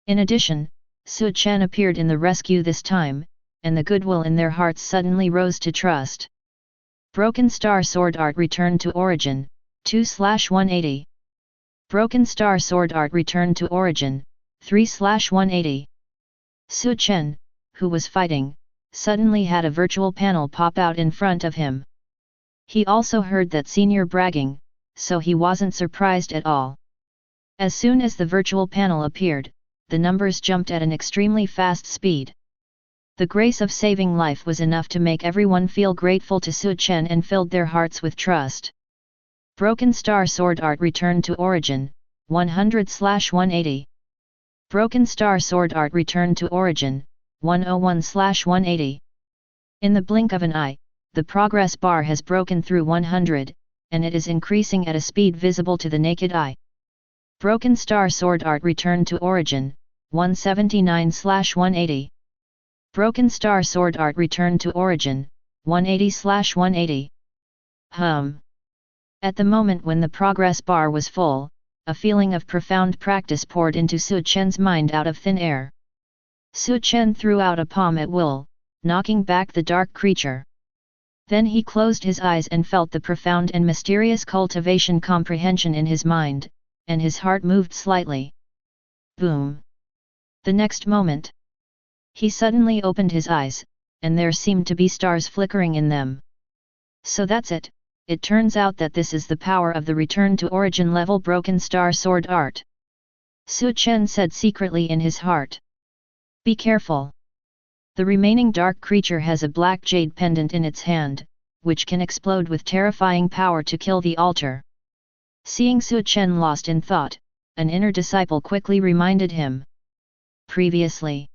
In addition, Su Chen appeared in the rescue this time, and the goodwill in their hearts suddenly rose to trust. Broken Star Sword Art returned to origin, 2/180. Broken Star Sword Art returned to origin, 3/180. Su Chen, who was fighting, suddenly had a virtual panel pop out in front of him. He also heard that senior bragging, so he wasn't surprised at all. As soon as the virtual panel appeared, the numbers jumped at an extremely fast speed. The grace of saving life was enough to make everyone feel grateful to Su Chen and filled their hearts with trust. Broken Star Sword Art returned to origin, 100/180. Broken Star Sword Art returned to origin, 101/180. In the blink of an eye, the progress bar has broken through 100, and it is increasing at a speed visible to the naked eye. Broken Star Sword Art returned to origin, 179/180. Broken Star Sword Art returned to origin, 180/180. At the moment when the progress bar was full, a feeling of profound practice poured into Su Chen's mind out of thin air. Su Chen threw out a palm at will, knocking back the dark creature. Then he closed his eyes and felt the profound and mysterious cultivation comprehension in his mind, and his heart moved slightly. Boom! The next moment, he suddenly opened his eyes, and there seemed to be stars flickering in them. So that's it, it turns out that this is the power of the return to origin level Broken Star Sword Art. Su Chen said secretly in his heart. Be careful. The remaining dark creature has a black jade pendant in its hand, which can explode with terrifying power to kill the altar. Seeing Su Chen lost in thought, an inner disciple quickly reminded him. Previously,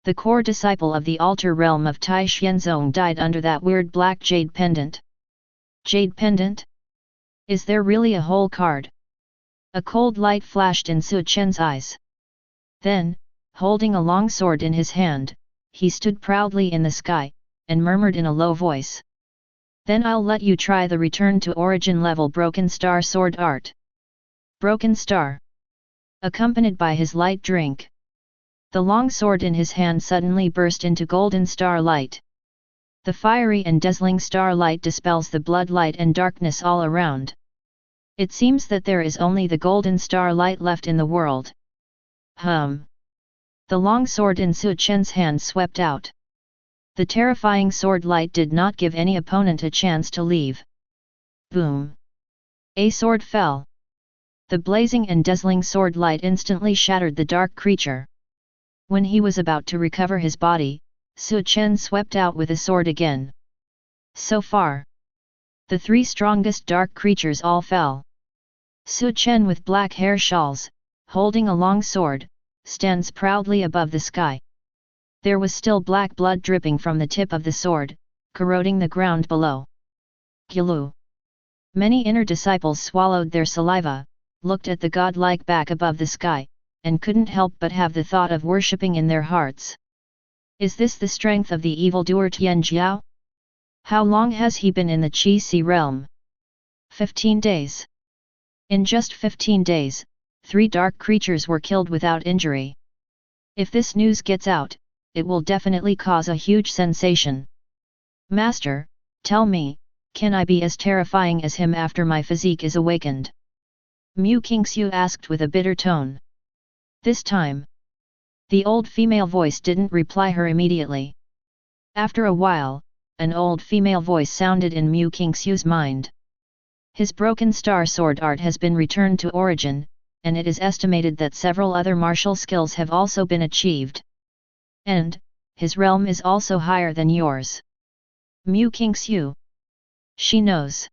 the core disciple of the altar realm of Tai Xianzong died under that weird black jade pendant. Jade pendant? Is there really a whole card? A cold light flashed in Su Chen's eyes. Then, holding a long sword in his hand, he stood proudly in the sky, and murmured in a low voice. Then I'll let you try the return to origin level Broken Star Sword Art. Broken Star. Accompanied by his light drink. The long sword in his hand suddenly burst into golden starlight. The fiery and dazzling starlight dispels the blood light and darkness all around. It seems that there is only the golden starlight left in the world. The long sword in Su Chen's hand swept out. The terrifying sword light did not give any opponent a chance to leave. Boom! A sword fell. The blazing and dazzling sword light instantly shattered the dark creature. When he was about to recover his body, Su Chen swept out with a sword again. So far, the three strongest dark creatures all fell. Su Chen with black hair shawls, holding a long sword, stands proudly above the sky. There was still black blood dripping from the tip of the sword, corroding the ground below. Gilu! Many inner disciples swallowed their saliva, looked at the godlike back above the sky, and couldn't help but have the thought of worshipping in their hearts. Is this the strength of the evildoer Tian Jiao? How long has he been in the Qi Sea realm? 15 days. In just 15 days, 3 dark creatures were killed without injury. If this news gets out, it will definitely cause a huge sensation. Master, tell me, can I be as terrifying as him after my physique is awakened? Mu Qingxiu asked with a bitter tone. This time, the old female voice didn't reply her immediately. After a while, an old female voice sounded in Mu Qingxiu's mind. His Broken Star Sword Art has been returned to origin, and it is estimated that several other martial skills have also been achieved. And, his realm is also higher than yours. Mu Qingxiu. She knows.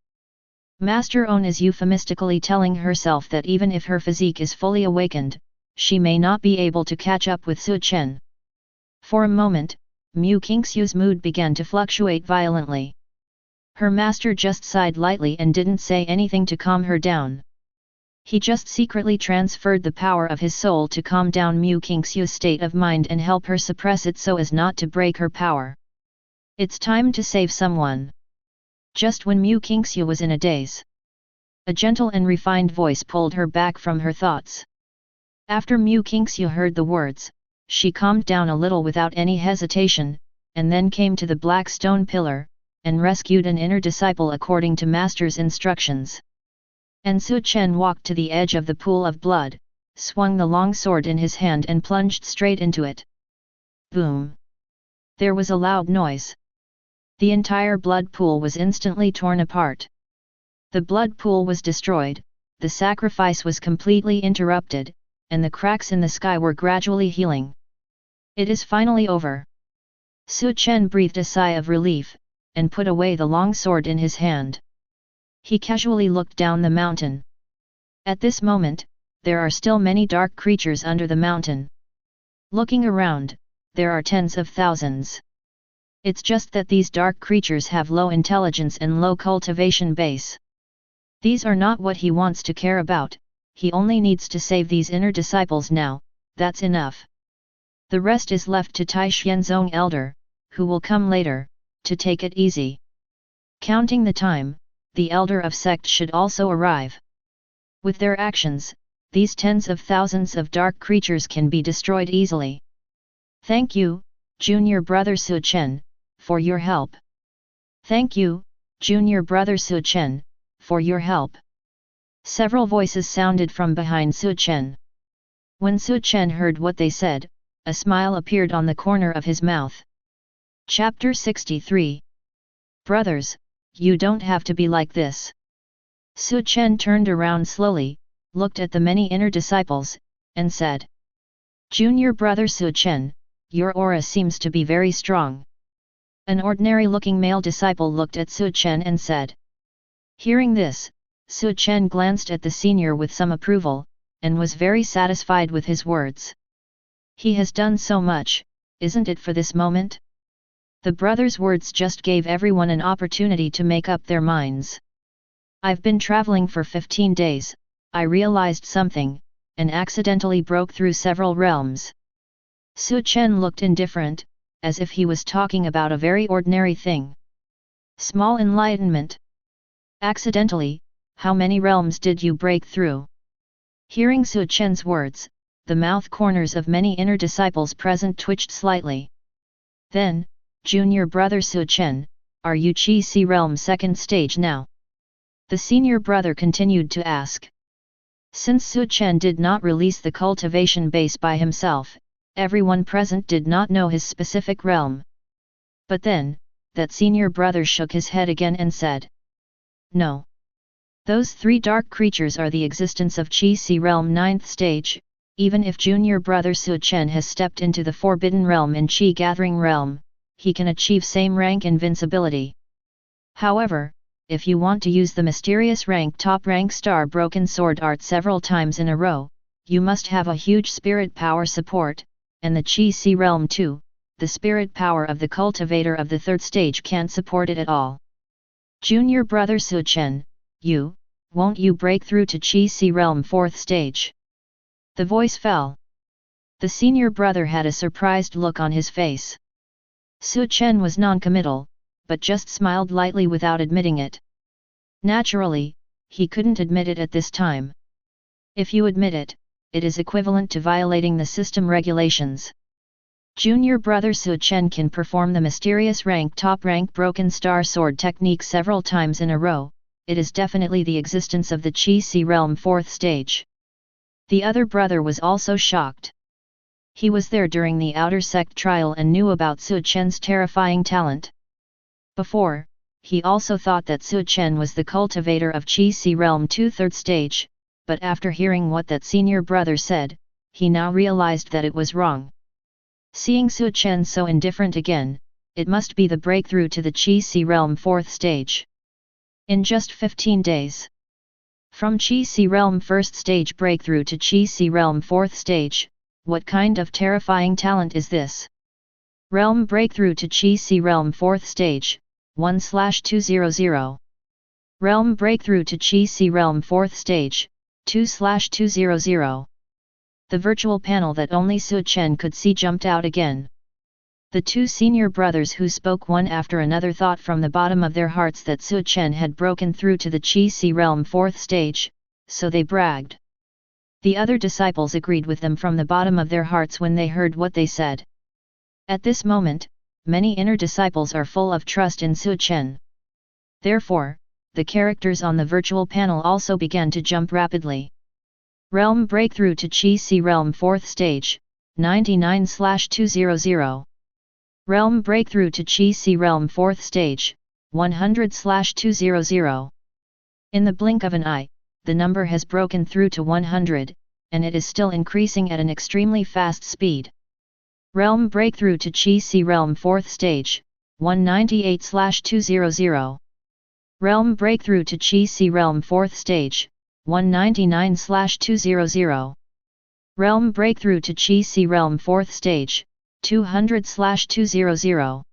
Master On is euphemistically telling herself that even if her physique is fully awakened, she may not be able to catch up with Su Chen. For a moment, Mu Qingxiu's mood began to fluctuate violently. Her master just sighed lightly and didn't say anything to calm her down. He just secretly transferred the power of his soul to calm down Mu Qingxiu's state of mind and help her suppress it so as not to break her power. It's time to save someone. Just when Mu Qingxiu was in a daze, a gentle and refined voice pulled her back from her thoughts. After Mu Qingxiu heard the words, she calmed down a little without any hesitation, and then came to the black stone pillar, and rescued an inner disciple according to Master's instructions. And Su Chen walked to the edge of the pool of blood, swung the long sword in his hand and plunged straight into it. Boom! There was a loud noise. The entire blood pool was instantly torn apart. The blood pool was destroyed, the sacrifice was completely interrupted, and the cracks in the sky were gradually healing. It is finally over. Su Chen breathed a sigh of relief, and put away the long sword in his hand. He casually looked down the mountain. At this moment, there are still many dark creatures under the mountain. Looking around, there are tens of thousands. It's just that these dark creatures have low intelligence and low cultivation base. These are not what he wants to care about, he only needs to save these inner disciples now, that's enough. The rest is left to Tai Xianzong Elder, who will come later, to take it easy. Counting the time, the Elder of Sect should also arrive. With their actions, these tens of thousands of dark creatures can be destroyed easily. Thank you, Junior Brother Su Chen, for your help. Thank you, Junior Brother Su Chen, for your help. Several voices sounded from behind Su Chen. When Su Chen heard what they said, a smile appeared on the corner of his mouth. Chapter 63. Brothers, you don't have to be like this. Su Chen turned around slowly, looked at the many inner disciples, and said, Junior Brother Su Chen, your aura seems to be very strong. An ordinary-looking male disciple looked at Su Chen and said. Hearing this, Su Chen glanced at the senior with some approval, and was very satisfied with his words. He has done so much, isn't it for this moment? The brother's words just gave everyone an opportunity to make up their minds. I've been traveling for 15 days, I realized something, and accidentally broke through several realms. Su Chen looked indifferent, as if he was talking about a very ordinary thing. Small enlightenment. Accidentally, how many realms did you break through? Hearing Su Chen's words, the mouth corners of many inner disciples present twitched slightly. Then, Junior Brother Su Chen, are you Qi Si Realm second stage now? The senior brother continued to ask. Since Su Chen did not release the cultivation base by himself, everyone present did not know his specific realm. But then, that senior brother shook his head again and said. No. Those three dark creatures are the existence of Qi Si Realm 9th stage, even if Junior Brother Su Chen has stepped into the Forbidden Realm in Qi Gathering Realm, he can achieve same rank invincibility. However, if you want to use the mysterious rank top rank star broken sword art several times in a row, you must have a huge spirit power support, and the Qi Si Realm 2, the spirit power of the cultivator of the 3rd stage can't support it at all. Junior Brother Su Chen, won't you break through to Qi Si Realm 4th stage? The voice fell. The senior brother had a surprised look on his face. Su Chen was non-committal, but just smiled lightly without admitting it. Naturally, he couldn't admit it at this time. If you admit it, it is equivalent to violating the system regulations. Junior Brother Su Chen can perform the mysterious rank top rank broken star sword technique several times in a row, it is definitely the existence of the Qi Si Realm 4th stage. The other brother was also shocked. He was there during the outer sect trial and knew about Su Chen's terrifying talent. Before, he also thought that Su Chen was the cultivator of Qi Si Realm 2 3rd stage, but after hearing what that senior brother said, he now realized that it was wrong. Seeing Su Chen so indifferent again, it must be the breakthrough to the Qi Si Realm 4th stage. In just 15 days. From Qi Si Realm 1st stage breakthrough to Qi Si Realm 4th stage, what kind of terrifying talent is this? Realm breakthrough to Qi Si Realm 4th stage, 1/200. Realm breakthrough to Qi Si Realm 4th stage, 2/200. The virtual panel that only Su Chen could see jumped out again. The two senior brothers who spoke one after another thought from the bottom of their hearts that Su Chen had broken through to the Qi Si Realm 4th stage, so they bragged. The other disciples agreed with them from the bottom of their hearts when they heard what they said. At this moment, many inner disciples are full of trust in Su Chen. Therefore, the characters on the virtual panel also began to jump rapidly. Realm breakthrough to Qi Si Realm 4th stage, 99/200. Realm breakthrough to Qi Si Realm 4th stage, 100/200. In the blink of an eye, the number has broken through to 100, and it is still increasing at an extremely fast speed. Realm breakthrough to Qi Si Realm 4th stage, 198/200. Realm breakthrough to Qi Si Realm 4th stage, 199/200. Realm breakthrough to Qi Si Realm 4th stage, 200/200.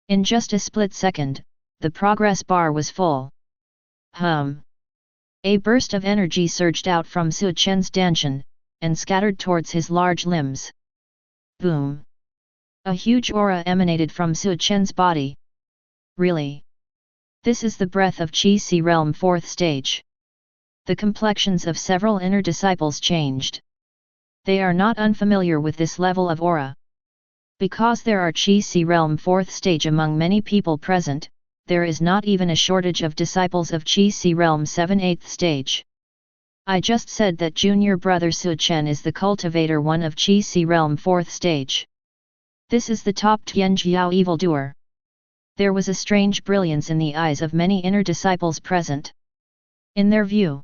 In just a split second, the progress bar was full. A burst of energy surged out from Su Chen's danshan, and scattered towards his large limbs. Boom! A huge aura emanated from Su Chen's body. Really? This is the breath of Qi Si Realm 4th stage. The complexions of several inner disciples changed. They are not unfamiliar with this level of aura. Because there are Qi Si Realm 4th stage among many people present, there is not even a shortage of disciples of Qi Si Realm 7/8th stage. I just said that junior brother Su Chen is the cultivator 1 of Qi Si Realm 4th stage. This is the top Tianjiao evildoer. There was a strange brilliance in the eyes of many inner disciples present. In their view,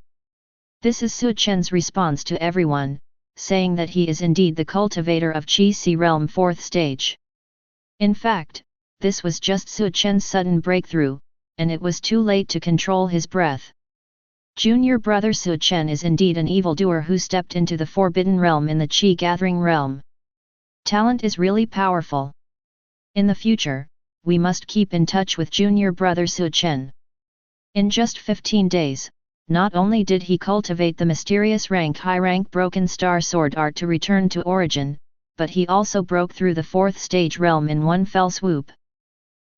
this is Su Chen's response to everyone, saying that he is indeed the cultivator of Qi Si Realm 4th stage. In fact, this was just Su Chen's sudden breakthrough, and it was too late to control his breath. Junior brother Su Chen is indeed an evildoer who stepped into the forbidden realm in the Qi gathering realm. Talent is really powerful. In the future, we must keep in touch with junior brother Su Chen. In just 15 days, not only did he cultivate the mysterious high-rank broken star sword art to return to origin, but he also broke through the 4th stage realm in one fell swoop.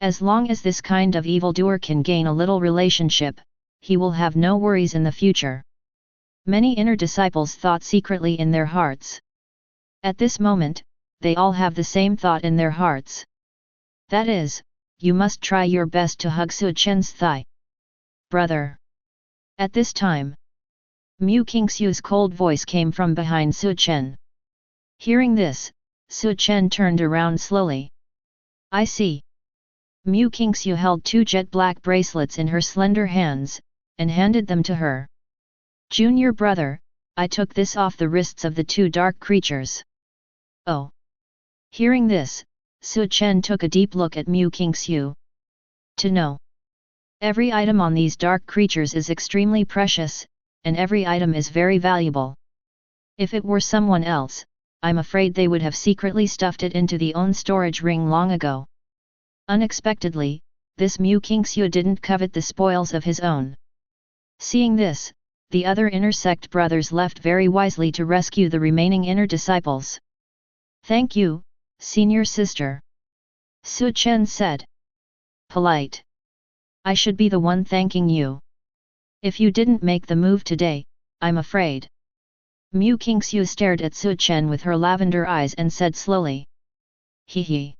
As long as this kind of evildoer can gain a little relationship, he will have no worries in the future. Many inner disciples thought secretly in their hearts. At this moment, they all have the same thought in their hearts. That is, you must try your best to hug Su Chen's thigh. Brother. At this time, Mu Qingxiu's cold voice came from behind Su Chen. Hearing this, Su Chen turned around slowly. I see. Mu Qingxiu held 2 jet black bracelets in her slender hands, and handed them to her. Junior brother, I took this off the wrists of the 2 dark creatures. Oh. Hearing this, Su Chen took a deep look at Mu Qingxiu. To know. Every item on these dark creatures is extremely precious, and every item is very valuable. If it were someone else, I'm afraid they would have secretly stuffed it into the own storage ring long ago. Unexpectedly, this Mu Qingxiu didn't covet the spoils of his own. Seeing this, the other inner sect brothers left very wisely to rescue the remaining inner disciples. Thank you, senior sister. Su Chen said. Polite. I should be the one thanking you. If you didn't make the move today, I'm afraid. Mu Qingxiu stared at Su Chen with her lavender eyes and said slowly. Hee hee.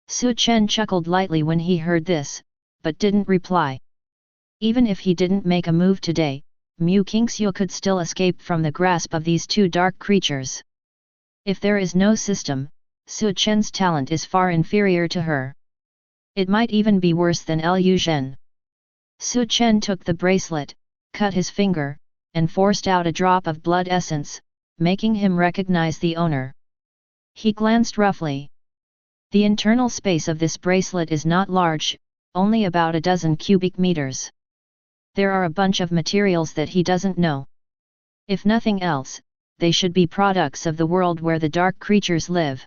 Su Chen chuckled lightly when he heard this, but didn't reply. Even if he didn't make a move today, Mu Qingxiu could still escape from the grasp of these 2 dark creatures. If there is no system, Su Chen's talent is far inferior to her. It might even be worse than Liu Zhen. Su Chen took the bracelet, cut his finger, and forced out a drop of blood essence, making him recognize the owner. He glanced roughly. The internal space of this bracelet is not large, only about a dozen cubic meters. There are a bunch of materials that he doesn't know. If nothing else, they should be products of the world where the dark creatures live.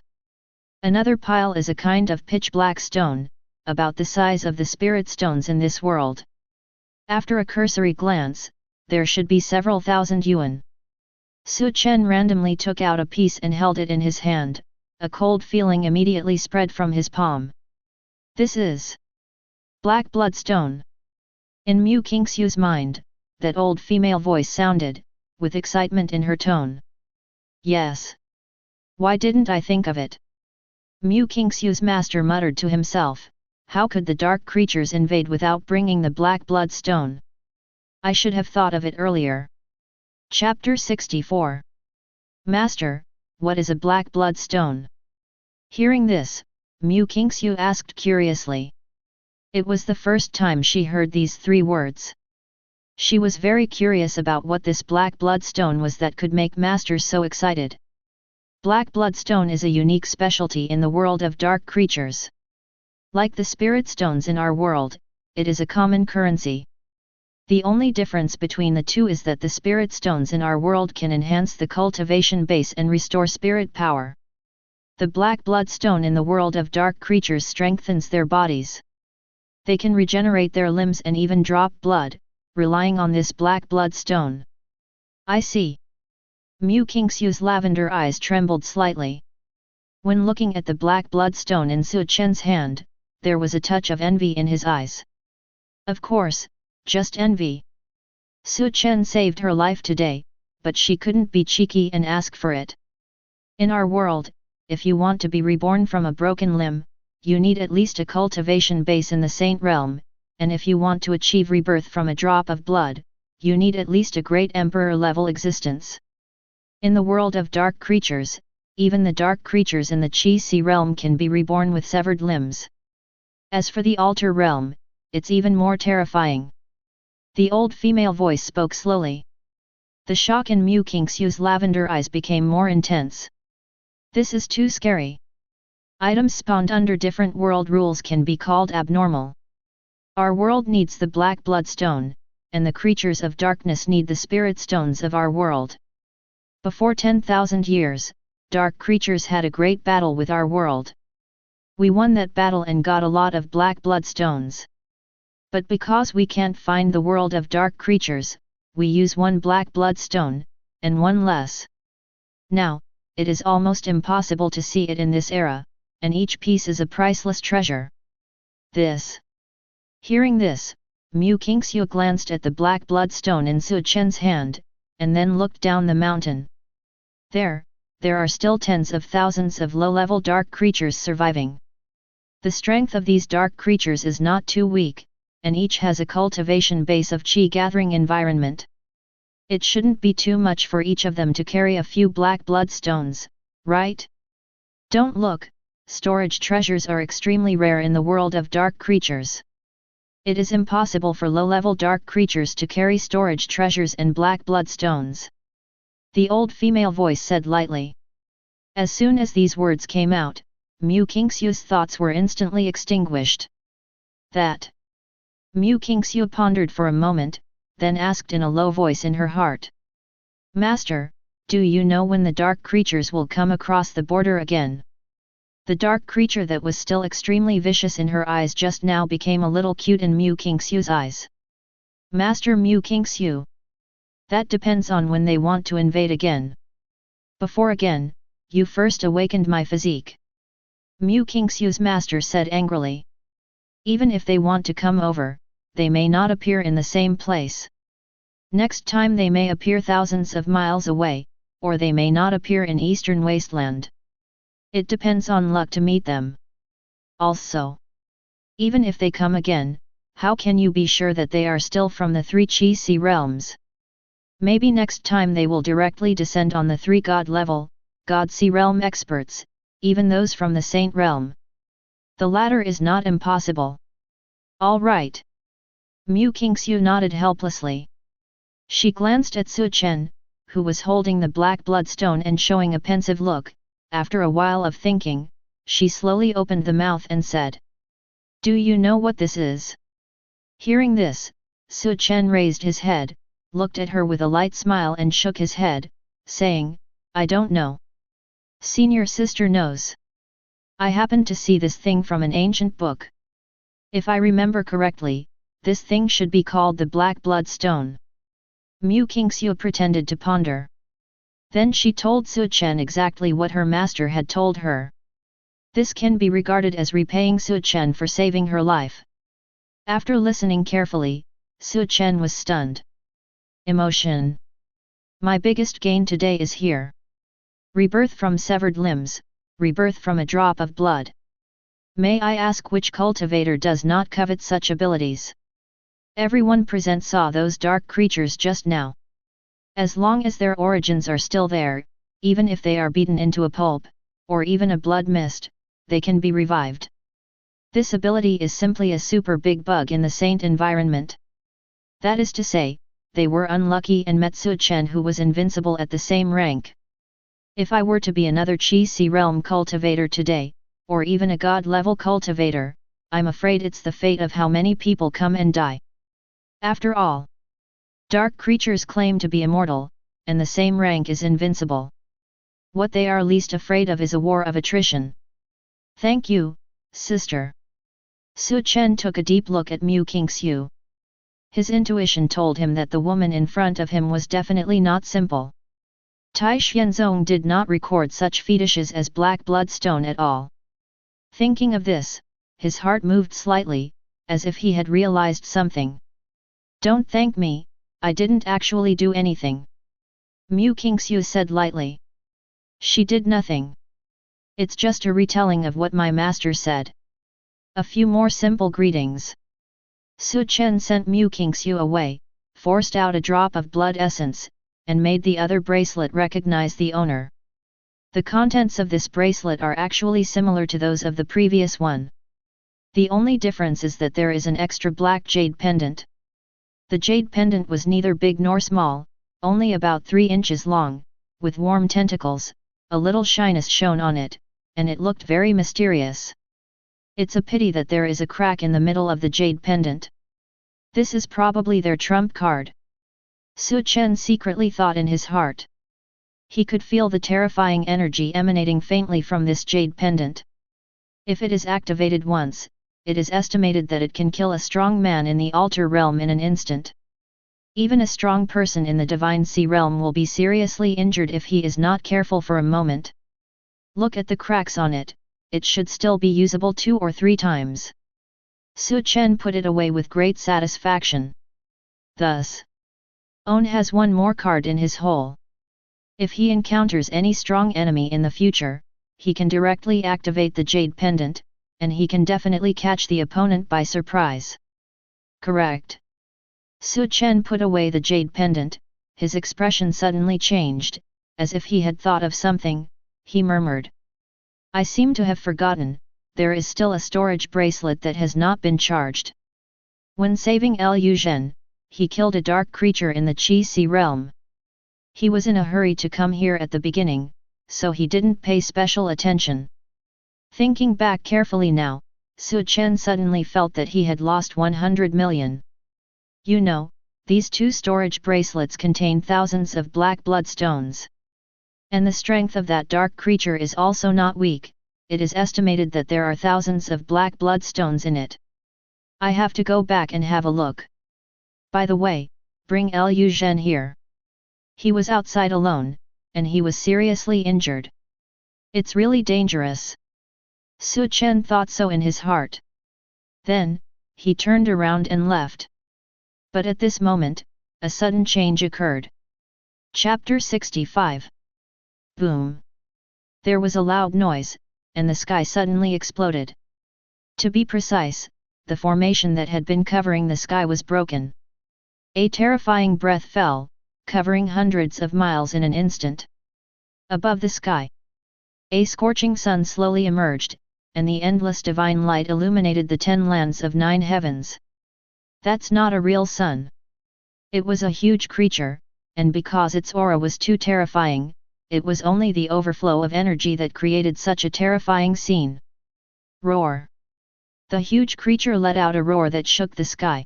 Another pile is a kind of pitch-black stone, about the size of the spirit stones in this world. After a cursory glance, there should be several thousand yuan. Su Chen randomly took out a piece and held it in his hand. A cold feeling immediately spread from his palm. This is black bloodstone. In Mu Qingxiu's mind, that old female voice sounded, with excitement in her tone. Yes. Why didn't I think of it? Mu Qingxiu's master muttered to himself, how could the dark creatures invade without bringing the black bloodstone? I should have thought of it earlier. Chapter 64. Master, what is a black bloodstone? Hearing this, Mu Qingxiu asked curiously. It was the first time she heard these three words. She was very curious about what this black bloodstone was that could make masters so excited. Black bloodstone is a unique specialty in the world of dark creatures. Like the spirit stones in our world, it is a common currency. The only difference between the two is that the spirit stones in our world can enhance the cultivation base and restore spirit power. The black bloodstone in the world of dark creatures strengthens their bodies. They can regenerate their limbs and even drop blood, relying on this black bloodstone. I see. Mu Qingxiu's lavender eyes trembled slightly. When looking at the black bloodstone in Su Chen's hand, there was a touch of envy in his eyes. Of course, just envy. Su Chen saved her life today, but she couldn't be cheeky and ask for it. In our world, if you want to be reborn from a broken limb, you need at least a cultivation base in the saint realm, and if you want to achieve rebirth from a drop of blood, you need at least a great emperor-level existence. In the world of dark creatures, even the dark creatures in the Qi-Si realm can be reborn with severed limbs. As for the altar realm, it's even more terrifying. The old female voice spoke slowly. The shock in Mu Qingxiu's lavender eyes became more intense. This is too scary. Items spawned under different world rules can be called abnormal. Our world needs the black bloodstone, and the creatures of darkness need the spirit stones of our world. Before 10,000 years, dark creatures had a great battle with our world. We won that battle and got a lot of black bloodstones. But because we can't find the world of dark creatures, we use one black bloodstone, and one less. Now, it is almost impossible to see it in this era, and each piece is a priceless treasure. This. Hearing this, Mu Qingxiu glanced at the black bloodstone in Su Chen's hand, and then looked down the mountain. There are still tens of thousands of low-level dark creatures surviving. The strength of these dark creatures is not too weak, and each has a cultivation base of Qi-gathering environment. It shouldn't be too much for each of them to carry a few black bloodstones, right? Don't look, storage treasures are extremely rare in the world of dark creatures. It is impossible for low-level dark creatures to carry storage treasures and black bloodstones. The old female voice said lightly. As soon as these words came out, Mu Qingxiu's thoughts were instantly extinguished. That. Mu Qingxiu pondered for a moment, then asked in a low voice in her heart. Master, do you know when the dark creatures will come across the border again? The dark creature that was still extremely vicious in her eyes just now became a little cute in Mu Qingxiu's eyes. Master Mu Qingxiu. That depends on when they want to invade again. Before again, you first awakened my physique. Mu Qingxiu's master said angrily. Even if they want to come over, they may not appear in the same place. Next time they may appear thousands of miles away, or they may not appear in Eastern Wasteland. It depends on luck to meet them. Also, even if they come again, how can you be sure that they are still from the three Qi-Si realms? Maybe next time they will directly descend on the three God level, God-Si realm experts, even those from the Saint realm. The latter is not impossible. All right. Mu Qingxiu nodded helplessly. She glanced at Su Chen, who was holding the black bloodstone and showing a pensive look. After a while of thinking, she slowly opened the mouth and said. Do you know what this is? Hearing this, Su Chen raised his head, looked at her with a light smile and shook his head, saying, I don't know. Senior sister knows. I happened to see this thing from an ancient book. If I remember correctly, this thing should be called the Black Blood Stone. Mu Qingxiu pretended to ponder. Then she told Su Chen exactly what her master had told her. This can be regarded as repaying Su Chen for saving her life. After listening carefully, Su Chen was stunned. Emotion. My biggest gain today is here. Rebirth from severed limbs, rebirth from a drop of blood. May I ask which cultivator does not covet such abilities? Everyone present saw those dark creatures just now. As long as their origins are still there, even if they are beaten into a pulp, or even a blood mist, they can be revived. This ability is simply a super big bug in the saint environment. That is to say, they were unlucky and met Su Chen, who was invincible at the same rank. If I were to be another Qi Si realm cultivator today, or even a god-level cultivator, I'm afraid it's the fate of how many people come and die. After all, dark creatures claim to be immortal, and the same rank is invincible. What they are least afraid of is a war of attrition. Thank you, sister. Su Chen took a deep look at Mu Qingxiu. His intuition told him that the woman in front of him was definitely not simple. Tai Xianzong did not record such fetishes as black bloodstone at all. Thinking of this, his heart moved slightly, as if he had realized something. Don't thank me, I didn't actually do anything. Mu Qingxiu said lightly. She did nothing. It's just a retelling of what my master said. A few more simple greetings. Su Chen sent Mu Qingxiu away, forced out a drop of blood essence, and made the other bracelet recognize the owner. The contents of this bracelet are actually similar to those of the previous one. The only difference is that there is an extra black jade pendant. The jade pendant was neither big nor small, only about 3 inches long, with warm tentacles, a little shyness shone on it, and it looked very mysterious. It's a pity that there is a crack in the middle of the jade pendant. This is probably their trump card. Su Chen secretly thought in his heart. He could feel the terrifying energy emanating faintly from this jade pendant. If it is activated once, it is estimated that it can kill a strong man in the altar realm in an instant. Even a strong person in the divine sea realm will be seriously injured if he is not careful for a moment. Look at the cracks on it, it should still be usable 2 or 3 times. Su Chen put it away with great satisfaction. Thus, On has one more card in his hole. If he encounters any strong enemy in the future, he can directly activate the jade pendant, and he can definitely catch the opponent by surprise. Correct. Su Chen put away the jade pendant, his expression suddenly changed, as if he had thought of something, he murmured. I seem to have forgotten, there is still a storage bracelet that has not been charged. When saving Liu Zhen, he killed a dark creature in the Qi Si realm. He was in a hurry to come here at the beginning, so he didn't pay special attention. Thinking back carefully now, Su Chen suddenly felt that he had lost 100 million. You know, these 2 storage bracelets contain thousands of black bloodstones. And the strength of that dark creature is also not weak, it is estimated that there are thousands of black bloodstones in it. I have to go back and have a look. By the way, bring Liu Zhen here. He was outside alone, and he was seriously injured. It's really dangerous. Su Chen thought so in his heart. Then, he turned around and left. But at this moment, a sudden change occurred. Chapter 65. Boom! There was a loud noise, and the sky suddenly exploded. To be precise, the formation that had been covering the sky was broken. A terrifying breath fell, covering hundreds of miles in an instant. Above the sky, a scorching sun slowly emerged, and the endless divine light illuminated the 10 lands of 9 heavens. That's not a real sun. It was a huge creature, and because its aura was too terrifying, it was only the overflow of energy that created such a terrifying scene. Roar! The huge creature let out a roar that shook the sky.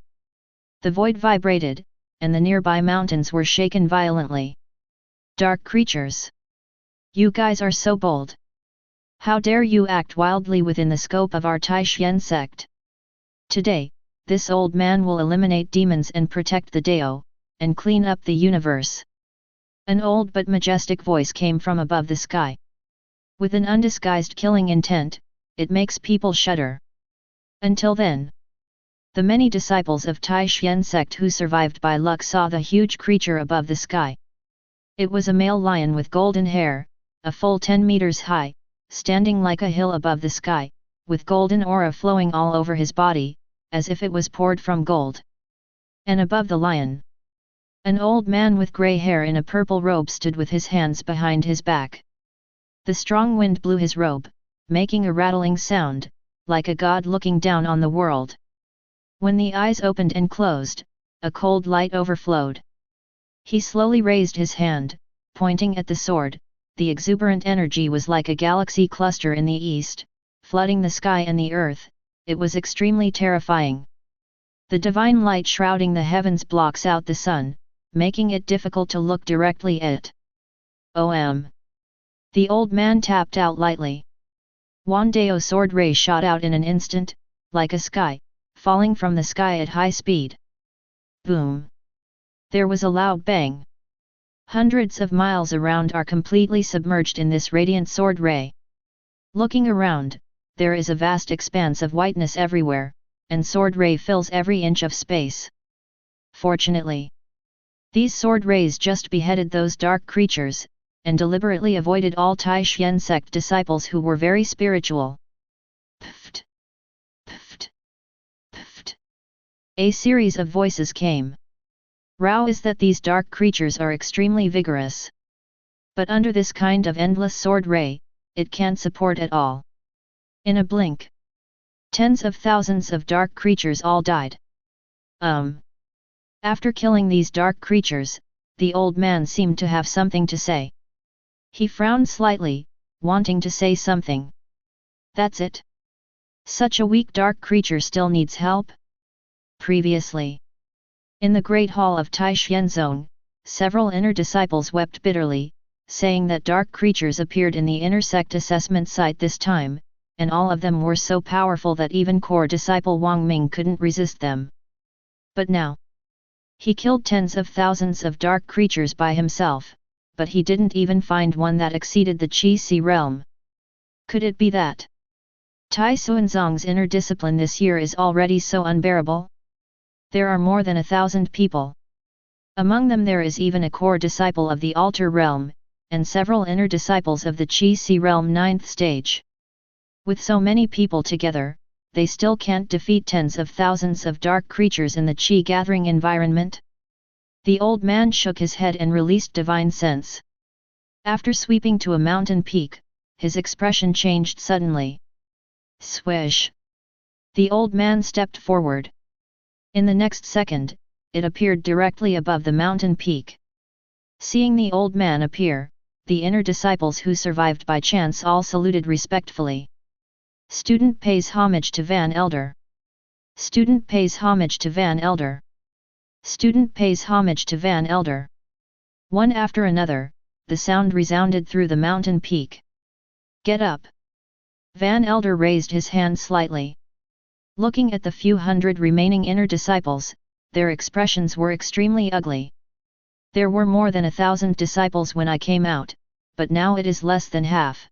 The void vibrated, and the nearby mountains were shaken violently. Dark creatures! You guys are so bold! How dare you act wildly within the scope of our Taishan sect? Today, this old man will eliminate demons and protect the Dao, and clean up the universe. An old but majestic voice came from above the sky. With an undisguised killing intent, it makes people shudder. Until then, the many disciples of Taishan sect who survived by luck saw the huge creature above the sky. It was a male lion with golden hair, a full 10 meters high, standing like a hill above the sky, with golden aura flowing all over his body, as if it was poured from gold. And above the lion, an old man with grey hair in a purple robe stood with his hands behind his back. The strong wind blew his robe, making a rattling sound, like a god looking down on the world. When the eyes opened and closed, a cold light overflowed. He slowly raised his hand, pointing at the sword. The exuberant energy was like a galaxy cluster in the east, flooding the sky and the earth. It was extremely terrifying. The divine light shrouding the heavens blocks out the sun, making it difficult to look directly at. The old man tapped out lightly. Wan Dao sword ray shot out in an instant, like a sky, falling from the sky at high speed. Boom! There was a loud bang. Hundreds of miles around are completely submerged in this radiant sword ray. Looking around, there is a vast expanse of whiteness everywhere, and sword ray fills every inch of space. Fortunately, these sword rays just beheaded those dark creatures, and deliberately avoided all Taishan sect disciples who were very spiritual. Pft! Pft! Pft! A series of voices came. Rao is that these dark creatures are extremely vigorous. But under this kind of endless sword ray, it can't support at all. In a blink, tens of thousands of dark creatures all died. After killing these dark creatures, the old man seemed to have something to say. He frowned slightly, wanting to say something. That's it? Such a weak dark creature still needs help? Previously, in the Great Hall of Taishan Zone, several inner disciples wept bitterly, saying that dark creatures appeared in the inner sect assessment site this time, and all of them were so powerful that even core disciple Wang Ming couldn't resist them. But now, he killed tens of thousands of dark creatures by himself, but he didn't even find one that exceeded the Qi Si realm. Could it be that Tai Xuanzong's inner discipline this year is already so unbearable? There are more than 1,000 people. Among them there is even a core disciple of the Altar realm, and several inner disciples of the Qi Si realm 9th stage. With so many people together, they still can't defeat tens of thousands of dark creatures in the Qi gathering environment? The old man shook his head and released divine sense. After sweeping to a mountain peak, his expression changed suddenly. Swish! The old man stepped forward. In the next second, it appeared directly above the mountain peak. Seeing the old man appear, the inner disciples who survived by chance all saluted respectfully. Student pays homage to Van Elder. Student pays homage to Van Elder. Student pays homage to Van Elder. One after another, the sound resounded through the mountain peak. Get up! Van Elder raised his hand slightly. Looking at the few hundred remaining inner disciples, their expressions were extremely ugly. There were more than 1,000 disciples when I came out, but now it is less than half.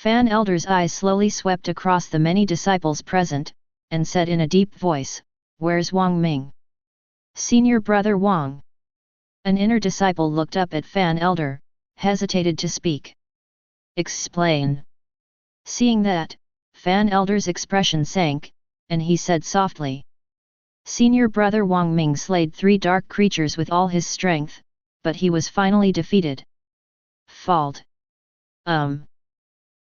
Van Elder's eyes slowly swept across the many disciples present, and said in a deep voice, "Where's Wang Ming? Senior brother Wang?" An inner disciple looked up at Van Elder, hesitated to speak. "Explain." Seeing that, Van Elder's expression sank, and he said softly, "Senior brother Wang Ming slayed 3 dark creatures with all his strength, but he was finally defeated." Fault.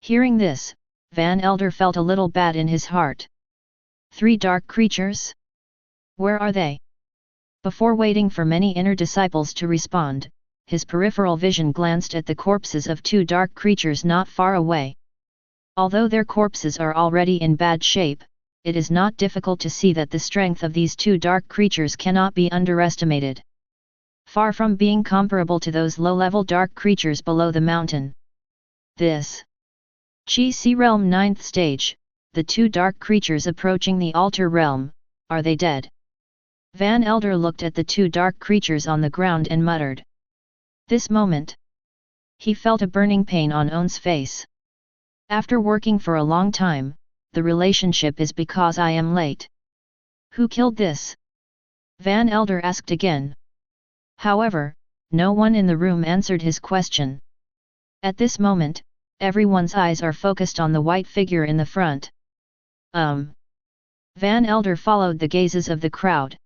Hearing this, Van Elder felt a little bad in his heart. 3 dark creatures? Where are they? Before waiting for many inner disciples to respond, his peripheral vision glanced at the corpses of 2 dark creatures not far away. Although their corpses are already in bad shape, it is not difficult to see that the strength of these two dark creatures cannot be underestimated. Far from being comparable to those low-level dark creatures below the mountain. This Chi Si Realm 9th stage, the two dark creatures approaching the altar realm, are they dead? Van Elder looked at the two dark creatures on the ground and muttered. This moment, he felt a burning pain on On's face. After working for a long time, the relationship is because I am late. Who killed this? Van Elder asked again. However, no one in the room answered his question. At this moment, everyone's eyes are focused on the white figure in the front. Van Elder followed the gazes of the crowd.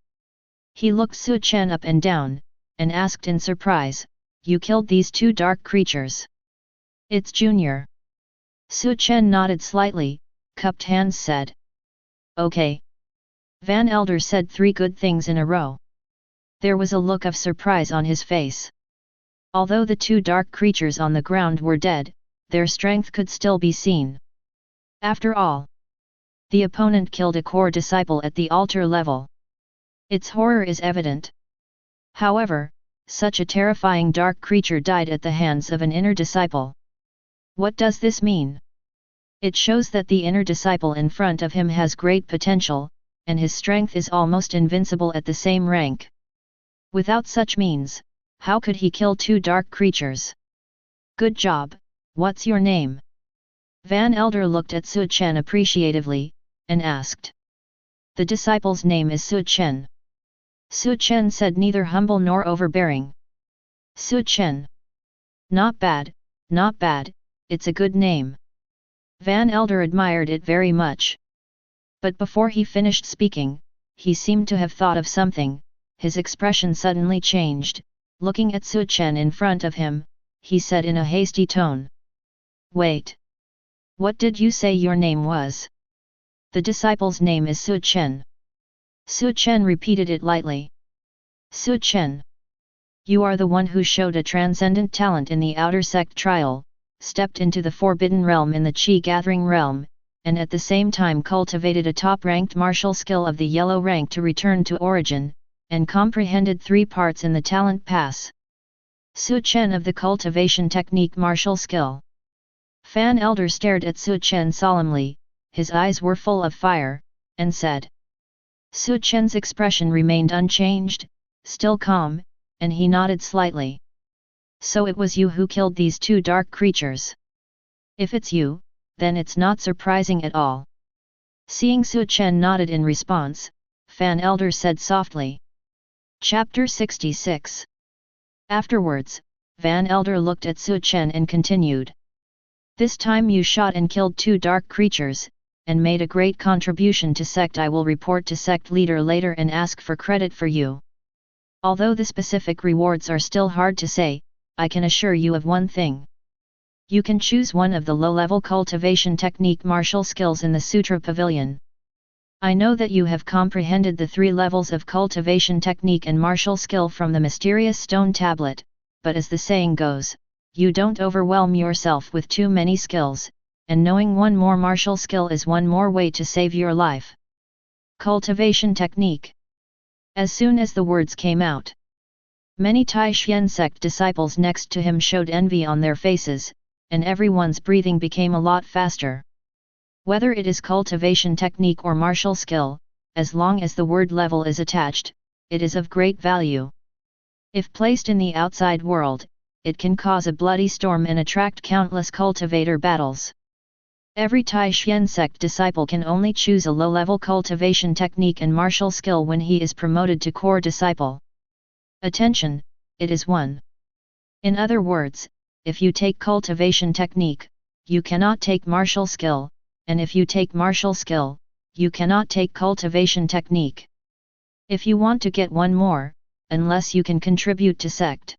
He looked Su Chen up and down, and asked in surprise, "You killed these two dark creatures?" "It's Junior." Su Chen nodded slightly, cupped hands said. "Okay." Van Elder said 3 good things in a row. There was a look of surprise on his face. Although the two dark creatures on the ground were dead, their strength could still be seen. After all, the opponent killed a core disciple at the altar level. Its horror is evident. However, such a terrifying dark creature died at the hands of an inner disciple. What does this mean? It shows that the inner disciple in front of him has great potential, and his strength is almost invincible at the same rank. Without such means, how could he kill 2 dark creatures? Good job, what's your name? Van Elder looked at Su Chen appreciatively, and asked. The disciple's name is Su Chen. Su Chen said, neither humble nor overbearing. Su Chen. Not bad, it's a good name. Van Elder admired it very much. But before he finished speaking, he seemed to have thought of something. His expression suddenly changed. Looking at Su Chen in front of him, he said in a hasty tone. Wait. What did you say your name was? The disciple's name is Su Chen. Su Chen repeated it lightly. Su Chen. You are the one who showed a transcendent talent in the outer sect trial, stepped into the forbidden realm in the Qi gathering realm, and at the same time cultivated a top-ranked martial skill of the yellow rank to return to origin, and comprehended 3 parts in the talent pass. Su Chen of the cultivation technique martial skill. Van Elder stared at Su Chen solemnly, his eyes were full of fire, and said. Su Chen's expression remained unchanged, still calm, and he nodded slightly. So it was you who killed these 2 dark creatures. If it's you, then it's not surprising at all. Seeing Su Chen nodded in response, Van Elder said softly. Chapter 66. Afterwards, Van Elder looked at Su Chen and continued. This time you shot and killed 2 dark creatures, and made a great contribution to sect. I will report to sect leader later and ask for credit for you. Although the specific rewards are still hard to say, I can assure you of one thing. You can choose one of the low-level cultivation technique martial skills in the Sutra Pavilion. I know that you have comprehended the 3 levels of cultivation technique and martial skill from the mysterious stone tablet, but as the saying goes, you don't overwhelm yourself with too many skills, and knowing one more martial skill is one more way to save your life. Cultivation technique. As soon as the words came out, many Tai Xian sect disciples next to him showed envy on their faces, and everyone's breathing became a lot faster. Whether it is cultivation technique or martial skill, as long as the word level is attached, it is of great value. If placed in the outside world, it can cause a bloody storm and attract countless cultivator battles. Every Tai Xian sect disciple can only choose a low-level cultivation technique and martial skill when he is promoted to core disciple. Attention, it is 1. In other words, if you take cultivation technique, you cannot take martial skill, and if you take martial skill, you cannot take cultivation technique. If you want to get one more, unless you can contribute to sect.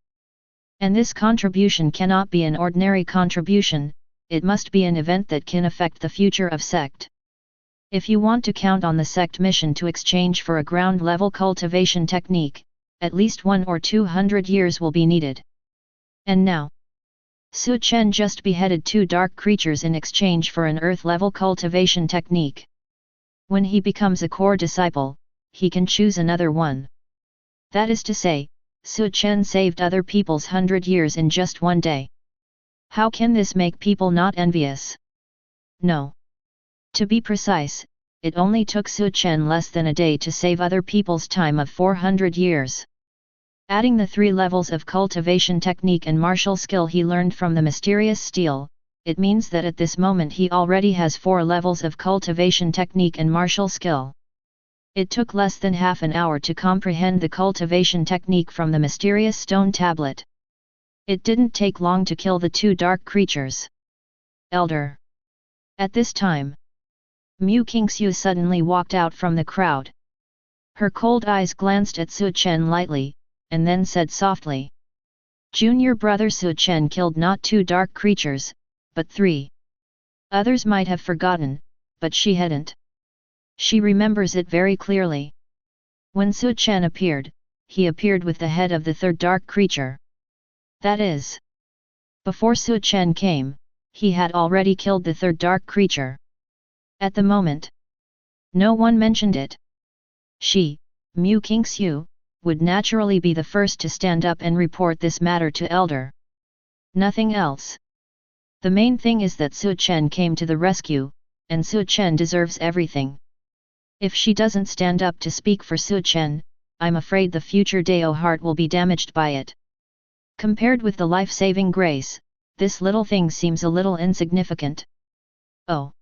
And this contribution cannot be an ordinary contribution, it must be an event that can affect the future of sect. If you want to count on the sect mission to exchange for a ground-level cultivation technique, at least 100 or 200 years will be needed. And now, Su Chen just beheaded 2 dark creatures in exchange for an earth-level cultivation technique. When he becomes a core disciple, he can choose another one. That is to say, Su Chen saved other people's 100 years in just one day. How can this make people not envious? No. To be precise, it only took Su Chen less than a day to save other people's time of 400 years. Adding the 3 levels of cultivation technique and martial skill he learned from the mysterious steel, it means that at this moment he already has 4 levels of cultivation technique and martial skill. It took less than half an hour to comprehend the cultivation technique from the mysterious stone tablet. It didn't take long to kill the 2 dark creatures. Elder. At this time, Mu Qingxiu suddenly walked out from the crowd. Her cold eyes glanced at Su Chen lightly, and then said softly. Junior brother Su Chen killed not 2 dark creatures, but 3. Others might have forgotten, but she hadn't. She remembers it very clearly. When Su Chen appeared, he appeared with the head of the 3rd dark creature. That is, before Su Chen came, he had already killed the 3rd dark creature. At the moment, no one mentioned it. She, Mu Qingxiu, would naturally be the first to stand up and report this matter to Elder. Nothing else. The main thing is that Su Chen came to the rescue, and Su Chen deserves everything. If she doesn't stand up to speak for Su Chen, I'm afraid the future Dao heart will be damaged by it. Compared with the life-saving grace, this little thing seems a little insignificant. Oh!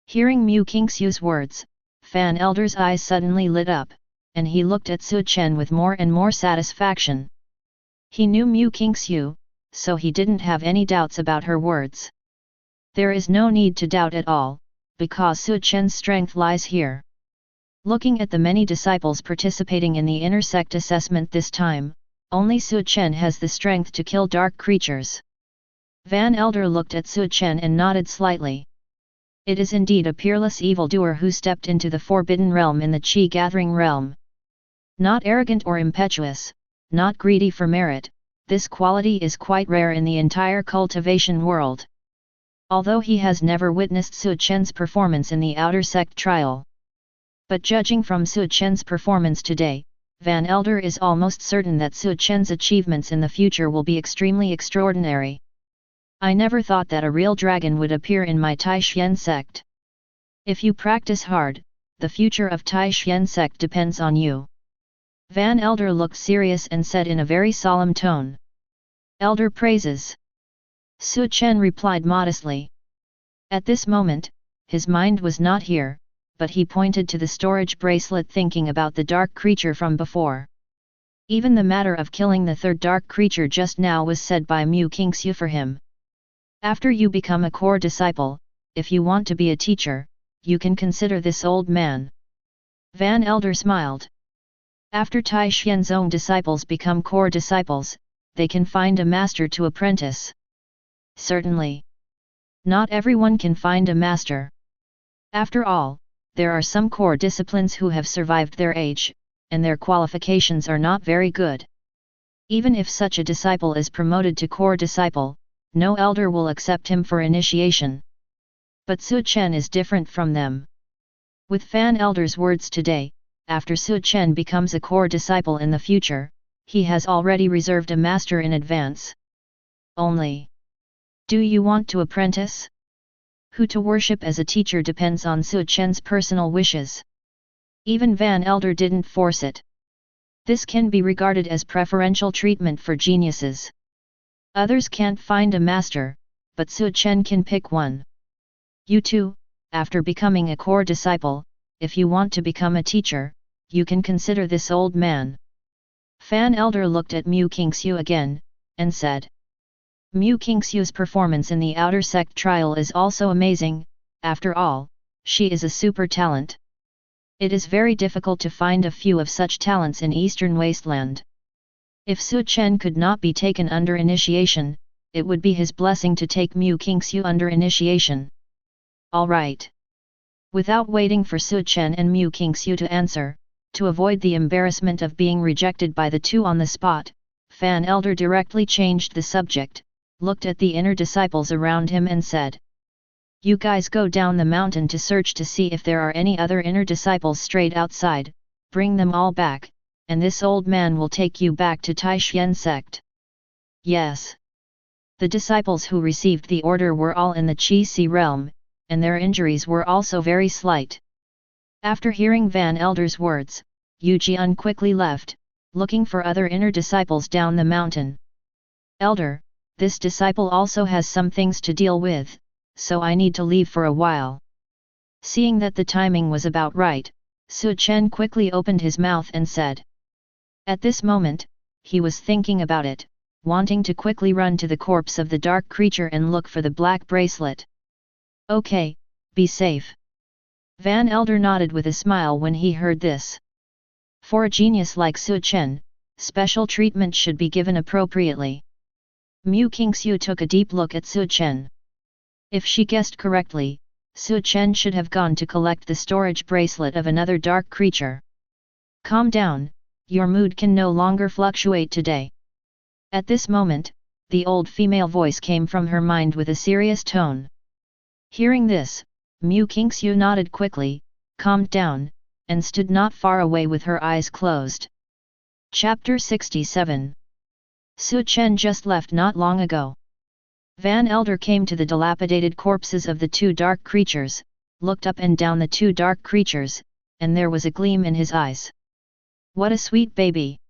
Hearing Mu Qingxiu's words, Fan Elder's eyes suddenly lit up, and he looked at Su Chen with more and more satisfaction. He knew Mu Qingxiu, so he didn't have any doubts about her words. There is no need to doubt at all, because Su Chen's strength lies here. Looking at the many disciples participating in the inner sect assessment this time, only Su Chen has the strength to kill dark creatures. Van Elder looked at Su Chen and nodded slightly. It is indeed a peerless evildoer who stepped into the forbidden realm in the Qi-gathering realm. Not arrogant or impetuous, not greedy for merit, this quality is quite rare in the entire cultivation world. Although he has never witnessed Su Chen's performance in the outer sect trial. But judging from Su Chen's performance today, Van Elder is almost certain that Su Chen's achievements in the future will be extremely extraordinary. I never thought that a real dragon would appear in my Tai Xuan sect. If you practice hard, the future of Tai Xuan sect depends on you. Van Elder looked serious and said in a very solemn tone. Elder praises. Su Chen replied modestly. At this moment, his mind was not here, but he pointed to the storage bracelet thinking about the dark creature from before. Even the matter of killing the 3rd dark creature just now was said by Mu Qingxiu for him. After you become a core disciple, if you want to be a teacher, you can consider this old man. Van Elder smiled. After Tai Xuan's own disciples become core disciples, they can find a master to apprentice. Certainly. Not everyone can find a master. After all, there are some core disciplines who have survived their age, and their qualifications are not very good. Even if such a disciple is promoted to core disciple, no elder will accept him for initiation. But Su Chen is different from them. With Fan Elder's words today, after Su Chen becomes a core disciple in the future, he has already reserved a master in advance. Only. Do you want to apprentice? Who to worship as a teacher depends on Su Chen's personal wishes. Even Van Elder didn't force it. This can be regarded as preferential treatment for geniuses. Others can't find a master, but Su Chen can pick one. You too, after becoming a core disciple, if you want to become a teacher, you can consider this old man. Fan Elder looked at Mu Qingxiu again, and said. Mu Qingxiu's performance in the outer sect trial is also amazing, after all, she is a super talent. It is very difficult to find a few of such talents in Eastern Wasteland. If Su Chen could not be taken under initiation, it would be his blessing to take Mu Qingxiu under initiation. Alright. Without waiting for Su Chen and Mu Qingxiu to answer, to avoid the embarrassment of being rejected by the two on the spot, Fan Elder directly changed the subject, looked at the inner disciples around him and said. You guys go down the mountain to search to see if there are any other inner disciples strayed outside, bring them all back, and this old man will take you back to Taishan sect. Yes. The disciples who received the order were all in the Qi realm, and their injuries were also very slight. After hearing Van Elder's words, Yu Jian quickly left, looking for other inner disciples down the mountain. Elder, this disciple also has some things to deal with, so I need to leave for a while. Seeing that the timing was about right, Su Chen quickly opened his mouth and said. At this moment, he was thinking about it, wanting to quickly run to the corpse of the dark creature and look for the black bracelet. Okay, be safe. Van Elder nodded with a smile when he heard this. For a genius like Su Chen, special treatment should be given appropriately. Mu Qingxiu took a deep look at Su Chen. If she guessed correctly, Su Chen should have gone to collect the storage bracelet of another dark creature. Calm down, your mood can no longer fluctuate today. At this moment, the old female voice came from her mind with a serious tone. Hearing this, Mu Qingxiu nodded quickly, calmed down, and stood not far away with her eyes closed. Chapter 67. Su Chen just left not long ago. Van Elder came to the dilapidated corpses of the two dark creatures, looked up and down the two dark creatures, and there was a gleam in his eyes. What a sweet baby!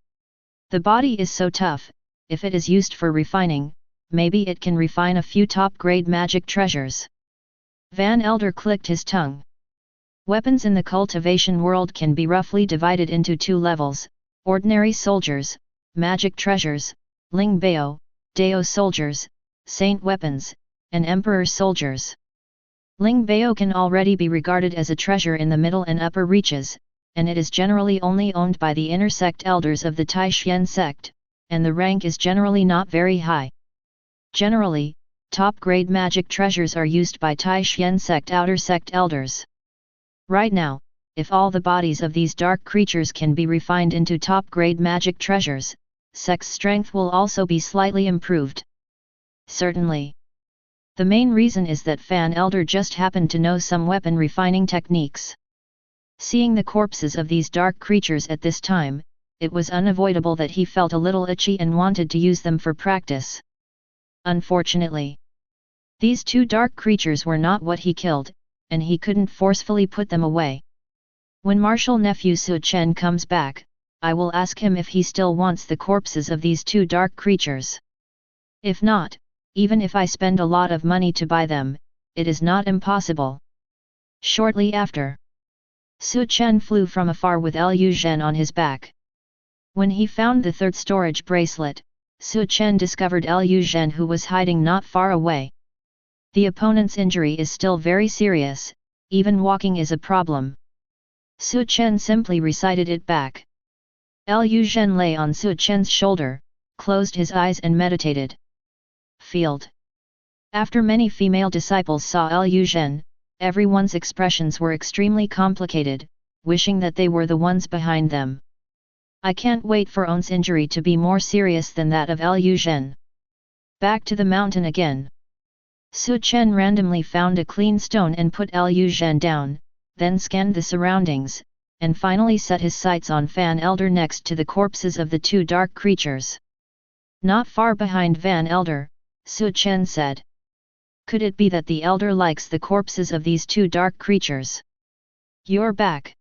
The body is so tough, if it is used for refining, maybe it can refine a few top-grade magic treasures. Van Elder clicked his tongue. Weapons in the cultivation world can be roughly divided into two levels: ordinary soldiers, magic treasures, Ling Bao, Dao soldiers, saint weapons, and emperor soldiers. Ling Bao can already be regarded as a treasure in the middle and upper reaches, and it is generally only owned by the inner sect elders of the Taishan sect, and the rank is generally not very high. Generally, top-grade magic treasures are used by Taishan sect outer sect elders. Right now, if all the bodies of these dark creatures can be refined into top-grade magic treasures, sect's strength will also be slightly improved. Certainly. The main reason is that Van Elder just happened to know some weapon refining techniques. Seeing the corpses of these dark creatures at this time, it was unavoidable that he felt a little itchy and wanted to use them for practice. Unfortunately, these two dark creatures were not what he killed, and he couldn't forcefully put them away. When Martial Nephew Su Chen comes back, I will ask him if he still wants the corpses of these two dark creatures. If not, even if I spend a lot of money to buy them, it is not impossible. Shortly after, Su Chen flew from afar with Liu Zhen on his back. When he found the third storage bracelet, Su Chen discovered Liu Zhen, who was hiding not far away. The opponent's injury is still very serious, even walking is a problem. Su Chen simply recited it back. Liu Zhen lay on Su Chen's shoulder, closed his eyes and meditated. Field. After many female disciples saw Liu Zhen, everyone's expressions were extremely complicated, wishing that they were the ones behind them. I can't wait for On's injury to be more serious than that of Liu Zhen. Back to the mountain again. Su Chen randomly found a clean stone and put Liu Zhen down, then scanned the surroundings, and finally set his sights on Van Elder next to the corpses of the two dark creatures. Not far behind Van Elder, Su Chen said. Could it be that the elder likes the corpses of these two dark creatures? You're back.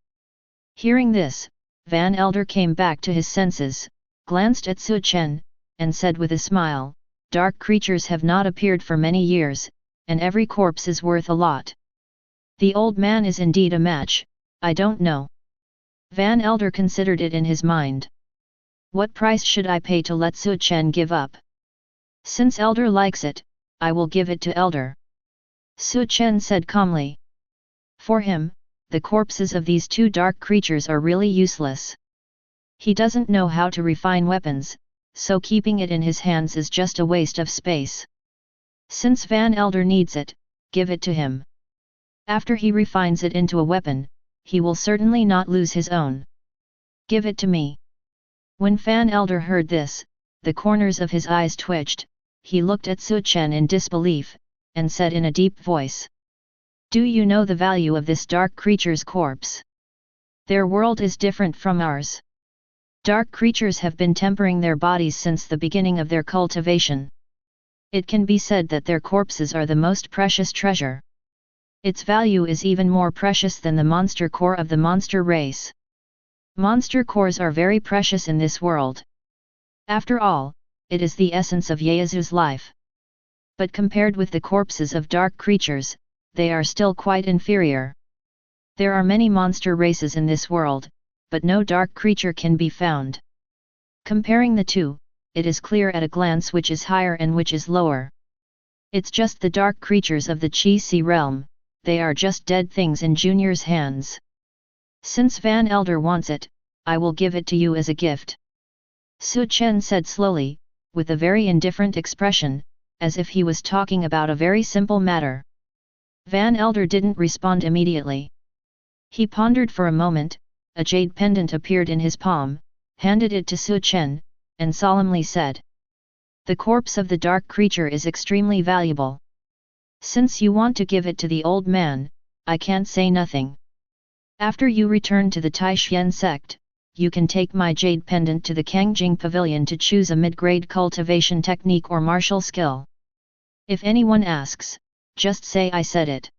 Hearing this, Van Elder came back to his senses, glanced at Su Chen, and said with a smile, dark creatures have not appeared for many years, and every corpse is worth a lot. The old man is indeed a match, I don't know. Van Elder considered it in his mind. What price should I pay to let Su Chen give up? Since Elder likes it, I will give it to Elder. Su Chen said calmly. For him, the corpses of these two dark creatures are really useless. He doesn't know how to refine weapons, so keeping it in his hands is just a waste of space. Since Van Elder needs it, give it to him. After he refines it into a weapon, he will certainly not lose his own. Give it to me. When Van Elder heard this, the corners of his eyes twitched, he looked at Su Chen in disbelief, and said in a deep voice. Do you know the value of this dark creature's corpse? Their world is different from ours. Dark creatures have been tempering their bodies since the beginning of their cultivation. It can be said that their corpses are the most precious treasure. Its value is even more precious than the monster core of the monster race. Monster cores are very precious in this world. After all, it is the essence of Ieyazu's life. But compared with the corpses of dark creatures, they are still quite inferior. There are many monster races in this world, but no dark creature can be found. Comparing the two, it is clear at a glance which is higher and which is lower. It's just the dark creatures of the Qi realm, they are just dead things in Junior's hands. Since Van Elder wants it, I will give it to you as a gift. Su Chen said slowly, with a very indifferent expression, as if he was talking about a very simple matter. Van Elder didn't respond immediately. He pondered for a moment, a jade pendant appeared in his palm, handed it to Su Chen, and solemnly said, "The corpse of the dark creature is extremely valuable. Since you want to give it to the old man, I can't say nothing. After you return to the Taishan sect, you can take my jade pendant to the Kangjing Pavilion to choose a mid-grade cultivation technique or martial skill. If anyone asks, just say I said it."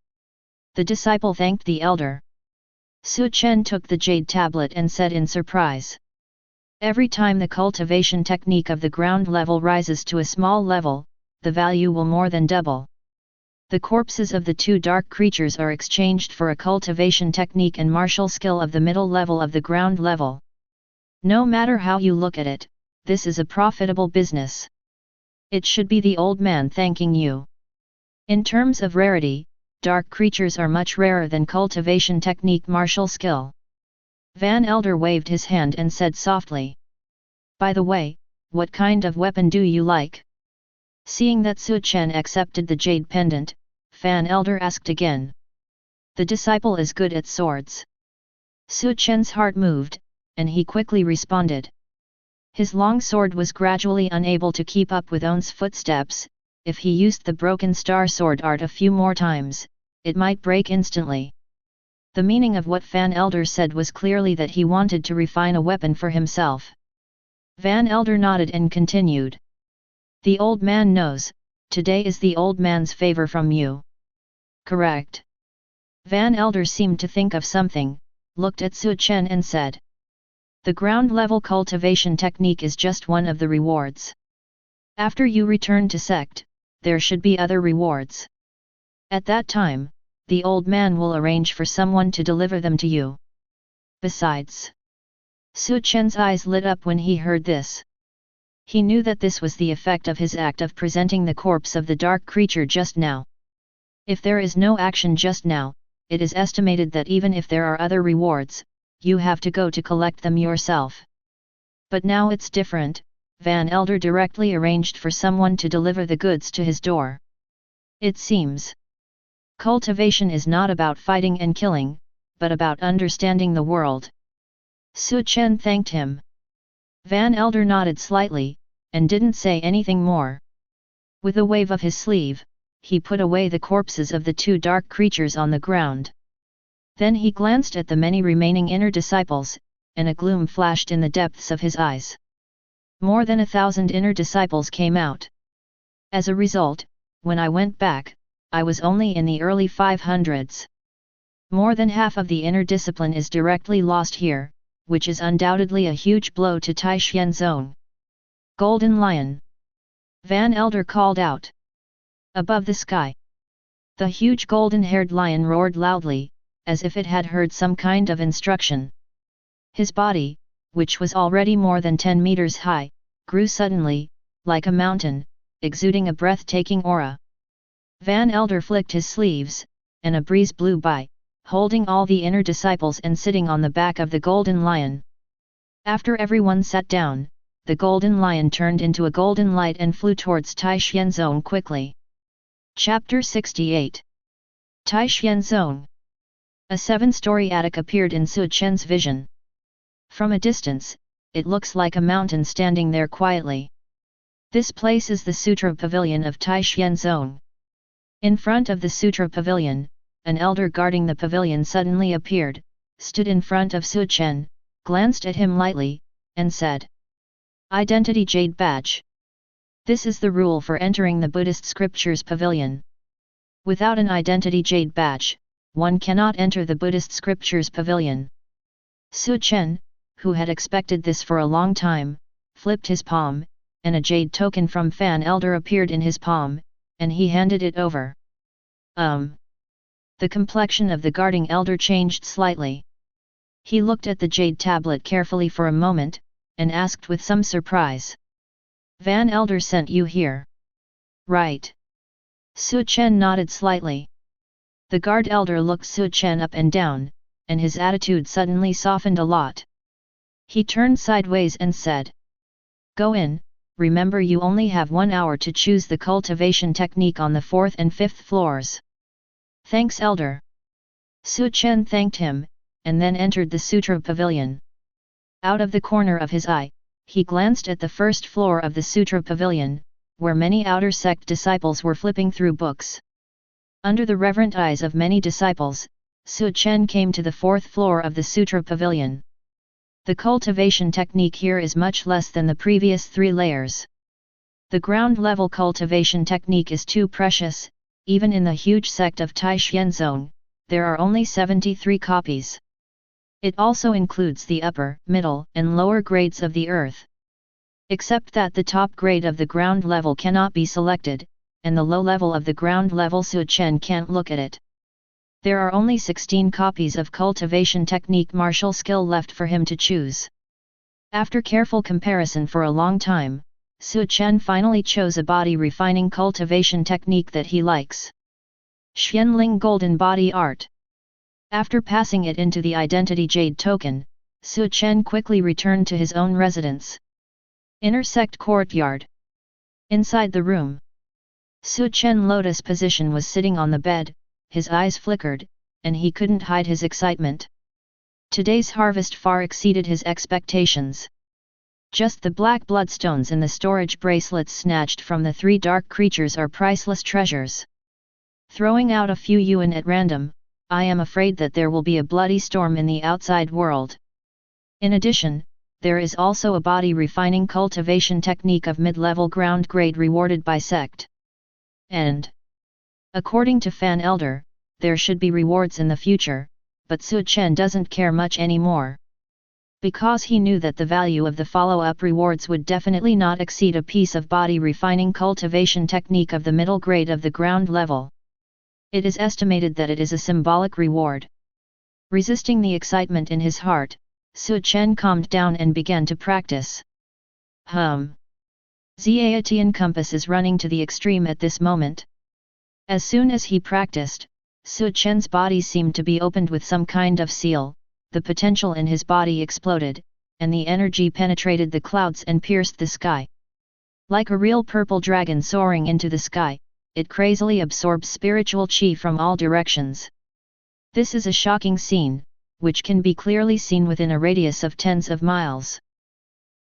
The disciple thanked the elder. Su Chen took the jade tablet and said in surprise, "Every time the cultivation technique of the ground level rises to a small level, the value will more than double. The corpses of the two dark creatures are exchanged for a cultivation technique and martial skill of the middle level of the ground level. No matter how you look at it, this is a profitable business. It should be the old man thanking you. In terms of rarity, dark creatures are much rarer than cultivation technique martial skill." Van Elder waved his hand and said softly, "By the way, what kind of weapon do you like?" Seeing that Su Chen accepted the jade pendant, Van Elder asked again. "The disciple is good at swords." Su Chen's heart moved, and he quickly responded. His long sword was gradually unable to keep up with On's footsteps. If he used the broken star sword art a few more times, it might break instantly. The meaning of what Van Elder said was clearly that he wanted to refine a weapon for himself. Van Elder nodded and continued. "The old man knows, today is the old man's favor from you." "Correct." Van Elder seemed to think of something, looked at Su Chen and said, "The ground level cultivation technique is just one of the rewards. After you return to sect, there should be other rewards. At that time, the old man will arrange for someone to deliver them to you. Besides..." Su Chen's eyes lit up when he heard this. He knew that this was the effect of his act of presenting the corpse of the dark creature just now. If there is no action just now, it is estimated that even if there are other rewards, you have to go to collect them yourself. But now it's different. Van Elder directly arranged for someone to deliver the goods to his door. It seems cultivation is not about fighting and killing, but about understanding the world. Su Chen thanked him. Van Elder nodded slightly, and didn't say anything more. With a wave of his sleeve, he put away the corpses of the two dark creatures on the ground. Then he glanced at the many remaining inner disciples, and a gloom flashed in the depths of his eyes. More than 1,000 inner disciples came out. As a result, when I went back, I was only in the early 500s. More than half of the inner discipline is directly lost here, which is undoubtedly a huge blow to Taishan Zone. Golden Lion! Van Elder called out. Above the sky, the huge golden-haired lion roared loudly, as if it had heard some kind of instruction. His body, which was already more than 10 meters high, grew suddenly, like a mountain, exuding a breathtaking aura. Van Elder flicked his sleeves, and a breeze blew by, holding all the inner disciples and sitting on the back of the golden lion. After everyone sat down, the golden lion turned into a golden light and flew towards Taishan Zone quickly. Chapter 68. Taishan Zone. A 7-story attic appeared in Su Chen's vision. From a distance, it looks like a mountain standing there quietly. This place is the Sutra Pavilion of Taishan Zone. In front of the Sutra Pavilion, an elder guarding the pavilion suddenly appeared, stood in front of Su Chen, glanced at him lightly, and said, "Identity Jade Badge. This is the rule for entering the Buddhist scriptures pavilion. Without an Identity Jade Badge, one cannot enter the Buddhist scriptures pavilion." Su Chen, who had expected this for a long time, flipped his palm, and a jade token from Fan Elder appeared in his palm, and he handed it over. The complexion of the guarding elder changed slightly. He looked at the jade tablet carefully for a moment, and asked with some surprise, "Van Elder sent you here?" "Right." Su Chen nodded slightly. The guard elder looked Su Chen up and down, and his attitude suddenly softened a lot. He turned sideways and said, "Go in, remember you only have 1 hour to choose the cultivation technique on the 4th and 5th floors." "Thanks Elder." Su Chen thanked him, and then entered the Sutra Pavilion. Out of the corner of his eye, he glanced at the first floor of the Sutra Pavilion, where many outer sect disciples were flipping through books. Under the reverent eyes of many disciples, Su Chen came to the 4th floor of the Sutra Pavilion. The cultivation technique here is much less than the previous 3 layers. The ground-level cultivation technique is too precious. Even in the huge sect of Taishienzong, there are only 73 copies. It also includes the upper, middle, and lower grades of the earth. Except that the top grade of the ground level cannot be selected, and the low level of the ground level Su Chen can't look at it. There are only 16 copies of cultivation technique martial skill left for him to choose. After careful comparison for a long time, Su Chen finally chose a body refining cultivation technique that he likes. Xianling Golden Body Art. After passing it into the Identity Jade token, Su Chen quickly returned to his own residence. Inner Sect Courtyard. Inside the room, Su Chen lotus position was sitting on the bed, his eyes flickered, and he couldn't hide his excitement. Today's harvest far exceeded his expectations. Just the black bloodstones in the storage bracelets snatched from the 3 dark creatures are priceless treasures. Throwing out a few yuan at random, I am afraid that there will be a bloody storm in the outside world. In addition, there is also a body refining cultivation technique of mid-level ground grade rewarded by sect. And according to Fan Elder, there should be rewards in the future, but Su Chen doesn't care much anymore. Because he knew that the value of the follow-up rewards would definitely not exceed a piece of body refining cultivation technique of the middle grade of the ground level. It is estimated that it is a symbolic reward. Resisting the excitement in his heart, Su Chen calmed down and began to practice. Xiaotian compass is running to the extreme at this moment. As soon as he practiced, Su Chen's body seemed to be opened with some kind of seal, the potential in his body exploded, and the energy penetrated the clouds and pierced the sky. Like a real purple dragon soaring into the sky, it crazily absorbs spiritual chi from all directions. This is a shocking scene, which can be clearly seen within a radius of tens of miles.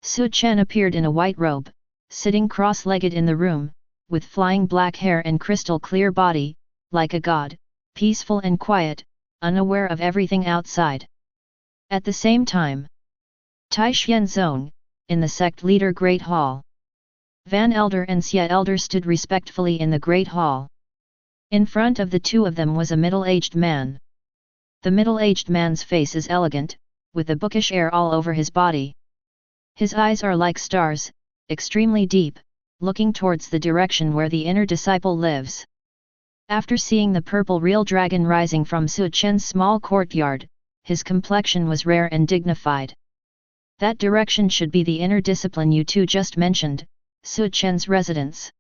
Su Chen appeared in a white robe, sitting cross-legged in the room, with flying black hair and crystal clear body, like a god, peaceful and quiet, unaware of everything outside. At the same time, Taishienzong, in the sect leader Great Hall. Van Elder and Xia Elder stood respectfully in the Great Hall. In front of the two of them was a middle-aged man. The middle-aged man's face is elegant, with a bookish air all over his body. His eyes are like stars, extremely deep, looking towards the direction where the inner disciple lives. After seeing the purple real dragon rising from Su Chen's small courtyard, his complexion was rare and dignified. That direction should be the inner discipline you two just mentioned, Su Chen's residence.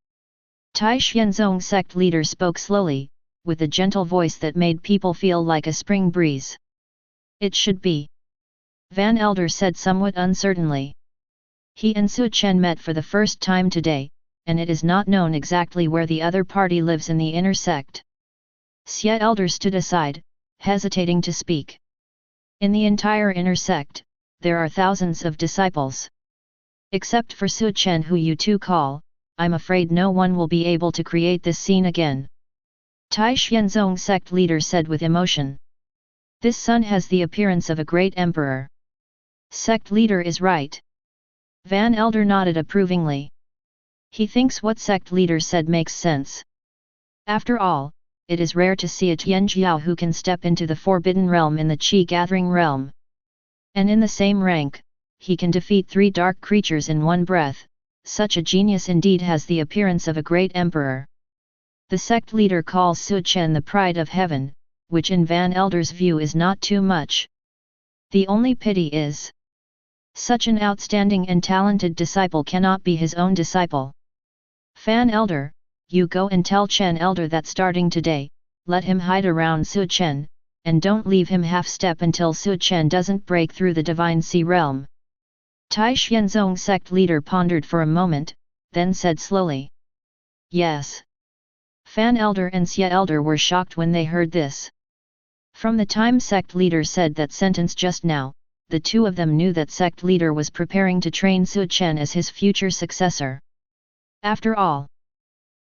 Taishienzong sect leader spoke slowly, with a gentle voice that made people feel like a spring breeze. It should be. Van Elder said somewhat uncertainly. He and Su Chen met for the first time today, and it is not known exactly where the other party lives in the inner sect. Xia Elder stood aside, hesitating to speak. In the entire inner sect, there are thousands of disciples. Except for Su Chen who you two call, I'm afraid no one will be able to create this scene again. Tai Xianzong sect leader said with emotion. This son has the appearance of a great emperor. Sect leader is right. Van Elder nodded approvingly. He thinks what sect leader said makes sense. After all, it is rare to see a Tianjiao who can step into the forbidden realm in the Qi gathering realm. And in the same rank, he can defeat 3 dark creatures in one breath. Such a genius indeed has the appearance of a great emperor. The sect leader calls Su Chen the pride of heaven, which in Van Elder's view is not too much. The only pity is, such an outstanding and talented disciple cannot be his own disciple. Fan Elder, you go and tell Chen Elder that starting today, let him hide around Su Chen, and don't leave him half-step until Su Chen doesn't break through the Divine Sea realm. Tai Xianzong sect leader pondered for a moment, then said slowly. Yes. Fan Elder and Xie Elder were shocked when they heard this. From the time sect leader said that sentence just now, the two of them knew that sect leader was preparing to train Su Chen as his future successor. After all,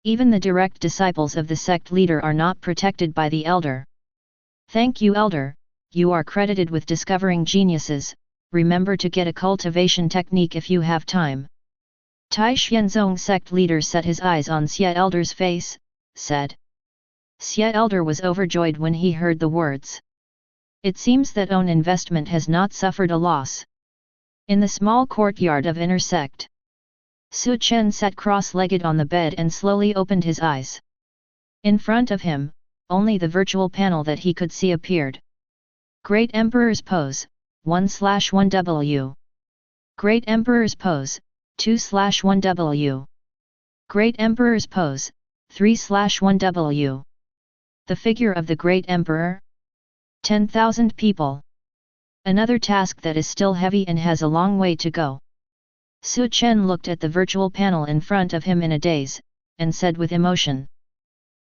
even the direct disciples of the sect leader are not protected by the elder. Thank you, Elder, you are credited with discovering geniuses. Remember to get a cultivation technique if you have time. Tai Xianzong sect leader set his eyes on Xie Elder's face, said. Xie Elder was overjoyed when he heard the words. It seems that own investment has not suffered a loss. In the small courtyard of inner sect, Su Chen sat cross-legged on the bed and slowly opened his eyes. In front of him, only the virtual panel that he could see appeared. Great Emperor's Pose, 1/1W. Great Emperor's Pose, 2/1W. Great Emperor's Pose, 3/1W. The figure of the Great Emperor? 10,000 people. Another task that is still heavy and has a long way to go. Su Chen looked at the virtual panel in front of him in a daze, and said with emotion.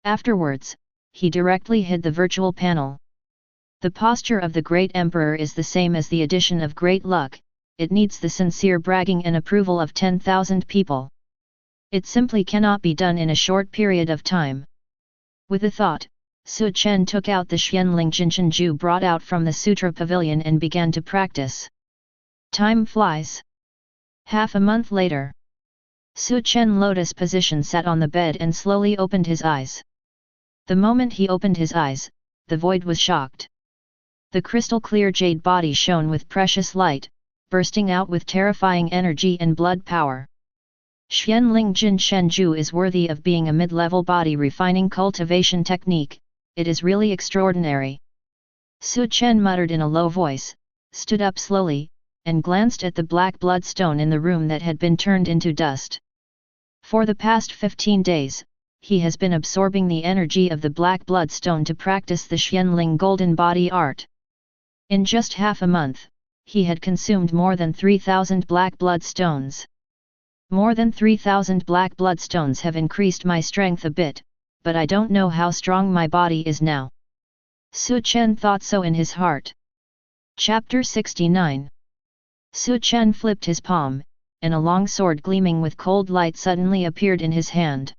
Afterwards, he directly hid the virtual panel. The posture of the Great Emperor is the same as the addition of great luck, it needs the sincere bragging and approval of 10,000 people. It simply cannot be done in a short period of time. With a thought, Su Chen took out the Xianling Jinshanju brought out from the Sutra Pavilion and began to practice. Time flies. Half a month later, Su Chen lotus position sat on the bed and slowly opened his eyes. The moment he opened his eyes, the void was shocked. The crystal-clear jade body shone with precious light, bursting out with terrifying energy and blood power. Xianling Jin Shenju is worthy of being a mid-level body refining cultivation technique, it is really extraordinary. Su Chen muttered in a low voice, stood up slowly, and glanced at the black bloodstone in the room that had been turned into dust. For the past 15 days, he has been absorbing the energy of the black bloodstone to practice the Xianling golden body art. In just half a month, he had consumed more than 3,000 black bloodstones. More than 3,000 black bloodstones have increased my strength a bit, but I don't know how strong my body is now. Su Chen thought so in his heart. Chapter 69. Su Chen flipped his palm, and a long sword gleaming with cold light suddenly appeared in his hand.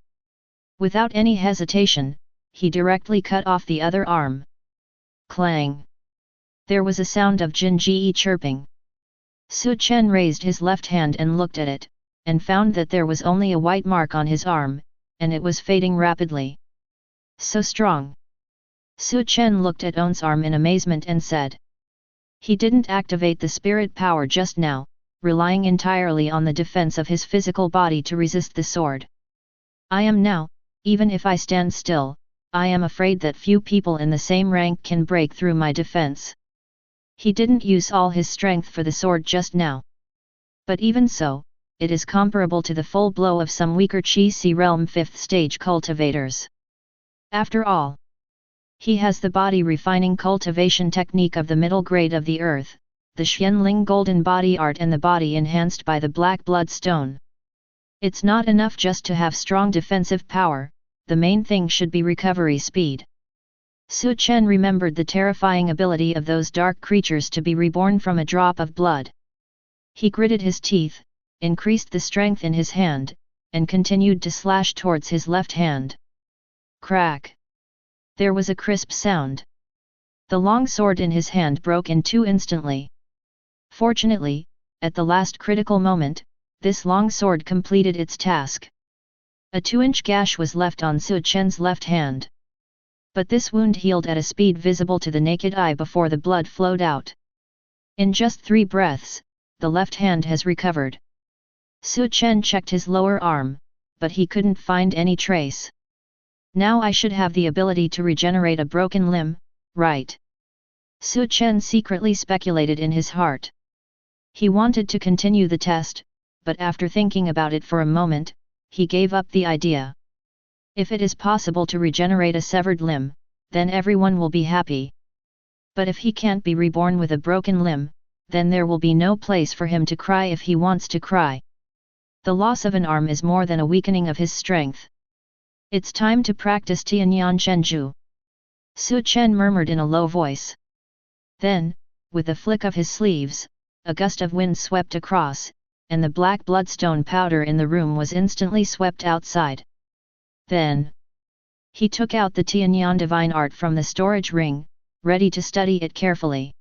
Without any hesitation, he directly cut off the other arm. Clang! There was a sound of Jinji chirping. Su Chen raised his left hand and looked at it, and found that there was only a white mark on his arm, and it was fading rapidly. So strong! Su Chen looked at On's arm in amazement and said. He didn't activate the spirit power just now, relying entirely on the defense of his physical body to resist the sword. I am now, even if I stand still, I am afraid that few people in the same rank can break through my defense. He didn't use all his strength for the sword just now. But even so, it is comparable to the full blow of some weaker Qi Si realm 5th stage cultivators. After all, he has the body refining cultivation technique of the middle grade of the earth, the Xianling golden body art and the body enhanced by the black blood stone. It's not enough just to have strong defensive power, the main thing should be recovery speed. Su Chen remembered the terrifying ability of those dark creatures to be reborn from a drop of blood. He gritted his teeth, increased the strength in his hand, and continued to slash towards his left hand. Crack! There was a crisp sound. The long sword in his hand broke in two instantly. Fortunately, at the last critical moment, this long sword completed its task. A 2-inch gash was left on Su Chen's left hand. But this wound healed at a speed visible to the naked eye before the blood flowed out. In just 3 breaths, the left hand has recovered. Su Chen checked his lower arm, but he couldn't find any trace. Now I should have the ability to regenerate a broken limb, right? Su Chen secretly speculated in his heart. He wanted to continue the test, but after thinking about it for a moment, he gave up the idea. If it is possible to regenerate a severed limb, then everyone will be happy. But if he can't be reborn with a broken limb, then there will be no place for him to cry if he wants to cry. The loss of an arm is more than a weakening of his strength. It's time to practice Tianyan Chenju. Su Chen murmured in a low voice. Then, with a flick of his sleeves, a gust of wind swept across, and the black bloodstone powder in the room was instantly swept outside. Then, he took out the Tianyan divine art from the storage ring, ready to study it carefully.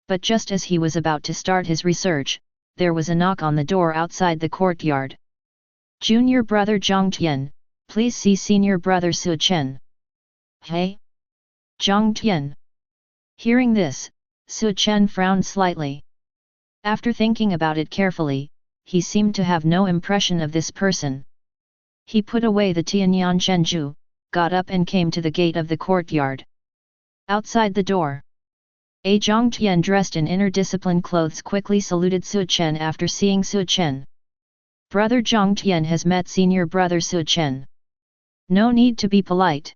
But just as he was about to start his research, there was a knock on the door outside the courtyard. Junior brother Zhang Tian, please see senior brother Su Chen. Hey? Zhang Tian. Hearing this, Su Chen frowned slightly. After thinking about it carefully, he seemed to have no impression of this person. He put away the Tianyan Chenju, got up and came to the gate of the courtyard. Outside the door, a Zhang Tian dressed in inner discipline clothes quickly saluted Su Chen after seeing Su Chen. Brother Zhang Tian has met senior brother Su Chen. No need to be polite.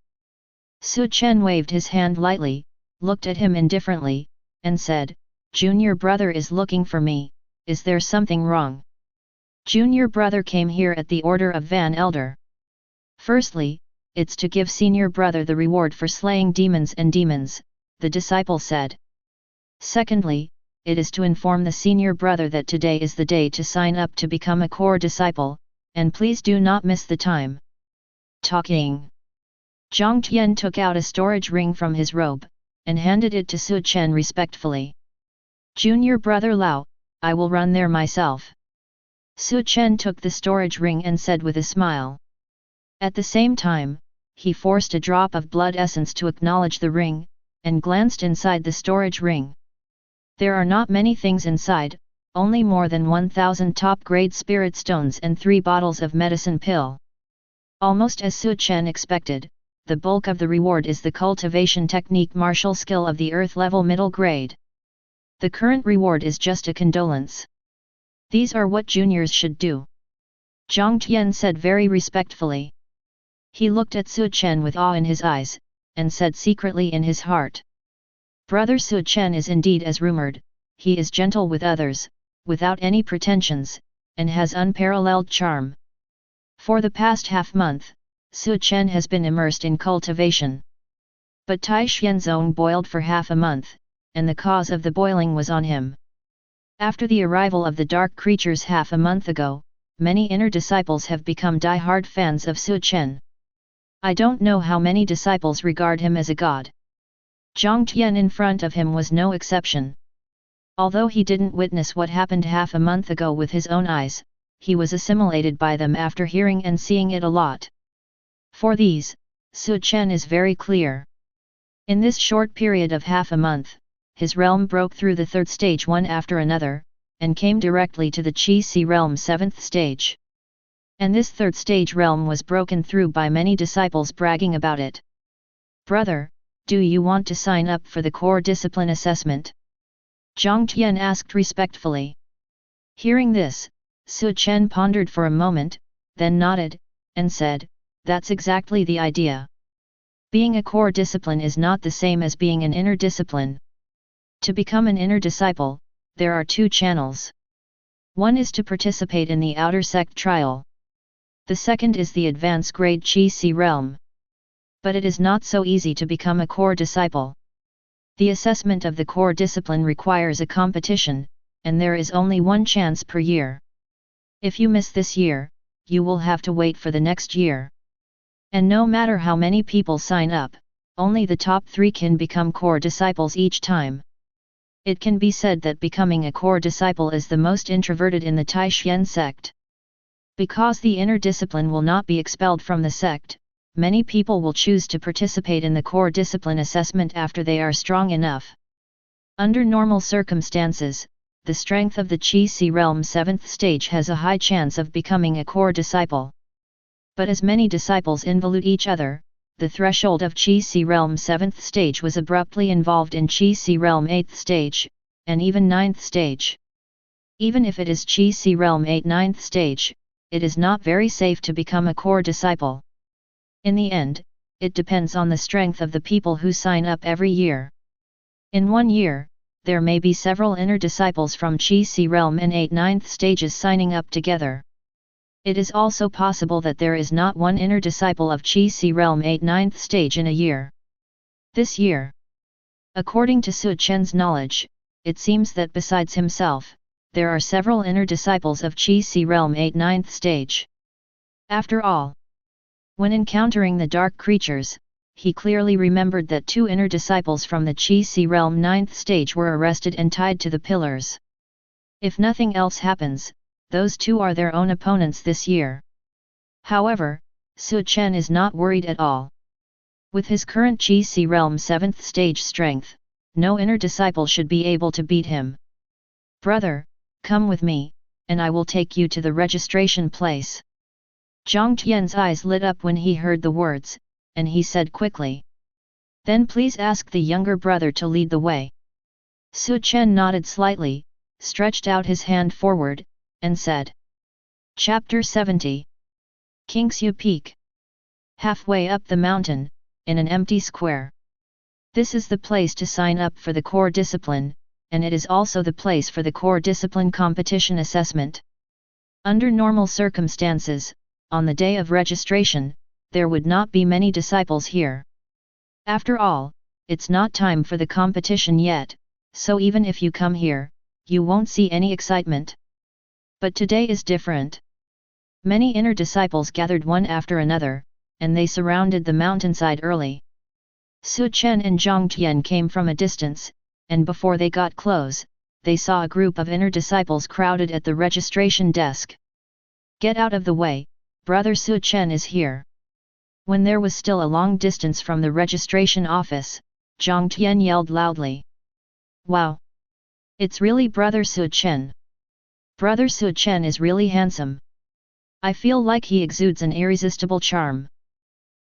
Su Chen waved his hand lightly, looked at him indifferently, and said, Junior brother is looking for me, is there something wrong? Junior brother came here at the order of Van Elder. Firstly, it's to give senior brother the reward for slaying demons and demons, the disciple said. Secondly, it is to inform the senior brother that today is the day to sign up to become a core disciple, and please do not miss the time. Talking. Zhang Tian took out a storage ring from his robe, and handed it to Su Chen respectfully. Junior brother Lao, I will run there myself. Su Chen took the storage ring and said with a smile. At the same time, he forced a drop of blood essence to acknowledge the ring, and glanced inside the storage ring. There are not many things inside, only more than 1,000 top-grade spirit stones and 3 bottles of medicine pill. Almost as Su Chen expected, the bulk of the reward is the cultivation technique martial skill of the earth level middle grade. The current reward is just a condolence. These are what juniors should do. Zhang Tian said very respectfully. He looked at Su Chen with awe in his eyes, and said secretly in his heart. Brother Su Chen is indeed as rumored, he is gentle with others, without any pretensions, and has unparalleled charm. For the past half-month, Su Chen has been immersed in cultivation. But Tai Xianzong boiled for half a month, and the cause of the boiling was on him. After the arrival of the dark creatures half a month ago, many inner disciples have become die-hard fans of Su Chen. I don't know how many disciples regard him as a god. Zhang Tian in front of him was no exception. Although he didn't witness what happened half a month ago with his own eyes, he was assimilated by them after hearing and seeing it a lot. For these, Su Chen is very clear. In this short period of half a month, his realm broke through the 3rd stage one after another, and came directly to the Qi-Si realm 7th stage. And this 3rd stage realm was broken through by many disciples bragging about it. Brother, do you want to sign up for the core discipline assessment? Zhang Tian asked respectfully. Hearing this, Su Chen pondered for a moment, then nodded, and said, that's exactly the idea. Being a core discipline is not the same as being an inner discipline. To become an inner disciple, there are 2 channels. One is to participate in the outer sect trial. The second is the advanced grade Qi-Si realm. But it is not so easy to become a core disciple. The assessment of the core discipline requires a competition, and there is only 1 chance per year. If you miss this year, you will have to wait for the next year. And no matter how many people sign up, only the top 3 can become core disciples each time. It can be said that becoming a core disciple is the most introverted in the Taishan sect. Because the inner discipline will not be expelled from the sect, many people will choose to participate in the core discipline assessment after they are strong enough. Under normal circumstances, the strength of the Qi Si realm 7th stage has a high chance of becoming a core disciple. But as many disciples involute each other, the threshold of Qi Si realm 7th stage was abruptly involved in Qi Si realm 8th stage, and even 9th stage. Even if it is Qi Si realm 8 9th stage, it is not very safe to become a core disciple. In the end, it depends on the strength of the people who sign up every year. In 1 year, there may be several inner disciples from Qi Si realm and 8 9th stages signing up together. It is also possible that there is not one inner disciple of Qi Si realm 8 9th stage in a year. This year, according to Su Chen's knowledge, it seems that besides himself, there are several inner disciples of Qi Si realm 8 9th stage. After all, when encountering the dark creatures, he clearly remembered that 2 inner disciples from the Qi Si realm 9th stage were arrested and tied to the pillars. If nothing else happens, those 2 are their own opponents this year. However, Su Chen is not worried at all. With his current Qi Si realm 7th stage strength, no inner disciple should be able to beat him. "Brother, come with me, and I will take you to the registration place." Zhang Tian's eyes lit up when he heard the words, and he said quickly, "Then please ask the younger brother to lead the way." Su Chen nodded slightly, stretched out his hand forward, and said. Chapter 70. Kingxiu Peak. Halfway up the mountain, in an empty square. This is the place to sign up for the core discipline, and it is also the place for the core discipline competition assessment. Under normal circumstances, on the day of registration, there would not be many disciples here. After all, it's not time for the competition yet, so even if you come here, you won't see any excitement. But today is different. Many inner disciples gathered one after another, and they surrounded the mountainside early. Su Chen and Zhang Tian came from a distance, and before they got close, they saw a group of inner disciples crowded at the registration desk. "Get out of the way, brother Su Chen is here." When there was still a long distance from the registration office, Zhang Tian yelled loudly. "Wow! It's really brother Su Chen. Brother Su Chen is really handsome. I feel like he exudes an irresistible charm."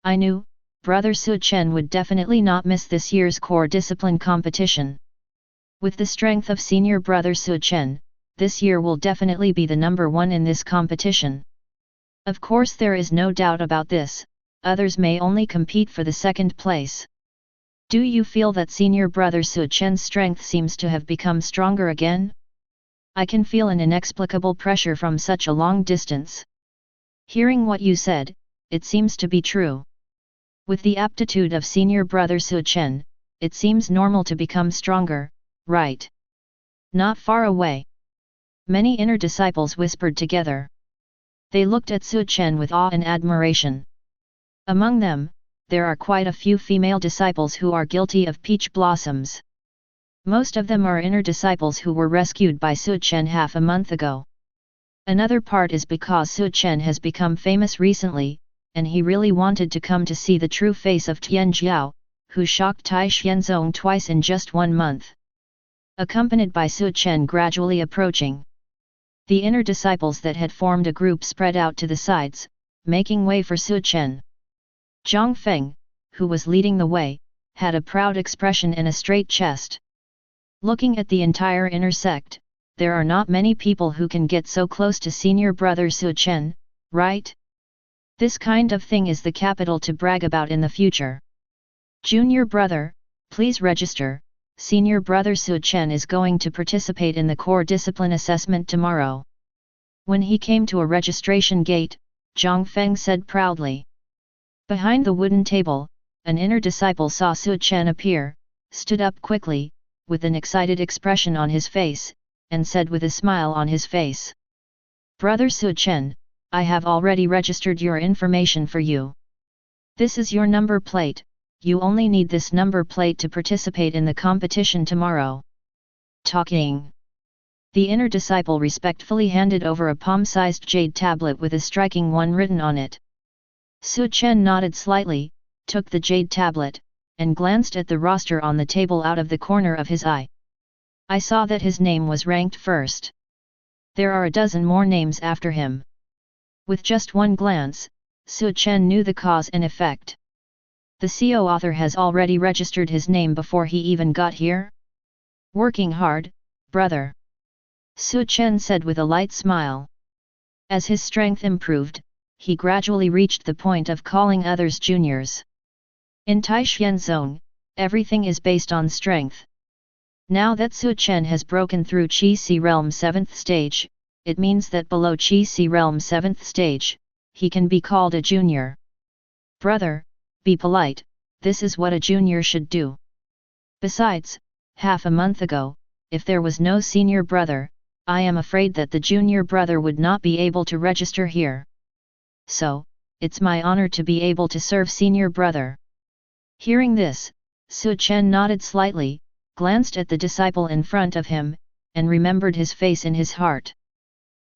I knew, brother Su Chen would definitely not miss this year's core discipline competition. With the strength of senior brother Su Chen, this year will definitely be the number 1 in this competition. Of course there is no doubt about this, others may only compete for the 2nd place. Do you feel that senior brother Su Chen's strength seems to have become stronger again? I can feel an inexplicable pressure from such a long distance. Hearing what you said, it seems to be true. With the aptitude of senior brother Su Chen, it seems normal to become stronger, right? Not far away. Many inner disciples whispered together. They looked at Su Chen with awe and admiration. Among them, there are quite a few female disciples who are guilty of peach blossoms. Most of them are inner disciples who were rescued by Su Chen half a month ago. Another part is because Su Chen has become famous recently, and he really wanted to come to see the true face of Tian Jiao, who shocked Tai Xianzong twice in just 1 month. Accompanied by Su Chen gradually approaching. The inner disciples that had formed a group spread out to the sides, making way for Su Chen. Zhang Feng, who was leading the way, had a proud expression and a straight chest. Looking at the entire inner sect, there are not many people who can get so close to senior brother Su Chen, right? This kind of thing is the capital to brag about in the future. Junior brother, please register. Senior brother Su Chen is going to participate in the core discipline assessment tomorrow. When he came to a registration gate, Zhang Feng said proudly. Behind the wooden table, an inner disciple saw Su Chen appear, stood up quickly, with an excited expression on his face, and said with a smile on his face. "Brother Su Chen, I have already registered your information for you. This is your number plate, you only need this number plate to participate in the competition tomorrow. Talking. The inner disciple respectfully handed over a palm-sized jade tablet with a striking one written on it. Su Chen nodded slightly, took the jade tablet, and glanced at the roster on the table out of the corner of his eye. I saw that his name was ranked first. There are a dozen more names after him. With just one glance, Su Chen knew the cause and effect. The CO author has already registered his name before he even got here? Working hard, brother. Su Chen said with a light smile. As his strength improved, he gradually reached the point of calling others juniors. In Taishan Zone, everything is based on strength. Now that Su Chen has broken through Qi Si Realm 7th stage, it means that below Qi Si Realm 7th stage, he can be called a junior. Brother, be polite, this is what a junior should do. Besides, half a month ago, if there was no senior brother, I am afraid that the junior brother would not be able to register here. So, it's my honor to be able to serve senior brother. Hearing this, Su Chen nodded slightly, glanced at the disciple in front of him, and remembered his face in his heart.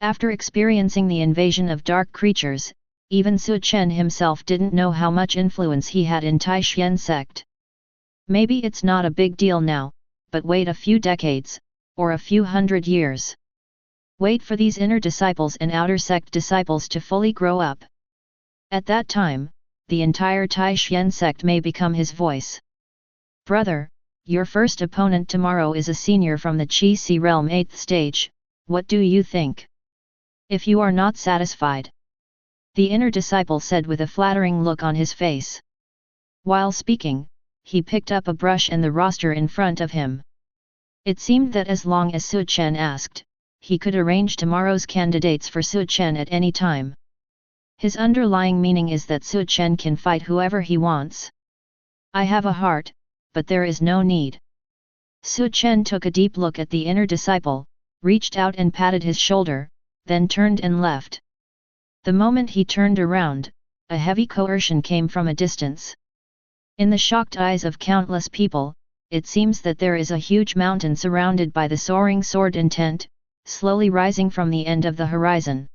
After experiencing the invasion of dark creatures, even Su Chen himself didn't know how much influence he had in Taishan sect. Maybe it's not a big deal now, but wait a few decades, or a few hundred years. Wait for these inner disciples and outer sect disciples to fully grow up. At that time, the entire Taishan sect may become his voice. Brother, your first opponent tomorrow is a senior from the Qi Si Realm 8th stage, what do you think? If you are not satisfied. The inner disciple said with a flattering look on his face. While speaking, he picked up a brush and the roster in front of him. It seemed that as long as Su Chen asked, he could arrange tomorrow's candidates for Su Chen at any time. His underlying meaning is that Su Chen can fight whoever he wants. I have a heart, but there is no need. Su Chen took a deep look at the inner disciple, reached out and patted his shoulder, then turned and left. The moment he turned around, a heavy coercion came from a distance. In the shocked eyes of countless people, it seems that there is a huge mountain surrounded by the soaring sword intent, slowly rising from the end of the horizon.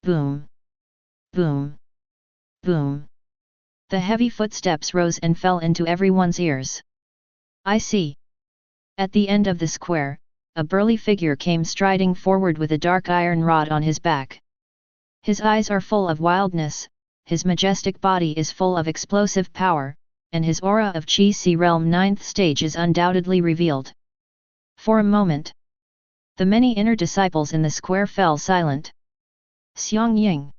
Boom! Boom! Boom! The heavy footsteps rose and fell into everyone's ears. I see. At the end of the square, a burly figure came striding forward with a dark iron rod on his back. His eyes are full of wildness, his majestic body is full of explosive power, and his aura of Qi Si Realm 9th stage is undoubtedly revealed. For a moment, the many inner disciples in the square fell silent. Xiang Ying.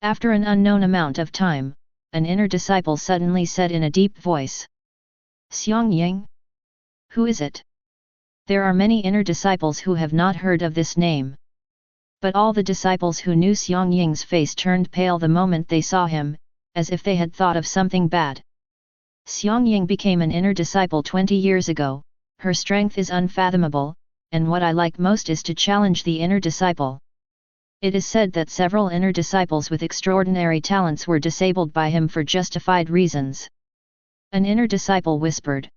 After an unknown amount of time, an inner disciple suddenly said in a deep voice. Xiang Ying? Who is it? There are many inner disciples who have not heard of this name. But all the disciples who knew Xiang Ying's face turned pale the moment they saw him, as if they had thought of something bad. Xiang Ying became an inner disciple 20 years ago, her strength is unfathomable, and what I like most is to challenge the inner disciple. It is said that several inner disciples with extraordinary talents were disabled by him for justified reasons. An inner disciple whispered.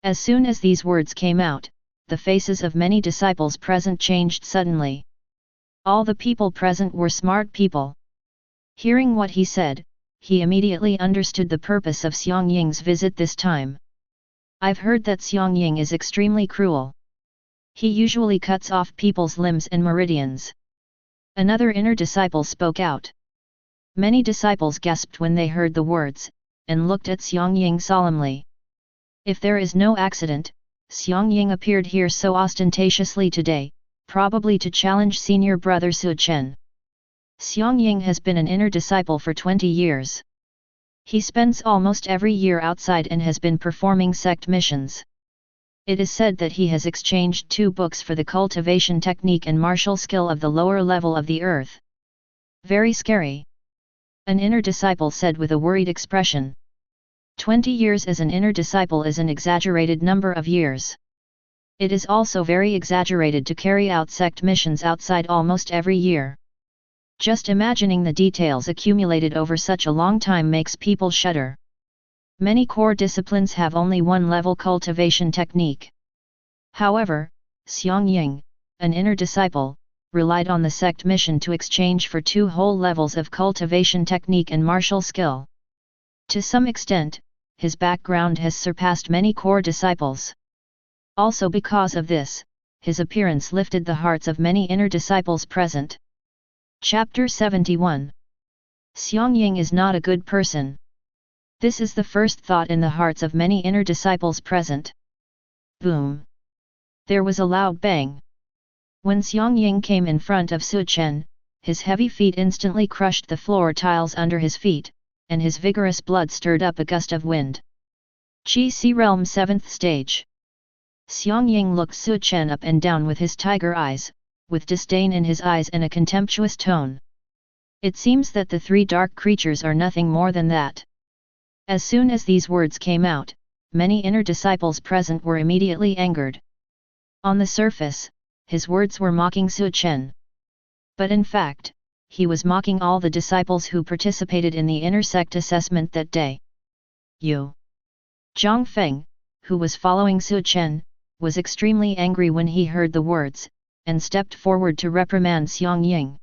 As soon as these words came out, the faces of many disciples present changed suddenly. All the people present were smart people. Hearing what he said, he immediately understood the purpose of Xiang Ying's visit this time. I've heard that Xiang Ying is extremely cruel. He usually cuts off people's limbs and meridians. Another inner disciple spoke out. Many disciples gasped when they heard the words, and looked at Xiang Ying solemnly. If there is no accident, Xiang Ying appeared here so ostentatiously today, probably to challenge senior brother Su Chen. Xiang Ying has been an inner disciple for 20 years. He spends almost every year outside and has been performing sect missions. It is said that he has exchanged 2 books for the cultivation technique and martial skill of the lower level of the earth. Very scary. An inner disciple said with a worried expression. 20 years as an inner disciple is an exaggerated number of years. It is also very exaggerated to carry out sect missions outside almost every year. Just imagining the details accumulated over such a long time makes people shudder. Many core disciplines have only one level cultivation technique. However, Xiangying, an inner disciple, relied on the sect mission to exchange for 2 whole levels of cultivation technique and martial skill. To some extent, his background has surpassed many core disciples. Also because of this, his appearance lifted the hearts of many inner disciples present. Chapter 71. Xiangying is not a good person. This is the first thought in the hearts of many inner disciples present. Boom! There was a loud bang. When Xiangying came in front of Su Chen, his heavy feet instantly crushed the floor tiles under his feet, and his vigorous blood stirred up a gust of wind. Qi Si Realm 7th Stage. Xiangying looked Su Chen up and down with his tiger eyes, with disdain in his eyes and a contemptuous tone. It seems that the 3 dark creatures are nothing more than that. As soon as these words came out, many inner disciples present were immediately angered. On the surface, his words were mocking Su Chen. But in fact, he was mocking all the disciples who participated in the inner sect assessment that day. Yu Zhangfeng, who was following Su Chen, was extremely angry when he heard the words, and stepped forward to reprimand Xiangying.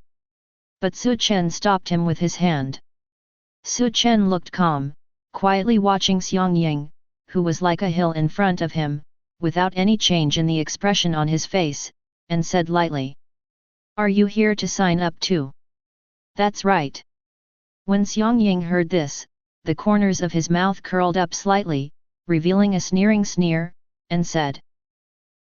But Su Chen stopped him with his hand. Su Chen looked calm, quietly watching Xiangying, who was like a hill in front of him, without any change in the expression on his face, and said lightly, "Are you here to sign up too?" "That's right." When Xiangying heard this, the corners of his mouth curled up slightly, revealing a sneering sneer, and said,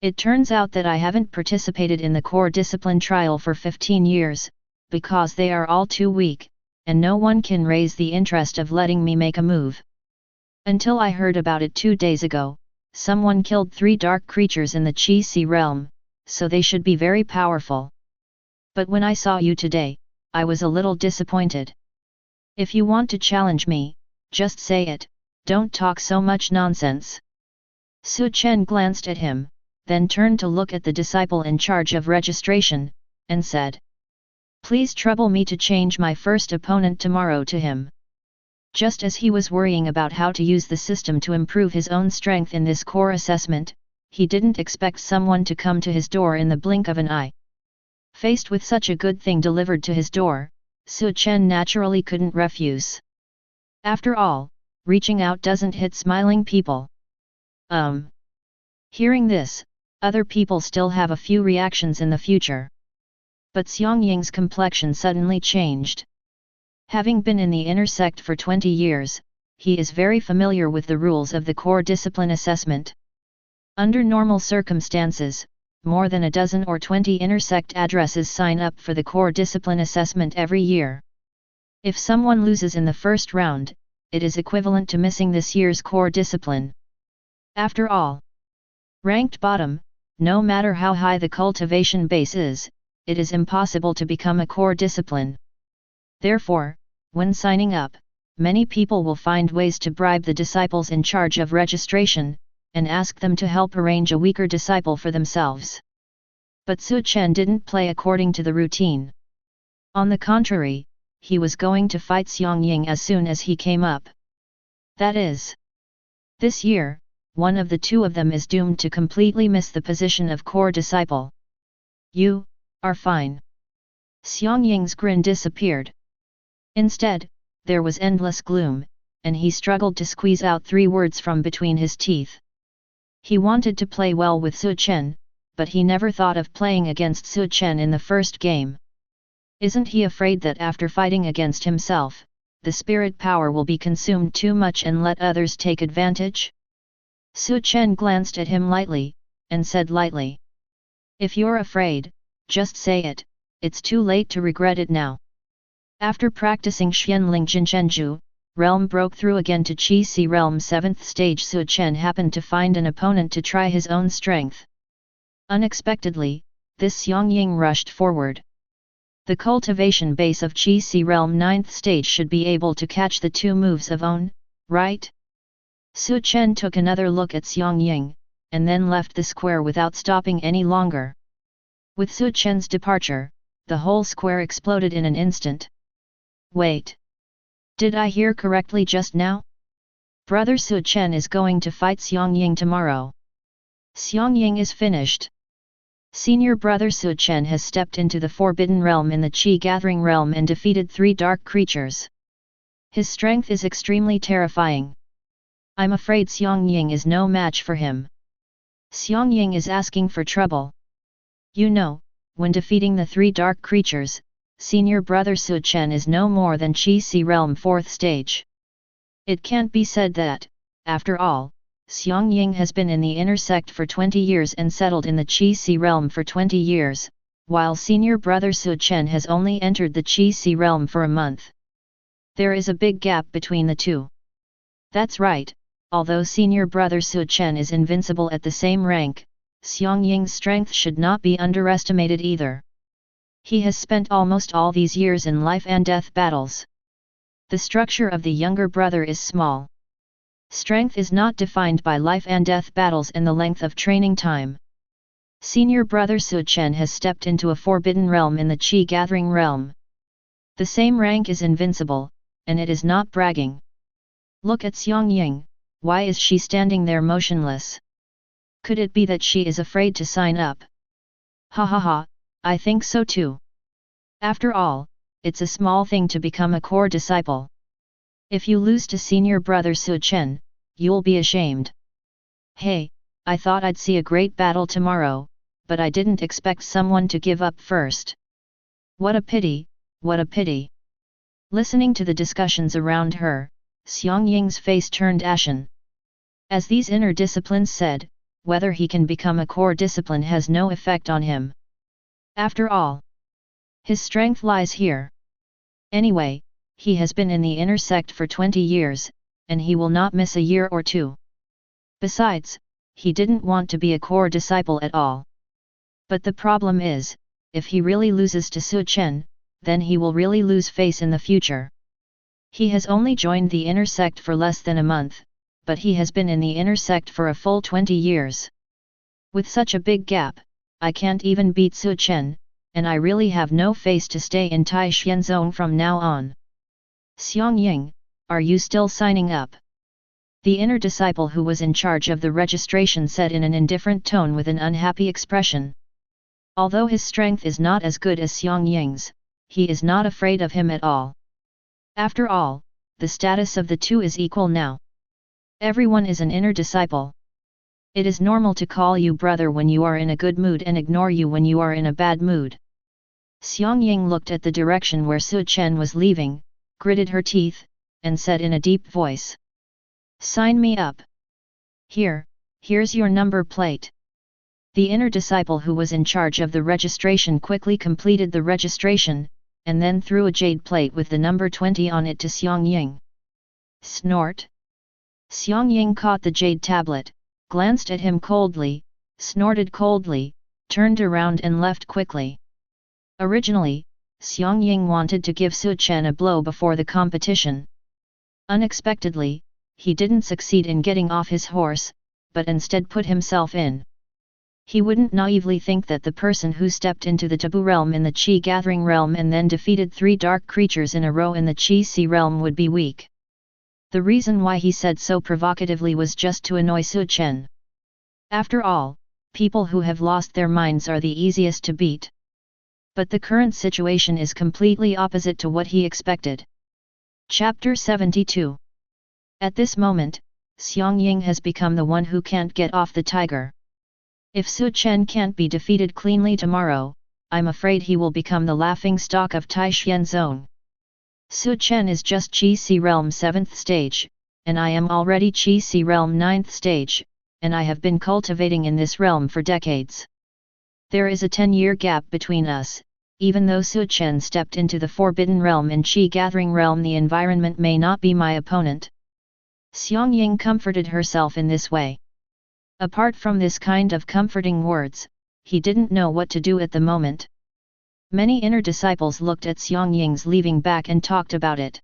"It turns out that I haven't participated in the core discipline trial for 15 years, because they are all too weak, and no one can raise the interest of letting me make a move. Until I heard about it 2 days ago, someone killed 3 dark creatures in the Qi Si realm, so they should be very powerful. But when I saw you today, I was a little disappointed. If you want to challenge me, just say it, don't talk so much nonsense." Su Chen glanced at him, then turned to look at the disciple in charge of registration, and said, "Please trouble me to change my first opponent tomorrow to him." Just as he was worrying about how to use the system to improve his own strength in this core assessment, he didn't expect someone to come to his door in the blink of an eye. Faced with such a good thing delivered to his door, Su Chen naturally couldn't refuse. After all, reaching out doesn't hit smiling people. Hearing this, other people still have a few reactions in the future. But Xiangying's complexion suddenly changed. Having been in the inner sect for 20 years, he is very familiar with the rules of the core discipline assessment. Under normal circumstances, more than a dozen or 20 inner sect addresses sign up for the core discipline assessment every year. If someone loses in the first round, it is equivalent to missing this year's core discipline. After all, ranked bottom, no matter how high the cultivation base is, it is impossible to become a core discipline. Therefore, when signing up, many people will find ways to bribe the disciples in charge of registration, and ask them to help arrange a weaker disciple for themselves. But Su Chen didn't play according to the routine. On the contrary, he was going to fight Xiangying as soon as he came up. That is, this year, one of the 2 of them is doomed to completely miss the position of core disciple. "You are fine." Xiangying's grin disappeared. Instead, there was endless gloom, and he struggled to squeeze out 3 words from between his teeth. He wanted to play well with Su Chen, but he never thought of playing against Su Chen in the first game. Isn't he afraid that after fighting against himself, the spirit power will be consumed too much and let others take advantage? Su Chen glanced at him lightly, and said lightly, "If you're afraid, just say it, it's too late to regret it now." After practicing Xianling Jinchenju, realm broke through again to Qi Si realm 7th stage. Su Chen happened to find an opponent to try his own strength. Unexpectedly, this Xiangying rushed forward. The cultivation base of Qi Si realm 9th stage should be able to catch the 2 moves of own, right? Su Chen took another look at Xiangying, and then left the square without stopping any longer. With Su Chen's departure, the whole square exploded in an instant. Wait! Did I hear correctly just now? Brother Su Chen is going to fight Xiangying tomorrow. Xiangying is finished. Senior brother Su Chen has stepped into the Forbidden Realm in the Qi Gathering Realm and defeated 3 dark creatures. His strength is extremely terrifying. I'm afraid Xiangying is no match for him. Xiangying is asking for trouble. You know, when defeating the 3 dark creatures, senior brother Su Chen is no more than Qi Si Realm 4th stage. It can't be said that, after all, Xiangying has been in the inner sect for 20 years and settled in the Qi Si Realm for 20 years, while senior brother Su Chen has only entered the Qi Si Realm for a month. There is a big gap between the two. That's right, although senior brother Su Chen is invincible at the same rank, Xiangying's strength should not be underestimated either. He has spent almost all these years in life and death battles. The structure of the younger brother is small. Strength is not defined by life and death battles and the length of training time. Senior brother Su Chen has stepped into a forbidden realm in the Qi Gathering Realm. The same rank is invincible, and it is not bragging. Look at Xiangying, why is she standing there motionless? Could it be that she is afraid to sign up? Ha ha ha, I think so too. After all, it's a small thing to become a core disciple. If you lose to senior brother Su Chen, you'll be ashamed. Hey, I thought I'd see a great battle tomorrow, but I didn't expect someone to give up first. What a pity, what a pity. Listening to the discussions around her, Xiangying's face turned ashen. As these inner disciplines said, whether he can become a core discipline has no effect on him. After all, his strength lies here. Anyway, he has been in the inner sect for 20 years, and he will not miss a year or two. Besides, he didn't want to be a core disciple at all. But the problem is, if he really loses to Su Chen, then he will really lose face in the future. He has only joined the inner sect for less than a month, but he has been in the inner sect for a full 20 years. With such a big gap, I can't even beat Su Chen, and I really have no face to stay in Tai Xian Zone from now on. Xiangying, are you still signing up? The inner disciple who was in charge of the registration said in an indifferent tone with an unhappy expression. Although his strength is not as good as Xiangying's, he is not afraid of him at all. After all, the status of the two is equal now. Everyone is an inner disciple. It is normal to call you brother when you are in a good mood and ignore you when you are in a bad mood. Xiangying looked at the direction where Su Chen was leaving, gritted her teeth, and said in a deep voice. Sign me up. Here's your number plate. The inner disciple who was in charge of the registration quickly completed the registration, and then threw a jade plate with the number 20 on it to Xiangying. Snort. Xiangying caught the jade tablet, glanced at him coldly, snorted coldly, turned around and left quickly. Originally, Xiangying wanted to give Su Chen a blow before the competition. Unexpectedly, he didn't succeed in getting off his horse, but instead put himself in. He wouldn't naively think that the person who stepped into the taboo realm in the Qi Gathering Realm and then defeated 3 dark creatures in a row in the Qi Si Realm would be weak. The reason why he said so provocatively was just to annoy Su Chen. After all, people who have lost their minds are the easiest to beat. But the current situation is completely opposite to what he expected. Chapter 72. At this moment, Xiangying has become the one who can't get off the tiger. If Su Chen can't be defeated cleanly tomorrow, I'm afraid he will become the laughingstock of Tai Xian Zone. Su Chen is just Qi Si Realm 7th stage, and I am already Qi Si Realm 9th stage, and I have been cultivating in this realm for decades. There is a 10-year gap between us. Even though Su Chen stepped into the Forbidden Realm and Qi Gathering Realm, the environment may not be my opponent. Xiangying comforted herself in this way. Apart from this kind of comforting words, he didn't know what to do at the moment. Many inner disciples looked at Xiangying's leaving back and talked about it.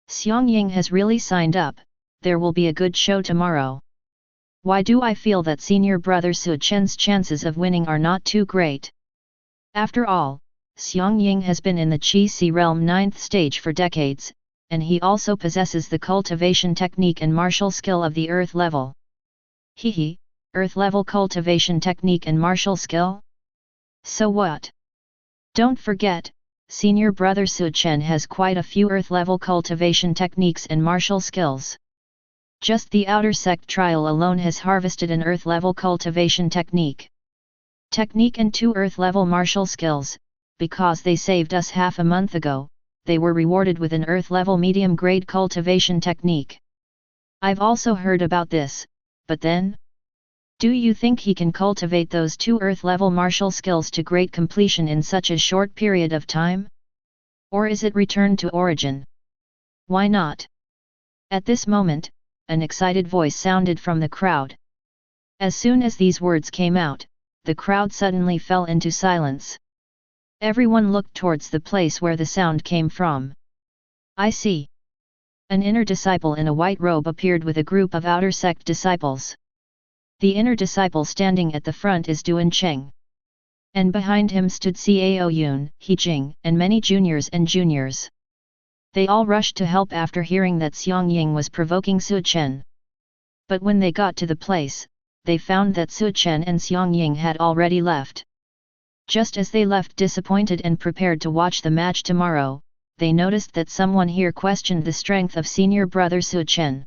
Xiangying has really signed up, there will be a good show tomorrow. Why do I feel that senior brother Su Chen's chances of winning are not too great? After all, Xiangying has been in the Qi Si Realm 9th stage for decades, and he also possesses the cultivation technique and martial skill of the earth level. Hehe, earth level cultivation technique and martial skill? So what? Don't forget, senior brother Su Chen has quite a few earth level cultivation techniques and martial skills. Just the outer sect trial alone has harvested an earth level cultivation technique and 2 earth level martial skills. Because they saved us half a month ago, they were rewarded with an earth level medium grade cultivation technique. I've also heard about this, but then? Do you think he can cultivate those 2 earth level martial skills to great completion in such a short period of time? Or is it returned to origin? Why not? At this moment, an excited voice sounded from the crowd. As soon as these words came out, the crowd suddenly fell into silence. Everyone looked towards the place where the sound came from. I see. An inner disciple in a white robe appeared with a group of outer sect disciples. The inner disciple standing at the front is Duan Cheng. And behind him stood Cao Yun, He Jing, and many juniors and juniors. They all rushed to help after hearing that Xiang Ying was provoking Su Chen. But when they got to the place, they found that Su Chen and Xiang Ying had already left. Just as they left disappointed and prepared to watch the match tomorrow, they noticed that someone here questioned the strength of senior brother Su Chen.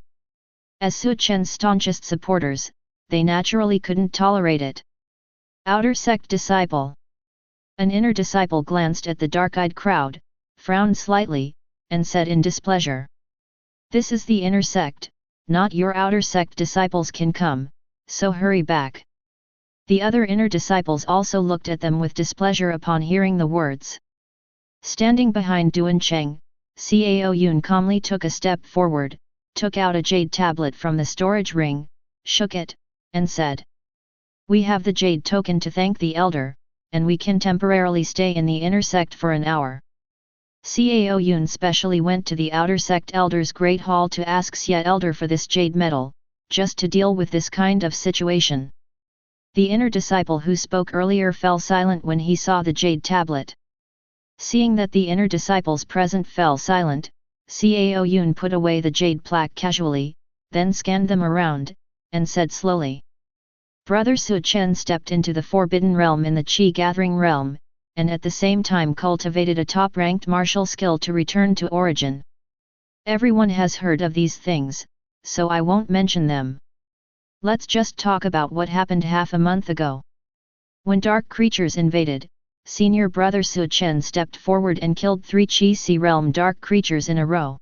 As Su Chen's staunchest supporters, they naturally couldn't tolerate it. Outer sect disciple. An inner disciple glanced at the dark-eyed crowd, frowned slightly, and said in displeasure. This is the inner sect, not your outer sect disciples can come, so hurry back. The other inner disciples also looked at them with displeasure upon hearing the words. Standing behind Duan Cheng, Cao Yun calmly took a step forward, took out a jade tablet from the storage ring, shook it, and said. We have the jade token to thank the elder, and we can temporarily stay in the inner sect for an hour. Cao Yun specially went to the outer sect elder's great hall to ask Sect Elder for this jade medal, just to deal with this kind of situation. The inner disciple who spoke earlier fell silent when he saw the jade tablet. Seeing that the inner disciples present fell silent, Cao Yun put away the jade plaque casually, then scanned them around, and said slowly. Brother Su Chen stepped into the Forbidden Realm in the Qi Gathering Realm, and at the same time cultivated a top-ranked martial skill to return to origin. Everyone has heard of these things, so I won't mention them. Let's just talk about what happened half a month ago. When dark creatures invaded, senior brother Su Chen stepped forward and killed 3 Qi Si Realm dark creatures in a row.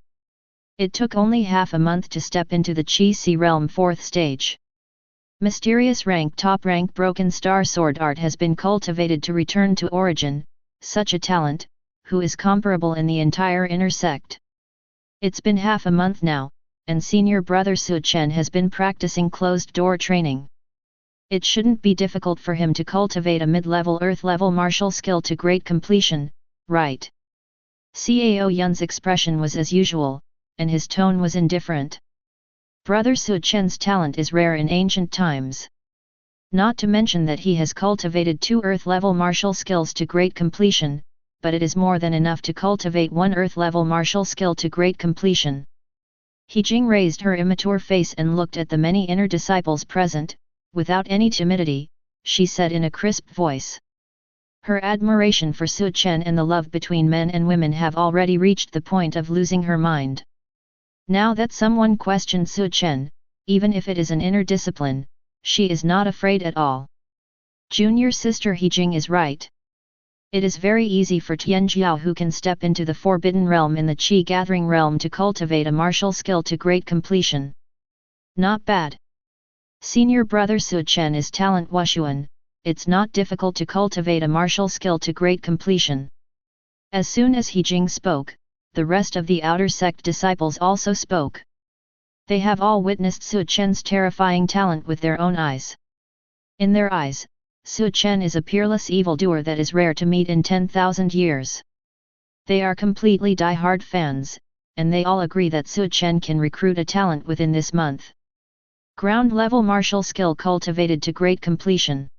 It took only half a month to step into the Qi Si Realm 4th stage. Mysterious rank top rank broken star sword art has been cultivated to return to origin, such a talent, who is comparable in the entire inner sect. It's been half a month now, and senior brother Su Chen has been practicing closed door training. It shouldn't be difficult for him to cultivate a mid-level earth-level martial skill to great completion, right? Cao Yun's expression was as usual, and his tone was indifferent. Brother Su Chen's talent is rare in ancient times. Not to mention that he has cultivated 2 earth-level martial skills to great completion, but it is more than enough to cultivate 1 earth-level martial skill to great completion. He Jing raised her immature face and looked at the many inner disciples present, without any timidity, she said in a crisp voice. Her admiration for Su Chen and the love between men and women have already reached the point of losing her mind. Now that someone questioned Su Chen, even if it is an inner discipline, she is not afraid at all. Junior sister He Jing is right. It is very easy for Tian Jiao who can step into the Forbidden Realm in the Qi Gathering Realm to cultivate a martial skill to great completion. Not bad. Senior brother Su Chen is talent Wushuan, it's not difficult to cultivate a martial skill to great completion. As soon as He Jing spoke, the rest of the outer sect disciples also spoke. They have all witnessed Su Chen's terrifying talent with their own eyes. In their eyes, Su Chen is a peerless evildoer that is rare to meet in 10,000 years. They are completely die-hard fans, and they all agree that Su Chen can recruit a talent within this month. Ground-level martial skill cultivated to great completion.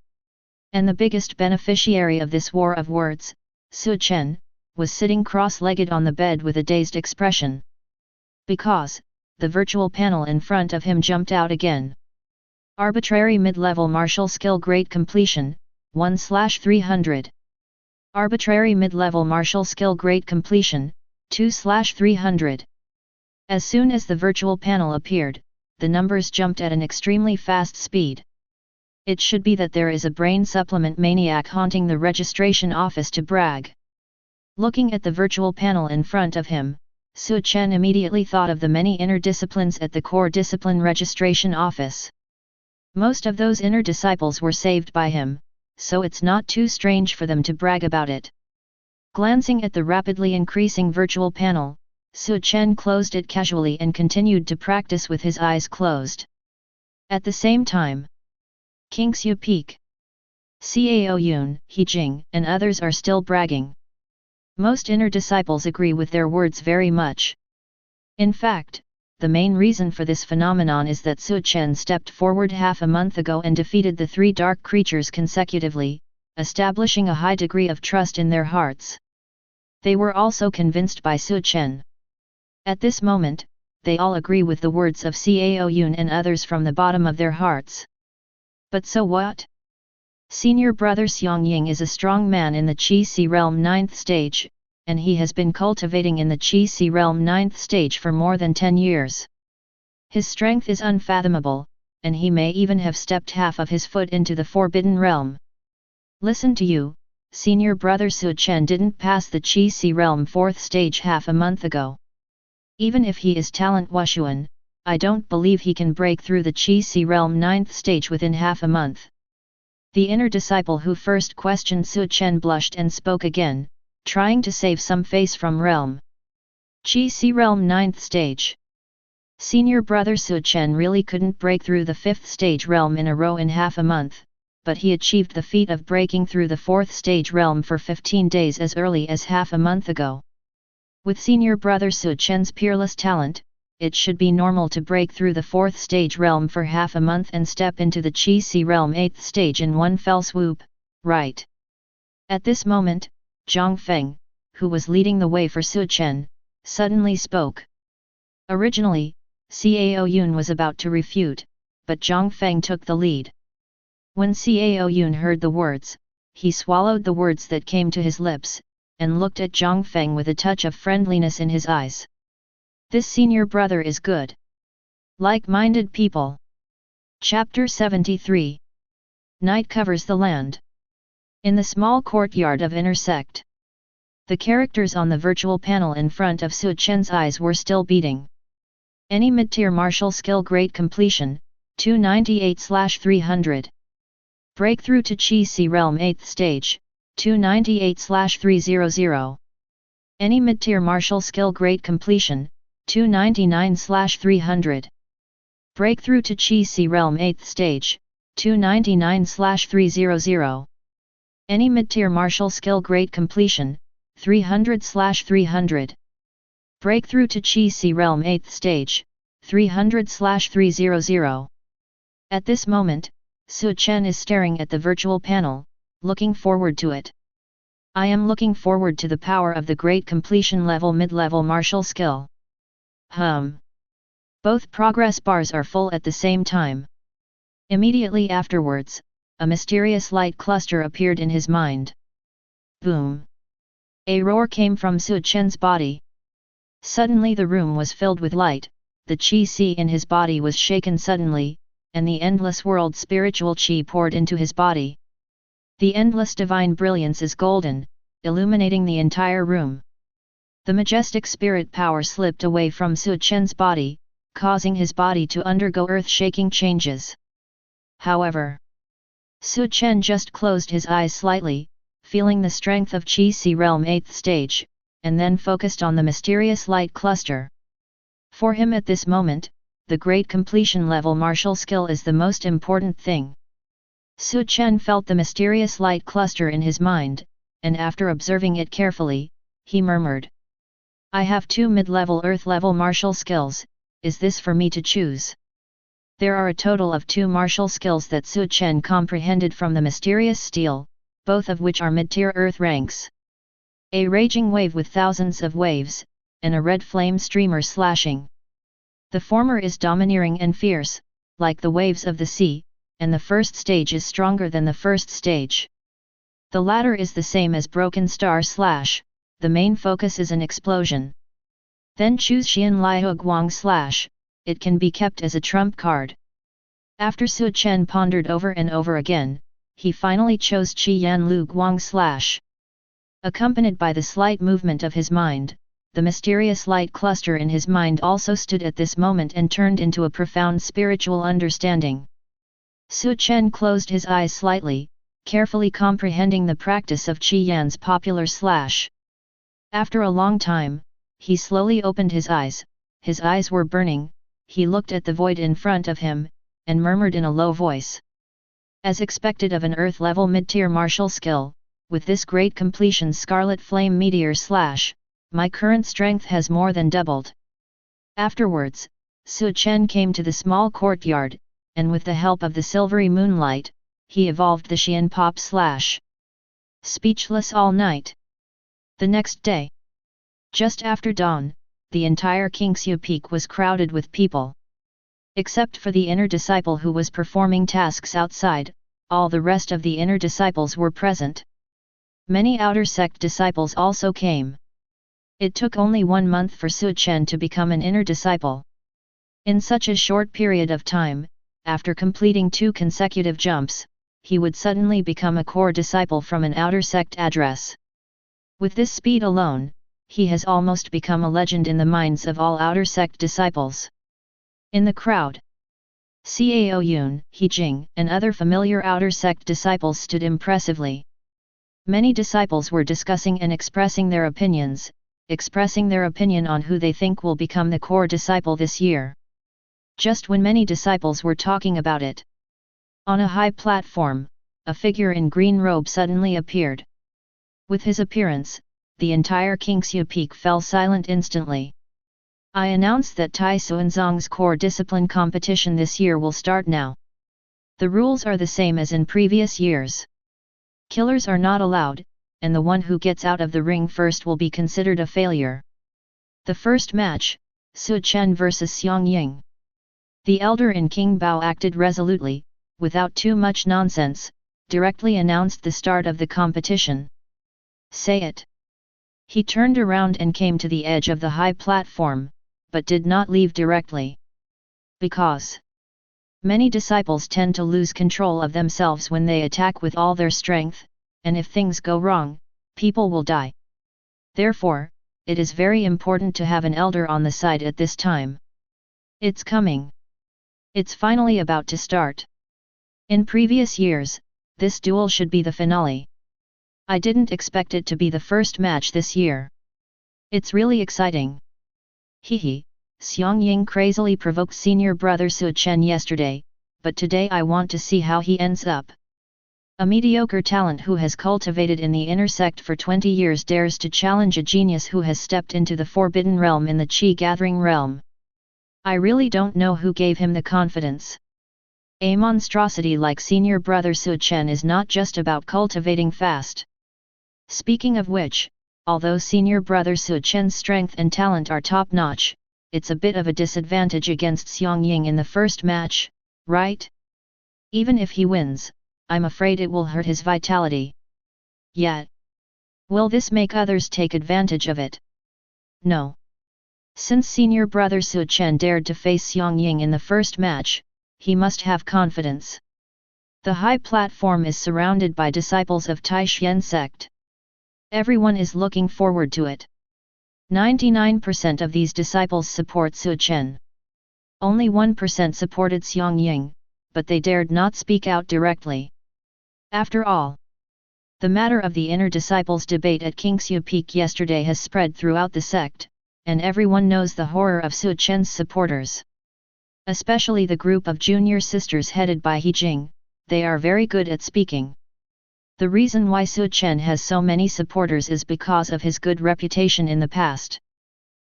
And the biggest beneficiary of this war of words, Su Chen, was sitting cross-legged on the bed with a dazed expression. Because, the virtual panel in front of him jumped out again. Arbitrary mid-level martial skill grade completion, 1/300. Arbitrary mid-level martial skill grade completion, 2/300. As soon as the virtual panel appeared, the numbers jumped at an extremely fast speed. It should be that there is a brain supplement maniac haunting the registration office to brag. Looking at the virtual panel in front of him, Su Chen immediately thought of the many inner disciplines at the core discipline registration office. Most of those inner disciples were saved by him, so it's not too strange for them to brag about it. Glancing at the rapidly increasing virtual panel, Su Chen closed it casually and continued to practice with his eyes closed. At the same time, King Su Peak, Cao Yun, He Jing, and others are still bragging. Most inner disciples agree with their words very much. In fact, the main reason for this phenomenon is that Su Chen stepped forward half a month ago and defeated the 3 dark creatures consecutively, establishing a high degree of trust in their hearts. They were also convinced by Su Chen. At this moment, they all agree with the words of Cao Yun and others from the bottom of their hearts. But so what? Senior brother Xiang Ying is a strong man in the Qi Si realm 9th stage, and he has been cultivating in the Qi Si realm 9th stage for more than 10 years. His strength is unfathomable, and he may even have stepped half of his foot into the Forbidden Realm. Listen to you, senior brother Su Chen didn't pass the Qi Si realm 4th stage half a month ago. Even if he is talent Wushuan, I don't believe he can break through the Qi Si realm 9th stage within half a month. The inner disciple who first questioned Su Chen blushed and spoke again, trying to save some face from realm. Qi Si realm 9th stage. Senior brother Su Chen really couldn't break through the 5th stage realm in a row in half a month, but he achieved the feat of breaking through the 4th stage realm for 15 days as early as half a month ago. With senior brother Su Chen's peerless talent, it should be normal to break through the 4th stage realm for half a month and step into the Qi Si realm 8th stage in one fell swoop, right? At this moment, Zhang Feng, who was leading the way for Su Chen, suddenly spoke. Originally, Cao Yun was about to refute, but Zhang Feng took the lead. When Cao Yun heard the words, he swallowed the words that came to his lips, and looked at Zhang Feng with a touch of friendliness in his eyes. This senior brother is good. Like-minded people. Chapter 73. Night covers the land. In the small courtyard of Inner Sect, the characters on the virtual panel in front of Su Chen's eyes were still beating. Any mid-tier martial skill grade completion, 298/300. Breakthrough to Qi Si realm 8th stage, 298/300. Any mid-tier martial skill grade completion, 299/300. Breakthrough to Qi Si realm 8th stage, 299/300. Any mid-tier martial skill grade completion, 300/300. Breakthrough to Qi Si realm 8th stage, 300/300. At this moment, Su Chen is staring at the virtual panel, looking forward to it. I am looking forward to the power of the great completion level mid-level martial skill. Both progress bars are full at the same time. Immediately afterwards, a mysterious light cluster appeared in his mind. Boom! A roar came from Su Chen's body. Suddenly the room was filled with light, the Qi Si in his body was shaken suddenly, and the endless world spiritual Qi poured into his body. The endless divine brilliance is golden, illuminating the entire room. The majestic spirit power slipped away from Su Chen's body, causing his body to undergo earth-shaking changes. However, Su Chen just closed his eyes slightly, feeling the strength of Qi Si realm 8th stage, and then focused on the mysterious light cluster. For him at this moment, the great completion level martial skill is the most important thing. Su Chen felt the mysterious light cluster in his mind, and after observing it carefully, he murmured. I have 2 mid-level earth-level martial skills, is this for me to choose? There are a total of 2 martial skills that Su Chen comprehended from the mysterious steel, both of which are mid-tier earth ranks. A raging wave with thousands of waves, and a red flame streamer slashing. The former is domineering and fierce, like the waves of the sea, and the first stage is stronger than the first stage. The latter is the same as Broken Star / the main focus is an explosion. Then choose Xian Liu Guang / it can be kept as a trump card. After Su Chen pondered over and over again, he finally chose Qi Yan Lu Guang / accompanied by the slight movement of his mind, the mysterious light cluster in his mind also stood at this moment and turned into a profound spiritual understanding. Su Chen closed his eyes slightly, carefully comprehending the practice of Qi Yan's popular / After a long time, he slowly opened his eyes were burning, he looked at the void in front of him, and murmured in a low voice. As expected of an Earth-level mid-tier martial skill, with this great completion Scarlet Flame Meteor / my current strength has more than doubled. Afterwards, Su Chen came to the small courtyard, and with the help of the silvery moonlight, he evolved the Xian Pop / speechless all night. The next day, just after dawn, the entire Qingxiu Peak was crowded with people. Except for the inner disciple who was performing tasks outside, all the rest of the inner disciples were present. Many outer sect disciples also came. It took only 1 month for Su Chen to become an inner disciple. In such a short period of time, after completing 2 consecutive jumps, he would suddenly become a core disciple from an outer sect address. With this speed alone, he has almost become a legend in the minds of all outer sect disciples. In the crowd, Cao Yun, He Jing, and other familiar outer sect disciples stood impressively. Many disciples were discussing and expressing their opinion on who they think will become the core disciple this year. Just when many disciples were talking about it, on a high platform, a figure in green robe suddenly appeared. With his appearance, the entire Qingxiu Peak fell silent instantly. I announce that Tai Xuanzong's core discipline competition this year will start now. The rules are the same as in previous years. Killers are not allowed, and the one who gets out of the ring first will be considered a failure. The first match, Su Chen vs Xiang Ying. The elder in King Bao acted resolutely, without too much nonsense, directly announced the start of the competition. Say it. He turned around and came to the edge of the high platform, but did not leave directly. Because many disciples tend to lose control of themselves when they attack with all their strength, and if things go wrong, people will die. Therefore, it is very important to have an elder on the side at this time. It's coming. It's finally about to start. In previous years, this duel should be the finale. I didn't expect it to be the first match this year. It's really exciting. Hehe, Xiang Ying crazily provoked senior brother Su Chen yesterday, but today I want to see how he ends up. A mediocre talent who has cultivated in the inner sect for 20 years dares to challenge a genius who has stepped into the forbidden realm in the Qi-gathering realm. I really don't know who gave him the confidence. A monstrosity like senior brother Su Chen is not just about cultivating fast. Speaking of which, although senior brother Su Chen's strength and talent are top-notch, it's a bit of a disadvantage against Xiang Ying in the first match, right? Even if he wins, I'm afraid it will hurt his vitality. Yet, will this make others take advantage of it? No. Since senior brother Su Chen dared to face Xiang Ying in the first match, he must have confidence. The high platform is surrounded by disciples of Taishan sect. Everyone is looking forward to it. 99% of these disciples support Su Chen. Only 1% supported Xiang Ying, but they dared not speak out directly. After all, the matter of the inner disciples' debate at Qingxiu Peak yesterday has spread throughout the sect, and everyone knows the horror of Su Chen's supporters. Especially the group of junior sisters headed by He Jing, they are very good at speaking. The reason why Su Chen has so many supporters is because of his good reputation in the past.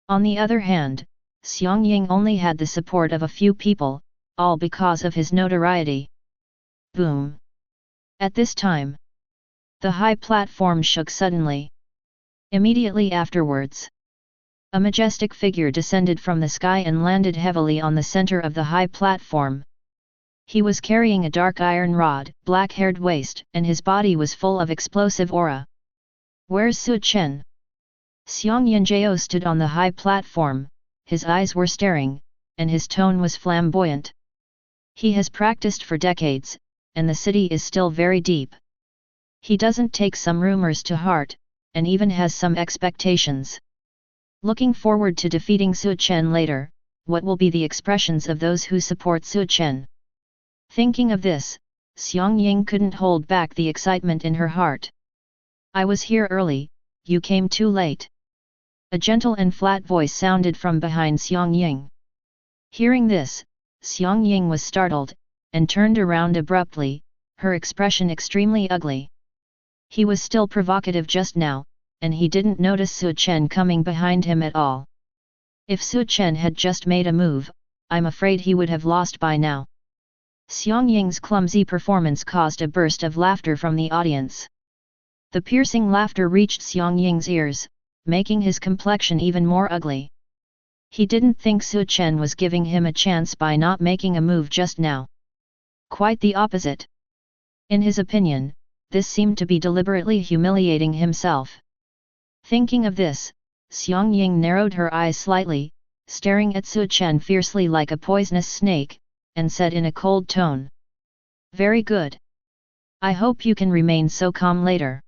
On the other hand, Xiang Ying only had the support of a few people, all because of his notoriety. Boom! At this time, the high platform shook suddenly. Immediately afterwards, A majestic figure descended from the sky and landed heavily on the center of the high platform. He was carrying a dark iron rod, black-haired waist, and his body was full of explosive aura. "Where's Su Chen?" Xiang Yanjiao stood on the high platform, his eyes were staring, and his tone was flamboyant. He has practiced for decades, and the city is still very deep. He doesn't take some rumors to heart, and even has some expectations. Looking forward to defeating Su Chen later, what will be the expressions of those who support Su Chen? Thinking of this, Xiang Ying couldn't hold back the excitement in her heart. "I was here early, you came too late." A gentle and flat voice sounded from behind Xiang Ying. Hearing this, Xiang Ying was startled, and turned around abruptly, her expression extremely ugly. He was still provocative just now, and he didn't notice Su Chen coming behind him at all. If Su Chen had just made a move, I'm afraid he would have lost by now. Xiang Ying's clumsy performance caused a burst of laughter from the audience. The piercing laughter reached Xiang Ying's ears, making his complexion even more ugly. He didn't think Su Chen was giving him a chance by not making a move just now. Quite the opposite. In his opinion, this seemed to be deliberately humiliating himself. Thinking of this, Xiang Ying narrowed her eyes slightly, staring at Su Chen fiercely like a poisonous snake, and said in a cold tone, "Very good. I hope you can remain so calm later.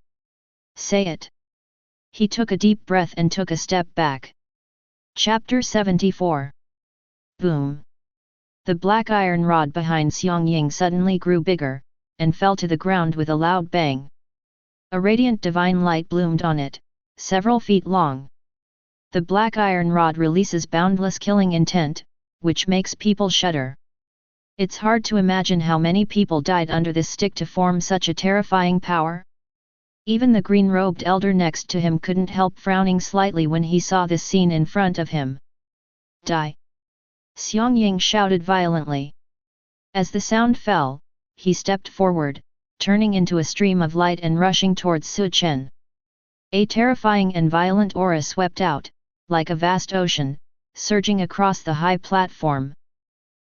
Say it." He took a deep breath and took a step back. Chapter 74. Boom! The black iron rod behind Xiang Ying suddenly grew bigger, and fell to the ground with a loud bang. A radiant divine light bloomed on it, several feet long. The black iron rod releases boundless killing intent, which makes people shudder. It's hard to imagine how many people died under this stick to form such a terrifying power. Even the green-robed elder next to him couldn't help frowning slightly when he saw this scene in front of him. "Die!" Xiang Ying shouted violently. As the sound fell, he stepped forward, turning into a stream of light and rushing towards Su Chen. A terrifying and violent aura swept out, like a vast ocean, surging across the high platform.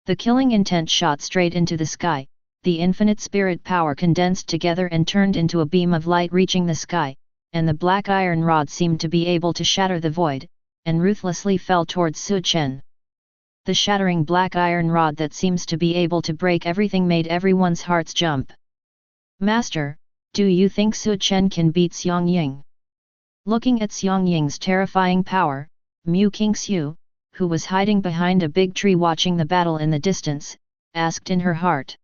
The killing intent shot straight into the sky, the infinite spirit power condensed together and turned into a beam of light reaching the sky, and the black iron rod seemed to be able to shatter the void, and ruthlessly fell towards Su Chen. The shattering black iron rod that seems to be able to break everything made everyone's hearts jump. "Master, do you think Su Chen can beat Xiang Ying?" Looking at Xiang Ying's terrifying power, Mu Qingxiu, who was hiding behind a big tree watching the battle in the distance, asked in her heart.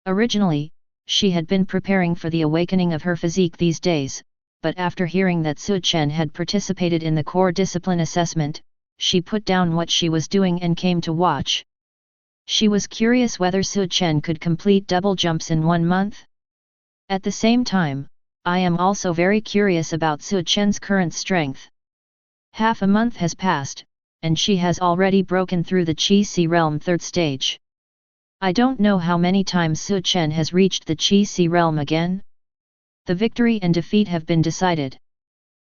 Originally, she had been preparing for the awakening of her physique these days, but after hearing that Su Chen had participated in the core discipline assessment, she put down what she was doing and came to watch. She was curious whether Su Chen could complete double jumps in 1 month. At the same time, I am also very curious about Su Chen's current strength. Half a month has passed, and she has already broken through the Qi Si realm 3rd stage. I don't know how many times Su Chen has reached the Qi Si realm again. The victory and defeat have been decided.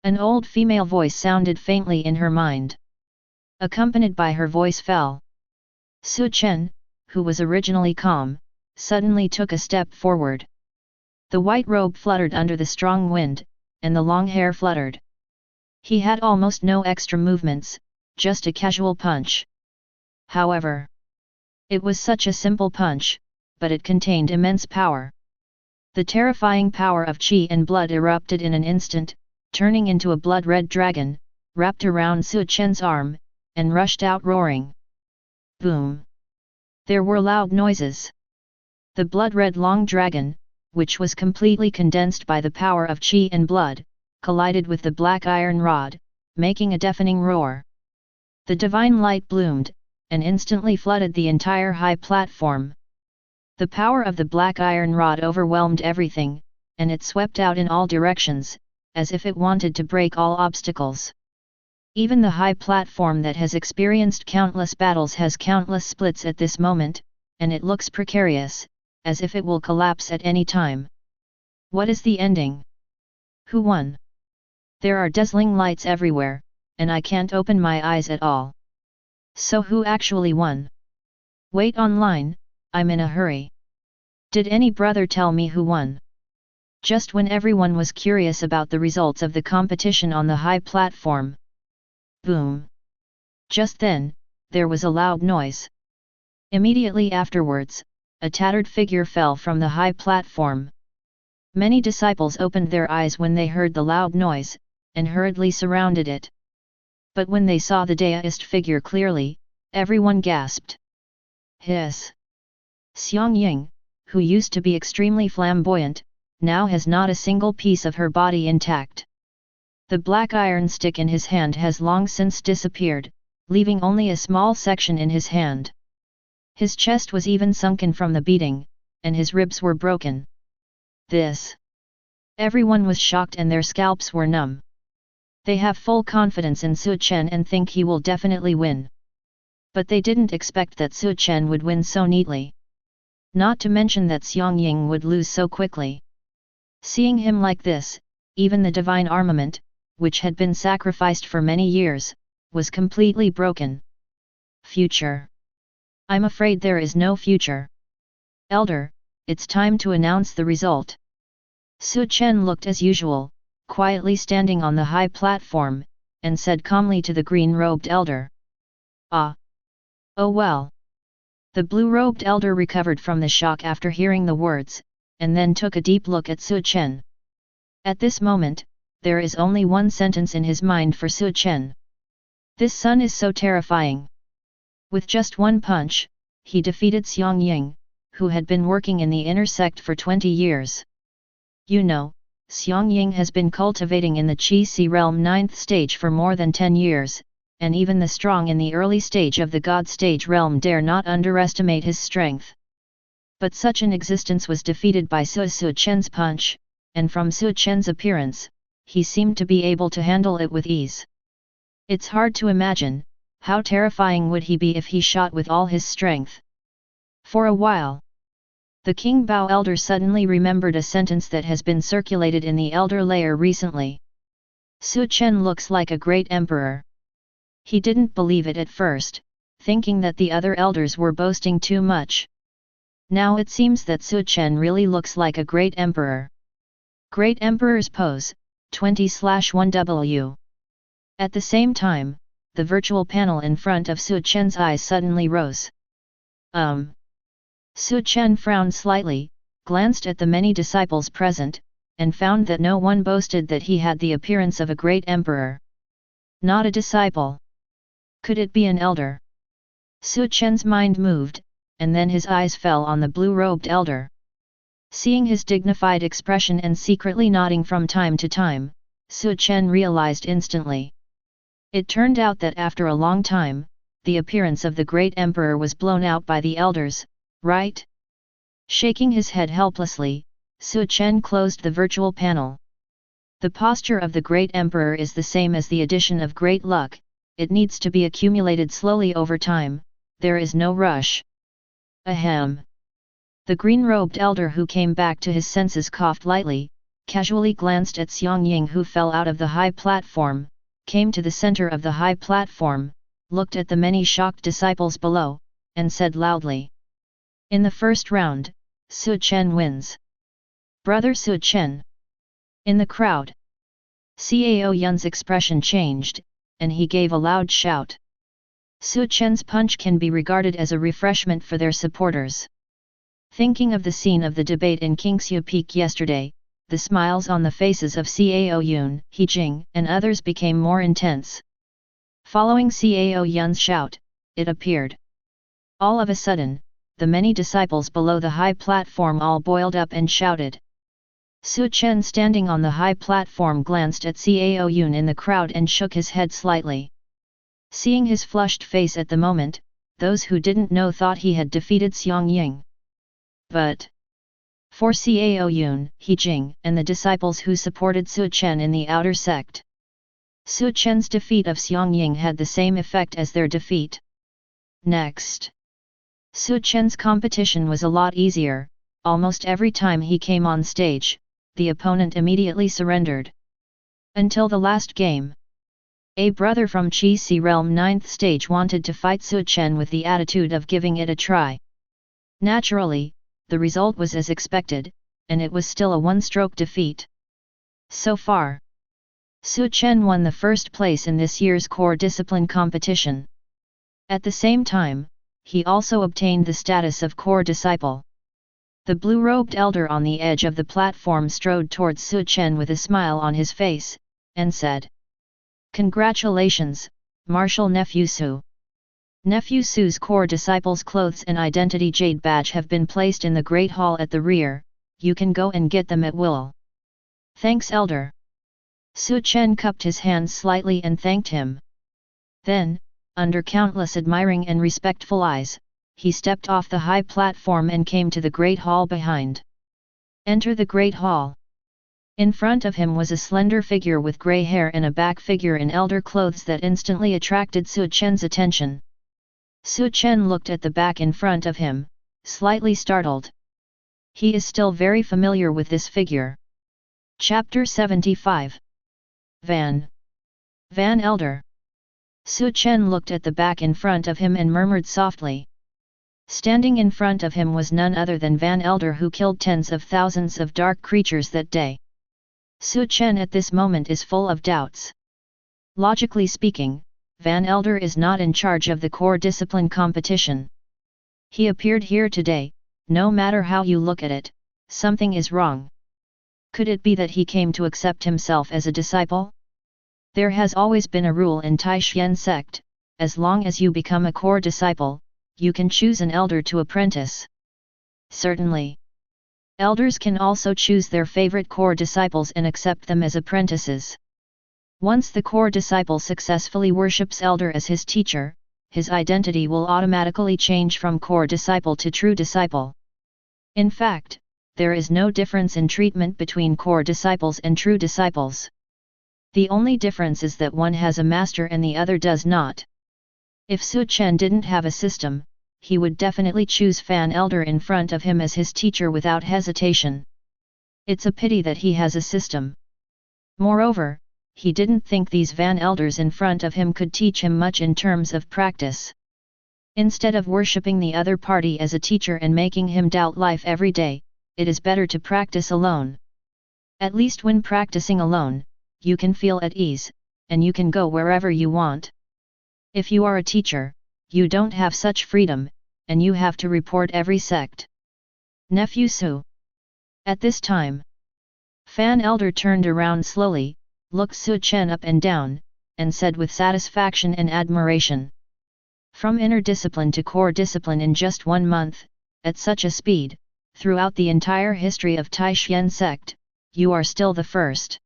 An old female voice sounded faintly in her mind. Accompanied by her voice fell. Su Chen, who was originally calm, suddenly took a step forward. The white robe fluttered under the strong wind, and the long hair fluttered. He had almost no extra movements, just a casual punch. However, it was such a simple punch, but it contained immense power. The terrifying power of qi and blood erupted in an instant, turning into a blood-red dragon, wrapped around Su Chen's arm, and rushed out roaring. Boom! There were loud noises. The blood-red long dragon, which was completely condensed by the power of qi and blood, collided with the black iron rod, making a deafening roar. The divine light bloomed, and instantly flooded the entire high platform. The power of the black iron rod overwhelmed everything, and it swept out in all directions, as if it wanted to break all obstacles. Even the high platform that has experienced countless battles has countless splits at this moment, and it looks precarious, as if it will collapse at any time. What is the ending? Who won? There are dazzling lights everywhere, and I can't open my eyes at all. So who actually won? Wait online, I'm in a hurry. Did any brother tell me who won? Just when everyone was curious about the results of the competition on the high platform. Boom! Just then, there was a loud noise. Immediately afterwards, a tattered figure fell from the high platform. Many disciples opened their eyes when they heard the loud noise, and hurriedly surrounded it. But when they saw the daoist figure clearly, everyone gasped. Hiss! Xiang Ying, who used to be extremely flamboyant, now has not a single piece of her body intact. The black iron stick in his hand has long since disappeared, leaving only a small section in his hand. His chest was even sunken from the beating, and his ribs were broken. This! Everyone was shocked and their scalps were numb. They have full confidence in Su Chen and think he will definitely win. But they didn't expect that Su Chen would win so neatly. Not to mention that Xiang Ying would lose so quickly. Seeing him like this, even the Divine Armament, which had been sacrificed for many years, was completely broken. Future. I'm afraid there is no future. Elder, it's time to announce the result. Su Chen looked as usual, quietly standing on the high platform, and said calmly to the green-robed elder. Ah! Oh well! The blue-robed elder recovered from the shock after hearing the words, and then took a deep look at Su Chen. At this moment, there is only one sentence in his mind for Su Chen. This son is so terrifying. With just one punch, he defeated Xiang Ying, who had been working in the inner sect for 20 years. You know, Xiang Ying has been cultivating in the Qi realm 9th stage for more than 10 years, and even the strong in the early stage of the God stage realm dare not underestimate his strength. But such an existence was defeated by Su Chen's punch, and from Su Chen's appearance, he seemed to be able to handle it with ease. It's hard to imagine, how terrifying would he be if he shot with all his strength. For a while, the King Bao Elder suddenly remembered a sentence that has been circulated in the Elder layer recently. Su Chen looks like a great emperor. He didn't believe it at first, thinking that the other elders were boasting too much. Now it seems that Su Chen really looks like a great emperor. Great Emperor's Pose, 20/1W. At the same time, the virtual panel in front of Su Chen's eyes suddenly rose. Su Chen frowned slightly, glanced at the many disciples present, and found that no one boasted that he had the appearance of a great emperor. Not a disciple. Could it be an elder? Su Chen's mind moved, and then his eyes fell on the blue-robed elder. Seeing his dignified expression and secretly nodding from time to time, Su Chen realized instantly. It turned out that after a long time, the appearance of the great emperor was blown out by the elders, right? Shaking his head helplessly, Su Chen closed the virtual panel. The posture of the great emperor is the same as the addition of great luck, it needs to be accumulated slowly over time, there is no rush. Ahem. The green-robed elder who came back to his senses coughed lightly, casually glanced at Xiang Ying who fell out of the high platform, came to the center of the high platform, looked at the many shocked disciples below, and said loudly. In the first round, Su Chen wins. Brother Su Chen. In the crowd, Cao Yun's expression changed, and he gave a loud shout. Su Chen's punch can be regarded as a refreshment for their supporters. Thinking of the scene of the debate in Kingxiu Peak yesterday, the smiles on the faces of Cao Yun, He Jing, and others became more intense. Following Cao Yun's shout, it appeared. All of a sudden, the many disciples below the high platform all boiled up and shouted. Su Chen standing on the high platform glanced at Cao Yun in the crowd and shook his head slightly. Seeing his flushed face at the moment, those who didn't know thought he had defeated Xiang Ying. But for Cao Yun, He Jing, and the disciples who supported Su Chen in the outer sect, Su Chen's defeat of Xiang Ying had the same effect as their defeat. Next, Su Chen's competition was a lot easier. Almost every time he came on stage, the opponent immediately surrendered. Until the last game. A brother from Qi Si realm 9th stage wanted to fight Su Chen with the attitude of giving it a try. Naturally, the result was as expected, and it was still a one-stroke defeat. So far, Su Chen won the first place in this year's core discipline competition. At the same time, he also obtained the status of core disciple. The blue-robed elder on the edge of the platform strode towards Su Chen with a smile on his face, and said, "Congratulations, Martial Nephew Su. Nephew Su's core disciples' clothes and identity jade badge have been placed in the Great Hall at the rear, you can go and get them at will." "Thanks, Elder." Su Chen cupped his hands slightly and thanked him. Then, under countless admiring and respectful eyes, he stepped off the high platform and came to the Great Hall behind. Enter the Great Hall. In front of him was a slender figure with grey hair and a back figure in elder clothes that instantly attracted Su Chen's attention. Su Chen looked at the back in front of him, slightly startled. He is still very familiar with this figure. Chapter 75. Van Elder. Su Chen looked at the back in front of him and murmured softly. Standing in front of him was none other than Van Elder, who killed tens of thousands of dark creatures that day. Su Chen at this moment is full of doubts. Logically speaking, Van Elder is not in charge of the core discipline competition. He appeared here today, no matter how you look at it, something is wrong. Could it be that he came to accept himself as a disciple? There has always been a rule in Taishan sect, as long as you become a core disciple, you can choose an elder to apprentice. Certainly. Elders can also choose their favorite core disciples and accept them as apprentices. Once the core disciple successfully worships elder as his teacher, his identity will automatically change from core disciple to true disciple. In fact, there is no difference in treatment between core disciples and true disciples. The only difference is that one has a master and the other does not. If Su Chen didn't have a system, he would definitely choose Fan Elder in front of him as his teacher without hesitation. It's a pity that he has a system. Moreover, he didn't think these Van Elders in front of him could teach him much in terms of practice. Instead of worshipping the other party as a teacher and making him doubt life every day, it is better to practice alone. At least when practicing alone, you can feel at ease, and you can go wherever you want. If you are a teacher, you don't have such freedom, and you have to report every sect. Nephew Su. At this time, Fan Elder turned around slowly, looked Su Chen up and down, and said with satisfaction and admiration. From inner discipline to core discipline in just 1 month, at such a speed, throughout the entire history of Taishan sect, you are still the first.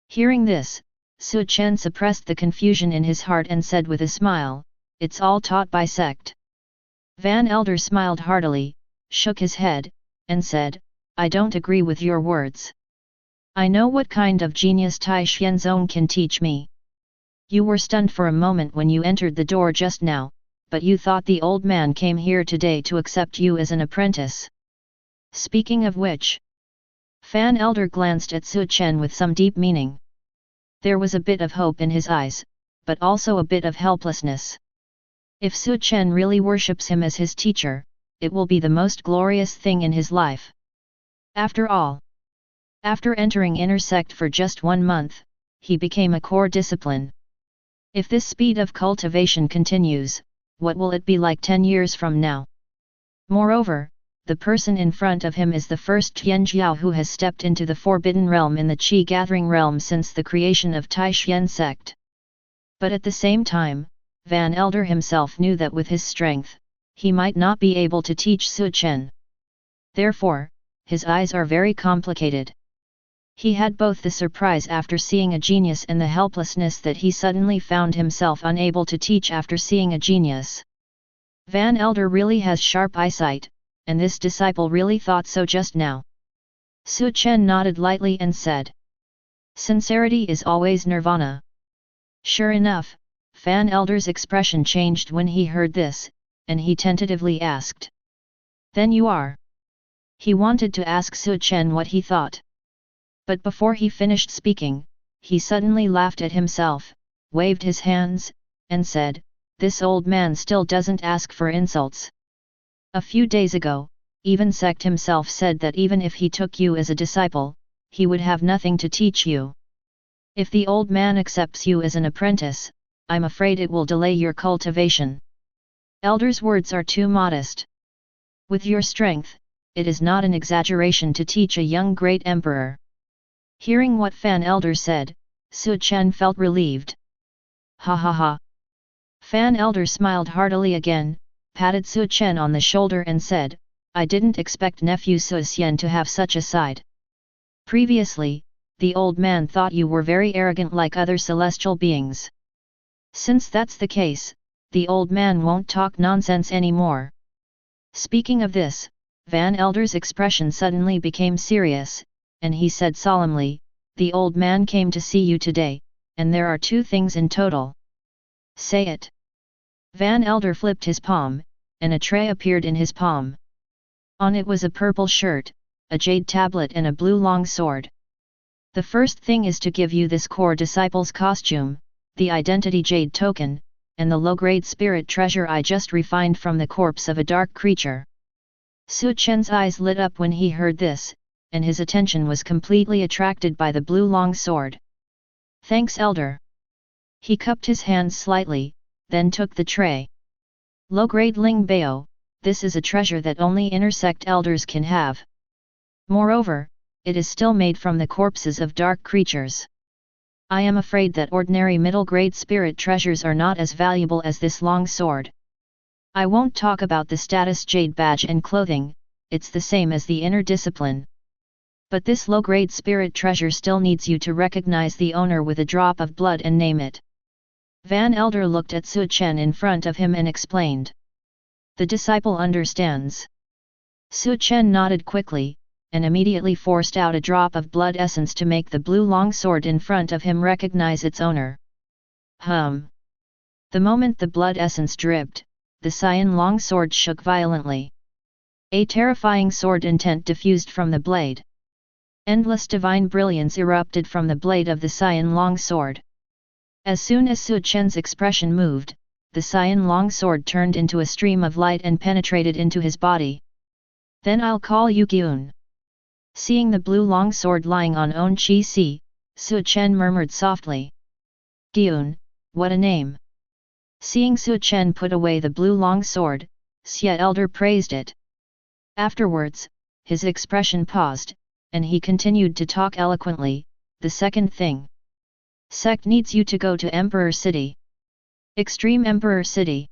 Hearing this, Su Chen suppressed the confusion in his heart and said with a smile, "It's all taught by sect." Van Elder smiled heartily, shook his head, and said, "I don't agree with your words. I know what kind of genius Taishan Zone can teach me. You were stunned for a moment when you entered the door just now, but you thought the old man came here today to accept you as an apprentice. Speaking of which..." Fan Elder glanced at Su Chen with some deep meaning. There was a bit of hope in his eyes, but also a bit of helplessness. If Su Chen really worships him as his teacher, it will be the most glorious thing in his life. After all, after entering inner sect for just 1 month, he became a core discipline. If this speed of cultivation continues, what will it be like 10 years from now? Moreover, the person in front of him is the first Tianjiao who has stepped into the Forbidden Realm in the Qi Gathering Realm since the creation of Taishan sect. But at the same time, Van Elder himself knew that with his strength, he might not be able to teach Su Chen. Therefore, his eyes are very complicated. He had both the surprise after seeing a genius and the helplessness that he suddenly found himself unable to teach after seeing a genius. Van Elder really has sharp eyesight, and this disciple really thought so just now. Su Chen nodded lightly and said, "Sincerity is always nirvana." Sure enough, Fan Elder's expression changed when he heard this, and he tentatively asked, "Then you are?" He wanted to ask Su Chen what he thought. But before he finished speaking, he suddenly laughed at himself, waved his hands, and said, "This old man still doesn't ask for insults. A few days ago, even Sect himself said that even if he took you as a disciple, he would have nothing to teach you. If the old man accepts you as an apprentice, I'm afraid it will delay your cultivation. Elder's words are too modest. With your strength, it is not an exaggeration to teach a young great emperor." Hearing what Fan Elder said, Su Chen felt relieved. Ha ha ha. Fan Elder smiled heartily again, patted Su Chen on the shoulder and said, "I didn't expect nephew Su Chen to have such a side. Previously, the old man thought you were very arrogant like other celestial beings. Since that's the case, the old man won't talk nonsense anymore." Speaking of this, Fan Elder's expression suddenly became serious, and he said solemnly, "The old man came to see you today, and there are 2 things in total." "Say it." Fan Elder flipped his palm, and a tray appeared in his palm. On it was a purple shirt, a jade tablet and a blue long sword. "The first thing is to give you this core disciple's costume, the identity jade token, and the low-grade spirit treasure I just refined from the corpse of a dark creature." Su Chen's eyes lit up when he heard this, and his attention was completely attracted by the blue long sword. "Thanks, Elder." He cupped his hands slightly, then took the tray. "Low-grade Ling Bao, this is a treasure that only inner sect elders can have. Moreover, it is still made from the corpses of dark creatures. I am afraid that ordinary middle-grade spirit treasures are not as valuable as this long sword. I won't talk about the status jade badge and clothing, it's the same as the inner discipline. But this low-grade spirit treasure still needs you to recognize the owner with a drop of blood and name it." Fan Elder looked at Su Chen in front of him and explained. "The disciple understands." Su Chen nodded quickly, and immediately forced out a drop of blood essence to make the blue long sword in front of him recognize its owner. The moment the blood essence dripped, the cyan long sword shook violently. A terrifying sword intent diffused from the blade. Endless divine brilliance erupted from the blade of the cyan long sword. As soon as Su Chen's expression moved, the cyan long sword turned into a stream of light and penetrated into his body. "Then I'll call you Gyun." Seeing the blue long sword lying on On Chi Si, Su Chen murmured softly. "Gyun, what a name!" Seeing Su Chen put away the blue long sword, Sect Elder praised it. Afterwards, his expression paused, and he continued to talk eloquently. "The second thing. Sect needs you to go to Emperor City. Extreme Emperor City."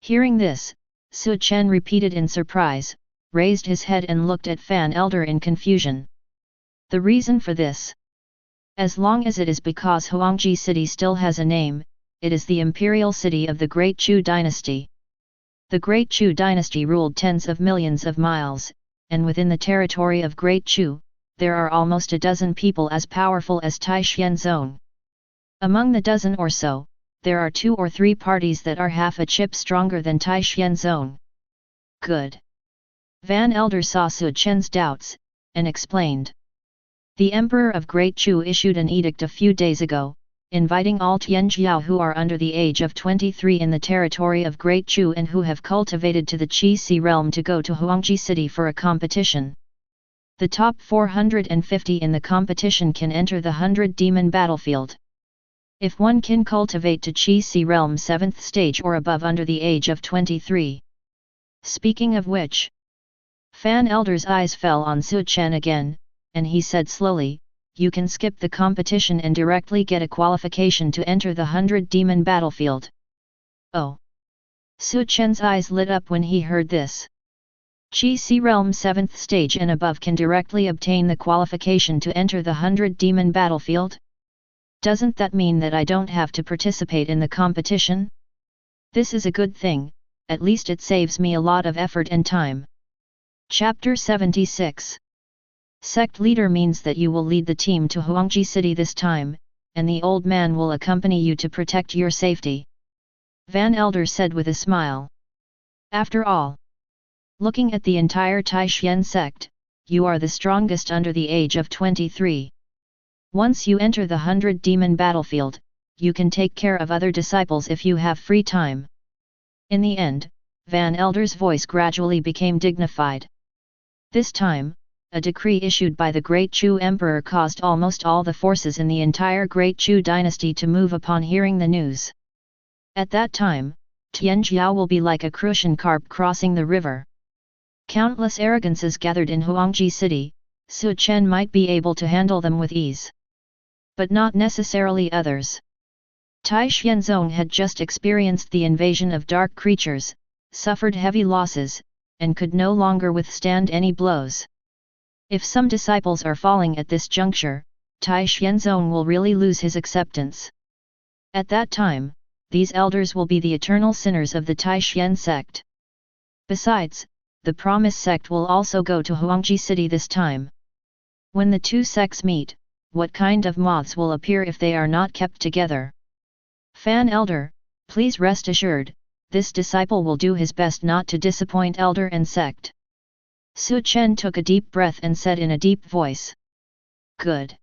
Hearing this, Su Chen repeated in surprise, raised his head and looked at Fan Elder in confusion. "The reason for this? As long as it is because Huangji City still has a name, it is the imperial city of the Great Chu dynasty. The Great Chu dynasty ruled tens of millions of miles, and within the territory of Great Chu, there are almost a dozen people as powerful as Tai Xianzong. Among the dozen or so, there are 2 or 3 parties that are half a chip stronger than Tai Xianzong." "Good." Fan Elder saw Su Chen's doubts, and explained. "The Emperor of Great Chu issued an edict a few days ago, inviting all Tianjiao who are under the age of 23 in the territory of Great Chu and who have cultivated to the Qi Si realm to go to Huangji City for a competition. The top 450 in the competition can enter the 100 demon battlefield. If one can cultivate to Qi Si realm 7th stage or above under the age of 23. Speaking of which, Fan Elder's eyes fell on Su Chen again, and he said slowly, "You can skip the competition and directly get a qualification to enter the 100 demon battlefield." "Oh!" Su Chen's eyes lit up when he heard this. Qi Si realm 7th stage and above can directly obtain the qualification to enter the 100 demon battlefield? Doesn't that mean that I don't have to participate in the competition? This is a good thing, at least it saves me a lot of effort and time. Chapter 76. Sect Leader means that you will lead the team to Huangji City this time, and the old man will accompany you to protect your safety. Fan Elder said with a smile. After all, looking at the entire Taishan sect, you are the strongest under the age of 23. Once you enter the 100 demon battlefield, you can take care of other disciples if you have free time. In the end, Van Elder's voice gradually became dignified. This time, a decree issued by the Great Chu Emperor caused almost all the forces in the entire Great Chu dynasty to move upon hearing the news. At that time, Tianjiao will be like a crucian carp crossing the river. Countless arrogances gathered in Huangji City, Su Chen might be able to handle them with ease. But not necessarily others. Tai Xianzong had just experienced the invasion of dark creatures, suffered heavy losses, and could no longer withstand any blows. If some disciples are falling at this juncture, Tai Xianzong will really lose his acceptance. At that time, these elders will be the eternal sinners of the Tai Xian sect. Besides, the Promise sect will also go to Huangji City this time. When the two sects meet, what kind of moths will appear if they are not kept together? Fan Elder, please rest assured, this disciple will do his best not to disappoint Elder and sect. Su Chen took a deep breath and said in a deep voice. Good.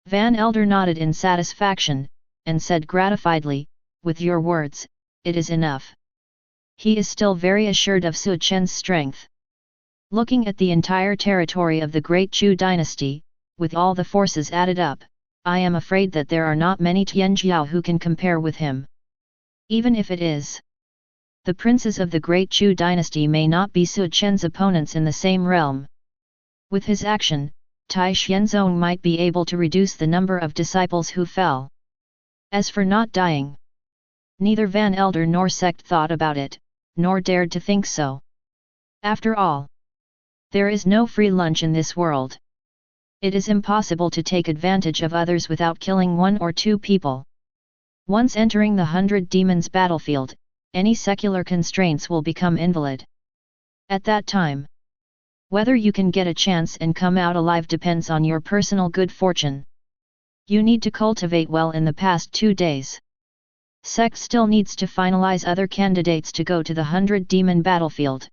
Van Elder nodded in satisfaction, and said gratifiedly, with your words, it is enough. He is still very assured of Su Chen's strength. Looking at the entire territory of the Great Chu dynasty, with all the forces added up, I am afraid that there are not many Tianjiao who can compare with him. Even if it is, the princes of the Great Chu dynasty may not be Su Chen's opponents in the same realm. With his action, Tai Xianzong might be able to reduce the number of disciples who fell. As for not dying, neither Van Elder nor sect thought about it, nor dared to think so. After all, there is no free lunch in this world. It is impossible to take advantage of others without killing one or two people. Once entering the 100 Demons battlefield, any secular constraints will become invalid. At that time, whether you can get a chance and come out alive depends on your personal good fortune. You need to cultivate well in the past 2 days. Sect still needs to finalize other candidates to go to the 100 Demon battlefield.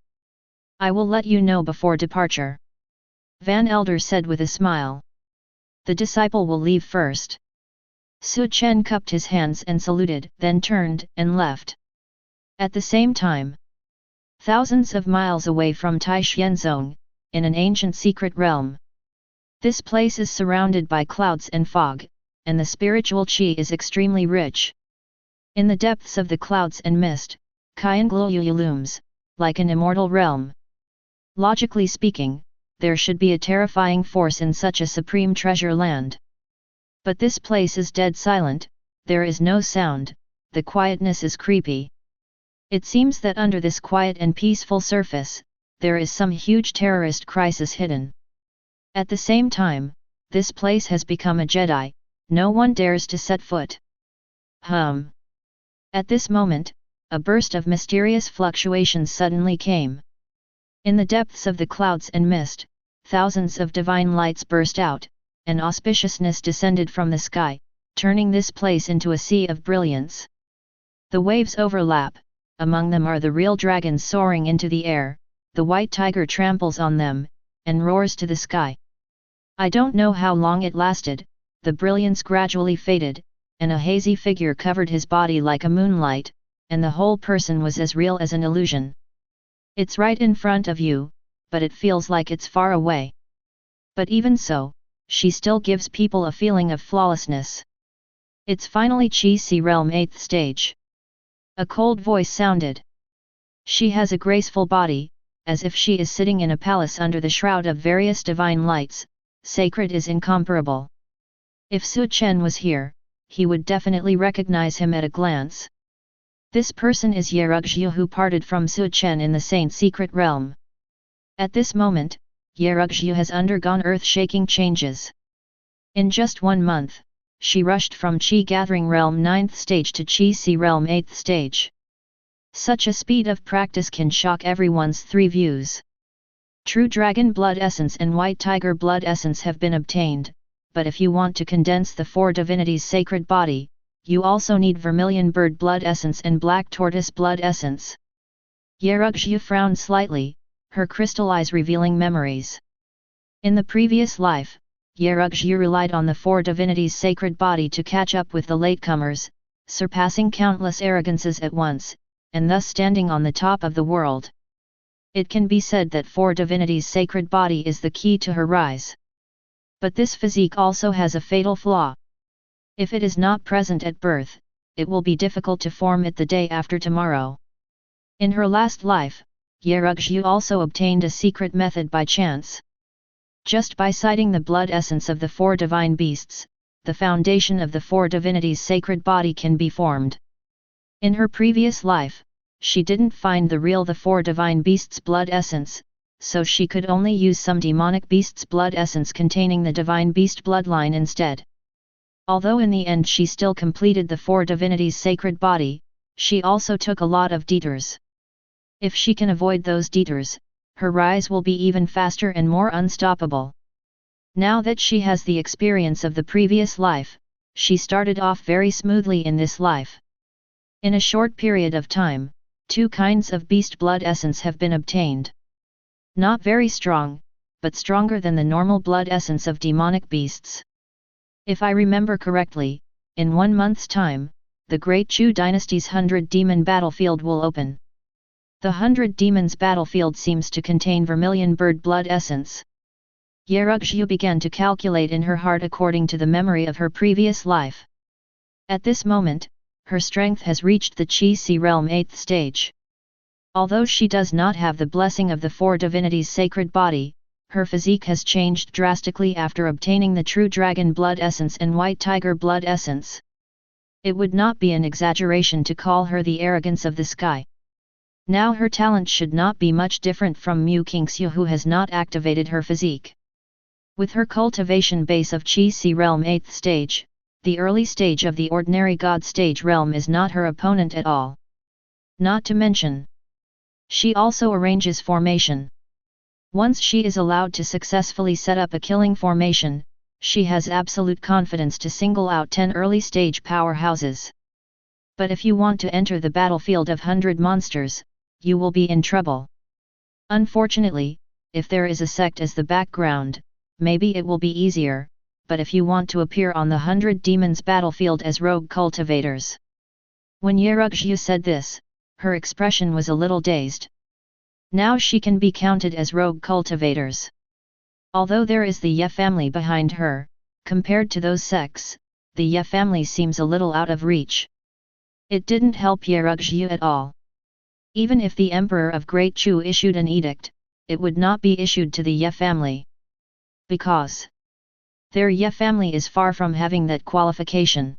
I will let you know before departure. Van Elder said with a smile. The disciple will leave first. Su Chen cupped his hands and saluted, then turned and left. At the same time, thousands of miles away from Tai Xianzong, in an ancient secret realm. This place is surrounded by clouds and fog, and the spiritual qi is extremely rich. In the depths of the clouds and mist, Qiangluoyu looms, like an immortal realm. Logically speaking, there should be a terrifying force in such a supreme treasure land. But this place is dead silent, there is no sound, the quietness is creepy. It seems that under this quiet and peaceful surface, there is some huge terrorist crisis hidden. At the same time, this place has become a Jedi, no one dares to set foot. At this moment, a burst of mysterious fluctuations suddenly came. In the depths of the clouds and mist, thousands of divine lights burst out, and auspiciousness descended from the sky, turning this place into a sea of brilliance. The waves overlap. Among them are the real dragons soaring into the air, the white tiger tramples on them, and roars to the sky. I don't know how long it lasted, the brilliance gradually faded, and a hazy figure covered his body like a moonlight, and the whole person was as real as an illusion. It's right in front of you, but it feels like it's far away. But even so, she still gives people a feeling of flawlessness. It's finally Qi Si Realm 8th stage. A cold voice sounded. She has a graceful body, as if she is sitting in a palace under the shroud of various divine lights, sacred is incomparable. If Su Chen was here, he would definitely recognize him at a glance. This person is Yerugzhu who parted from Su Chen in the Saint Secret Realm. At this moment, Yerugzhu has undergone earth-shaking changes. In just 1 month, she rushed from Qi Gathering Realm 9th stage to Qi Si Realm 8th stage. Such a speed of practice can shock everyone's 3 views. True Dragon Blood Essence and White Tiger Blood Essence have been obtained, but if you want to condense the 4 divinities' sacred body, you also need Vermilion Bird Blood Essence and Black Tortoise Blood Essence. Yerugzhu frowned slightly, her crystal eyes revealing memories. In the previous life, Yerugzhu relied on the four divinities' sacred body to catch up with the latecomers, surpassing countless arrogances at once, and thus standing on the top of the world. It can be said that four divinities' sacred body is the key to her rise. But this physique also has a fatal flaw. If it is not present at birth, it will be difficult to form it the day after tomorrow. In her last life, Yerugzhu also obtained a secret method by chance. Just by citing the blood essence of the four divine beasts, the foundation of the four divinities' sacred body can be formed. In her previous life, she didn't find the four divine beasts' blood essence, so she could only use some demonic beast's blood essence containing the divine beast bloodline instead. Although in the end she still completed the four divinities' sacred body, she also took a lot of detours. If she can avoid those detours, her rise will be even faster and more unstoppable. Now that she has the experience of the previous life, she started off very smoothly in this life. In a short period of time, 2 kinds of beast blood essence have been obtained. Not very strong, but stronger than the normal blood essence of demonic beasts. If I remember correctly, in 1 month's time, the Great Chu Dynasty's 100 Demon battlefield will open. The 100 Demons battlefield seems to contain vermilion bird blood essence. Yerugzhu began to calculate in her heart according to the memory of her previous life. At this moment, her strength has reached the Qi Si realm 8th stage. Although she does not have the blessing of the four divinities' sacred body, her physique has changed drastically after obtaining the true dragon blood essence and white tiger blood essence. It would not be an exaggeration to call her the arrogance of the sky. Now her talent should not be much different from Mu Qingxiu, who has not activated her physique. With her cultivation base of Qi Si realm 8th stage, the early stage of the ordinary God stage realm is not her opponent at all. Not to mention, she also arranges formation. Once she is allowed to successfully set up a killing formation, she has absolute confidence to single out 10 early stage powerhouses. But if you want to enter the battlefield of 100 monsters, you will be in trouble. Unfortunately, if there is a sect as the background, maybe it will be easier, but if you want to appear on the 100 Demons battlefield as rogue cultivators. When Yerugzhu said this, her expression was a little dazed. Now she can be counted as rogue cultivators. Although there is the Ye family behind her, compared to those sects, the Ye family seems a little out of reach. It didn't help Yerugzhu at all. Even if the Emperor of Great Chu issued an edict, it would not be issued to the Ye family. Because their Ye family is far from having that qualification.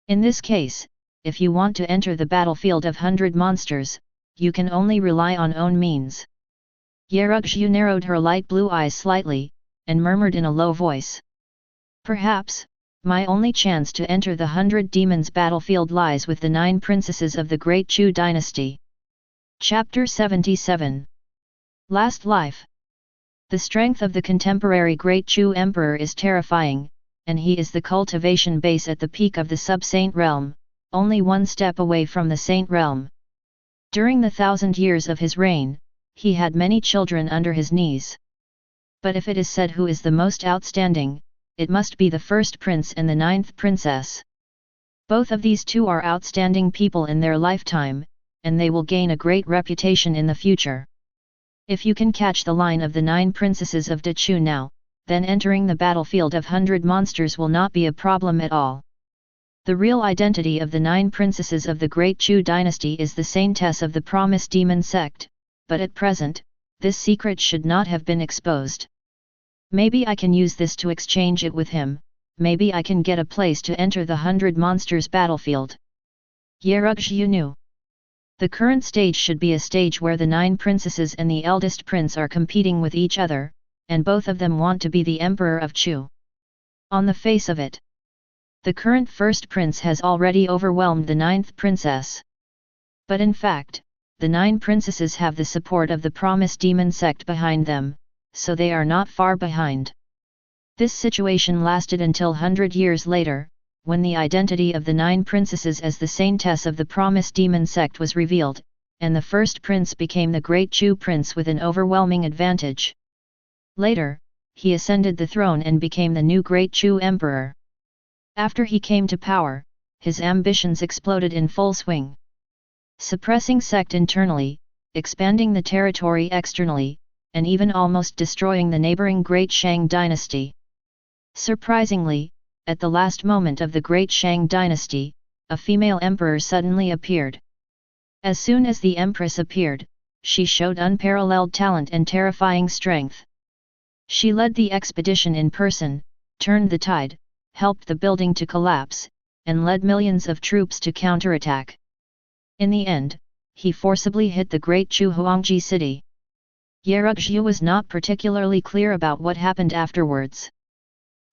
In this case, if you want to enter the battlefield of 100 monsters, you can only rely on own means. Yerugzhu narrowed her light blue eyes slightly, and murmured in a low voice. Perhaps, my only chance to enter the 100 Demons battlefield lies with the 9 princesses of the Great Chu dynasty. Chapter 77. Last Life. The strength of the contemporary Great Chu Emperor is terrifying, and he is the cultivation base at the peak of the sub-saint realm, only 1 step away from the saint realm. During the 1,000 years of his reign, he had many children under his knees. But if it is said who is the most outstanding, it must be the first prince and the 9th princess. Both of these two are outstanding people in their lifetime, and they will gain a great reputation in the future. If you can catch the line of the 9 princesses of Dechu now, then entering the battlefield of 100 monsters will not be a problem at all. The real identity of the 9 princesses of the Great Chu dynasty is the saintess of the Promise Demon sect, but at present, this secret should not have been exposed. Maybe I can use this to exchange it with him, maybe I can get a place to enter the 100 monsters battlefield. Yerugzhu knew. The current stage should be a stage where the 9 princesses and the eldest prince are competing with each other, and both of them want to be the Emperor of Chu. On the face of it, the current first prince has already overwhelmed the 9th princess. But in fact, the 9 princesses have the support of the Promise Demon sect behind them, so they are not far behind. This situation lasted until 100 years later, when the identity of the 9 princesses as the saintess of the Promise Demon sect was revealed, and the first prince became the Great Chu prince with an overwhelming advantage. Later, he ascended the throne and became the new Great Chu Emperor. After he came to power, his ambitions exploded in full swing. Suppressing sect internally, expanding the territory externally, and even almost destroying the neighboring Great Shang dynasty. Surprisingly, at the last moment of the Great Shang dynasty, a female emperor suddenly appeared. As soon as the empress appeared, she showed unparalleled talent and terrifying strength. She led the expedition in person, turned the tide, helped the building to collapse, and led millions of troops to counterattack. In the end, he forcibly hit the great Chu Huangji city. Yerugzhu was not particularly clear about what happened afterwards.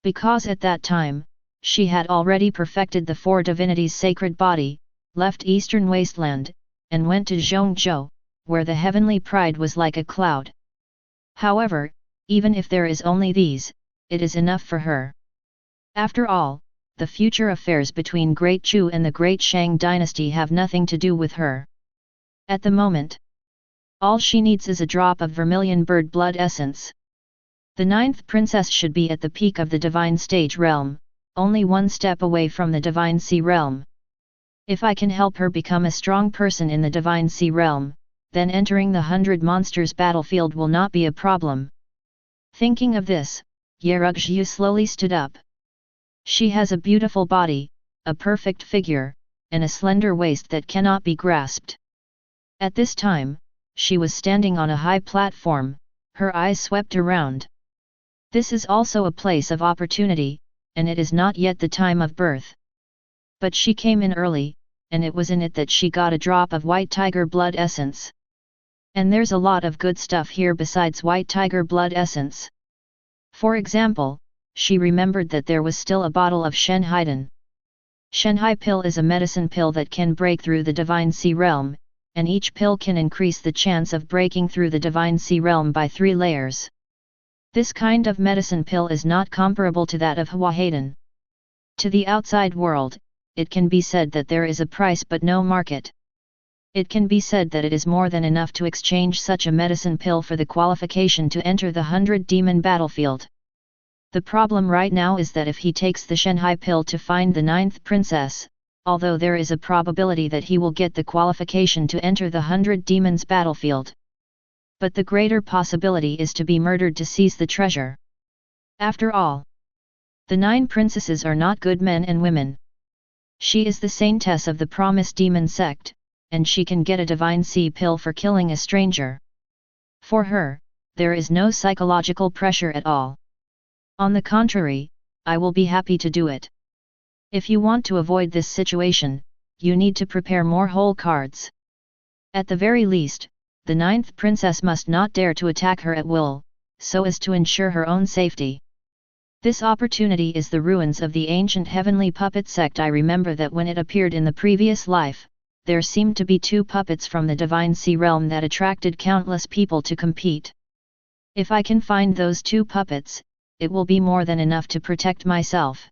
Because at that time, she had already perfected the four divinities' sacred body, left eastern wasteland, and went to Zhongzhou, where the heavenly pride was like a cloud. However, even if there is only these, it is enough for her. After all, the future affairs between Great Chu and the Great Shang dynasty have nothing to do with her. At the moment, all she needs is a drop of vermilion bird blood essence. The ninth princess should be at the peak of the divine stage realm, only one step away from the divine sea realm. If I can help her become a strong person in the divine sea realm, then entering the 100 monsters battlefield will not be a problem. Thinking of this, Yerugzhu slowly stood up. She has a beautiful body, a perfect figure, and a slender waist that cannot be grasped. At this time, she was standing on a high platform, her eyes swept around. This is also a place of opportunity, and it is not yet the time of birth. But she came in early, and it was in it that she got a drop of white tiger blood essence. And there's a lot of good stuff here besides white tiger blood essence. For example, she remembered that there was still a bottle of Shenhaidan. Shenhai pill is a medicine pill that can break through the divine sea realm, and each pill can increase the chance of breaking through the divine sea realm by 3 layers. This kind of medicine pill is not comparable to that of Huahaidan. To the outside world, it can be said that there is a price but no market. It can be said that it is more than enough to exchange such a medicine pill for the qualification to enter the 100 demon battlefield. The problem right now is that if he takes the Shenhai pill to find the 9th princess, although there is a probability that he will get the qualification to enter the 100 demons battlefield. But the greater possibility is to be murdered to seize the treasure. After all, the 9 princesses are not good men and women. She is the saintess of the promised demon sect, and she can get a divine sea pill for killing a stranger. For her, there is no psychological pressure at all. On the contrary, I will be happy to do it. If you want to avoid this situation, you need to prepare more whole cards. At the very least, the 9th princess must not dare to attack her at will, so as to ensure her own safety. This opportunity is the ruins of the ancient heavenly puppet sect. I remember that when it appeared in the previous life, there seemed to be 2 puppets from the divine sea realm that attracted countless people to compete. If I can find those 2 puppets, it will be more than enough to protect myself.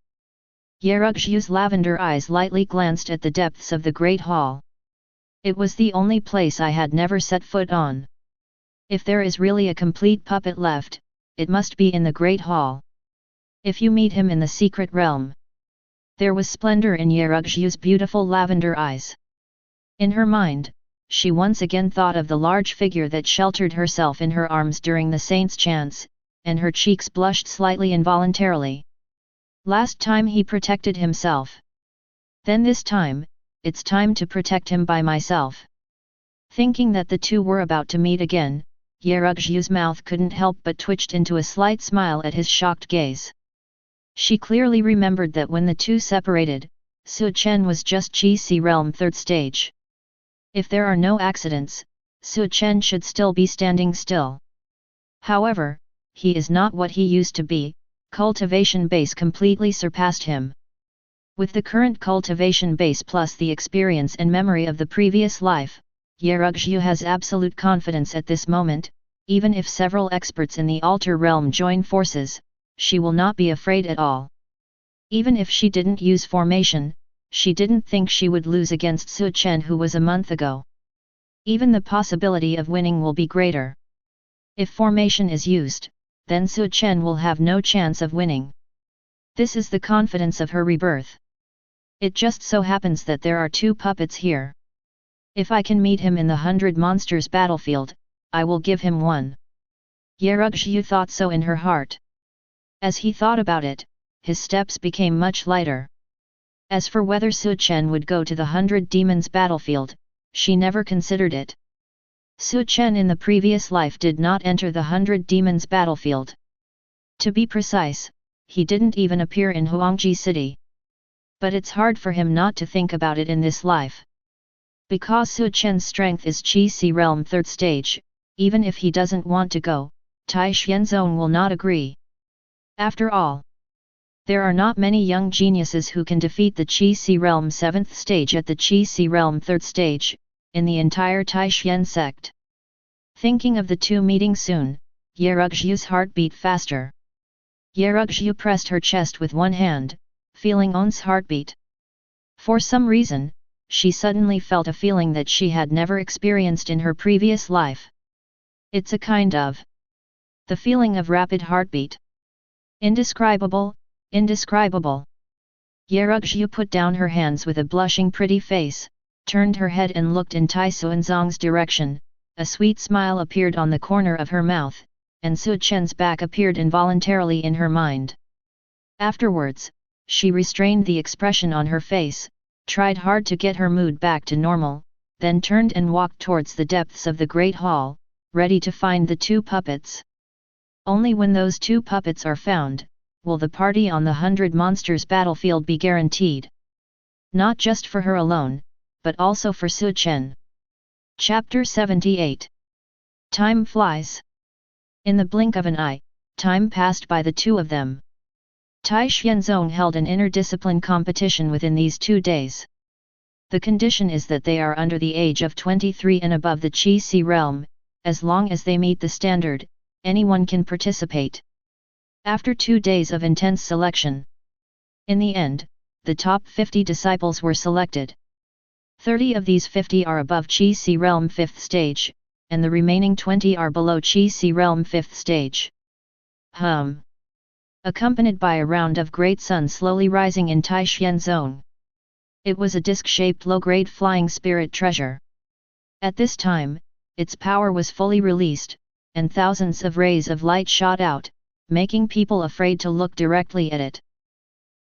Yerugzhu's lavender eyes lightly glanced at the depths of the great hall. It was the only place I had never set foot on. If there is really a complete puppet left, it must be in the great hall. If you meet him in the secret realm. There was splendor in Yerugzhu's beautiful lavender eyes. In her mind, she once again thought of the large figure that sheltered herself in her arms during the saint's chants, and her cheeks blushed slightly involuntarily. Last time he protected himself. Then this time, it's time to protect him by myself. Thinking that the 2 were about to meet again, Yerugzhu's mouth couldn't help but twitched into a slight smile at his shocked gaze. She clearly remembered that when the 2 separated, Su Chen was just Chi Si Realm 3rd stage. If there are no accidents, Su Chen should still be standing still. However, he is not what he used to be. Cultivation base completely surpassed him. With the current cultivation base plus the experience and memory of the previous life, Yerugzhu has absolute confidence at this moment. Even if several experts in the altar realm join forces, she will not be afraid at all. Even if she didn't use formation, she didn't think she would lose against Su Chen, who was a month ago. Even the possibility of winning will be greater. If formation is used, then Su Chen will have no chance of winning. This is the confidence of her rebirth. It just so happens that there are 2 puppets here. If I can meet him in the 100 monsters battlefield, I will give him one. Yerugzhu thought so in her heart. As he thought about it, his steps became much lighter. As for whether Su Chen would go to the 100 demons battlefield, she never considered it. Su Chen in the previous life did not enter the 100 demons battlefield. To be precise, he didn't even appear in Huangji city. But it's hard for him not to think about it in this life. Because Su Chen's strength is Qi Si Realm 3rd stage, even if he doesn't want to go, Tai Xianzong will not agree. After all, there are not many young geniuses who can defeat the Qi Si Realm 7th stage at the Qi Si Realm 3rd stage, in the entire Tai Xian sect. Thinking of the 2 meeting soon, Yerugzhu's heart beat faster. Yerugzhu pressed her chest with one hand, feeling On's heartbeat. For some reason, she suddenly felt a feeling that she had never experienced in her previous life. It's a kind of the feeling of rapid heartbeat. Indescribable, indescribable. Yerugzhu put down her hands with a blushing pretty face, turned her head and looked in Tai Xuanzong's direction. A sweet smile appeared on the corner of her mouth, and Su Chen's back appeared involuntarily in her mind. Afterwards, she restrained the expression on her face, tried hard to get her mood back to normal, then turned and walked towards the depths of the Great Hall, ready to find the 2 puppets. Only when those 2 puppets are found, will the party on the 100 monsters battlefield be guaranteed. Not just for her alone, but also for Su Chen. Chapter 78. Time flies. In the blink of an eye, time passed by the 2 of them. Tai Xianzong held an interdiscipline competition within these 2 days. The condition is that they are under the age of 23 and above the Qi Si realm. As long as they meet the standard, anyone can participate. After 2 days of intense selection, in the end, the top 50 disciples were selected. 30 of these 50 are above Qi Si realm 5th stage, and the remaining 20 are below Qi Si realm 5th stage. Accompanied by a round of great sun slowly rising in Tai Xianzong. It was a disc-shaped low-grade flying spirit treasure. At this time, its power was fully released, and thousands of rays of light shot out, making people afraid to look directly at it.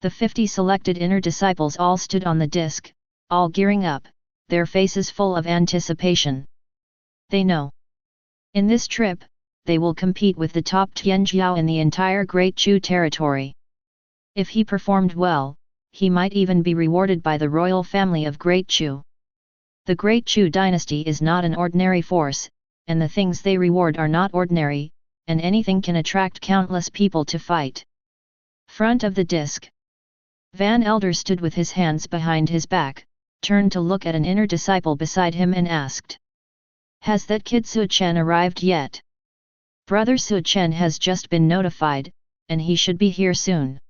The 50 selected inner disciples all stood on the disc, all gearing up, their faces full of anticipation. They know. In this trip, they will compete with the top Tianjiao in the entire Great Chu territory. If he performed well, he might even be rewarded by the royal family of Great Chu. The Great Chu dynasty is not an ordinary force, and the things they reward are not ordinary, and anything can attract countless people to fight. Front of the disc. Van Elder stood with his hands behind his back, turned to look at an inner disciple beside him and asked, "Has that kid Su Chen arrived yet?" "Brother Su Chen has just been notified, and he should be here soon."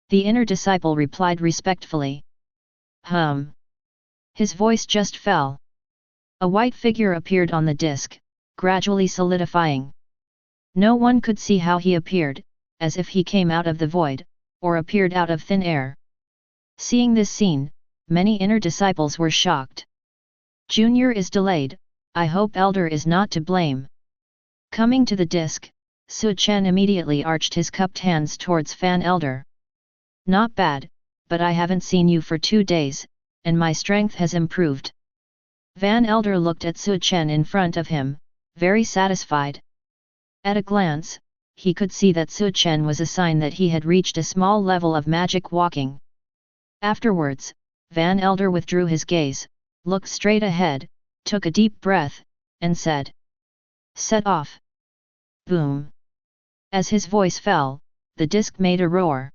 The inner disciple replied respectfully. His voice just fell. A white figure appeared on the disc, gradually solidifying. No one could see how he appeared, as if he came out of the void, or appeared out of thin air. Seeing this scene, many inner disciples were shocked. "Junior is delayed, I hope Elder is not to blame." Coming to the disc, Su Chen immediately arched his cupped hands towards Fan Elder. "Not bad, but I haven't seen you for 2 days, and my strength has improved." Van Elder looked at Su Chen in front of him, very satisfied. At a glance, he could see that Su Chen was a sign that he had reached a small level of magic walking. Afterwards, Van Elder withdrew his gaze, looked straight ahead, took a deep breath, and said, "Set off." Boom! As his voice fell, the disc made a roar.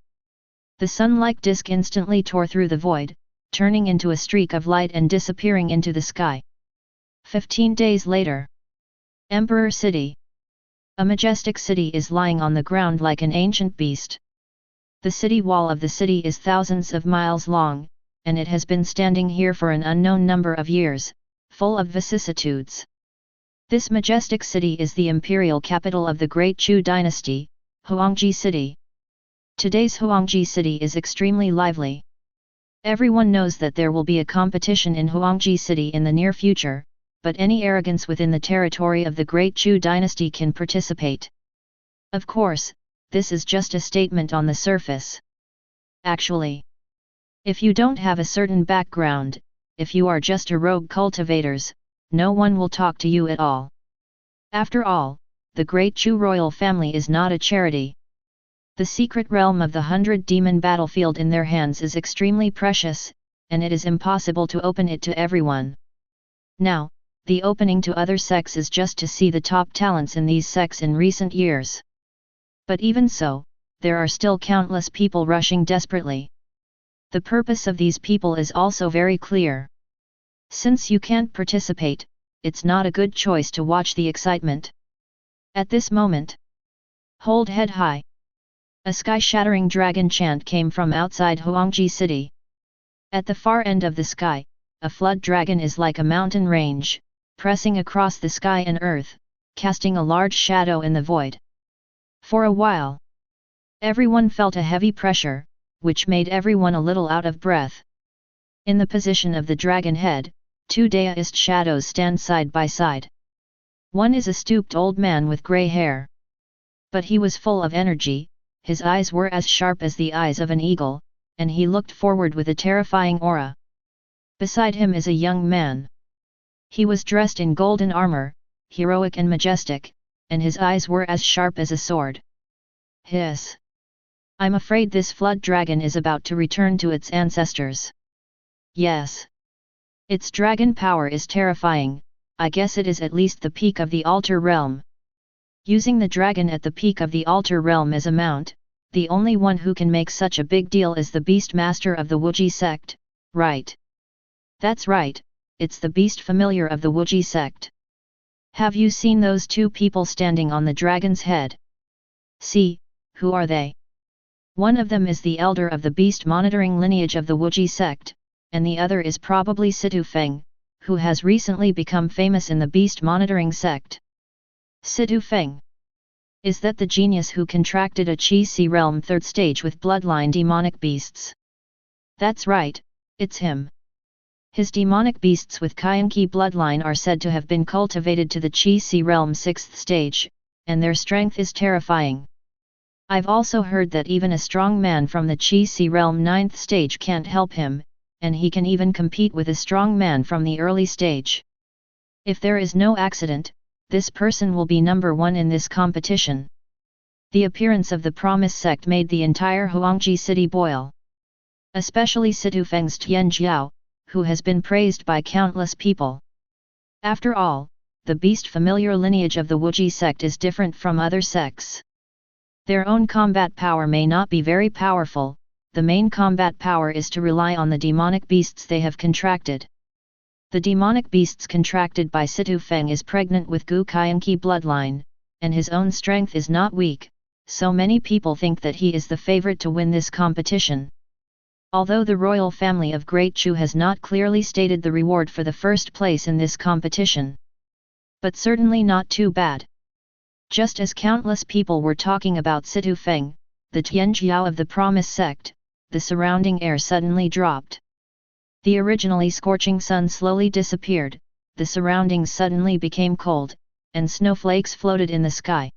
The sun-like disc instantly tore through the void, turning into a streak of light and disappearing into the sky. 15 days later. Emperor City. A majestic city is lying on the ground like an ancient beast. The city wall of the city is thousands of miles long, and it has been standing here for an unknown number of years, full of vicissitudes. This majestic city is the imperial capital of the Great Chu dynasty, Huangji City. Today's Huangji City is extremely lively. Everyone knows that there will be a competition in Huangji City in the near future, but any arrogance within the territory of the Great Chu dynasty can participate. Of course, this is just a statement on the surface. Actually, if you don't have a certain background, if you are just a rogue cultivators, no one will talk to you at all. After all, the Great Chu royal family is not a charity. The secret realm of the 100-demon battlefield in their hands is extremely precious, and it is impossible to open it to everyone. Now, the opening to other sects is just to see the top talents in these sects in recent years. But even so, there are still countless people rushing desperately. The purpose of these people is also very clear. Since you can't participate, it's not a good choice to watch the excitement. At this moment, hold head high. A sky-shattering dragon chant came from outside Huangji City. At the far end of the sky, a flood dragon is like a mountain range, pressing across the sky and earth, casting a large shadow in the void. For a while, everyone felt a heavy pressure, which made everyone a little out of breath. In the position of the dragon head, two daoist shadows stand side by side. One is a stooped old man with grey hair. But he was full of energy, his eyes were as sharp as the eyes of an eagle, and he looked forward with a terrifying aura. Beside him is a young man. He was dressed in golden armor, heroic and majestic, and his eyes were as sharp as a sword. Hiss! I'm afraid this flood dragon is about to return to its ancestors. Yes. Its dragon power is terrifying, I guess it is at least the peak of the altar realm. Using the dragon at the peak of the altar realm as a mount, the only one who can make such a big deal is the beast master of the Wuji sect, right? That's right, it's the beast familiar of the Wuji sect. Have you seen those two people standing on the dragon's head? See, who are they? One of them is the elder of the beast monitoring lineage of the Wuji sect, and the other is probably Situ Feng, who has recently become famous in the beast monitoring sect. Situ Feng. Is that the genius who contracted a Qi Si realm 3rd stage with bloodline demonic beasts? That's right, it's him. His demonic beasts with Qianqi bloodline are said to have been cultivated to the Qi Si realm 6th stage, and their strength is terrifying. I've also heard that even a strong man from the Qi Si realm 9th stage can't help him, and he can even compete with a strong man from the early stage. If there is no accident, this person will be number 1 in this competition. The appearance of the Promise sect made the entire Huangji city boil. Especially Situ Feng's Tian Jiao, who has been praised by countless people. After all, the beast familiar lineage of the Wuji sect is different from other sects. Their own combat power may not be very powerful, the main combat power is to rely on the demonic beasts they have contracted. The demonic beasts contracted by Situ Feng is pregnant with Gu Qianqi bloodline, and his own strength is not weak, so many people think that he is the favorite to win this competition. Although the royal family of Great Chu has not clearly stated the reward for the first place in this competition. But certainly not too bad. Just as countless people were talking about Situ Feng, the Tianjiao of the Promise sect, the surrounding air suddenly dropped. The originally scorching sun slowly disappeared, the surroundings suddenly became cold, and snowflakes floated in the sky.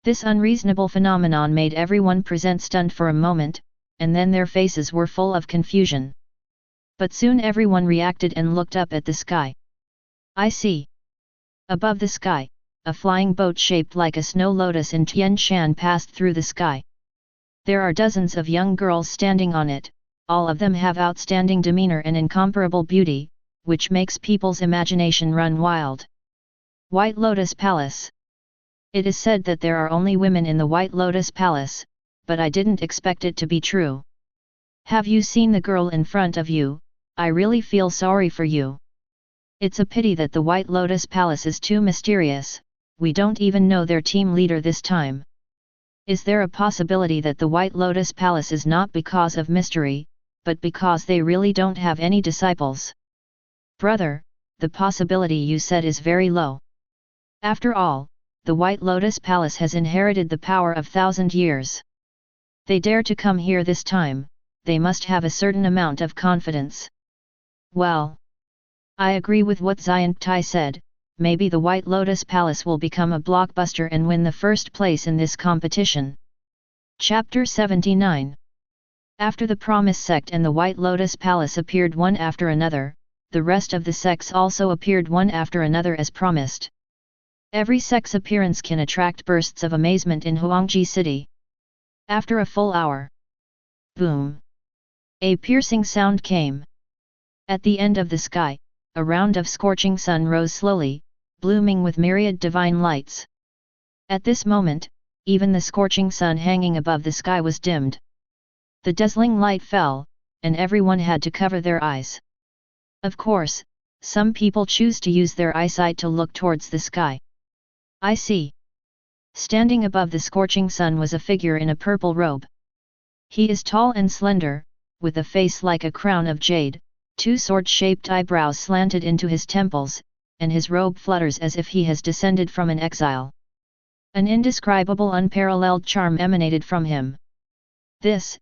This unreasonable phenomenon made everyone present stunned for a moment, and then their faces were full of confusion. But soon everyone reacted and looked up at the sky. I see. Above the sky, a flying boat shaped like a snow lotus in Tian Shan passed through the sky. There are dozens of young girls standing on it, all of them have outstanding demeanor and incomparable beauty, which makes people's imagination run wild. White Lotus Palace. It is said that there are only women in the White Lotus Palace, but I didn't expect it to be true. Have you seen the girl in front of you? I really feel sorry for you. It's a pity that the White Lotus Palace is too mysterious, we don't even know their team leader this time. Is there a possibility that the White Lotus Palace is not because of mystery, but because they really don't have any disciples? Brother, the possibility you said is very low. After all, the White Lotus Palace has inherited the power of 1,000 years. They dare to come here this time, they must have a certain amount of confidence. Well, I agree with what Xian Tai said, maybe the White Lotus Palace will become a blockbuster and win the first place in this competition. Chapter 79. After the Promise Sect and the White Lotus Palace appeared one after another, the rest of the sects also appeared one after another as promised. Every sect's appearance can attract bursts of amazement in Huangji City. After a full hour, boom! A piercing sound came. At the end of the sky, a round of scorching sun rose slowly, blooming with myriad divine lights. At this moment, even the scorching sun hanging above the sky was dimmed. The dazzling light fell, and everyone had to cover their eyes. Of course, some people choose to use their eyesight to look towards the sky. I see. Standing above the scorching sun was a figure in a purple robe. He is tall and slender, with a face like a crown of jade, 2 sword-shaped eyebrows slanted into his temples, and his robe flutters as if he has descended from an exile. An indescribable unparalleled charm emanated from him. Is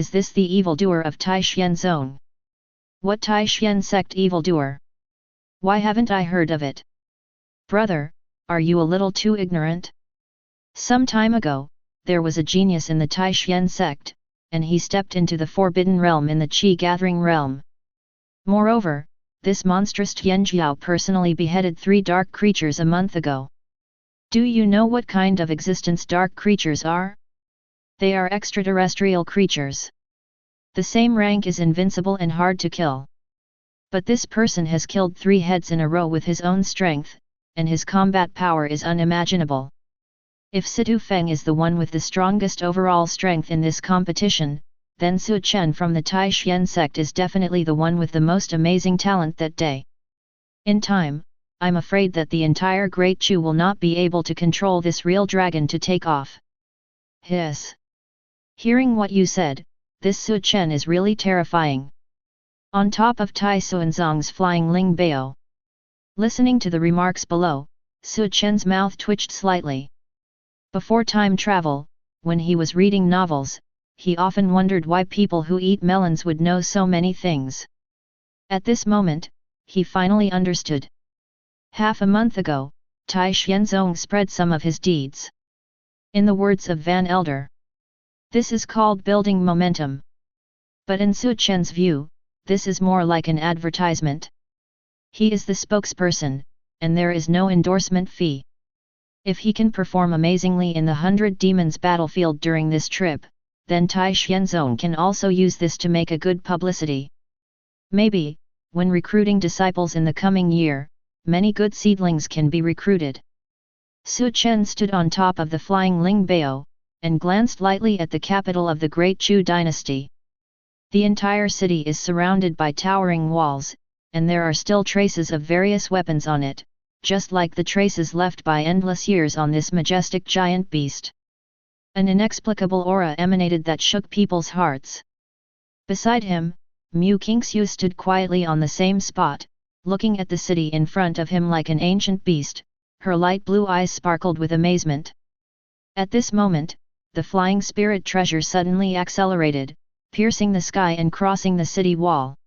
this the evildoer of Taishan Zone? What Taishan sect evildoer? Why haven't I heard of it? Brother, are you a little too ignorant? Some time ago, there was a genius in the Taishan sect, and he stepped into the forbidden realm in the Qi-gathering realm. Moreover, this monstrous Tianjiao personally beheaded 3 dark creatures a month ago. Do you know what kind of existence dark creatures are? They are extraterrestrial creatures. The same rank is invincible and hard to kill. But this person has killed 3 heads in a row with his own strength, and his combat power is unimaginable. If Situ Feng is the one with the strongest overall strength in this competition, then Su Chen from the Taishan sect is definitely the one with the most amazing talent that day. In time, I'm afraid that the entire Great Chu will not be able to control this real dragon to take off. Hiss! Hearing what you said, this Su Chen is really terrifying. On top of Tai Xuanzong's flying Ling Bao. Listening to the remarks below, Su Chen's mouth twitched slightly. Before time travel, when he was reading novels, he often wondered why people who eat melons would know so many things. At this moment, he finally understood. Half a month ago, Tai Xuanzong spread some of his deeds. In the words of Van Elder, this is called building momentum. But in Su Chen's view, this is more like an advertisement. He is the spokesperson, and there is no endorsement fee. If he can perform amazingly in the 100 Demons battlefield during this trip, then Tai Xuanzong can also use this to make a good publicity. Maybe, when recruiting disciples in the coming year, many good seedlings can be recruited. Su Chen stood on top of the flying Ling Bao, and glanced lightly at the capital of the Great Chu dynasty. The entire city is surrounded by towering walls, and there are still traces of various weapons on it, just like the traces left by endless years on this majestic giant beast. An inexplicable aura emanated that shook people's hearts. Beside him, Mu Qingxiu stood quietly on the same spot, looking at the city in front of him like an ancient beast, her light blue eyes sparkled with amazement. At this moment, the flying spirit treasure suddenly accelerated, piercing the sky and crossing the city wall.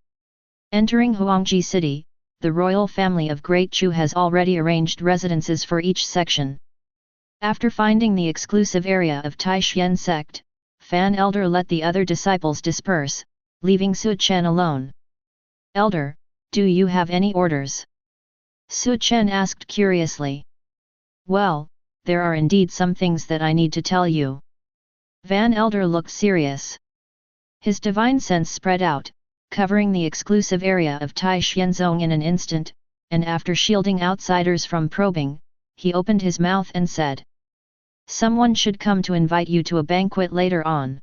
Entering Huangji City, the royal family of Great Chu has already arranged residences for each section. After finding the exclusive area of Taishan sect, Fan Elder let the other disciples disperse, leaving Su Chen alone. Elder, do you have any orders? Su Chen asked curiously. Well, there are indeed some things that I need to tell you. Van Elder looked serious. His divine sense spread out, covering the exclusive area of Taishan in an instant, and after shielding outsiders from probing, he opened his mouth and said, "Someone should come to invite you to a banquet later on.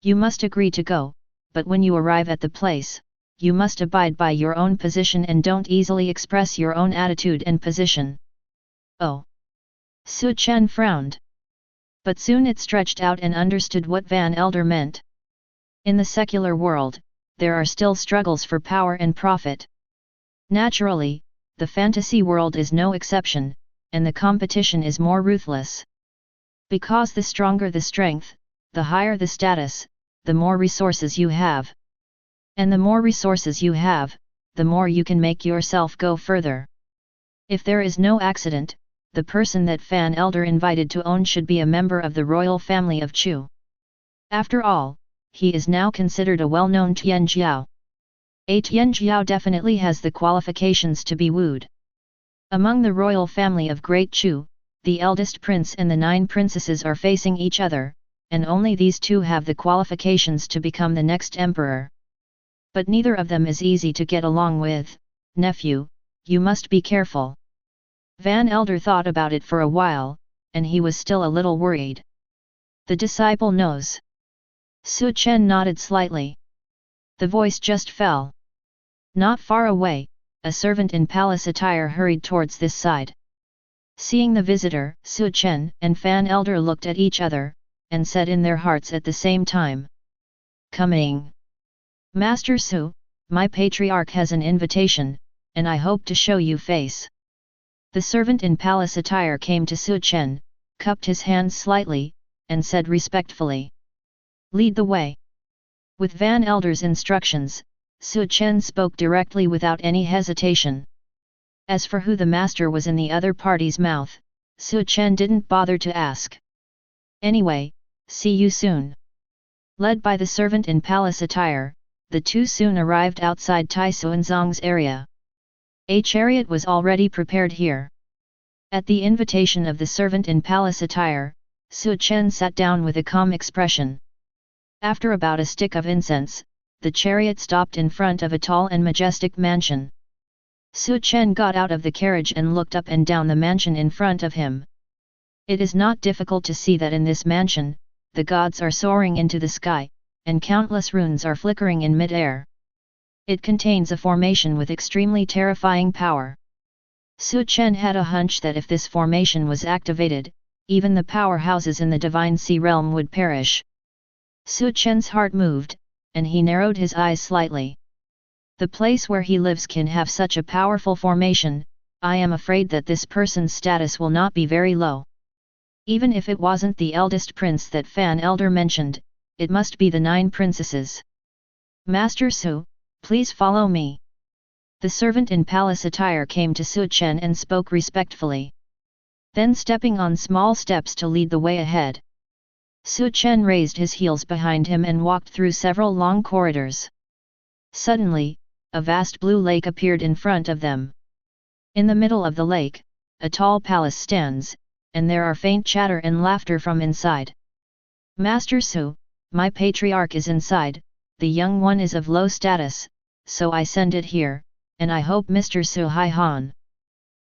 You must agree to go, but when you arrive at the place, you must abide by your own position and don't easily express your own attitude and position." Oh! Su Chen frowned. But soon it stretched out and understood what Van Elder meant. In the secular world, there are still struggles for power and profit. Naturally, the fantasy world is no exception, and the competition is more ruthless. Because the stronger the strength, the higher the status, the more resources you have. And the more resources you have, the more you can make yourself go further. If there is no accident, the person that Fan Elder invited to own should be a member of the royal family of Chu. After all, he is now considered a well-known Tianjiao. A Tianjiao definitely has the qualifications to be wooed. Among the royal family of Great Chu, the eldest prince and the 9 princesses are facing each other, and only these 2 have the qualifications to become the next emperor. But neither of them is easy to get along with. Nephew, you must be careful. Van Elder thought about it for a while, and he was still a little worried. The disciple knows. Su Chen nodded slightly. The voice just fell. Not far away, a servant in palace attire hurried towards this side. Seeing the visitor, Su Chen and Fan Elder looked at each other, and said in their hearts at the same time. Coming. Master Su, my patriarch has an invitation, and I hope to show you face. The servant in palace attire came to Su Chen, cupped his hands slightly, and said respectfully. Lead the way. With Van Elder's instructions, Su Chen spoke directly without any hesitation. As for who the master was in the other party's mouth, Su Chen didn't bother to ask. Anyway, see you soon. Led by the servant in palace attire, the 2 soon arrived outside Tai Xuanzong's area. A chariot was already prepared here. At the invitation of the servant in palace attire, Su Chen sat down with a calm expression. After about a stick of incense, the chariot stopped in front of a tall and majestic mansion. Su Chen got out of the carriage and looked up and down the mansion in front of him. It is not difficult to see that in this mansion, the gods are soaring into the sky, and countless runes are flickering in mid-air. It contains a formation with extremely terrifying power. Su Chen had a hunch that if this formation was activated, even the powerhouses in the Divine Sea realm would perish. Su Chen's heart moved, and he narrowed his eyes slightly. The place where he lives can have such a powerful formation, I am afraid that this person's status will not be very low. Even if it wasn't the eldest prince that Fan Elder mentioned, it must be the 9 princesses. Master Su, please follow me. The servant in palace attire came to Su Chen and spoke respectfully. Then stepping on small steps to lead the way ahead. Su Chen raised his heels behind him and walked through several long corridors. Suddenly, a vast blue lake appeared in front of them. In the middle of the lake, a tall palace stands, and there are faint chatter and laughter from inside. Master Su, my patriarch is inside, the young one is of low status, so I send it here, and I hope Mr. Su Hai Han.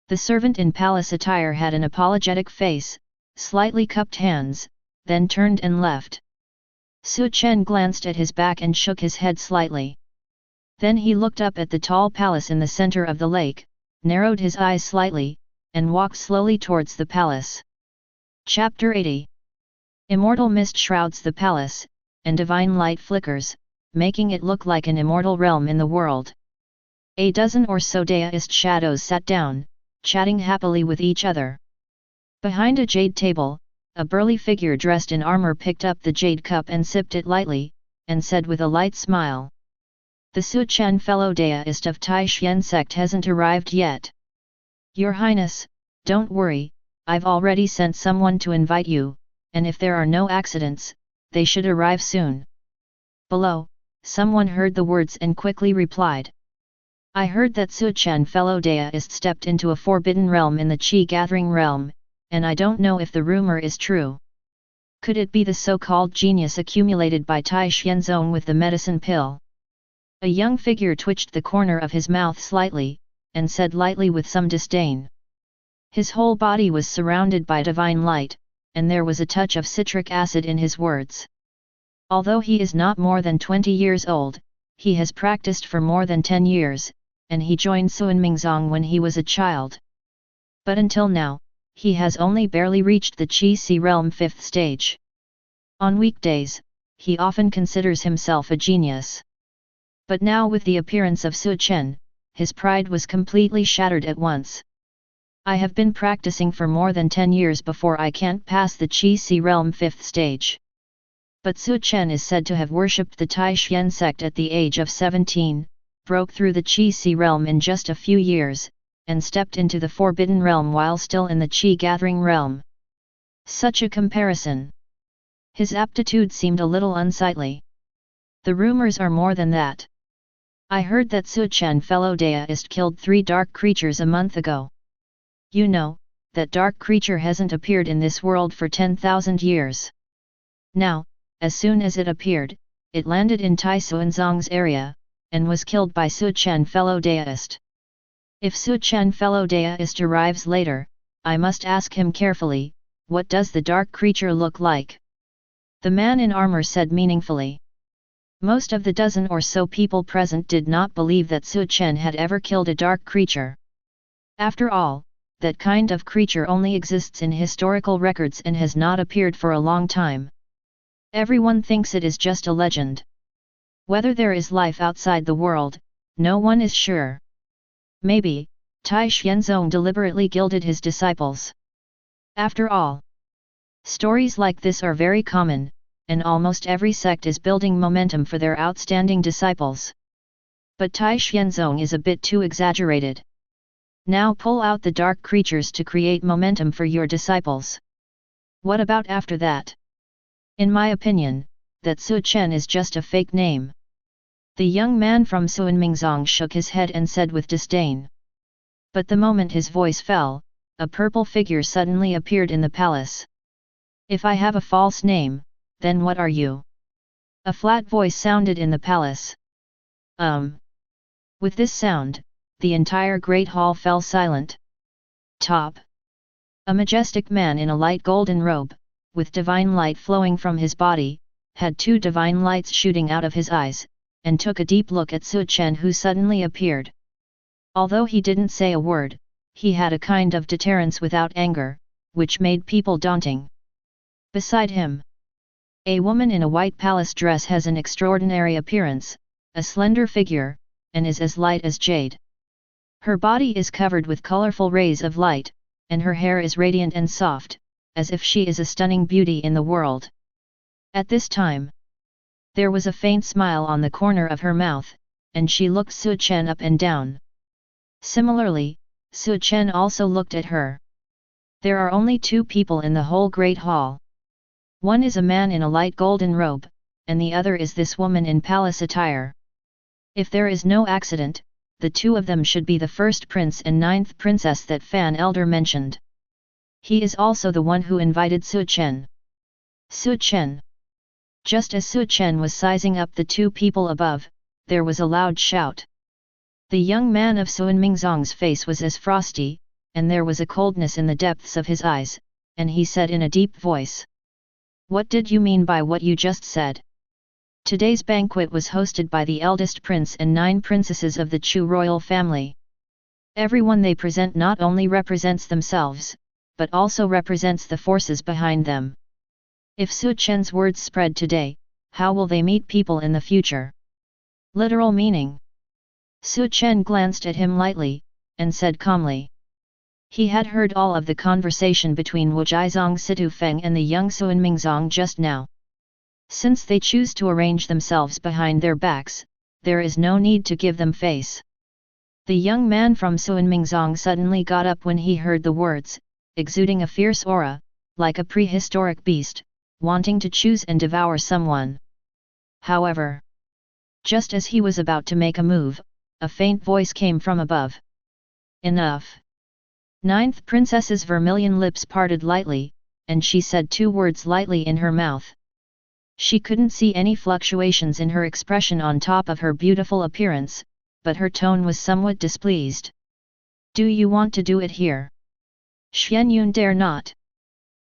The servant in palace attire had an apologetic face, slightly cupped hands, then turned and left. Su Chen glanced at his back and shook his head slightly. Then he looked up at the tall palace in the center of the lake, narrowed his eyes slightly, and walked slowly towards the palace. Chapter 80. Immortal mist shrouds the palace, and divine light flickers, making it look like an immortal realm in the world. A dozen or so daoist shadows sat down, chatting happily with each other. Behind a jade table, a burly figure dressed in armor picked up the jade cup and sipped it lightly, and said with a light smile. The Su Chen fellow daoist of Tai Xian sect hasn't arrived yet. Your Highness, don't worry, I've already sent someone to invite you, and if there are no accidents, they should arrive soon. Below, someone heard the words and quickly replied. I heard that Su Chen fellow daoist stepped into a forbidden realm in the Qi gathering realm, and I don't know if the rumor is true. Could it be the so-called genius accumulated by Tai Xianzong with the medicine pill? A young figure twitched the corner of his mouth slightly, and said lightly with some disdain. His whole body was surrounded by divine light, and there was a touch of citric acid in his words. Although he is not more than 20 years old, he has practiced for more than 10 years, and he joined Suanmingzong when he was a child. But until now, he has only barely reached the Qi Si realm 5th stage. On weekdays, he often considers himself a genius. But now with the appearance of Su Chen, his pride was completely shattered at once. I have been practicing for more than 10 years before I can't pass the Qi realm 5th stage. But Su Chen is said to have worshipped the Tai Xian sect at the age of 17, broke through the Qi realm in just a few years, and stepped into the Forbidden Realm while still in the Qi gathering realm. Such a comparison. His aptitude seemed a little unsightly. The rumors are more than that. I heard that Su Chen fellow daoist killed 3 dark creatures a month ago. You know, that dark creature hasn't appeared in this world for 10,000 years. Now, as soon as it appeared, it landed in Tai Xuanzong's area, and was killed by Su Chen fellow daoist. If Su Chen fellow daoist arrives later, I must ask him carefully, what does the dark creature look like? The man in armor said meaningfully. Most of the dozen or so people present did not believe that Su Chen had ever killed a dark creature. After all, that kind of creature only exists in historical records and has not appeared for a long time. Everyone thinks it is just a legend. Whether there is life outside the world, no one is sure. Maybe, Tai Xianzong deliberately gilded his disciples. After all, stories like this are very common, and almost every sect is building momentum for their outstanding disciples. But Tai Xianzong is a bit too exaggerated. Now pull out the dark creatures to create momentum for your disciples. What about after that? In my opinion, that Su Chen is just a fake name. The young man from Suanmingzong shook his head and said with disdain. But the moment his voice fell, a purple figure suddenly appeared in the palace. If I have a false name, then what are you? A flat voice sounded in the palace. With this sound, the entire great hall fell silent. Top. A majestic man in a light golden robe, with divine light flowing from his body, had 2 divine lights shooting out of his eyes, and took a deep look at Su Chen, who suddenly appeared. Although he didn't say a word, he had a kind of deterrence without anger, which made people daunting. Beside him, a woman in a white palace dress has an extraordinary appearance, a slender figure, and is as light as jade. Her body is covered with colorful rays of light, and her hair is radiant and soft, as if she is a stunning beauty in the world. At this time, there was a faint smile on the corner of her mouth, and she looked Su Chen up and down. Similarly, Su Chen also looked at her. There are only 2 people in the whole great hall. One is a man in a light golden robe, and the other is this woman in palace attire. If there is no accident, the 2 of them should be the first prince and 9th princess that Fan Elder mentioned. He is also the one who invited Su Chen. Su Chen. Just as Su Chen was sizing up the 2 people above, there was a loud shout. The young man of Suanmingzong's face was as frosty, and there was a coldness in the depths of his eyes, and he said in a deep voice. What did you mean by what you just said? Today's banquet was hosted by the eldest prince and 9 princesses of the Chu royal family. Everyone they present not only represents themselves, but also represents the forces behind them. If Su Chen's words spread today, how will they meet people in the future? Literal meaning. Su Chen glanced at him lightly, and said calmly. He had heard all of the conversation between Wu Jizong Situ Feng and the young Suanmingzong just now. Since they choose to arrange themselves behind their backs, there is no need to give them face. The young man from Suanmingzong suddenly got up when he heard the words, exuding a fierce aura, like a prehistoric beast, wanting to choose and devour someone. However, just as he was about to make a move, a faint voice came from above. Enough. 9th princess's vermilion lips parted lightly, and she said 2 words lightly in her mouth. She couldn't see any fluctuations in her expression on top of her beautiful appearance, but her tone was somewhat displeased. Do you want to do it here? Xuan Yun dare not.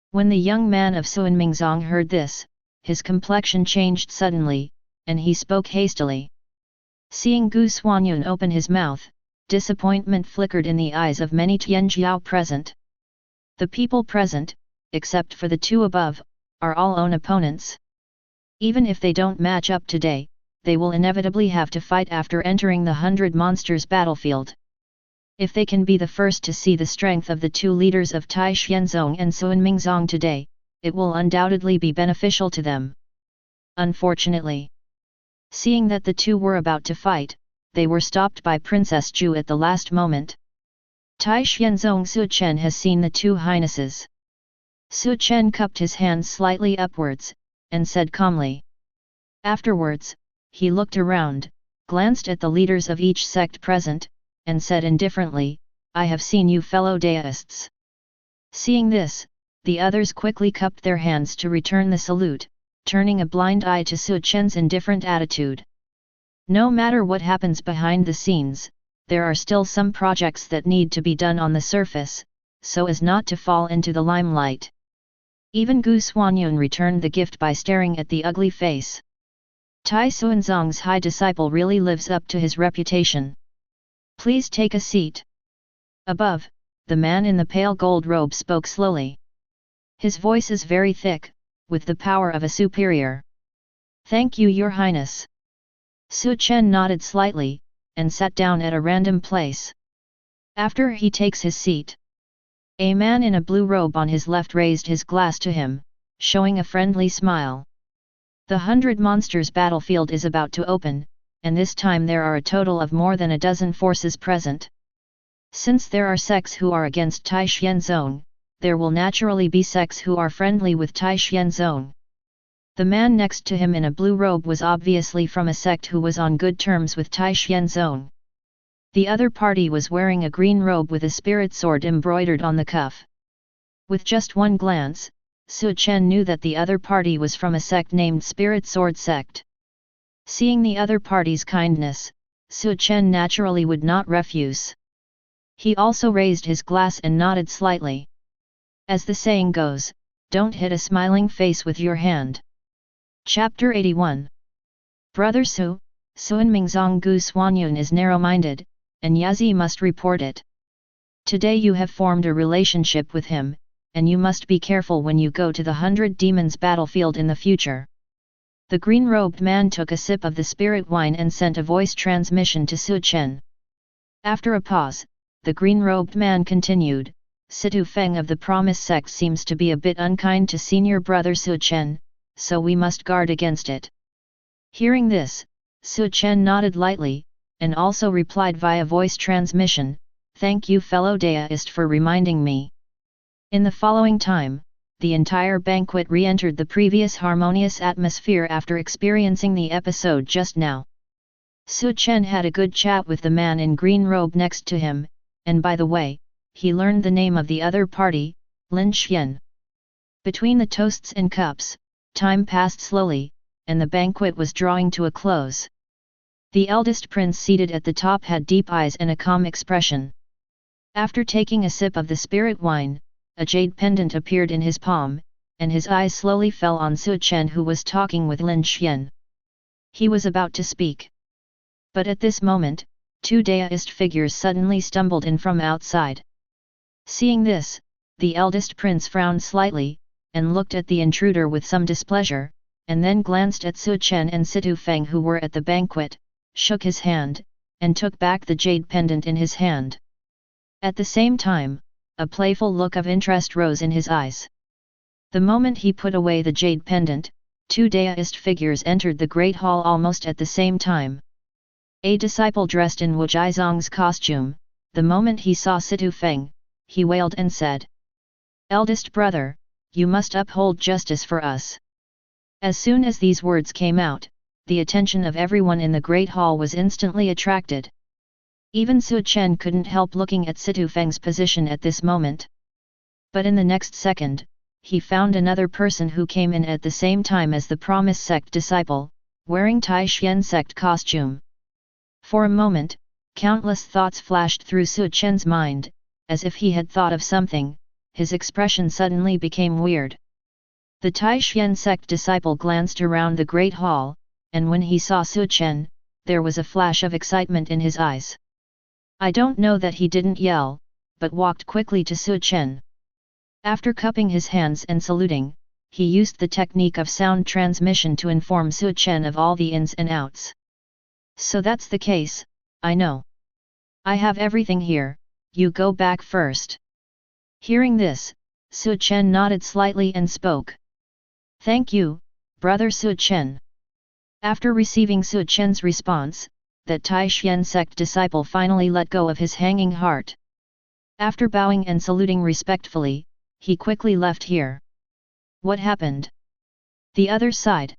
When the young man of Suanmingzong heard this, his complexion changed suddenly, and he spoke hastily. Seeing Gu Xuanyun open his mouth, disappointment flickered in the eyes of many Tianjiao present. The people present, except for the 2 above, are all own opponents. Even if they don't match up today, they will inevitably have to fight after entering the 100 monsters battlefield. If they can be the first to see the strength of the two leaders of Tai Xianzong and Sun Mingzong today, it will undoubtedly be beneficial to them. Unfortunately, seeing that the two were about to fight, they were stopped by Princess Ju at the last moment. Tai Xianzong Su Chen has seen the two highnesses. Su Chen cupped his hands slightly upwards, and said calmly. Afterwards, he looked around, glanced at the leaders of each sect present, and said indifferently, I have seen you fellow daoists. Seeing this, the others quickly cupped their hands to return the salute, turning a blind eye to Su Chen's indifferent attitude. No matter what happens behind the scenes, there are still some projects that need to be done on the surface, so as not to fall into the limelight. Even Gu Xuanyun returned the gift by staring at the ugly face. Tai Xuanzong's high disciple really lives up to his reputation. Please take a seat. Above, the man in the pale gold robe spoke slowly. His voice is very thick, with the power of a superior. Thank you, Your Highness. Su Chen nodded slightly, and sat down at a random place. After he takes his seat, a man in a blue robe on his left raised his glass to him, showing a friendly smile. The 100 monsters battlefield is about to open, and this time there are a total of more than a dozen forces present. Since there are sects who are against Tai Xianzong, there will naturally be sects who are friendly with Tai Xianzong. The man next to him in a blue robe was obviously from a sect who was on good terms with Tai Xianzong. The other party was wearing a green robe with a spirit sword embroidered on the cuff. With just one glance, Su Chen knew that the other party was from a sect named Spirit Sword Sect. Seeing the other party's kindness, Su Chen naturally would not refuse. He also raised his glass and nodded slightly. As the saying goes, don't hit a smiling face with your hand. Chapter 81. Brother Su, Sun Mingzong Gu Xuanyun is narrow-minded, and Yazi must report it. Today you have formed a relationship with him, and you must be careful when you go to the 100 demons battlefield in the future. The green-robed man took a sip of the spirit wine and sent a voice transmission to Su Chen. After a pause, the green-robed man continued, Situ Feng of the Promise sect seems to be a bit unkind to senior brother Su Chen, so we must guard against it. Hearing this, Su Chen nodded lightly, and also replied via voice transmission, Thank you fellow daoist for reminding me. In the following time, the entire banquet re-entered the previous harmonious atmosphere after experiencing the episode just now. Su Chen had a good chat with the man in green robe next to him, and by the way, he learned the name of the other party, Lin Xian. Between the toasts and cups, time passed slowly, and the banquet was drawing to a close. The eldest prince seated at the top had deep eyes and a calm expression. After taking a sip of the spirit wine, a jade pendant appeared in his palm, and his eyes slowly fell on Su Chen who was talking with Lin Xian. He was about to speak. But at this moment, two daoist figures suddenly stumbled in from outside. Seeing this, the eldest prince frowned slightly, and looked at the intruder with some displeasure, and then glanced at Su Chen and Situ Feng who were at the banquet, shook his hand, and took back the jade pendant in his hand. At the same time, a playful look of interest rose in his eyes. The moment he put away the jade pendant, two daoist figures entered the great hall almost at the same time. A disciple dressed in Wu Jizong's costume, the moment he saw Situ Feng, he wailed and said, Eldest brother, you must uphold justice for us. As soon as these words came out, the attention of everyone in the great hall was instantly attracted. Even Su Chen couldn't help looking at Situ Feng's position at this moment. But in the next second, he found another person who came in at the same time as the Promise sect disciple, wearing Tai Xian sect costume. For a moment, countless thoughts flashed through Su Chen's mind, as if he had thought of something, his expression suddenly became weird. The Tai Xian sect disciple glanced around the great hall, and when he saw Su Chen, there was a flash of excitement in his eyes. I don't know that he didn't yell, but walked quickly to Su Chen. After cupping his hands and saluting, he used the technique of sound transmission to inform Su Chen of all the ins and outs. So that's the case, I know. I have everything here, you go back first." Hearing this, Su Chen nodded slightly and spoke. "Thank you, brother Su Chen." After receiving Su Chen's response, that Taishan sect disciple finally let go of his hanging heart. After bowing and saluting respectfully, he quickly left here. What happened? The other side.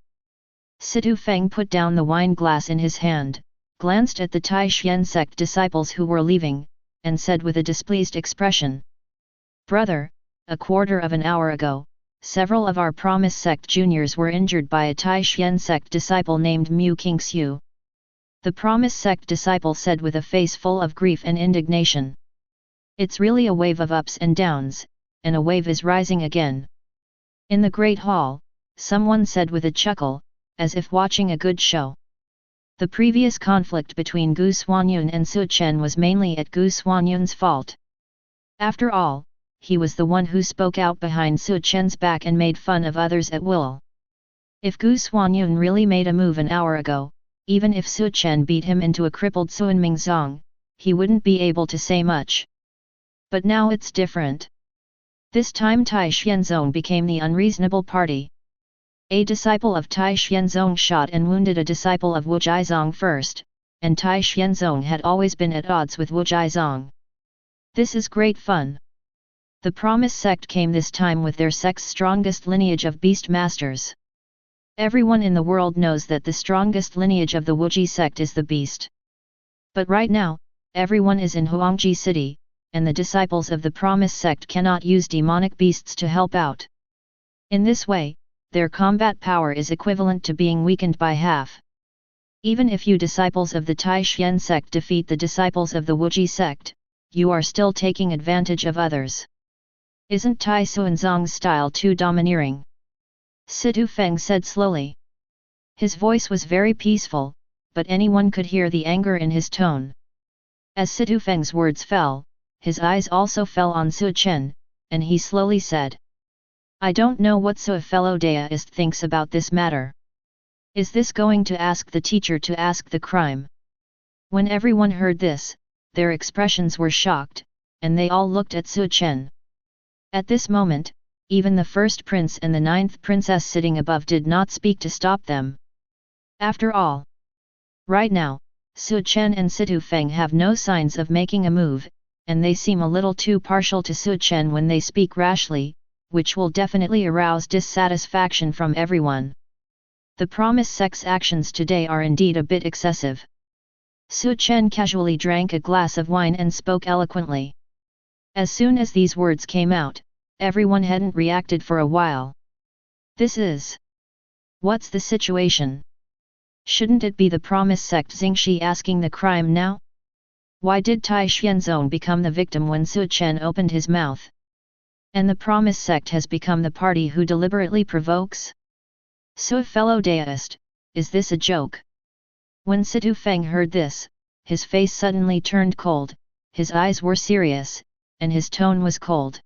Situ Feng put down the wine glass in his hand, glanced at the Taishan sect disciples who were leaving, and said with a displeased expression. "Brother, a quarter of an hour ago, several of our Promise sect juniors were injured by a Taishan sect disciple named Mu Qingxiu." The Promise sect disciple said with a face full of grief and indignation. "It's really a wave of ups and downs, and a wave is rising again." In the Great Hall, someone said with a chuckle, as if watching a good show. The previous conflict between Gu Xuanyun and Su Chen was mainly at Gu Xuanyun's fault. After all, he was the one who spoke out behind Su Chen's back and made fun of others at will. If Gu Xuanyun really made a move an hour ago, even if Su Chen beat him into a crippled Suanming Zong, he wouldn't be able to say much. But now it's different. This time Tai Xianzong became the unreasonable party. A disciple of Tai Xianzong shot and wounded a disciple of Wu Zhizong first, and Tai Xianzong had always been at odds with Wu Zhizong. This is great fun. The Promise sect came this time with their sect's strongest lineage of beast masters. Everyone in the world knows that the strongest lineage of the Wuji sect is the beast. But right now, everyone is in Huangji City, and the disciples of the Promise sect cannot use demonic beasts to help out. In this way, their combat power is equivalent to being weakened by half. Even if you disciples of the Taishan sect defeat the disciples of the Wuji sect, you are still taking advantage of others. Isn't Tai Xuanzong's style too domineering? Situ Feng said slowly. His voice was very peaceful, but anyone could hear the anger in his tone. As Situ Feng's words fell, his eyes also fell on Su Chen, and he slowly said. "I don't know what Su, a fellow daoist, thinks about this matter. Is this going to ask the teacher to ask the crime?" When everyone heard this, their expressions were shocked, and they all looked at Su Chen. At this moment, even the first prince and the 9th princess sitting above did not speak to stop them. After all, right now, Su Chen and Situ Feng have no signs of making a move, and they seem a little too partial to Su Chen when they speak rashly, which will definitely arouse dissatisfaction from everyone. The Promise sect's actions today are indeed a bit excessive. Su Chen casually drank a glass of wine and spoke eloquently. As soon as these words came out, everyone hadn't reacted for a while. This is... What's the situation? Shouldn't it be the Promise sect Xingxi asking the crime now? Why did Tai Xianzong become the victim when Su Chen opened his mouth? And the Promise sect has become the party who deliberately provokes? So, fellow daoist, is this a joke? When Situ Feng heard this, his face suddenly turned cold, his eyes were serious, and his tone was cold.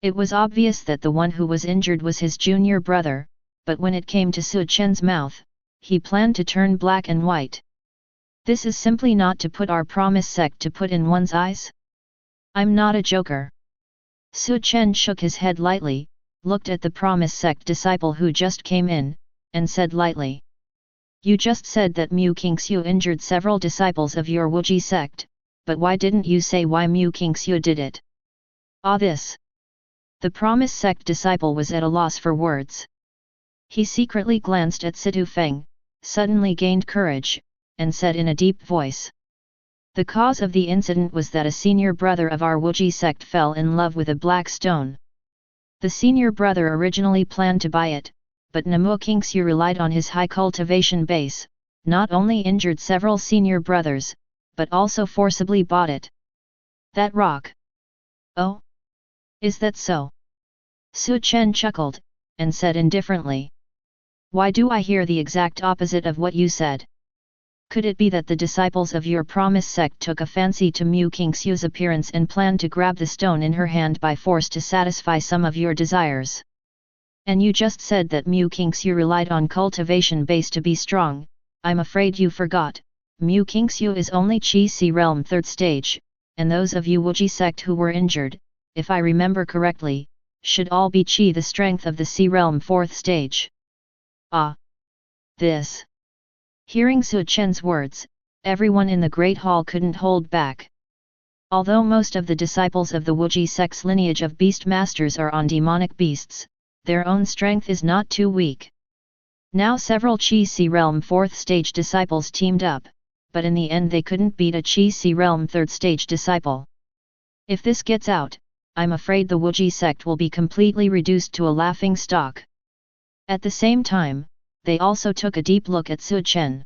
It was obvious that the one who was injured was his junior brother, but when it came to Su Chen's mouth, he planned to turn black and white. This is simply not to put our Promise sect to put in one's eyes? I'm not a joker. Su Chen shook his head lightly, looked at the Promise sect disciple who just came in, and said lightly. You just said that Mu Qingxiu injured several disciples of your Wuji sect, but why didn't you say why Mu Qingxiu did it? This. The Promise sect disciple was at a loss for words. He secretly glanced at Situ Feng, suddenly gained courage, and said in a deep voice. The cause of the incident was that a senior brother of our Wuji sect fell in love with a black stone. The senior brother originally planned to buy it, but Mu Qingxiu relied on his high cultivation base, not only injured several senior brothers, but also forcibly bought it. That rock. Oh? Is that so? Su Chen chuckled, and said indifferently. Why do I hear the exact opposite of what you said? Could it be that the disciples of your Promise sect took a fancy to Mu Qingxiu's appearance and planned to grab the stone in her hand by force to satisfy some of your desires? And you just said that Mu Qingxiu relied on cultivation base to be strong. I'm afraid you forgot, Mu Qingxiu is only Qi Si realm 3rd stage, and those of you Wuji sect who were injured, if I remember correctly, should all be Qi the strength of the Sea Realm 4th stage. Ah! This! Hearing Su Chen's words, everyone in the Great Hall couldn't hold back. Although most of the disciples of the Wuji sect's lineage of beast masters are on demonic beasts, their own strength is not too weak. Now several Qi Sea Realm 4th stage disciples teamed up, but in the end they couldn't beat a Qi Sea Realm 3rd stage disciple. If this gets out, I'm afraid the Wuji sect will be completely reduced to a laughing stock. At the same time, they also took a deep look at Su Chen.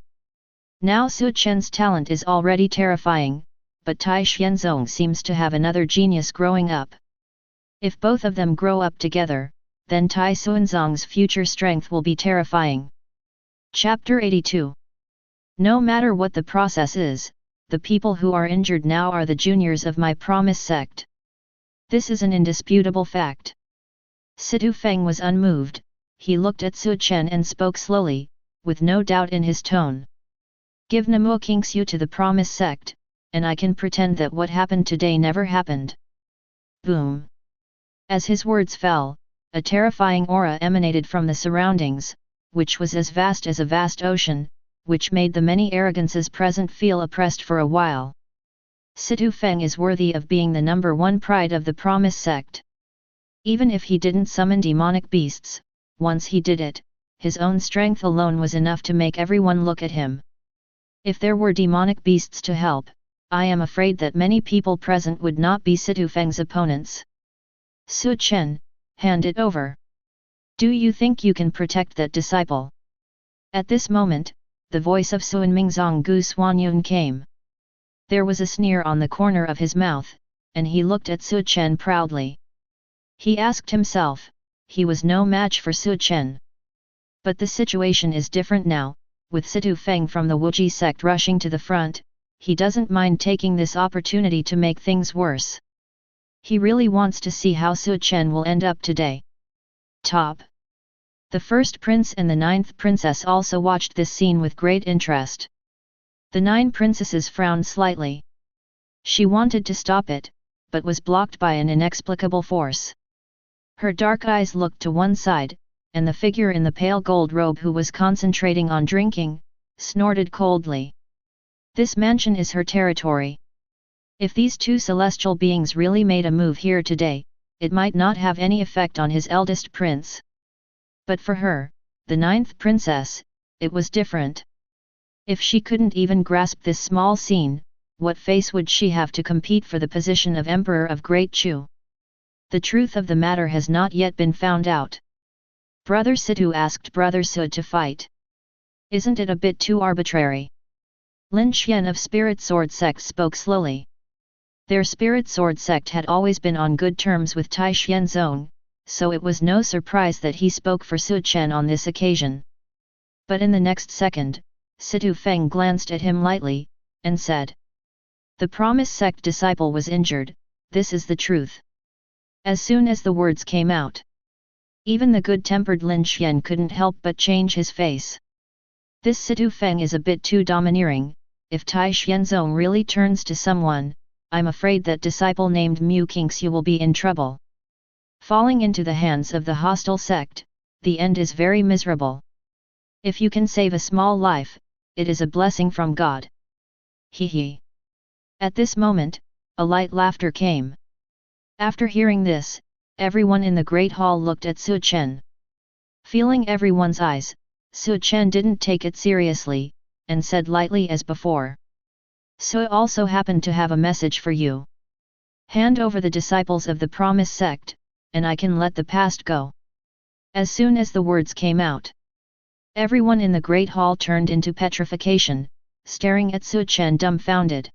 Now Su Chen's talent is already terrifying, but Tai Xianzong seems to have another genius growing up. If both of them grow up together, then Tai Xuanzong's future strength will be terrifying. Chapter 82. No matter what the process is, the people who are injured now are the juniors of my promise sect. This is an indisputable fact. Situ Feng was unmoved. He looked at Su Chen and spoke slowly, with no doubt in his tone. Give Namu Kingxiu to the promise sect, and I can pretend that what happened today never happened. Boom! As his words fell, a terrifying aura emanated from the surroundings, which was as vast as a vast ocean, which made the many arrogances present feel oppressed for a while. Situ Feng is worthy of being the number one pride of the promise sect. Even if he didn't summon demonic beasts, once he did it, his own strength alone was enough to make everyone look at him. If there were demonic beasts to help, I am afraid that many people present would not be Situ Feng's opponents. Su Chen, hand it over. Do you think you can protect that disciple? At this moment, the voice of Suan Mingzong Gu Suanyun came. There was a sneer on the corner of his mouth, and he looked at Su Chen proudly. He asked himself, he was no match for Su Chen. But the situation is different now, with Situ Feng from the Wuji sect rushing to the front. He doesn't mind taking this opportunity to make things worse. He really wants to see how Su Chen will end up today. Top. The first prince and the 9th princess also watched this scene with great interest. The 9 princesses frowned slightly. She wanted to stop it, but was blocked by an inexplicable force. Her dark eyes looked to one side, and the figure in the pale gold robe who was concentrating on drinking, snorted coldly. This mansion is her territory. If these 2 celestial beings really made a move here today, it might not have any effect on his eldest prince. But for her, the 9th princess, it was different. If she couldn't even grasp this small scene, what face would she have to compete for the position of Emperor of Great Chu? The truth of the matter has not yet been found out. Brother Situ asked Brother Su to fight. Isn't it a bit too arbitrary? Lin Xian of Spirit Sword Sect spoke slowly. Their Spirit Sword Sect had always been on good terms with Tai Xianzong, so it was no surprise that he spoke for Su Chen on this occasion. But in the next second, Situ Feng glanced at him lightly, and said, "The promise sect disciple was injured, this is the truth." As soon as the words came out, even the good-tempered Lin Xian couldn't help but change his face. This Situ Feng is a bit too domineering. If Tai Xianzong really turns to someone, I'm afraid that disciple named Mu Kingxiu will be in trouble. Falling into the hands of the hostile sect, the end is very miserable. If you can save a small life, it is a blessing from God. Hee hee. At this moment, a light laughter came. After hearing this, everyone in the Great Hall looked at Su Chen. Feeling everyone's eyes, Su Chen didn't take it seriously, and said lightly as before. "So also happened to have a message for you. Hand over the disciples of the Promise sect, and I can let the past go." As soon as the words came out, everyone in the Great Hall turned into petrification, staring at Su Chen dumbfounded.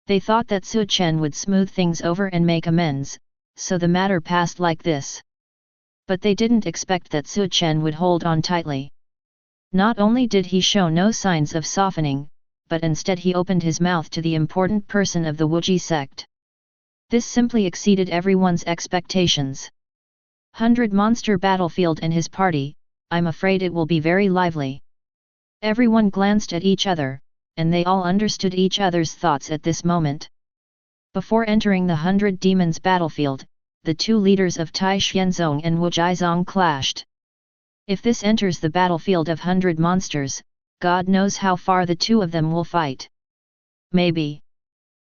They thought that Su Chen would smooth things over and make amends, so the matter passed like this. But they didn't expect that Su Chen would hold on tightly. Not only did he show no signs of softening, but instead he opened his mouth to the important person of the Wuji sect. This simply exceeded everyone's expectations. 100 monster battlefield and his party, I'm afraid it will be very lively. Everyone glanced at each other, and they all understood each other's thoughts at this moment. Before entering the 100 Demons battlefield, the two leaders of Tai Xianzong and Wu Jizong clashed. If this enters the battlefield of 100 monsters, God knows how far the two of them will fight. Maybe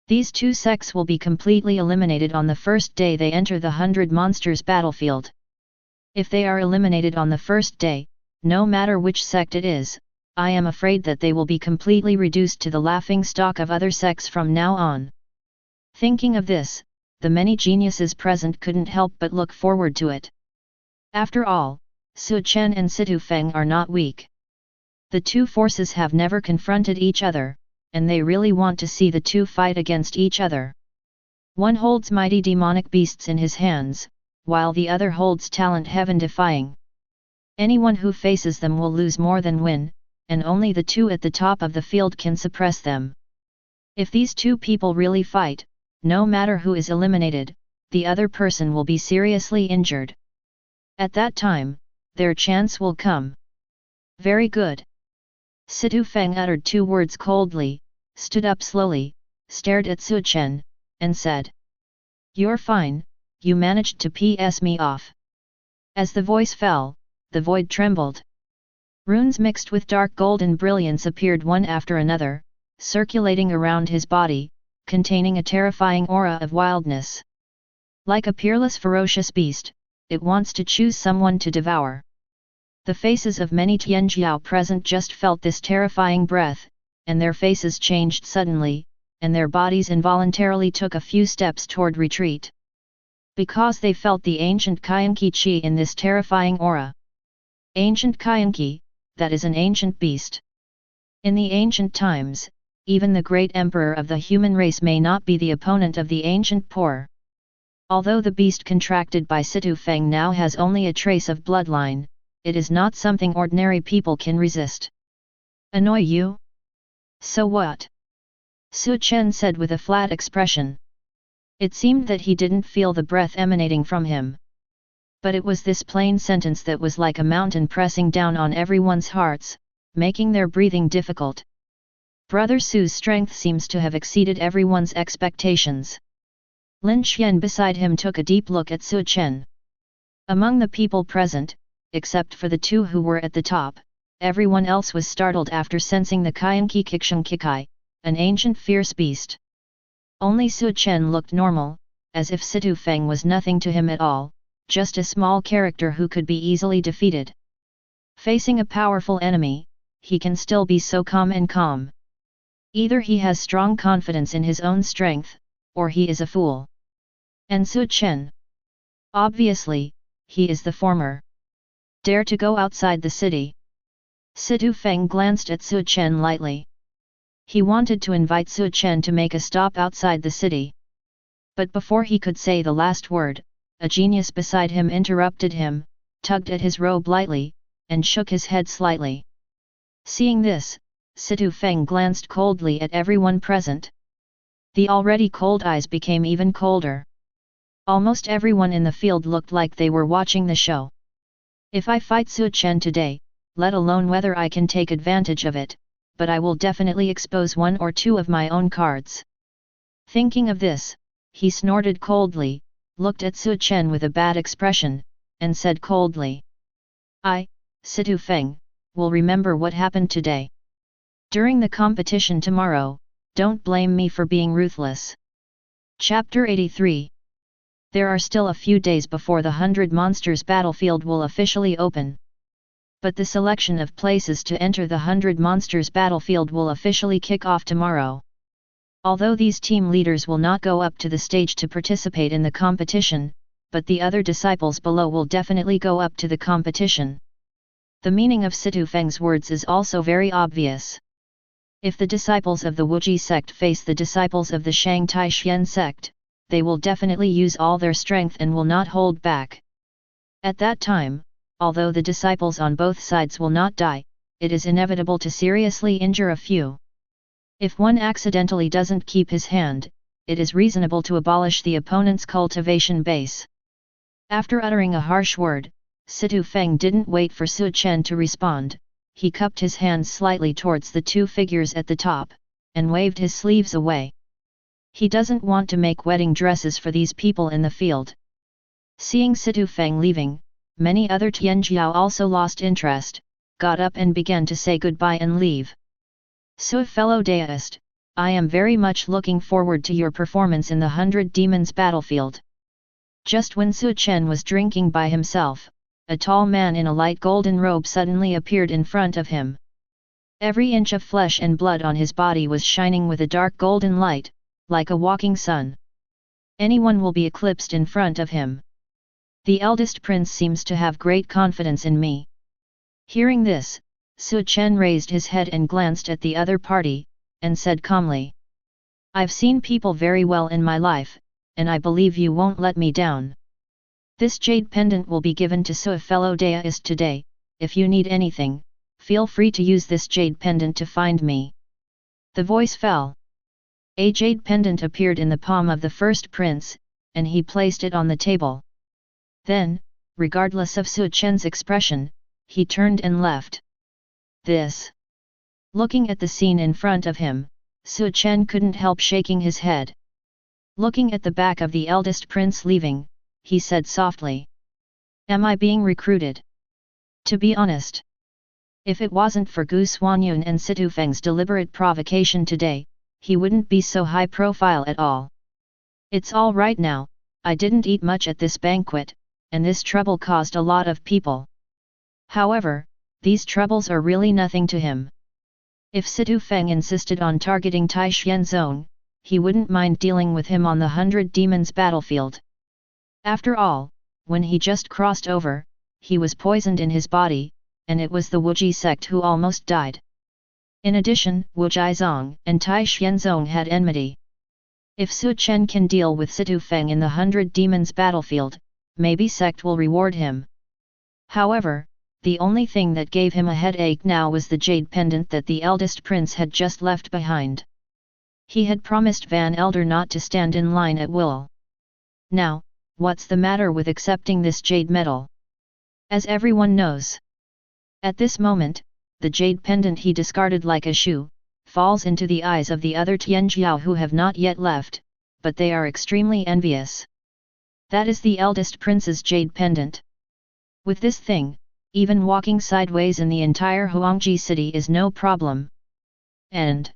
these two sects will be completely eliminated on the first day they enter the 100 monsters battlefield. If they are eliminated on the first day, no matter which sect it is, I am afraid that they will be completely reduced to the laughing stock of other sects from now on. Thinking of this, the many geniuses present couldn't help but look forward to it. After all, Su Chen and Situ Feng are not weak. The two forces have never confronted each other, and they really want to see the two fight against each other. One holds mighty demonic beasts in his hands, while the other holds talent heaven-defying. Anyone who faces them will lose more than win, and only the two at the top of the field can suppress them. If these two people really fight, no matter who is eliminated, the other person will be seriously injured. At that time, their chance will come. Very good. Situ Feng uttered two words coldly, stood up slowly, stared at Su Chen, and said, "You're fine, you managed to piss me off." As the voice fell, the void trembled. Runes mixed with dark golden brilliance appeared one after another, circulating around his body, containing a terrifying aura of wildness. Like a peerless ferocious beast, it wants to choose someone to devour. The faces of many Tianjiao present just felt this terrifying breath, and their faces changed suddenly, and their bodies involuntarily took a few steps toward retreat. Because they felt the ancient Qianqi qi in this terrifying aura. Ancient Qianqi, that is an ancient beast. In the ancient times, even the great emperor of the human race may not be the opponent of the ancient poor. Although the beast contracted by Situ Feng now has only a trace of bloodline, it is not something ordinary people can resist. Annoy you? So what? Su Chen said with a flat expression. It seemed that he didn't feel the breath emanating from him. But it was this plain sentence that was like a mountain pressing down on everyone's hearts, making their breathing difficult. Brother Su's strength seems to have exceeded everyone's expectations. Lin Xian beside him took a deep look at Su Chen. Among the people present, except for the two who were at the top, everyone else was startled after sensing the Qianqi Kiksheng Kikai, an ancient fierce beast. Only Su Chen looked normal, as if Situ Feng was nothing to him at all, just a small character who could be easily defeated. Facing a powerful enemy, he can still be so calm. Either he has strong confidence in his own strength, or he is a fool. And Su Chen? Obviously, he is the former. Dare to go outside the city? Situ Feng glanced at Su Chen lightly. He wanted to invite Su Chen to make a stop outside the city. But before he could say the last word, a genius beside him interrupted him, tugged at his robe lightly, and shook his head slightly. Seeing this, Situ Feng glanced coldly at everyone present. The already cold eyes became even colder. Almost everyone in the field looked like they were watching the show. If I fight Su Chen today, let alone whether I can take advantage of it, but I will definitely expose one or two of my own cards. Thinking of this, he snorted coldly, looked at Su Chen with a bad expression, and said coldly, "I, Situ Feng, will remember what happened today. During the competition tomorrow, don't blame me for being ruthless." Chapter 83. There are still a few days before the 100 Monsters battlefield will officially open. But the selection of places to enter the 100 Monsters battlefield will officially kick off tomorrow. Although these team leaders will not go up to the stage to participate in the competition, but the other disciples below will definitely go up to the competition. The meaning of Situ Feng's words is also very obvious. If the disciples of the Wuji sect face the disciples of the Shang Taishian sect, they will definitely use all their strength and will not hold back. At that time, although the disciples on both sides will not die, it is inevitable to seriously injure a few. If one accidentally doesn't keep his hand, it is reasonable to abolish the opponent's cultivation base. After uttering a harsh word, Situ Feng didn't wait for Su Chen to respond. He cupped his hands slightly towards the two figures at the top, and waved his sleeves away. He doesn't want to make wedding dresses for these people in the field. Seeing Situ Feng leaving, many other Tianjiao also lost interest, got up and began to say goodbye and leave. So fellow daoist, I am very much looking forward to your performance in the 100 Demons battlefield. Just when Su Chen was drinking by himself, a tall man in a light golden robe suddenly appeared in front of him. Every inch of flesh and blood on his body was shining with a dark golden light, like a walking sun. Anyone will be eclipsed in front of him. The eldest prince seems to have great confidence in me. Hearing this, Su Chen raised his head and glanced at the other party, and said calmly, I've seen people very well in my life, and I believe you won't let me down. This jade pendant will be given to Su fellow daoist today. If you need anything, feel free to use this jade pendant to find me. The voice fell. A jade pendant appeared in the palm of the first prince, and he placed it on the table. Then, regardless of Su Chen's expression, he turned and left. This. Looking at the scene in front of him, Su Chen couldn't help shaking his head. Looking at the back of the eldest prince leaving, he said softly, Am I being recruited? To be honest, if it wasn't for Gu Xuanyun and Situ Feng's deliberate provocation today, he wouldn't be so high profile at all. It's all right now, I didn't eat much at this banquet, and this trouble caused a lot of people. However, these troubles are really nothing to him. If Situ Feng insisted on targeting Tai Xianzong, he wouldn't mind dealing with him on the 100 Demons battlefield. After all, when he just crossed over, he was poisoned in his body, and it was the Wuji sect who almost died. In addition, Wu Zhizong and Tai Xianzong had enmity. If Su Chen can deal with Situ Feng in the 100 Demons battlefield, maybe sect will reward him. However, the only thing that gave him a headache now was the jade pendant that the eldest prince had just left behind. He had promised Van Elder not to stand in line at will. Now, what's the matter with accepting this jade medal? As everyone knows. At this moment, the jade pendant he discarded like a shoe, falls into the eyes of the other Tianjiao who have not yet left, but they are extremely envious. That is the eldest prince's jade pendant. With this thing, even walking sideways in the entire Huangji city is no problem. And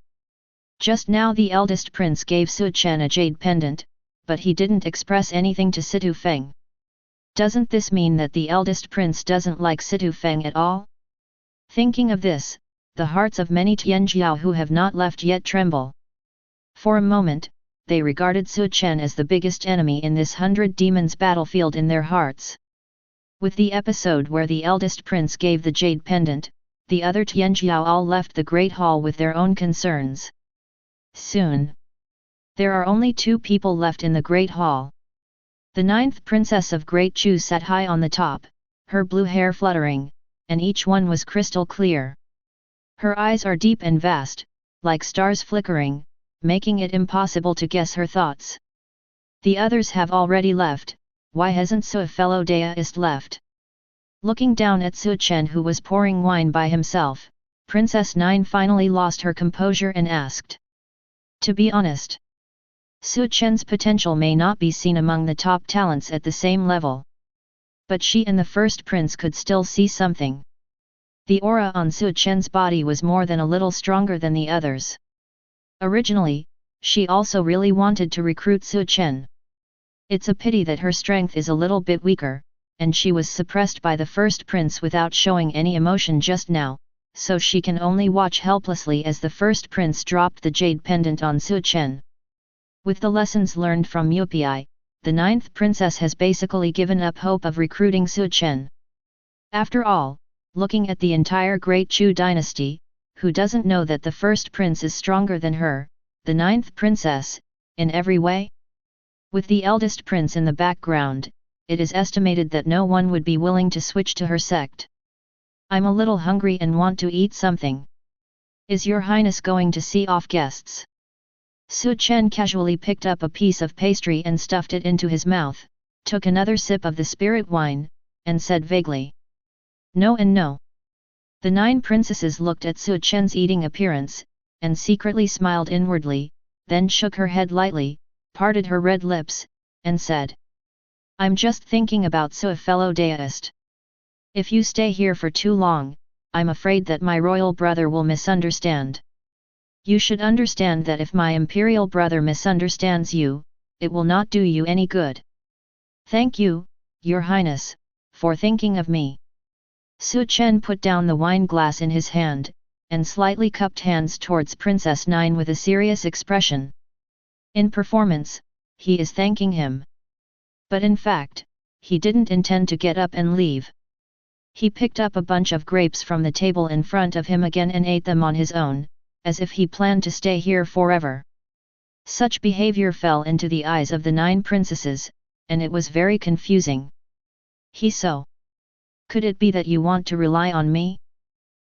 just now the eldest prince gave Su Chen a jade pendant, but he didn't express anything to Situ Feng. Doesn't this mean that the eldest prince doesn't like Situ Feng at all? Thinking of this, the hearts of many Tianjiao who have not left yet tremble. For a moment, they regarded Su Chen as the biggest enemy in this 100 Demons battlefield in their hearts. With the episode where the eldest prince gave the jade pendant, the other Tianjiao all left the Great Hall with their own concerns. Soon, there are only 2 people left in the Great Hall. The 9th princess of Great Chu sat high on the top, her blue hair fluttering, and each one was crystal clear. Her eyes are deep and vast, like stars flickering, making it impossible to guess her thoughts. The others have already left. Why hasn't Su fellow daoist left? Looking down at Su Chen who was pouring wine by himself, Princess 9 finally lost her composure and asked. To be honest, Su Chen's potential may not be seen among the top talents at the same level. But she and the first prince could still see something. The aura on Su Chen's body was more than a little stronger than the others. Originally, she also really wanted to recruit Su Chen. It's a pity that her strength is a little bit weaker, and she was suppressed by the first prince without showing any emotion just now, so she can only watch helplessly as the first prince dropped the jade pendant on Su Chen. With the lessons learned from Yupi, the 9th princess has basically given up hope of recruiting Su Chen. After all, looking at the entire Great Chu dynasty, who doesn't know that the first prince is stronger than her, the 9th princess, in every way? With the eldest prince in the background, it is estimated that no one would be willing to switch to her sect. I'm a little hungry and want to eat something. Is your highness going to see off guests? Su Chen casually picked up a piece of pastry and stuffed it into his mouth, took another sip of the spirit wine, and said vaguely. No and no. The 9 princesses looked at Su Chen's eating appearance, and secretly smiled inwardly, then shook her head lightly, parted her red lips, and said, "I'm just thinking about Su, a fellow daoist. If you stay here for too long, I'm afraid that my royal brother will misunderstand. You should understand that if my imperial brother misunderstands you, it will not do you any good. Thank you, Your Highness, for thinking of me." Su Chen put down the wine glass in his hand, and slightly cupped hands towards Princess Nine with a serious expression. In performance, he is thanking him. But in fact, he didn't intend to get up and leave. He picked up a bunch of grapes from the table in front of him again and ate them on his own, as if he planned to stay here forever. Such behavior fell into the eyes of the 9 princesses, and it was very confusing. So, could it be that you want to rely on me?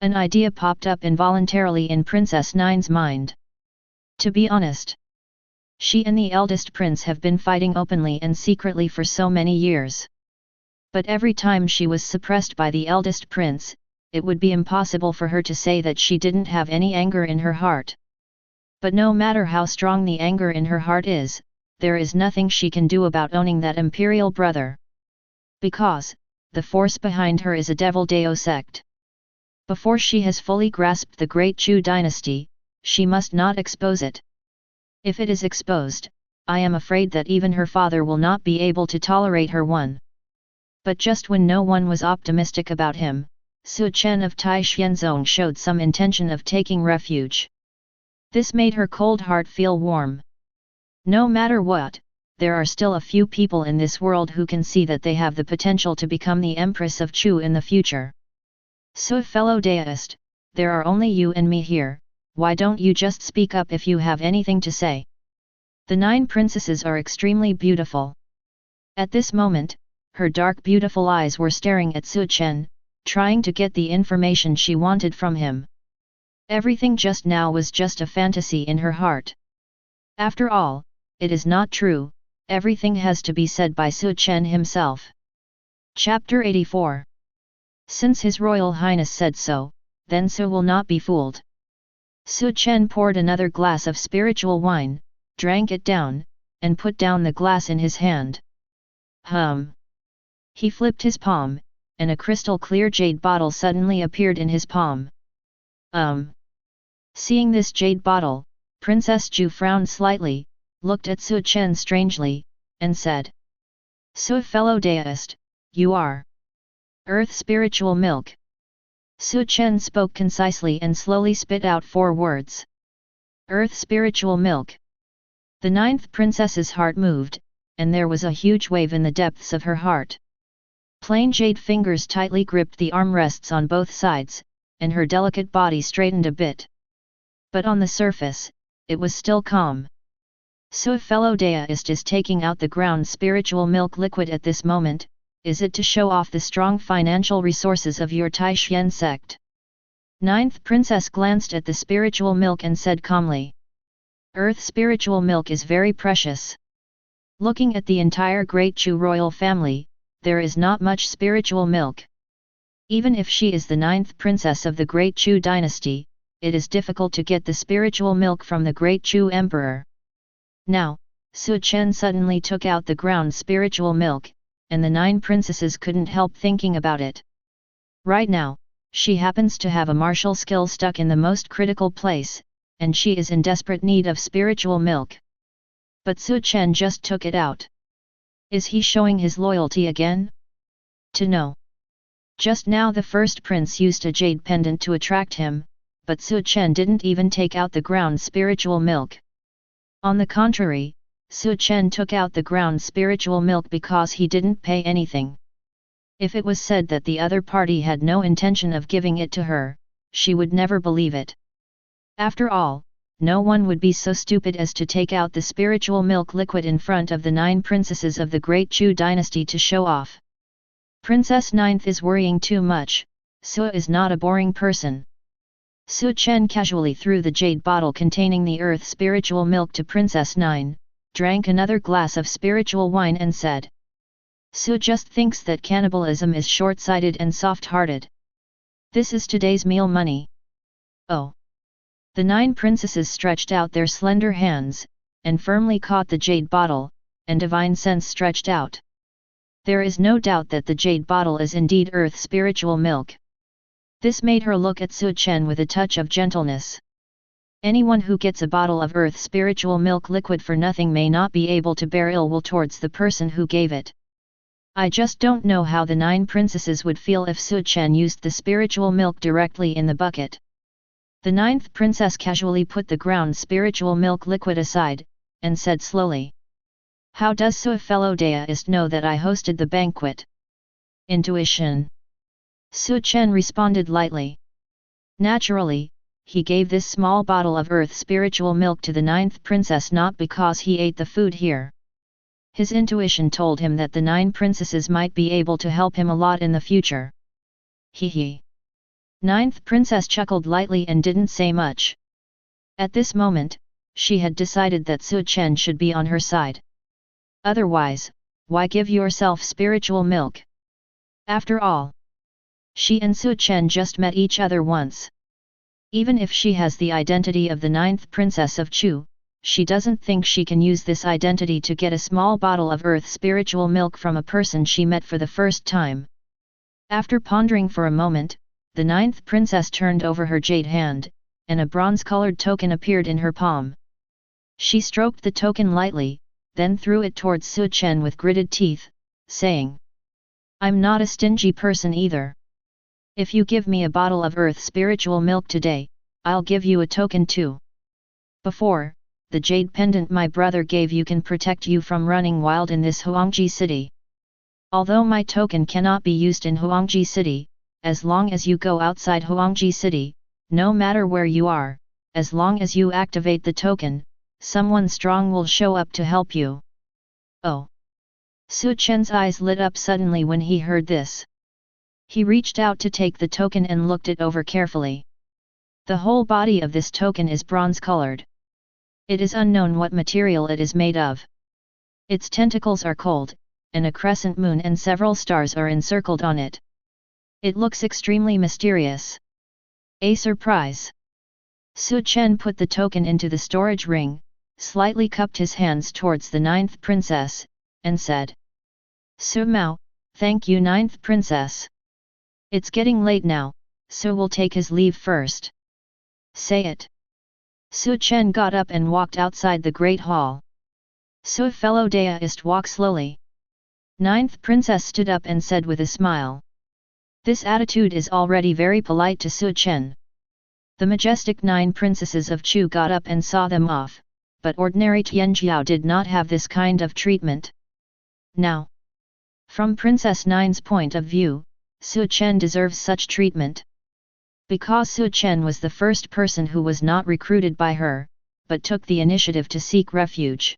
An idea popped up involuntarily in Princess Nine's mind. To be honest, she and the eldest prince have been fighting openly and secretly for so many years. But every time she was suppressed by the eldest prince, it would be impossible for her to say that she didn't have any anger in her heart. But no matter how strong the anger in her heart is, there is nothing she can do about owning that imperial brother. Because, the force behind her is a devil Dao sect. Before she has fully grasped the great Chu dynasty, she must not expose it. If it is exposed, I am afraid that even her father will not be able to tolerate her one. But just when no one was optimistic about him, Su Chen of Tai Xianzong showed some intention of taking refuge. This made her cold heart feel warm. No matter what, there are still a few people in this world who can see that they have the potential to become the Empress of Chu in the future. So fellow daoist, there are only you and me here, why don't you just speak up if you have anything to say? The 9 princesses are extremely beautiful. At this moment, her dark beautiful eyes were staring at Su Chen, trying to get the information she wanted from him. Everything just now was just a fantasy in her heart. After all, it is not true, everything has to be said by Su Chen himself. Chapter 84. Since His Royal Highness said so, then Su will not be fooled. Su Chen poured another glass of spiritual wine, drank it down, and put down the glass in his hand. He flipped his palm, and a crystal-clear jade bottle suddenly appeared in his palm. Seeing this jade bottle, Princess Ju frowned slightly, looked at Su Chen strangely, and said, "So fellow daoist, you are Earth spiritual milk." Su Chen spoke concisely and slowly spit out 4 words. Earth spiritual milk. The 9th princess's heart moved, and there was a huge wave in the depths of her heart. Plain jade fingers tightly gripped the armrests on both sides, and her delicate body straightened a bit. But on the surface, it was still calm. So a fellow daoist is taking out the ground spiritual milk liquid at this moment, is it to show off the strong financial resources of your Taishan sect? 9th princess glanced at the spiritual milk and said calmly, "Earth spiritual milk is very precious. Looking at the entire Great Chu royal family, there is not much spiritual milk. Even if she is the 9th princess of the Great Chu dynasty, it is difficult to get the spiritual milk from the Great Chu emperor." Now, Su Chen suddenly took out the ground spiritual milk, and the 9 princesses couldn't help thinking about it. Right now, she happens to have a martial skill stuck in the most critical place, and she is in desperate need of spiritual milk. But Su Chen just took it out. Is he showing his loyalty again? To know. Just now the first prince used a jade pendant to attract him, but Su Chen didn't even take out the ground spiritual milk. On the contrary, Su Chen took out the ground spiritual milk because he didn't pay anything. If it was said that the other party had no intention of giving it to her, she would never believe it. After all, no one would be so stupid as to take out the spiritual milk liquid in front of the 9 princesses of the Great Chu dynasty to show off. Princess 9th is worrying too much, Su is not a boring person. Su Chen casually threw the jade bottle containing the earth spiritual milk to Princess 9, drank another glass of spiritual wine and said, "Su just thinks that cannibalism is short-sighted and soft-hearted. This is today's meal money." Oh! The 9 princesses stretched out their slender hands, and firmly caught the jade bottle, and divine sense stretched out. There is no doubt that the jade bottle is indeed earth spiritual milk. This made her look at Su Chen with a touch of gentleness. Anyone who gets a bottle of earth spiritual milk liquid for nothing may not be able to bear ill will towards the person who gave it. I just don't know how the 9 princesses would feel if Su Chen used the spiritual milk directly in the bucket. The 9th princess casually put the ground spiritual milk liquid aside, and said slowly, "How does Su fellow daoist know that I hosted the banquet?" "Intuition." Su Chen responded lightly. Naturally, he gave this small bottle of earth spiritual milk to the 9th princess not because he ate the food here. His intuition told him that the 9 princesses might be able to help him a lot in the future. Hee. 9th princess chuckled lightly and didn't say much. At this moment, she had decided that Su Chen should be on her side. Otherwise, why give yourself spiritual milk? After all, she and Su Chen just met each other once. Even if she has the identity of the 9th princess of Chu, she doesn't think she can use this identity to get a small bottle of earth spiritual milk from a person she met for the first time. After pondering for a moment, the 9th princess turned over her jade hand, and a bronze-colored token appeared in her palm. She stroked the token lightly, then threw it towards Su Chen with gritted teeth, saying, "I'm not a stingy person either. If you give me a bottle of earth spiritual milk today, I'll give you a token too. Before, the jade pendant my brother gave you can protect you from running wild in this Huangji city. Although my token cannot be used in Huangji city, as long as you go outside Huangji city, no matter where you are, as long as you activate the token, someone strong will show up to help you." Oh! Su Chen's eyes lit up suddenly when he heard this. He reached out to take the token and looked it over carefully. The whole body of this token is bronze-colored. It is unknown what material it is made of. Its tentacles are cold, and a crescent moon and several stars are encircled on it. It looks extremely mysterious. A surprise! Su Chen put the token into the storage ring, slightly cupped his hands towards the 9th princess, and said, "Su Mao, thank you 9th princess. It's getting late now, so we'll take his leave first." "Say it." Su Chen got up and walked outside the great hall. "Su fellow daoist, walk slowly." 9th princess stood up and said with a smile. This attitude is already very polite to Su Chen. The majestic 9 princesses of Chu got up and saw them off, but ordinary Tianjiao did not have this kind of treatment. Now, from Princess 9's point of view, Su Chen deserves such treatment. Because Su Chen was the first person who was not recruited by her, but took the initiative to seek refuge.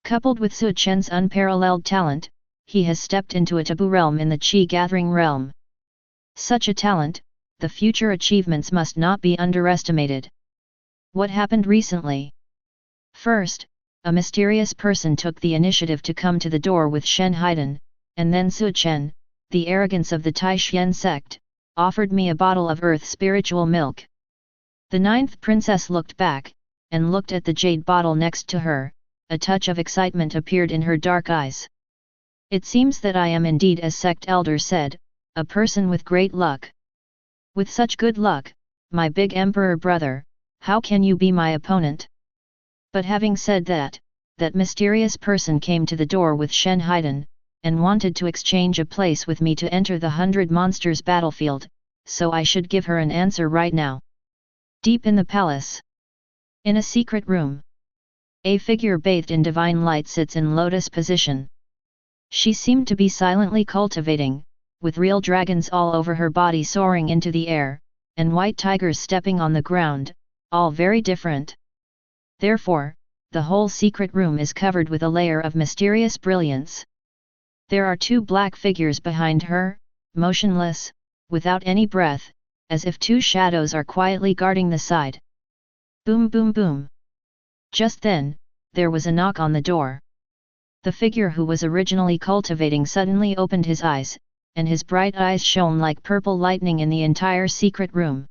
Coupled with Su Chen's unparalleled talent, he has stepped into a taboo realm in the Qi gathering realm. Such a talent, the future achievements must not be underestimated. What happened recently? First, a mysterious person took the initiative to come to the door with Shen Haiden, and then Su Chen, the arrogance of the Taishan sect, offered me a bottle of earth spiritual milk. The 9th princess looked back, and looked at the jade bottle next to her. A touch of excitement appeared in her dark eyes. "It seems that I am indeed, as Sect Elder said, a person with great luck. With such good luck, my big emperor brother, how can you be my opponent?" But having said that, that mysterious person came to the door with Shen Haiden, and wanted to exchange a place with me to enter the 100 monsters battlefield, so I should give her an answer right now. Deep in the palace, in a secret room, a figure bathed in divine light sits in lotus position. She seemed to be silently cultivating, with real dragons all over her body soaring into the air, and white tigers stepping on the ground, all very different. Therefore, the whole secret room is covered with a layer of mysterious brilliance. There are 2 black figures behind her, motionless, without any breath, as if 2 shadows are quietly guarding the side. Boom boom boom. Just then, there was a knock on the door. The figure who was originally cultivating suddenly opened his eyes, and his bright eyes shone like purple lightning in the entire secret room.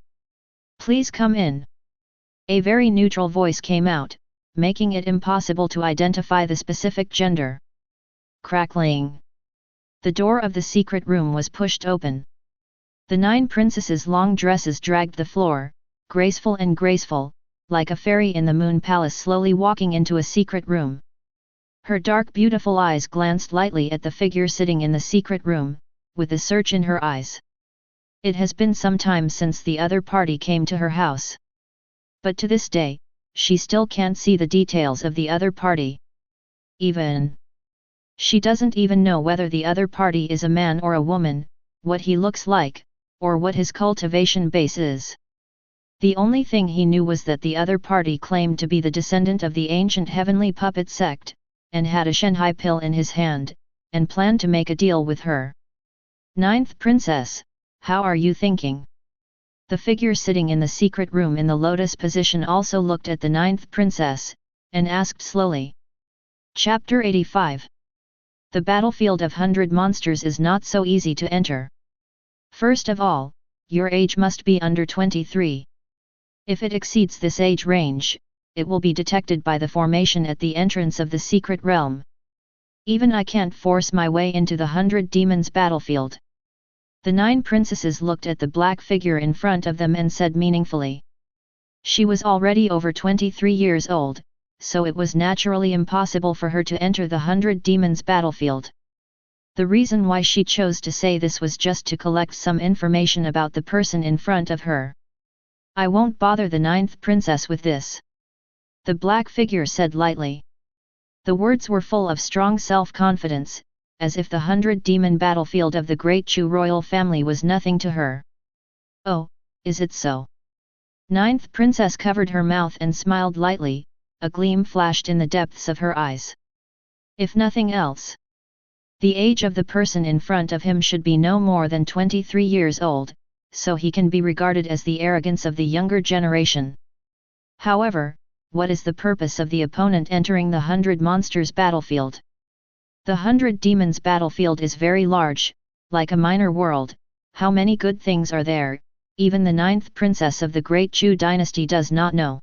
"Please come in." A very neutral voice came out, making it impossible to identify the specific gender. Crackling. The door of the secret room was pushed open. The 9 princesses' long dresses dragged the floor, graceful and graceful, like a fairy in the moon palace slowly walking into a secret room. Her dark beautiful eyes glanced lightly at the figure sitting in the secret room, with a search in her eyes. It has been some time since the other party came to her house. But to this day, she still can't see the details of the other party. She doesn't even know whether the other party is a man or a woman, what he looks like, or what his cultivation base is. The only thing he knew was that the other party claimed to be the descendant of the ancient heavenly puppet sect, and had a Shenhai pill in his hand, and planned to make a deal with her. 9th Princess, how are you thinking? The figure sitting in the secret room in the lotus position also looked at the 9th Princess, and asked slowly. Chapter 85. The battlefield of 100 monsters is not so easy to enter. First of all, your age must be under 23. If it exceeds this age range, it will be detected by the formation at the entrance of the secret realm. Even I can't force my way into the 100 demons battlefield. The 9 princesses looked at the black figure in front of them and said meaningfully. She was already over 23 years old, so it was naturally impossible for her to enter the 100 demons battlefield. The reason why she chose to say this was just to collect some information about the person in front of her. I won't bother the 9th princess with this. The black figure said lightly. The words were full of strong self-confidence, as if the 100 demon battlefield of the great Chu royal family was nothing to her. Oh, is it so? 9th princess covered her mouth and smiled lightly, a gleam flashed in the depths of her eyes. If nothing else, the age of the person in front of him should be no more than 23 years old, so he can be regarded as the arrogance of the younger generation. However, what is the purpose of the opponent entering the 100 monsters battlefield? The 100 demons battlefield is very large, like a minor world. How many good things are there, even the 9th princess of the great Chu dynasty does not know.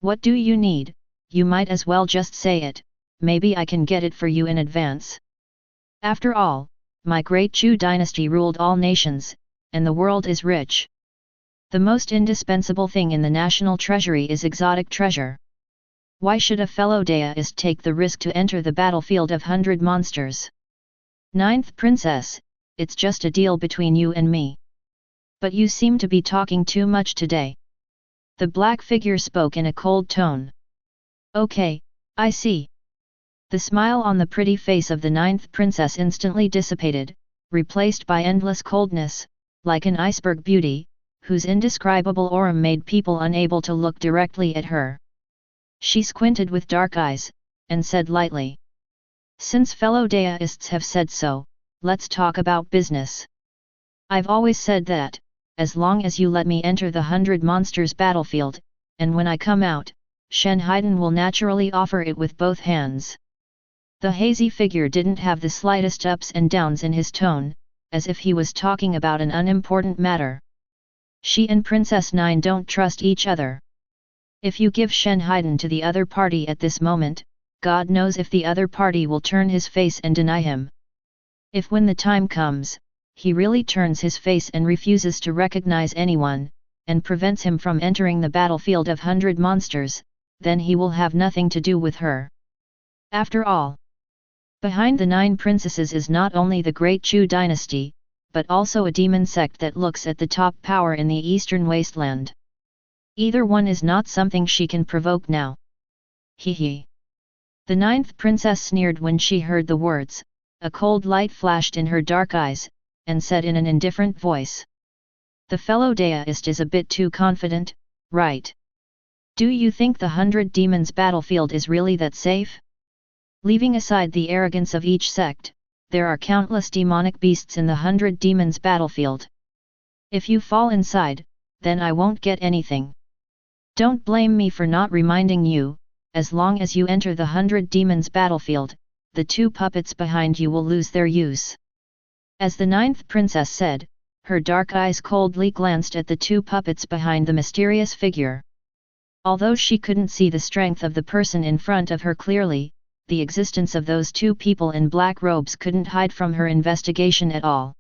What do you need? You might as well just say it, maybe I can get it for you in advance. After all, my great Chu dynasty ruled all nations, and the world is rich. The most indispensable thing in the national treasury is exotic treasure. Why should a fellow daoist take the risk to enter the battlefield of 100 monsters? 9th princess, it's just a deal between you and me. But you seem to be talking too much today. The black figure spoke in a cold tone. Okay, I see. The smile on the pretty face of the 9th princess instantly dissipated, replaced by endless coldness, like an iceberg beauty, whose indescribable aura made people unable to look directly at her. She squinted with dark eyes, and said lightly. Since fellow daoists have said so, let's talk about business. I've always said that, as long as you let me enter the 100 monsters battlefield, and when I come out, Shenhaiden will naturally offer it with both hands. The hazy figure didn't have the slightest ups and downs in his tone, as if he was talking about an unimportant matter. She and Princess 9 don't trust each other. If you give Shenhaiden to the other party at this moment, God knows if the other party will turn his face and deny him. If when the time comes, he really turns his face and refuses to recognize anyone, and prevents him from entering the battlefield of 100 monsters, then he will have nothing to do with her. After all, behind the 9 princesses is not only the great Chu dynasty, but also a demon sect that looks at the top power in the eastern wasteland. Either one is not something she can provoke now. Hee. The 9th princess sneered when she heard the words, a cold light flashed in her dark eyes, and said in an indifferent voice. The fellow daoist is a bit too confident, right? Do you think the 100 demons battlefield is really that safe? Leaving aside the arrogance of each sect, there are countless demonic beasts in the 100 demons battlefield. If you fall inside, then I won't get anything. Don't blame me for not reminding you, as long as you enter the 100 demons battlefield, the 2 puppets behind you will lose their use. As the 9th princess said, her dark eyes coldly glanced at the 2 puppets behind the mysterious figure. Although she couldn't see the strength of the person in front of her clearly, the existence of those two people in black robes couldn't hide from her investigation at all.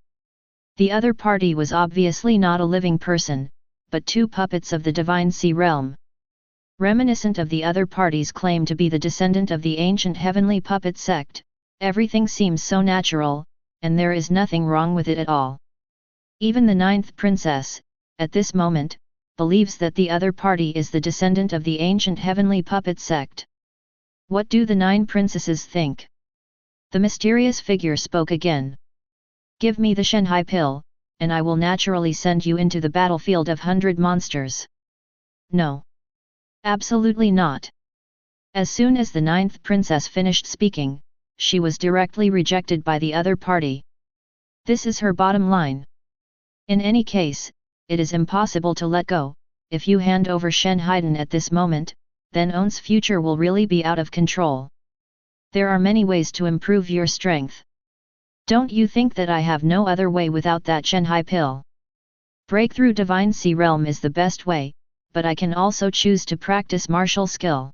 The other party was obviously not a living person, but two puppets of the Divine Sea Realm. Reminiscent of the other party's claim to be the descendant of the ancient heavenly puppet sect, everything seems so natural, and there is nothing wrong with it at all. Even the ninth princess, at this moment, believes that the other party is the descendant of the ancient heavenly puppet sect. What do the 9 princesses think? The mysterious figure spoke again. Give me the Shenhai pill, and I will naturally send you into the battlefield of 100 monsters. No. Absolutely not. As soon as the 9th princess finished speaking, she was directly rejected by the other party. This is her bottom line. In any case, it is impossible to let go. If you hand over Shen Haiden at this moment, then On's future will really be out of control. There are many ways to improve your strength. Don't you think that I have no other way without that Shenhai pill? Breakthrough Divine Sea Realm is the best way, but I can also choose to practice martial skill.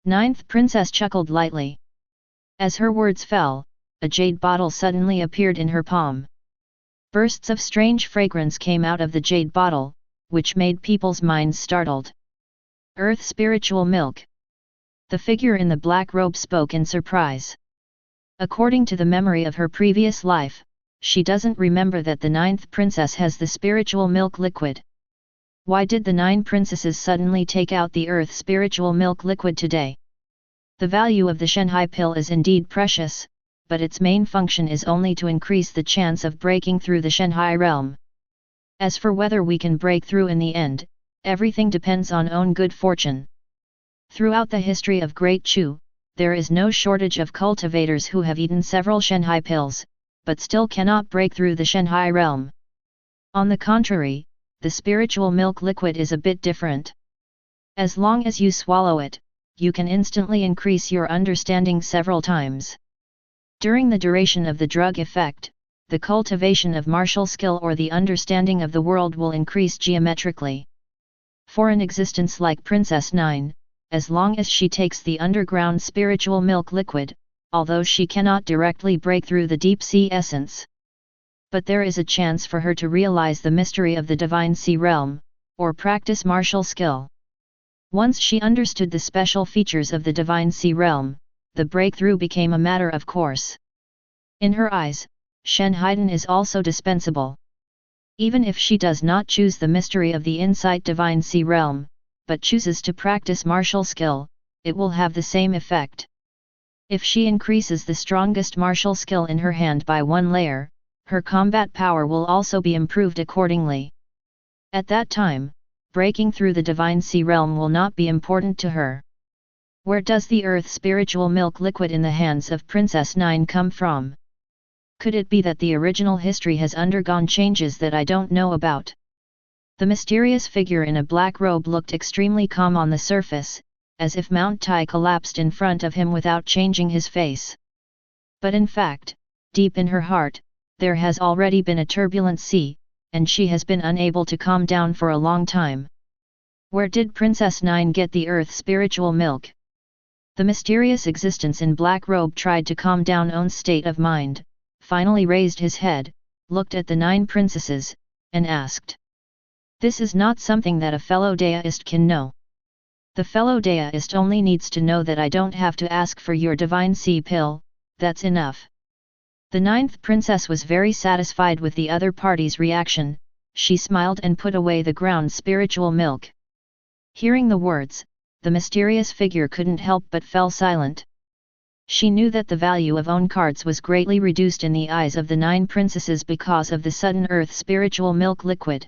9th princess chuckled lightly. As her words fell, a jade bottle suddenly appeared in her palm. Bursts of strange fragrance came out of the jade bottle, which made people's minds startled. Earth spiritual milk. The figure in the black robe spoke in surprise. According to the memory of her previous life, she doesn't remember that the 9th princess has the spiritual milk liquid. Why did the 9 princesses suddenly take out the earth spiritual milk liquid today? The value of the Shenhai pill is indeed precious, but its main function is only to increase the chance of breaking through the Shenhai realm. As for whether we can break through in the end, everything depends on own good fortune. Throughout the history of Great Chu, there is no shortage of cultivators who have eaten several Shenhai pills, but still cannot break through the Shenhai realm. On the contrary, the spiritual milk liquid is a bit different. As long as you swallow it, you can instantly increase your understanding several times. During the duration of the drug effect, the cultivation of martial skill or the understanding of the world will increase geometrically. For an existence like Princess 9, as long as she takes the underground spiritual milk liquid, although she cannot directly break through the deep sea essence. But there is a chance for her to realize the mystery of the Divine Sea Realm, or practice martial skill. Once she understood the special features of the Divine Sea Realm, the breakthrough became a matter of course. In her eyes, Shen Haiden is also dispensable. Even if she does not choose the mystery of the Insight Divine Sea Realm, but chooses to practice martial skill, it will have the same effect. If she increases the strongest martial skill in her hand by 1 layer, her combat power will also be improved accordingly. At that time, breaking through the Divine Sea Realm will not be important to her. Where does the earth spiritual milk liquid in the hands of Princess 9 come from? Could it be that the original history has undergone changes that I don't know about? The mysterious figure in a black robe looked extremely calm on the surface, as if Mount Tai collapsed in front of him without changing his face. But in fact, deep in her heart, there has already been a turbulent sea, and she has been unable to calm down for a long time. Where did Princess 9 get the earth spiritual milk? The mysterious existence in black robe tried to calm down On's state of mind, finally raised his head, looked at the 9 princesses, and asked. This is not something that a fellow daoist can know. The fellow daoist only needs to know that I don't have to ask for your divine sea pill, that's enough. The 9th princess was very satisfied with the other party's reaction, she smiled and put away the ground spiritual milk. Hearing the words, the mysterious figure couldn't help but fell silent. She knew that the value of own cards was greatly reduced in the eyes of the 9 princesses because of the sudden earth spiritual milk liquid.